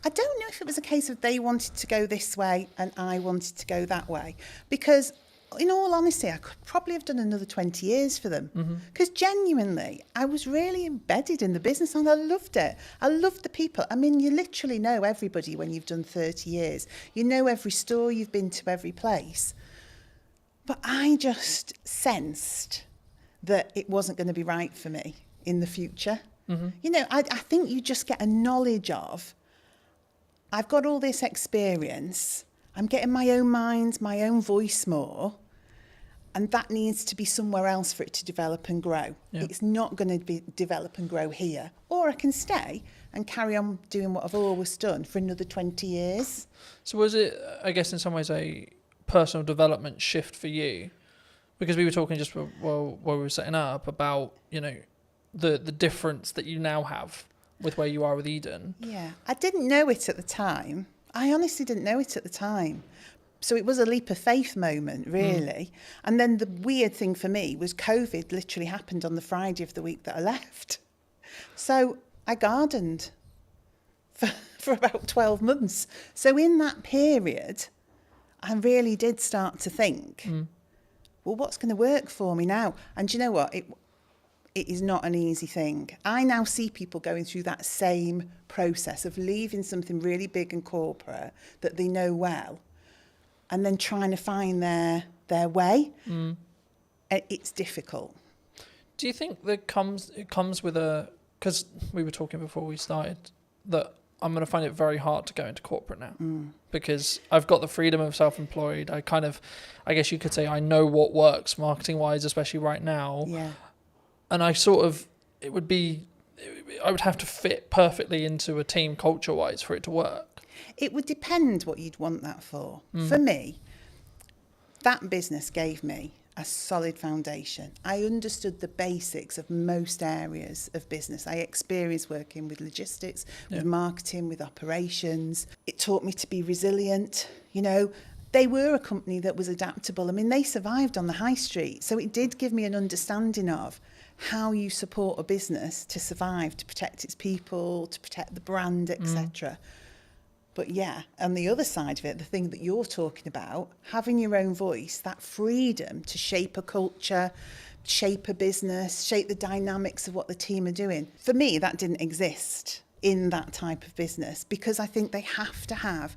I don't know if it was a case of they wanted to go this way and I wanted to go that way. Because in all honesty, I could probably have done another 20 years for them. Because genuinely, I was really embedded in the business and I loved it. I loved the people. You literally know everybody when you've done 30 years. You know every store you've been to, every place. But I just sensed that it wasn't going to be right for me in the future. I think you just get a knowledge of, I've got all this experience, I'm getting my own mind, my own voice more, and that needs to be somewhere else for it to develop and grow. Yeah. It's not going to develop and grow here. Or I can stay and carry on doing what I've always done for another 20 years. So was it, I guess, in some ways a personal development shift for you? Because we were talking just while we were setting up about, the difference that you now have with where you are with Eden. Yeah, I didn't know it at the time. I honestly didn't know it at the time. So it was a leap of faith moment, really. And then the weird thing for me was COVID literally happened on the Friday of the week that I left. So I gardened for about 12 months. So in that period, I really did start to think, well, what's going to work for me now? And do you know what? It is not an easy thing. I now see people going through that same process of leaving something really big and corporate that they know well and then trying to find their way. It's difficult. Do you think that it comes with because we were talking before we started, that I'm going to find it very hard to go into corporate now because I've got the freedom of self-employed. I guess you could say I know what works marketing-wise, especially right now. Yeah. And I would have to fit perfectly into a team culture-wise for it to work. It would depend what you'd want that for. For me, that business gave me a solid foundation. I understood the basics of most areas of business. I experienced working with logistics, with marketing, with operations. It taught me to be resilient. You know, they were a company that was adaptable. I mean, they survived on the high street. So it did give me an understanding of how you support a business to survive, to protect its people, to protect the brand, etc. But yeah, on the other side of it, the thing that you're talking about, having your own voice, that freedom to shape a culture, shape a business, shape the dynamics of what the team are doing. For me, that didn't exist in that type of business, because I think they have to have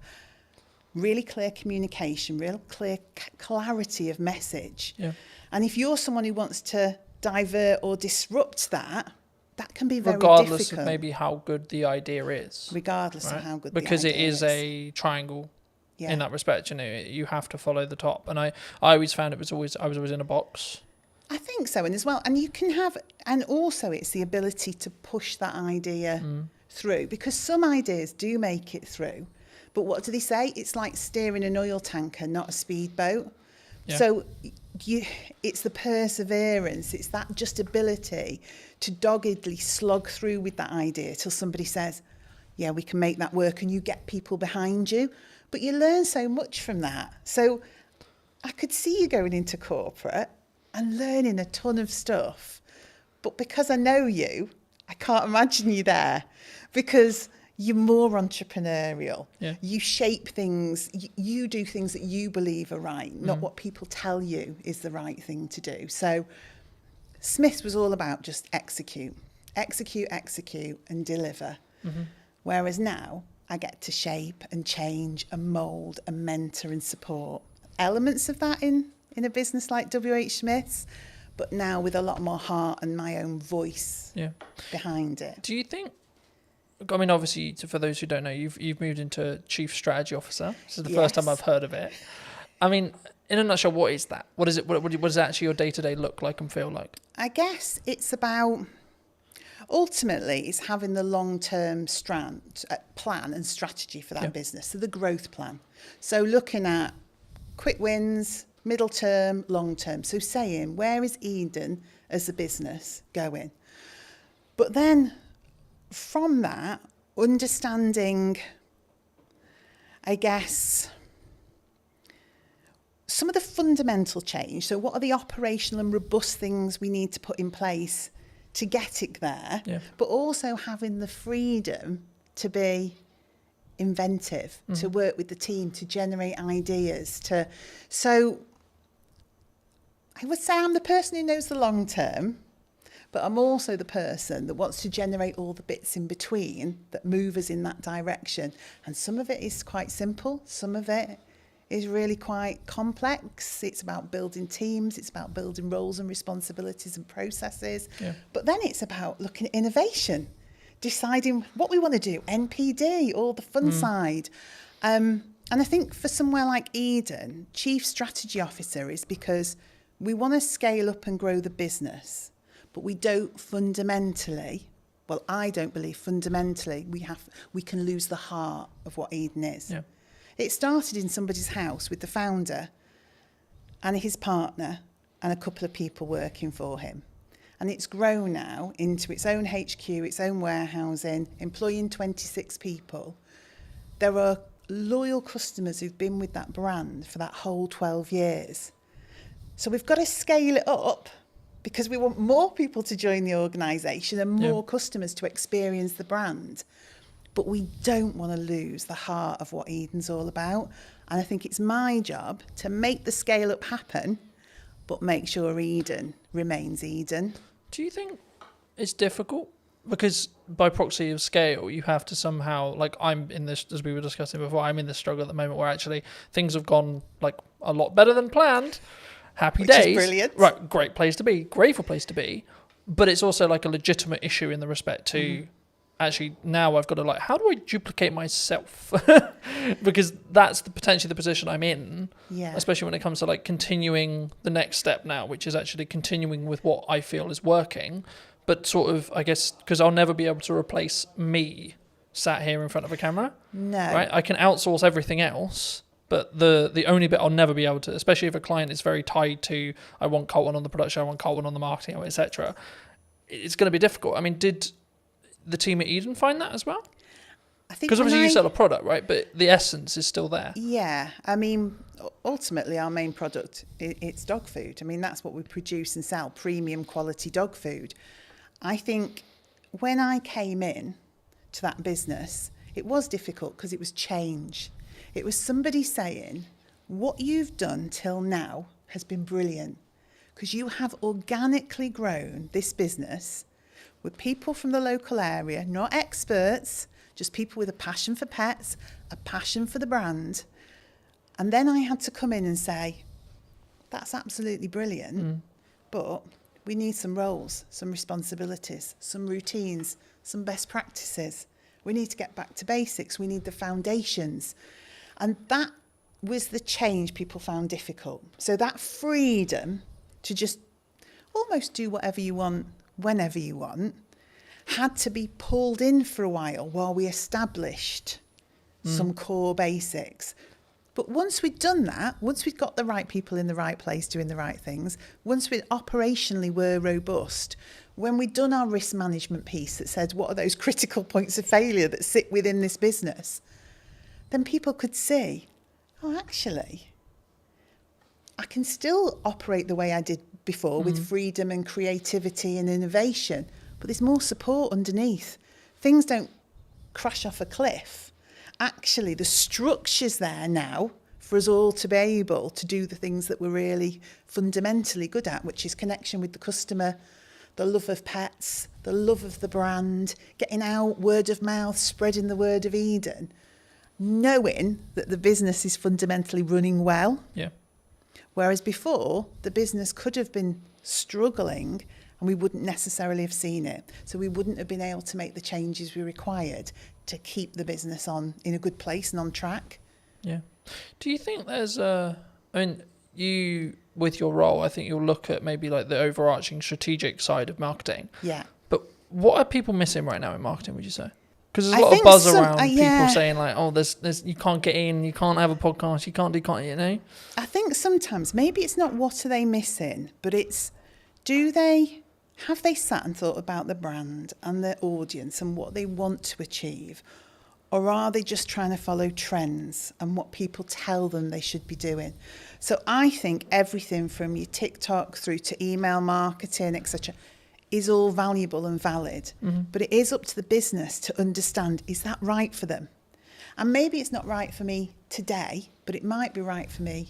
really clear communication, real clear clarity of message. Yeah. And if you're someone who wants to divert or disrupt that, that can be very regardless difficult. of maybe how good the idea is. Regardless right? of how good because the idea it is a triangle Yeah. in that respect. You know, you have to follow the top. And I always found I was always in a box. I think so, and as well, and you can have, and also it's the ability to push that idea through, because some ideas do make it through. But what do they say? It's like steering an oil tanker, not a speedboat. Yeah. So it's the perseverance, it's that just ability to doggedly slog through with that idea till somebody says, yeah, we can make that work, and you get people behind you. But you learn so much from that. So I could see you going into corporate and learning a ton of stuff. But because I know you, I can't imagine you there, because you're more entrepreneurial. Yeah. You shape things, you do things that you believe are right, not what people tell you is the right thing to do. So Smiths was all about just execute, and deliver. Whereas now I get to shape and change and mould and mentor and support elements of that in a business like WH Smiths, but now with a lot more heart and my own voice behind it. Do you think, I mean, obviously, for those who don't know, you've moved into Chief Strategy Officer. This is the first time I've heard of it. I mean, in a nutshell, what is that? What is it? What does actually your day-to-day look like and feel like? I guess it's about, ultimately, it's having the long-term plan and strategy for that business, so the growth plan. So looking at quick wins, middle term, long term. So saying, where is Eden as a business going? But then from that, understanding, I guess, some of the fundamental change. So what are the operational and robust things we need to put in place to get it there? Yeah. But also having the freedom to be inventive, to work with the team, to generate ideas. So I would say I'm the person who knows the long term, but I'm also the person that wants to generate all the bits in between that move us in that direction. And some of it is quite simple. Some of it is really quite complex. It's about building teams. It's about building roles and responsibilities and processes. Yeah. But then it's about looking at innovation, deciding what we want to do, NPD, all the fun side. And I think for somewhere like Eden, Chief Strategy Officer is because we want to scale up and grow the business, but we don't fundamentally, well, I don't believe fundamentally we can lose the heart of what Eden is. Yeah. It started in somebody's house with the founder and his partner and a couple of people working for him. And it's grown now into its own HQ, its own warehousing, employing 26 people. There are loyal customers who've been with that brand for that whole 12 years. So we've got to scale it up because we want more people to join the organisation and more customers to experience the brand. But we don't want to lose the heart of what Eden's all about. And I think it's my job to make the scale up happen, but make sure Eden remains Eden. Do you think it's difficult? Because by proxy of scale, you have to somehow, like I'm in this, as we were discussing before, I'm in this struggle at the moment where actually things have gone like a lot better than planned. Happy Which days. is brilliant. Right, great place to be, grateful place to be. But it's also like a legitimate issue in the respect to actually now I've got to like, how do I duplicate myself? Because that's potentially the position I'm in, especially when it comes to like continuing the next step now, which is actually continuing with what I feel is working, but sort of, I guess, because I'll never be able to replace me sat here in front of a camera. No. Right? I can outsource everything else, But the only bit I'll never be able to, especially if a client is very tied to, I want Colton on the production, I want Colton on the marketing, etc., it's going to be difficult. I mean, did the team at Eden find that as well? I think because obviously you sell a product, right? But the essence is still there. Yeah, I mean, ultimately our main product, it's dog food. I mean, that's what we produce and sell, premium quality dog food. I think when I came in to that business, it was difficult because it was change. It was somebody saying, what you've done till now has been brilliant because you have organically grown this business with people from the local area, not experts, just people with a passion for pets, a passion for the brand. And then I had to come in and say, that's absolutely brilliant, but we need some roles, some responsibilities, some routines, some best practices. We need to get back to basics. We need the foundations. And that was the change people found difficult. So that freedom to just almost do whatever you want, whenever you want, had to be pulled in for a while we established some core basics. But once we'd done that, once we'd got the right people in the right place doing the right things, once we operationally were robust, when we'd done our risk management piece that said what are those critical points of failure that sit within this business, then people could see, oh, actually, I can still operate the way I did before with freedom and creativity and innovation, but there's more support underneath. Things don't crash off a cliff. Actually, the structure's there now for us all to be able to do the things that we're really fundamentally good at, which is connection with the customer, the love of pets, the love of the brand, getting out, word of mouth, spreading the word of Eden, knowing that the business is fundamentally running well. Yeah. Whereas before, the business could have been struggling and we wouldn't necessarily have seen it. So we wouldn't have been able to make the changes we required to keep the business on in a good place and on track. Yeah. Do you think there's I mean, you, with your role, I think you'll look at maybe like the overarching strategic side of marketing. Yeah. But what are people missing right now in marketing, would you say? Because there's a lot of buzz around people saying like, oh, there's you can't get in, you can't have a podcast, you can't, you know? I think sometimes maybe it's not what are they missing, but it's have they sat and thought about the brand and their audience and what they want to achieve? Or are they just trying to follow trends and what people tell them they should be doing? So I think everything from your TikTok through to email marketing, etc., is all valuable and valid. But it is up to the business to understand, is that right for them? And maybe it's not right for me today, but it might be right for me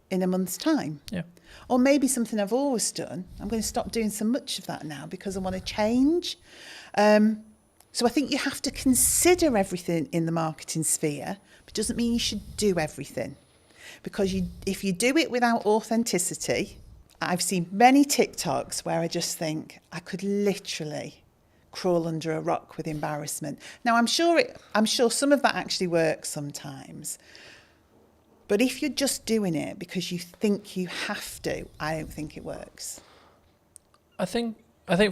in a month's time. Yeah. Or maybe something I've always done, I'm going to stop doing so much of that now because I want to change. So I think you have to consider everything in the marketing sphere, but it doesn't mean you should do everything. Because if you do it without authenticity, I've seen many TikToks where I just think I could literally crawl under a rock with embarrassment. Now, I'm sure some of that actually works sometimes. But if you're just doing it because you think you have to, I don't think it works. I think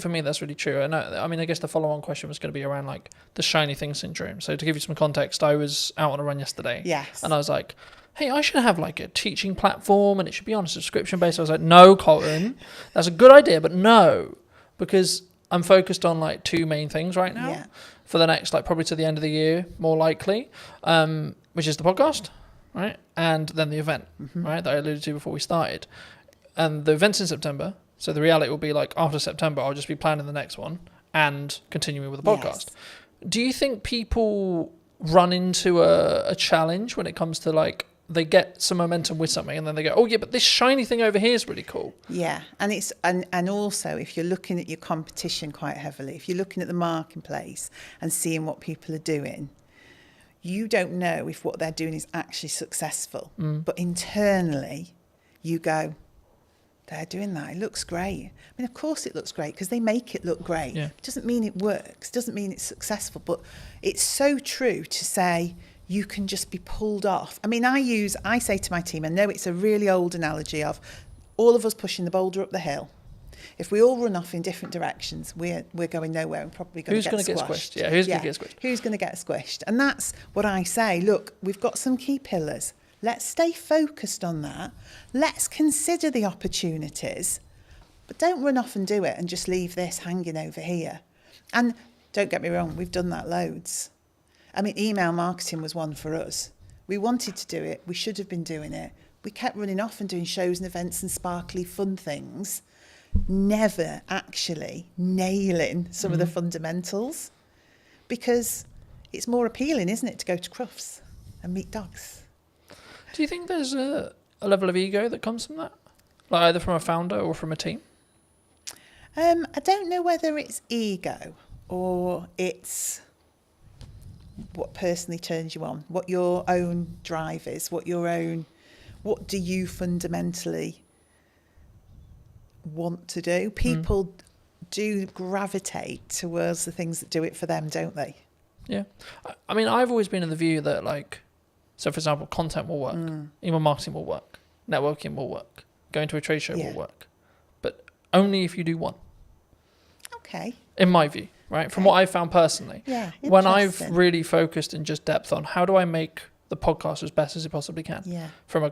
for me that's really true. And I mean, I guess the follow-on question was going to be around like the shiny thing syndrome. So to give you some context, I was out on a run yesterday. Yes. And I was like, hey, I should have like a teaching platform and it should be on a subscription base. I was like, no, Colton, that's a good idea, but no, because I'm focused on like two main things right now for the next, like probably to the end of the year, more likely, which is the podcast, right? And then the event, right? That I alluded to before we started. And the event's in September. So the reality will be like after September, I'll just be planning the next one and continuing with the podcast. Yes. Do you think people run into a challenge when it comes to like, they get some momentum with something and then they go, oh yeah, but this shiny thing over here is really cool. Yeah, and it's and also if you're looking at your competition quite heavily, if you're looking at the marketplace and seeing what people are doing, you don't know if what they're doing is actually successful. But internally, you go, they're doing that. It looks great. I mean, of course it looks great because they make it look great. Yeah. It doesn't mean it works. Doesn't mean it's successful. But it's so true to say you can just be pulled off. I mean, I say to my team, I know it's a really old analogy of all of us pushing the boulder up the hill. If we all run off in different directions, we're going nowhere and probably going to get squashed. Yeah, who's going to get squished? Who's going to get squished? And that's what I say. Look, we've got some key pillars. Let's stay focused on that. Let's consider the opportunities, but don't run off and do it and just leave this hanging over here. And don't get me wrong, we've done that loads. I mean, email marketing was one for us. We wanted to do it. We should have been doing it. We kept running off and doing shows and events and sparkly fun things, never actually nailing some of the fundamentals, because it's more appealing, isn't it, to go to Crufts and meet dogs. Do you think there's a level of ego that comes from that? Like either from a founder or from a team? I don't know whether it's ego or it's what personally turns you on, what your own drive is, what do you fundamentally want to do? People do gravitate towards the things that do it for them, don't they? Yeah. I mean, I've always been in the view that, like, so for example, content will work, email marketing will work, networking will work, going to a trade show will work, but only if you do one. Okay. In my view, right? From what I've found personally. Yeah. When I've really focused in just depth on how do I make the podcast as best as it possibly can. Yeah. From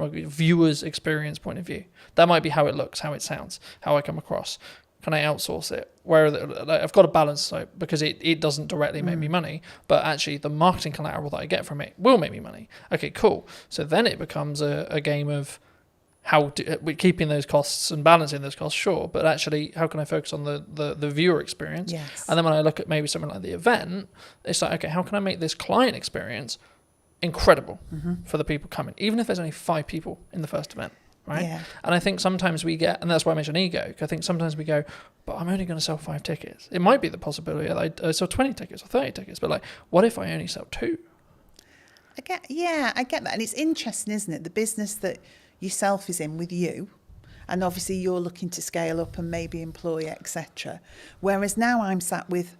a viewer's experience point of view. That might be how it looks, how it sounds, how I come across. Can I outsource it? I've got to balance it because it doesn't directly make me money, but actually the marketing collateral that I get from it will make me money. Okay, cool. So then it becomes a game of we're keeping those costs and balancing those costs, sure, but actually how can I focus on the viewer experience? Yes. And then when I look at maybe something like the event, it's like, okay, how can I make this client experience incredible for the people coming, even if there's only 5 people in the first event, right? Yeah. And I think sometimes we get, and that's why I mentioned ego, I think sometimes we go, but I'm only going to sell 5 tickets. It might be the possibility that I sell 20 tickets or 30 tickets, but like, what if I only sell 2? I get that. And it's interesting, isn't it? The business that yourself is in with you, and obviously you're looking to scale up and maybe employ, etc. Whereas now I'm sat with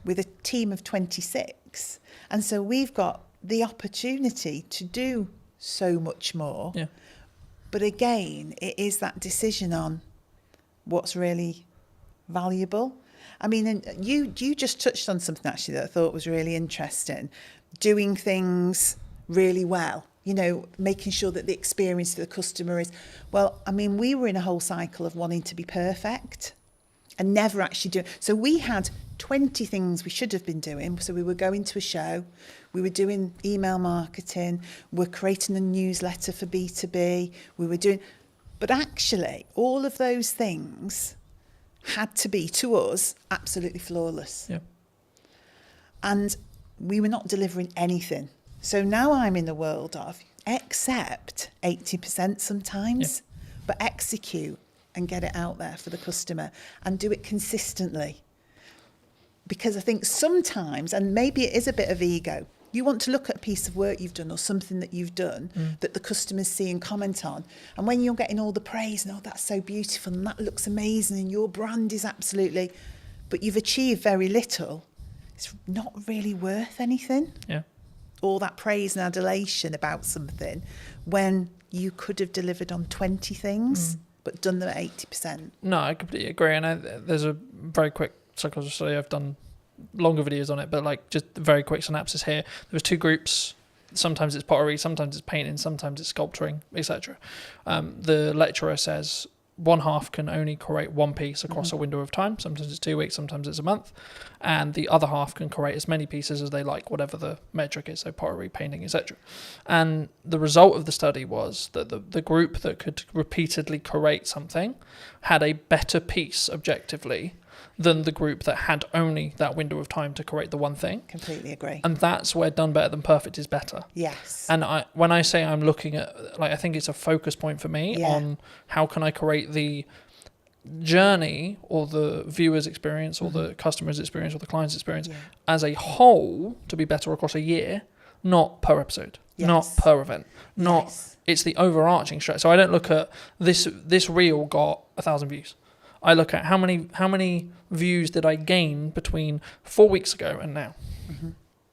a team of 26, and so we've got the opportunity to do so much more. Yeah. But again, it is that decision on what's really valuable. I mean, and you just touched on something actually that I thought was really interesting. Doing things really well, making sure that the experience for the customer is, well, I mean, we were in a whole cycle of wanting to be perfect and never actually doing. So we had 20 things we should have been doing. So we were going to a show, we were doing email marketing, we're creating a newsletter for B2B, but actually all of those things had to be, to us, absolutely flawless. Yeah. And we were not delivering anything. So now I'm in the world of accept 80% sometimes, but execute and get it out there for the customer and do it consistently. Because I think sometimes, and maybe it is a bit of ego, you want to look at a piece of work you've done or something that you've done that the customers see and comment on. And when you're getting all the praise and, oh, that's so beautiful and that looks amazing and your brand is absolutely, but you've achieved very little, it's not really worth anything. Yeah. All that praise and adulation about something when you could have delivered on 20 things but done them at 80%. No, I completely agree. And there's a very quick psychology study. I've done longer videos on it, but like just very quick synopsis here. There was 2 groups. Sometimes it's pottery, sometimes it's painting, sometimes it's sculpturing, etc. The lecturer says one half can only create one piece across a window of time. Sometimes it's 2 weeks, sometimes it's a month. And the other half can create as many pieces as they like, whatever the metric is, so pottery, painting, etc. And the result of the study was that the group that could repeatedly create something had a better piece objectively than the group that had only that window of time to create the one thing. Completely agree. And that's where done better than perfect is better. Yes. And when I say I'm looking at, like, I think it's a focus point for me on how can I create the journey or the viewer's experience or the customer's experience or the client's experience as a whole to be better across a year, not per episode, not per event, it's the overarching strategy. So I don't look at this reel got 1,000 views. I look at how many views did I gain between 4 weeks ago and now,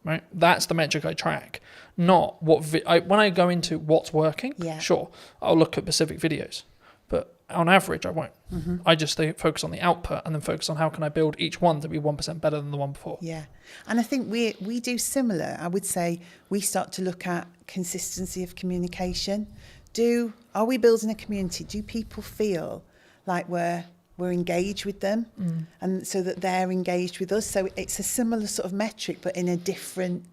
right? That's the metric I track, not what when I go into what's working. Sure, I'll look at specific videos, but on average, I won't. Mm-hmm. I just focus on the output and then focus on how can I build each one to be 1% better than the one before. Yeah. And I think we do similar. I would say we start to look at consistency of communication. Are we building a community? Do people feel like we're engaged with them, and so that they're engaged with us? So it's a similar sort of metric, but in a different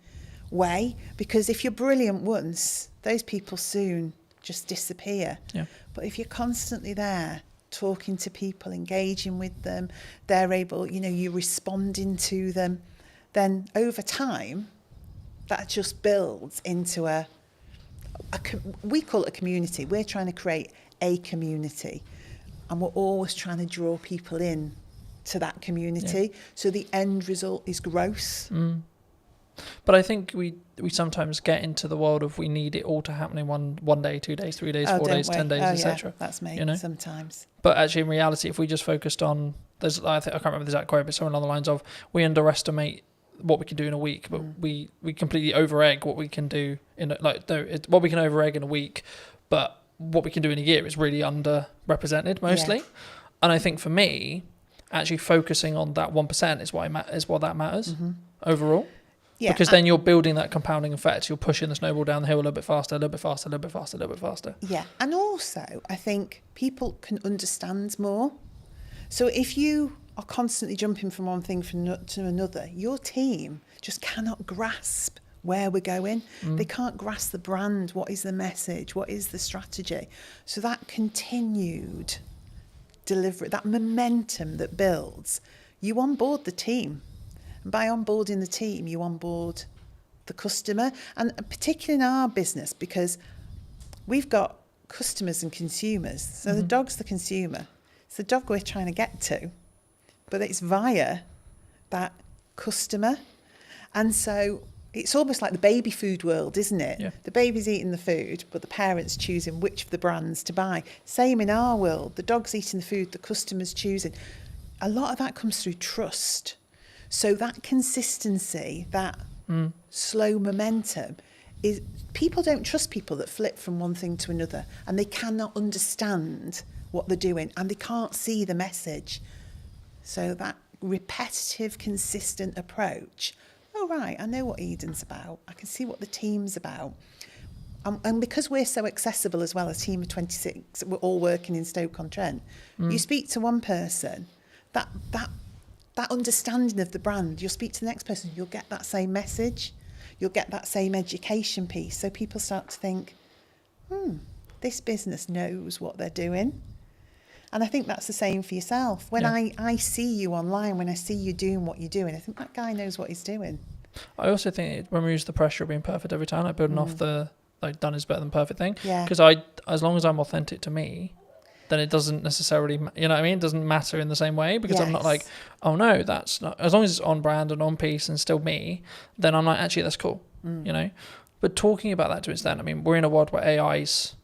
way. Because if you're brilliant once, those people soon just disappear. Yeah. But if you're constantly there, talking to people, engaging with them, they're able, you're responding to them, then over time, that just builds into we call it a community. We're trying to create a community, and we're always trying to draw people in to that community. Yeah. So the end result is growth. But I think we sometimes get into the world of we need it all to happen in one day, 2 days, 3 days, 4 days, 10 days, etc. That's me sometimes. But actually, in reality, if we just focused on, I can't remember the exact quote, but something along the lines of, we underestimate what we can do in a week, but we completely over-egg what we can do what we can over-egg in a week, but what we can do in a year is really underrepresented mostly. Yeah. And I think for me, actually focusing on that 1% is what that matters overall. Yeah, because then you're building that compounding effect. You're pushing the snowball down the hill a little bit faster, a little bit faster, a little bit faster, a little bit faster. Yeah, and also I think people can understand more. So if you are constantly jumping from one thing to another, your team just cannot grasp where we're going. They can't grasp the brand. What is the message? What is the strategy? So that continued delivery, that momentum that builds, you onboard the team. And by onboarding the team, you onboard the customer. And particularly in our business, because we've got customers and consumers. So the dog's the consumer. It's the dog we're trying to get to, but it's via that customer. And so it's almost like the baby food world, isn't it? Yeah. The baby's eating the food, but the parent's choosing which of the brands to buy. Same in our world. The dog's eating the food, the customer's choosing. A lot of that comes through trust. So that consistency, that slow momentum, is people don't trust people that flip from one thing to another, and they cannot understand what they're doing, and they can't see the message. So that repetitive, consistent approach. Oh, right, I know what Eden's about. I can see what the team's about. And because we're so accessible as well, a team of 26, we're all working in Stoke-on-Trent. You speak to one person, that understanding of the brand, you'll speak to the next person, you'll get that same message, you'll get that same education piece. So people start to think, this business knows what they're doing. And I think that's the same for yourself. When I see you online, when I see you doing what you're doing, I think that guy knows what he's doing. I also think it removes the pressure of being perfect every time, like building off the done is better than perfect thing. Yeah. Because as long as I'm authentic to me, then it doesn't necessarily, you know what I mean? It doesn't matter in the same way, because I'm not like, oh no, that's not, as long as it's on brand and on piece and still me, then I'm like, actually, that's cool, you know? But talking about that to its extent, I mean, we're in a world where AI's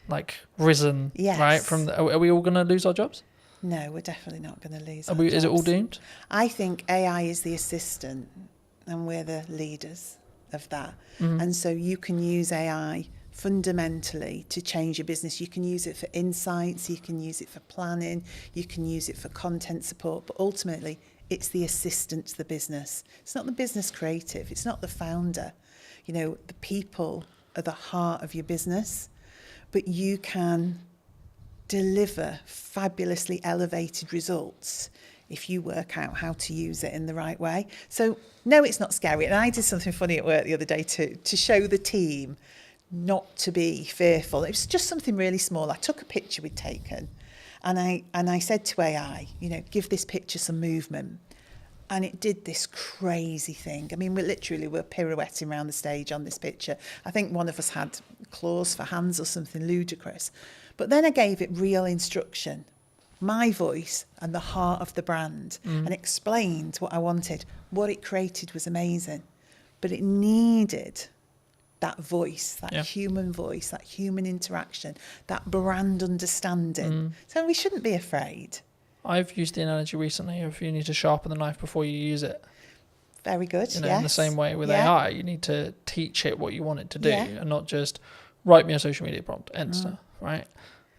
like risen, right? Are we all going to lose our jobs? No, we're definitely not going to lose our jobs. Is it all doomed? I think AI is the assistant and we're the leaders of that. And so you can use AI fundamentally to change your business. You can use it for insights, you can use it for planning, you can use it for content support, but ultimately it's the assistant to the business. It's not the business creative, it's not the founder. You know, the people are the heart of your business, but you can deliver fabulously elevated results if you work out how to use it in the right way. So no, it's not scary. And I did something funny at work the other day to show the team not to be fearful. It was just something really small. I took a picture we'd taken and I said to AI, you know, give this picture some movement. And it did this crazy thing. I mean, we're pirouetting around the stage on this picture. I think one of us had claws for hands or something ludicrous. But then I gave it real instruction, my voice and the heart of the brand, and explained what I wanted. What it created was amazing. But it needed that voice, that human voice, that human interaction, that brand understanding. So we shouldn't be afraid. I've used the analogy recently of you need to sharpen the knife before you use it. Very good, you know, in the same way with AI, you need to teach it what you want it to do and not just write me a social media prompt, right?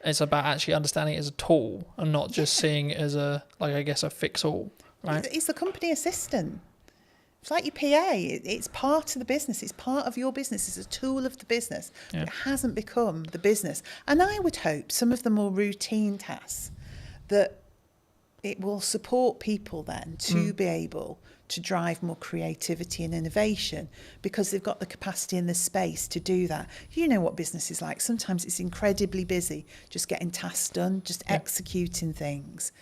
It's about actually understanding it as a tool and not just seeing it as a fix-all, right? It's the company assistant. It's like your PA. It's part of the business. It's part of your business. It's a tool of the business. Yeah. It hasn't become the business. And I would hope some of the more routine tasks that it will support people then to be able to drive more creativity and innovation because they've got the capacity and the space to do that. You know what business is like. Sometimes it's incredibly busy, just getting tasks done, just executing things.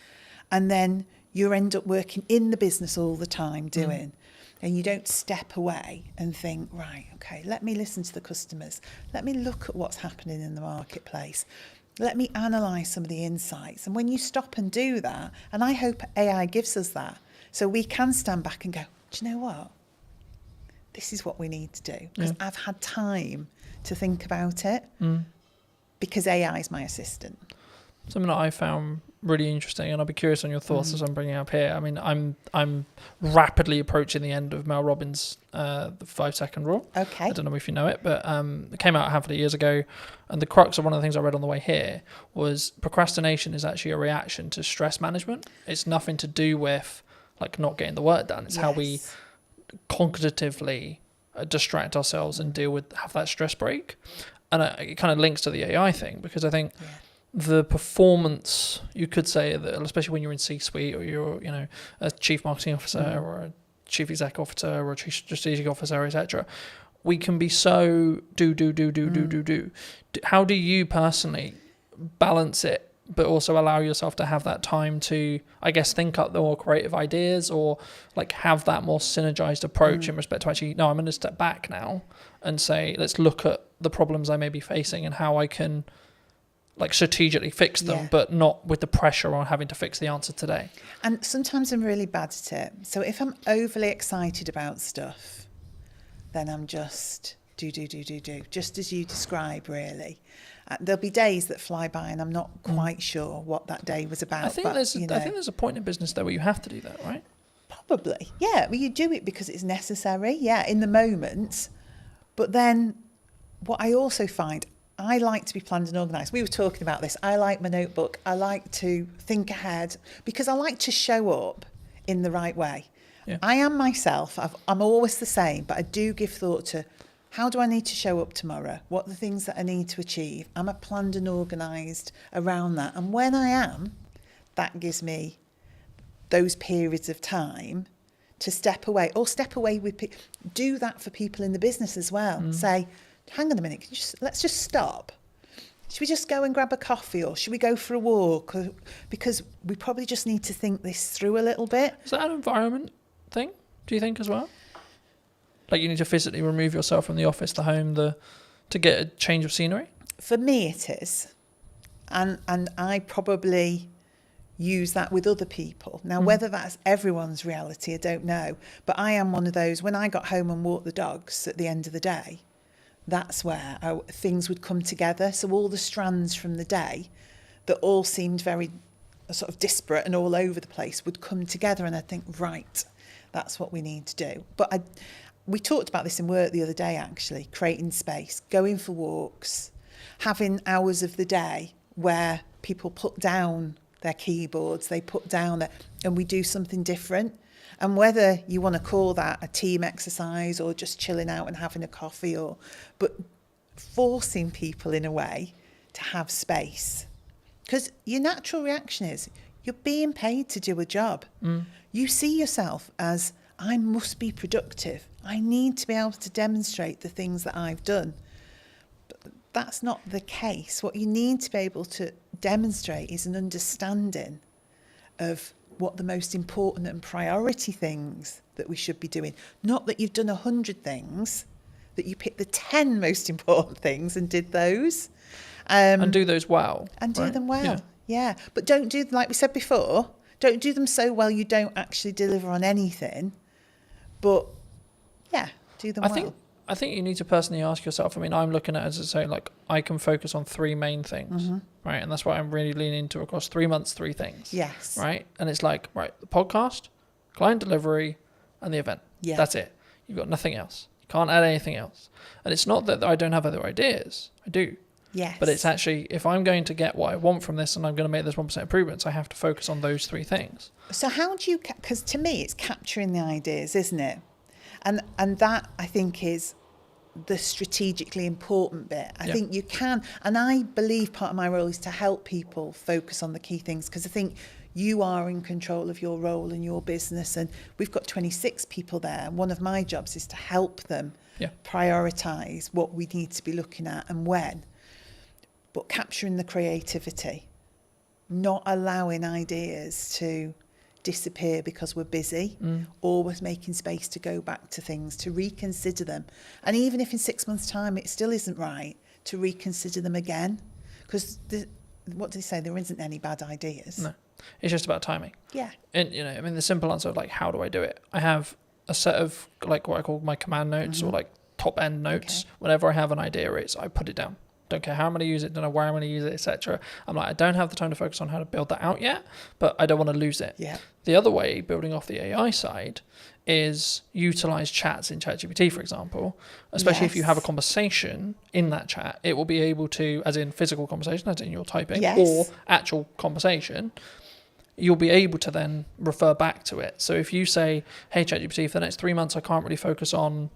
And then you end up working in the business all the time doing. And you don't step away and think, right, okay, let me listen to the customers. Let me look at what's happening in the marketplace. Let me analyse some of the insights. And when you stop and do that, and I hope AI gives us that, so we can stand back and go, do you know what? This is what we need to do. Because I've had time to think about it because AI is my assistant. Something that I found really interesting, and I'll be curious on your thoughts as I'm bringing it up here. I mean, I'm rapidly approaching the end of Mel Robbins' the 5-second rule. Okay. I don't know if you know it, but it came out a handful of years ago, and the crux of one of the things I read on the way here was procrastination is actually a reaction to stress management. It's nothing to do with like not getting the work done. It's how we cognitively distract ourselves and have that stress break. And it kind of links to the AI thing because I think the performance, you could say that, especially when you're in C-suite or you're, a chief marketing officer or a chief exec officer or a chief strategic officer, etc. We can be so do. How do you personally balance it, but also allow yourself to have that time to, I guess, think up the more creative ideas or like have that more synergized approach in respect to actually, no, I'm going to step back now and say, let's look at the problems I may be facing and how I can like strategically fix them, but not with the pressure on having to fix the answer today. And sometimes I'm really bad at it. So if I'm overly excited about stuff, then I'm just do, just as you describe, really. There'll be days that fly by and I'm not quite sure what that day was about. I think there's a point in business though where you have to do that, right? Probably, yeah. Well, you do it because it's necessary, in the moment. But then what I also find, I like to be planned and organised. We were talking about this. I like my notebook. I like to think ahead because I like to show up in the right way. Yeah. I am myself. I'm always the same, but I do give thought to how do I need to show up tomorrow? What are the things that I need to achieve? Am I planned and organised around that? And when I am, that gives me those periods of time to step away with people. Do that for people in the business as well. Say, hang on a minute, let's just stop. Should we just go and grab a coffee or should we go for a walk? Because we probably just need to think this through a little bit. Is that an environment thing, do you think, as well? Like you need to physically remove yourself from the office, the home, to get a change of scenery? For me it is. And I probably use that with other people. Now, whether that's everyone's reality, I don't know. But I am one of those, when I got home and walked the dogs at the end of the day, that's where things would come together. So all the strands from the day that all seemed very sort of disparate and all over the place would come together and I'd think, right, that's what we need to do. But we talked about this in work the other day, actually, creating space, going for walks, having hours of the day where people put down their keyboards, they put down and we do something different. And whether you want to call that a team exercise or just chilling out and having a coffee, but forcing people in a way to have space. Because your natural reaction is you're being paid to do a job. You see yourself as, I must be productive. I need to be able to demonstrate the things that I've done. But that's not the case. What you need to be able to demonstrate is an understanding of what the most important and priority things that we should be doing. Not that you've done 100 things, that you picked the 10 most important things and did those. And do those well. And do them well, yeah. But don't do, like we said before, don't do them so well you don't actually deliver on anything. But, do them well. I think you need to personally ask yourself, I mean, I'm looking at it as to say, like, I can focus on 3 main things, right? And that's what I'm really leaning into across 3 months, 3 things. Yes. Right? And it's like, right, the podcast, client delivery, and the event. Yeah. That's it. You've got nothing else. You can't add anything else. And it's not that I don't have other ideas. I do. Yes. But it's actually, if I'm going to get what I want from this and I'm going to make this 1% improvements, I have to focus on those 3 things. So how do you, because to me it's capturing the ideas, isn't it? And that I think is the strategically important bit. I think you can, and I believe part of my role is to help people focus on the key things, because I think you are in control of your role and your business, and we've got 26 people there. One of my jobs is to help them prioritise what we need to be looking at and when, but capturing the creativity, not allowing ideas to disappear because we're busy, always making space to go back to things, to reconsider them. And even if in 6 months' time it still isn't right, to reconsider them again. Because what do they say? There isn't any bad ideas. No, it's just about timing. Yeah. And, you know, I mean, the simple answer of like, how do I do it? I have a set of like what I call my command notes or like top end notes. Okay. Whenever I have an idea, I put it down. Don't care how I'm going to use it, don't know where I'm going to use it, etc. I'm like, I don't have the time to focus on how to build that out yet, but I don't want to lose it. Yeah. The other way, building off the AI side, is utilize chats in ChatGPT, for example, especially if you have a conversation in that chat, it will be able to, as in physical conversation, as in you're typing, or actual conversation, you'll be able to then refer back to it. So if you say, hey, ChatGPT, for the next 3 months, I can't really focus on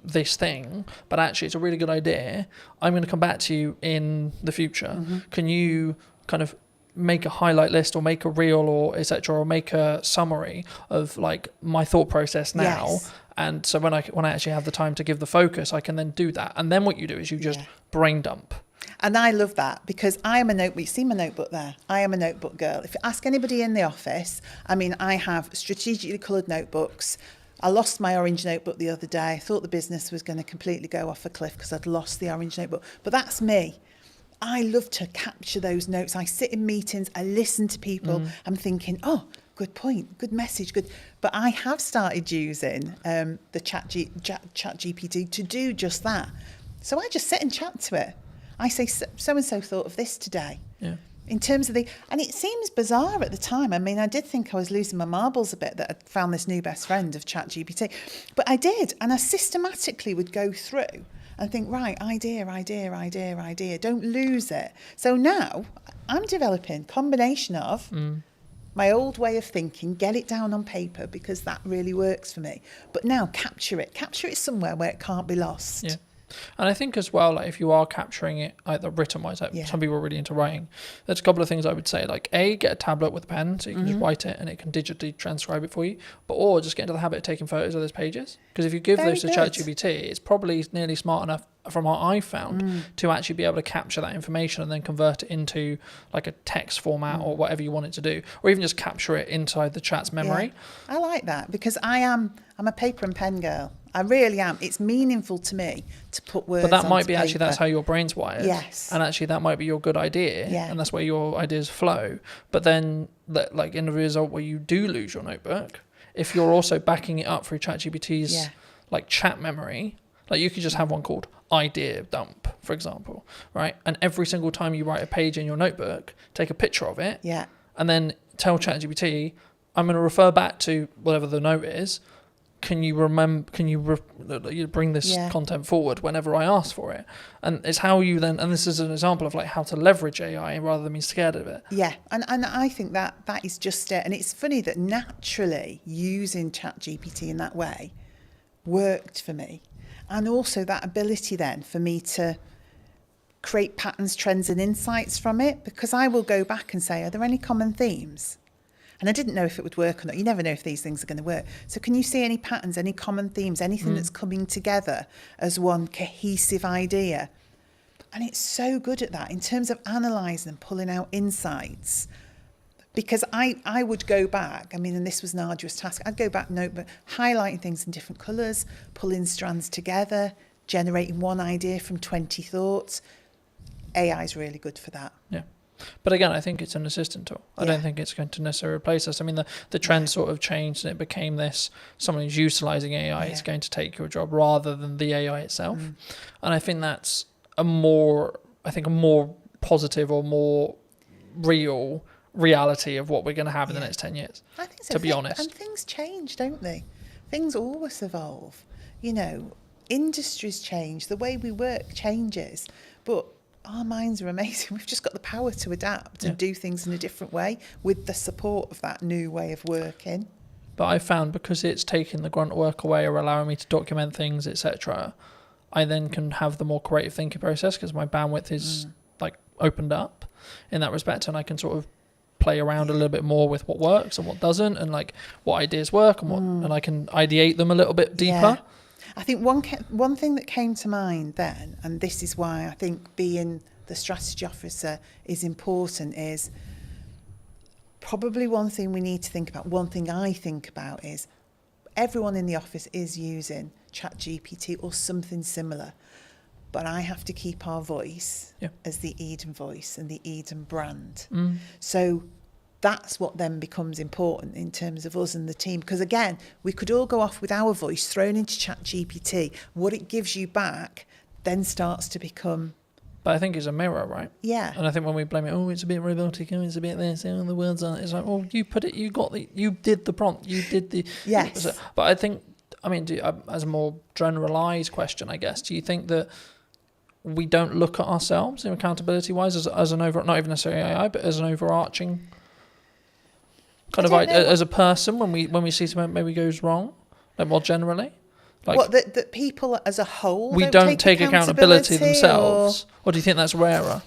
this thing, but actually it's a really good idea, I'm going to come back to you in the future. Can you kind of make a highlight list or make a reel or etc., or make a summary of like my thought process now? And so when I actually have the time to give the focus, I can then do that. And then what you do is you just brain dump. And I love that, because I am a notebook. You see my notebook there? I am a notebook girl. If you ask anybody in the office, I mean, I have strategically coloured notebooks. I lost my orange notebook the other day. I thought the business was going to completely go off a cliff because I'd lost the orange notebook. But that's me. I love to capture those notes. I sit in meetings, I listen to people. I'm thinking, oh, good point, good message, good. But I have started using the chat GPT to do just that. So I just sit and chat to it. I say, so-and-so thought of this today. Yeah. In terms of and it seems bizarre at the time. I mean, I did think I was losing my marbles a bit that I'd found this new best friend of ChatGPT. But I did. And I systematically would go through and think, right, idea. Don't lose it. So now I'm developing a combination of my old way of thinking, get it down on paper because that really works for me. But now capture it somewhere where it can't be lost. Yeah. And I think as well, like if you are capturing it either written wise, like some people are really into writing, there's a couple of things I would say, like get a tablet with a pen so you can just write it and it can digitally transcribe it for you, or just get into the habit of taking photos of those pages, because if you give those to ChatGPT, it's probably nearly smart enough from what I've found to actually be able to capture that information and then convert it into like a text format or whatever you want it to do, or even just capture it inside the chat's memory. I like that, because I'm a paper and pen girl. I really am. It's meaningful to me to put words on paper. But that might be actually, that's how your brain's wired. Yes. And actually that might be your good idea. Yeah. And that's where your ideas flow. But then like in the result where you do lose your notebook, if you're also backing it up through ChatGPT's like chat memory, like you could just have one called idea dump, for example, right? And every single time you write a page in your notebook, take a picture of it. Yeah. And then tell ChatGPT, I'm going to refer back to whatever the note is. Can you bring this content forward whenever I ask for it? And it's how you then, and this is an example of like how to leverage AI rather than being scared of it. Yeah, and I think that is just it. And it's funny that naturally using ChatGPT in that way worked for me. And also that ability then for me to create patterns, trends and insights from it, because I will go back and say, are there any common themes? And I didn't know if it would work or not. You never know if these things are going to work. So can you see any patterns, any common themes, anything that's coming together as one cohesive idea? And it's so good at that in terms of analysing and pulling out insights. Because I would go back, I mean, and this was an arduous task, I'd go back notebook, highlighting things in different colours, pulling strands together, generating one idea from 20 thoughts. AI is really good for that. Yeah. But again, I think it's an assistant tool. I don't think it's going to necessarily replace us. I mean, the trend sort of changed and it became this, someone who's utilising AI is going to take your job rather than the AI itself. And I think that's a more positive or more real reality of what we're going to have in the next 10 years. I think so. To be honest. And things change, don't they? Things always evolve. You know, industries change, the way we work changes. But our minds are amazing. We've just got the power to adapt and do things in a different way with the support of that new way of working. But I found because it's taking the grunt work away or allowing me to document things, etc., I then can have the more creative thinking process because my bandwidth is like opened up in that respect, and I can sort of play around a little bit more with what works and what doesn't, and like what ideas work and what, and I can ideate them a little bit deeper. Yeah. I think one thing that came to mind then, and this is why I think being the strategy officer is important, is probably one thing we need to think about. One thing I think about is everyone in the office is using ChatGPT or something similar, but I have to keep our voice as the Eden voice and the Eden brand. So that's what then becomes important in terms of us and the team, because again, we could all go off with our voice thrown into ChatGPT. What it gives you back then starts to become... But I think it's a mirror, right? Yeah. And I think when we blame it, oh, it's a bit robotic, oh, it's a bit this, oh, the words aren't, it's like, oh, you put it, you did the prompt, you did the... Yes. But I think, I mean, as a more generalised question, I guess, do you think that we don't look at ourselves in accountability-wise as an over, not even necessarily AI, but as an overarching kind of like as a person when we see something maybe goes wrong, like more generally? Like, what, that people as a whole we don't take accountability themselves, or do you think that's rarer?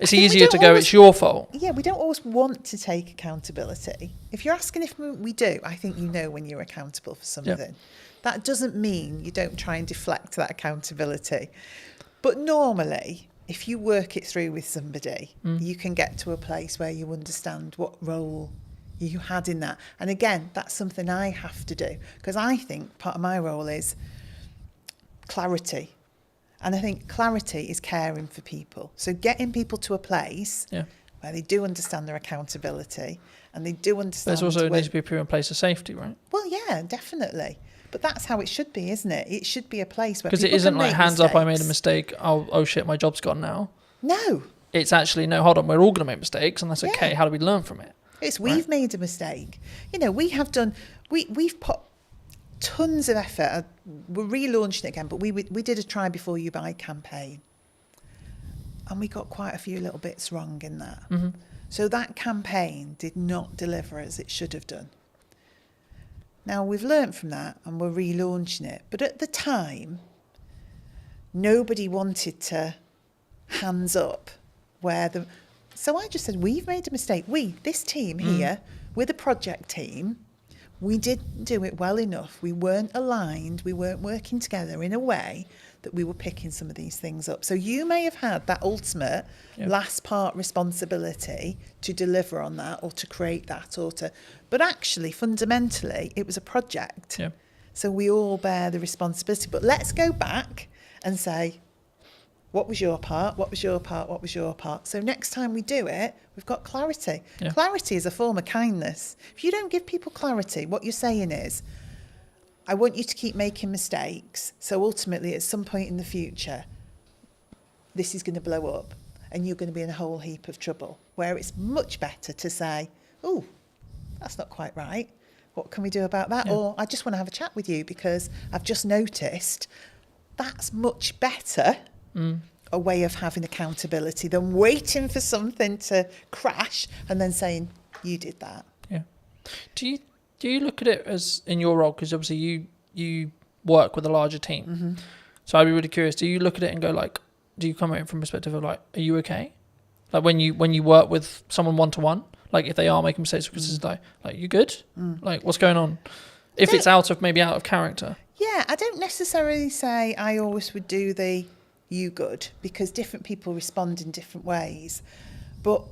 It's easier to go, it's your fault. Yeah, we don't always want to take accountability. If you're asking if we do, I think you know when you're accountable for something. Yeah. That doesn't mean you don't try and deflect that accountability. But normally, if you work it through with somebody, you can get to a place where you understand what role you had in that. And again, that's something I have to do, because I think part of my role is clarity. And I think clarity is caring for people. So getting people to a place where they do understand their accountability and they do understand... There's also needs to be a proven place of safety, right? Well, yeah, definitely. But that's how it should be, isn't it? It should be a place where people can make mistakes. Because it isn't like, hands up, I made a mistake, oh shit, my job's gone now. No. It's actually, no, hold on, we're all going to make mistakes, and that's okay. How do we learn from it? We've made a mistake. You know, we have done... We've put tons of effort. We're relaunching it again, but we did a Try Before You Buy campaign. And we got quite a few little bits wrong in that. So that campaign did not deliver as it should have done. Now, we've learnt from that and we're relaunching it. But at the time, nobody wanted to hands up where the... So I just said, we've made a mistake. This team here, we're the project team. We didn't do it well enough. We weren't aligned. We weren't working together in a way that we were picking some of these things up. So you may have had that ultimate last part responsibility to deliver on that or to create that but actually fundamentally it was a project. Yeah. So we all bear the responsibility. But let's go back and say, what was your part? What was your part? What was your part? So next time we do it, we've got clarity. Yeah. Clarity is a form of kindness. If you don't give people clarity, what you're saying is, I want you to keep making mistakes. So ultimately, at some point in the future, this is going to blow up and you're going to be in a whole heap of trouble. Where it's much better to say, oh, that's not quite right. What can we do about that? Yeah. Or I just want to have a chat with you because I've just noticed. That's much better. A way of having accountability than waiting for something to crash and then saying, you did that. Yeah. Do you look at it as in your role, because obviously you work with a larger team, so I'd be really curious, do you look at it and go like, do you come at it from a perspective of like, are you okay? Like when you work with someone one-to-one, like if they are making mistakes, because it's like you good? Like what's going on? If it's out of character. Yeah, I don't necessarily say I always would do the you good, because different people respond in different ways. But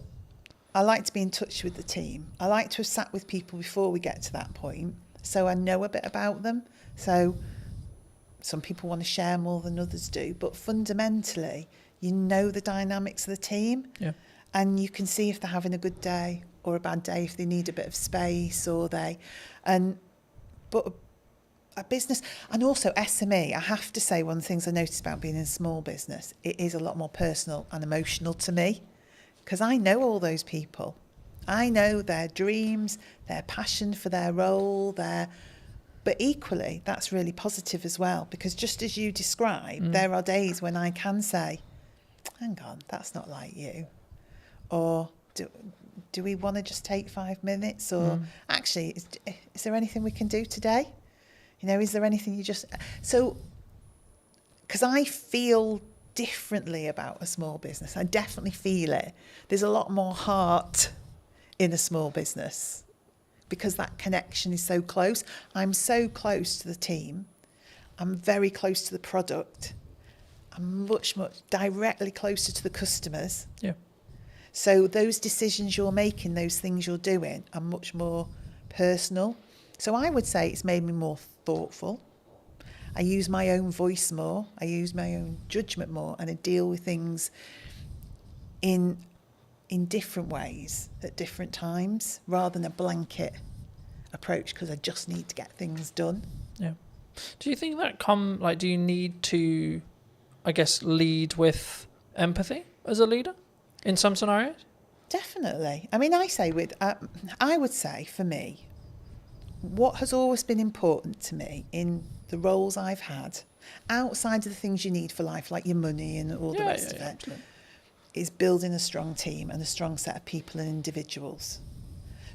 I like to be in touch with the team. I like to have sat with people before we get to that point, so I know a bit about them. So some people want to share more than others do, but fundamentally, you know the dynamics of the team, and you can see if they're having a good day or a bad day, if they need a bit of space but a business, and also SME, I have to say, one of the things I noticed about being in a small business, it is a lot more personal and emotional to me, because I know all those people. I know their dreams, their passion for their role, but equally, that's really positive as well, because just as you described, there are days when I can say, hang on, that's not like you. Or do we want to just take 5 minutes? Or actually, is there anything we can do today? You know, is there anything you just... So, because I feel differently about a small business. I definitely feel it. There's a lot more heart in a small business because that connection is so close. I'm so close to the team. I'm very close to the product. I'm much directly closer to the customers. Yeah. So those decisions you're making, those things you're doing are much more personal. So I would say it's made me more thoughtful. I use my own voice more. I use my own judgment more, and I deal with things in different ways at different times rather than a blanket approach because I just need to get things done. Yeah. Do you think that do you need to, I guess, lead with empathy as a leader in some scenarios? Definitely. I mean, I would say for me, what has always been important to me in the roles I've had, outside of the things you need for life, like your money and all the rest of it, absolutely. is building a strong team and a strong set of people and individuals.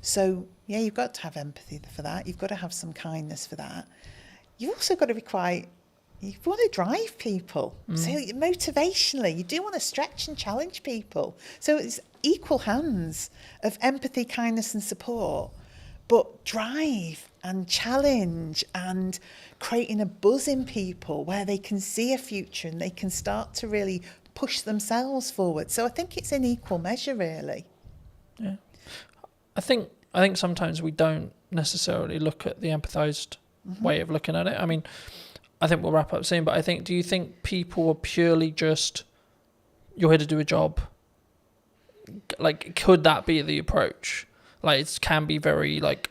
So, yeah, you've got to have empathy for that. You've got to have some kindness for that. You've also got to you want to drive people. So motivationally, you do want to stretch and challenge people. So it's equal hands of empathy, kindness and support, but drive and challenge and creating a buzz in people where they can see a future and they can start to really push themselves forward. So I think it's in equal measure, really. Yeah. I think sometimes we don't necessarily look at the empathized way of looking at it. I mean, I think we'll wrap up soon, but do you think people are purely just, you're here to do a job? Like, could that be the approach? Like, it can be very, like,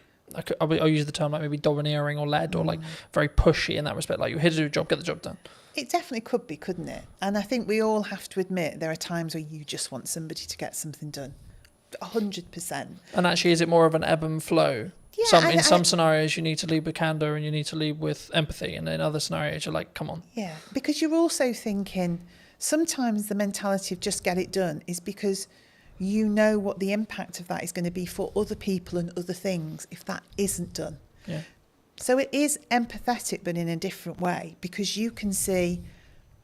I'll use the term like maybe domineering or led or like very pushy in that respect. Like, you're here to do a job, get the job done. It definitely could be, couldn't it? And I think we all have to admit there are times where you just want somebody to get something done. 100%. And actually, is it more of an ebb and flow? Yeah, in some scenarios, you need to lead with candor and you need to lead with empathy. And in other scenarios, you're like, come on. Yeah, because you're also thinking sometimes the mentality of just get it done is because you know what the impact of that is going to be for other people and other things if that isn't done. Yeah. So it is empathetic, but in a different way, because you can see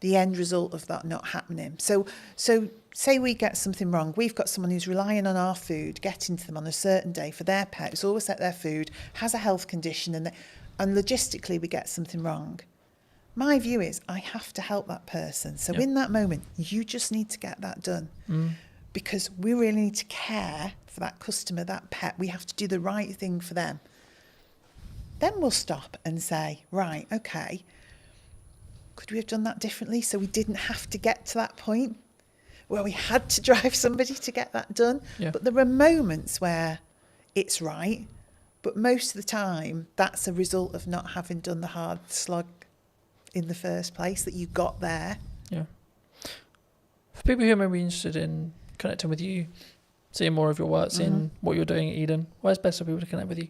the end result of that not happening. So say we get something wrong. We've got someone who's relying on our food, getting to them on a certain day for their pet, who's always at their food, has a health condition, and logistically we get something wrong. My view is I have to help that person. So in that moment, you just need to get that done. Because we really need to care for that customer, that pet. We have to do the right thing for them. Then we'll stop and say, right, okay, could we have done that differently so we didn't have to get to that point where we had to drive somebody to get that done? Yeah. But there are moments where it's right, but most of the time that's a result of not having done the hard slog in the first place, that you got there. Yeah. For people who may be interested in connecting with you, seeing more of your work, seeing what you're doing at Eden, where's best for people to connect with you?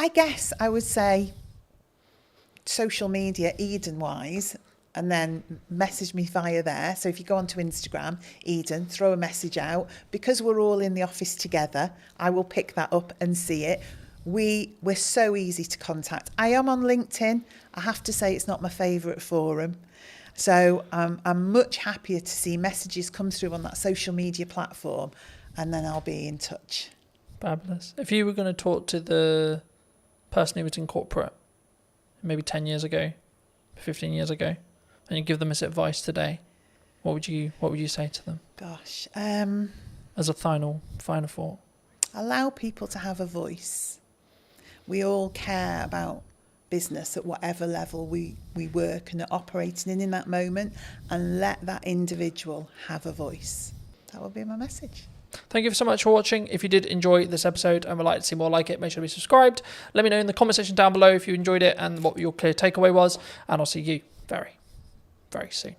I guess I would say social media, Eden-wise, and then message me via there. So if you go onto Instagram, Eden, throw a message out. Because we're all in the office together, I will pick that up and see it. We're so easy to contact. I am on LinkedIn. I have to say it's not my favourite forum. So I'm much happier to see messages come through on that social media platform, and then I'll be in touch. Fabulous. If you were going to talk to the person who was in corporate maybe 10 years ago, 15 years ago, and you give them this advice today, what would you say to them? Gosh. As a final thought. Allow people to have a voice. We all care about business at whatever level we work and are operating in that moment, and let that individual have a voice. That would be my message. Thank you so much for watching. If you did enjoy this episode and would like to see more like it, make sure to be subscribed. Let me know in the comment section down below if you enjoyed it and what your clear takeaway was, and I'll see you very, very soon.